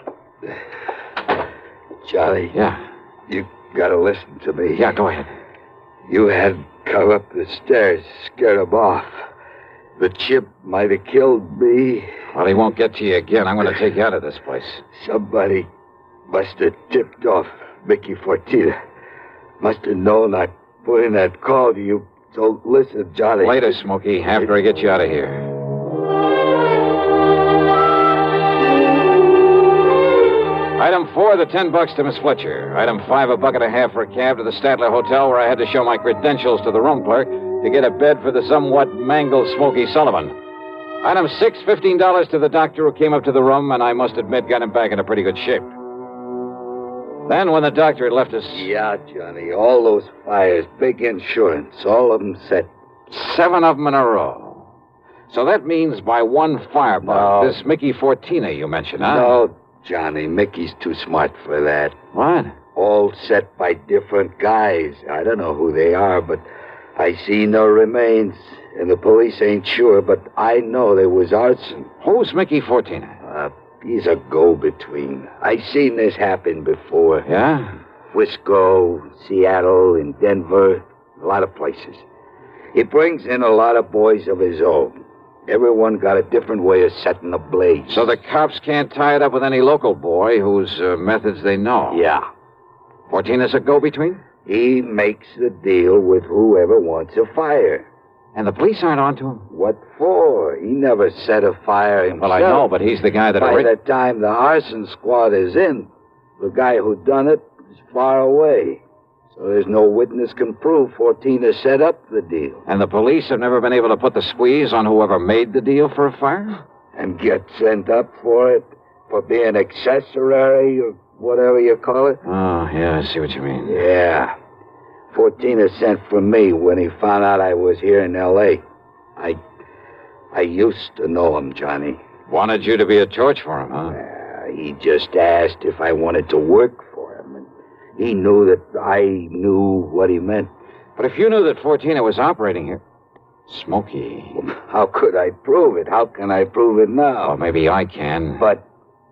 Johnny. Yeah? You gotta listen to me. Yeah, go ahead. You had come up the stairs, scared him off. The chip might have killed me. Well, he won't get to you again. I'm going to take you out of this place. Somebody must have tipped off Mickey Fortina. Must have known I'd put in that call to you. So listen, Johnny. Later, Smokey, after I get you out of here. Item 4, the $10 to Miss Fletcher. Item 5, $1.50 for a cab to the Statler Hotel, where I had to show my credentials to the room clerk to get a bed for the somewhat mangled Smokey Sullivan. Item 6, $15 to the doctor who came up to the room, and I must admit got him back in a pretty good shape. Then, when the doctor had left us... Yeah, Johnny, all those fires, big insurance, all of them set. 7 of them in a row. So that means by one firebug, this Mickey Fortina you mentioned, huh? No, Johnny, Mickey's too smart for that. What? All set by different guys. I don't know who they are, but I see no remains. And the police ain't sure, but I know there was arson. Who's Mickey Fortina? He's a go-between. I seen this happen before. Yeah? Frisco, Seattle, and Denver, a lot of places. He brings in a lot of boys of his own. Everyone got a different way of setting a blaze. So the cops can't tie it up with any local boy whose methods they know? Yeah. Fortina's a go-between? He makes the deal with whoever wants a fire. And the police aren't on to him? What for? He never set a fire himself. Well, I know, but he's the guy that... By the time the arson squad is in, the guy who done it is far away. So there's no witness can prove Fortina set up the deal. And the police have never been able to put the squeeze on whoever made the deal for a fire? And get sent up for it? For being accessory or whatever you call it? Oh, yeah, I see what you mean. Yeah. Fortina sent for me when he found out I was here in L.A. I used to know him, Johnny. Wanted you to be a torch for him, huh? He just asked if I wanted to work for him. And he knew that I knew what he meant. But if you knew that Fortina was operating here... Smokey... How could I prove it? How can I prove it now? Well, maybe I can. But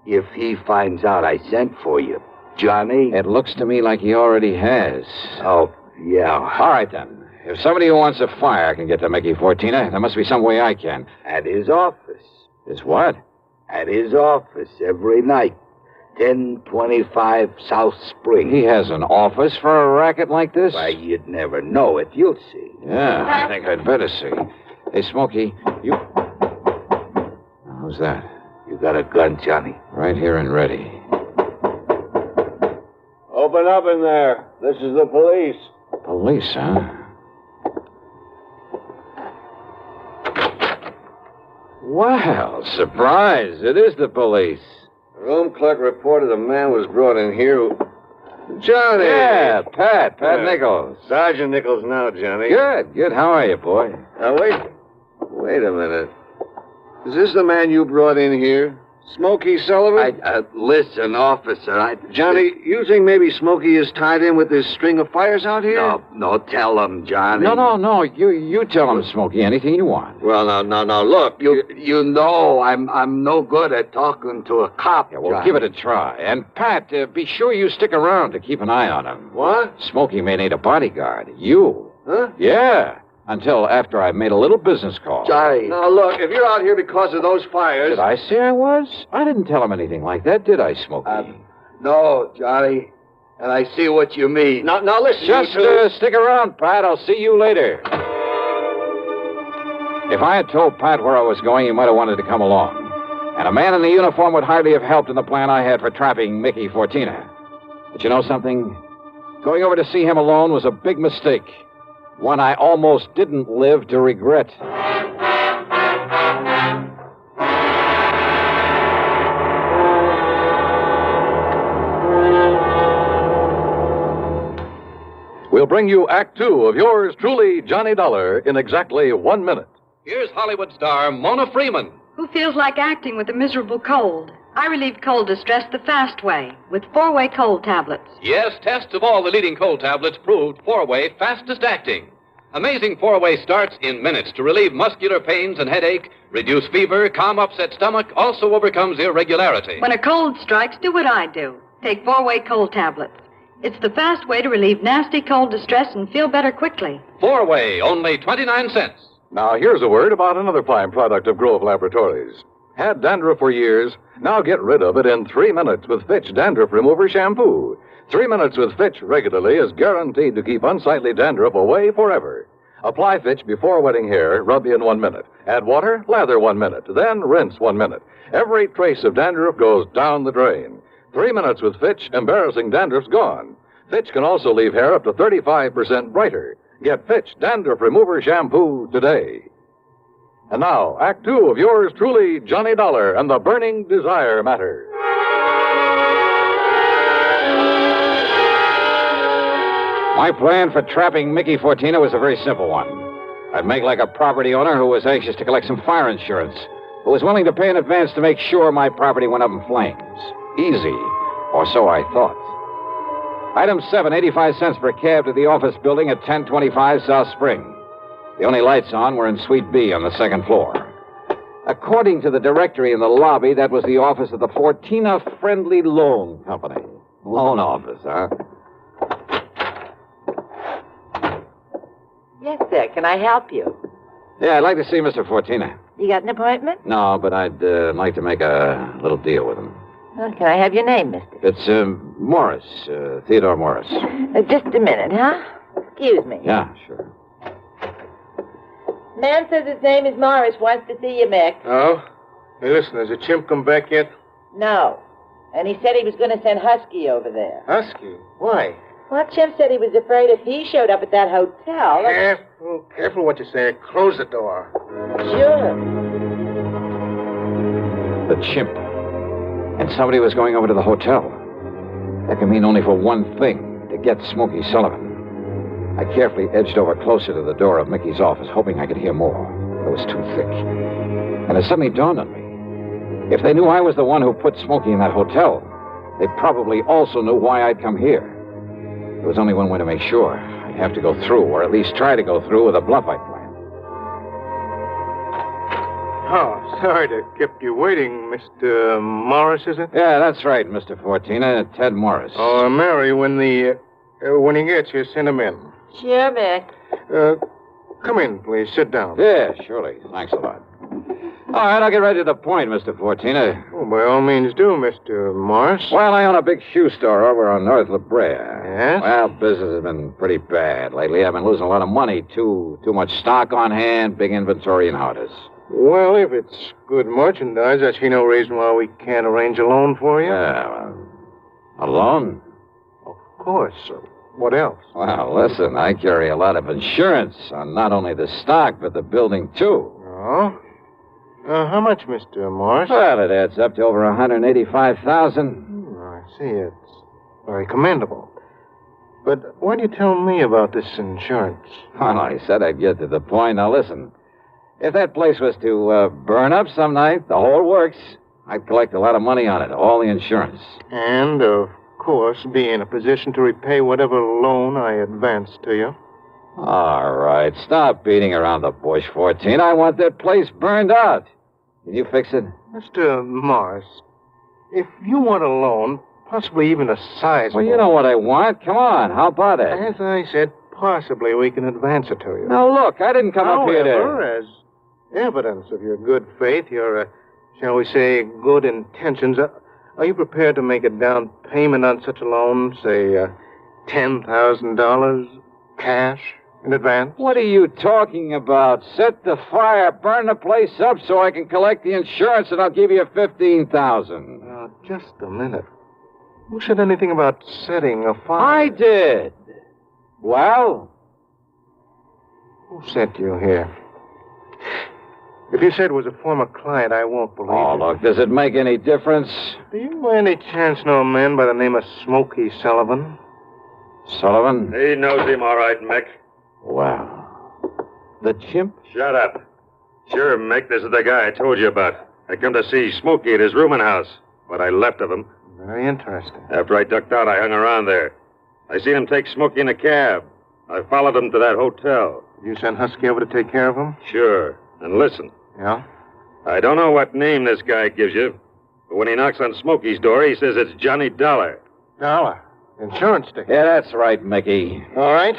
if he finds out I sent for you, Johnny... It looks to me like he already has. Oh, yeah. All right, then. If somebody who wants a fire can get to Mickey Fortina, there must be some way I can. At his office. His what? At his office every night. 1025 South Spring. He has an office for a racket like this? Why, you'd never know it. You'll see. Yeah, I think I'd better see. Hey, Smokey, you... Who's that? You got a gun, Johnny? Right here and ready. Open up in there. This is the police. Police, huh? Well, surprise. It is the police. The room clerk reported a man was brought in here who... Johnny! Yeah, Pat Nichols. Sergeant Nichols now, Johnny. Good. How are you, boy? Now, wait a minute. Is this the man you brought in here? Smokey Sullivan? Listen, officer, Johnny, you think maybe Smokey is tied in with this string of fires out here? No, tell him, Johnny. No. You tell him, Smokey, anything you want. Well, now, look. You know I'm no good at talking to a cop, Yeah, well, Johnny. give it a try. And, Pat, be sure you stick around to keep an eye on him. What? Smokey may need a bodyguard. You. Huh? Yeah. Until after I've made a little business call. Johnny. Now, look, if you're out here because of those fires... Did I say I was? I didn't tell him anything like that, did I, Smokey? No, Johnny. And I see what you mean. Now listen, Just you two. stick around, Pat. I'll see you later. If I had told Pat where I was going, he might have wanted to come along. And a man in the uniform would hardly have helped in the plan I had for trapping Mickey Fortina. But you know something? Going over to see him alone was a big mistake. One I almost didn't live to regret. We'll bring you Act Two of yours truly, Johnny Dollar, in exactly 1 minute. Here's Hollywood star Mona Freeman. Who feels like acting with a miserable cold? I relieve cold distress the fast way with 4-way cold tablets. Yes, tests of all the leading cold tablets proved 4-way fastest acting. Amazing 4-way starts in minutes to relieve muscular pains and headache, reduce fever, calm upset stomach, also overcomes irregularity. When a cold strikes, do what I do. Take 4-way cold tablets. It's the fast way to relieve nasty cold distress and feel better quickly. 4-way, only 29 cents. Now, here's a word about another fine product of Grove Laboratories. Had dandruff for years? Now get rid of it in 3 minutes with Fitch Dandruff Remover Shampoo. 3 minutes with Fitch regularly is guaranteed to keep unsightly dandruff away forever. Apply Fitch before wetting hair, rub in 1 minute. Add water, lather 1 minute, then rinse 1 minute. Every trace of dandruff goes down the drain. 3 minutes with Fitch, embarrassing dandruff's gone. Fitch can also leave hair up to 35% brighter. Get Fitch Dandruff Remover Shampoo today. And now, Act Two of yours truly, Johnny Dollar and the Burning Desire Matter. My plan for trapping Mickey Fortina was a very simple one. I'd make like a property owner who was anxious to collect some fire insurance, who was willing to pay in advance to make sure my property went up in flames. Easy, or so I thought. Item 7, 85 cents per cab to the office building at 1025 South Spring. The only lights on were in Suite B on the second floor. According to the directory in the lobby, that was the office of the Fortina Friendly Loan Company. Loan office, huh? Yes, sir. Can I help you? Yeah, I'd like to see Mr. Fortina. You got an appointment? No, but I'd like to make a little deal with him. Well, can I have your name, mister? It's Morris, Theodore Morris. Just a minute, huh? Excuse me. Yeah, sure. Man says his name is Morris, wants to see you, Mick. Oh? Hey, listen, has the chimp come back yet? No. And he said he was going to send Husky over there. Husky? Why? Well, Chimp said he was afraid if he showed up at that hotel... Careful what you say. Close the door. Sure. The chimp. And somebody was going over to the hotel. That can mean only for one thing, to get Smokey Sullivan. I carefully edged over closer to the door of Mickey's office, hoping I could hear more. It was too thick. And it suddenly dawned on me. If they knew I was the one who put Smokey in that hotel, they probably also knew why I'd come here. There was only one way to make sure. I'd have to go through, or at least try to go through, with a bluff I'd planned. Oh, sorry to keep you waiting, Mr. Morris, is it? Yeah, that's right, Mr. Fortina. Ted Morris. Oh, Mary, when he gets here, send him in. Sure, Mick. Come in, please. Sit down. Yeah, surely. Thanks a lot. All right, I'll get right to the point, Mr. Fortina. Oh, by all means do, Mr. Morris. Well, I own a big shoe store over on North La Brea. Yes? Well, business has been pretty bad lately. I've been losing a lot of money. Too much stock on hand, big inventory, and how it is. Well, if it's good merchandise, I see no reason why we can't arrange a loan for you. Yeah, well, a loan? Of course. What else? Well, listen, I carry a lot of insurance on not only the stock, but the building, too. Oh? How much, Mr. Morris? Well, it adds up to over $185,000. I see. It's very commendable. But why do you tell me about this insurance? Well, I said I'd get to the point. Now, listen. If that place was to burn up some night, the whole works, I'd collect a lot of money on it, all the insurance. And, of course, be in a position to repay whatever loan I advance to you. All right, stop beating around the bush, 14. I want that place burned out. Can you fix it? Mr. Morris, if you want a loan, possibly even a sizable... Well, you know what I want. Come on, how about it? As I said, possibly we can advance it to you. Now, look, I didn't come up here to... However, as evidence of your good faith, your, shall we say, good intentions, Are you prepared to make a down payment on such a loan, say, $10,000 cash in advance? What are you talking about? Set the fire, burn the place up so I can collect the insurance, and I'll give you $15,000. Now, just a minute. Who said anything about setting a fire? I did. Well? Who sent you here? If you said it was a former client, I won't believe Oh, it. look, does it make any difference? Do you by any chance know a man by the name of Smokey Sullivan? Sullivan? He knows him all right, Mick. Well, the chimp? Shut up. Sure, Mick, this is the guy I told you about. I come to see Smokey at his rooming house. What I left of him. Very interesting. After I ducked out, I hung around there. I seen him take Smokey in a cab. I followed him to that hotel. Did you send Husky over to take care of him? Sure. And listen. Yeah? I don't know what name this guy gives you, but when he knocks on Smokey's door, he says it's Johnny Dollar. Dollar? Insurance ticket? Yeah, that's right, Mickey. All right.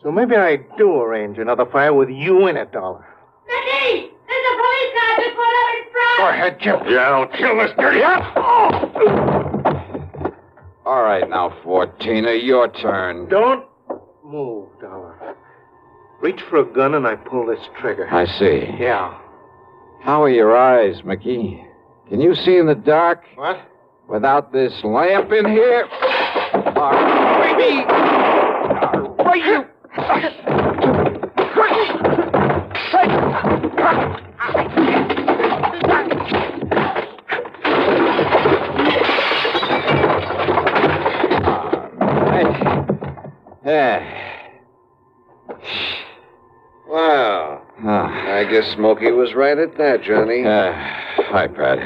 So maybe I do arrange another fire with you in it, Dollar. Mickey! There's a police car just pulled out in front! Go ahead, Chip. Yeah, I'll kill this dirty... All right, now, Fortina, your turn. Don't move, Dollar. Reach for a gun and I pull this trigger. I see. Yeah. How are your eyes, Mickey? Can you see in the dark? What? Without this lamp in here? All right, you... Well, I guess Smokey was right at that, Johnny. Hi, Pat.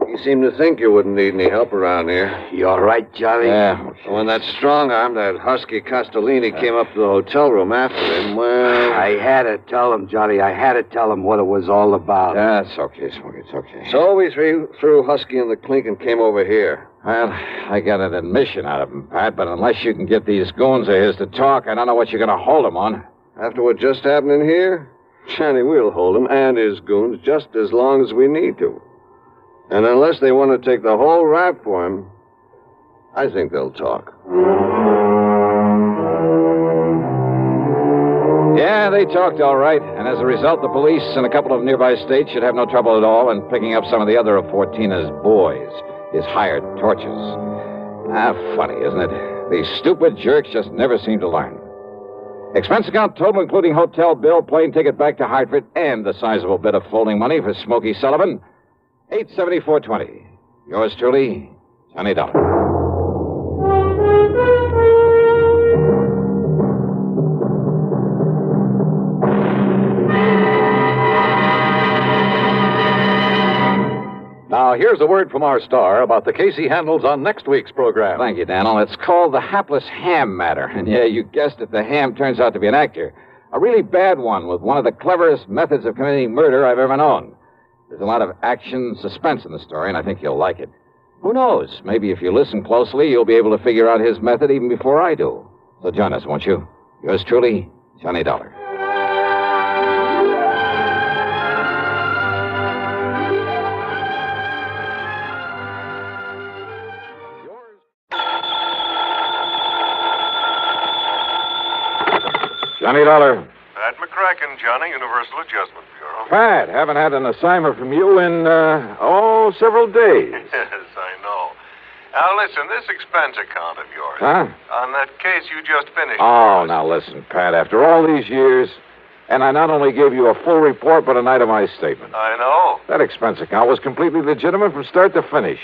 You seem to think you wouldn't need any help around here. You all right, Johnny? Yeah. When that strong arm, that husky Castellini, came up to the hotel room after him, well... I had to tell him, Johnny. I had to tell him what it was all about. That's okay, Smokey. It's okay. So we threw Husky in the clink and came over here. Well, I got an admission out of him, Pat, but unless you can get these goons of his to talk, I don't know what you're going to hold him on. After what just happened in here, Johnny, we'll hold him and his goons just as long as we need to. And unless they want to take the whole rap for him, I think they'll talk. Yeah, they talked all right. And as a result, the police in a couple of nearby states should have no trouble at all in picking up some of the other of Fortina's boys, his hired torches. Funny, isn't it? These stupid jerks just never seem to learn. Expense account total, including hotel bill, plane ticket back to Hartford, and the sizable bit of folding money for Smokey Sullivan, $874.20. Yours truly, Johnny Dollar. Now, here's a word from our star about the case he handles on next week's program. Thank you, Daniel. It's called the hapless ham matter. And yeah, you guessed it, the ham turns out to be an actor. A really bad one with one of the cleverest methods of committing murder I've ever known. There's a lot of action, suspense in the story, and I think you'll like it. Who knows? Maybe if you listen closely, you'll be able to figure out his method even before I do. So join us, won't you? Yours truly, Johnny Dollar. Johnny Dollar. Pat McCracken, Johnny, Universal Adjustment Bureau. Pat, haven't had an assignment from you in, several days. Yes, I know. Now, listen, this expense account of yours. Huh? On that case you just finished. Oh, now listen, Pat, after all these years, and I not only gave you a full report, but an itemized statement. I know. That expense account was completely legitimate from start to finish.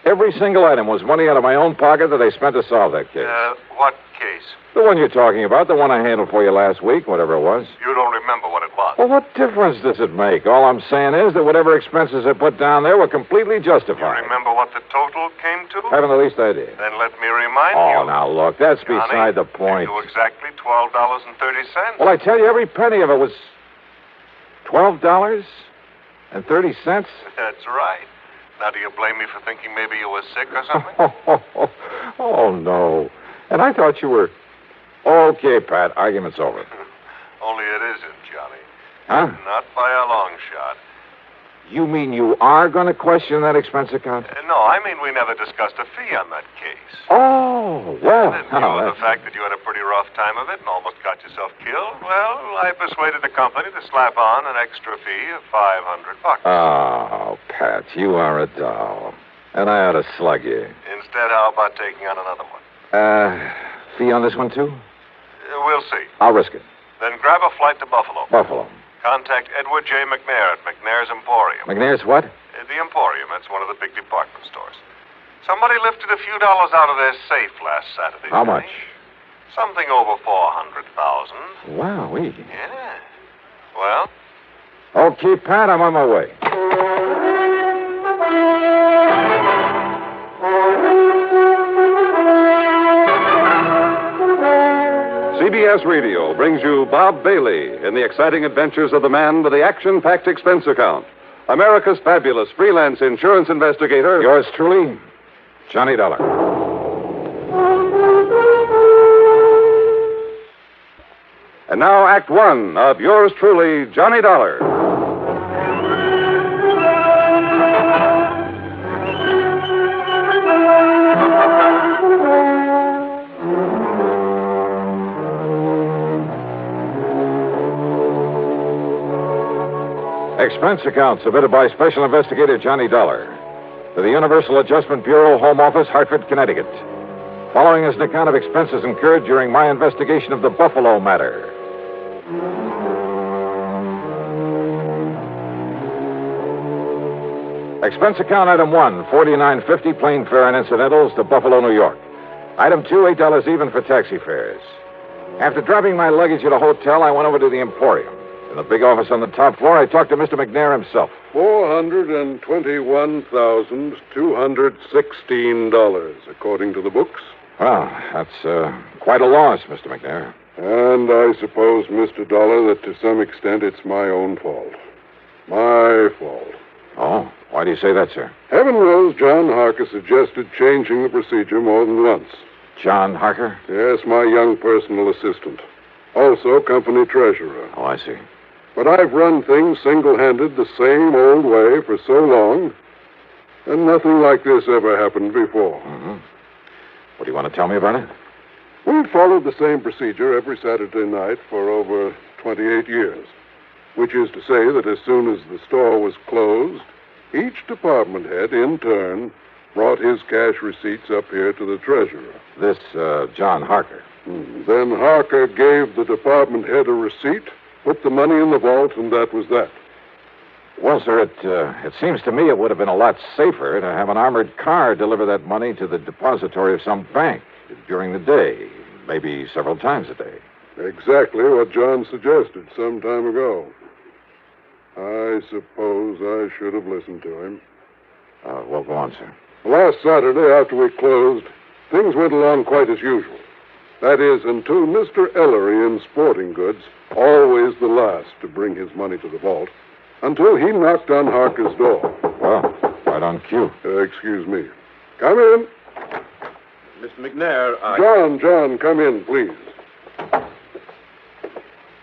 Every single item was money out of my own pocket that I spent to solve that case. What case? The one you're talking about, the one I handled for you last week, whatever it was. You don't remember what it was. Well, what difference does it make? All I'm saying is that whatever expenses I put down there were completely justified. You remember what the total came to? Haven't the least idea. Then let me remind you. Oh, now look, that's Johnny, beside the point. To exactly $12.30. Well, I tell you, every penny of it was $12.30. That's right. Now, do you blame me for thinking maybe you were sick or something? Oh, no. And I thought you were... Okay, Pat, argument's over. Only it isn't, Johnny. Huh? Not by a long shot. You mean you are going to question that expense account? No, I mean we never discussed a fee on that case. Oh, well. And in view of the fact that you had a pretty rough time of it and almost got yourself killed, well, I persuaded the company to slap on an extra fee of $500. Oh, Pat, you are a doll. And I ought to slug you. Instead, how about taking on another one? Fee on this one, too? We'll see. I'll risk it. Then grab a flight to Buffalo. Buffalo. Contact Edward J. McNair at McNair's Emporium. McNair's what? The Emporium. It's one of the big department stores. Somebody lifted a few dollars out of their safe last Saturday. How much? Something over $400,000. Wowee. Yeah. Well? Okay, Pat, I'm on my way. CBS Radio brings you Bob Bailey in the exciting adventures of the man with the action-packed expense account. America's fabulous freelance insurance investigator. Yours truly, Johnny Dollar. And now Act One of yours truly, Johnny Dollar. Expense account submitted by Special Investigator Johnny Dollar to the Universal Adjustment Bureau, Home Office, Hartford, Connecticut. Following is an account of expenses incurred during my investigation of the Buffalo matter. Expense account item 1, $49.50 plane fare and incidentals to Buffalo, New York. Item 2, $8 even for taxi fares. After dropping my luggage at a hotel, I went over to the Emporium. In the big office on the top floor, I talked to Mr. McNair himself. $421,216, according to the books. Well, that's quite a loss, Mr. McNair. And I suppose, Mr. Dollar, that to some extent it's my own fault. My fault. Oh, why do you say that, sir? Heaven knows John Harker suggested changing the procedure more than once. John Harker? Yes, my young personal assistant. Also company treasurer. Oh, I see. But I've run things single-handed the same old way for so long, and nothing like this ever happened before. Mm-hmm. What do you want to tell me about it? We've followed the same procedure every Saturday night for over 28 years, which is to say that as soon as the store was closed, each department head, in turn, brought his cash receipts up here to the treasurer. This, John Harker. Then Harker gave the department head a receipt, put the money in the vault, and that was that. Well, sir, it seems to me it would have been a lot safer to have an armored car deliver that money to the depository of some bank during the day, maybe several times a day. Exactly what John suggested some time ago. I suppose I should have listened to him. Well, go on, sir. Last Saturday, after we closed, things went along quite as usual. That is, until Mr. Ellery in Sporting Goods, always the last to bring his money to the vault, until he knocked on Harker's door. Well, right on cue. Excuse me. Come in. Mr. McNair, John, come in, please.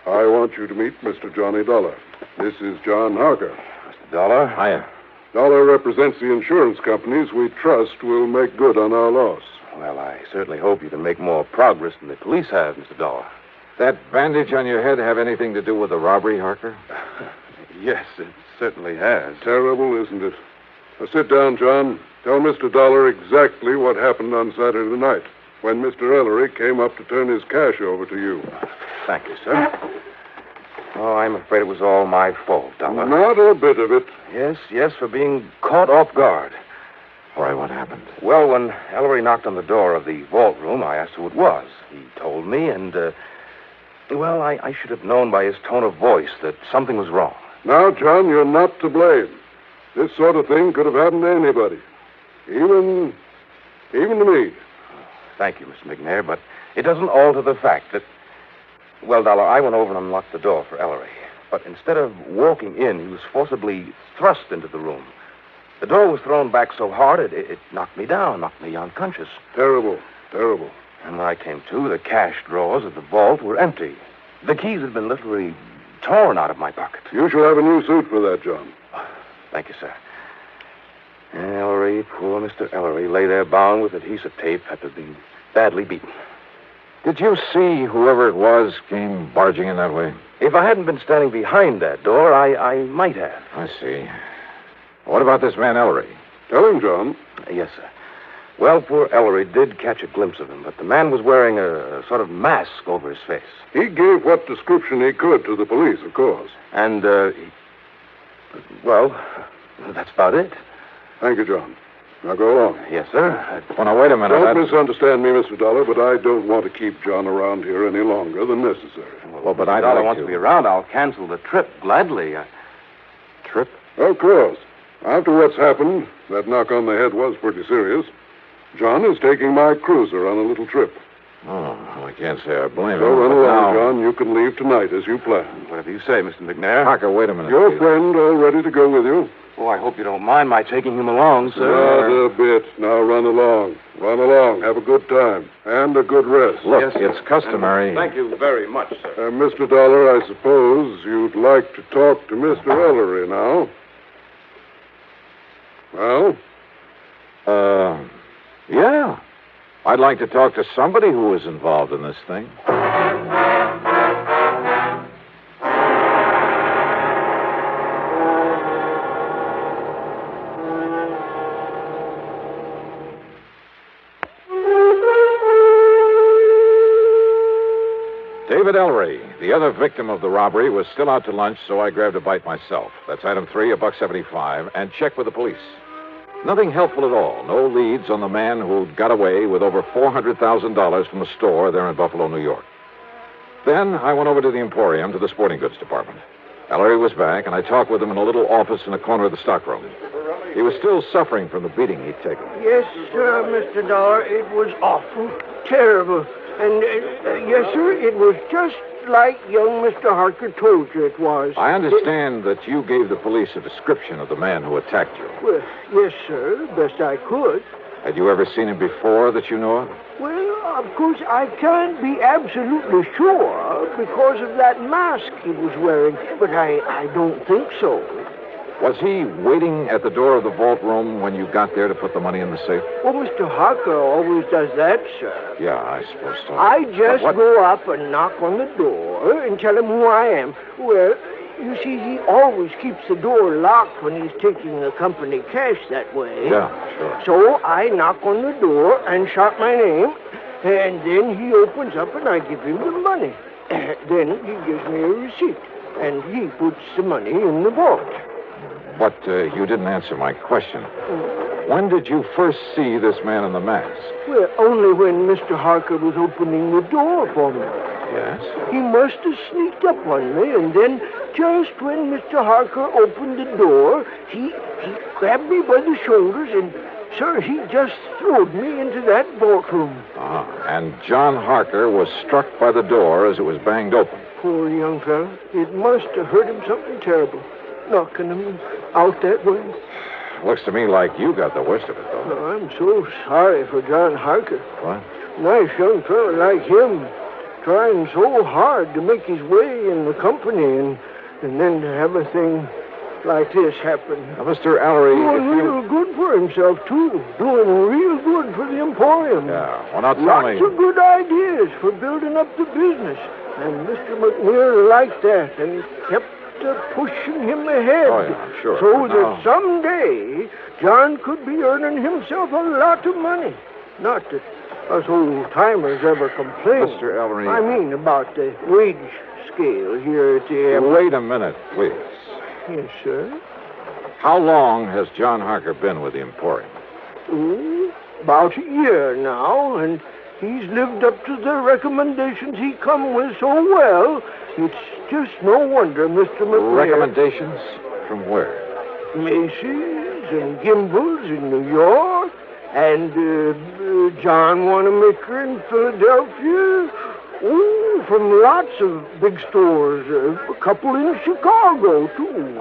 I want you to meet Mr. Johnny Dollar. This is John Harker. Mr. Dollar? Hiya. Dollar represents the insurance companies we trust will make good on our loss. Well, I certainly hope you can make more progress than the police have, Mr. Dollar. That bandage on your head have anything to do with the robbery, Harker? Yes, it certainly has. Terrible, isn't it? Now, sit down, John. Tell Mr. Dollar exactly what happened on Saturday night when Mr. Ellery came up to turn his cash over to you. Thank you, sir. Oh, I'm afraid it was all my fault, Dollar. Not a bit of it. Yes, for being caught off guard. All right, what happened? Well, when Ellery knocked on the door of the vault room, I asked who it was. He told me, and, I should have known by his tone of voice that something was wrong. Now, John, you're not to blame. This sort of thing could have happened to anybody. Even to me. Thank you, Mr. McNair, but it doesn't alter the fact that... Well, Dollar, I went over and unlocked the door for Ellery. But instead of walking in, he was forcibly thrust into the room. The door was thrown back so hard, it knocked me down, knocked me unconscious. Terrible. And when I came to, the cash drawers of the vault were empty. The keys had been literally torn out of my pocket. You shall have a new suit for that, John. Thank you, sir. Ellery, poor Mr. Ellery, lay there bound with adhesive tape after being badly beaten. Did you see whoever it was came barging in that way? If I hadn't been standing behind that door, I might have. I see. What about this man Ellery? Tell him, John. Yes, sir. Well, poor Ellery did catch a glimpse of him, but the man was wearing a sort of mask over his face. He gave what description he could to the police, of course. And, well, that's about it. Thank you, John. Now go along. Yes, sir. Well, now, wait a minute. Don't misunderstand me, Mr. Dollar, but I don't want to keep John around here any longer than necessary. Well, but I'd like wants to be around. I'll cancel the trip gladly. Trip? Of course. After what's happened, that knock on the head was pretty serious. John is taking my cruiser on a little trip. Oh, well, I can't say I blame him. So run but along, now... John. You can leave tonight as you planned. Whatever you say, Mr. McNair. Parker, wait a minute. Your please. friend all ready to go with you? Oh, I hope you don't mind my taking him along, sir. Not a bit. Now run along. Run along. Have a good time. And a good rest. Look, it's customary. Thank you very much, sir. Mr. Dollar, I suppose you'd like to talk to Mr. Ellery now. Well? Yeah. I'd like to talk to somebody who was involved in this thing. David Ellery, the other victim of the robbery, was still out to lunch, so I grabbed a bite myself. That's item 3, $1.75, and checked with the police. Nothing helpful at all. No leads on the man who'd got away with over $400,000 from a store there in Buffalo, New York. Then I went over to the Emporium to the sporting goods department. Ellery was back, and I talked with him in a little office in the corner of the stockroom. He was still suffering from the beating he'd taken. Yes, sir, Mr. Dollar. It was awful, terrible. And, yes, sir, it was just like young Mr. Harker told you it was. I understand that you gave the police a description of the man who attacked you. Well, yes, sir, best I could. Had you ever seen him before that you know of? Well, of course, I can't be absolutely sure because of that mask he was wearing, but I don't think so. Was he waiting at the door of the vault room when you got there to put the money in the safe? Well, Mr. Harker always does that, sir. Yeah, I suppose so. I just go up and knock on the door and tell him who I am. Well, you see, he always keeps the door locked when he's taking the company cash that way. Yeah, sure. So I knock on the door and shout my name, and then he opens up and I give him the money. Then he gives me a receipt, and he puts the money in the vault. But you didn't answer my question. When did you first see this man in the mask? Well, only when Mr. Harker was opening the door for me. Yes? He must have sneaked up on me, and then just when Mr. Harker opened the door, he grabbed me by the shoulders, and, sir, he just throwed me into that vault room. And John Harker was struck by the door as it was banged open. Poor young fellow. It must have hurt him something terrible, knocking him out that way. Looks to me like you got the worst of it, though. Oh, I'm so sorry for John Harker. What? Nice young fellow like him, trying so hard to make his way in the company, and then to have a thing like this happen. Now, Mr. Ellery, doing real good for himself, too. Doing real good for the Emporium. Yeah, well, now tell Lots me... of good ideas for building up the business. And Mr. McNair liked that and kept pushing him ahead. Oh, yeah, sure. So that someday John could be earning himself a lot of money. Not that us old-timers ever complain. Mr. Ellery... I mean about the wage scale here at the airport. Wait a minute, please. Yes, sir? How long has John Harker been with the Emporium? About a year now, and he's lived up to the recommendations he come with so well. It's just no wonder, Mr. McNair... Recommendations? From where? Macy's and Gimbel's in New York, and John Wanamaker in Philadelphia. Oh, from lots of big stores. A couple in Chicago, too.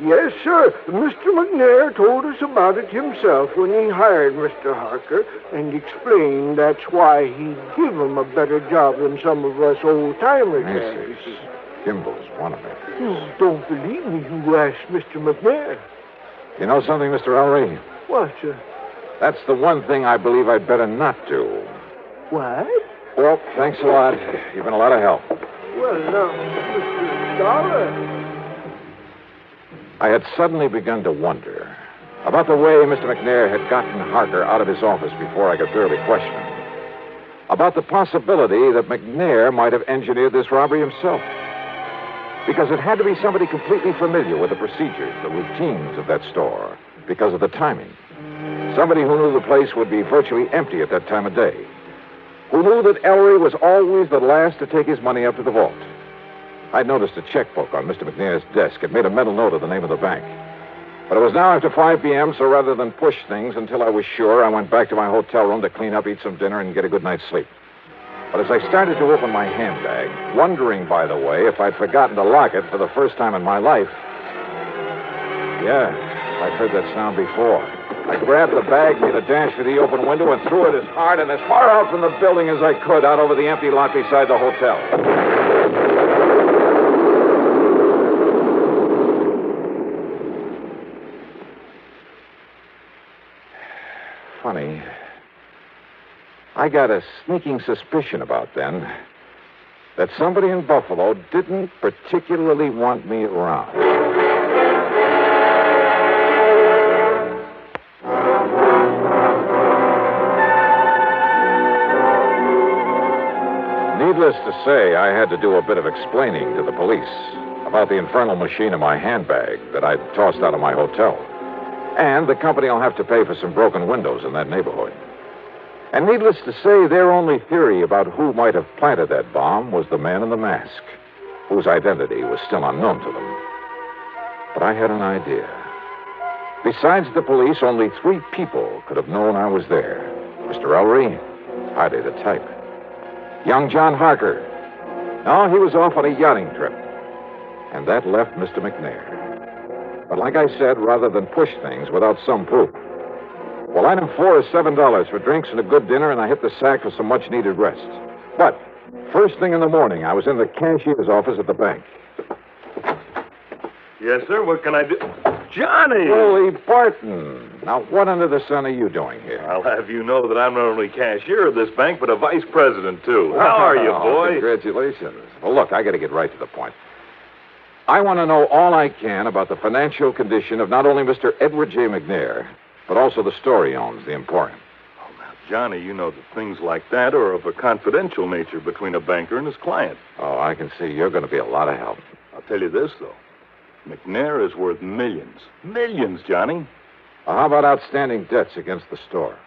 Yes, sir. Mr. McNair told us about it himself when he hired Mr. Harker and explained that's why he'd give him a better job than some of us old-timers have. Gimbel's Wanamaker. You don't believe me, you ask Mr. McNair. You know something, Mr. Ellery? What, sir? That's the one thing I believe I'd better not do. What? Well, thanks a lot. You've been a lot of help. Well, no, Mr. Dollar. I had suddenly begun to wonder about the way Mr. McNair had gotten Harker out of his office before I could thoroughly question him. About the possibility that McNair might have engineered this robbery himself. Because it had to be somebody completely familiar with the procedures, the routines of that store, because of the timing. Somebody who knew the place would be virtually empty at that time of day. Who knew that Ellery was always the last to take his money up to the vault. I'd noticed a checkbook on Mr. McNair's desk and made a mental note of the name of the bank. But it was now after 5 p.m., so rather than push things until I was sure, I went back to my hotel room to clean up, eat some dinner, and get a good night's sleep. But as I started to open my handbag, wondering, by the way, if I'd forgotten to lock it for the first time in my life. Yeah, I'd heard that sound before. I grabbed the bag, made a dash for the open window, and threw it as hard and as far out from the building as I could, out over the empty lot beside the hotel. Funny. I got a sneaking suspicion about then that somebody in Buffalo didn't particularly want me around. Needless to say, I had to do a bit of explaining to the police about the infernal machine in my handbag that I'd tossed out of my hotel. And the company will have to pay for some broken windows in that neighborhood. And needless to say, their only theory about who might have planted that bomb was the man in the mask, whose identity was still unknown to them. But I had an idea. Besides the police, only 3 people could have known I was there. Mr. Ellery, hardly the type. Young John Harker. No, he was off on a yachting trip. And that left Mr. McNair. But like I said, rather than push things without some proof. Well, item 4 is $7 for drinks and a good dinner, and I hit the sack for some much-needed rest. But first thing in the morning, I was in the cashier's office at the bank. Yes, sir. What can I do? Johnny! Willie Barton. Now, what under the sun are you doing here? I'll have you know that I'm not only cashier of this bank, but a vice president, too. How are you, boy? Congratulations. Well, look, I got to get right to the point. I want to know all I can about the financial condition of not only Mr. Edward J. McNair, but also the store he owns, the Emporium. Oh, now, Johnny, you know that things like that are of a confidential nature between a banker and his client. Oh, I can see you're going to be a lot of help. I'll tell you this, though. McNair is worth millions. Millions, Johnny. Well, how about outstanding debts against the store?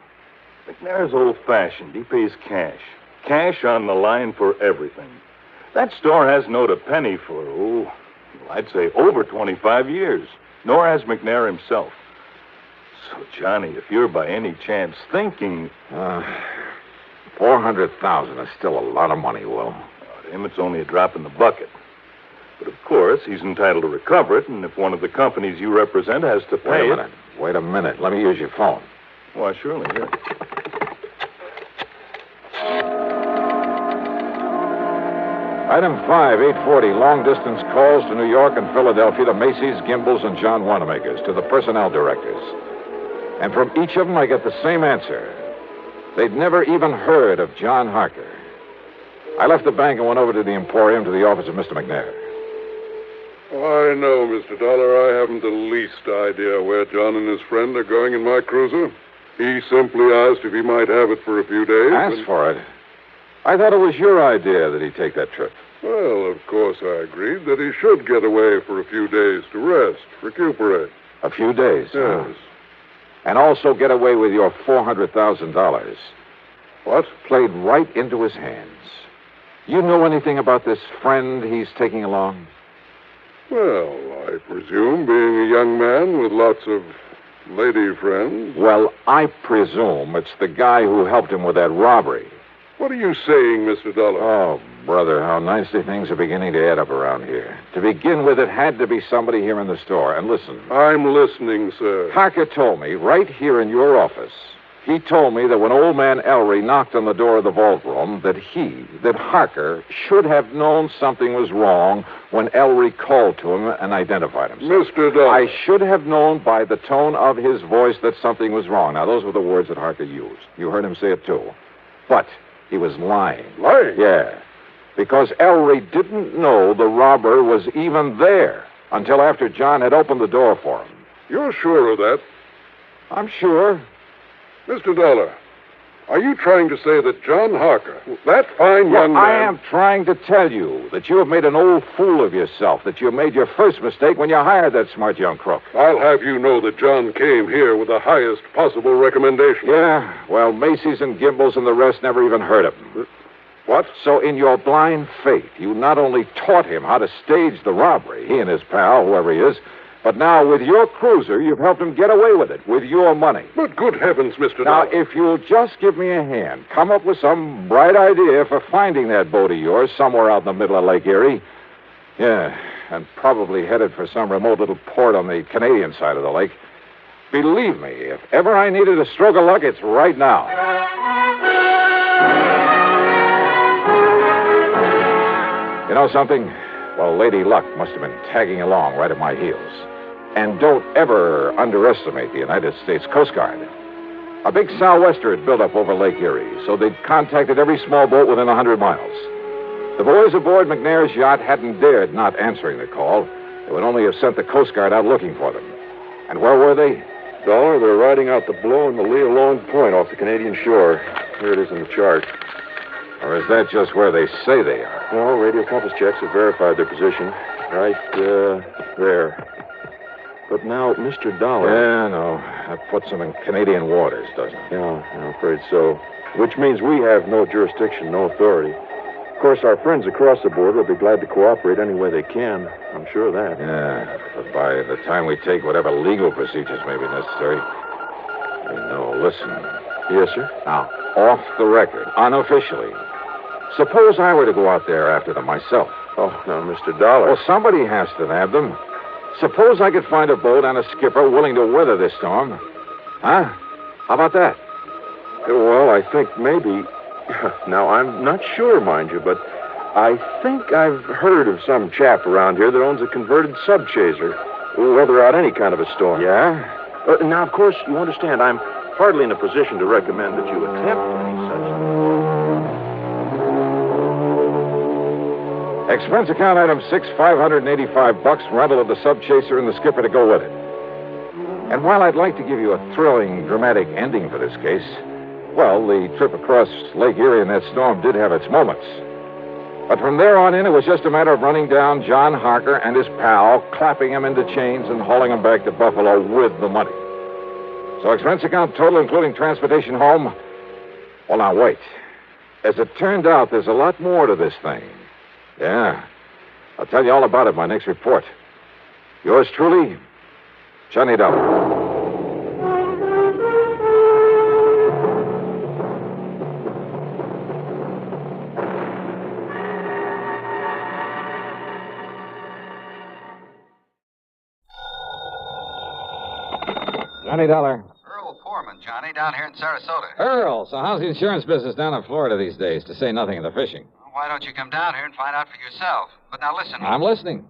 McNair's old-fashioned. He pays cash. Cash on the line for everything. That store hasn't owed a penny for, I'd say over 25 years. Nor has McNair himself. So, Johnny, if you're by any chance thinking... $400,000 is still a lot of money, Will. To him, it's only a drop in the bucket. But, of course, he's entitled to recover it, and if one of the companies you represent has to pay Wait a minute. Let me use your phone. Why, surely, here. Item 5, 840, long-distance calls to New York and Philadelphia to Macy's, Gimbel's, and John Wanamaker's, to the personnel directors. And from each of them, I get the same answer. They'd never even heard of John Harker. I left the bank and went over to the Emporium to the office of Mr. McNair. I know, Mr. Dollar. I haven't the least idea where John and his friend are going in my cruiser. He simply asked if he might have it for a few days. Asked for it? I thought it was your idea that he take that trip. Well, of course I agreed that he should get away for a few days to rest, recuperate. A few days? Yes. Huh? And also get away with your $400,000. What? Played right into his hands. You know anything about this friend he's taking along? Well, I presume, being a young man with lots of lady friends. Well, I presume it's the guy who helped him with that robbery. What are you saying, Mr. Dollar? Oh, brother, how nicely things are beginning to add up around here. To begin with, it had to be somebody here in the store. And listen. I'm listening, sir. Harker told me right here in your office He told me that when old man Ellery knocked on the door of the vault room, that Harker should have known something was wrong when Ellery called to him and identified himself. Mr. Dollar. I should have known by the tone of his voice that something was wrong. Now, those were the words that Harker used. You heard him say it, too. But he was lying. Lying? Yeah. Because Ellery didn't know the robber was even there until after John had opened the door for him. You're sure of that? I'm sure. Mr. Dollar, are you trying to say that John Harker, that fine young man... I am trying to tell you that you have made an old fool of yourself, that you made your first mistake when you hired that smart young crook. I'll have you know that John came here with the highest possible recommendation. Yeah, well, Macy's and Gimbel's and the rest never even heard of him. What? So in your blind faith, you not only taught him how to stage the robbery, he and his pal, whoever he is, but now with your cruiser, you've helped him get away with it, with your money. But good heavens, Mr. Now, Dollar. if you'll just give me a hand, come up with some bright idea for finding that boat of yours somewhere out in the middle of Lake Erie. Yeah, and probably headed for some remote little port on the Canadian side of the lake. Believe me, if ever I needed a stroke of luck, it's right now. You know something? Well, Lady Luck must have been tagging along right at my heels. And don't ever underestimate the United States Coast Guard. A big sou'wester had built up over Lake Erie, so they'd contacted every small boat within 100 miles. The boys aboard McNair's yacht hadn't dared not answering the call. They would only have sent the Coast Guard out looking for them. And where were they? Dollar, they're riding out the blow in the lee of Long Point off the Canadian shore. Here it is in the chart. Or is that just where they say they are? No, radio compass checks have verified their position. Right there. But now, Mr. Dollar... Yeah, no. That puts them in Canadian waters, doesn't it? Yeah, I'm afraid so. Which means we have no jurisdiction, no authority. Of course, our friends across the border will be glad to cooperate any way they can. I'm sure of that. Yeah, but by the time we take whatever legal procedures may be necessary... No, listen. Yes, sir? Now, off the record, unofficially... Suppose I were to go out there after them myself. Oh, now, Mr. Dollar... Well, somebody has to nab them. Suppose I could find a boat and a skipper willing to weather this storm. Huh? How about that? Well, I think maybe... Now, I'm not sure, mind you, but I think I've heard of some chap around here that owns a converted subchaser. Weather out any kind of a storm. Yeah? Now, of course, you understand, I'm hardly in a position to recommend that you attempt any such thing. Expense account item 6, $585, rental of the subchaser and the skipper to go with it. And while I'd like to give you a thrilling, dramatic ending for this case, well, the trip across Lake Erie in that storm did have its moments. But from there on in, it was just a matter of running down John Harker and his pal, clapping him into chains and hauling him back to Buffalo with the money. So expense account total, including transportation home. Well, now, wait. As it turned out, there's a lot more to this thing. Yeah. I'll tell you all about it in my next report. Yours truly, Johnny Dollar. Johnny Dollar. Earl Foreman, Johnny, down here in Sarasota. Earl, so how's the insurance business down in Florida these days, to say nothing of the fishing? Why don't you come down here and find out for yourself? But now listen. I'm listening.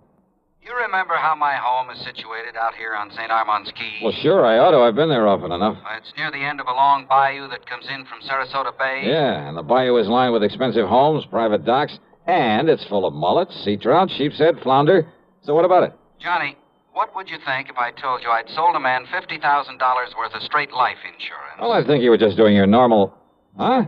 You remember how my home is situated out here on St. Armand's Key? Well, sure, I ought to. I've been there often enough. It's near the end of a long bayou that comes in from Sarasota Bay. Yeah, and the bayou is lined with expensive homes, private docks, and it's full of mullets, sea trout, sheep's head, flounder. So what about it? Johnny, what would you think if I told you I'd sold a man $50,000 worth of straight life insurance? Well, I think you were just doing your normal... Huh?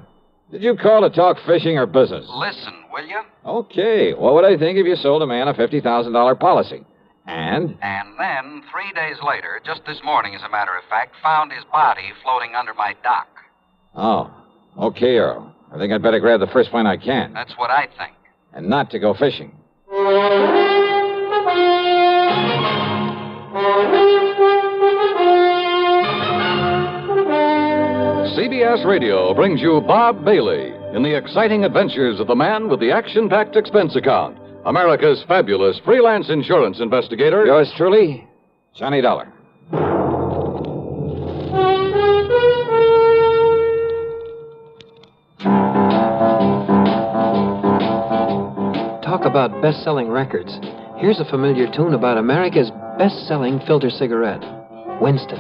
Did you call to talk fishing or business? Listen, will you? Okay. What would I think if you sold a man a $50,000 policy? And? And then, 3 days later, just this morning, as a matter of fact, found his body floating under my dock. Oh. Okay, Earl. I think I'd better grab the first plane I can. That's what I think. And not to go fishing. CBS Radio brings you Bob Bailey in the exciting adventures of the man with the action-packed expense account, America's fabulous freelance insurance investigator. Yours truly, Johnny Dollar. best-selling records. Here's a familiar tune about America's best-selling filter cigarette, Winston.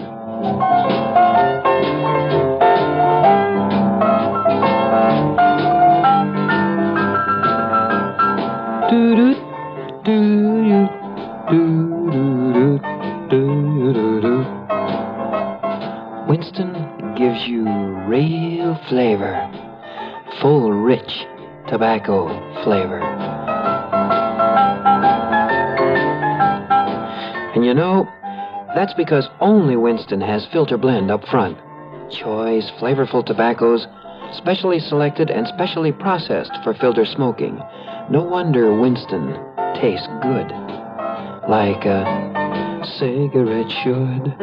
Do-do, do-do, do-do, do-do-do. Winston gives you real flavor, full, rich tobacco flavor. And you know, that's because only Winston has filter blend up front. Choice, flavorful tobaccos, specially selected and specially processed for filter smoking. No wonder Winston tastes good, like a cigarette should.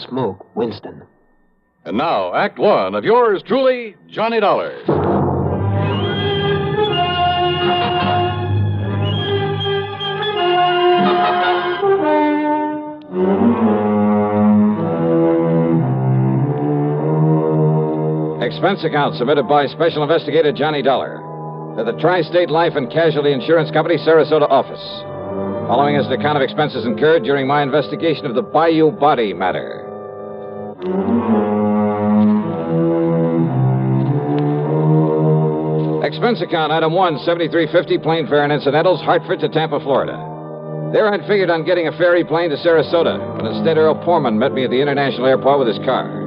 Smoke Winston. And now, Act One of yours truly, Johnny Dollar. Expense account submitted by Special Investigator Johnny Dollar to the Tri-State Life and Casualty Insurance Company, Sarasota office. Following is an account of expenses incurred during my investigation of the Bayou body matter. Expense account, item 1, $73.50, plane fare and incidentals, Hartford to Tampa, Florida. There I'd figured on getting a ferry plane to Sarasota, but instead Earl Poorman met me at the international airport with his car.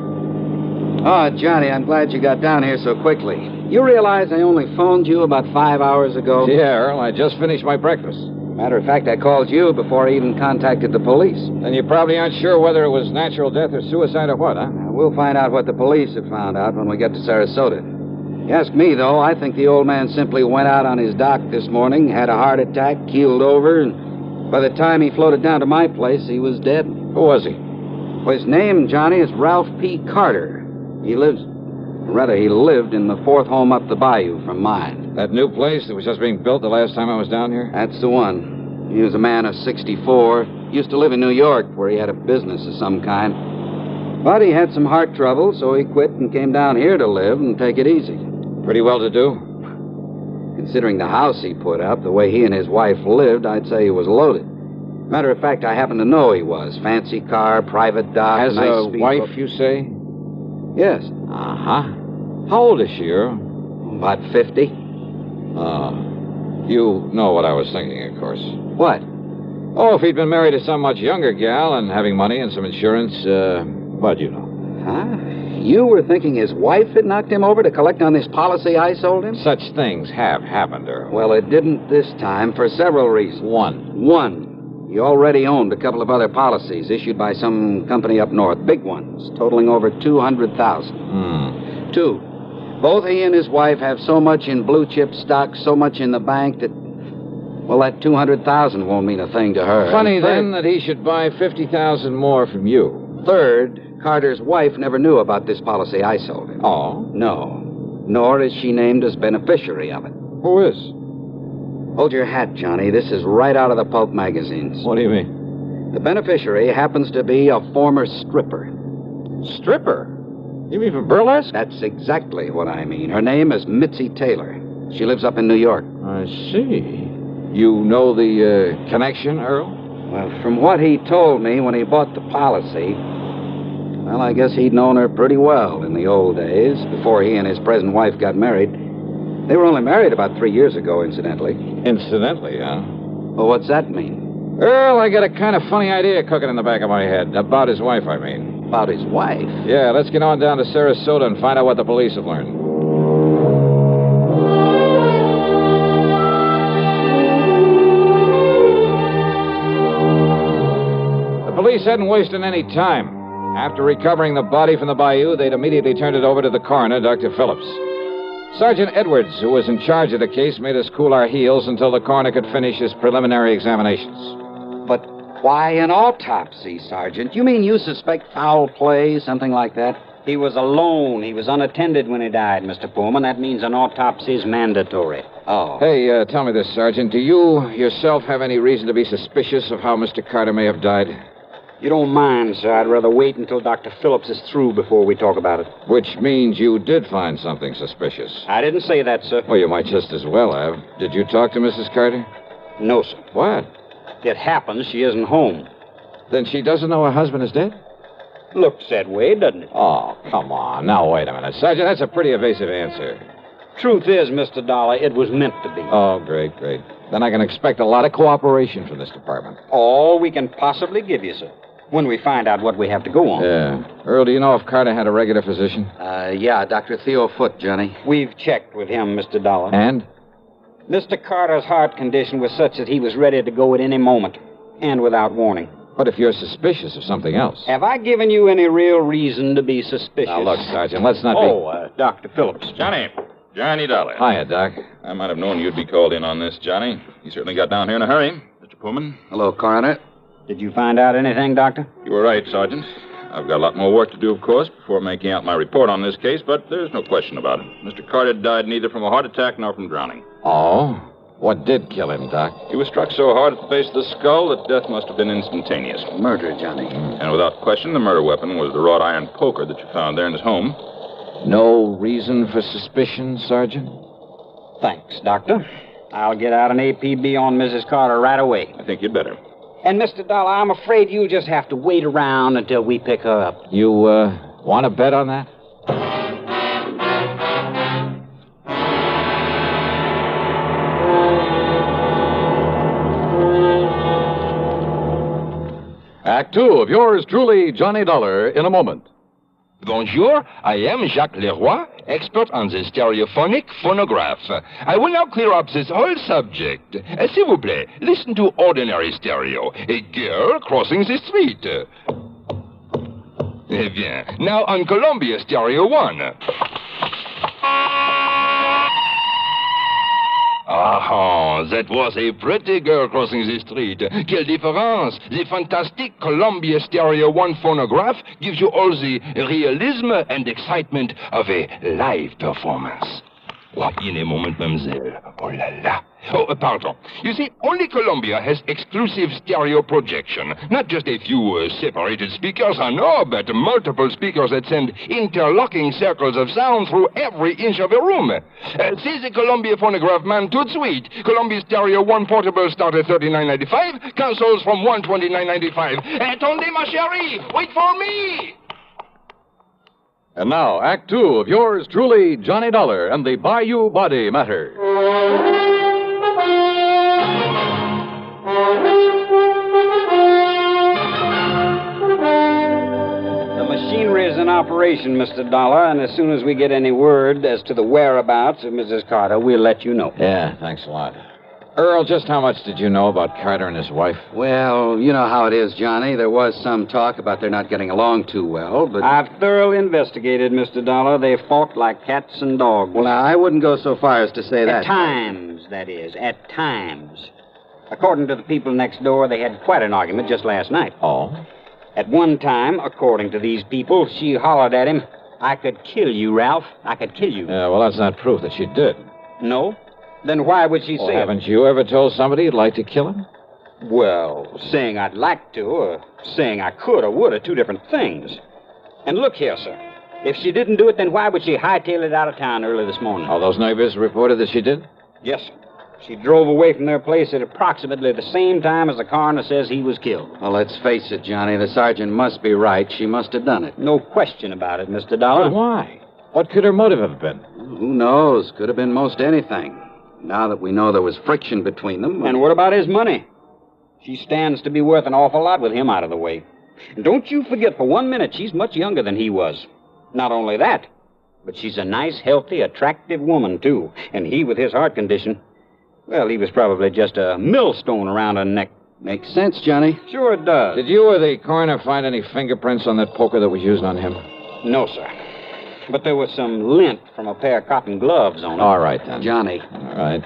Oh, Johnny, I'm glad you got down here so quickly. You realize I only phoned you about 5 hours ago? Yeah, Earl, I just finished my breakfast. Matter of fact, I called you before I even contacted the police. Then you probably aren't sure whether it was natural death or suicide or what, huh? We'll find out what the police have found out when we get to Sarasota. You ask me, though, I think the old man simply went out on his dock this morning, had a heart attack, keeled over, and by the time he floated down to my place, he was dead. Who was he? Well, his name, Johnny, is Ralph P. Carter. He lived in the fourth home up the bayou from mine. That new place that was just being built the last time I was down here? That's the one. He was a man of 64. Used to live in New York, where he had a business of some kind. But he had some heart trouble, so he quit and came down here to live and take it easy. Pretty well to do? Considering the house he put up, the way he and his wife lived, I'd say he was loaded. Matter of fact, I happen to know he was. Fancy car, private dock, Has nice a wife, speedboat. you say? Yes. Uh-huh. How old is she, Earl? About 50. You know what I was thinking, of course. What? Oh, if he'd been married to some much younger gal and having money and some insurance, but you know. Huh? You were thinking his wife had knocked him over to collect on this policy I sold him? Such things have happened, Earl. Well, it didn't this time for several reasons. One. He already owned a couple of other policies issued by some company up north, big ones, totaling over $200,000. 2. Both he and his wife have so much in blue chip stock, so much in the bank that, well, that $200,000 won't mean a thing to her. Funny, then, that he should buy $50,000 more from you. Third, Carter's wife never knew about this policy I sold him. Oh? No. Nor is she named as beneficiary of it. Who is? Hold your hat, Johnny. This is right out of the pulp magazines. What do you mean? The beneficiary happens to be a former stripper. Stripper? You mean from burlesque? That's exactly what I mean. Her name is Mitzi Taylor. She lives up in New York. I see. You know the connection, Earl? Well, from what he told me when he bought the policy, well, I guess he'd known her pretty well in the old days, before he and his present wife got married. They were only married about 3 years ago, incidentally. Incidentally, huh? Well, what's that mean? Earl, I got a kind of funny idea cooking in the back of my head. About his wife, I mean. About his wife? Yeah, let's get on down to Sarasota and find out what the police have learned. The police hadn't wasted any time. After recovering the body from the bayou, they'd immediately turned it over to the coroner, Dr. Phillips. Sergeant Edwards, who was in charge of the case, made us cool our heels until the coroner could finish his preliminary examinations. But why an autopsy, Sergeant? You mean you suspect foul play, something like that? He was alone. He was unattended when he died, Mr. Pullman. That means an autopsy is mandatory. Oh. Hey, tell me this, Sergeant. Do you yourself have any reason to be suspicious of how Mr. Carter may have died? you don't mind, sir, I'd rather wait until Dr. Phillips is through before we talk about it. Which means you did find something suspicious. I didn't say that, sir. Well, you might just as well have. Did you talk to Mrs. Carter? No, sir. What? It happens she isn't home. Then she doesn't know her husband is dead? Looks that way, doesn't it? Oh, come on. Now, wait a minute. Sergeant, that's a pretty evasive answer. Truth is, Mr. Dollar, it was meant to be. Oh, great, great. Then I can expect a lot of cooperation from this department. All we can possibly give you, sir, when we find out what we have to go on. Yeah. Earl, do you know if Carter had a regular physician? Yeah, Dr. Theo Foote, Johnny. We've checked with him, Mr. Dollar. And? Mr. Carter's heart condition was such that he was ready to go at any moment, and without warning. But if you're suspicious of something else... Have I given you any real reason to be suspicious? Now, look, Sergeant, let's not be... Dr. Phillips. Johnny Dollar. Hiya, Doc. I might have known you'd be called in on this, Johnny. You certainly got down here in a hurry. Mr. Pullman. Hello, Coroner. Did you find out anything, Doctor? You were right, Sergeant. I've got a lot more work to do, of course, before making out my report on this case, but there's no question about it. Mr. Carter died neither from a heart attack nor from drowning. Oh? What did kill him, Doc? He was struck so hard at the base of the skull that death must have been instantaneous. Murder, Johnny. And without question, the murder weapon was the wrought iron poker that you found there in his home. No reason for suspicion, Sergeant? Thanks, Doctor. I'll get out an APB on Mrs. Carter right away. I think you'd better. And, Mr. Dollar, I'm afraid you'll just have to wait around until we pick her up. You, want to bet on that? Act two of yours truly, Johnny Dollar, in a moment. Bonjour, I am Jacques Leroy, expert on the stereophonic phonograph. I will now clear up this whole subject. S'il vous plaît, listen to ordinary stereo. A girl crossing the street. Eh bien, now on Columbia Stereo 1. Ah, that was a pretty girl crossing the street. Quelle différence! The fantastic Columbia Stereo 1 phonograph gives you all the realism and excitement of a live performance. Oh, in a moment, mademoiselle. Oh la la. Oh, pardon. You see, only Columbia has exclusive stereo projection. Not just a few separated speakers, no, but multiple speakers that send interlocking circles of sound through every inch of a room. See the Columbia phonograph, man, tout de suite. Columbia Stereo 1 portable start at $39.95. Consoles from $129.95. Attendez, ma chérie! Wait for me! And now, Act two of yours truly, Johnny Dollar and the Bayou Body Matter. The machinery is in operation, Mr. Dollar, and as soon as we get any word as to the whereabouts of Mrs. Carter, we'll let you know. Yeah, thanks a lot. Earl, just how much did you know about Carter and his wife? Well, you know how it is, Johnny. There was some talk about their not getting along too well, but... I've thoroughly investigated, Mr. Dollar. They fought like cats and dogs. Well, now, I wouldn't go so far as to say that. At times, that is. At times. According to the people next door, they had quite an argument just last night. Oh? At one time, according to these people, she hollered at him, "I could kill you, Ralph. I could kill you." Yeah, well, that's not proof that she did. No? Then why would she say it? Haven't you ever told somebody you'd like to kill him? Well, saying I'd like to, or saying I could or would are two different things. And look here, sir. If she didn't do it, then why would she hightail it out of town early this morning? All those neighbors reported that she did? Yes, sir. She drove away from their place at approximately the same time as the coroner says he was killed. Well, let's face it, Johnny. The sergeant must be right. She must have done it. No question about it, Mr. Dollar. But why? What could her motive have been? Who knows? Could have been most anything. Now that we know there was friction between them... And what about his money? She stands to be worth an awful lot with him out of the way. And don't you forget for 1 minute she's much younger than he was. Not only that, but she's a nice, healthy, attractive woman, too. And he, with his heart condition, well, he was probably just a millstone around her neck. Makes sense, Johnny. Sure it does. Did you or the coroner find any fingerprints on that poker that was used on him? No, sir. But there was some lint from a pair of cotton gloves on it. All right, then. Johnny. All right.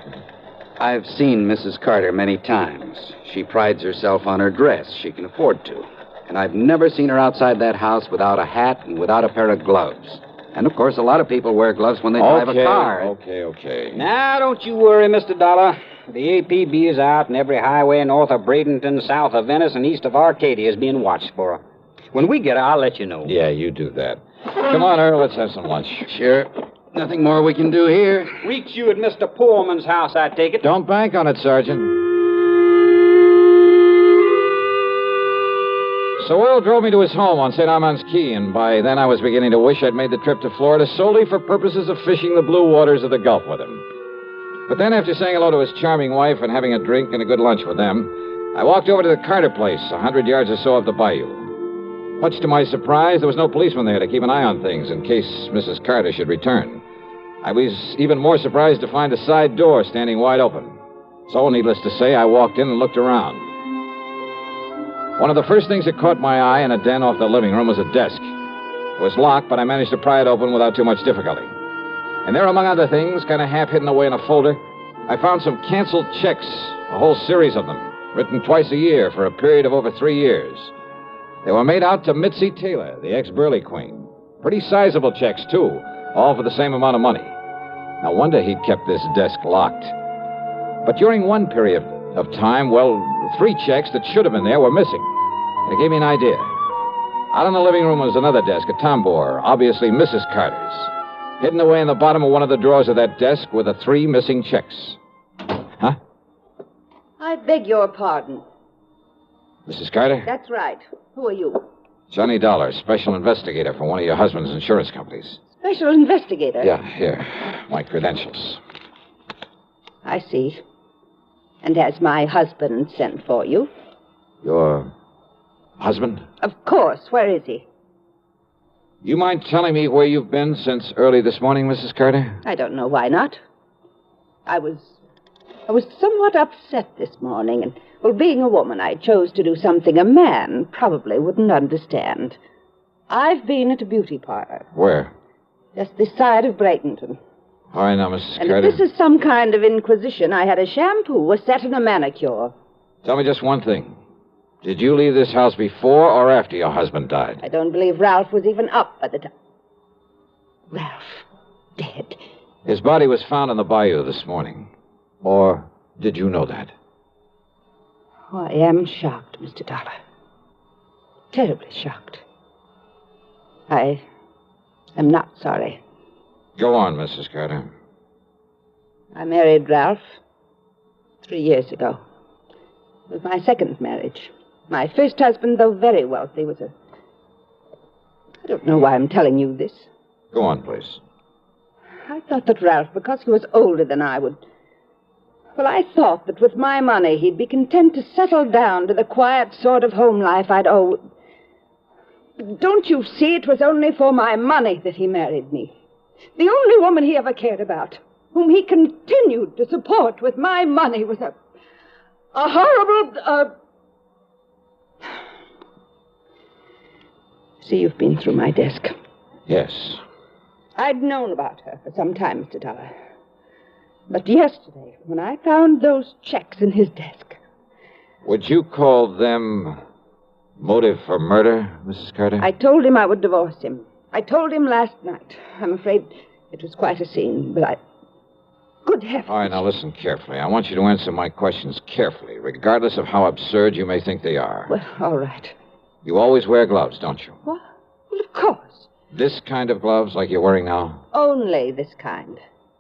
I've seen Mrs. Carter many times. She prides herself on her dress. She can afford to. And I've never seen her outside that house without a hat and without a pair of gloves. And, of course, a lot of people wear gloves when they drive a car. Okay. Now, don't you worry, Mr. Dollar. The APB is out, and every highway north of Bradenton, south of Venice, and east of Arcadia is being watched for. When we get her, I'll let you know. Yeah, you do that. Come on, Earl, let's have some lunch. Sure. Nothing more we can do here. Weeks you at Mr. Pullman's house, I take it. Don't bank on it, Sergeant. So Earl drove me to his home on St. Armand's Key, and by then I was beginning to wish I'd made the trip to Florida solely for purposes of fishing the blue waters of the Gulf with him. But then, after saying hello to his charming wife and having a drink and a good lunch with them, I walked over to the Carter place, 100 yards or so up the bayou. Much to my surprise, there was no policeman there to keep an eye on things in case Mrs. Carter should return. I was even more surprised to find a side door standing wide open. So, needless to say, I walked in and looked around. One of the first things that caught my eye in a den off the living room was a desk. It was locked, but I managed to pry it open without too much difficulty. And there, among other things, kind of half hidden away in a folder, I found some canceled checks, a whole series of them, written twice a year for a period of over 3 years. They were made out to Mitzi Taylor, the ex-Burley Queen. Pretty sizable checks, too, all for the same amount of money. No wonder he'd kept this desk locked. But during one period of time, 3 checks that should have been there were missing. And it gave me an idea. Out in the living room was another desk, a tambour, obviously Mrs. Carter's. Hidden away in the bottom of one of the drawers of that desk were the 3 missing checks. Huh? I beg your pardon. Mrs. Carter? That's right. Who are you? Johnny Dollar, special investigator for one of your husband's insurance companies. Special investigator? Yeah, here. My credentials. I see. And has my husband sent for you? Your husband? Of course. Where is he? You mind telling me where you've been since early this morning, Mrs. Carter? I don't know why not. I was somewhat upset this morning, and, well, being a woman, I chose to do something a man probably wouldn't understand. I've been at a beauty parlor. Where? Just this side of Bradenton. All right, now, Mrs. And Carter. if this is some kind of inquisition, I had a shampoo, a set, and a manicure. Tell me just one thing. Did you leave this house before or after your husband died? I don't believe Ralph was even up at the time. Ralph, dead. His body was found in the bayou this morning. Or did you know that? Oh, I am shocked, Mr. Dollar. Terribly shocked. I am not sorry. Go on, Mrs. Carter. I married Ralph 3 years ago. It was my second marriage. My first husband, though very wealthy, was a... I don't know why I'm telling you this. Go on, please. I thought that Ralph, because he was older than I would... Well, I thought that with my money he'd be content to settle down to the quiet sort of home life I'd always... Don't you see, it was only for my money that he married me. The only woman he ever cared about, whom he continued to support with my money, was a horrible... See, you've been through my desk. Yes. I'd known about her for some time, Mr. Dollar. But yesterday, when I found those checks in his desk... Would you call them motive for murder, Mrs. Carter? I told him I would divorce him. I told him last night. I'm afraid it was quite a scene, but I... Good heavens. All right, now listen carefully. I want you to answer my questions carefully, regardless of how absurd you may think they are. Well, all right. You always wear gloves, don't you? What? Well, of course. This kind of gloves, like you're wearing now? Only this kind.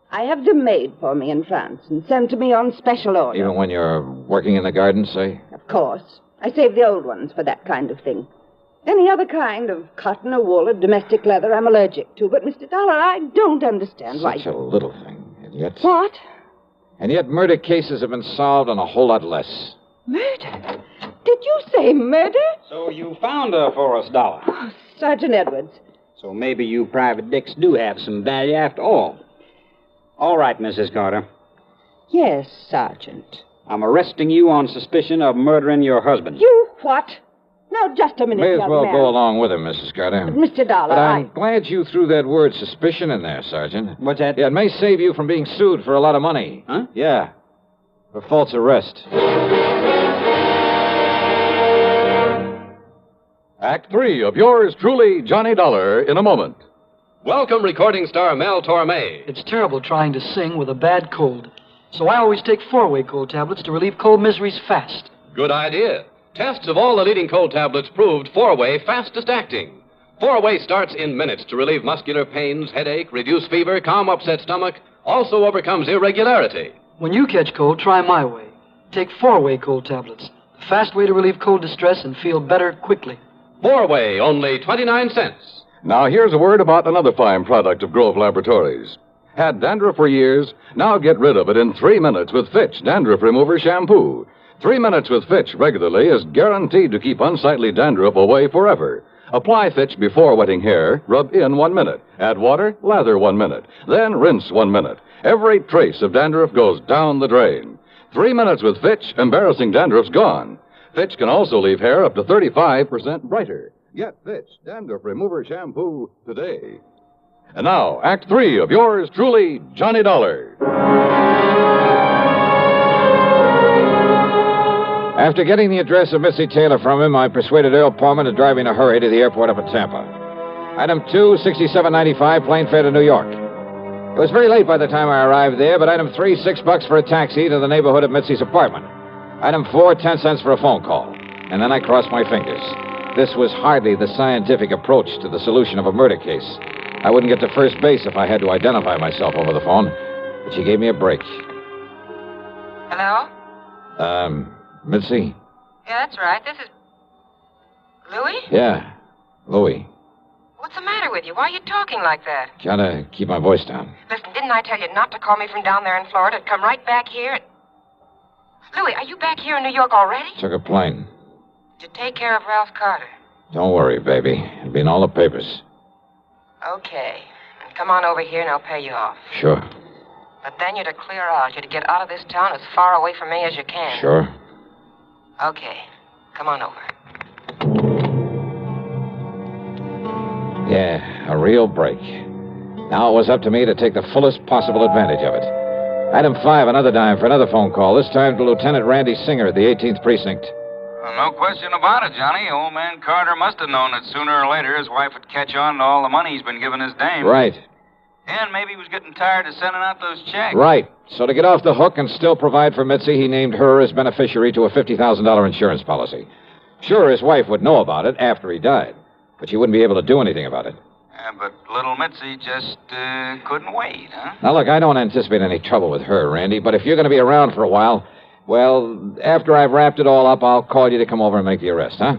I have them made for me in France and sent to me on special order. Even when you're working in the garden, say? Of course. I save the old ones for that kind of thing. Any other kind of cotton or wool or domestic leather I'm allergic to. But, Mr. Dollar, I don't understand why... Such a little thing, and yet... What? And yet murder cases have been solved on a whole lot less. Murder? Did you say murder? So you found her for us, Dollar. Oh, Sergeant Edwards. So maybe you private dicks do have some value after all. All right, Mrs. Carter. Yes, Sergeant. I'm arresting you on suspicion of murdering your husband. You what? Now, just a minute, May as young well man. go along with him, Mrs. Carter. But, Mr. Dollar, But I'm glad you threw that word suspicion in there, Sergeant. What's that? Yeah, it may save you from being sued for a lot of money. Huh? Yeah. For false arrest. Act 3 of yours truly, Johnny Dollar, in a moment. Welcome, recording star Mel Torme. It's terrible trying to sing with a bad cold. So I always take 4-way cold tablets to relieve cold miseries fast. Good idea. Tests of all the leading cold tablets proved 4-way fastest acting. 4-way starts in minutes to relieve muscular pains, headache, reduce fever, calm upset stomach, also overcomes irregularity. When you catch cold, try my way. Take 4-way cold tablets. The fast way to relieve cold distress and feel better quickly. 4-way, only 29 cents. Now, here's a word about another fine product of Grove Laboratories. Had dandruff for years? Now get rid of it in 3 minutes with Fitch Dandruff Remover Shampoo. 3 minutes with Fitch regularly is guaranteed to keep unsightly dandruff away forever. Apply Fitch before wetting hair, rub in 1 minute. Add water, lather 1 minute. Then rinse 1 minute. Every trace of dandruff goes down the drain. 3 minutes with Fitch, embarrassing dandruff's gone. Fitch can also leave hair up to 35% brighter. Get Fitch Dandruff Remover Shampoo today. And now, Act 3 of yours truly, Johnny Dollar. After getting the address of Missy Taylor from him, I persuaded Earl Palmer to drive in a hurry to the airport up at Tampa. Item 2, $67.95, plane fare to New York. It was very late by the time I arrived there, but item 3, $6 for a taxi to the neighborhood of Mitzi's apartment. Item 4, 10 cents for a phone call. And then I crossed my fingers. This was hardly the scientific approach to the solution of a murder case. I wouldn't get to first base if I had to identify myself over the phone. But she gave me a break. Hello? Mitzi? Yeah, that's right. This is... Louis? Yeah, Louis. What's the matter with you? Why are you talking like that? Gotta keep my voice down. Listen, didn't I tell you not to call me from down there in Florida? I'd come right back here. Louis, are you back here in New York already? Took a plane. Did you take care of Ralph Carter? Don't worry, baby. It'll be in all the papers. Okay. And come on over here and I'll pay you off. Sure. But then you're to clear out. You're to get out of this town as far away from me as you can. Sure. Okay. Come on over. Yeah, a real break. Now it was up to me to take the fullest possible advantage of it. Item 5, another dime for another phone call, this time to Lieutenant Randy Singer at the 18th Precinct. No question about it, Johnny. Old man Carter must have known that sooner or later his wife would catch on to all the money he's been giving his dame. Right. And maybe he was getting tired of sending out those checks. Right. So to get off the hook and still provide for Mitzi, he named her as beneficiary to a $50,000 insurance policy. Sure, his wife would know about it after he died, but she wouldn't be able to do anything about it. Yeah, but little Mitzi just couldn't wait, huh? Now, look, I don't anticipate any trouble with her, Randy, but if you're going to be around for a while, well, after I've wrapped it all up, I'll call you to come over and make the arrest, huh?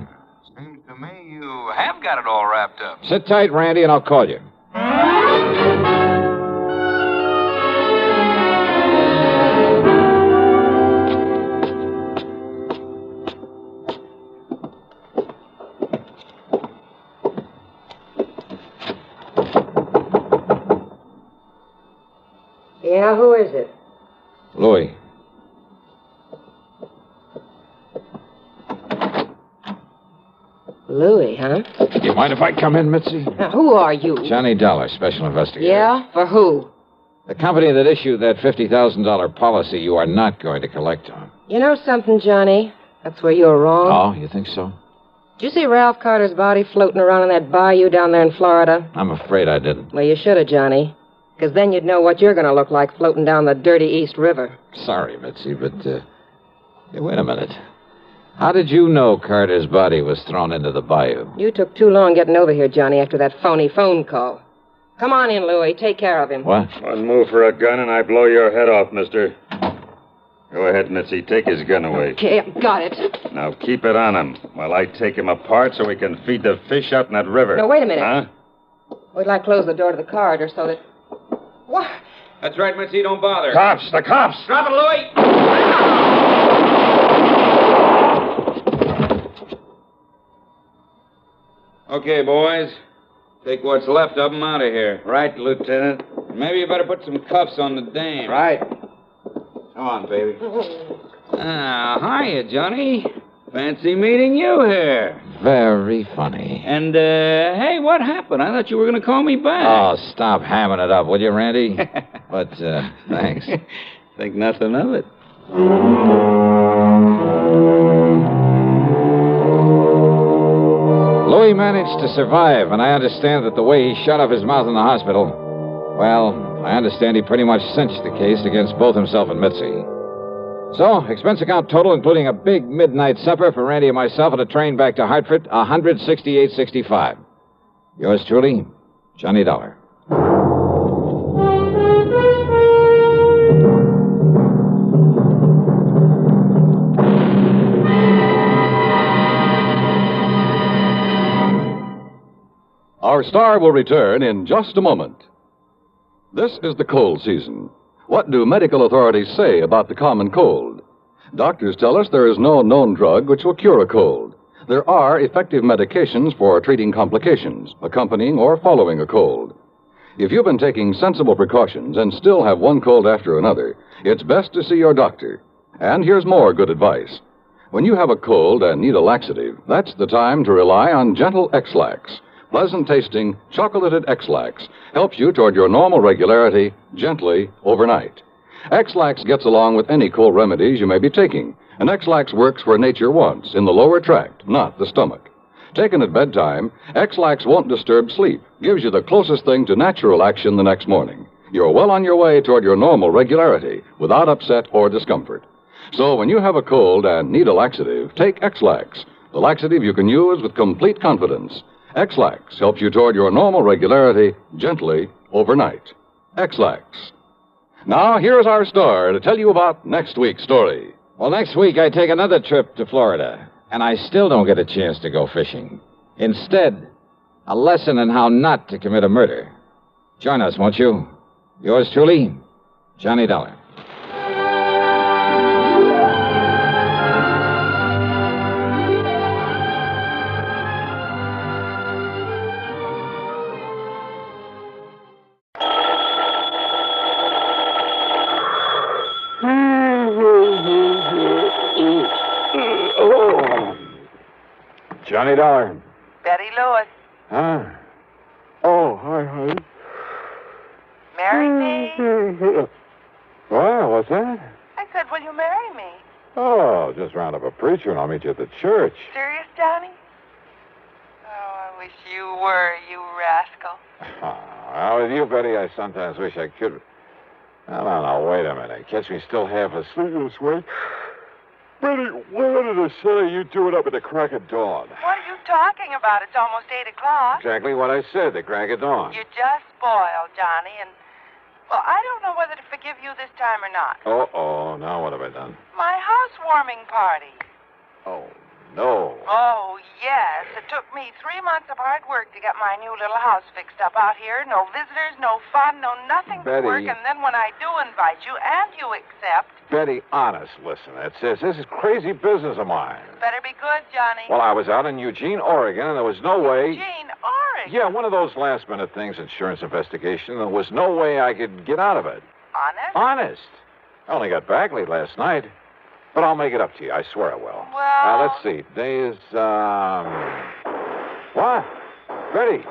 Seems to me you have got it all wrapped up. Sit tight, Randy, and I'll call you. Yeah, who is it? Louis. Louis, huh? Do you mind if I come in, Mitzi? Now, who are you? Johnny Dollar, special investigator. Yeah? For who? The company that issued that $50,000 policy you are not going to collect on. You know something, Johnny? That's where you're wrong. Oh, you think so? Did you see Ralph Carter's body floating around in that bayou down there in Florida? I'm afraid I didn't. Well, you should have, Johnny. Because then you'd know what you're going to look like floating down the dirty East River. Sorry, Mitzi, but, hey, wait a minute. How did you know Carter's body was thrown into the bayou? You took too long getting over here, Johnny, after that phony phone call. Come on in, Louis. Take care of him. What? One move for a gun and I blow your head off, mister. Go ahead, Mitzi. Take his gun away. Okay, I've got it. Now keep it on him while I take him apart so we can feed the fish out in that river. No, wait a minute. Huh? Wait till I close the door to the corridor so that... What? That's right, Mitzi. Don't bother. Cops! The cops! Drop it, Louis! Okay, boys. Take what's left of them out of here. Right, Lieutenant. Maybe you better put some cuffs on the dame. Right. Come on, baby. Hiya, Johnny. Fancy meeting you here. Very funny. And, hey, what happened? I thought you were going to call me back. Oh, stop hamming it up, will you, Randy? But, thanks. Think nothing of it. Louis managed to survive, and I understand that the way he shut up his mouth in the hospital, Well, I understand he pretty much cinched the case against both himself and Mitzi. So, expense account total, including a big midnight supper for Randy and myself and a train back to Hartford, $168.65. Yours truly, Johnny Dollar. Our star will return in just a moment. This is the cold season. What do medical authorities say about the common cold? Doctors tell us there is no known drug which will cure a cold. There are effective medications for treating complications, accompanying or following a cold. If you've been taking sensible precautions and still have one cold after another, it's best to see your doctor. And here's more good advice. When you have a cold and need a laxative, that's the time to rely on gentle X-Lax. Pleasant-tasting, chocolated X-Lax helps you toward your normal regularity gently overnight. X-Lax gets along with any cold remedies you may be taking, and X-Lax works where nature wants, in the lower tract, not the stomach. Taken at bedtime, X-Lax won't disturb sleep, gives you the closest thing to natural action the next morning. You're well on your way toward your normal regularity, without upset or discomfort. So when you have a cold and need a laxative, take X-Lax, the laxative you can use with complete confidence. X-Lax helps you toward your normal regularity gently overnight. X-Lax. Now, here's our star to tell you about next week's story. Well, next week I take another trip to Florida, and I still don't get a chance to go fishing. Instead, a lesson in how not to commit a murder. Join us, won't you? Yours truly, Johnny Dollar. Johnny Dollar. Betty Lewis. Huh? Oh, hi, honey. Marry me? Well, what's that? I said, will you marry me? Oh, just round up a preacher and I'll meet you at the church. Serious, Johnny? Oh, I wish you were, you rascal. Well, with you, Betty, I sometimes wish I could. No, wait a minute. Catch me still half asleep this way. Betty, what under the sun are you doing up at the crack of dawn? What are you talking about? It's almost 8 o'clock. Exactly what I said, the crack of dawn. You're just spoiled, Johnny, and, well, I don't know whether to forgive you this time or not. Uh-oh, now what have I done? My housewarming party. Oh, no. Oh, yes. It took me 3 months of hard work to get my new little house fixed up out here. No visitors, no fun, no nothing Betty. to work. And then when I do invite you, and you accept... Betty, honest, listen. This is crazy business of mine. Better be good, Johnny. Well, I was out in Eugene, Oregon, and there was no way... Eugene, Oregon? Yeah, one of those last-minute things, insurance investigation. There was no way I could get out of it. Honest? Honest. I only got back late last night. But I'll make it up to you. I swear I will. Well... let's see. Today is, What? Betty.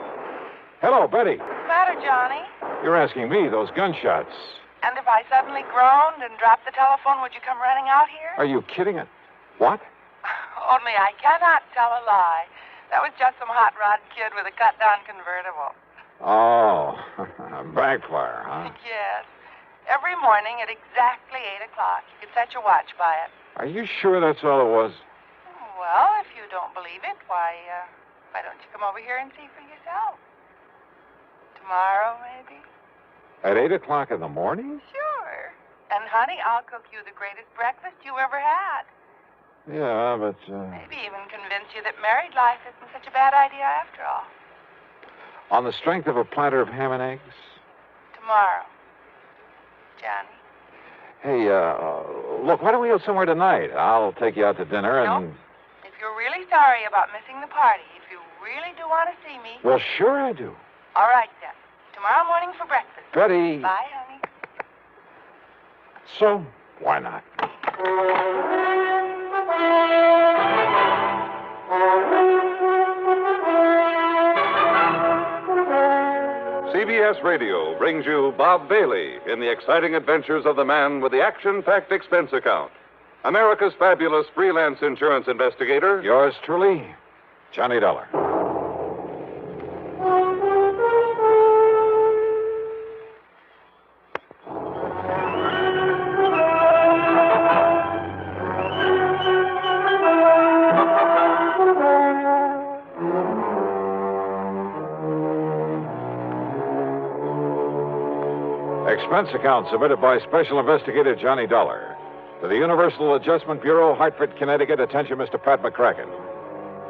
Hello, Betty. What's the matter, Johnny? You're asking me, those gunshots. And if I suddenly groaned and dropped the telephone, would you come running out here? Are you kidding? What? Only I cannot tell a lie. That was just some hot rod kid with a cut-down convertible. Oh, backfire, huh? Yes. Every morning at exactly 8 o'clock. You can set your watch by it. Are you sure that's all it was? Well, if you don't believe it, why don't you come over here and see for yourself? Tomorrow, maybe? At 8 o'clock in the morning? Sure. And, honey, I'll cook you the greatest breakfast you ever had. Yeah, but... Maybe even convince you that married life isn't such a bad idea after all. On the strength of a platter of ham and eggs? Tomorrow. Johnny. Hey, look, why don't we go somewhere tonight? I'll take you out to dinner and... No. If you're really sorry about missing the party, if you really do want to see me... Well, sure I do. All right, then. Tomorrow morning for breakfast. Betty. Bye, honey. So, why not? CBS Radio brings you Bob Bailey in the exciting adventures of the man with the action-packed expense account. America's fabulous freelance insurance investigator. Yours truly, Johnny Dollar. Expense account submitted by Special Investigator Johnny Dollar. To the Universal Adjustment Bureau, Hartford, Connecticut. Attention, Mr. Pat McCracken.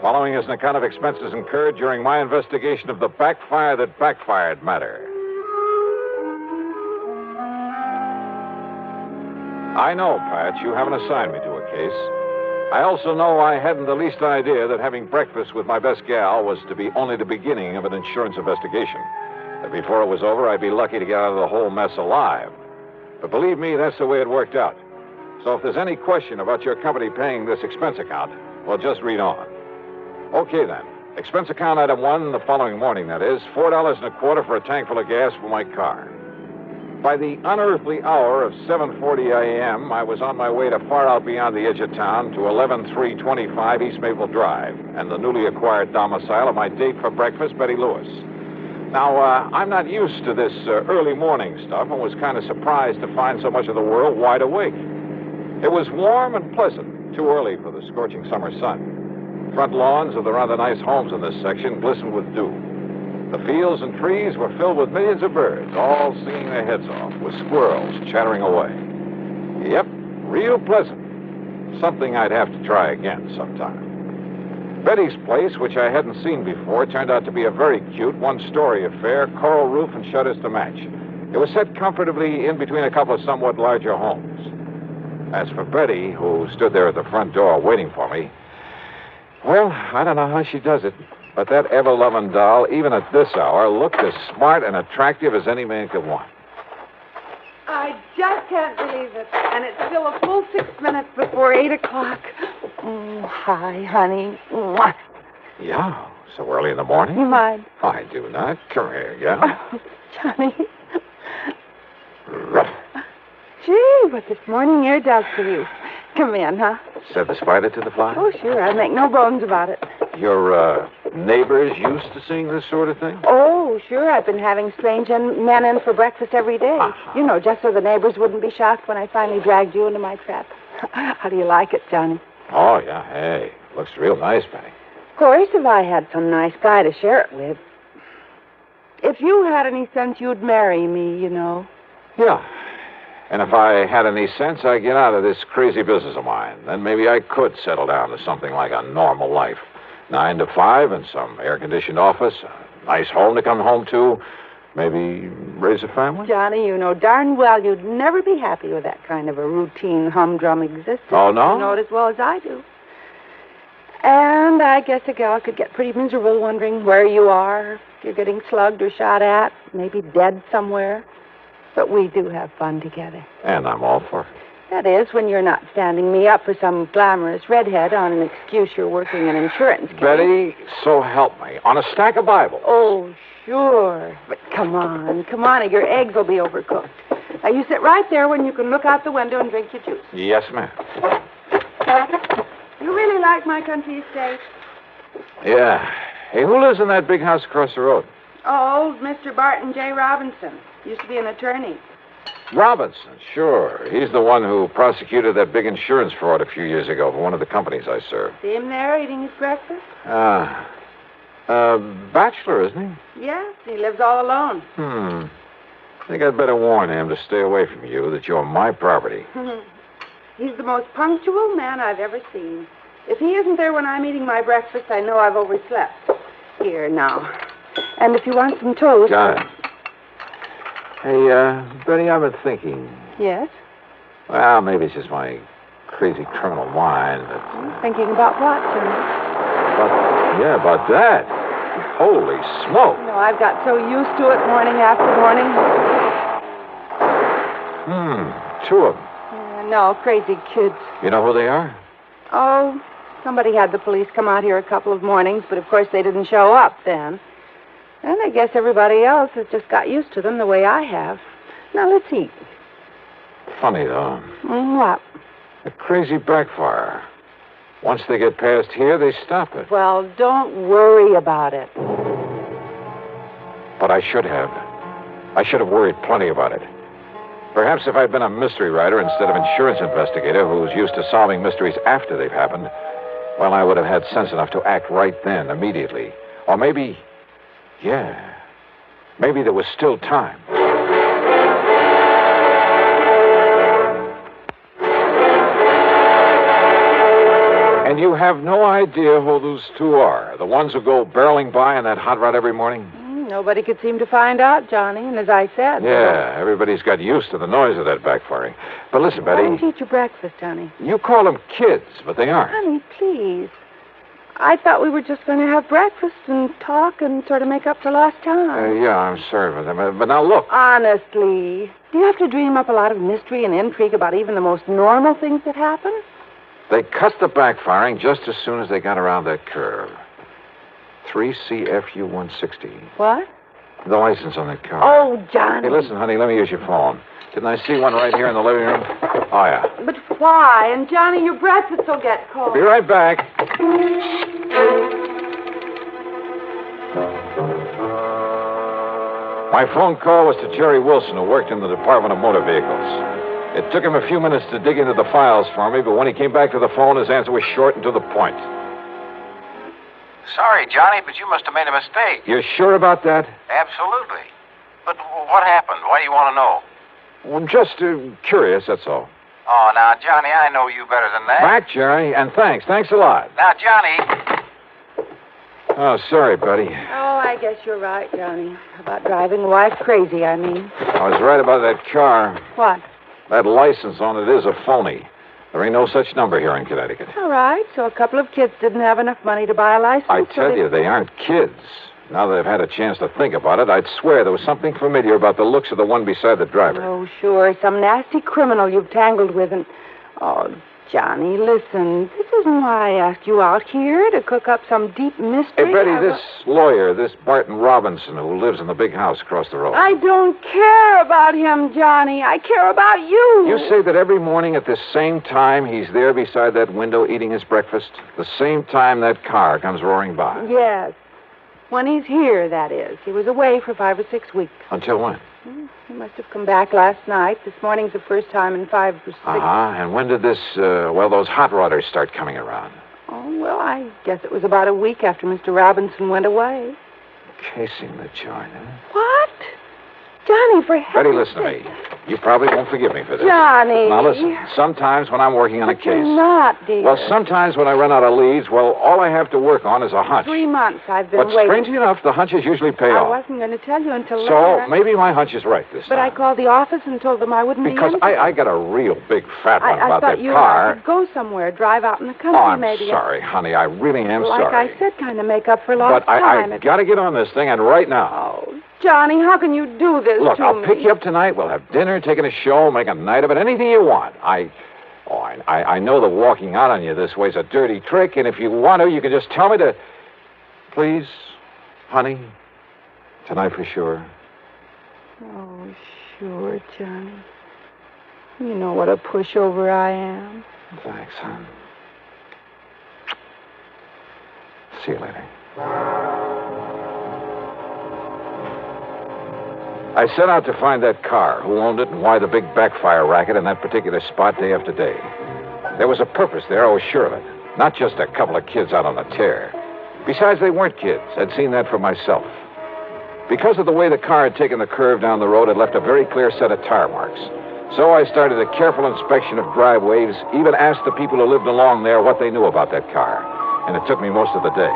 Following is an account of expenses incurred during my investigation of the backfire that backfired matter. I know, Pat, you haven't assigned me to a case. I also know I hadn't the least idea that having breakfast with my best gal was to be only the beginning of an insurance investigation. That before it was over, I'd be lucky to get out of the whole mess alive. But believe me, that's the way it worked out. So if there's any question about your company paying this expense account, well, just read on. Okay, then. Expense account item 1, the following morning, that is, $4.25 for a tank full of gas for my car. By the unearthly hour of 7:40 a.m., I was on my way to far out beyond the edge of town to 11325 East Maple Drive and the newly acquired domicile of my date for breakfast, Betty Lewis. Now, I'm not used to this early morning stuff and was kind of surprised to find so much of the world wide awake. It was warm and pleasant, too early for the scorching summer sun. Front lawns of the rather nice homes in this section glistened with dew. The fields and trees were filled with millions of birds, all singing their heads off, with squirrels chattering away. Yep, real pleasant. Something I'd have to try again sometime. Betty's place, which I hadn't seen before, turned out to be a very cute one-story affair, coral roof and shutters to match. It was set comfortably in between a couple of somewhat larger homes. As for Betty, who stood there at the front door waiting for me, well, I don't know how she does it, but that ever-loving doll, even at this hour, looked as smart and attractive as any man could want. I just can't believe it. And it's still a full 6 minutes before 8 o'clock. Hi, honey. Mwah. Yeah, so early in the morning? You mind? I do not. Come here, yeah? Oh, Johnny. Gee, what this morning air does for you. Come in, huh? Set the spider to the fly? Oh, sure. I make no bones about it. Your neighbors used to seeing this sort of thing? Oh, sure. I've been having strange men in for breakfast every day. Uh-huh. You know, just so the neighbors wouldn't be shocked when I finally dragged you into my trap. How do you like it, Johnny? Oh, yeah. Hey, looks real nice, Betty. Of course, if I had some nice guy to share it with. If you had any sense, you'd marry me, you know. Yeah. And if I had any sense, I'd get out of this crazy business of mine. Then maybe I could settle down to something like a normal life. 9 to 5 in some air-conditioned office, a nice home to come home to, maybe raise a family. Johnny, you know darn well you'd never be happy with that kind of a routine, humdrum existence. Oh, no? You know it as well as I do. And I guess a gal could get pretty miserable wondering where you are, if you're getting slugged or shot at, maybe dead somewhere. But we do have fun together. And I'm all for it. That is, when you're not standing me up for some glamorous redhead on an excuse you're working an insurance case. Betty, so help me. On a stack of Bibles. Oh, sure. But come on, or your eggs will be overcooked. Now, you sit right there when you can look out the window and drink your juice. Yes, ma'am. You really like my country estate? Yeah. Hey, who lives in that big house across the road? Oh, old Mr. Barton J. Robinson. Used to be an attorney. Robinson, sure. He's the one who prosecuted that big insurance fraud a few years ago for one of the companies I served. See him there eating his breakfast? Bachelor, isn't he? Yes, he lives all alone. I think I'd better warn him to stay away from you, that you're my property. He's the most punctual man I've ever seen. If he isn't there when I'm eating my breakfast, I know I've overslept. Here, now. And if you want some toast... Got it. Hey, Betty, I've been thinking. Yes? Well, maybe it's just my crazy criminal mind, but... Thinking about what, Johnny? About that. Holy smoke. No, I've got so used to it morning after morning. Two of them. No, crazy kids. You know who they are? Oh, somebody had the police come out here a couple of mornings, but of course they didn't show up then. And I guess everybody else has just got used to them the way I have. Now, let's eat. Funny, though. What? A crazy backfire. Once they get past here, they stop it. Well, don't worry about it. But I should have. I should have worried plenty about it. Perhaps if I'd been a mystery writer instead of insurance investigator who's used to solving mysteries after they've happened, well, I would have had sense enough to act right then, immediately. Or maybe... Yeah. Maybe there was still time. And you have no idea who those two are? The ones who go barreling by in that hot rod every morning? Nobody could seem to find out, Johnny, and as I said... Yeah, everybody's got used to the noise of that backfiring. But listen, Betty... Why don't you eat your breakfast, honey? You call them kids, but they aren't. Honey, please. I thought we were just going to have breakfast and talk and sort of make up for lost time. Yeah, I'm sorry for them. But now look... Honestly, do you have to dream up a lot of mystery and intrigue about even the most normal things that happen? They cut the backfiring just as soon as they got around that curve. 3CFU 160. What? The license on that car. Oh, Johnny. Hey, listen, honey, let me use your phone. Didn't I see one right here in the living room? Oh, yeah. But why? And, Johnny, your breakfast will get cold. Be right back. My phone call was to Jerry Wilson, who worked in the Department of Motor Vehicles. It took him a few minutes to dig into the files for me, but when he came back to the phone, his answer was short and to the point. Sorry, Johnny, but you must have made a mistake. You're sure about that? Absolutely. But what happened? Why do you want to know? Well, just curious, that's all. Oh, now, Johnny, I know you better than that. Back, Jerry, and thanks. Thanks a lot. Now, Johnny... Oh, sorry, buddy. Oh, I guess you're right, Johnny. About driving a wife crazy, I mean. I was right about that car. What? That license on it is a phony. There ain't no such number here in Connecticut. All right, so a couple of kids didn't have enough money to buy a license. I tell you, they aren't kids. Now that they've had a chance to think about it, I'd swear there was something familiar about the looks of the one beside the driver. Oh, sure. Some nasty criminal you've tangled with and... Oh, Johnny, listen. This isn't why I asked you out here, to cook up some deep mystery. Hey, Betty, this lawyer, this Barton Robinson, who lives in the big house across the road. I don't care about him, Johnny. I care about you. You say that every morning at this same time he's there beside that window eating his breakfast? The same time that car comes roaring by? Yes. When he's here, that is. He was away for 5 or 6 weeks. Until when? He must have come back last night. This morning's the first time in 5 or 6. And when did those hot rodders start coming around? Oh, well, I guess it was about a week after Mr. Robinson went away. Casing the joint, huh? What? Johnny, for heaven's Betty, listen to me. You probably won't forgive me for this. Johnny. Now, listen. Sometimes when I'm working on a case... You're not, dear. Well, sometimes when I run out of leads, all I have to work on is a hunch. 3 months I've been But waiting. strangely enough, the hunches usually pay I off. wasn't going to tell you until So later. maybe my hunch is right this But time. I called the office and told them I wouldn't Because be in. I got a real big fat one I about thought that you car. and I could go somewhere, drive out in the country, Oh, I'm maybe. sorry, honey. I really am Like sorry. I said, kind of make up for lost But time. I got to get on this thing, and right now. Oh, Johnny, how can you do this Look, to I'll me? pick you up tonight. We'll have dinner, taking a show, make a night of it, anything you want. I know that walking out on you this way's a dirty trick, and if you want to, you can just tell me to... Please, honey, tonight for sure. Oh, sure, Johnny. You know what a pushover I am. Thanks, hon. See you later. I set out to find that car, who owned it, and why the big backfire racket in that particular spot day after day. There was a purpose there, I was sure of it. Not just a couple of kids out on the tear. Besides, they weren't kids. I'd seen that for myself. Because of the way the car had taken the curve down the road, it left a very clear set of tire marks. So I started a careful inspection of driveways, even asked the people who lived along there what they knew about that car. And it took me most of the day.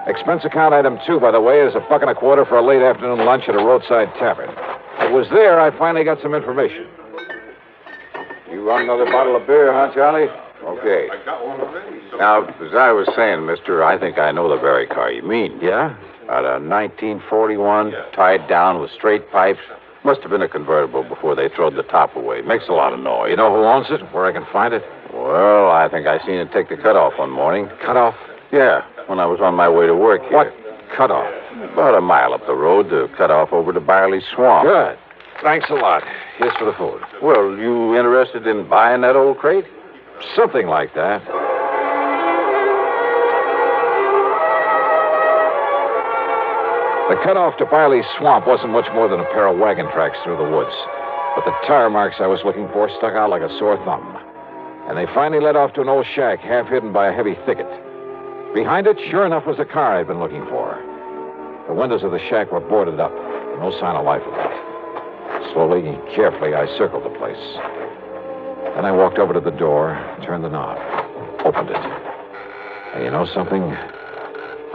Expense account item 2, by the way, is $1.25 for a late afternoon lunch at a roadside tavern. It was there I finally got some information. You want another bottle of beer, huh, Charlie? Okay. I got one already. Now, as I was saying, mister, I think I know the very car you mean. Yeah? About a 1941, tied down with straight pipes. Must have been a convertible before they throwed the top away. Makes a lot of noise. You know who owns it? Where I can find it? Well, I think I seen it take the cutoff one morning. Cutoff? Yeah, when I was on my way to work here. What cutoff? About a mile up the road to cut off over to Barley Swamp. Good. Thanks a lot. Here's for the food. Well, you interested in buying that old crate? Something like that. The cutoff to Barley Swamp wasn't much more than a pair of wagon tracks through the woods. But the tire marks I was looking for stuck out like a sore thumb. And they finally led off to an old shack half hidden by a heavy thicket. Behind it, sure enough, was the car I'd been looking for. The windows of the shack were boarded up. No sign of life about. Slowly and carefully, I circled the place. Then I walked over to the door, turned the knob, opened it. Hey, you know something?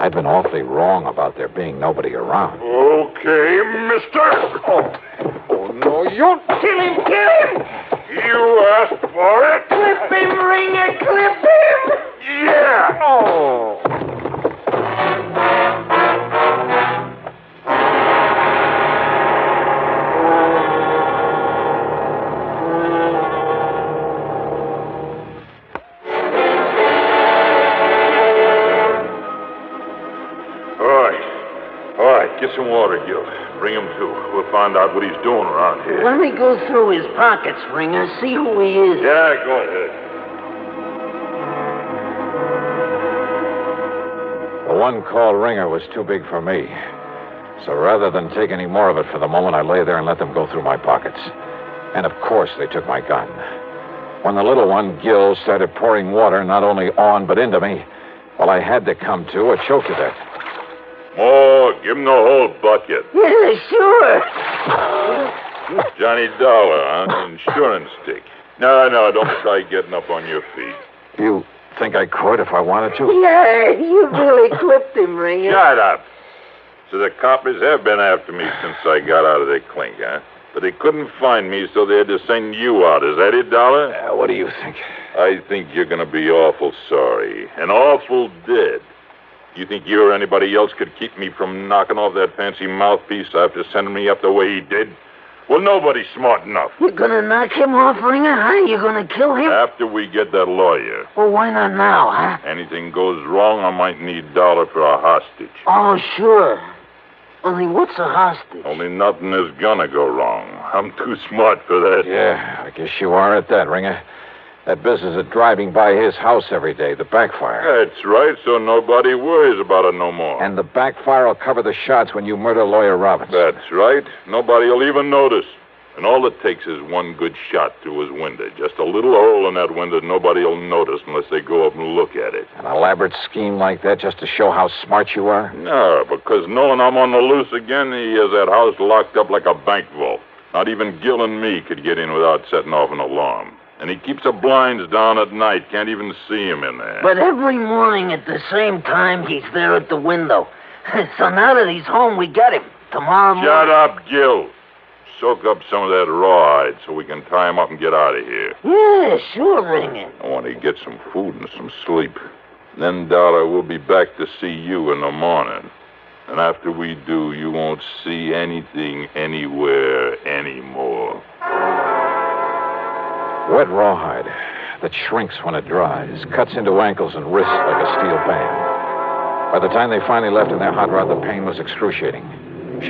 I've been awfully wrong about there being nobody around. Okay, mister. Oh, no, you... Kill him, kill him! You asked for it. Clip him, Ringer, clip him! Yeah. Oh. All right, get some water, Gil. Bring him to. We'll find out what he's doing around here. Let me go through his pockets, Ringer, see who he is. Yeah, go ahead. The one called Ringer was too big for me. So rather than take any more of it for the moment, I lay there and let them go through my pockets. And of course, they took my gun. When the little one, Gil, started pouring water not only on but into me, well, I had to come to or choke to death. More, give him the whole bucket. Yeah, sure. Johnny Dollar, huh? Insurance stick. No, don't try getting up on your feet. You think I could if I wanted to? Yeah, you really clipped him, Ringer. Shut up. So the coppers have been after me since I got out of their clink, huh? But they couldn't find me, so they had to send you out. Is that it, Dollar? What do you think? I think you're going to be awful sorry. And awful dead. You think you or anybody else could keep me from knocking off that fancy mouthpiece after sending me up the way he did? Well, nobody's smart enough. You're gonna knock him off, Ringer, huh? You're gonna kill him? After we get that lawyer. Well, why not now, huh? Anything goes wrong, I might need Dollar for a hostage. Oh, sure. Only what's a hostage? Only nothing is gonna go wrong. I'm too smart for that. Yeah, I guess you are at that, Ringer. That business of driving by his house every day, the backfire. That's right, so nobody worries about it no more. And the backfire will cover the shots when you murder Lawyer Robbins. That's right. Nobody will even notice. And all it takes is one good shot through his window. Just a little hole in that window nobody will notice unless they go up and look at it. An elaborate scheme like that just to show how smart you are? No, because knowing I'm on the loose again, he has that house locked up like a bank vault. Not even Gil and me could get in without setting off an alarm. And he keeps the blinds down at night. Can't even see him in there. But every morning at the same time, he's there at the window. So now that he's home, we get him. Tomorrow morning... Shut up, Gil. Soak up some of that rawhide so we can tie him up and get out of here. Yeah, sure, Ringer. I want to get some food and some sleep. Then, Dollar, we'll be back to see you in the morning. And after we do, you won't see anything anywhere anymore. Wet rawhide that shrinks when it dries, cuts into ankles and wrists like a steel band. By the time they finally left in their hot rod, the pain was excruciating.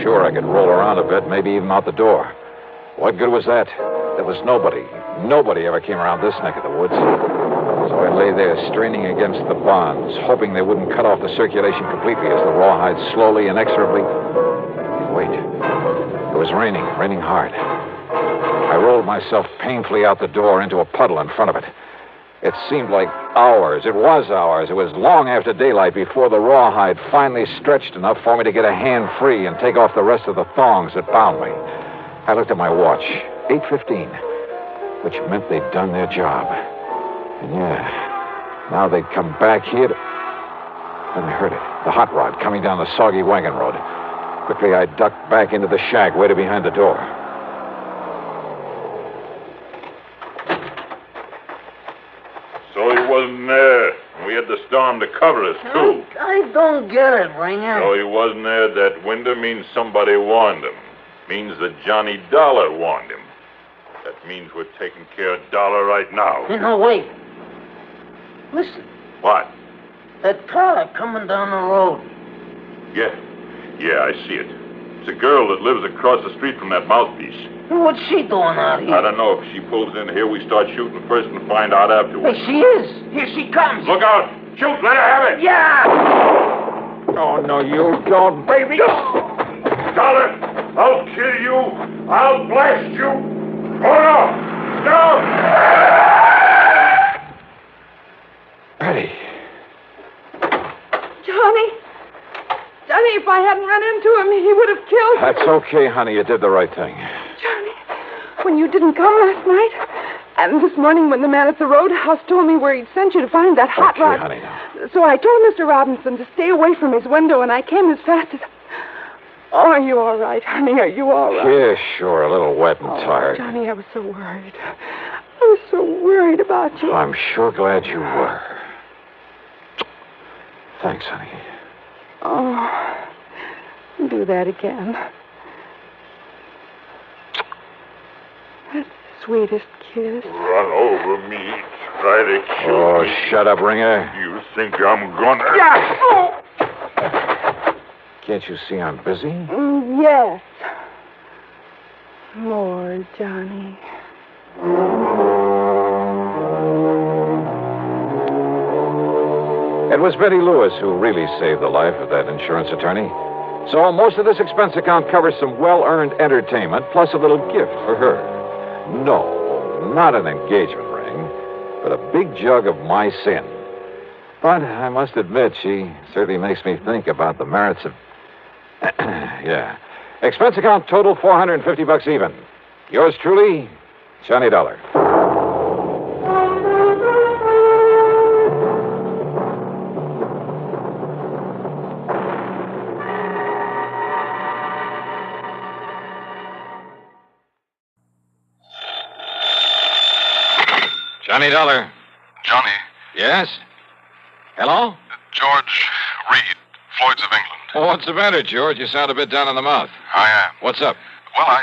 Sure, I could roll around a bit, maybe even out the door. What good was that? There was nobody ever came around this neck of the woods. So I lay there straining against the bonds, hoping they wouldn't cut off the circulation completely as the rawhide slowly, inexorably... Wait. It was raining hard. I rolled myself painfully out the door into a puddle in front of it. It seemed like hours. It was hours. It was long after daylight before the rawhide finally stretched enough for me to get a hand free and take off the rest of the thongs that bound me. I looked at my watch. 8:15, which meant they'd done their job. And yeah, now they'd come back here to... Then I heard it. The hot rod coming down the soggy wagon road. Quickly, I ducked back into the shack, waited behind the door. So he wasn't there. We had the storm to cover us, too. I don't get it, Ringer. So he wasn't there at that window means somebody warned him. Means that Johnny Dollar warned him. That means we're taking care of Dollar right now. No, wait. Listen. What? That car coming down the road. Yeah, I see it. It's a girl that lives across the street from that mouthpiece. What's she doing out here? I don't know. If she pulls in here, we start shooting first and find out afterwards. Hey, she is. Here she comes. Look out. Shoot. Let her have it. Yeah. Oh, no, you don't, baby. Dollar, I'll kill you. I'll blast you. Oh, no. Betty. Johnny, if I hadn't run into him, he would have killed me. That's okay, honey. You did the right thing. Johnny, when you didn't come last night, And this morning when the man at the roadhouse told me where he'd sent you to find that hot rod... honey, now. So I told Mr. Robinson to stay away from his window, and I came as fast as... Oh, are you all right, honey? Are you all right? Yeah, sure. A little wet and tired. Johnny, I was so worried. I was so worried about you. I'm sure glad you were. Thanks, honey. Oh, do that again. That's the sweetest kiss. Run over me. Try to kill Oh, me. shut up, Ringer. You think I'm gonna... Yeah. Oh. Can't you see I'm busy? Yes. More, Johnny. It was Betty Lewis who really saved the life of that insurance attorney. So most of this expense account covers some well-earned entertainment, plus a little gift for her. No, not an engagement ring, but a big jug of my sin. But I must admit, she certainly makes me think about the merits of... yeah. Expense account total $450 even. Yours truly, Johnny Dollar. Johnny Dollar. Johnny. Yes? Hello? George Reed, Floyd's of England. Oh, what's the matter, George? You sound a bit down in the mouth. I am. What's up? Well,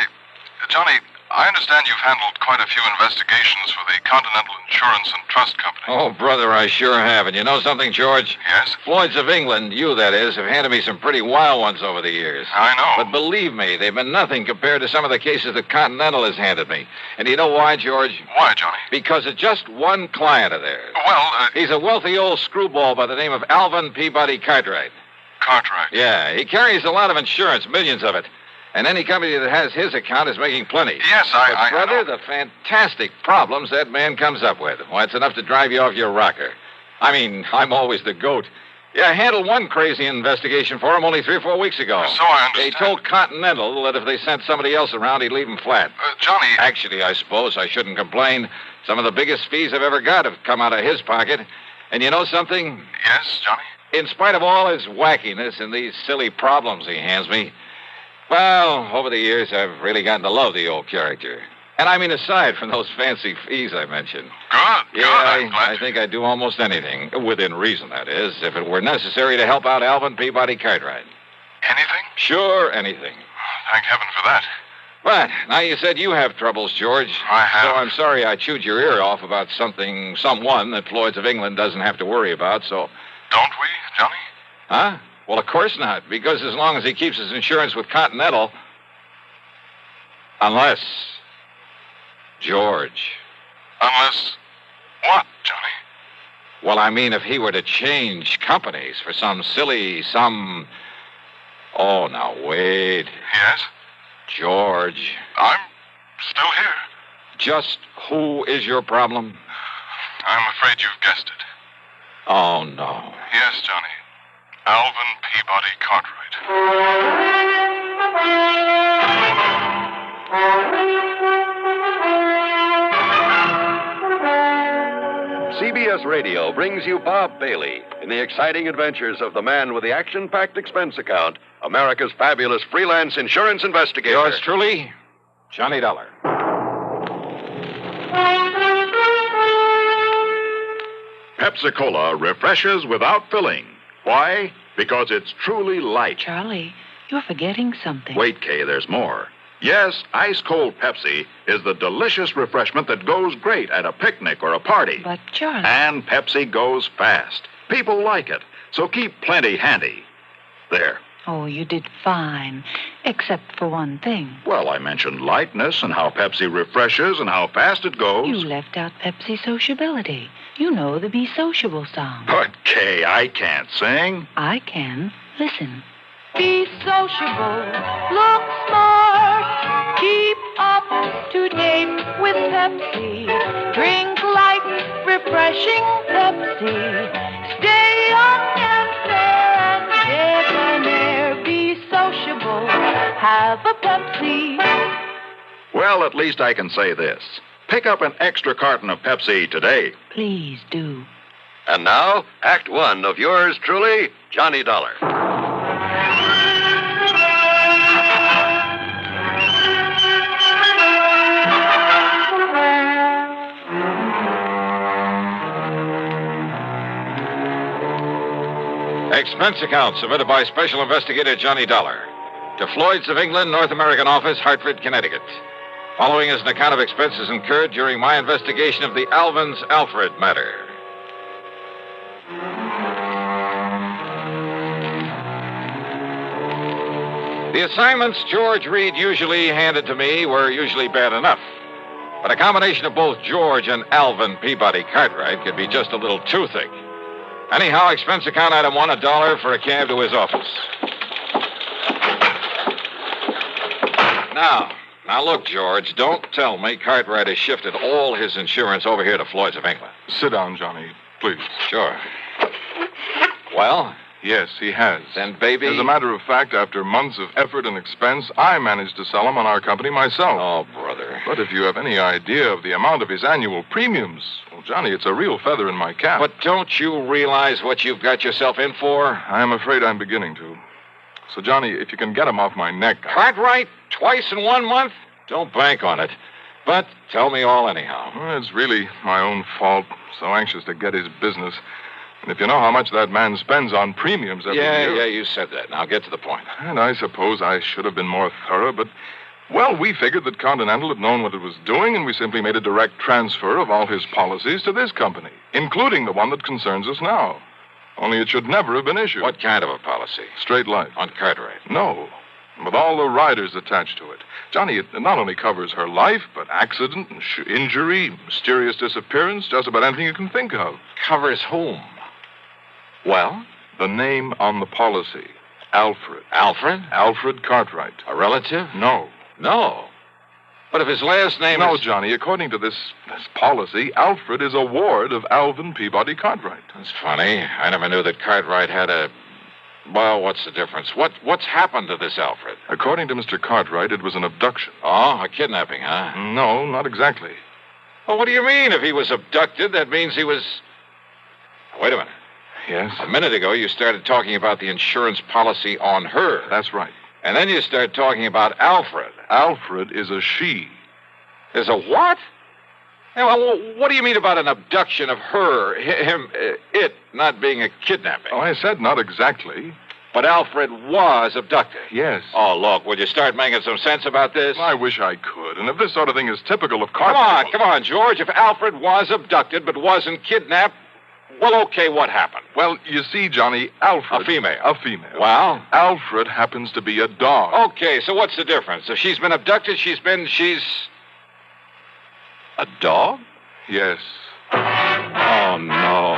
Johnny, I understand you've handled quite a few investigations for the Continental Insurance and Trust Company. Oh, brother, I sure have. And you know something, George? Yes? Floyd's of England, you that is, have handed me some pretty wild ones over the years. I know. But believe me, they've been nothing compared to some of the cases that Continental has handed me. And you know why, George? Why, Johnny? Because of just one client of theirs. Well, He's a wealthy old screwball by the name of Alvin Peabody Cartwright. Cartwright? Yeah, he carries a lot of insurance, millions of it. And any company that has his account is making plenty. Yes, But, brother, the fantastic problems that man comes up with. Why, it's enough to drive you off your rocker. I mean, I'm always the goat. Yeah, I handled one crazy investigation for him only 3 or 4 weeks ago. So I understand. He told Continental that if they sent somebody else around, he'd leave him flat. Johnny... Actually, I suppose I shouldn't complain. Some of the biggest fees I've ever got have come out of his pocket. And you know something? Yes, Johnny? In spite of all his wackiness and these silly problems he hands me, well, over the years, I've really gotten to love the old character. And I mean, aside from those fancy fees I mentioned. Good, Yeah, I think I'd do almost anything, within reason, that is, if it were necessary to help out Alvin Peabody Cartwright. Anything? Sure, anything. Thank heaven for that. But now you said you have troubles, George. I have. So I'm sorry I chewed your ear off about someone that Floyd's of England doesn't have to worry about, so... Don't we, Johnny? Huh? Well, of course not, because as long as he keeps his insurance with Continental... Unless... George. Unless... what, Johnny? Well, I mean, if he were to change companies for some... Oh, now, wait. Yes? George. I'm still here. Just who is your problem? I'm afraid you've guessed it. Oh, no. Yes, Johnny. Alvin Peabody Cartwright. CBS Radio brings you Bob Bailey in the exciting adventures of the man with the action-packed expense account, America's fabulous freelance insurance investigator. Yours truly, Johnny Dollar. Pepsi-Cola refreshes without filling. Why? Because it's truly light. Charlie, you're forgetting something. Wait, Kay, there's more. Yes, ice-cold Pepsi is the delicious refreshment that goes great at a picnic or a party. But, Charlie... And Pepsi goes fast. People like it, so keep plenty handy. There. Oh, you did fine, except for one thing. Well, I mentioned lightness and how Pepsi refreshes and how fast it goes. You left out Pepsi sociability. You know the Be Sociable song. But, Kay, I can't sing. I can. Listen. Be sociable, look smart, keep up to date with Pepsi. Drink light, refreshing Pepsi. Stay young and fair and debonair. Be sociable, have a Pepsi. Well, at least I can say this. Pick up an extra carton of Pepsi today. Please do. And now, Act One of yours truly, Johnny Dollar. Expense account submitted by Special Investigator Johnny Dollar to Floyd's of England, North American Office, Hartford, Connecticut. Following is an account of expenses incurred during my investigation of the Alvin's Alfred matter. The assignments George Reed usually handed to me were usually bad enough. But a combination of both George and Alvin Peabody Cartwright could be just a little too thick. Anyhow, expense account item $1, $1 for a cab to his office. Now look, George, don't tell me Cartwright has shifted all his insurance over here to Floyd's of England. Sit down, Johnny, please. Sure. Well? Yes, he has. Then, baby... As a matter of fact, after months of effort and expense, I managed to sell him on our company myself. Oh, brother. But if you have any idea of the amount of his annual premiums, well, Johnny, it's a real feather in my cap. But don't you realize what you've got yourself in for? I'm afraid I'm beginning to. So, Johnny, if you can get him off my neck... Cartwright? Twice in 1 month? Don't bank on it. But tell me all anyhow. Well, it's really my own fault. So anxious to get his business. And if you know how much that man spends on premiums every year... Yeah, you said that. Now get to the point. And I suppose I should have been more thorough, but... Well, we figured that Continental had known what it was doing, and we simply made a direct transfer of all his policies to this company, including the one that concerns us now. Only it should never have been issued. What kind of a policy? Straight life. On Cartwright? No. With all the riders attached to it. Johnny, it not only covers her life, but accident, injury, mysterious disappearance, just about anything you can think of. Covers whom? Well? The name on the policy. Alfred. Alfred? Alfred Cartwright. A relative? No. No. But if his last name is... No, Johnny, according to this policy, Alfred is a ward of Alvin Peabody Cartwright. That's funny. I never knew that Cartwright had a... Well, what's the difference? What's happened to this Alfred? According to Mr. Cartwright, it was an abduction. Oh, a kidnapping, huh? No, not exactly. Well, what do you mean? If he was abducted, that means he was... Wait a minute. Yes? A minute ago, you started talking about the insurance policy on her. That's right. And then you started talking about Alfred. Alfred is a she. Is a what? Hey, well, what do you mean about an abduction of her, him, it not being a kidnapping? Oh, I said not exactly. But Alfred was abducted. Yes. Oh, look, would you start making some sense about this? I wish I could. And if this sort of thing is typical of Cartwright... Come on, George. If Alfred was abducted but wasn't kidnapped, well, okay, what happened? Well, you see, Johnny, Alfred... A female. A female. Well? Alfred happens to be a dog. Okay, so what's the difference? If she's been abducted, she's... A dog? Yes. Oh, no.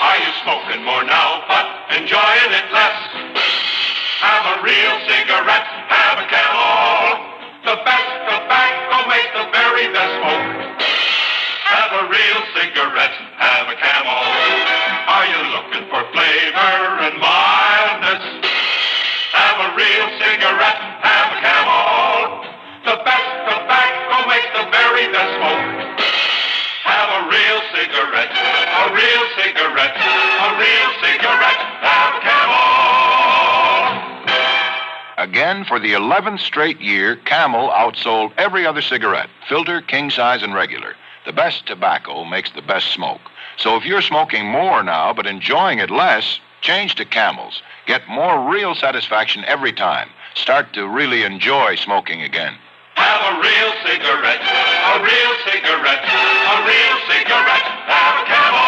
Are you smoking more now, but enjoying it less? Have a real cigarette, have a Camel. The best tobacco makes the very best smoke. Have a real cigarette, have a Camel. Are you looking for flavor and mildness? Have a real cigarette, have a Camel. The best tobacco makes the very best smoke. Have a real cigarette, a real cigarette, a real cigarette, have a Camel. Again, for the 11th straight year, Camel outsold every other cigarette, filter, king size, and regular. The best tobacco makes the best smoke. So if you're smoking more now, but enjoying it less, change to Camels. Get more real satisfaction every time. Start to really enjoy smoking again. Have a real cigarette, a real cigarette, a real cigarette, have a Camel.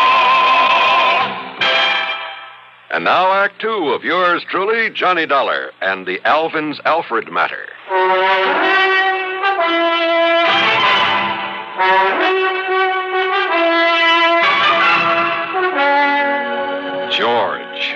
And now Act Two of yours truly, Johnny Dollar, and the Alvin's Alfred matter. George.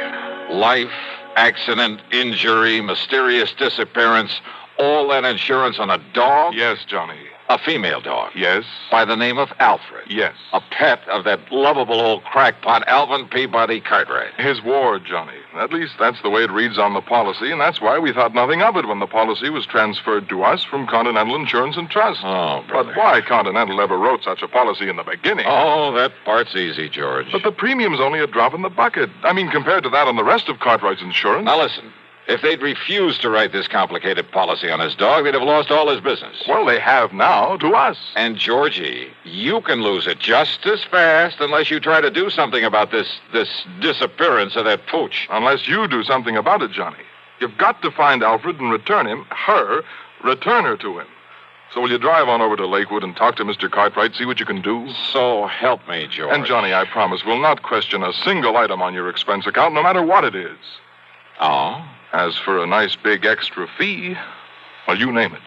Life, accident, injury, mysterious disappearance, all that insurance on a dog? Yes, Johnny. A female dog. Yes. By the name of Alfred. Yes. A pet of that lovable old crackpot Alvin Peabody Cartwright. His ward, Johnny. At least that's the way it reads on the policy, and that's why we thought nothing of it when the policy was transferred to us from Continental Insurance and Trust. Oh, brother. But why Continental ever wrote such a policy in the beginning? Oh, that part's easy, George. But the premium's only a drop in the bucket. I mean, compared to that on the rest of Cartwright's insurance. Now listen. If they'd refused to write this complicated policy on his dog, they'd have lost all his business. Well, they have now, to us. And, Georgie, you can lose it just as fast unless you try to do something about this disappearance of that pooch. Unless you do something about it, Johnny. You've got to find Alfred and return her to him. So will you drive on over to Lakewood and talk to Mr. Cartwright, see what you can do? So help me, George. And, Johnny, I promise we'll not question a single item on your expense account, no matter what it is. Oh? As for a nice big extra fee, well, you name it.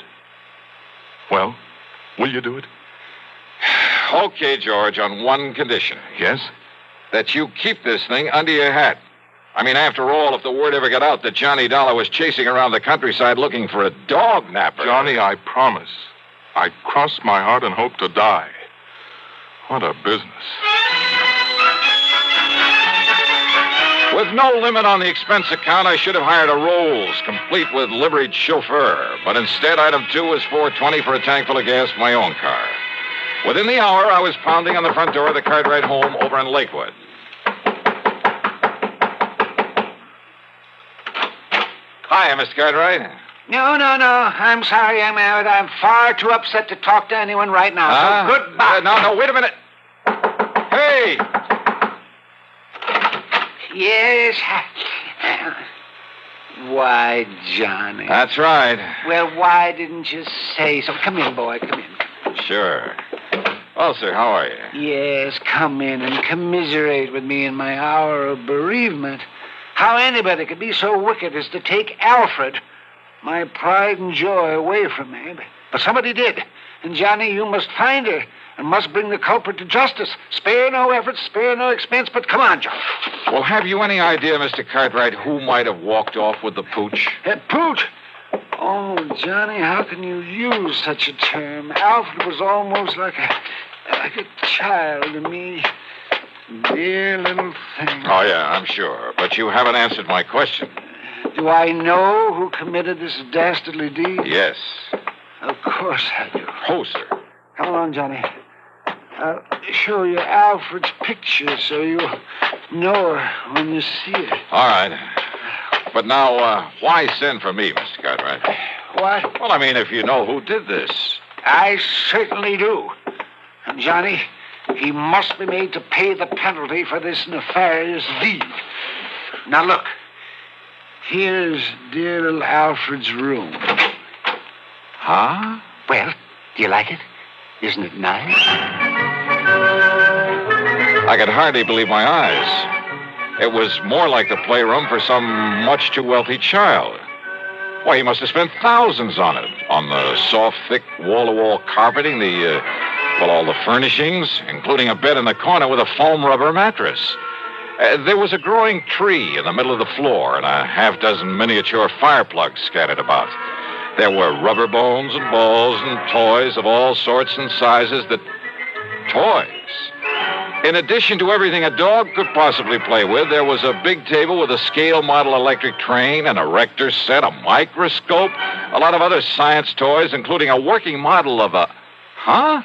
Well, will you do it? Okay, George, on one condition. Yes? That you keep this thing under your hat. I mean, after all, if the word ever got out that Johnny Dollar was chasing around the countryside looking for a dog napper... Johnny, I promise. I cross my heart and hope to die. What a business. With no limit on the expense account, I should have hired a Rolls, complete with liveried chauffeur. But instead, item 2 was $4.20 for a tank full of gas for my own car. Within the hour, I was pounding on the front door of the Cartwright home over in Lakewood. Hi, Mr. Cartwright. No. I'm sorry I'm out. I'm far too upset to talk to anyone right now. So goodbye. No, wait a minute. Hey! Yes. Why, Johnny? That's right. Well, why didn't you say so? Come in, boy. Come in. Sure. Well, sir, how are you? Yes, come in and commiserate with me in my hour of bereavement. How anybody could be so wicked as to take Alfred, my pride and joy, away from me. But somebody did. And, Johnny, you must find her and must bring the culprit to justice. Spare no effort, spare no expense, but come on, John. Well, have you any idea, Mr. Cartwright, who might have walked off with the pooch? That pooch? Oh, Johnny, how can you use such a term? Alfred was almost like a child to me. Dear little thing. Oh, yeah, I'm sure. But you haven't answered my question. Do I know who committed this dastardly deed? Yes. Of course I do. Oh, sir. Come along, Johnny. I'll show you Alfred's picture so you'll know her when you see her. All right. But now, why send for me, Mr. Cartwright? What? Well, I mean, if you know who did this. I certainly do. And, Johnny, he must be made to pay the penalty for this nefarious deed. Now, look. Here's dear little Alfred's room. Huh? Well, do you like it? Isn't it nice? I could hardly believe my eyes. It was more like the playroom for some much too wealthy child. Why, he must have spent thousands on it. On the soft, thick, wall-to-wall carpeting, all the furnishings, including a bed in the corner with a foam rubber mattress. There was a growing tree in the middle of the floor and a half-dozen miniature fire plugs scattered about. There were rubber bones and balls and toys of all sorts and sizes Toys. In addition to everything a dog could possibly play with, there was a big table with a scale model electric train, an erector set, a microscope, a lot of other science toys, including a working model of a... Huh?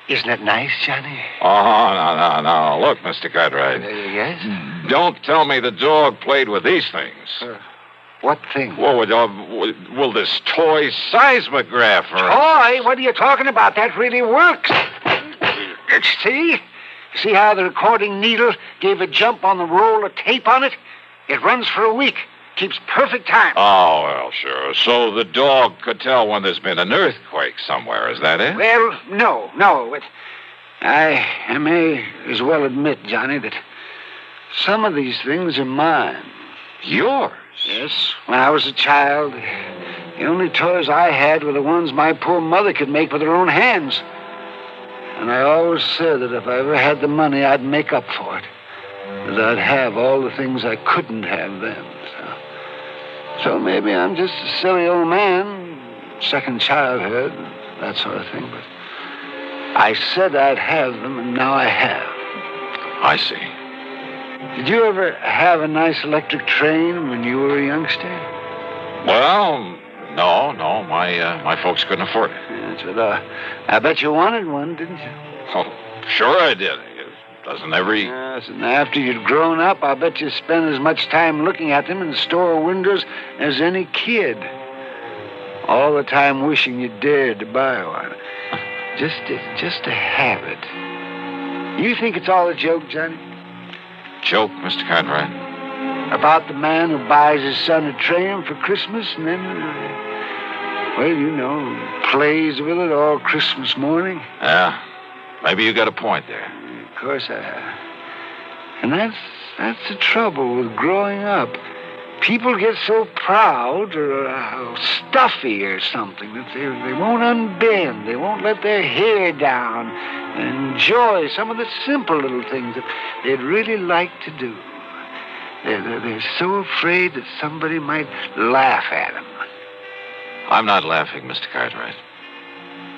Isn't it nice, Johnny? Oh, no. Look, Mr. Cartwright. Yes? Don't tell me the dog played with these things. What thing? Will this toy seismograph or... Toy? What are you talking about? That really works. See? See how the recording needle gave a jump on the roll of tape on it? It runs for a week. Keeps perfect time. Oh, well, sure. So the dog could tell when there's been an earthquake somewhere, is that it? Well, no. I may as well admit, Johnny, that some of these things are mine. Yours? Yes. When I was a child, the only toys I had were the ones my poor mother could make with her own hands. And I always said that if I ever had the money, I'd make up for it. That I'd have all the things I couldn't have then. So maybe I'm just a silly old man, second childhood, that sort of thing. But I said I'd have them, and now I have. I see. Did you ever have a nice electric train when you were a youngster? Well, no. My folks couldn't afford it. That's what I bet you wanted one, didn't you? Oh, sure I did. Doesn't every... Yes, and after you'd grown up, I bet you spent as much time looking at them in store windows as any kid. All the time wishing you dared to buy one. Just to have it. You think it's all a joke, Johnny? Joke, Mr. Cartwright? About the man who buys his son a train for Christmas and then, well, you know, plays with it all Christmas morning? Yeah, maybe you got a point there. Of course I have. And that's the trouble with growing up. People get so proud or stuffy or something that they won't unbend. They won't let their hair down and enjoy some of the simple little things that they'd really like to do. They're so afraid that somebody might laugh at them. I'm not laughing, Mr. Cartwright.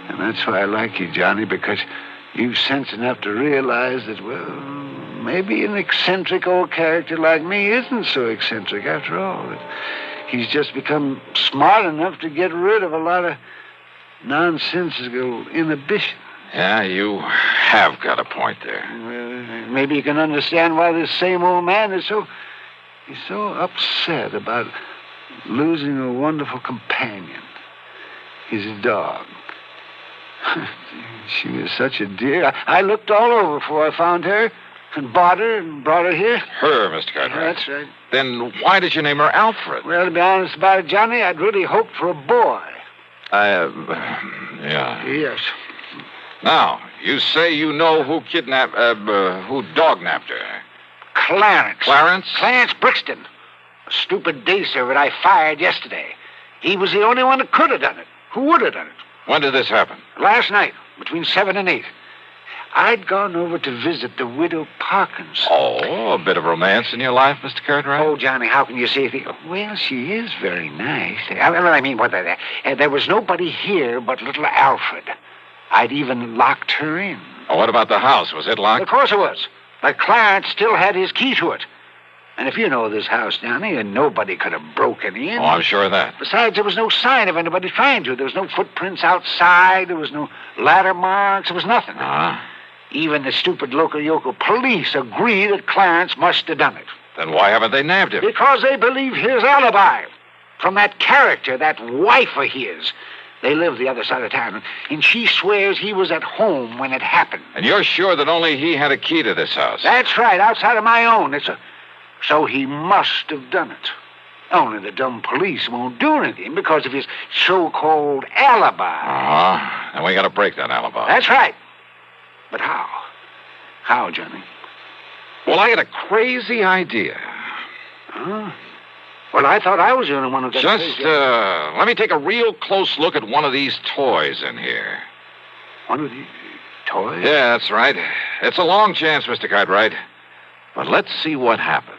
And that's why I like you, Johnny, because you've sense enough to realize that, well, maybe an eccentric old character like me isn't so eccentric after all. He's just become smart enough to get rid of a lot of nonsensical inhibition. Yeah, you have got a point there. Well, maybe you can understand why this same old man is so upset about losing a wonderful companion. His dog. She was such a dear. I looked all over before I found her and bought her and brought her here. Her, Mr. Cartwright? That's right. Then why did you name her Alfred? Well, to be honest about it, Johnny, I'd really hoped for a boy. Yeah. Yes. Now, you say you know who who dog-napped her? Clarence. Clarence? Clarence Brixton. A stupid day servant I fired yesterday. He was the only one that could have done it. Who would have done it? When did this happen? Last night, between 7 and 8. I'd gone over to visit the widow Parkins. Oh, a bit of romance in your life, Mr. Cartwright? Oh, Johnny, how can you say anything? Well, she is very nice. There was nobody here but little Alfred. I'd even locked her in. Oh, what about the house? Was it locked? Of course it was. But Clarence still had his key to it. And if you know this house, Johnny, and nobody could have broken in. Oh, I'm sure of that. Besides, there was no sign of anybody trying to. There was no footprints outside. There was no ladder marks. There was nothing. Even the stupid local yokel police agree that Clarence must have done it. Then why haven't they nabbed him? Because they believe his alibi. From that character, that wife of his. They live the other side of town, and she swears he was at home when it happened. And you're sure that only he had a key to this house? That's right, outside of my own. So he must have done it. Only the dumb police won't do anything because of his so-called alibi. And we got to break that alibi. That's right. But how? How, Johnny? Well, I got a crazy idea. Huh? Well, I thought I was the only one who got Just, let me take a real close look at one of these toys in here. One of these toys? Yeah, that's right. It's a long chance, Mr. Cartwright. But let's see what happens.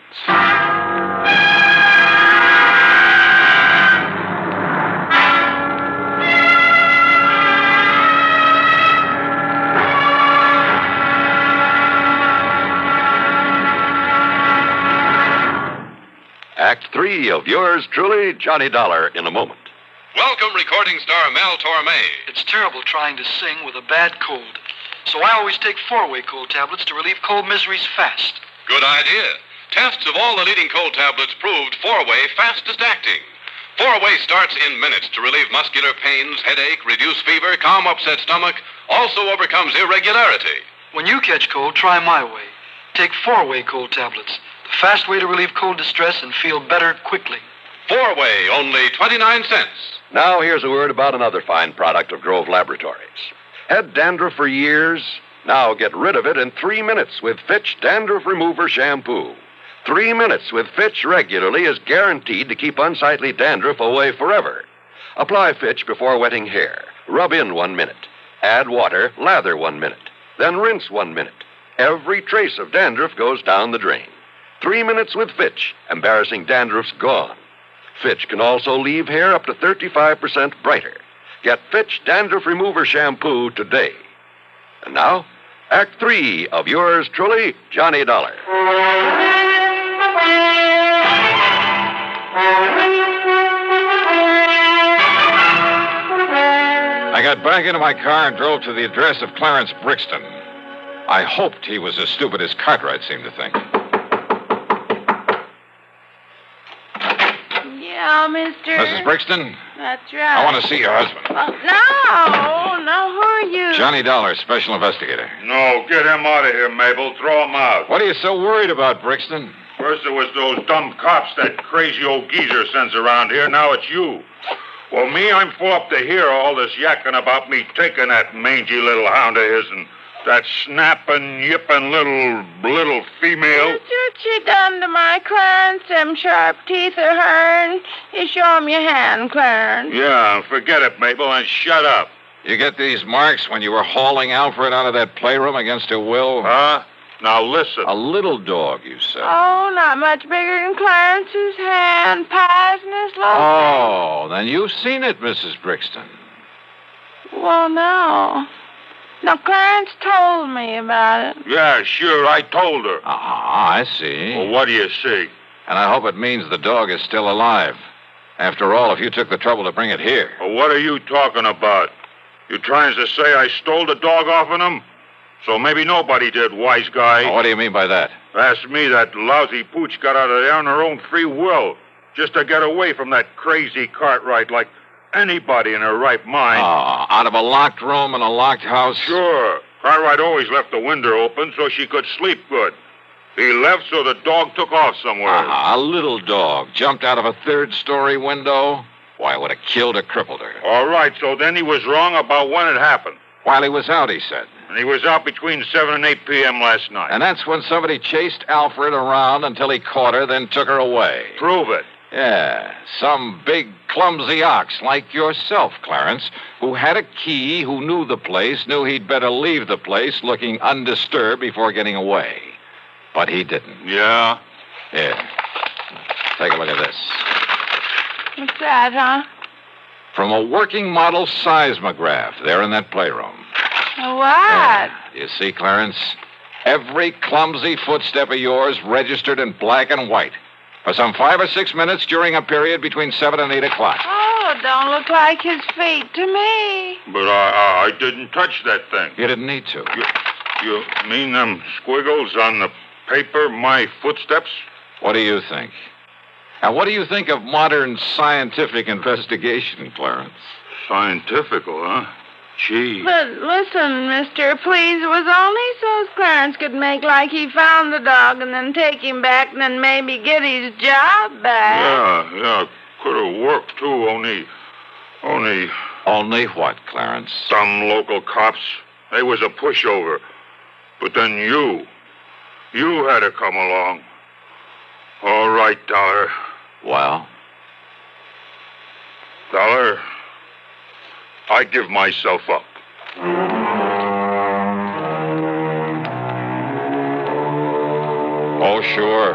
Act 3 of yours truly, Johnny Dollar, in a moment. Welcome, recording star Mel Torme. It's terrible trying to sing with a bad cold. So I always take 4-way cold tablets to relieve cold miseries fast. Good idea. Tests of all the leading cold tablets proved 4-way fastest acting. 4-way starts in minutes to relieve muscular pains, headache, reduce fever, calm upset stomach, also overcomes irregularity. When you catch cold, try my way. Take 4-way cold tablets. The fast way to relieve cold distress and feel better quickly. 4-way, only 29 cents. Now here's a word about another fine product of Grove Laboratories. Had dandruff for years? Now get rid of it in 3 minutes with Fitch Dandruff Remover Shampoo. 3 minutes with Fitch regularly is guaranteed to keep unsightly dandruff away forever. Apply Fitch before wetting hair. Rub in 1 minute. Add water, lather 1 minute. Then rinse 1 minute. Every trace of dandruff goes down the drain. 3 minutes with Fitch. Embarrassing dandruff's gone. Fitch can also leave hair up to 35% brighter. Get Fitch Dandruff Remover Shampoo today. And now, Act 3 of yours truly, Johnny Dollar. I got back into my car and drove to the address of Clarence Brixton. I hoped he was as stupid as Cartwright seemed to think. Yeah, mister. Mrs. Brixton, That's right. I want to see your husband. No, who are you? Johnny Dollar, special investigator. No, get him out of here, Mabel. Throw him out. What are you so worried about, Brixton? First it was those dumb cops that crazy old geezer sends around here. Now it's you. Well, me, I'm full up to hear all this yakking about me taking that mangy little hound of his and that snapping, yipping little female. That's what you done to my Clarence. Them sharp teeth of hern. You show him your hand, Clarence. Yeah, forget it, Mabel, and shut up. You get these marks when you were hauling Alfred out of that playroom against her will? Huh? Now listen. A little dog, you said. Oh, not much bigger than Clarence's hand. Pies in his little Oh, then you've seen it, Mrs. Brixton. Well, no. Now, Clarence told me about it. Yeah, sure, I told her. Ah, I see. Well, what do you see? And I hope it means the dog is still alive. After all, if you took the trouble to bring it here. Well, what are you talking about? You trying to say I stole the dog off of him? So maybe nobody did, wise guy. Oh, what do you mean by that? Ask me, that lousy pooch got out of there on her own free will, just to get away from that crazy Cartwright like anybody in her right mind. Oh, out of a locked room in a locked house? Sure. Cartwright always left the window open so she could sleep good. He left so the dog took off somewhere. A little dog jumped out of a third-story window? Why, it would have killed or crippled her. All right, so then he was wrong about when it happened. While he was out, he said. And he was out between 7 and 8 p.m. last night. And that's when somebody chased Alfred around until he caught her, then took her away. Prove it. Yeah, some big, clumsy ox like yourself, Clarence, who had a key, who knew the place, knew he'd better leave the place looking undisturbed before getting away. But he didn't. Yeah? Here, take a look at this. What's that, huh? From a working model seismograph there in that playroom. What? You see, Clarence? Every clumsy footstep of yours registered in black and white for some 5 or 6 minutes during a period between 7 and 8 o'clock. Oh, it don't look like his feet to me. But I didn't touch that thing. You didn't need to. You mean them squiggles on the paper, my footsteps? What do you think? And what do you think of modern scientific investigation, Clarence? Scientifical, huh? Gee. But listen, mister, please, it was only so's Clarence could make like he found the dog and then take him back and then maybe get his job back. Yeah, could have worked, too, only... Only what, Clarence? Some local cops. They was a pushover. But then you had to come along. All right, Dollar. Well? Dollar, I give myself up. Oh, sure.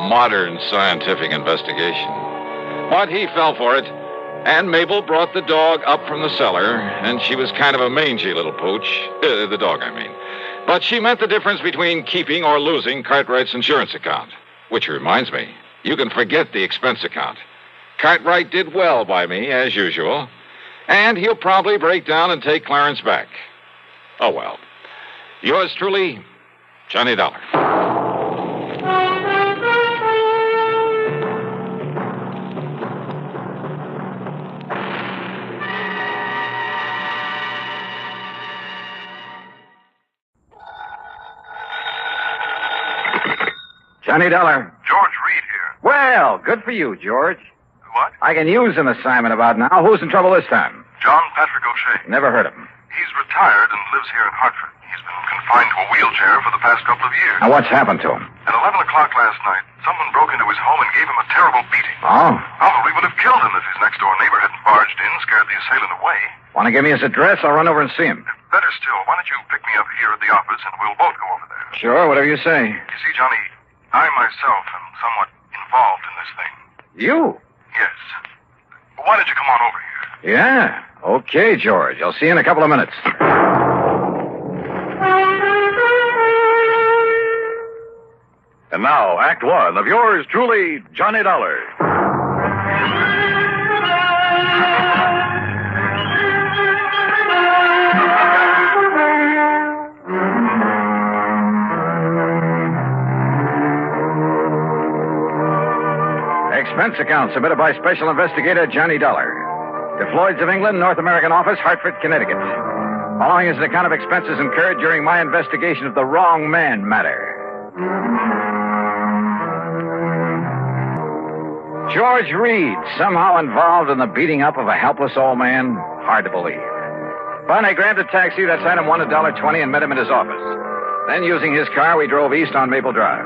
Modern scientific investigation. But he fell for it. And Mabel brought the dog up from the cellar, and she was kind of a mangy little pooch. The dog, I mean. But she meant the difference between keeping or losing Cartwright's insurance account. Which reminds me, you can forget the expense account. Cartwright did well by me, as usual. And he'll probably break down and take Clarence back. Oh, well. Yours truly, Johnny Dollar. Johnny Dollar. George Reed here. Well, good for you, George. What? I can use an assignment about now. Who's in trouble this time? John Patrick O'Shea. Never heard of him. He's retired and lives here in Hartford. He's been confined to a wheelchair for the past couple of years. Now, what's happened to him? At 11 o'clock last night, someone broke into his home and gave him a terrible beating. Oh? Probably would have killed him if his next-door neighbor hadn't barged in, scared the assailant away. Want to give me his address? I'll run over and see him. Better still, why don't you pick me up here at the office and we'll both go over there. Sure, whatever you say. You see, Johnny, I myself am somewhat involved in this thing. You? Yes. Why don't you come on over here? Yeah. Okay, George. I'll see you in a couple of minutes. And now, Act One of yours truly, Johnny Dollar. Expense account submitted by Special Investigator Johnny Dollar. To Floyd's of England, North American Office, Hartford, Connecticut. Following is an account of expenses incurred during my investigation of the wrong man matter. George Reed, somehow involved in the beating up of a helpless old man? Hard to believe. But I grabbed a taxi that sent him $1.20 and met him at his office. Then, using his car, we drove east on Maple Drive.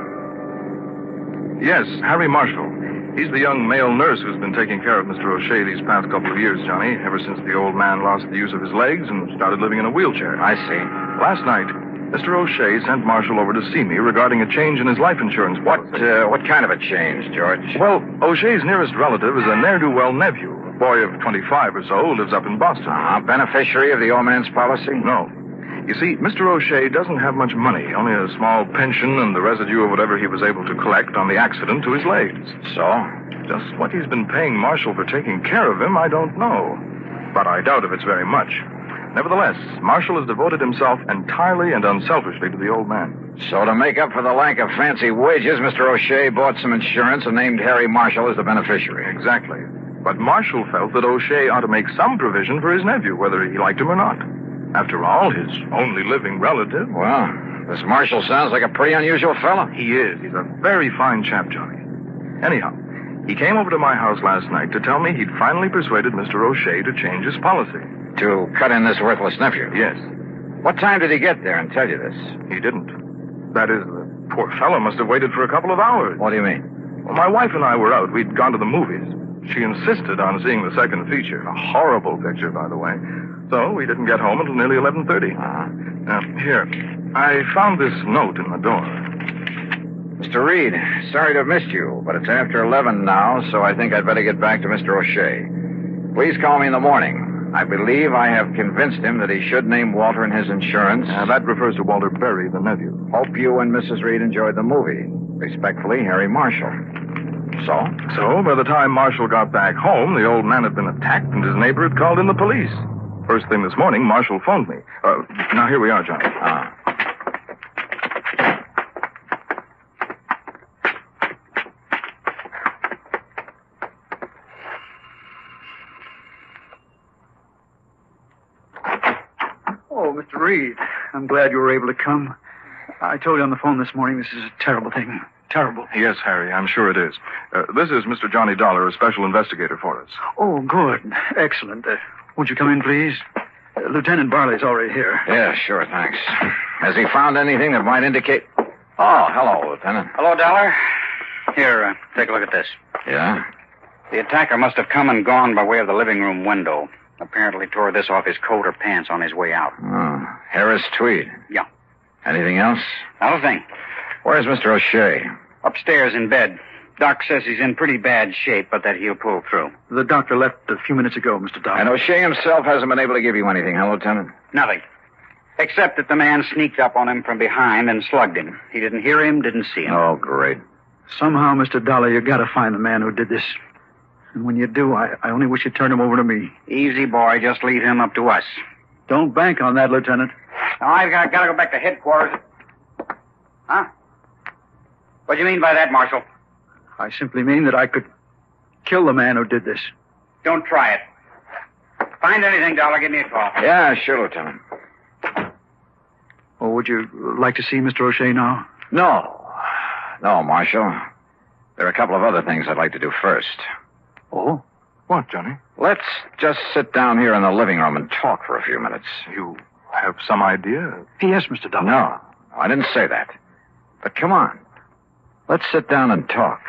Yes, Harry Marshall. He's the young male nurse who's been taking care of Mr. O'Shea these past couple of years, Johnny, ever since the old man lost the use of his legs and started living in a wheelchair. I see. Last night, Mr. O'Shea sent Marshall over to see me regarding a change in his life insurance policy. What kind of a change, George? Well, O'Shea's nearest relative is a ne'er-do-well nephew, a boy of 25 or so who lives up in Boston. Beneficiary of the old man's policy? No. You see, Mr. O'Shea doesn't have much money, only a small pension and the residue of whatever he was able to collect on the accident to his legs. So? Just what he's been paying Marshall for taking care of him, I don't know. But I doubt if it's very much. Nevertheless, Marshall has devoted himself entirely and unselfishly to the old man. So to make up for the lack of fancy wages, Mr. O'Shea bought some insurance and named Harry Marshall as the beneficiary. Exactly. But Marshall felt that O'Shea ought to make some provision for his nephew, whether he liked him or not. After all, his only living relative. Well, this Marshall sounds like a pretty unusual fellow. He is. He's a very fine chap, Johnny. Anyhow, he came over to my house last night to tell me he'd finally persuaded Mr. O'Shea to change his policy. To cut in this worthless nephew? Yes. What time did he get there and tell you this? He didn't. That is, the poor fellow must have waited for a couple of hours. What do you mean? Well, my wife and I were out. We'd gone to the movies. She insisted on seeing the second feature. A horrible picture, by the way. So we didn't get home until nearly 11:30. Here, I found this note in the door. Mr. Reed, sorry to have missed you, but it's after 11 now, so I think I'd better get back to Mr. O'Shea. Please call me in the morning. I believe I have convinced him that he should name Walter in his insurance. That refers to Walter Berry, the nephew. Hope you and Mrs. Reed enjoyed the movie. Respectfully, Harry Marshall. So, by the time Marshall got back home, the old man had been attacked and his neighbor had called in the police. First thing this morning, Marshall phoned me. Now, here we are, Johnny. Oh, Mr. Reed, I'm glad you were able to come. I told you on the phone this morning this is a terrible thing. Terrible. Yes, Harry, I'm sure it is. This is Mr. Johnny Dollar, a special investigator for us. Oh, good. Excellent. Won't you come in, please? Lieutenant Barley's already here. Yeah, sure, thanks. Has he found anything that might indicate... Oh, hello, Lieutenant. Hello, Dollar. Here, take a look at this. Yeah? The attacker must have come and gone by way of the living room window. Apparently tore this off his coat or pants on his way out. Oh, Harris tweed. Yeah. Anything else? Not a thing. Where's Mr. O'Shea? Upstairs in bed. Doc says he's in pretty bad shape, but that he'll pull through. The doctor left a few minutes ago, Mr. Dollar. And O'Shea himself hasn't been able to give you anything, huh, Lieutenant? Nothing. Except that the man sneaked up on him from behind and slugged him. He didn't hear him, didn't see him. Oh, great. Somehow, Mr. Dollar, you gotta find the man who did this. And when you do, I only wish you'd turn him over to me. Easy, boy. Just leave him up to us. Don't bank on that, Lieutenant. Now, I've got to go back to headquarters. Huh? What do you mean by that, Marshal? I simply mean that I could kill the man who did this. Don't try it. Find anything, Dollar, give me a call. Yeah, sure, Lieutenant. Oh, would you like to see Mr. O'Shea now? No, Marshal. There are a couple of other things I'd like to do first. Oh? What, Johnny? Let's just sit down here in the living room and talk for a few minutes. You have some idea? Yes, Mr. Dollar. No, I didn't say that. But come on. Let's sit down and talk.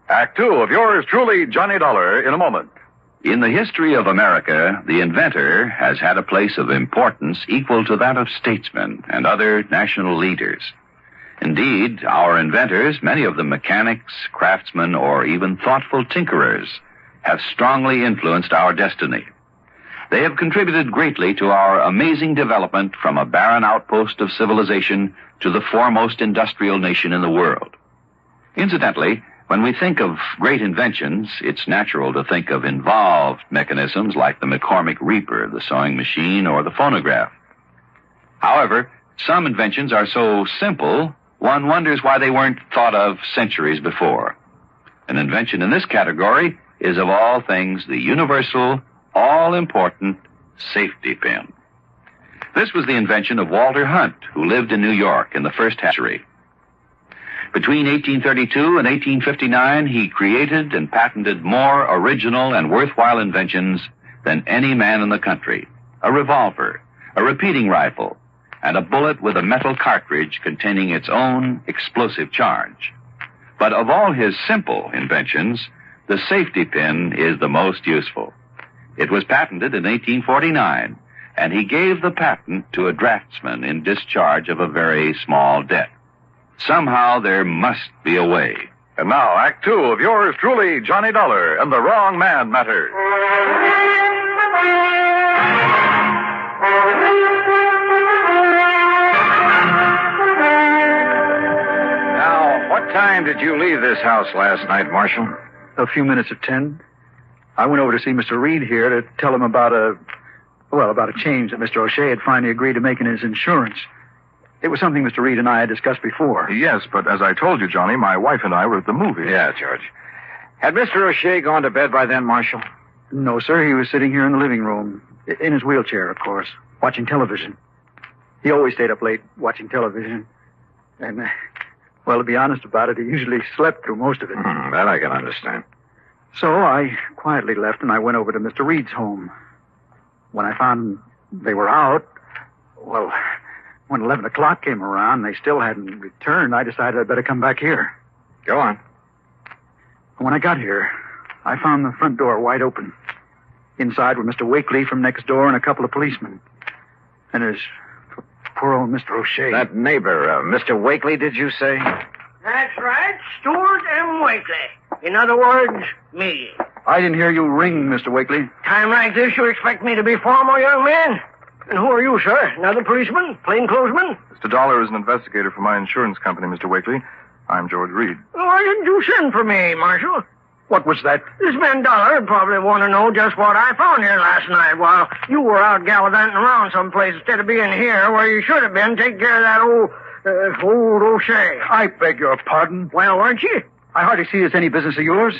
Act Two of yours truly, Johnny Dollar, in a moment. In the history of America, the inventor has had a place of importance equal to that of statesmen and other national leaders. Indeed, our inventors, many of them mechanics, craftsmen, or even thoughtful tinkerers, have strongly influenced our destiny. They have contributed greatly to our amazing development from a barren outpost of civilization to the foremost industrial nation in the world. Incidentally, when we think of great inventions, it's natural to think of involved mechanisms like the McCormick Reaper, the sewing machine, or the phonograph. However, some inventions are so simple, one wonders why they weren't thought of centuries before. An invention in this category is, of all things, the universal, all-important safety pin. This was the invention of Walter Hunt, who lived in New York in the first century. Between 1832 and 1859, he created and patented more original and worthwhile inventions than any man in the country. A revolver, a repeating rifle, and a bullet with a metal cartridge containing its own explosive charge. But of all his simple inventions, the safety pin is the most useful. It was patented in 1849, and he gave the patent to a draftsman in discharge of a very small debt. Somehow there must be a way. And now, Act Two of yours truly, Johnny Dollar and the Wrong Man Matter. Now, what time did you leave this house last night, Marshal? A few minutes of 10. I went over to see Mr. Reed here to tell him about a change that Mr. O'Shea had finally agreed to make in his insurance. It was something Mr. Reed and I had discussed before. Yes, but as I told you, Johnny, my wife and I were at the movies. Yeah, George. Had Mr. O'Shea gone to bed by then, Marshal? No, sir. He was sitting here in the living room, in his wheelchair, of course, watching television. He always stayed up late watching television. And, well, to be honest about it, he usually slept through most of it. That I can understand. So I quietly left and I went over to Mr. Reed's home. When I found they were out, well, when 11 o'clock came around and they still hadn't returned, I decided I'd better come back here. Go on. When I got here, I found the front door wide open. Inside were Mr. Wakely from next door and a couple of policemen. And there's poor old Mr. O'Shea. That neighbor, Mr. Wakely, did you say? That's right, Stuart M. Wakely. In other words, me. I didn't hear you ring, Mr. Wakely. Time like this, you expect me to be formal, young man? And who are you, sir? Another policeman? Plainclothesman? Mr. Dollar is an investigator for my insurance company, Mr. Wakely. I'm George Reed. Why didn't you send for me, Marshal? What was that? This man Dollar would probably want to know just what I found here last night while you were out gallivanting around someplace instead of being here where you should have been taking care of that old O'Shea. I beg your pardon? Well, weren't you? I hardly see it's any business of yours.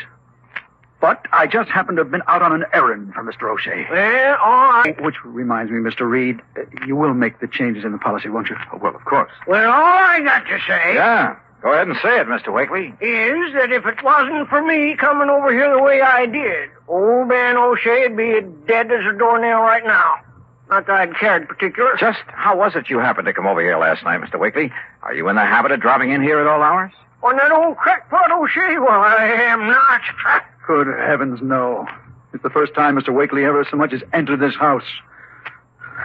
But I just happened to have been out on an errand for Mr. O'Shea. Well, all right. Which reminds me, Mr. Reed, you will make the changes in the policy, won't you? Oh, well, of course. Well, all I got to say... Yeah, go ahead and say it, Mr. Wakely. ...is that if it wasn't for me coming over here the way I did, old man O'Shea'd be as dead as a doornail right now. Not that I'd cared particular. Just how was it you happened to come over here last night, Mr. Wakely? Are you in the habit of dropping in here at all hours? On that old crackpot O'Shea? Well, I am not. Good heavens, no. It's the first time Mr. Wakely ever so much as entered this house.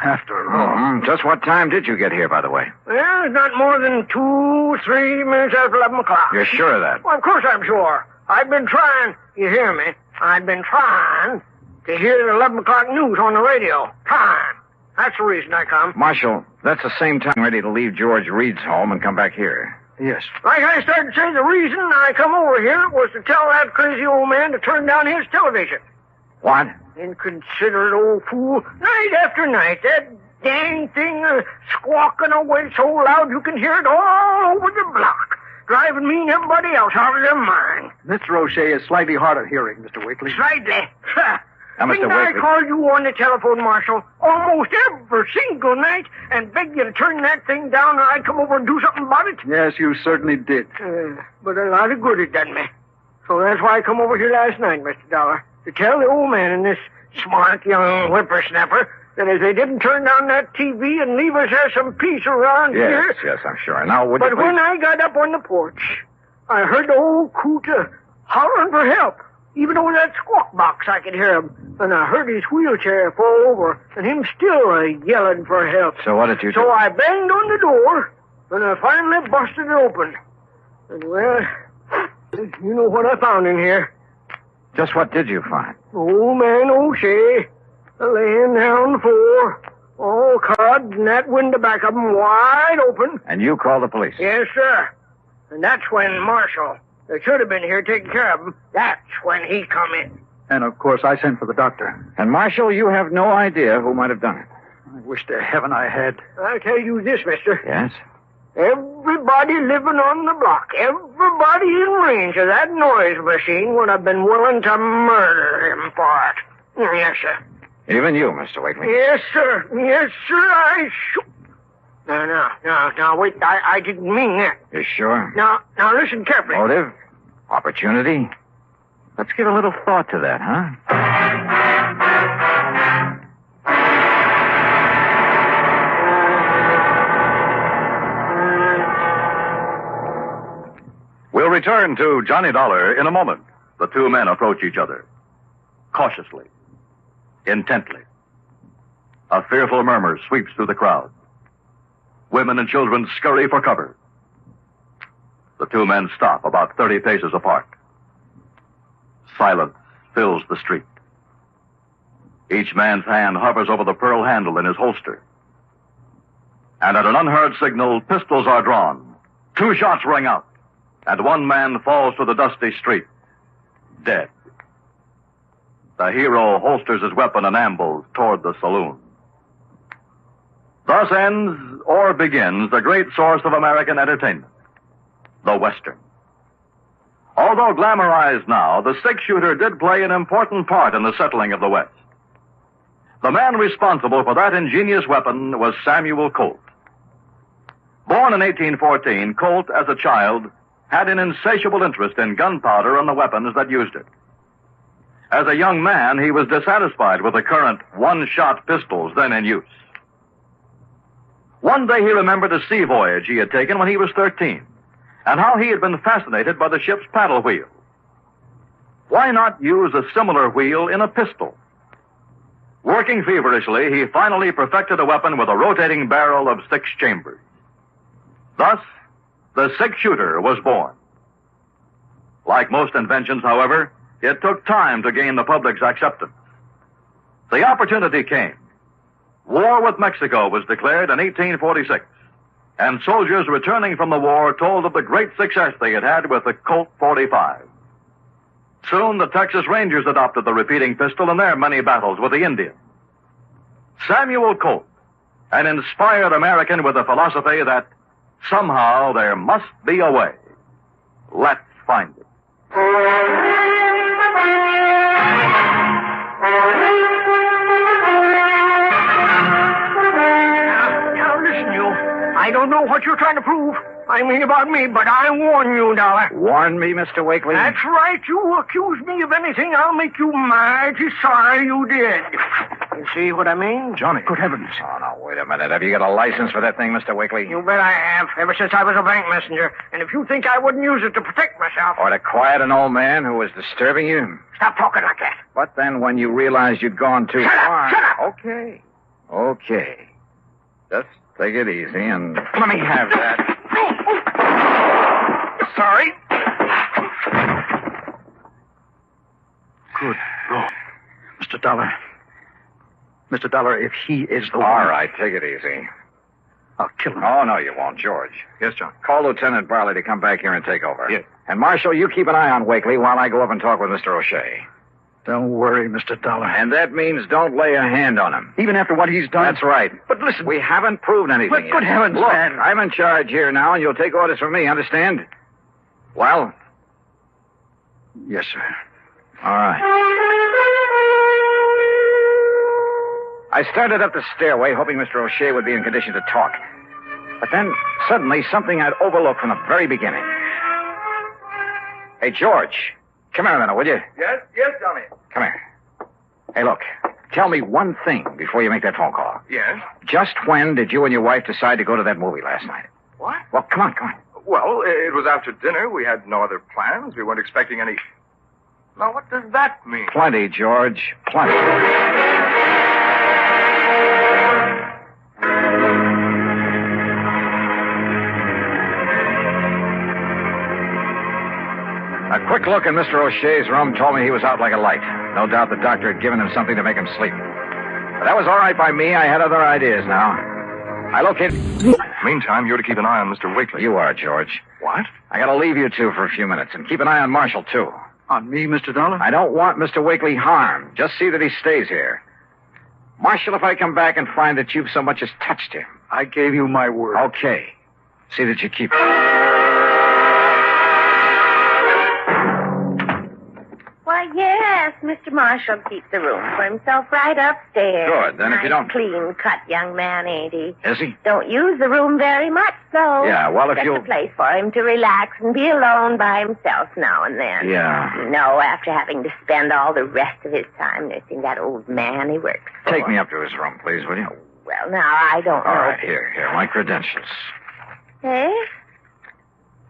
After all. Just what time did you get here, by the way? Well, not more than 2, 3 minutes after 11 o'clock. You're sure of that? Well, of course I'm sure. I've been trying, you hear me? I've been trying to hear the 11 o'clock news on the radio. Time. That's the reason I come. Marshal, that's the same time ready to leave George Reed's home and come back here. Yes. Like I started to say, the reason I come over here was to tell that crazy old man to turn down his television. What? Inconsiderate old fool. Night after night, that dang thing squawking away so loud you can hear it all over the block, driving me and everybody else out of their mind. Mr. O'Shea is slightly hard of hearing, Mr. Wakely. Slightly. Now, Mr. Didn't I Wakely. call you on the telephone, Marshal, almost every single night and beg you to turn that thing down and I'd come over and do something about it? Yes, you certainly did. But a lot of good it done me. So that's why I come over here last night, Mr. Dollar, to tell the old man and this smart young whippersnapper that if they didn't turn down that TV and leave us have some peace around here... Yes, I'm sure. Now, would you But when I got up on the porch, I heard the old coot hollering for help. Even over that squawk box, I could hear him. And I heard his wheelchair fall over, and him still yelling for help. So what did you do? So I banged on the door, and I finally busted it open. And, well, you know what I found in here. Just what did you find? Old man O'Shea, laying there on the floor, all cut, and that window back of him wide open. And you called the police? Yes, sir. And that's when Marshall, that should have been here taking care of him, that's when he come in. And, of course, I sent for the doctor. And, Marshal, you have no idea who might have done it. I wish to heaven I had. I'll tell you this, mister. Yes? Everybody living on the block, everybody in range of that noise machine would have been willing to murder him for it. Yes, sir. Even you, Mr. Wakely? Yes, sir. Yes, sir, I shoot. No, wait, I didn't mean that. You sure? Now, listen carefully. Motive? Opportunity? Let's give a little thought to that, huh? We'll return to Johnny Dollar in a moment. The two men approach each other. Cautiously. Intently. A fearful murmur sweeps through the crowd. Women and children scurry for cover. The two men stop about 30 paces apart. Silence fills the street. Each man's hand hovers over the pearl handle in his holster. And at an unheard signal, pistols are drawn. 2 shots ring out. And one man falls to the dusty street, dead. The hero holsters his weapon and ambles toward the saloon. Thus ends or begins the great source of American entertainment, the Western. Although glamorized now, the six-shooter did play an important part in the settling of the West. The man responsible for that ingenious weapon was Samuel Colt. Born in 1814, Colt, as a child, had an insatiable interest in gunpowder and the weapons that used it. As a young man, he was dissatisfied with the current one-shot pistols then in use. One day he remembered a sea voyage he had taken when he was 13, and how he had been fascinated by the ship's paddle wheel. Why not use a similar wheel in a pistol? Working feverishly, he finally perfected a weapon with a rotating barrel of 6 chambers. Thus, the six-shooter was born. Like most inventions, however, it took time to gain the public's acceptance. The opportunity came. War with Mexico was declared in 1846, and soldiers returning from the war told of the great success they had had with the Colt 45. Soon, the Texas Rangers adopted the repeating pistol in their many battles with the Indians. Samuel Colt, an inspired American with a philosophy that somehow there must be a way. Let's find it. Now listen, you. I don't know what you're trying to prove. I mean about me, but I warn you, Dollar. Warn me, Mr. Wakely? That's right. You accuse me of anything, I'll make you mighty sorry you did. You see what I mean? Johnny, good heavens. Oh, no, wait a minute. Have you got a license for that thing, Mr. Wakely? You bet I have, ever since I was a bank messenger. And if you think I wouldn't use it to protect myself... Or to quiet an old man who was disturbing you? Stop talking like that. But then when you realized you'd gone too far... Shut up! Okay. Just take it easy and let me have that. Sorry. Good Lord. Mr. Dollar. Mr. Dollar, if he is the one... All right, take it easy. I'll kill him. Oh, no, you won't, George. Yes, John. Call Lieutenant Barley to come back here and take over. Yes. And, Marshal, you keep an eye on Wakely while I go up and talk with Mr. O'Shea. Don't worry, Mr. Dollar. And that means don't lay a hand on him. Even after what he's done? That's right. But listen... We haven't proved anything But yet. good heavens, Look, man. I'm in charge here now, and you'll take orders from me, understand? Well? Yes, sir. All right. I started up the stairway, hoping Mr. O'Shea would be in condition to talk. But then, suddenly, something I'd overlooked from the very beginning. Hey, George, come here a minute, will you? Yes, Johnny. Come here. Hey, look, tell me one thing before you make that phone call. Yes? Just when did you and your wife decide to go to that movie last night? What? Well, come on. Well, it was after dinner. We had no other plans. We weren't expecting any... Now, what does that mean? Plenty, George. Plenty. A quick look in Mr. O'Shea's room told me he was out like a light. No doubt the doctor had given him something to make him sleep. But that was all right by me. I had other ideas now. I located... Meantime, you're to keep an eye on Mr. Wakely. You are, George. What? I gotta leave you two for a few minutes, and keep an eye on Marshall, too. On me, Mr. Dollar? I don't want Mr. Wakely harmed. Just see that he stays here. Marshall, if I come back and find that you've so much as touched him... I gave you my word. Okay. See that you keep it. Why, yes, Mr. Marshall keeps the room for himself right upstairs. Good. Then if you don't... Clean-cut young man, ain't he? Is he? Don't use the room very much, though. Yeah, well, if Just a place for him to relax and be alone by himself now and then. Yeah. You know, after having to spend all the rest of his time nursing that old man he works for. Take me up to his room, please, will you? Well, now, I don't know. All right, here, my credentials. Eh?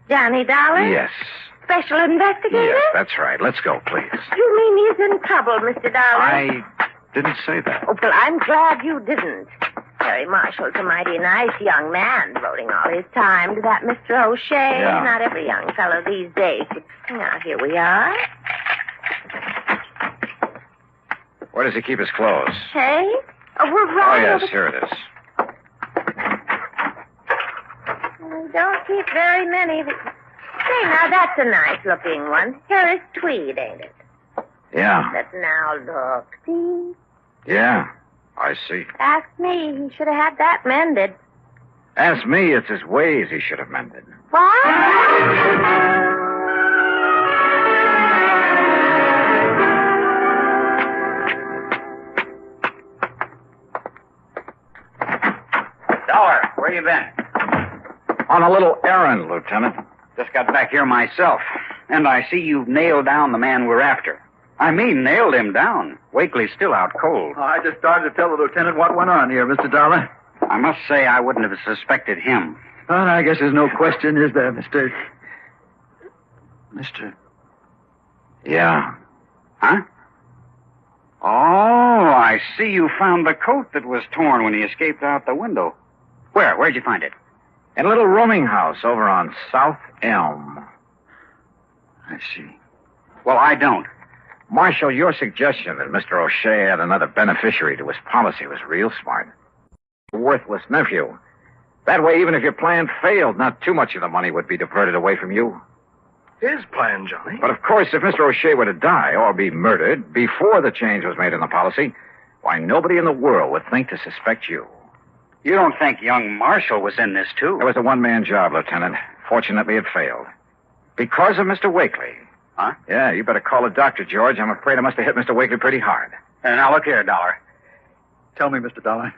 Johnny Dollar? Yes. Special investigator? Yes, that's right. Let's go, please. You mean he's in trouble, Mr. Dollar? I didn't say that. Oh, well, I'm glad you didn't. Harry Marshall's a mighty nice young man, devoting all his time to that Mr. O'Shea. Yeah. Not every young fellow these days. But now, here we are. Where does he keep his clothes? Hey? Oh, we're right. Oh, yes, over- here it is. We don't keep very many. Say, now, that's a nice-looking one. Harris tweed, ain't it? Yeah. But now, look. See? Yeah, I see. Ask me. He should have had that mended. Ask me, it's his ways he should have mended. What? Dollar, where you been? On a little errand, Lieutenant. Just got back here myself. And I see you've nailed down the man we're after. I mean, nailed him down. Wakely's still out cold. Oh, I just started to tell the lieutenant what went on here, Mr. Dollar. I must say I wouldn't have suspected him. Well, I guess there's no question, is there, Mr. Yeah. Huh? Oh, I see you found the coat that was torn when he escaped out the window. Where'd you find it? In a little rooming house over on South Elm. I see. Well, I don't. Marshal, your suggestion that Mr. O'Shea had another beneficiary to his policy was real smart. A worthless nephew. That way, even if your plan failed, not too much of the money would be diverted away from you. His plan, Johnny. But of course, if Mr. O'Shea were to die or be murdered before the change was made in the policy, why, nobody in the world would think to suspect you. You don't think young Marshall was in this, too? It was a one-man job, Lieutenant. Fortunately, it failed. Because of Mr. Wakely. Huh? Yeah, you better call a doctor, George. I'm afraid I must have hit Mr. Wakely pretty hard. Now, look here, Dollar. Tell me, Mr. Dollar.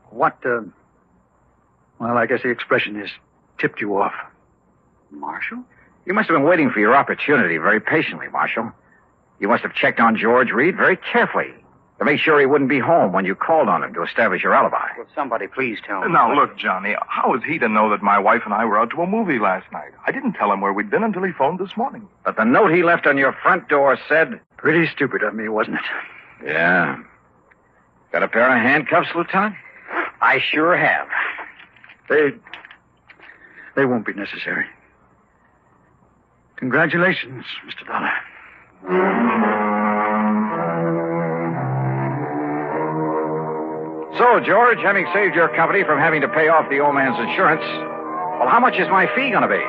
What, well, I guess the expression is tipped you off. Marshall? You must have been waiting for your opportunity very patiently, Marshal. You must have checked on George Reed very carefully to make sure he wouldn't be home when you called on him to establish your alibi. Will somebody please tell me? Now, look, Johnny, how is he to know that my wife and I were out to a movie last night? I didn't tell him where we'd been until he phoned this morning. But the note he left on your front door said... Pretty stupid of me, wasn't it? Yeah. Got a pair of handcuffs, Lieutenant? I sure have. They won't be necessary. Congratulations, Mr. Dollar. So, George, having saved your company from having to pay off the old man's insurance, well, how much is my fee going to be?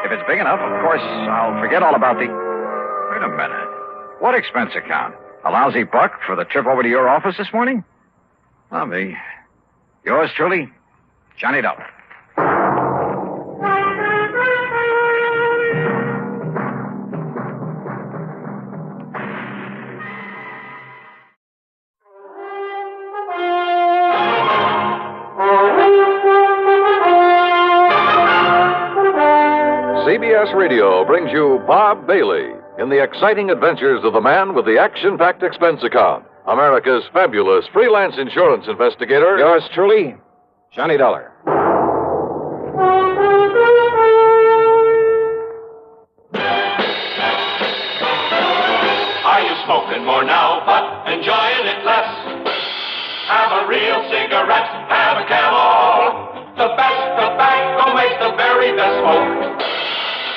If it's big enough, of course, I'll forget all about the... Wait a minute. What expense account? A lousy buck for the trip over to your office this morning? I'll be. Yours truly, Johnny Dollar. CBS Radio brings you Bob Bailey in the exciting adventures of the man with the action-packed expense account, America's fabulous freelance insurance investigator. Yours truly, Johnny Dollar. smoking more now, but enjoying it less. Have a real cigarette, have a Camel. The best tobacco makes the very best smoke.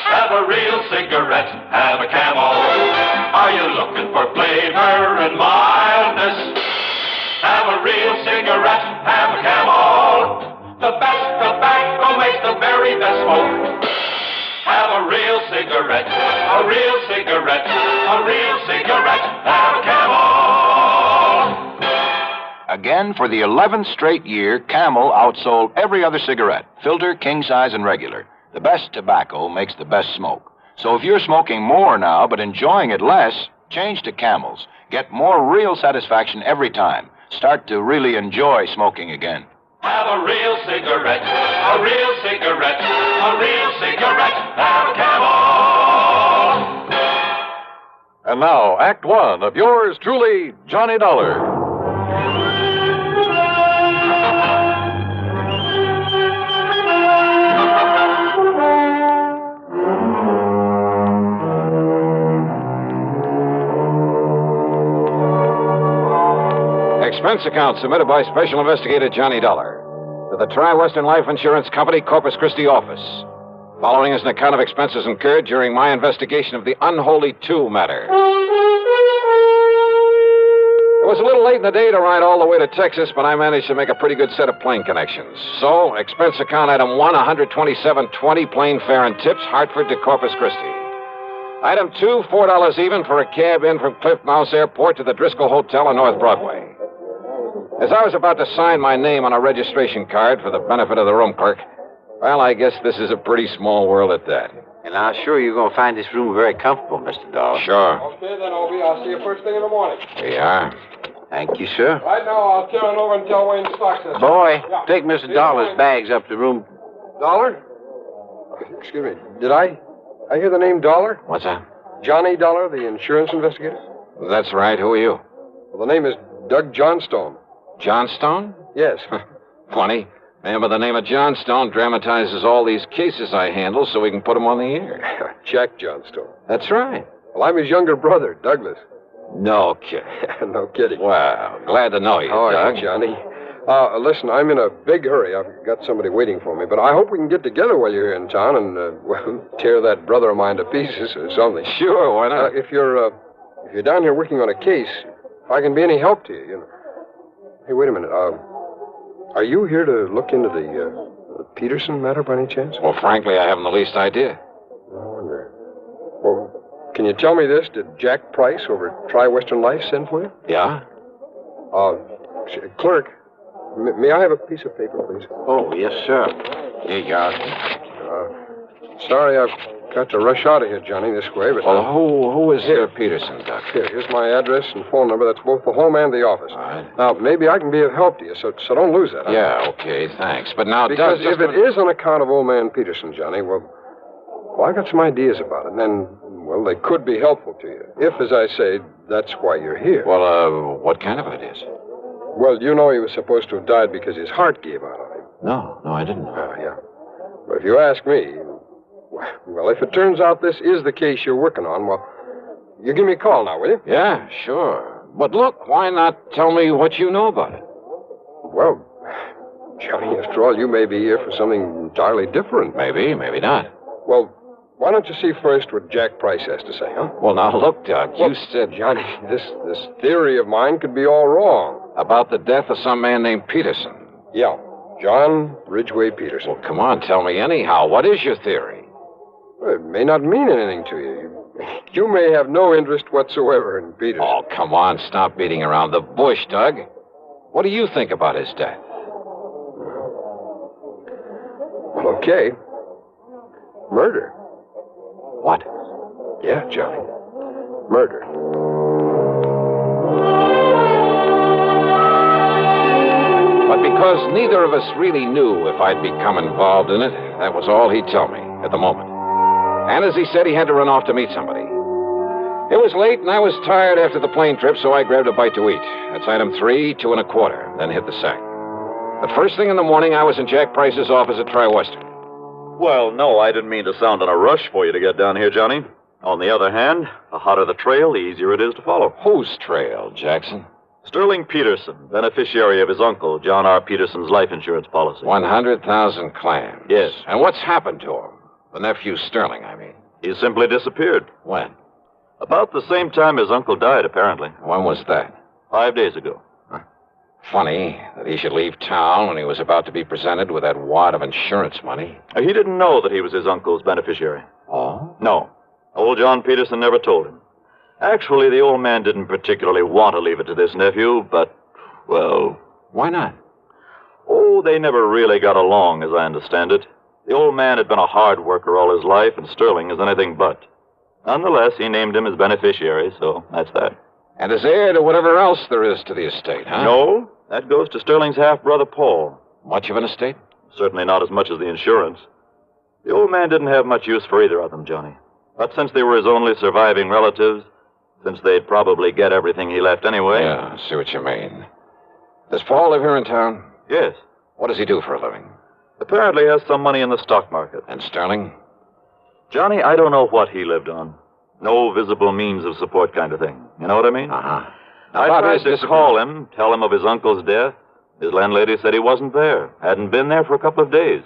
Have a real cigarette, have a Camel. Are you looking for flavor and mildness? Have a real cigarette, have a Camel. The best tobacco makes the very best smoke. Have a real cigarette, a real cigarette, a real cigarette, have a Camel. Again, for the 11th straight year, Camel outsold every other cigarette, filter, king size, and regular. The best tobacco makes the best smoke. So if you're smoking more now but enjoying it less, change to Camels. Get more real satisfaction every time. Start to really enjoy smoking again. Have a real cigarette, a real cigarette, a real cigarette, have a Camel. And now, Act One of yours truly, Johnny Dollar. Expense account submitted by Special Investigator Johnny Dollar to the Tri-Western Life Insurance Company, Corpus Christi office. Following is an account of expenses incurred during my investigation of the Unholy 2 matter. It was a little late in the day to ride all the way to Texas, but I managed to make a pretty good set of plane connections. So, expense account item 1, $127.20, plane fare and tips, Hartford to Corpus Christi. Item 2, $4 even for a cab in from Cliff Mouse Airport to the Driscoll Hotel on North Broadway. As I was about to sign my name on a registration card for the benefit of the room clerk, well, I guess this is a pretty small world at that. And I'm sure you're going to find this room very comfortable, Mr. Dollar. Sure. Okay, then, Obi. I'll see you first thing in the morning. We are. Thank you, sir. Right now, I'll turn over and tell Wayne Stocks this. Boy, Yeah. take Mr. Dollar's bags up to room. Dollar? Excuse me. Did I hear the name Dollar? What's that? Johnny Dollar, the insurance investigator? That's right. Who are you? Well, the name is Doug Johnstone. Johnstone? Yes. Funny. Man by the name of Johnstone dramatizes all these cases I handle so we can put them on the air. Jack Johnstone. That's right. Well, I'm his younger brother, Douglas. No kidding. No kidding. Well, glad to know you, Oh, Doug. yeah, Johnny. Listen, I'm in a big hurry. I've got somebody waiting for me, but I hope we can get together while you're here in town and, well, tear that brother of mine to pieces or something. Sure, why not? If you're down here working on a case, if I can be any help to you, you know. Hey, wait a minute. Are you here to look into the Peterson matter by any chance? Well, frankly, I haven't the least idea. I wonder. Well, can you tell me this? Did Jack Price over at Tri-Western Life send for you? Yeah? Clerk, may I have a piece of paper, please? Oh, yes, sir. Here you are. Sorry, I've got to rush out of here, Johnny, this way, but... Well, who is here, Peterson, Doc? Here's my address and phone number. That's both the home and the office. All right. Now, maybe I can be of help to you, so don't lose that. Yeah, okay, thanks. But now, Because Doug, if it is on account of old man Peterson, Johnny, well, I got some ideas about it, and then, well, they could be helpful to you. If, as I say, that's why you're here. Well, what kind of ideas? Well, you know he was supposed to have died because his heart gave out on him. No, I didn't know. Yeah. But if you ask me, well, if it turns out this is the case you're working on, well, you give me a call now, will you? Yeah, sure. But look, why not tell me what you know about it? Well, Johnny, after all, you may be here for something entirely different. Maybe, maybe not. Well, why don't you see first what Jack Price has to say, huh? Well, now, look, Doug, you said... Johnny, this theory of mine could be all wrong. About the death of some man named Peterson. Yeah, John Ridgway Peterson. Well, come on, tell me anyhow. What is your theory? Well, it may not mean anything to you. You may have no interest whatsoever in Peterson. Oh, come on, stop beating around the bush, Doug. What do you think about his death? Well, okay. Murder. What? Yeah, Johnny. Murder. But because neither of us really knew if I'd become involved in it, that was all he'd tell me at the moment. And as he said, he had to run off to meet somebody. It was late, and I was tired after the plane trip, so I grabbed a bite to eat. That's item 3, 2 1/4, then hit the sack. The first thing in the morning, I was in Jack Price's office at Tri-Western. Well, no, I didn't mean to sound in a rush for you to get down here, Johnny. On the other hand, the hotter the trail, the easier it is to follow. Whose trail, Jackson? Sterling Peterson, beneficiary of his uncle, John R. Peterson's life insurance policy. 100,000 claims. Yes. And what's happened to him? The nephew Sterling, I mean. He simply disappeared. When? About the same time his uncle died, apparently. When was that? 5 days ago. Funny that he should leave town when he was about to be presented with that wad of insurance money. He didn't know that he was his uncle's beneficiary. Oh? No. Old John Peterson never told him. Actually, the old man didn't particularly want to leave it to this nephew, but, well... Why not? Oh, they never really got along, as I understand it. The old man had been a hard worker all his life, and Sterling is anything but. Nonetheless, he named him his beneficiary, so that's that. And as heir to whatever else there is to the estate, huh? No, that goes to Sterling's half-brother, Paul. Much of an estate? Certainly not as much as the insurance. The old man didn't have much use for either of them, Johnny. But since they were his only surviving relatives, since they'd probably get everything he left anyway... Yeah, I see what you mean. Does Paul live here in town? Yes. What does he do for a living? Apparently has some money in the stock market. And Sterling? Johnny, I don't know what he lived on. No visible means of support kind of thing. You know what I mean? Uh-huh. I tried to call him, tell him of his uncle's death. His landlady said he wasn't there. Hadn't been there for a couple of days.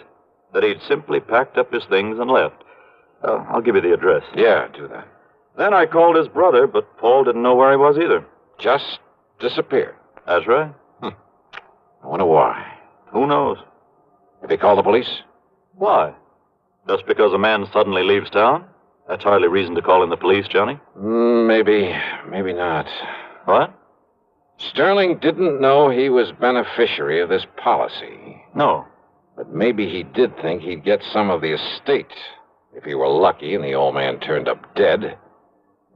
That he'd simply packed up his things and left. I'll give you the address. Yeah, do that. Then I called his brother, but Paul didn't know where he was either. Just disappeared. That's right. I wonder why. Who knows? Did he call the police? Why? Just because a man suddenly leaves town? That's hardly reason to call in the police, Johnny. Maybe not. What? Sterling didn't know he was beneficiary of this policy. No. But maybe he did think he'd get some of the estate if he were lucky and the old man turned up dead.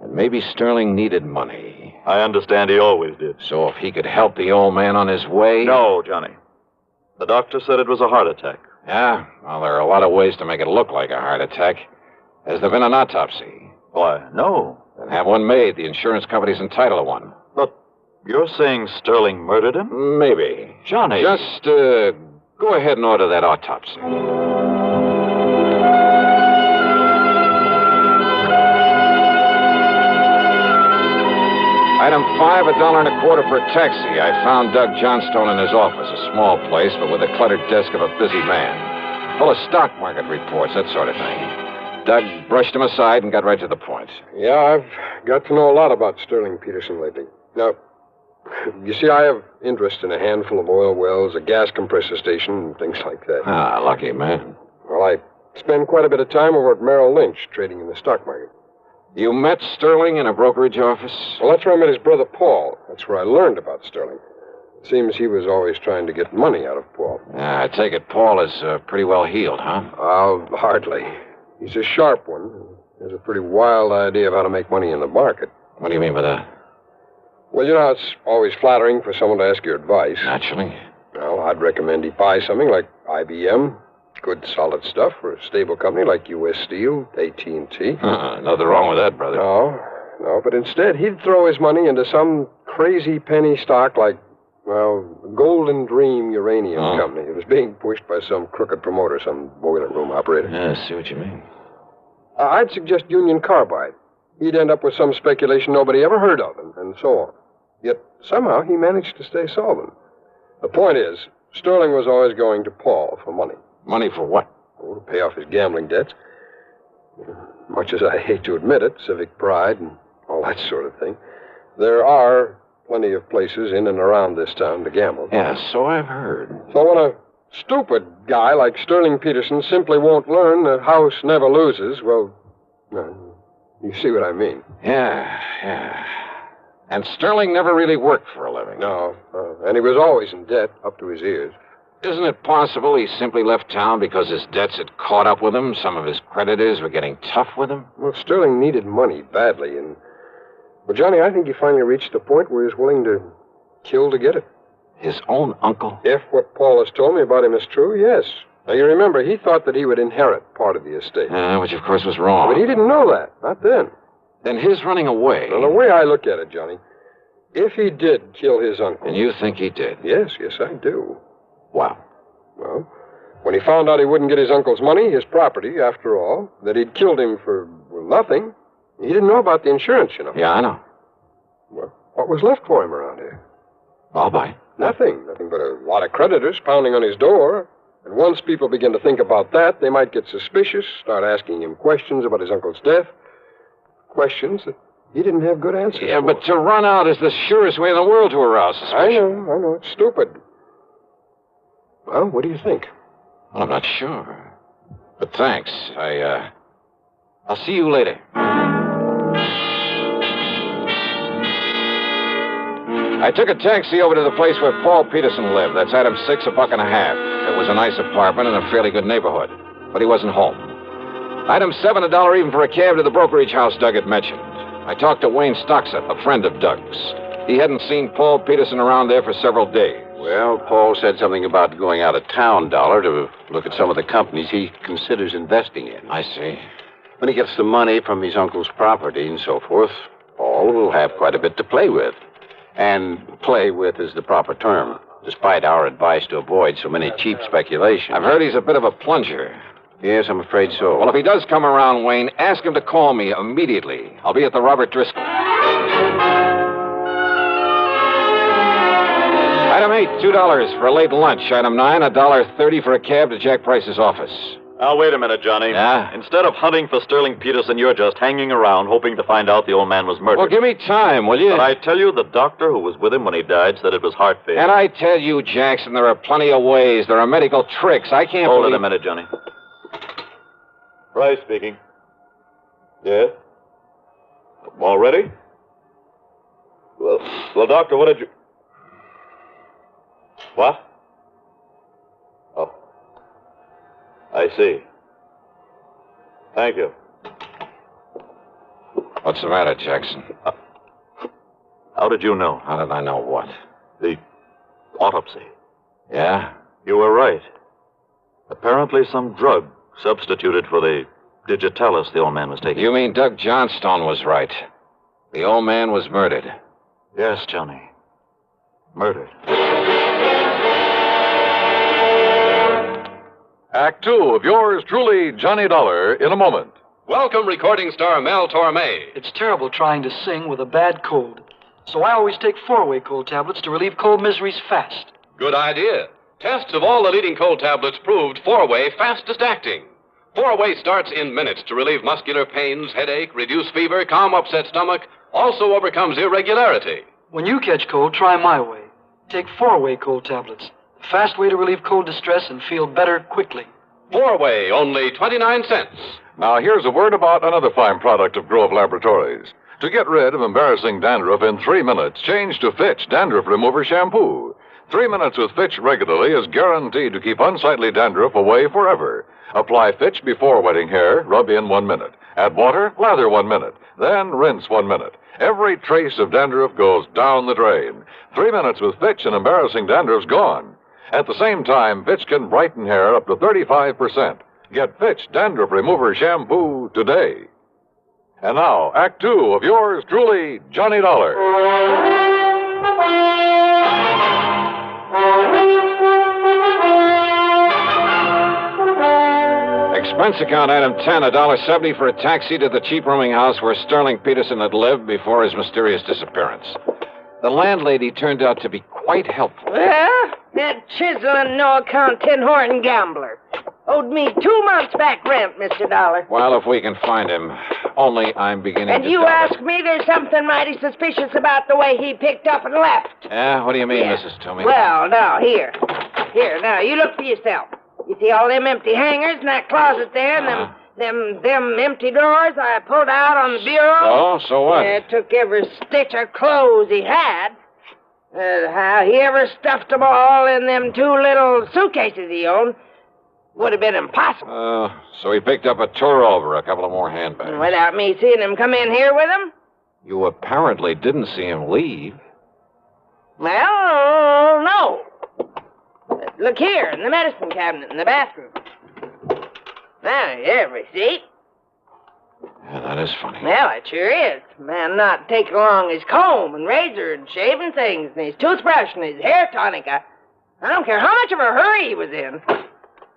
And maybe Sterling needed money. I understand he always did. So if he could help the old man on his way... No, Johnny. The doctor said it was a heart attack. Yeah? Well, there are a lot of ways to make it look like a heart attack. Has there been an autopsy? Why, no. Then have one made. The insurance company's entitled to one. But you're saying Sterling murdered him? Maybe. Johnny. Just go ahead and order that autopsy. Item 5, $1.25 for a taxi. I found Doug Johnstone in his office, a small place, but with a cluttered desk of a busy man. Full of stock market reports, that sort of thing. Doug brushed him aside and got right to the point. Yeah, I've got to know a lot about Sterling Peterson lately. Now, you see, I have interest in a handful of oil wells, a gas compressor station, and things like that. Ah, lucky man. Well, I spend quite a bit of time over at Merrill Lynch, trading in the stock market. You met Sterling in a brokerage office? Well, that's where I met his brother, Paul. That's where I learned about Sterling. It seems he was always trying to get money out of Paul. I take it Paul is pretty well healed, huh? Oh, hardly. He's a sharp one. He has a pretty wild idea of how to make money in the market. What do you mean by that? Well, you know how it's always flattering for someone to ask your advice. Naturally. Well, I'd recommend he buy something like IBM. Good, solid stuff for a stable company like U.S. Steel, AT&T. Nothing wrong with that, brother. No, but instead he'd throw his money into some crazy penny stock like, well, Golden Dream Uranium Company. It was being pushed by some crooked promoter, some boiler room operator. Yeah, I see what you mean. I'd suggest Union Carbide. He'd end up with some speculation nobody ever heard of, and so on. Yet somehow he managed to stay solvent. The point is, Sterling was always going to Paul for money. Money for what? Oh, to pay off his gambling debts. Much as I hate to admit it, civic pride and all that sort of thing, there are plenty of places in and around this town to gamble. Yeah, so I've heard. So when a stupid guy like Sterling Peterson simply won't learn that house never loses, well, you see what I mean. Yeah. And Sterling never really worked for a living. No, and he was always in debt, up to his ears. Isn't it possible he simply left town because his debts had caught up with him? Some of his creditors were getting tough with him? Well, Sterling needed money badly, and... Well, Johnny, I think he finally reached the point where he's willing to kill to get it. His own uncle? If what Paul has told me about him is true, yes. Now, you remember, he thought that he would inherit part of the estate. Which, of course, was wrong. But he didn't know that. Not then. Then his running away... Well, the way I look at it, Johnny, if he did kill his uncle... And you think he did? Yes, I do. Wow. Well, when he found out he wouldn't get his uncle's money, his property, after all, that he'd killed him for nothing, He didn't know about the insurance, you know. Yeah, I know. Well, what was left for him around here? I'll buy. Nothing but a lot of creditors pounding on his door. And once people begin to think about that, they might get suspicious, start asking him questions about his uncle's death. Questions that he didn't have good answers for. But to run out is the surest way in the world to arouse suspicion. I know. It's stupid. Well, what do you think? Well, I'm not sure. But thanks. I'll see you later. I took a taxi over to the place where Paul Peterson lived. That's item 6, $1.50. It was a nice apartment in a fairly good neighborhood, but he wasn't home. Item 7, $1 even for a cab to the brokerage house Doug had mentioned. I talked to Wayne Stocksett, a friend of Doug's. He hadn't seen Paul Peterson around there for several days. Well, Paul said something about going out of town, Dollar, to look at some of the companies he considers investing in. I see. When he gets the money from his uncle's property and so forth, Paul will have quite a bit to play with. And play with is the proper term, despite our advice to avoid so many cheap speculations. I've heard he's a bit of a plunger. Yes, I'm afraid so. Well, if he does come around, Wayne, ask him to call me immediately. I'll be at the Robert Driscoll. Item 8, $2 for a late lunch. Item 9, $1.30 for a cab to Jack Price's office. Now, wait a minute, Johnny. Yeah? Instead of hunting for Sterling Peterson, you're just hanging around hoping to find out the old man was murdered. Well, give me time, will you? But I tell you, the doctor who was with him when he died said it was heart failure. And I tell you, Jackson, there are plenty of ways. There are medical tricks. I can't Hold it a minute, Johnny. Price speaking. Yes? All ready? Well, doctor, what did you... What? Oh. I see. Thank you. What's the matter, Jackson? How did you know? How did I know what? The autopsy. Yeah? You were right. Apparently some drug substituted for the digitalis the old man was taking. You mean Doug Johnstone was right. The old man was murdered. Yes, Johnny. Murdered. Act 2 of yours truly, Johnny Dollar, in a moment. Welcome, recording star Mel Torme. It's terrible trying to sing with a bad cold. So I always take 4-way cold tablets to relieve cold miseries fast. Good idea. Tests of all the leading cold tablets proved 4-way fastest acting. 4-way starts in minutes to relieve muscular pains, headache, reduce fever, calm upset stomach, also overcomes irregularity. When you catch cold, try my way. Take 4-way cold tablets. The fast way to relieve cold distress and feel better quickly. 4-way, only 29 cents. Now, here's a word about another fine product of Grove Laboratories. To get rid of embarrassing dandruff in 3 minutes, change to Fitch Dandruff Remover Shampoo. 3 minutes with Fitch regularly is guaranteed to keep unsightly dandruff away forever. Apply Fitch before wetting hair, rub in 1 minute. Add water, lather 1 minute. Then rinse 1 minute. Every trace of dandruff goes down the drain. 3 minutes with Fitch and embarrassing dandruff's gone. At the same time, Fitch can brighten hair up to 35%. Get Fitch Dandruff Remover Shampoo today. And now, Act 2 of yours truly, Johnny Dollar. Expense account item 10, $1.70 for a taxi to the cheap rooming house where Sterling Peterson had lived before his mysterious disappearance. The landlady turned out to be quite helpful. Well, that chiseling, no-account, tin-horn gambler owed me 2 months back rent, Mr. Dollar. Well, if we can find him. Only I'm beginning And to you doubt ask me there's something mighty suspicious about the way he picked up and left. it. Yeah? What do you mean, Yeah. Mrs. Toomey? Well, now, here, now, you look for yourself. You see all them empty hangers in that closet there, and them empty drawers I pulled out on the bureau? Oh, so what? Yeah, took every stitch of clothes he had. How he ever stuffed them all in them 2 little suitcases he owned would have been impossible. So he picked up a tour over, a couple of more handbags. Without me seeing him come in here with them? You apparently didn't see him leave. Well, no. Look here, in the medicine cabinet in the bathroom. Now, here, receipt. Yeah, that is funny. Well, it sure is. Man not taking along his comb and razor and shaving things and his toothbrush and his hair tonic. I don't care how much of a hurry he was in.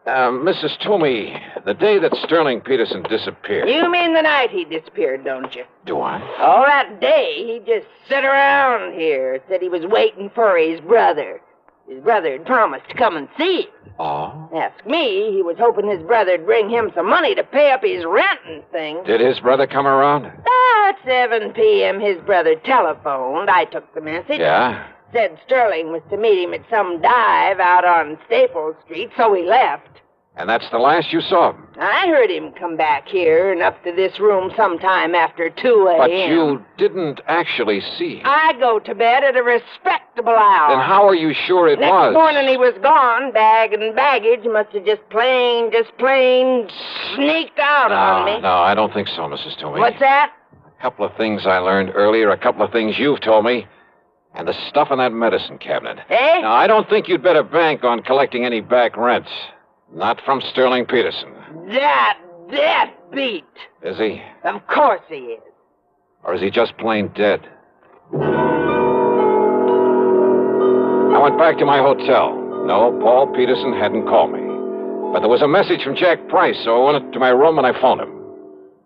Mrs. Toomey, the day that Sterling Peterson disappeared. You mean the night he disappeared, don't you? Do I? All that day, he just sat around here, said he was waiting for his brother. His brother had promised to come and see him. Oh? Ask me, he was hoping his brother'd bring him some money to pay up his rent and things. Did his brother come around? At 7 p.m., his brother telephoned. I took the message. Yeah? Said Sterling was to meet him at some dive out on Staples Street, so he left. And that's the last you saw of him? I heard him come back here and up to this room sometime after 2 a.m. But you didn't actually see him. I go to bed at a respectable hour. Then how are you sure it Next was? morning he was gone. Bag and baggage must have just plain sneaked out on me. No, I don't think so, Mrs. Toomey. What's that? A couple of things I learned earlier, a couple of things you've told me, and the stuff in that medicine cabinet. Eh? Now, I don't think you'd better bank on collecting any back rents. Not from Sterling Peterson. That beat. Is he? Of course he is. Or is he just plain dead? I went back to my hotel. No, Paul Peterson hadn't called me. But there was a message from Jack Price, so I went to my room and I phoned him.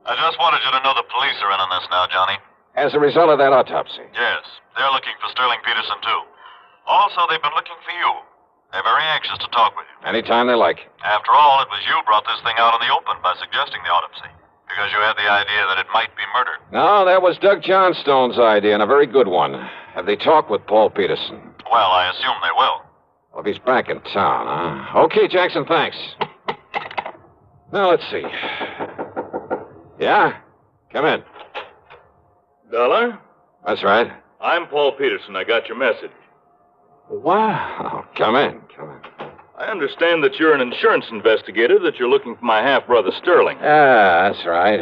I just wanted you to know the police are in on this now, Johnny. As a result of that autopsy. Yes, they're looking for Sterling Peterson, too. Also, they've been looking for you. They're very anxious to talk with you. Anytime they like. After all, it was you brought this thing out in the open by suggesting the autopsy. Because you had the idea that it might be murder. No, that was Doug Johnstone's idea, and a very good one. Have they talked with Paul Peterson? Well, I assume they will. Well, if he's back in town, huh? Okay, Jackson, thanks. Now, let's see. Yeah? Come in. Dollar? That's right. I'm Paul Peterson. I got your message. Wow. Come in. I understand that you're an insurance investigator, that you're looking for my half-brother Sterling. Ah, that's right.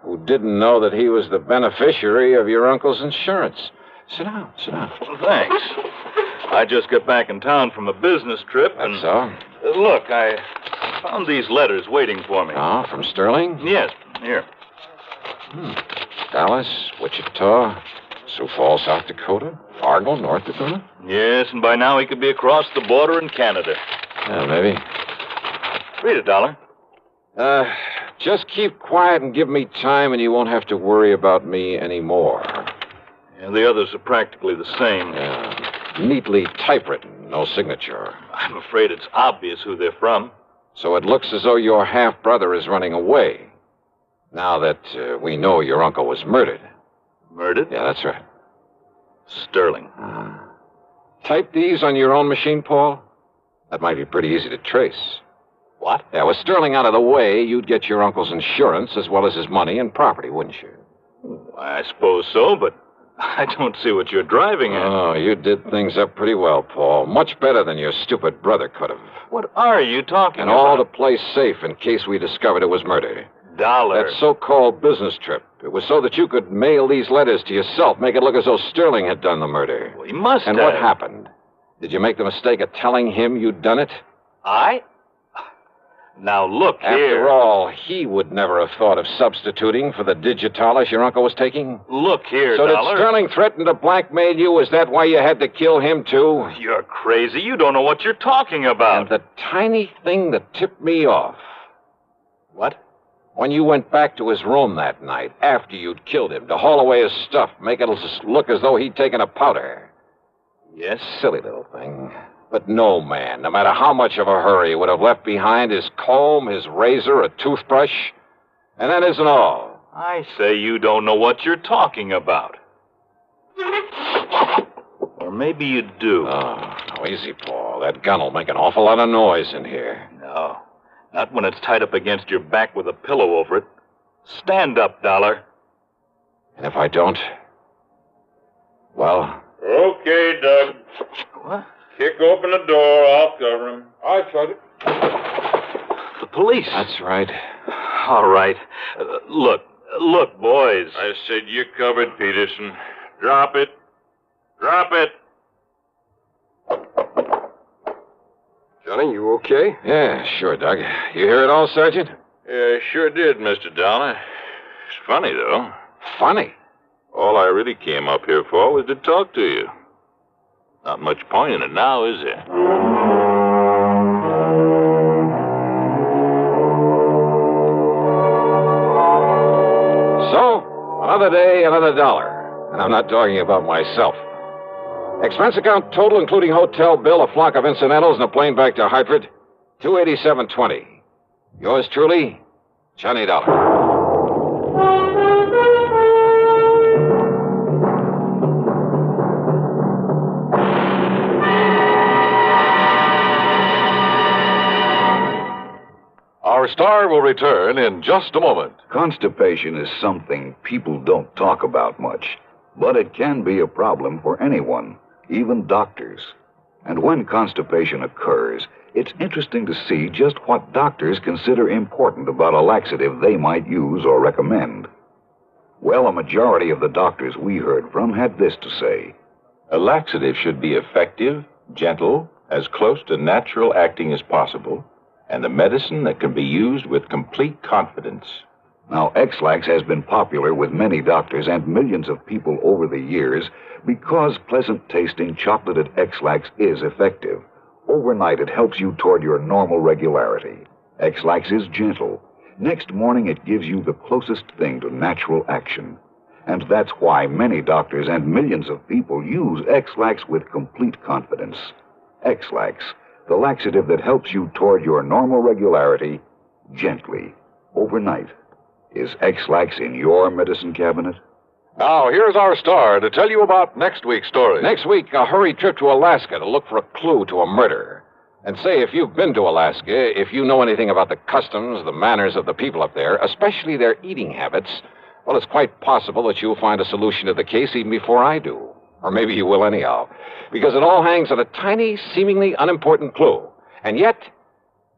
Who didn't know that he was the beneficiary of your uncle's insurance. Sit down. Well, thanks. I just got back in town from a business trip, and... That's so? Look, I found these letters waiting for me. Oh, from Sterling? Yes, here. Dallas, Wichita, Sioux Falls, South Dakota, Fargo, North Dakota? Yes, and by now he could be across the border in Canada. Yeah, maybe. Read it, Dollar. Just keep quiet and give me time, and you won't have to worry about me anymore. And the others are practically the same. Yeah. Neatly typewritten, no signature. I'm afraid it's obvious who they're from. So it looks as though your half-brother is running away. Now that we know your uncle was murdered. Murdered? Yeah, that's right. Sterling. Type these on your own machine, Paul? That might be pretty easy to trace. What? Yeah, with Sterling out of the way, you'd get your uncle's insurance as well as his money and property, wouldn't you? I suppose so, but I don't see what you're driving at. Oh, you did things up pretty well, Paul. Much better than your stupid brother could have. What are you talking and about? And all to play safe in case we discovered it was murder. Dollar. That so-called business trip. It was so that you could mail these letters to yourself, make it look as though Sterling had done the murder. Well, he must and have. What happened? Did you make the mistake of telling him you'd done it? I? Now, look here. After all, he would never have thought of substituting for the digitalis your uncle was taking. Look here, So Dollar. did Sterling threaten to blackmail you? Is that why you had to kill him, too? You're crazy. You don't know what you're talking about. And the tiny thing that tipped me off. What? When you went back to his room that night, after you'd killed him, to haul away his stuff, make it look as though he'd taken a powder. Yes? Silly little thing. But no man, no matter how much of a hurry, would have left behind his comb, his razor, a toothbrush. And that isn't all. I say you don't know what you're talking about. Or maybe you do. Oh, no, easy, Paul. That gun'll make an awful lot of noise in here. No. Not when it's tied up against your back with a pillow over it. Stand up, Dollar. And if I don't? Well? Okay, Doug. What? Kick open the door. I'll cover him. I tried it. The police. That's right. All right. Look, boys. I said you covered, Peterson. Drop it. Drop it. Johnny, you okay? Yeah, sure, Doug. You hear it all, Sergeant? Yeah, sure did, Mr. Dollar. It's funny, though. Funny? All I really came up here for was to talk to you. Not much point in it now, is there? Another day, another dollar. And I'm not talking about myself. Expense account total, including hotel bill, a flock of incidentals, and a plane back to Hartford, $287.20. Yours truly, Johnny Dollar. Our star will return in just a moment. Constipation is something people don't talk about much, but it can be a problem for anyone, even doctors. And when constipation occurs, it's interesting to see just what doctors consider important about a laxative they might use or recommend. Well, a majority of the doctors we heard from had this to say. A laxative should be effective, gentle, as close to natural acting as possible, and a medicine that can be used with complete confidence. Now, X-Lax has been popular with many doctors and millions of people over the years because pleasant-tasting chocolated X-Lax is effective. Overnight, it helps you toward your normal regularity. X-Lax is gentle. Next morning, it gives you the closest thing to natural action. And that's why many doctors and millions of people use X-Lax with complete confidence. X-Lax, the laxative that helps you toward your normal regularity, gently, overnight. Is X-Lax in your medicine cabinet? Now, here's our star to tell you about next week's story. Next week, a hurried trip to Alaska to look for a clue to a murder. And say, if you've been to Alaska, if you know anything about the customs, the manners of the people up there, especially their eating habits, well, it's quite possible that you'll find a solution to the case even before I do. Or maybe you will anyhow. Because it all hangs on a tiny, seemingly unimportant clue. And yet,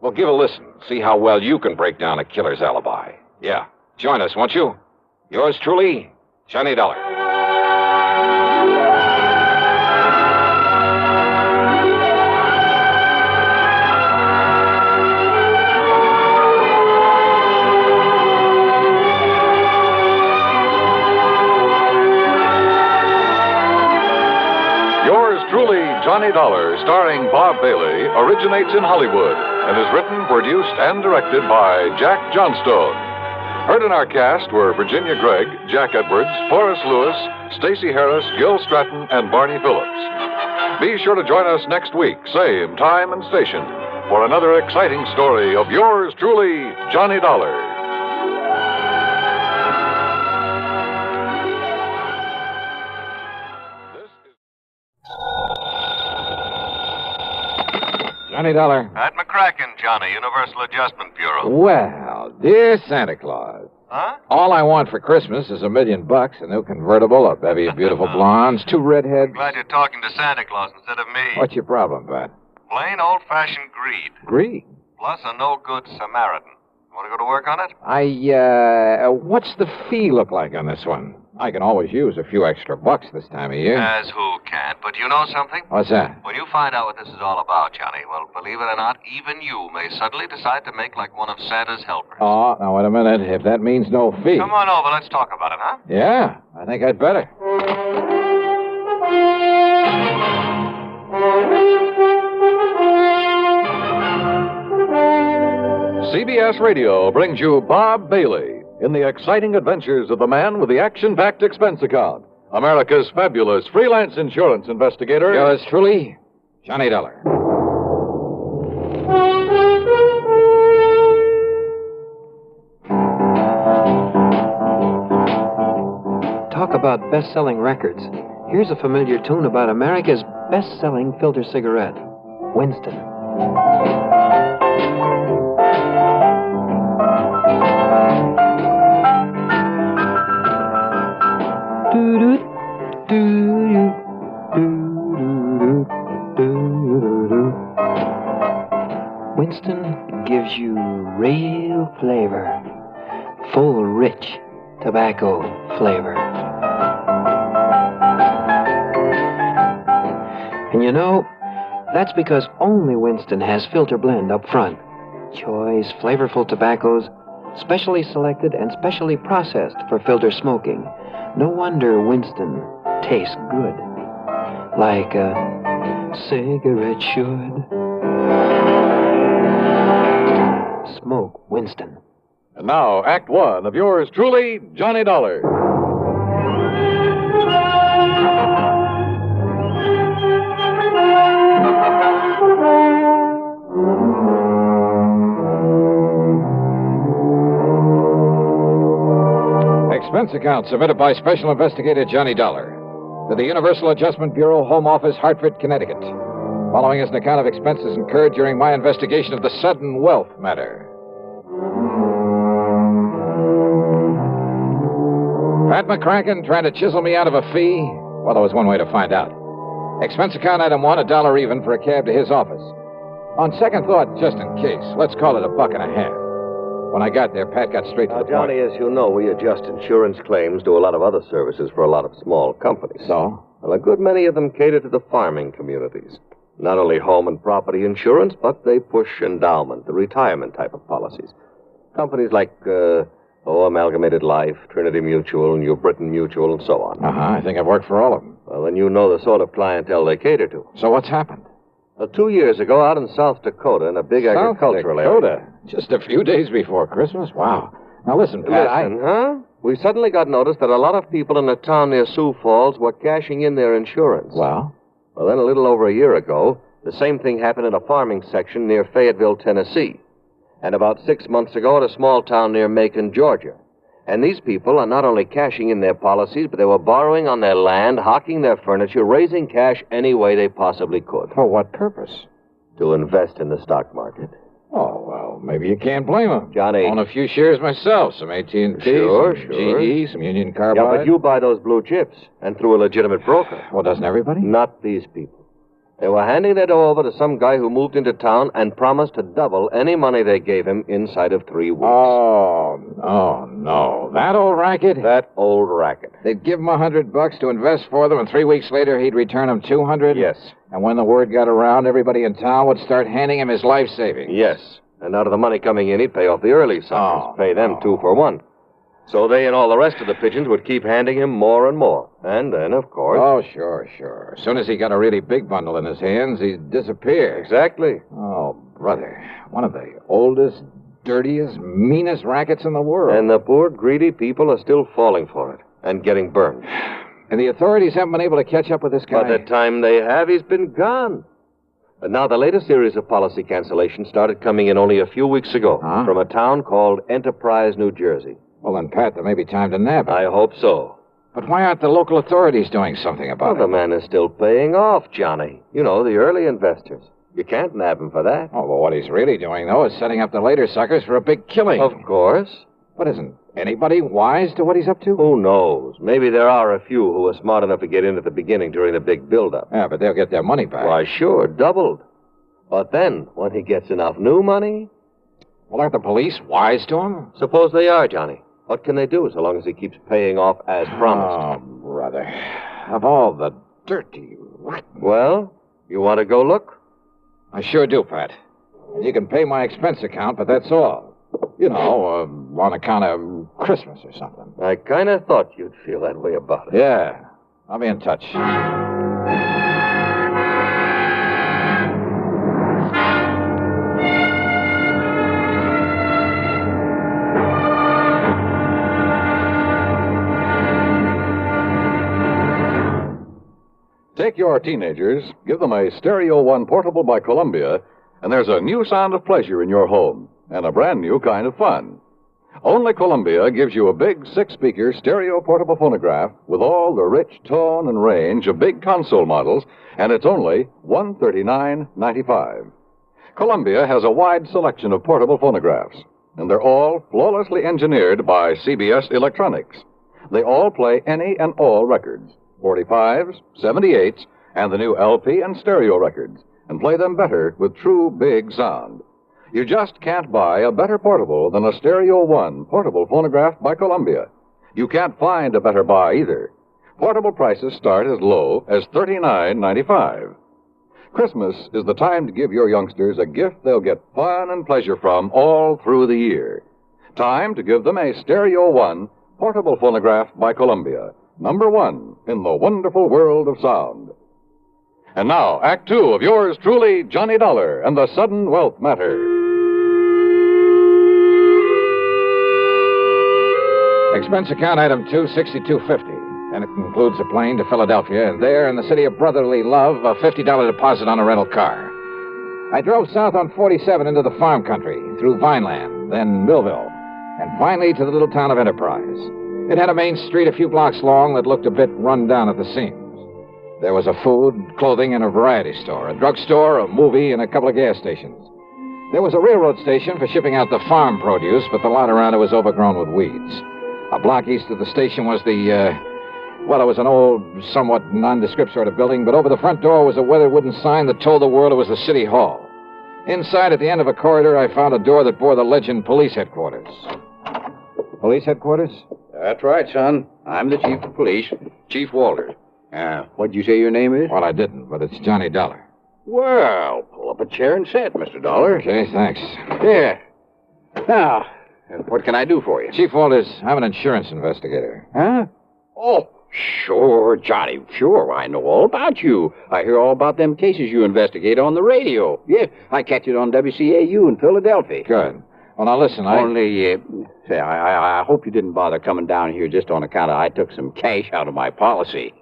well, give a listen. See how well you can break down a killer's alibi. Yeah. Join us, won't you? Yours truly, Johnny Dollar. Yours truly, Johnny Dollar, starring Bob Bailey, originates in Hollywood and is written, produced, and directed by Jack Johnstone. Heard in our cast were Virginia Gregg, Jack Edwards, Forrest Lewis, Stacey Harris, Gil Stratton, and Barney Phillips. Be sure to join us next week, same time and station, for another exciting story of yours truly, Johnny Dollar. Johnny Dollar. At McCracken, Johnny, Universal Adjustment Bureau. Well, dear Santa Claus. Huh? All I want for Christmas is $1 million, a new convertible, a bevy of beautiful blondes, 2 redheads. Glad you're talking to Santa Claus instead of me. What's your problem, Pat? Plain old-fashioned greed. Greed? Plus a no-good Samaritan. Want to go to work on it? What's the fee look like on this one? I can always use a few extra bucks this time of year. As who can't. But you know something? What's that? When you find out what this is all about, Johnny, well, believe it or not, even you may suddenly decide to make like one of Santa's helpers. Oh, now wait a minute. If that means no fee. Come on over. Let's talk about it, huh? Yeah, I think I'd better. CBS Radio brings you Bob Bailey in the exciting adventures of the man with the action-packed expense account, America's fabulous freelance insurance investigator. Yours truly, Johnny Dollar. Talk about best-selling records. Here's a familiar tune about America's best-selling filter cigarette, Winston. Winston gives you real flavor, full, rich tobacco flavor. And you know, that's because only Winston has filter blend up front. Choice, flavorful tobaccos, specially selected and specially processed for filter smoking. No wonder Winston tastes good, like a cigarette should. Smoke Winston. And now, Act One of yours truly, Johnny Dollar. Expense account submitted by Special Investigator Johnny Dollar to the Universal Adjustment Bureau, Home Office, Hartford, Connecticut. Following is an account of expenses incurred during my investigation of the sudden wealth matter. Pat McCracken trying to chisel me out of a fee? Well, there was one way to find out. Expense account item 1, $1 even for a cab to his office. On second thought, just in case, let's call it $1.50. When I got there, Pat got straight to the Johnny, point. as you know, we adjust insurance claims, do a lot of other services for a lot of small companies. So? Well, a good many of them cater to the farming communities. Not only home and property insurance, but they push endowment, the retirement type of policies. Companies like, Amalgamated Life, Trinity Mutual, New Britain Mutual, and so on. I think I've worked for all of them. Well, then you know the sort of clientele they cater to. So what's happened? 2 years ago, out in South Dakota, in a big agricultural area. Just a few days before Christmas? Wow. Now listen, Pat, Huh? We suddenly got notice that a lot of people in a town near Sioux Falls were cashing in their insurance. Well, then a little over a year ago, the same thing happened in a farming section near Fayetteville, Tennessee. And about 6 months ago at a small town near Macon, Georgia. And these people are not only cashing in their policies, but they were borrowing on their land, hawking their furniture, raising cash any way they possibly could. For what purpose? To invest in the stock market. Oh, well, maybe you can't blame them. Johnny. Own a few shares myself, some AT&T, Sure. some GE, some Union Carbide. Yeah, but you buy those blue chips, and through a legitimate broker. Well, doesn't everybody? Not these people. They were handing their dough over to some guy who moved into town and promised to double any money they gave him inside of 3 weeks. Oh, no. That old racket? That old racket. They'd give him $100 to invest for them, and 3 weeks later he'd return them $200? Yes. And when the word got around, everybody in town would start handing him his life savings? Yes. And out of the money coming in, he'd pay off the early suckers. Pay them 2 for 1. So they and all the rest of the pigeons would keep handing him more and more. And then, of course... Oh, sure. As soon as he got a really big bundle in his hands, he'd disappear. Exactly. Oh, brother. One of the oldest, dirtiest, meanest rackets in the world. And the poor, greedy people are still falling for it and getting burned. And the authorities haven't been able to catch up with this guy? By the time they have, he's been gone. And now the latest series of policy cancellations started coming in only a few weeks ago from a town called Enterprise, New Jersey. Well, then, Pat, there may be time to nab him. I hope so. But why aren't the local authorities doing something about it? The man is still paying off, Johnny. You know, the early investors. You can't nab him for that. Oh, well, what he's really doing, though, is setting up the later suckers for a big killing. Of course. But isn't anybody wise to what he's up to? Who knows? Maybe there are a few who are smart enough to get in at the beginning during the big build-up. Yeah, but they'll get their money back. Why, sure, doubled. But then, when he gets enough new money... Well, aren't the police wise to him? Suppose they are, Johnny. What can they do so long as he keeps paying off as promised? Oh, brother. Of all the dirty, rotten... Well, you want to go look? I sure do, Pat. And you can pay my expense account, but that's all. You know, on account of Christmas or something. I kind of thought you'd feel that way about it. Yeah. I'll be in touch. Take your teenagers, give them a Stereo One portable by Columbia, and there's a new sound of pleasure in your home and a brand new kind of fun. Only Columbia gives you a big 6-speaker stereo portable phonograph with all the rich tone and range of big console models, and it's only $139.95. Columbia has a wide selection of portable phonographs, and they're all flawlessly engineered by CBS Electronics. They all play any and all records. 45s, 78s, and the new LP and stereo records, and play them better with true big sound. You just can't buy a better portable than a Stereo One portable phonograph by Columbia. You can't find a better buy either. Portable prices start as low as $39.95. Christmas is the time to give your youngsters a gift they'll get fun and pleasure from all through the year. Time to give them a Stereo One portable phonograph by Columbia. #1 in the wonderful world of sound. And now, Act 2 of yours truly, Johnny Dollar and the Sudden Wealth Matter. Expense account item 2, $62.50. And it includes a plane to Philadelphia, and there in the city of brotherly love, a $50 deposit on a rental car. I drove south on 47 into the farm country, through Vineland, then Millville, and finally to the little town of Enterprise. It had a main street a few blocks long that looked a bit run down at the seams. There was a food, clothing, and a variety store, a drugstore, a movie, and a couple of gas stations. There was a railroad station for shipping out the farm produce, but the lot around it was overgrown with weeds. A block east of the station was it was an old, somewhat nondescript sort of building, but over the front door was a weathered wooden sign that told the world it was the city hall. Inside, at the end of a corridor, I found a door that bore the legend Police Headquarters. Police Headquarters? That's right, son. I'm the chief of police, Chief Walters. What'd you say your name is? Well, I didn't, but it's Johnny Dollar. Well, pull up a chair and sit, Mr. Dollar. Okay, thanks. Yeah. Now, what can I do for you? Chief Walters, I'm an insurance investigator. Huh? Oh, sure, Johnny. Sure, I know all about you. I hear all about them cases you investigate on the radio. Yeah, I catch it on WCAU in Philadelphia. Good. Well, now listen, I hope you didn't bother coming down here just on account of I took some cash out of my policy.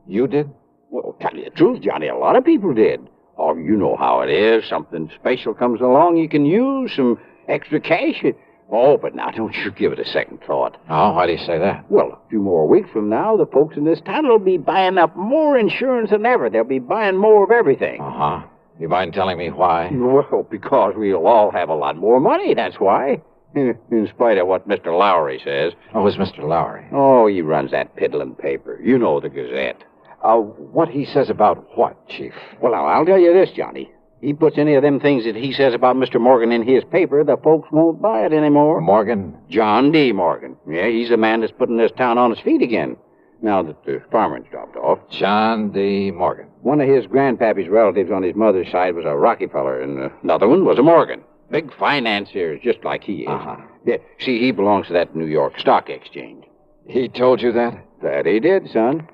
You did? Well, tell you the truth, Johnny, a lot of people did. Oh, you know how it is. Something special comes along, you can use some extra cash. Oh, but now don't you give it a second thought. Oh, why do you say that? Well, a few more weeks from now, the folks in this town will be buying up more insurance than ever. They'll be buying more of everything. Uh-huh. You mind telling me why? Well, because we'll all have a lot more money, that's why. In spite of what Mr. Lowry says. Oh, who's Mr. Lowry? Oh, he runs that piddling paper. You know, the Gazette. What he says about what, Chief? Well, I'll tell you this, Johnny. He puts any of them things that he says about Mr. Morgan in his paper, the folks won't buy it anymore. Morgan? John D. Morgan. Yeah, he's the man that's putting this town on its feet again, now that the farmer's dropped off. John D. Morgan. One of his grandpappy's relatives on his mother's side was a Rockefeller, and another one was a Morgan. Big financiers, just like he is. Uh-huh. Yeah, see, he belongs to that New York Stock Exchange. He told you that? That he did, son.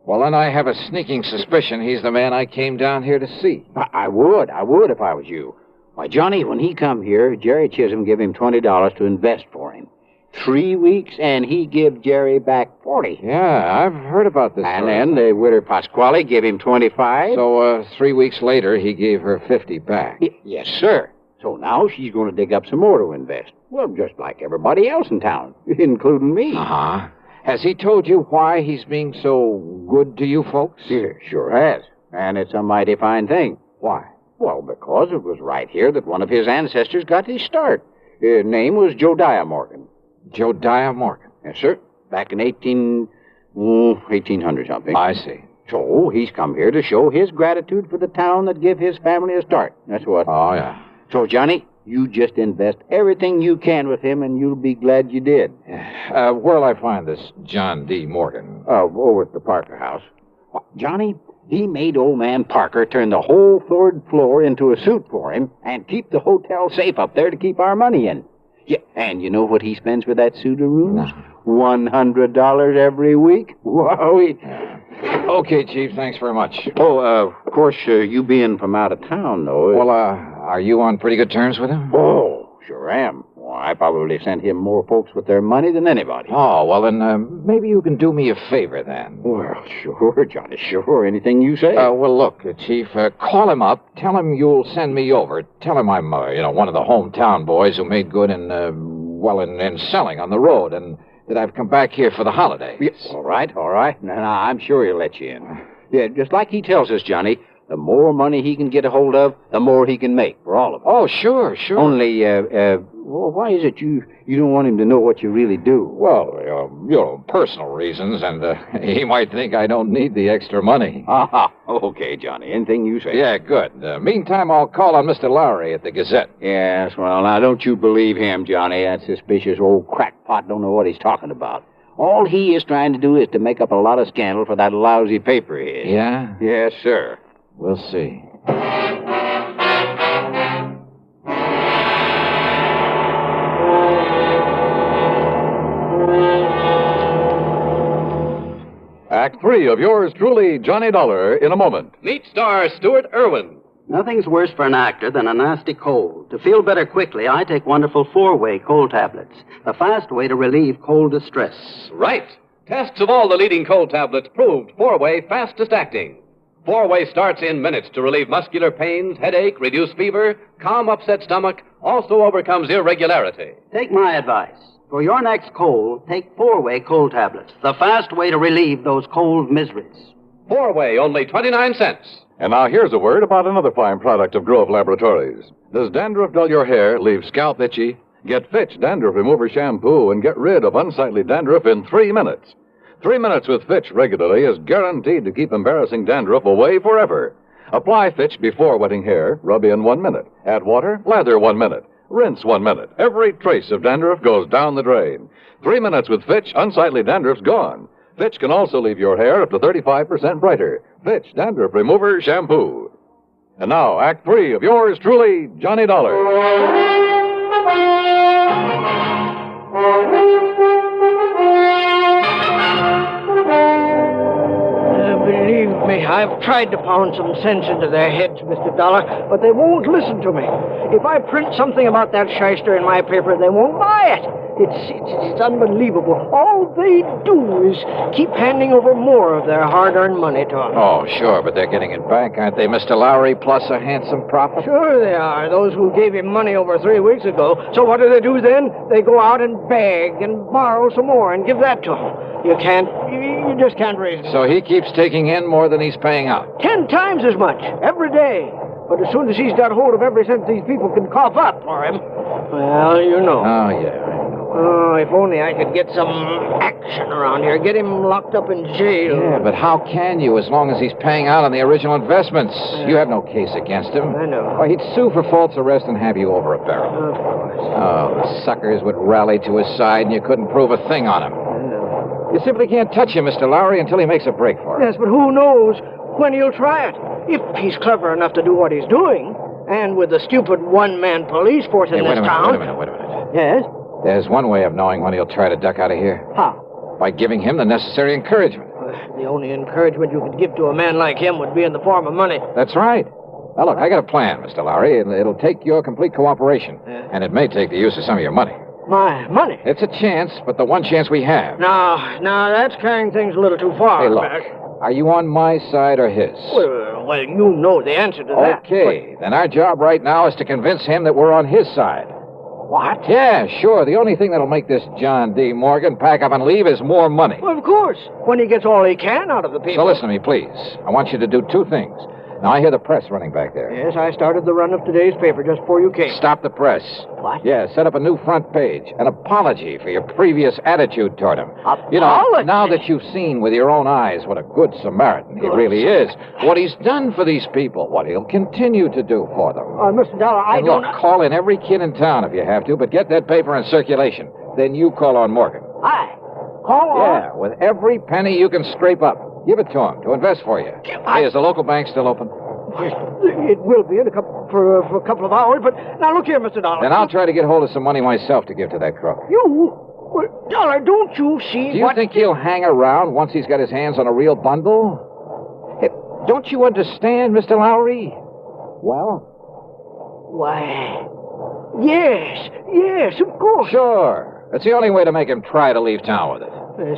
Well, then I have a sneaking suspicion he's the man I came down here to see. I would if I was you. Why, Johnny, when he come here, Jerry Chisholm gave him $20 to invest for him. 3 weeks, and he give Jerry back 40. Yeah, I've heard about this. And then the widow Pasquale gave him 25. So, 3 weeks later, he gave her 50 back. Yes, sir. So now she's going to dig up some more to invest. Well, just like everybody else in town, including me. Uh-huh. Has he told you why he's being so good to you folks? Yeah, sure has. And it's a mighty fine thing. Why? Well, because it was right here that one of his ancestors got his start. His name was Jodiah Morgan. Jodiah Morgan? Yes, sir. Back in 1800 something. I see. So he's come here to show his gratitude for the town that give his family a start. That's what. Oh, yeah. So, Johnny, you just invest everything you can with him, and you'll be glad you did. Where'll I find this John D. Morgan? Over at the Parker house. Johnny, he made old man Parker turn the whole third floor into a suite for him and keep the hotel safe up there to keep our money in. Yeah, and you know what he spends for that suite of rooms? No. $100 every week. Whoa. Okay, Chief, thanks very much. Oh, of course, you being from out of town, though. Well, are you on pretty good terms with him? Oh, sure am. Well, I probably sent him more folks with their money than anybody. Oh, well, then maybe you can do me a favor, then. Well, sure, Johnny, sure. Anything you say. Well, look, Chief, call him up. Tell him you'll send me over. Tell him I'm, one of the hometown boys who made good in selling on the road, and that I've come back here for the holidays. Yes. All right. Now, I'm sure he'll let you in. Yeah, just like he tells us, Johnny, the more money he can get a hold of, the more he can make for all of us. Oh, sure. Only, well, why is it you don't want him to know what you really do? Well, personal reasons, and he might think I don't need the extra money. Okay, Johnny, anything you say. Yeah, good. Meantime, I'll call on Mr. Lowry at the Gazette. Yes, well, now, don't you believe him, Johnny. That suspicious old crackpot don't know what he's talking about. All he is trying to do is to make up a lot of scandal for that lousy paper of his. Yeah? Yes, sir. We'll see. Act 3 of yours truly, Johnny Dollar, in a moment. Meet star Stuart Irwin. Nothing's worse for an actor than a nasty cold. To feel better quickly, I take wonderful 4-way cold tablets. A fast way to relieve cold distress. Right. Tests of all the leading cold tablets proved 4-way fastest acting. 4-way starts in minutes to relieve muscular pains, headache, reduce fever, calm upset stomach, also overcomes irregularity. Take my advice. For your next cold, take four-way cold tablets, the fast way to relieve those cold miseries. Four-way, only 29 cents. And now here's a word about another fine product of Grove Laboratories. Does dandruff dull your hair, leave scalp itchy? Get Fitch Dandruff Remover Shampoo and get rid of unsightly dandruff in 3 minutes. 3 minutes with Fitch regularly is guaranteed to keep embarrassing dandruff away forever. Apply Fitch before wetting hair, rub in 1 minute. Add water, lather 1 minute. Rinse 1 minute. Every trace of dandruff goes down the drain. 3 minutes with Fitch, unsightly dandruff's gone. Fitch can also leave your hair up to 35% brighter. Fitch Dandruff Remover Shampoo. And now, Act 3 of yours truly, Johnny Dollar. Believe me, I've tried to pound some sense into their heads, Mr. Dollar, but they won't listen to me. If I print something about that shyster in my paper, they won't buy it. It's unbelievable. All they do is keep handing over more of their hard-earned money to us. Oh, sure, but they're getting it back, aren't they, Mr. Lowry, plus a handsome profit? Sure they are, those who gave him money over 3 weeks ago. So what do they do then? They go out and beg and borrow some more and give that to him. You just can't raise it. So he keeps taking in more than he's paying out? 10 times as much, every day. But as soon as he's got hold of every cent these people can cough up for him, well, you know. Oh, yeah. Oh, if only I could get some action around here. Get him locked up in jail. Yeah, but how can you as long as he's paying out on the original investments? You have no case against him. I know. Why, he'd sue for false arrest and have you over a barrel. Of course. Oh, the suckers would rally to his side and you couldn't prove a thing on him. I know. You simply can't touch him, Mr. Lowry, until he makes a break for it. Yes, but who knows when he'll try it. If he's clever enough to do what he's doing, and with the stupid one-man police force in this town... Wait a minute. Yes? There's one way of knowing when he'll try to duck out of here. How? By giving him the necessary encouragement. The only encouragement you could give to a man like him would be in the form of money. That's right. Now, look, I got a plan, Mr. Lowry. It'll take your complete cooperation. Yeah. And it may take the use of some of your money. My money? It's a chance, but the one chance we have. No, that's carrying things a little too far. Hey, look. Back. Are you on my side or his? Well, you know the answer to that. Okay, then our job right now is to convince him that we're on his side. What? Yeah, sure. The only thing that'll make this John D. Morgan pack up and leave is more money. Well, of course. When he gets all he can out of the people. So listen to me, please. I want you to do 2 things. Now, I hear the press running back there. Yes, I started the run of today's paper just before you came. Stop the press. What? Yeah, set up a new front page. An apology for your previous attitude toward him. Apology? You know, now that you've seen with your own eyes what a good Samaritan he really is, what he's done for these people, what he'll continue to do for them. Mr. Dollar, I don't... Look, call in every kid in town if you have to, but get that paper in circulation. Then you call on Morgan. Call on? Yeah, with every penny you can scrape up. Give it to him to invest for you. Hey, is the local bank still open? It will be for a couple of hours, but now look here, Mr. Dollar. Then I'll try to get hold of some money myself to give to that crook. You? Well, Dollar, don't you see Do you think he'll hang around once he's got his hands on a real bundle? Hey, don't you understand, Mr. Lowry? Well? Why, yes, of course. Sure. That's the only way to make him try to leave town with it.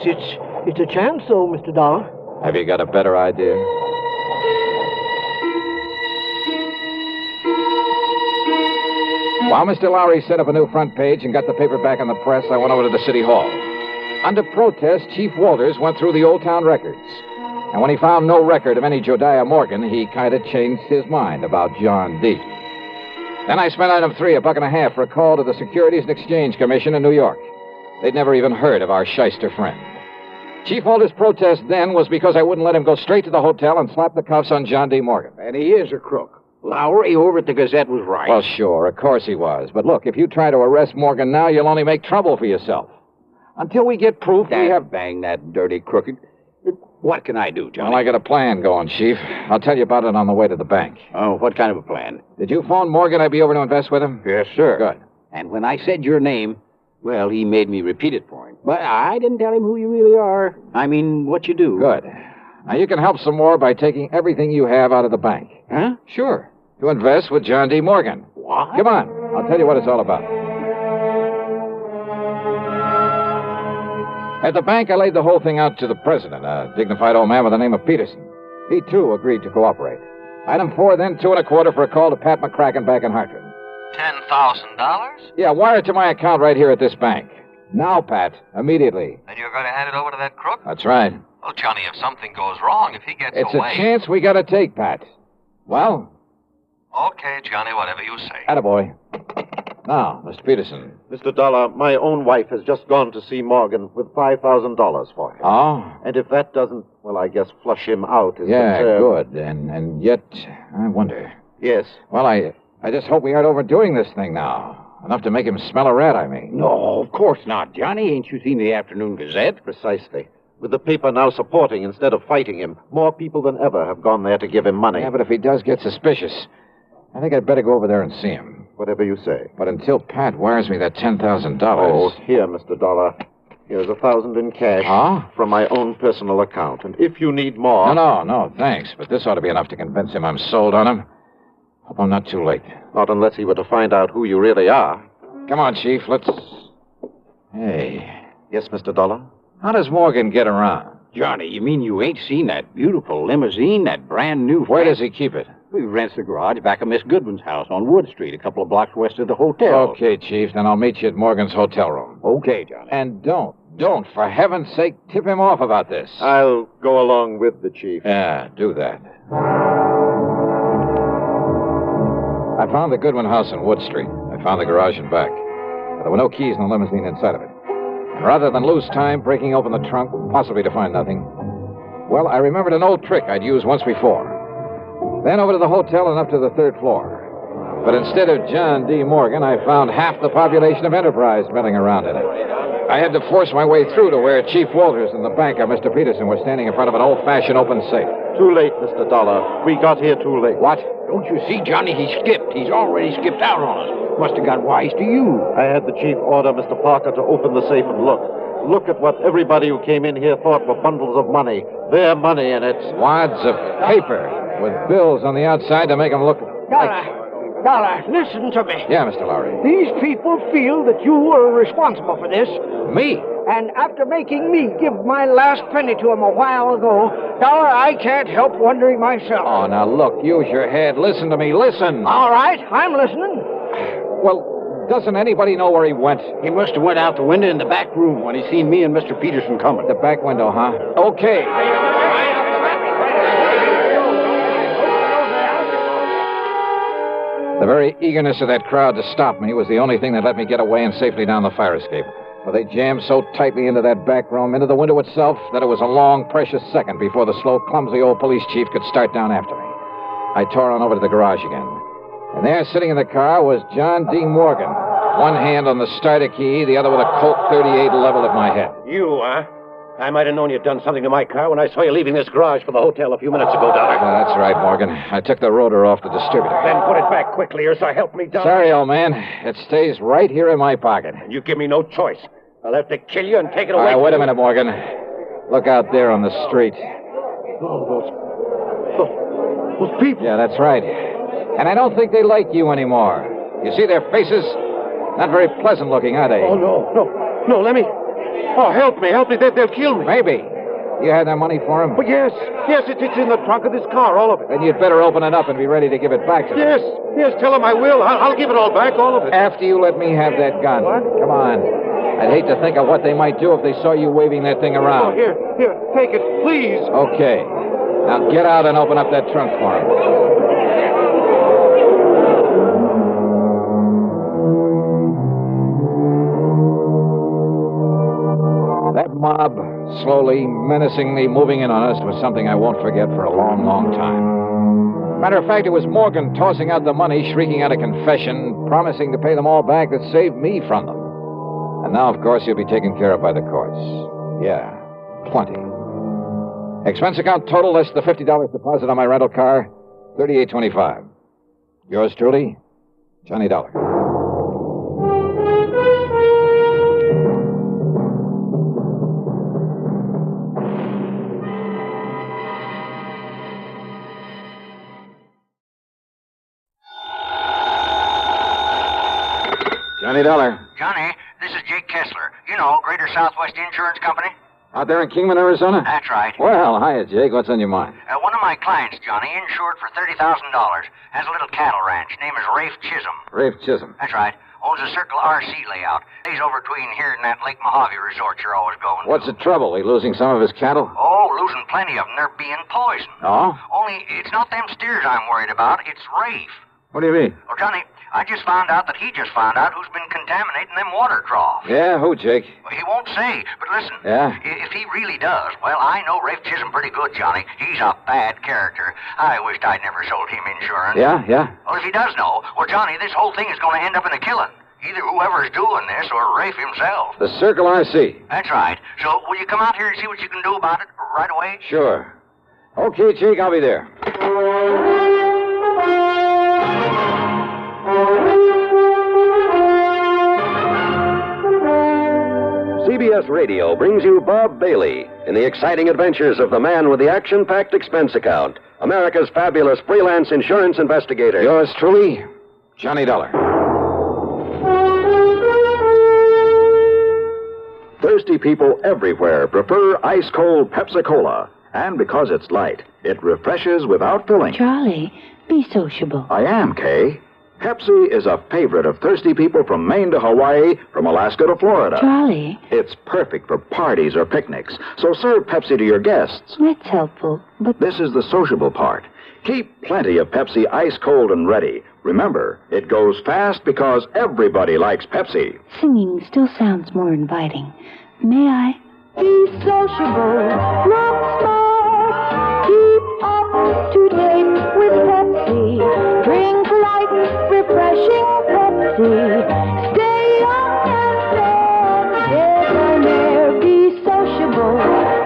Yes, it's a chance, though, Mr. Dollar. Have you got a better idea? While Mr. Lowry set up a new front page and got the paper back on the press, I went over to the city hall. Under protest, Chief Walters went through the old town records. And when he found no record of any Jodiah Morgan, he kind of changed his mind about John D. Then I spent item 3, $1.50 for a call to the Securities and Exchange Commission in New York. They'd never even heard of our shyster friend. Chief Walters' protest then was because I wouldn't let him go straight to the hotel and slap the cuffs on John D. Morgan. And he is a crook. Lowry over at the Gazette was right. Well, sure, of course he was. But look, if you try to arrest Morgan now, you'll only make trouble for yourself. Until we get proof, we have... Bang that dirty crooked. What can I do, Johnny? Well, I got a plan going, Chief. I'll tell you about it on the way to the bank. Oh, what kind of a plan? Did you phone Morgan I'd be over to invest with him? Yes, sir. Good. And when I said your name, well, he made me repeat it for him. But I didn't tell him who you really are. I mean, what you do. Good. Now, you can help some more by taking everything you have out of the bank. Huh? Sure. To invest with John D. Morgan. What? Come on. I'll tell you what it's all about. At the bank, I laid the whole thing out to the president, a dignified old man by the name of Peterson. He, too, agreed to cooperate. Item 4, then 2.25 for a call to Pat McCracken back in Hartford. $10,000? Yeah, wire it to my account right here at this bank. Now, Pat. Immediately. And you're going to hand it over to that crook? That's right. Well, Johnny, if something goes wrong, if he gets It's away... a chance we gotta take, Pat. Well? Okay, Johnny, whatever you say. Attaboy. Now, Mr. Peterson. Mr. Dollar, my own wife has just gone to see Morgan with $5,000 for him. Oh? And if that doesn't, well, I guess flush him out is Yeah, concerned. good. And yet, I wonder. Yes. Well, I just hope we aren't overdoing this thing now. Enough to make him smell a rat, I mean. No, of course not, Johnny. Ain't you seen the Afternoon Gazette? Precisely. With the paper now supporting instead of fighting him, more people than ever have gone there to give him money. Yeah, but if he does get suspicious, I think I'd better go over there and see him. Whatever you say. But until Pat wires me that $10,000... Oh, here, Mr. Dollar. Here's $1,000 in cash. Huh? From my own personal account. And if you need more... No, thanks. But this ought to be enough to convince him I'm sold on him. Hope I'm not too late. Not unless he were to find out who you really are. Come on, Chief, let's... Hey. Yes, Mr. Dollar? How does Morgan get around? Johnny, you mean you ain't seen that beautiful limousine, that brand new... Where does he keep it? He rents the garage back of Miss Goodwin's house on Wood Street, a couple of blocks west of the hotel. Okay, Chief, then I'll meet you at Morgan's hotel room. Okay, Johnny. And don't, for heaven's sake, tip him off about this. I'll go along with the chief. Yeah, do that. I found the Goodwin house on Wood Street. I found the garage and back. But there were no keys in the limousine inside of it. And rather than lose time breaking open the trunk, possibly to find nothing, well, I remembered an old trick I'd used once before. Then over to the hotel and up to the third floor. But instead of John D. Morgan, I found half the population of Enterprise milling around in it. I had to force my way through to where Chief Walters and the banker, Mr. Peterson, were standing in front of an old-fashioned open safe. Too late, Mr. Dollar. We got here too late. What? Don't you see, Johnny? He skipped. He's already skipped out on us. Must have got wise to you. I had the chief order Mr. Parker to open the safe and look. Look at what everybody who came in here thought were bundles of money. Their money in it. Wads of paper with bills on the outside to make them look Dollar, listen to me. Yeah, Mr. Lowry. These people feel that you were responsible for this. Me? And after making me give my last penny to them a while ago, Dollar, I can't help wondering myself. Oh, now look, use your head. Listen to me, listen. All right, I'm listening. Well, doesn't anybody know where he went? He must have went out the window in the back room when he seen me and Mr. Peterson coming. The back window, huh? Okay. The very eagerness of that crowd to stop me was the only thing that let me get away and safely down the fire escape. For they jammed so tightly into that back room, into the window itself, that it was a long, precious second before the slow, clumsy old police chief could start down after me. I tore on over to the garage again. And there, sitting in the car, was John D. Morgan. One hand on the starter key, the other with a Colt 38 leveled at my head. You, huh? I might have known you'd done something to my car when I saw you leaving this garage for the hotel a few minutes ago, Dollar. That's right, Morgan. I took the rotor off the distributor. Then put it back quickly, or so help me, Dollar. Sorry, old man. It stays right here in my pocket. And you give me no choice. I'll have to kill you and take it All away. right, wait a minute, Morgan. Look out there on the street. Oh, those people. Yeah, that's right. And I don't think they like you anymore. You see their faces? Not very pleasant looking, are they? Oh, no, let me... Oh, help me, they'll kill me. Maybe. You had that money for him? But yes, it's in the trunk of this car, all of it. Then you'd better open it up and be ready to give it back to them. Yes, tell them I will. I'll give it all back, all of it. After you let me have that gun. What? Come on. I'd hate to think of what they might do if they saw you waving that thing around. Oh, here, take it, please. Okay. Now get out and open up that trunk for him. That mob, slowly, menacingly moving in on us, was something I won't forget for a long, long time. Matter of fact, it was Morgan tossing out the money, shrieking out a confession, promising to pay them all back, that saved me from them. And now, of course, he'll be taken care of by the courts. Yeah, plenty. Expense account total less the $50 deposit on my rental car, $38.25. Yours truly, Johnny Dollar. Johnny Dollar. Johnny, this is Jake Kessler. You know, Greater Southwest Insurance Company. Out there in Kingman, Arizona? That's right. Well, hiya, Jake. What's on your mind? One of my clients, Johnny, insured for $30,000, has a little cattle ranch. Name is Rafe Chisholm. Rafe Chisholm. That's right. owns a Circle RC layout. He's over between here and that Lake Mojave resort you're always going to. What's the trouble? He losing some of his cattle? Oh, losing plenty of them. They're being poisoned. Oh? Only it's not them steers I'm worried about. It's Rafe. What do you mean? Well, Johnny, I just found out that he just found out who's been contaminating them water troughs. Yeah, who, Jake? Well, he won't say, but listen. Yeah? If he really does, well, I know Rafe Chisholm pretty good, Johnny. He's a bad character. I wished I'd never sold him insurance. Yeah? Well, if he does know, well, Johnny, this whole thing is going to end up in a killing. Either whoever's doing this or Rafe himself. The Circle RC. That's right. So, will you come out here and see what you can do about it right away? Sure. Okay, Jake, I'll be there. CBS Radio brings you Bob Bailey in the exciting adventures of the man with the action-packed expense account, America's fabulous freelance insurance investigator. Yours truly, Johnny Dollar. Thirsty people everywhere prefer ice-cold Pepsi-Cola. And because it's light, it refreshes without filling. Charlie, be sociable. I am, Kay. Pepsi is a favorite of thirsty people from Maine to Hawaii, from Alaska to Florida. Charlie. It's perfect for parties or picnics, so serve Pepsi to your guests. That's helpful, but... This is the sociable part. Keep plenty of Pepsi ice cold and ready. Remember, it goes fast because everybody likes Pepsi. Singing still sounds more inviting. May I? Be sociable, not smart. Keep up to date with Pepsi. Drink light, refreshing Pepsi. Stay young and fair. Debonair, be sociable.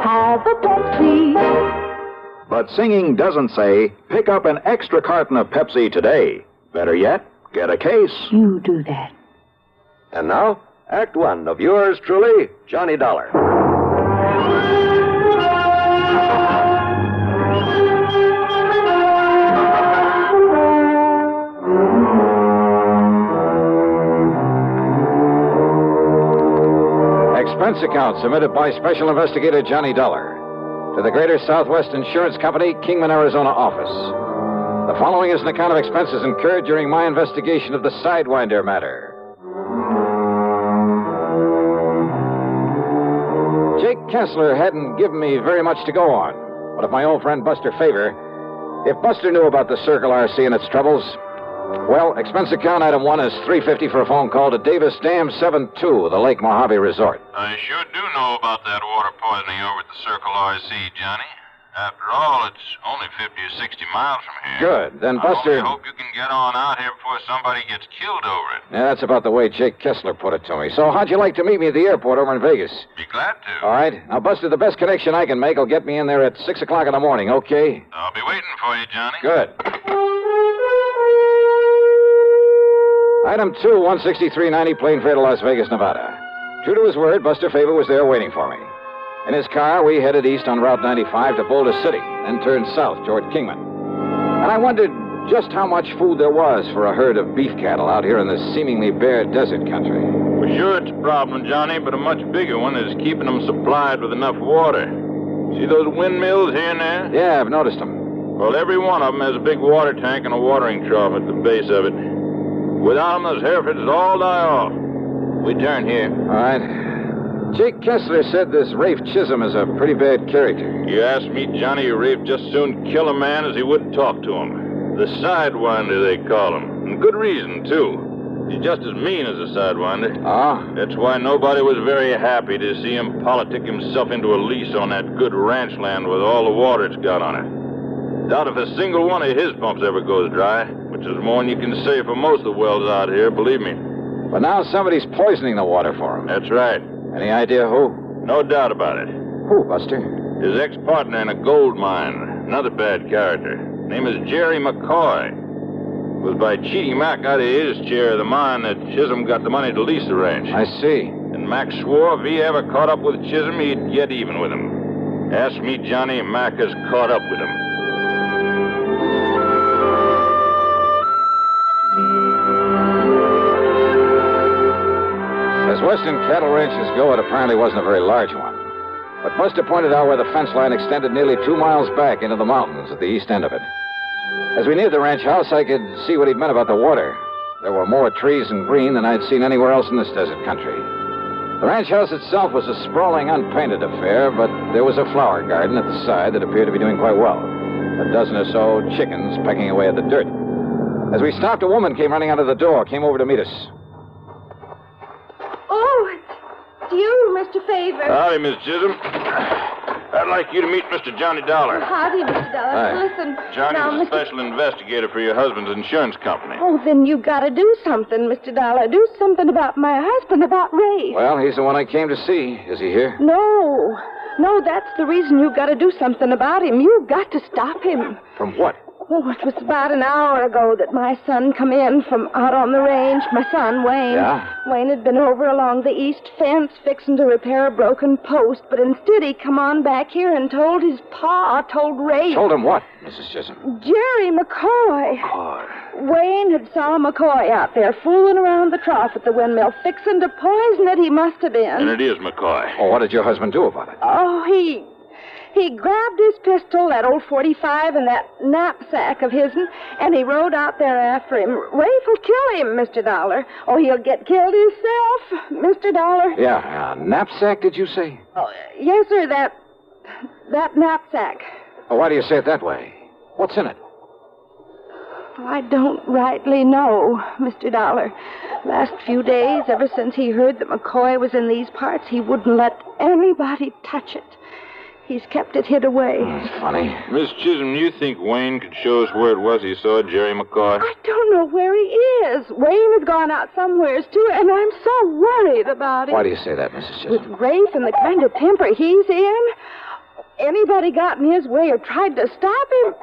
Have a Pepsi. But singing doesn't say, pick up an extra carton of Pepsi today. Better yet, get a case. You do that. And now, Act One of yours truly, Johnny Dollar. Expense account submitted by Special Investigator Johnny Dollar to the Greater Southwest Insurance Company, Kingman, Arizona office. The following is an account of expenses incurred during my investigation of the Sidewinder matter. Jake Kessler hadn't given me very much to go on, but if my old friend Buster Favor, if Buster knew about the Circle RC and its troubles, well, expense account item 1 is $350 for a phone call to Davis Dam 72, the Lake Mojave Resort. I sure do know about that water poisoning over at the Circle RC, Johnny. After all, it's only 50 or 60 miles from here. Good. Then, Buster... I hope you can get on out here before somebody gets killed over it. Yeah, that's about the way Jake Kessler put it to me. So how'd you like to meet me at the airport over in Vegas? Be glad to. All right. Now, Buster, the best connection I can make will get me in there at 6 o'clock in the morning, okay? I'll be waiting for you, Johnny. Good. Item 2, 16390 plane fare to Las Vegas, Nevada. True to his word, Buster Favor was there waiting for me. In his car, we headed east on Route 95 to Boulder City, then turned south toward Kingman. And I wondered just how much food there was for a herd of beef cattle out here in this seemingly bare desert country. Well, sure, it's a problem, Johnny, but a much bigger one is keeping them supplied with enough water. See those windmills here and there? Yeah, I've noticed them. Well, every one of them has a big water tank and a watering trough at the base of it. Without them, those Herefords all die off. We turn here. All right. Jake Kessler said this Rafe Chisholm is a pretty bad character. You ask me, Johnny, Rafe just soon kill a man as he would talk to him. The sidewinder, they call him. And good reason, too. He's just as mean as a sidewinder. Ah? That's why nobody was very happy to see him politic himself into a lease on that good ranch land with all the water it's got on it. Doubt if a single one of his pumps ever goes dry, which is more than you can say for most of the wells out here, believe me. But now somebody's poisoning the water for him. That's right. Any idea who? No doubt about it. Who, Buster? His ex-partner in a gold mine. Another bad character. Name is Jerry McCoy. It was by cheating Mac out of his share of the mine that Chisholm got the money to lease the ranch. I see. And Mac swore if he ever caught up with Chisholm, he'd get even with him. Ask me, Johnny, Mac has caught up with him. As western cattle ranches go, it apparently wasn't a very large one. But Buster pointed out where the fence line extended nearly 2 miles back into the mountains at the east end of it. As we neared the ranch house, I could see what he'd meant about the water. There were more trees and green than I'd seen anywhere else in this desert country. The ranch house itself was a sprawling, unpainted affair, but there was a flower garden at the side that appeared to be doing quite well. A dozen or so chickens pecking away at the dirt. As we stopped, a woman came running out of the door, came over to meet us. Oh, it's you, Mr. Favor. Howdy, Miss Chisholm. I'd like you to meet Mr. Johnny Dollar. Howdy, Mr. Dollar. Hi. Listen. Johnny's now, a special investigator for your husband's insurance company. Oh, then you got to do something, Mr. Dollar. Do something about my husband, about Ray. Well, he's the one I came to see. Is he here? No, that's the reason you got to do something about him. You've got to stop him. From what? Oh, it was about an hour ago that my son come in from out on the range. My son, Wayne. Yeah? Wayne had been over along the east fence fixing to repair a broken post, but instead he come on back here and told his pa, told Ray. Told him what, Mrs. Chisholm? Jerry McCoy. Wayne had saw McCoy out there fooling around the trough at the windmill, fixing to poison it, he must have been. And it is McCoy. Oh, what did your husband do about it? Oh, he grabbed his pistol, that old .45, and that knapsack of his'n, and he rode out there after him. Rafe'll kill him, Mr. Dollar. Oh, he'll get killed himself, Mr. Dollar. Yeah, knapsack, did you say? Oh, yes, sir, that knapsack. Oh, why do you say it that way? What's in it? I don't rightly know, Mr. Dollar. Last few days, ever since he heard that McCoy was in these parts, he wouldn't let anybody touch it. He's kept it hid away. That's funny. Miss Chisholm, you think Wayne could show us where it was he saw Jerry McCoy? I don't know where he is. Wayne has gone out somewheres, too, and I'm so worried about him. Why do you say that, Mrs. Chisholm? With Rafe and the kind of temper he's in, anybody got in his way or tried to stop him?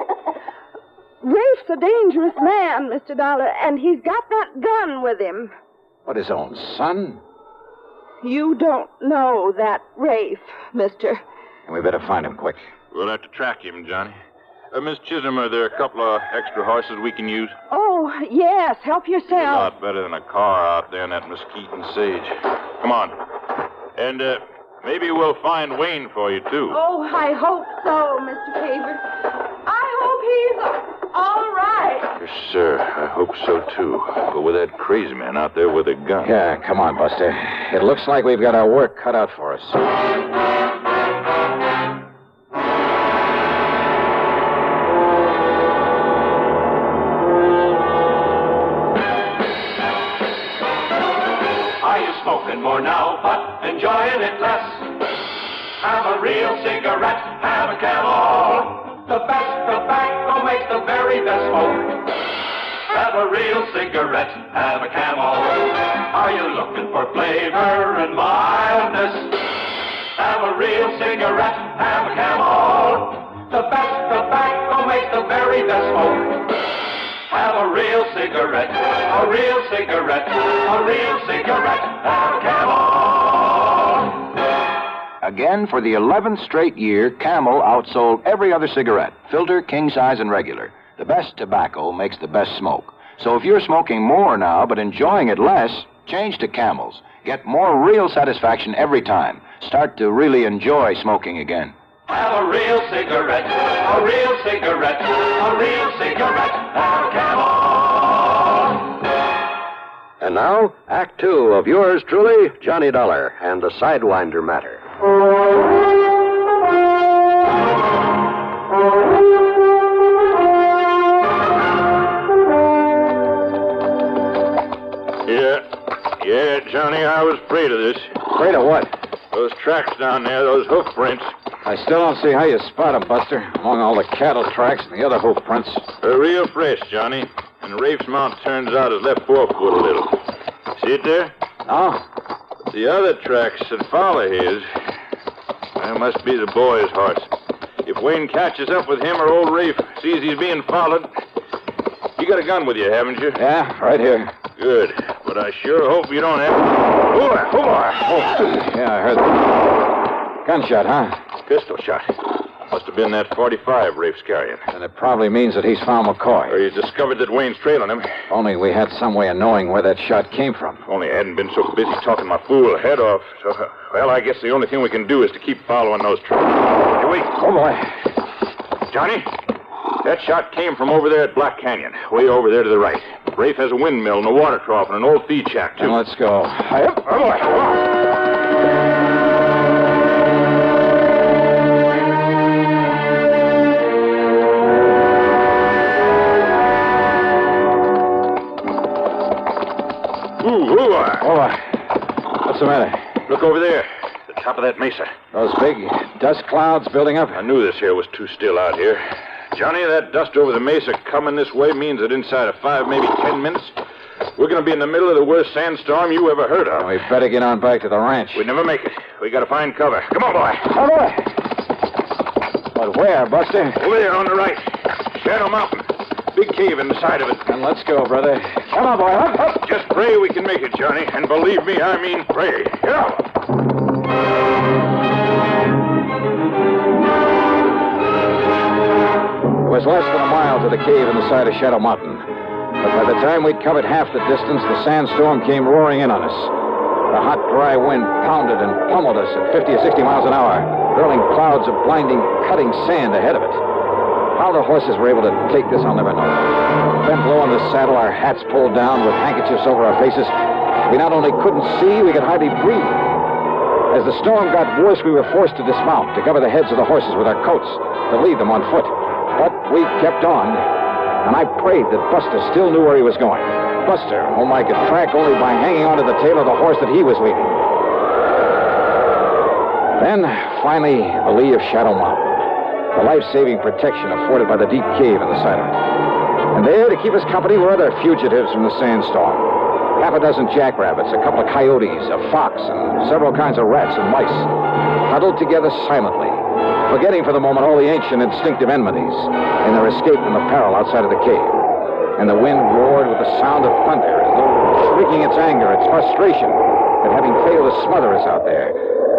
Rafe's a dangerous man, Mr. Dollar, and he's got that gun with him. What, his own son? You don't know that Rafe, mister. And we better find him quick. We'll have to track him, Johnny. Miss Chisholm, are there a couple of extra horses we can use? Oh, yes. Help A yourself. lot better than a car out there in that mesquite and sage. Come on. And maybe we'll find Wayne for you, too. Oh, I hope so, Mr. Favor. I hope he's all right. Yes, sir. I hope so, too. But with that crazy man out there with a gun. Yeah, come on, Buster. It looks like we've got our work cut out for us. More now, but enjoying it less. Have a real cigarette, have a Camel. The best tobacco makes the very best smoke. Have a real cigarette, have a Camel. Are you looking for flavor and mildness? Have a real cigarette, have a Camel. The best tobacco makes the very best smoke. Have a real cigarette, a real cigarette, a real cigarette, have a Camel. Again, for the 11th straight year, Camel outsold every other cigarette, filter, king size, and regular. The best tobacco makes the best smoke. So if you're smoking more now but enjoying it less, change to Camels. Get more real satisfaction every time. Start to really enjoy smoking again. Have a real cigarette, a real cigarette, a real cigarette, have a Camel. And now, Act Two of yours truly, Johnny Dollar, and the Sidewinder matter. Yeah, Johnny, I was afraid of this. Afraid of what? Those tracks down there, those hoof prints. I still don't see how you spot them, Buster, among all the cattle tracks and the other hoof prints. They're real fresh, Johnny. And Rafe's mount turns out his left forefoot a little. See it there? Oh. The other tracks that follow his, there must be the boy's horse. If Wayne catches up with him or old Rafe sees he's being followed, you got a gun with you, haven't you? Yeah, right here. Good. But I sure hope you don't have... Oh, yeah, I heard that. Gunshot, huh? Pistol shot. Must have been that .45 Rafe's carrying. And it probably means that he's found McCoy. Or he's discovered that Wayne's trailing him. Only we had some way of knowing where that shot came from. Only I hadn't been so busy talking my fool head off. So, well, I guess the only thing we can do is to keep following those tracks. Hey, wait. Oh, boy. Johnny, that shot came from over there at Black Canyon. Way over there to the right. Rafe has a windmill and a water trough and an old feed shack, too. Then let's go. Up, boy. Come on. What's the matter? Look over there, the top of that mesa. Those big dust clouds building up? I knew this here was too still out here. Johnny, that dust over the mesa coming this way means that inside of 5, maybe 10 minutes, we're going to be in the middle of the worst sandstorm you ever heard of. We better get on back to the ranch. We'd never make it. We got to find cover. Come on, boy. Oh, boy. But where, Buster? Over there on the right. Shadow Mountain. Big cave in the side of it. Then let's go, brother. Come on, boy. Up, up. Just pray we can make it, Johnny. And believe me, I mean pray. Get out. It was less than a mile to the cave in the side of Shadow Mountain. But by the time we'd covered half the distance, the sandstorm came roaring in on us. The hot, dry wind pounded and pummeled us at 50 or 60 miles an hour, hurling clouds of blinding, cutting sand ahead of it. How the horses were able to take this, I'll never know. Bent low on the saddle, our hats pulled down with handkerchiefs over our faces. We not only couldn't see, we could hardly breathe. As the storm got worse, we were forced to dismount, to cover the heads of the horses with our coats, to leave them on foot. But we kept on, and I prayed that Buster still knew where he was going. Buster, whom I could track only by hanging onto the tail of the horse that he was leading. Then, finally, the lee of Shadow Mountain. The life-saving protection afforded by the deep cave in the side of it. And there, to keep us company, were other fugitives from the sandstorm. Half a dozen jackrabbits, a couple of coyotes, a fox, and several kinds of rats and mice, huddled together silently, forgetting for the moment all the ancient instinctive enmities in their escape from the peril outside of the cave. And the wind roared with the sound of thunder, as though shrieking its anger, its frustration at having failed to smother us out there,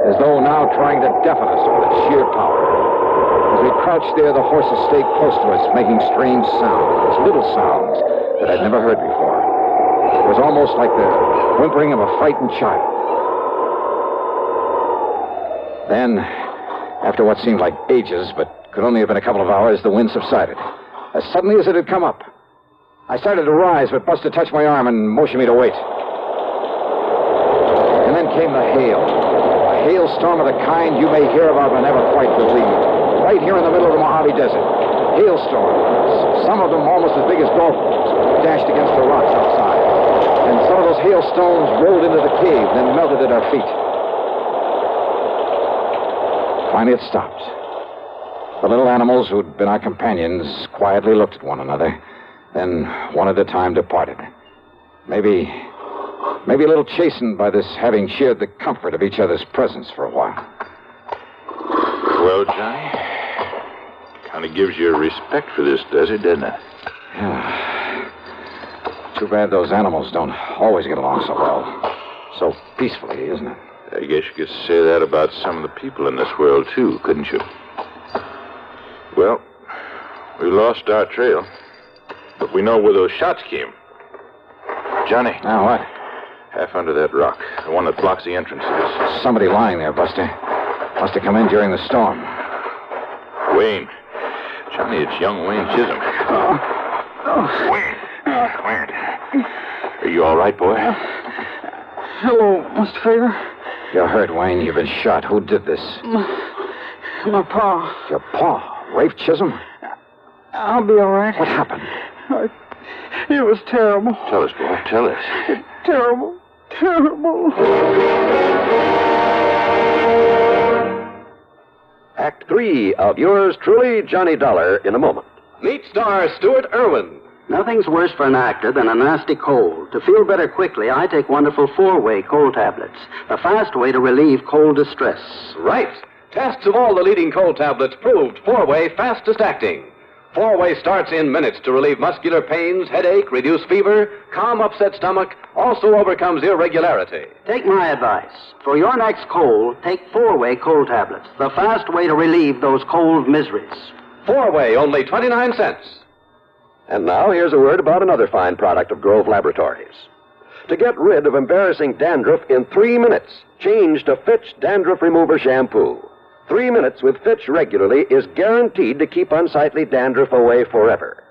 as though now trying to deafen us with its sheer power. As we crouched there, the horses stayed close to us, making strange sounds, little sounds that I'd never heard before. It was almost like the whimpering of a frightened child. Then, after what seemed like ages, but could only have been a couple of hours, the wind subsided, as suddenly as it had come up. I started to rise, but Buster touched my arm and motioned me to wait. And then came the hail. A hailstorm of the kind you may hear about but never quite believe. Right here in the middle of the Mojave Desert. Hailstorms, some of them almost as big as golf balls, dashed against the rocks outside. And some of those hailstones rolled into the cave, then melted at our feet. Finally, it stopped. The little animals who'd been our companions quietly looked at one another, then one at a time departed. Maybe a little chastened by this having shared the comfort of each other's presence for a while. Well, Johnny, kind of gives you a respect for this desert, doesn't it? Yeah. Too bad those animals don't always get along so well. So peacefully, isn't it? I guess you could say that about some of the people in this world, too, couldn't you? Well, we lost our trail, but we know where those shots came. Johnny. Now what? Half under that rock, the one that blocks the entrance to this. Somebody lying there, Buster. Must have come in during the storm. Wayne. Johnny, it's young Wayne Chisholm. Wayne. Are you all right, boy? Hello, Mr. Favor. You're hurt, Wayne. You've been shot. Who did this? My pa. Your pa? Rafe Chisholm? I'll be all right. What happened? It was terrible. Tell us, boy. Tell us. Terrible. Terrible. Act 3 of yours truly, Johnny Dollar, in a moment. Meet star Stuart Irwin. Nothing's worse for an actor than a nasty cold. To feel better quickly, I take wonderful 4-way cold tablets. A fast way to relieve cold distress. Right. Tests of all the leading cold tablets proved 4-way fastest acting. 4-way starts in minutes to relieve muscular pains, headache, reduce fever, calm upset stomach, also overcomes irregularity. Take my advice. For your next cold, take 4-way cold tablets. The fast way to relieve those cold miseries. 4-way, only 29 cents. And now here's a word about another fine product of Grove Laboratories. To get rid of embarrassing dandruff in 3 minutes, change to Fitch Dandruff Remover Shampoo. 3 minutes with Fitch regularly is guaranteed to keep unsightly dandruff away forever.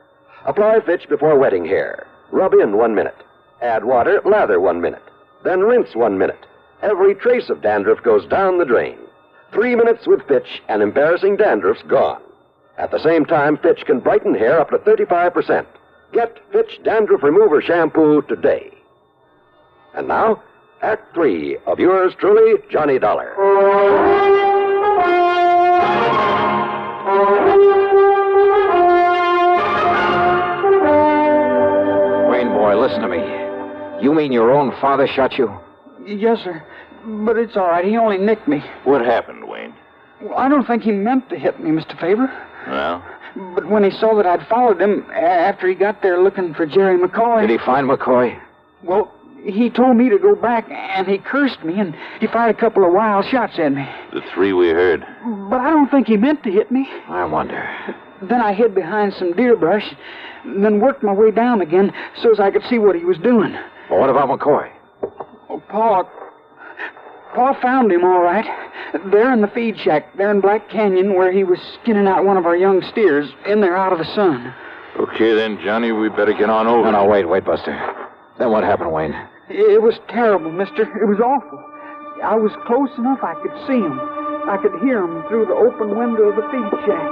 Apply Fitch before wetting hair. Rub in 1 minute. Add water, lather 1 minute. Then rinse 1 minute. Every trace of dandruff goes down the drain. 3 minutes with Fitch and embarrassing dandruff's gone. At the same time, Fitch can brighten hair up to 35%. Get Fitch Dandruff Remover Shampoo today. And now, Act 3 of yours truly, Johnny Dollar. Wayne, boy, listen to me. You mean your own father shot you? Yes, sir. But it's all right. He only nicked me. What happened, Wayne? Well, I don't think he meant to hit me, Mr. Faber. Well? But when he saw that I'd followed him after he got there looking for Jerry McCoy... Did he find McCoy? Well, he told me to go back, and he cursed me, and he fired a couple of wild shots at me. The 3 we heard. But I don't think he meant to hit me. I wonder. Then I hid behind some deer brush, then worked my way down again so as I could see what he was doing. Well, what about McCoy? Oh, Pa found him all right. There in the feed shack, there in Black Canyon, where he was skinning out one of our young steers, in there out of the sun. Okay, then, Johnny, we better get on over. No, wait, Buster. Then what happened, Wayne? It was terrible, mister. It was awful. I was close enough I could see him. I could hear him through the open window of the feed shack.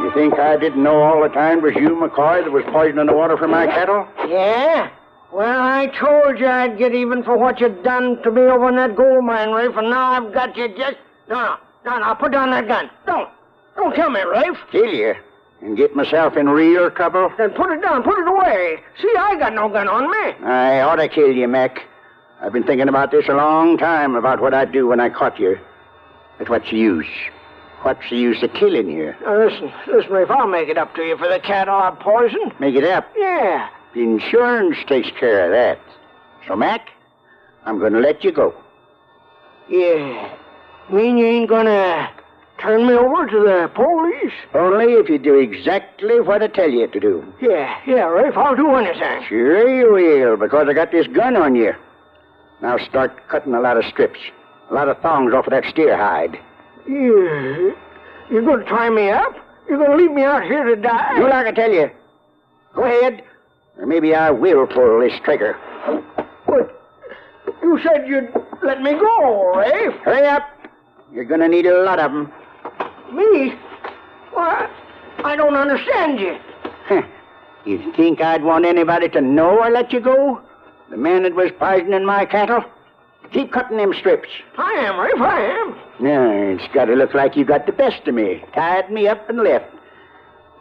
You think I didn't know all the time it was you, McCoy, that was poisoning the water for my cattle? Yeah? Well, I told you I'd get even for what you'd done to me over in that gold mine, Rafe, and now I've got you just... No, put down that gun. Don't kill me, Rafe. Kill you? And get myself in real trouble? Then put it down, put it away. See, I got no gun on me. I ought to kill you, Mac. I've been thinking about this a long time, about what I'd do when I caught you. But what's the use? What's the use of killing you? Now, listen, Rafe, I'll make it up to you for the cattle I poisoned. Make it up? Yeah. The insurance takes care of that. So, Mac, I'm going to let you go. Yeah. Mean you ain't going to turn me over to the police? Only if you do exactly what I tell you to do. Yeah, Rafe, I'll do anything. Sure you will, because I got this gun on you. Now start cutting a lot of strips, a lot of thongs off of that steer hide. Yeah. You're going to tie me up? You're going to leave me out here to die? Do like I tell you. Go ahead. Or maybe I will pull this trigger. But you said you'd let me go, Rafe. Hurry up. You're going to need a lot of them. Me? What? I don't understand you. You think I'd want anybody to know I let you go? The man that was poisoning my cattle? Keep cutting them strips. I am, Rafe, I am. No, it's got to look like you got the best of me. Tied me up and left.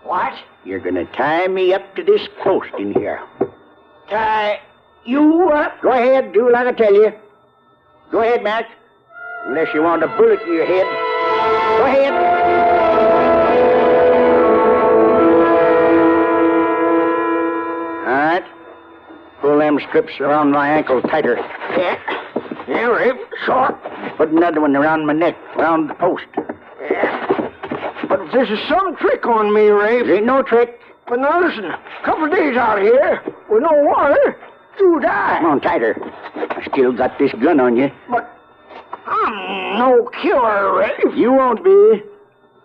What? You're going to tie me up to this post in here. Tie you up? Go ahead, do like I tell you. Go ahead, Mac. Unless you want a bullet in your head. Go ahead. All right. Pull them strips around my ankle tighter. Yeah, Rafe, short. Put another one around my neck, around the post. Yeah. But if this is some trick on me, Rafe... There ain't no trick. But now listen, a couple of days out here, with no water, you die. Come on, tighter. I still got this gun on you. But I'm no killer, Rafe. You won't be.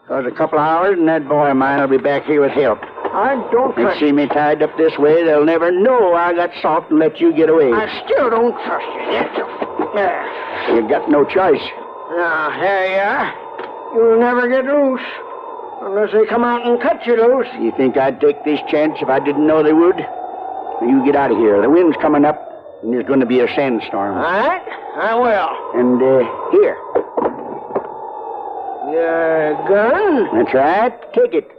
Because a couple of hours and that boy of mine will be back here with help. I don't They trust see me tied up this way, they'll never know I got soft and let you get away. I still don't trust you yet. Yeah. You got no choice. Now, here you are. You'll never get loose. Unless they come out and cut you loose. You think I'd take this chance if I didn't know they would? Now, you get out of here. The wind's coming up, and there's going to be a sandstorm. All right, I will. And, here. Your gun? That's right. Take it.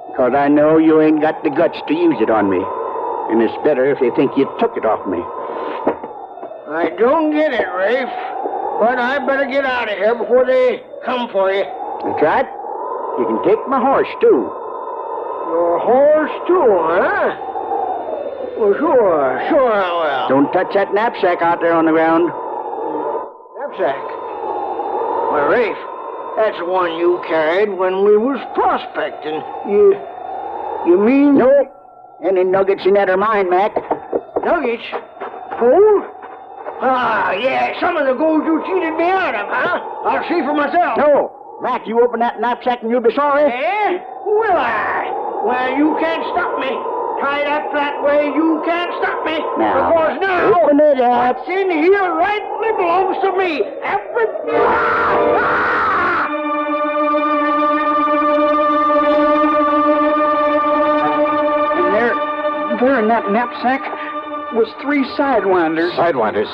Because I know you ain't got the guts to use it on me. And it's better if they think you took it off me. I don't get it, Rafe. But I better get out of here before they come for you. That's right. You can take my horse, too. Your horse, too, huh? Well, sure I will. Don't touch that knapsack out there on the ground. Knapsack? Well, Rafe, that's the one you carried when we was prospecting. You mean... No. Any nuggets in that are mine, Mac. Nuggets? Gold? Ah, yeah, some of the gold you cheated me out of, huh? I'll see for myself. No. Mac, you open that knapsack and you'll be sorry. Eh? Will I? Well, you can't stop me. Tied up that way, you can't stop me. Now, because now, open it up. what's in here rightly belongs to me. And there in that knapsack was 3 sidewinders. Sidewinders?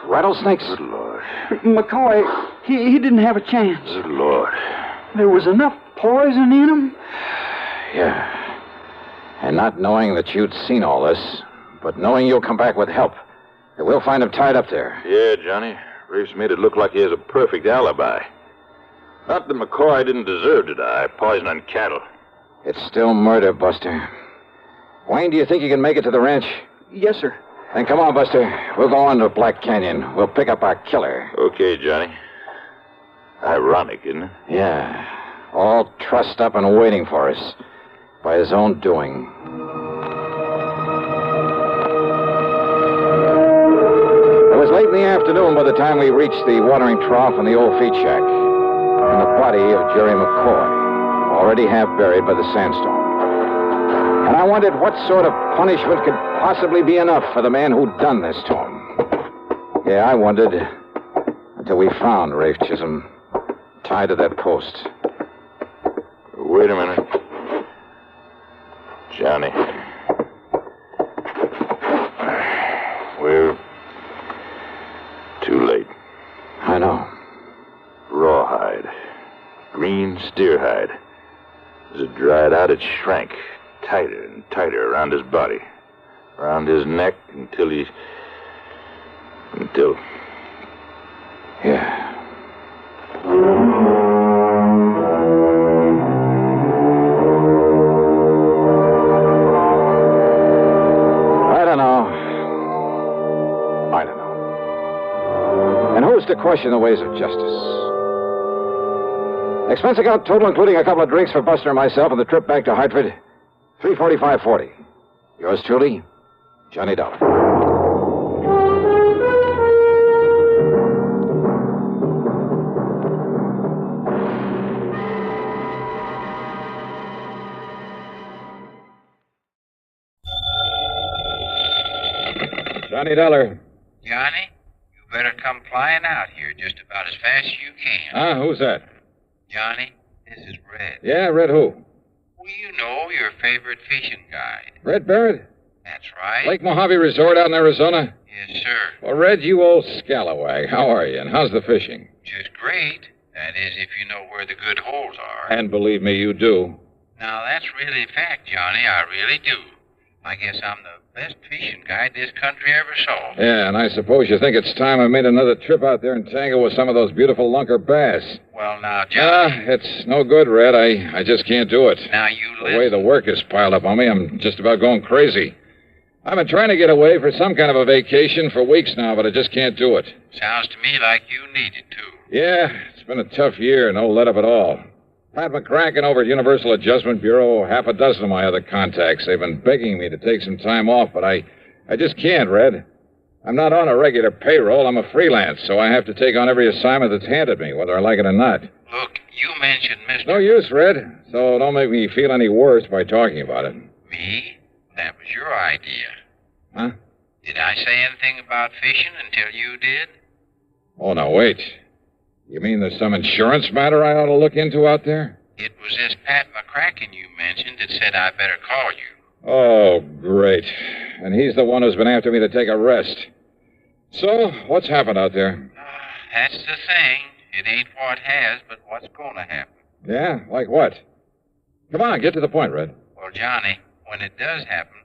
Rattlesnakes? Good Lord. McCoy, he didn't have a chance. Good Lord. There was enough poison in him. Yeah. And not knowing that you'd seen all this, but knowing you'll come back with help, that we'll find him tied up there. Yeah, Johnny. Rafe's made it look like he has a perfect alibi. Not that McCoy didn't deserve to die, poison on cattle. It's still murder, Buster. Wayne, do you think you can make it to the ranch? Yes, sir. Then come on, Buster. We'll go on to Black Canyon. We'll pick up our killer. Okay, Johnny. Ironic, isn't it? Yeah. All trussed up and waiting for us. By his own doing. It was late in the afternoon by the time we reached the watering trough in the old feed shack. And the body of Jerry McCoy, already half buried by the sandstorm. And I wondered what sort of punishment could possibly be enough for the man who'd done this to him. Yeah, I wondered until we found Rafe Chisholm tied to that post. Wait a minute. Johnny. We're too late. I know. Rawhide. Green steer hide. As it dried out, it shrank tighter and tighter around his body. Around his neck until Yeah. I don't know. And who's to question the ways of justice? Expense account total, including a couple of drinks for Buster and myself and the trip back to Hartford, $345.40. Yours truly, Johnny Dollar. Johnny Dollar. Johnny, you better come flying out here just about as fast as you can. Who's that? Johnny, this is Red. Yeah, Red who? Well, you know, your favorite fishing guide. Red Barrett? That's right. Lake Mojave Resort out in Arizona? Yes, sir. Well, Red, you old scalawag, how are you, and how's the fishing? Just great. That is, if you know where the good holes are. And believe me, you do. Now, that's really a fact, Johnny. I really do. I guess I'm the best fishing guide this country ever saw. Yeah, and I suppose you think it's time I made another trip out there and tangle with some of those beautiful lunker bass. Well, now, Johnny... It's no good, Red. I just can't do it. Now, you listen. The way the work is piled up on me, I'm just about going crazy. I've been trying to get away for some kind of a vacation for weeks now, but I just can't do it. Sounds to me like you needed to. Yeah, it's been a tough year, no let up at all. Pat McCracken over at Universal Adjustment Bureau, half a dozen of my other contacts. They've been begging me to take some time off, but I just can't, Red. I'm not on a regular payroll. I'm a freelance, so I have to take on every assignment that's handed me, whether I like it or not. Look, you mentioned Mr. No use, Red, so don't make me feel any worse by talking about it. Me? That was your idea. Huh? Did I say anything about fishing until you did? Oh, no, wait. You mean there's some insurance matter I ought to look into out there? It was this Pat McCracken you mentioned that said I better call you. Oh, great. And he's the one who's been after me to take a rest. So, what's happened out there? That's the thing. It ain't what has, but what's gonna happen. Yeah? Like what? Come on, get to the point, Red. Well, Johnny, when it does happen,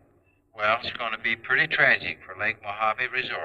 well, it's gonna be pretty tragic for Lake Mojave Resort.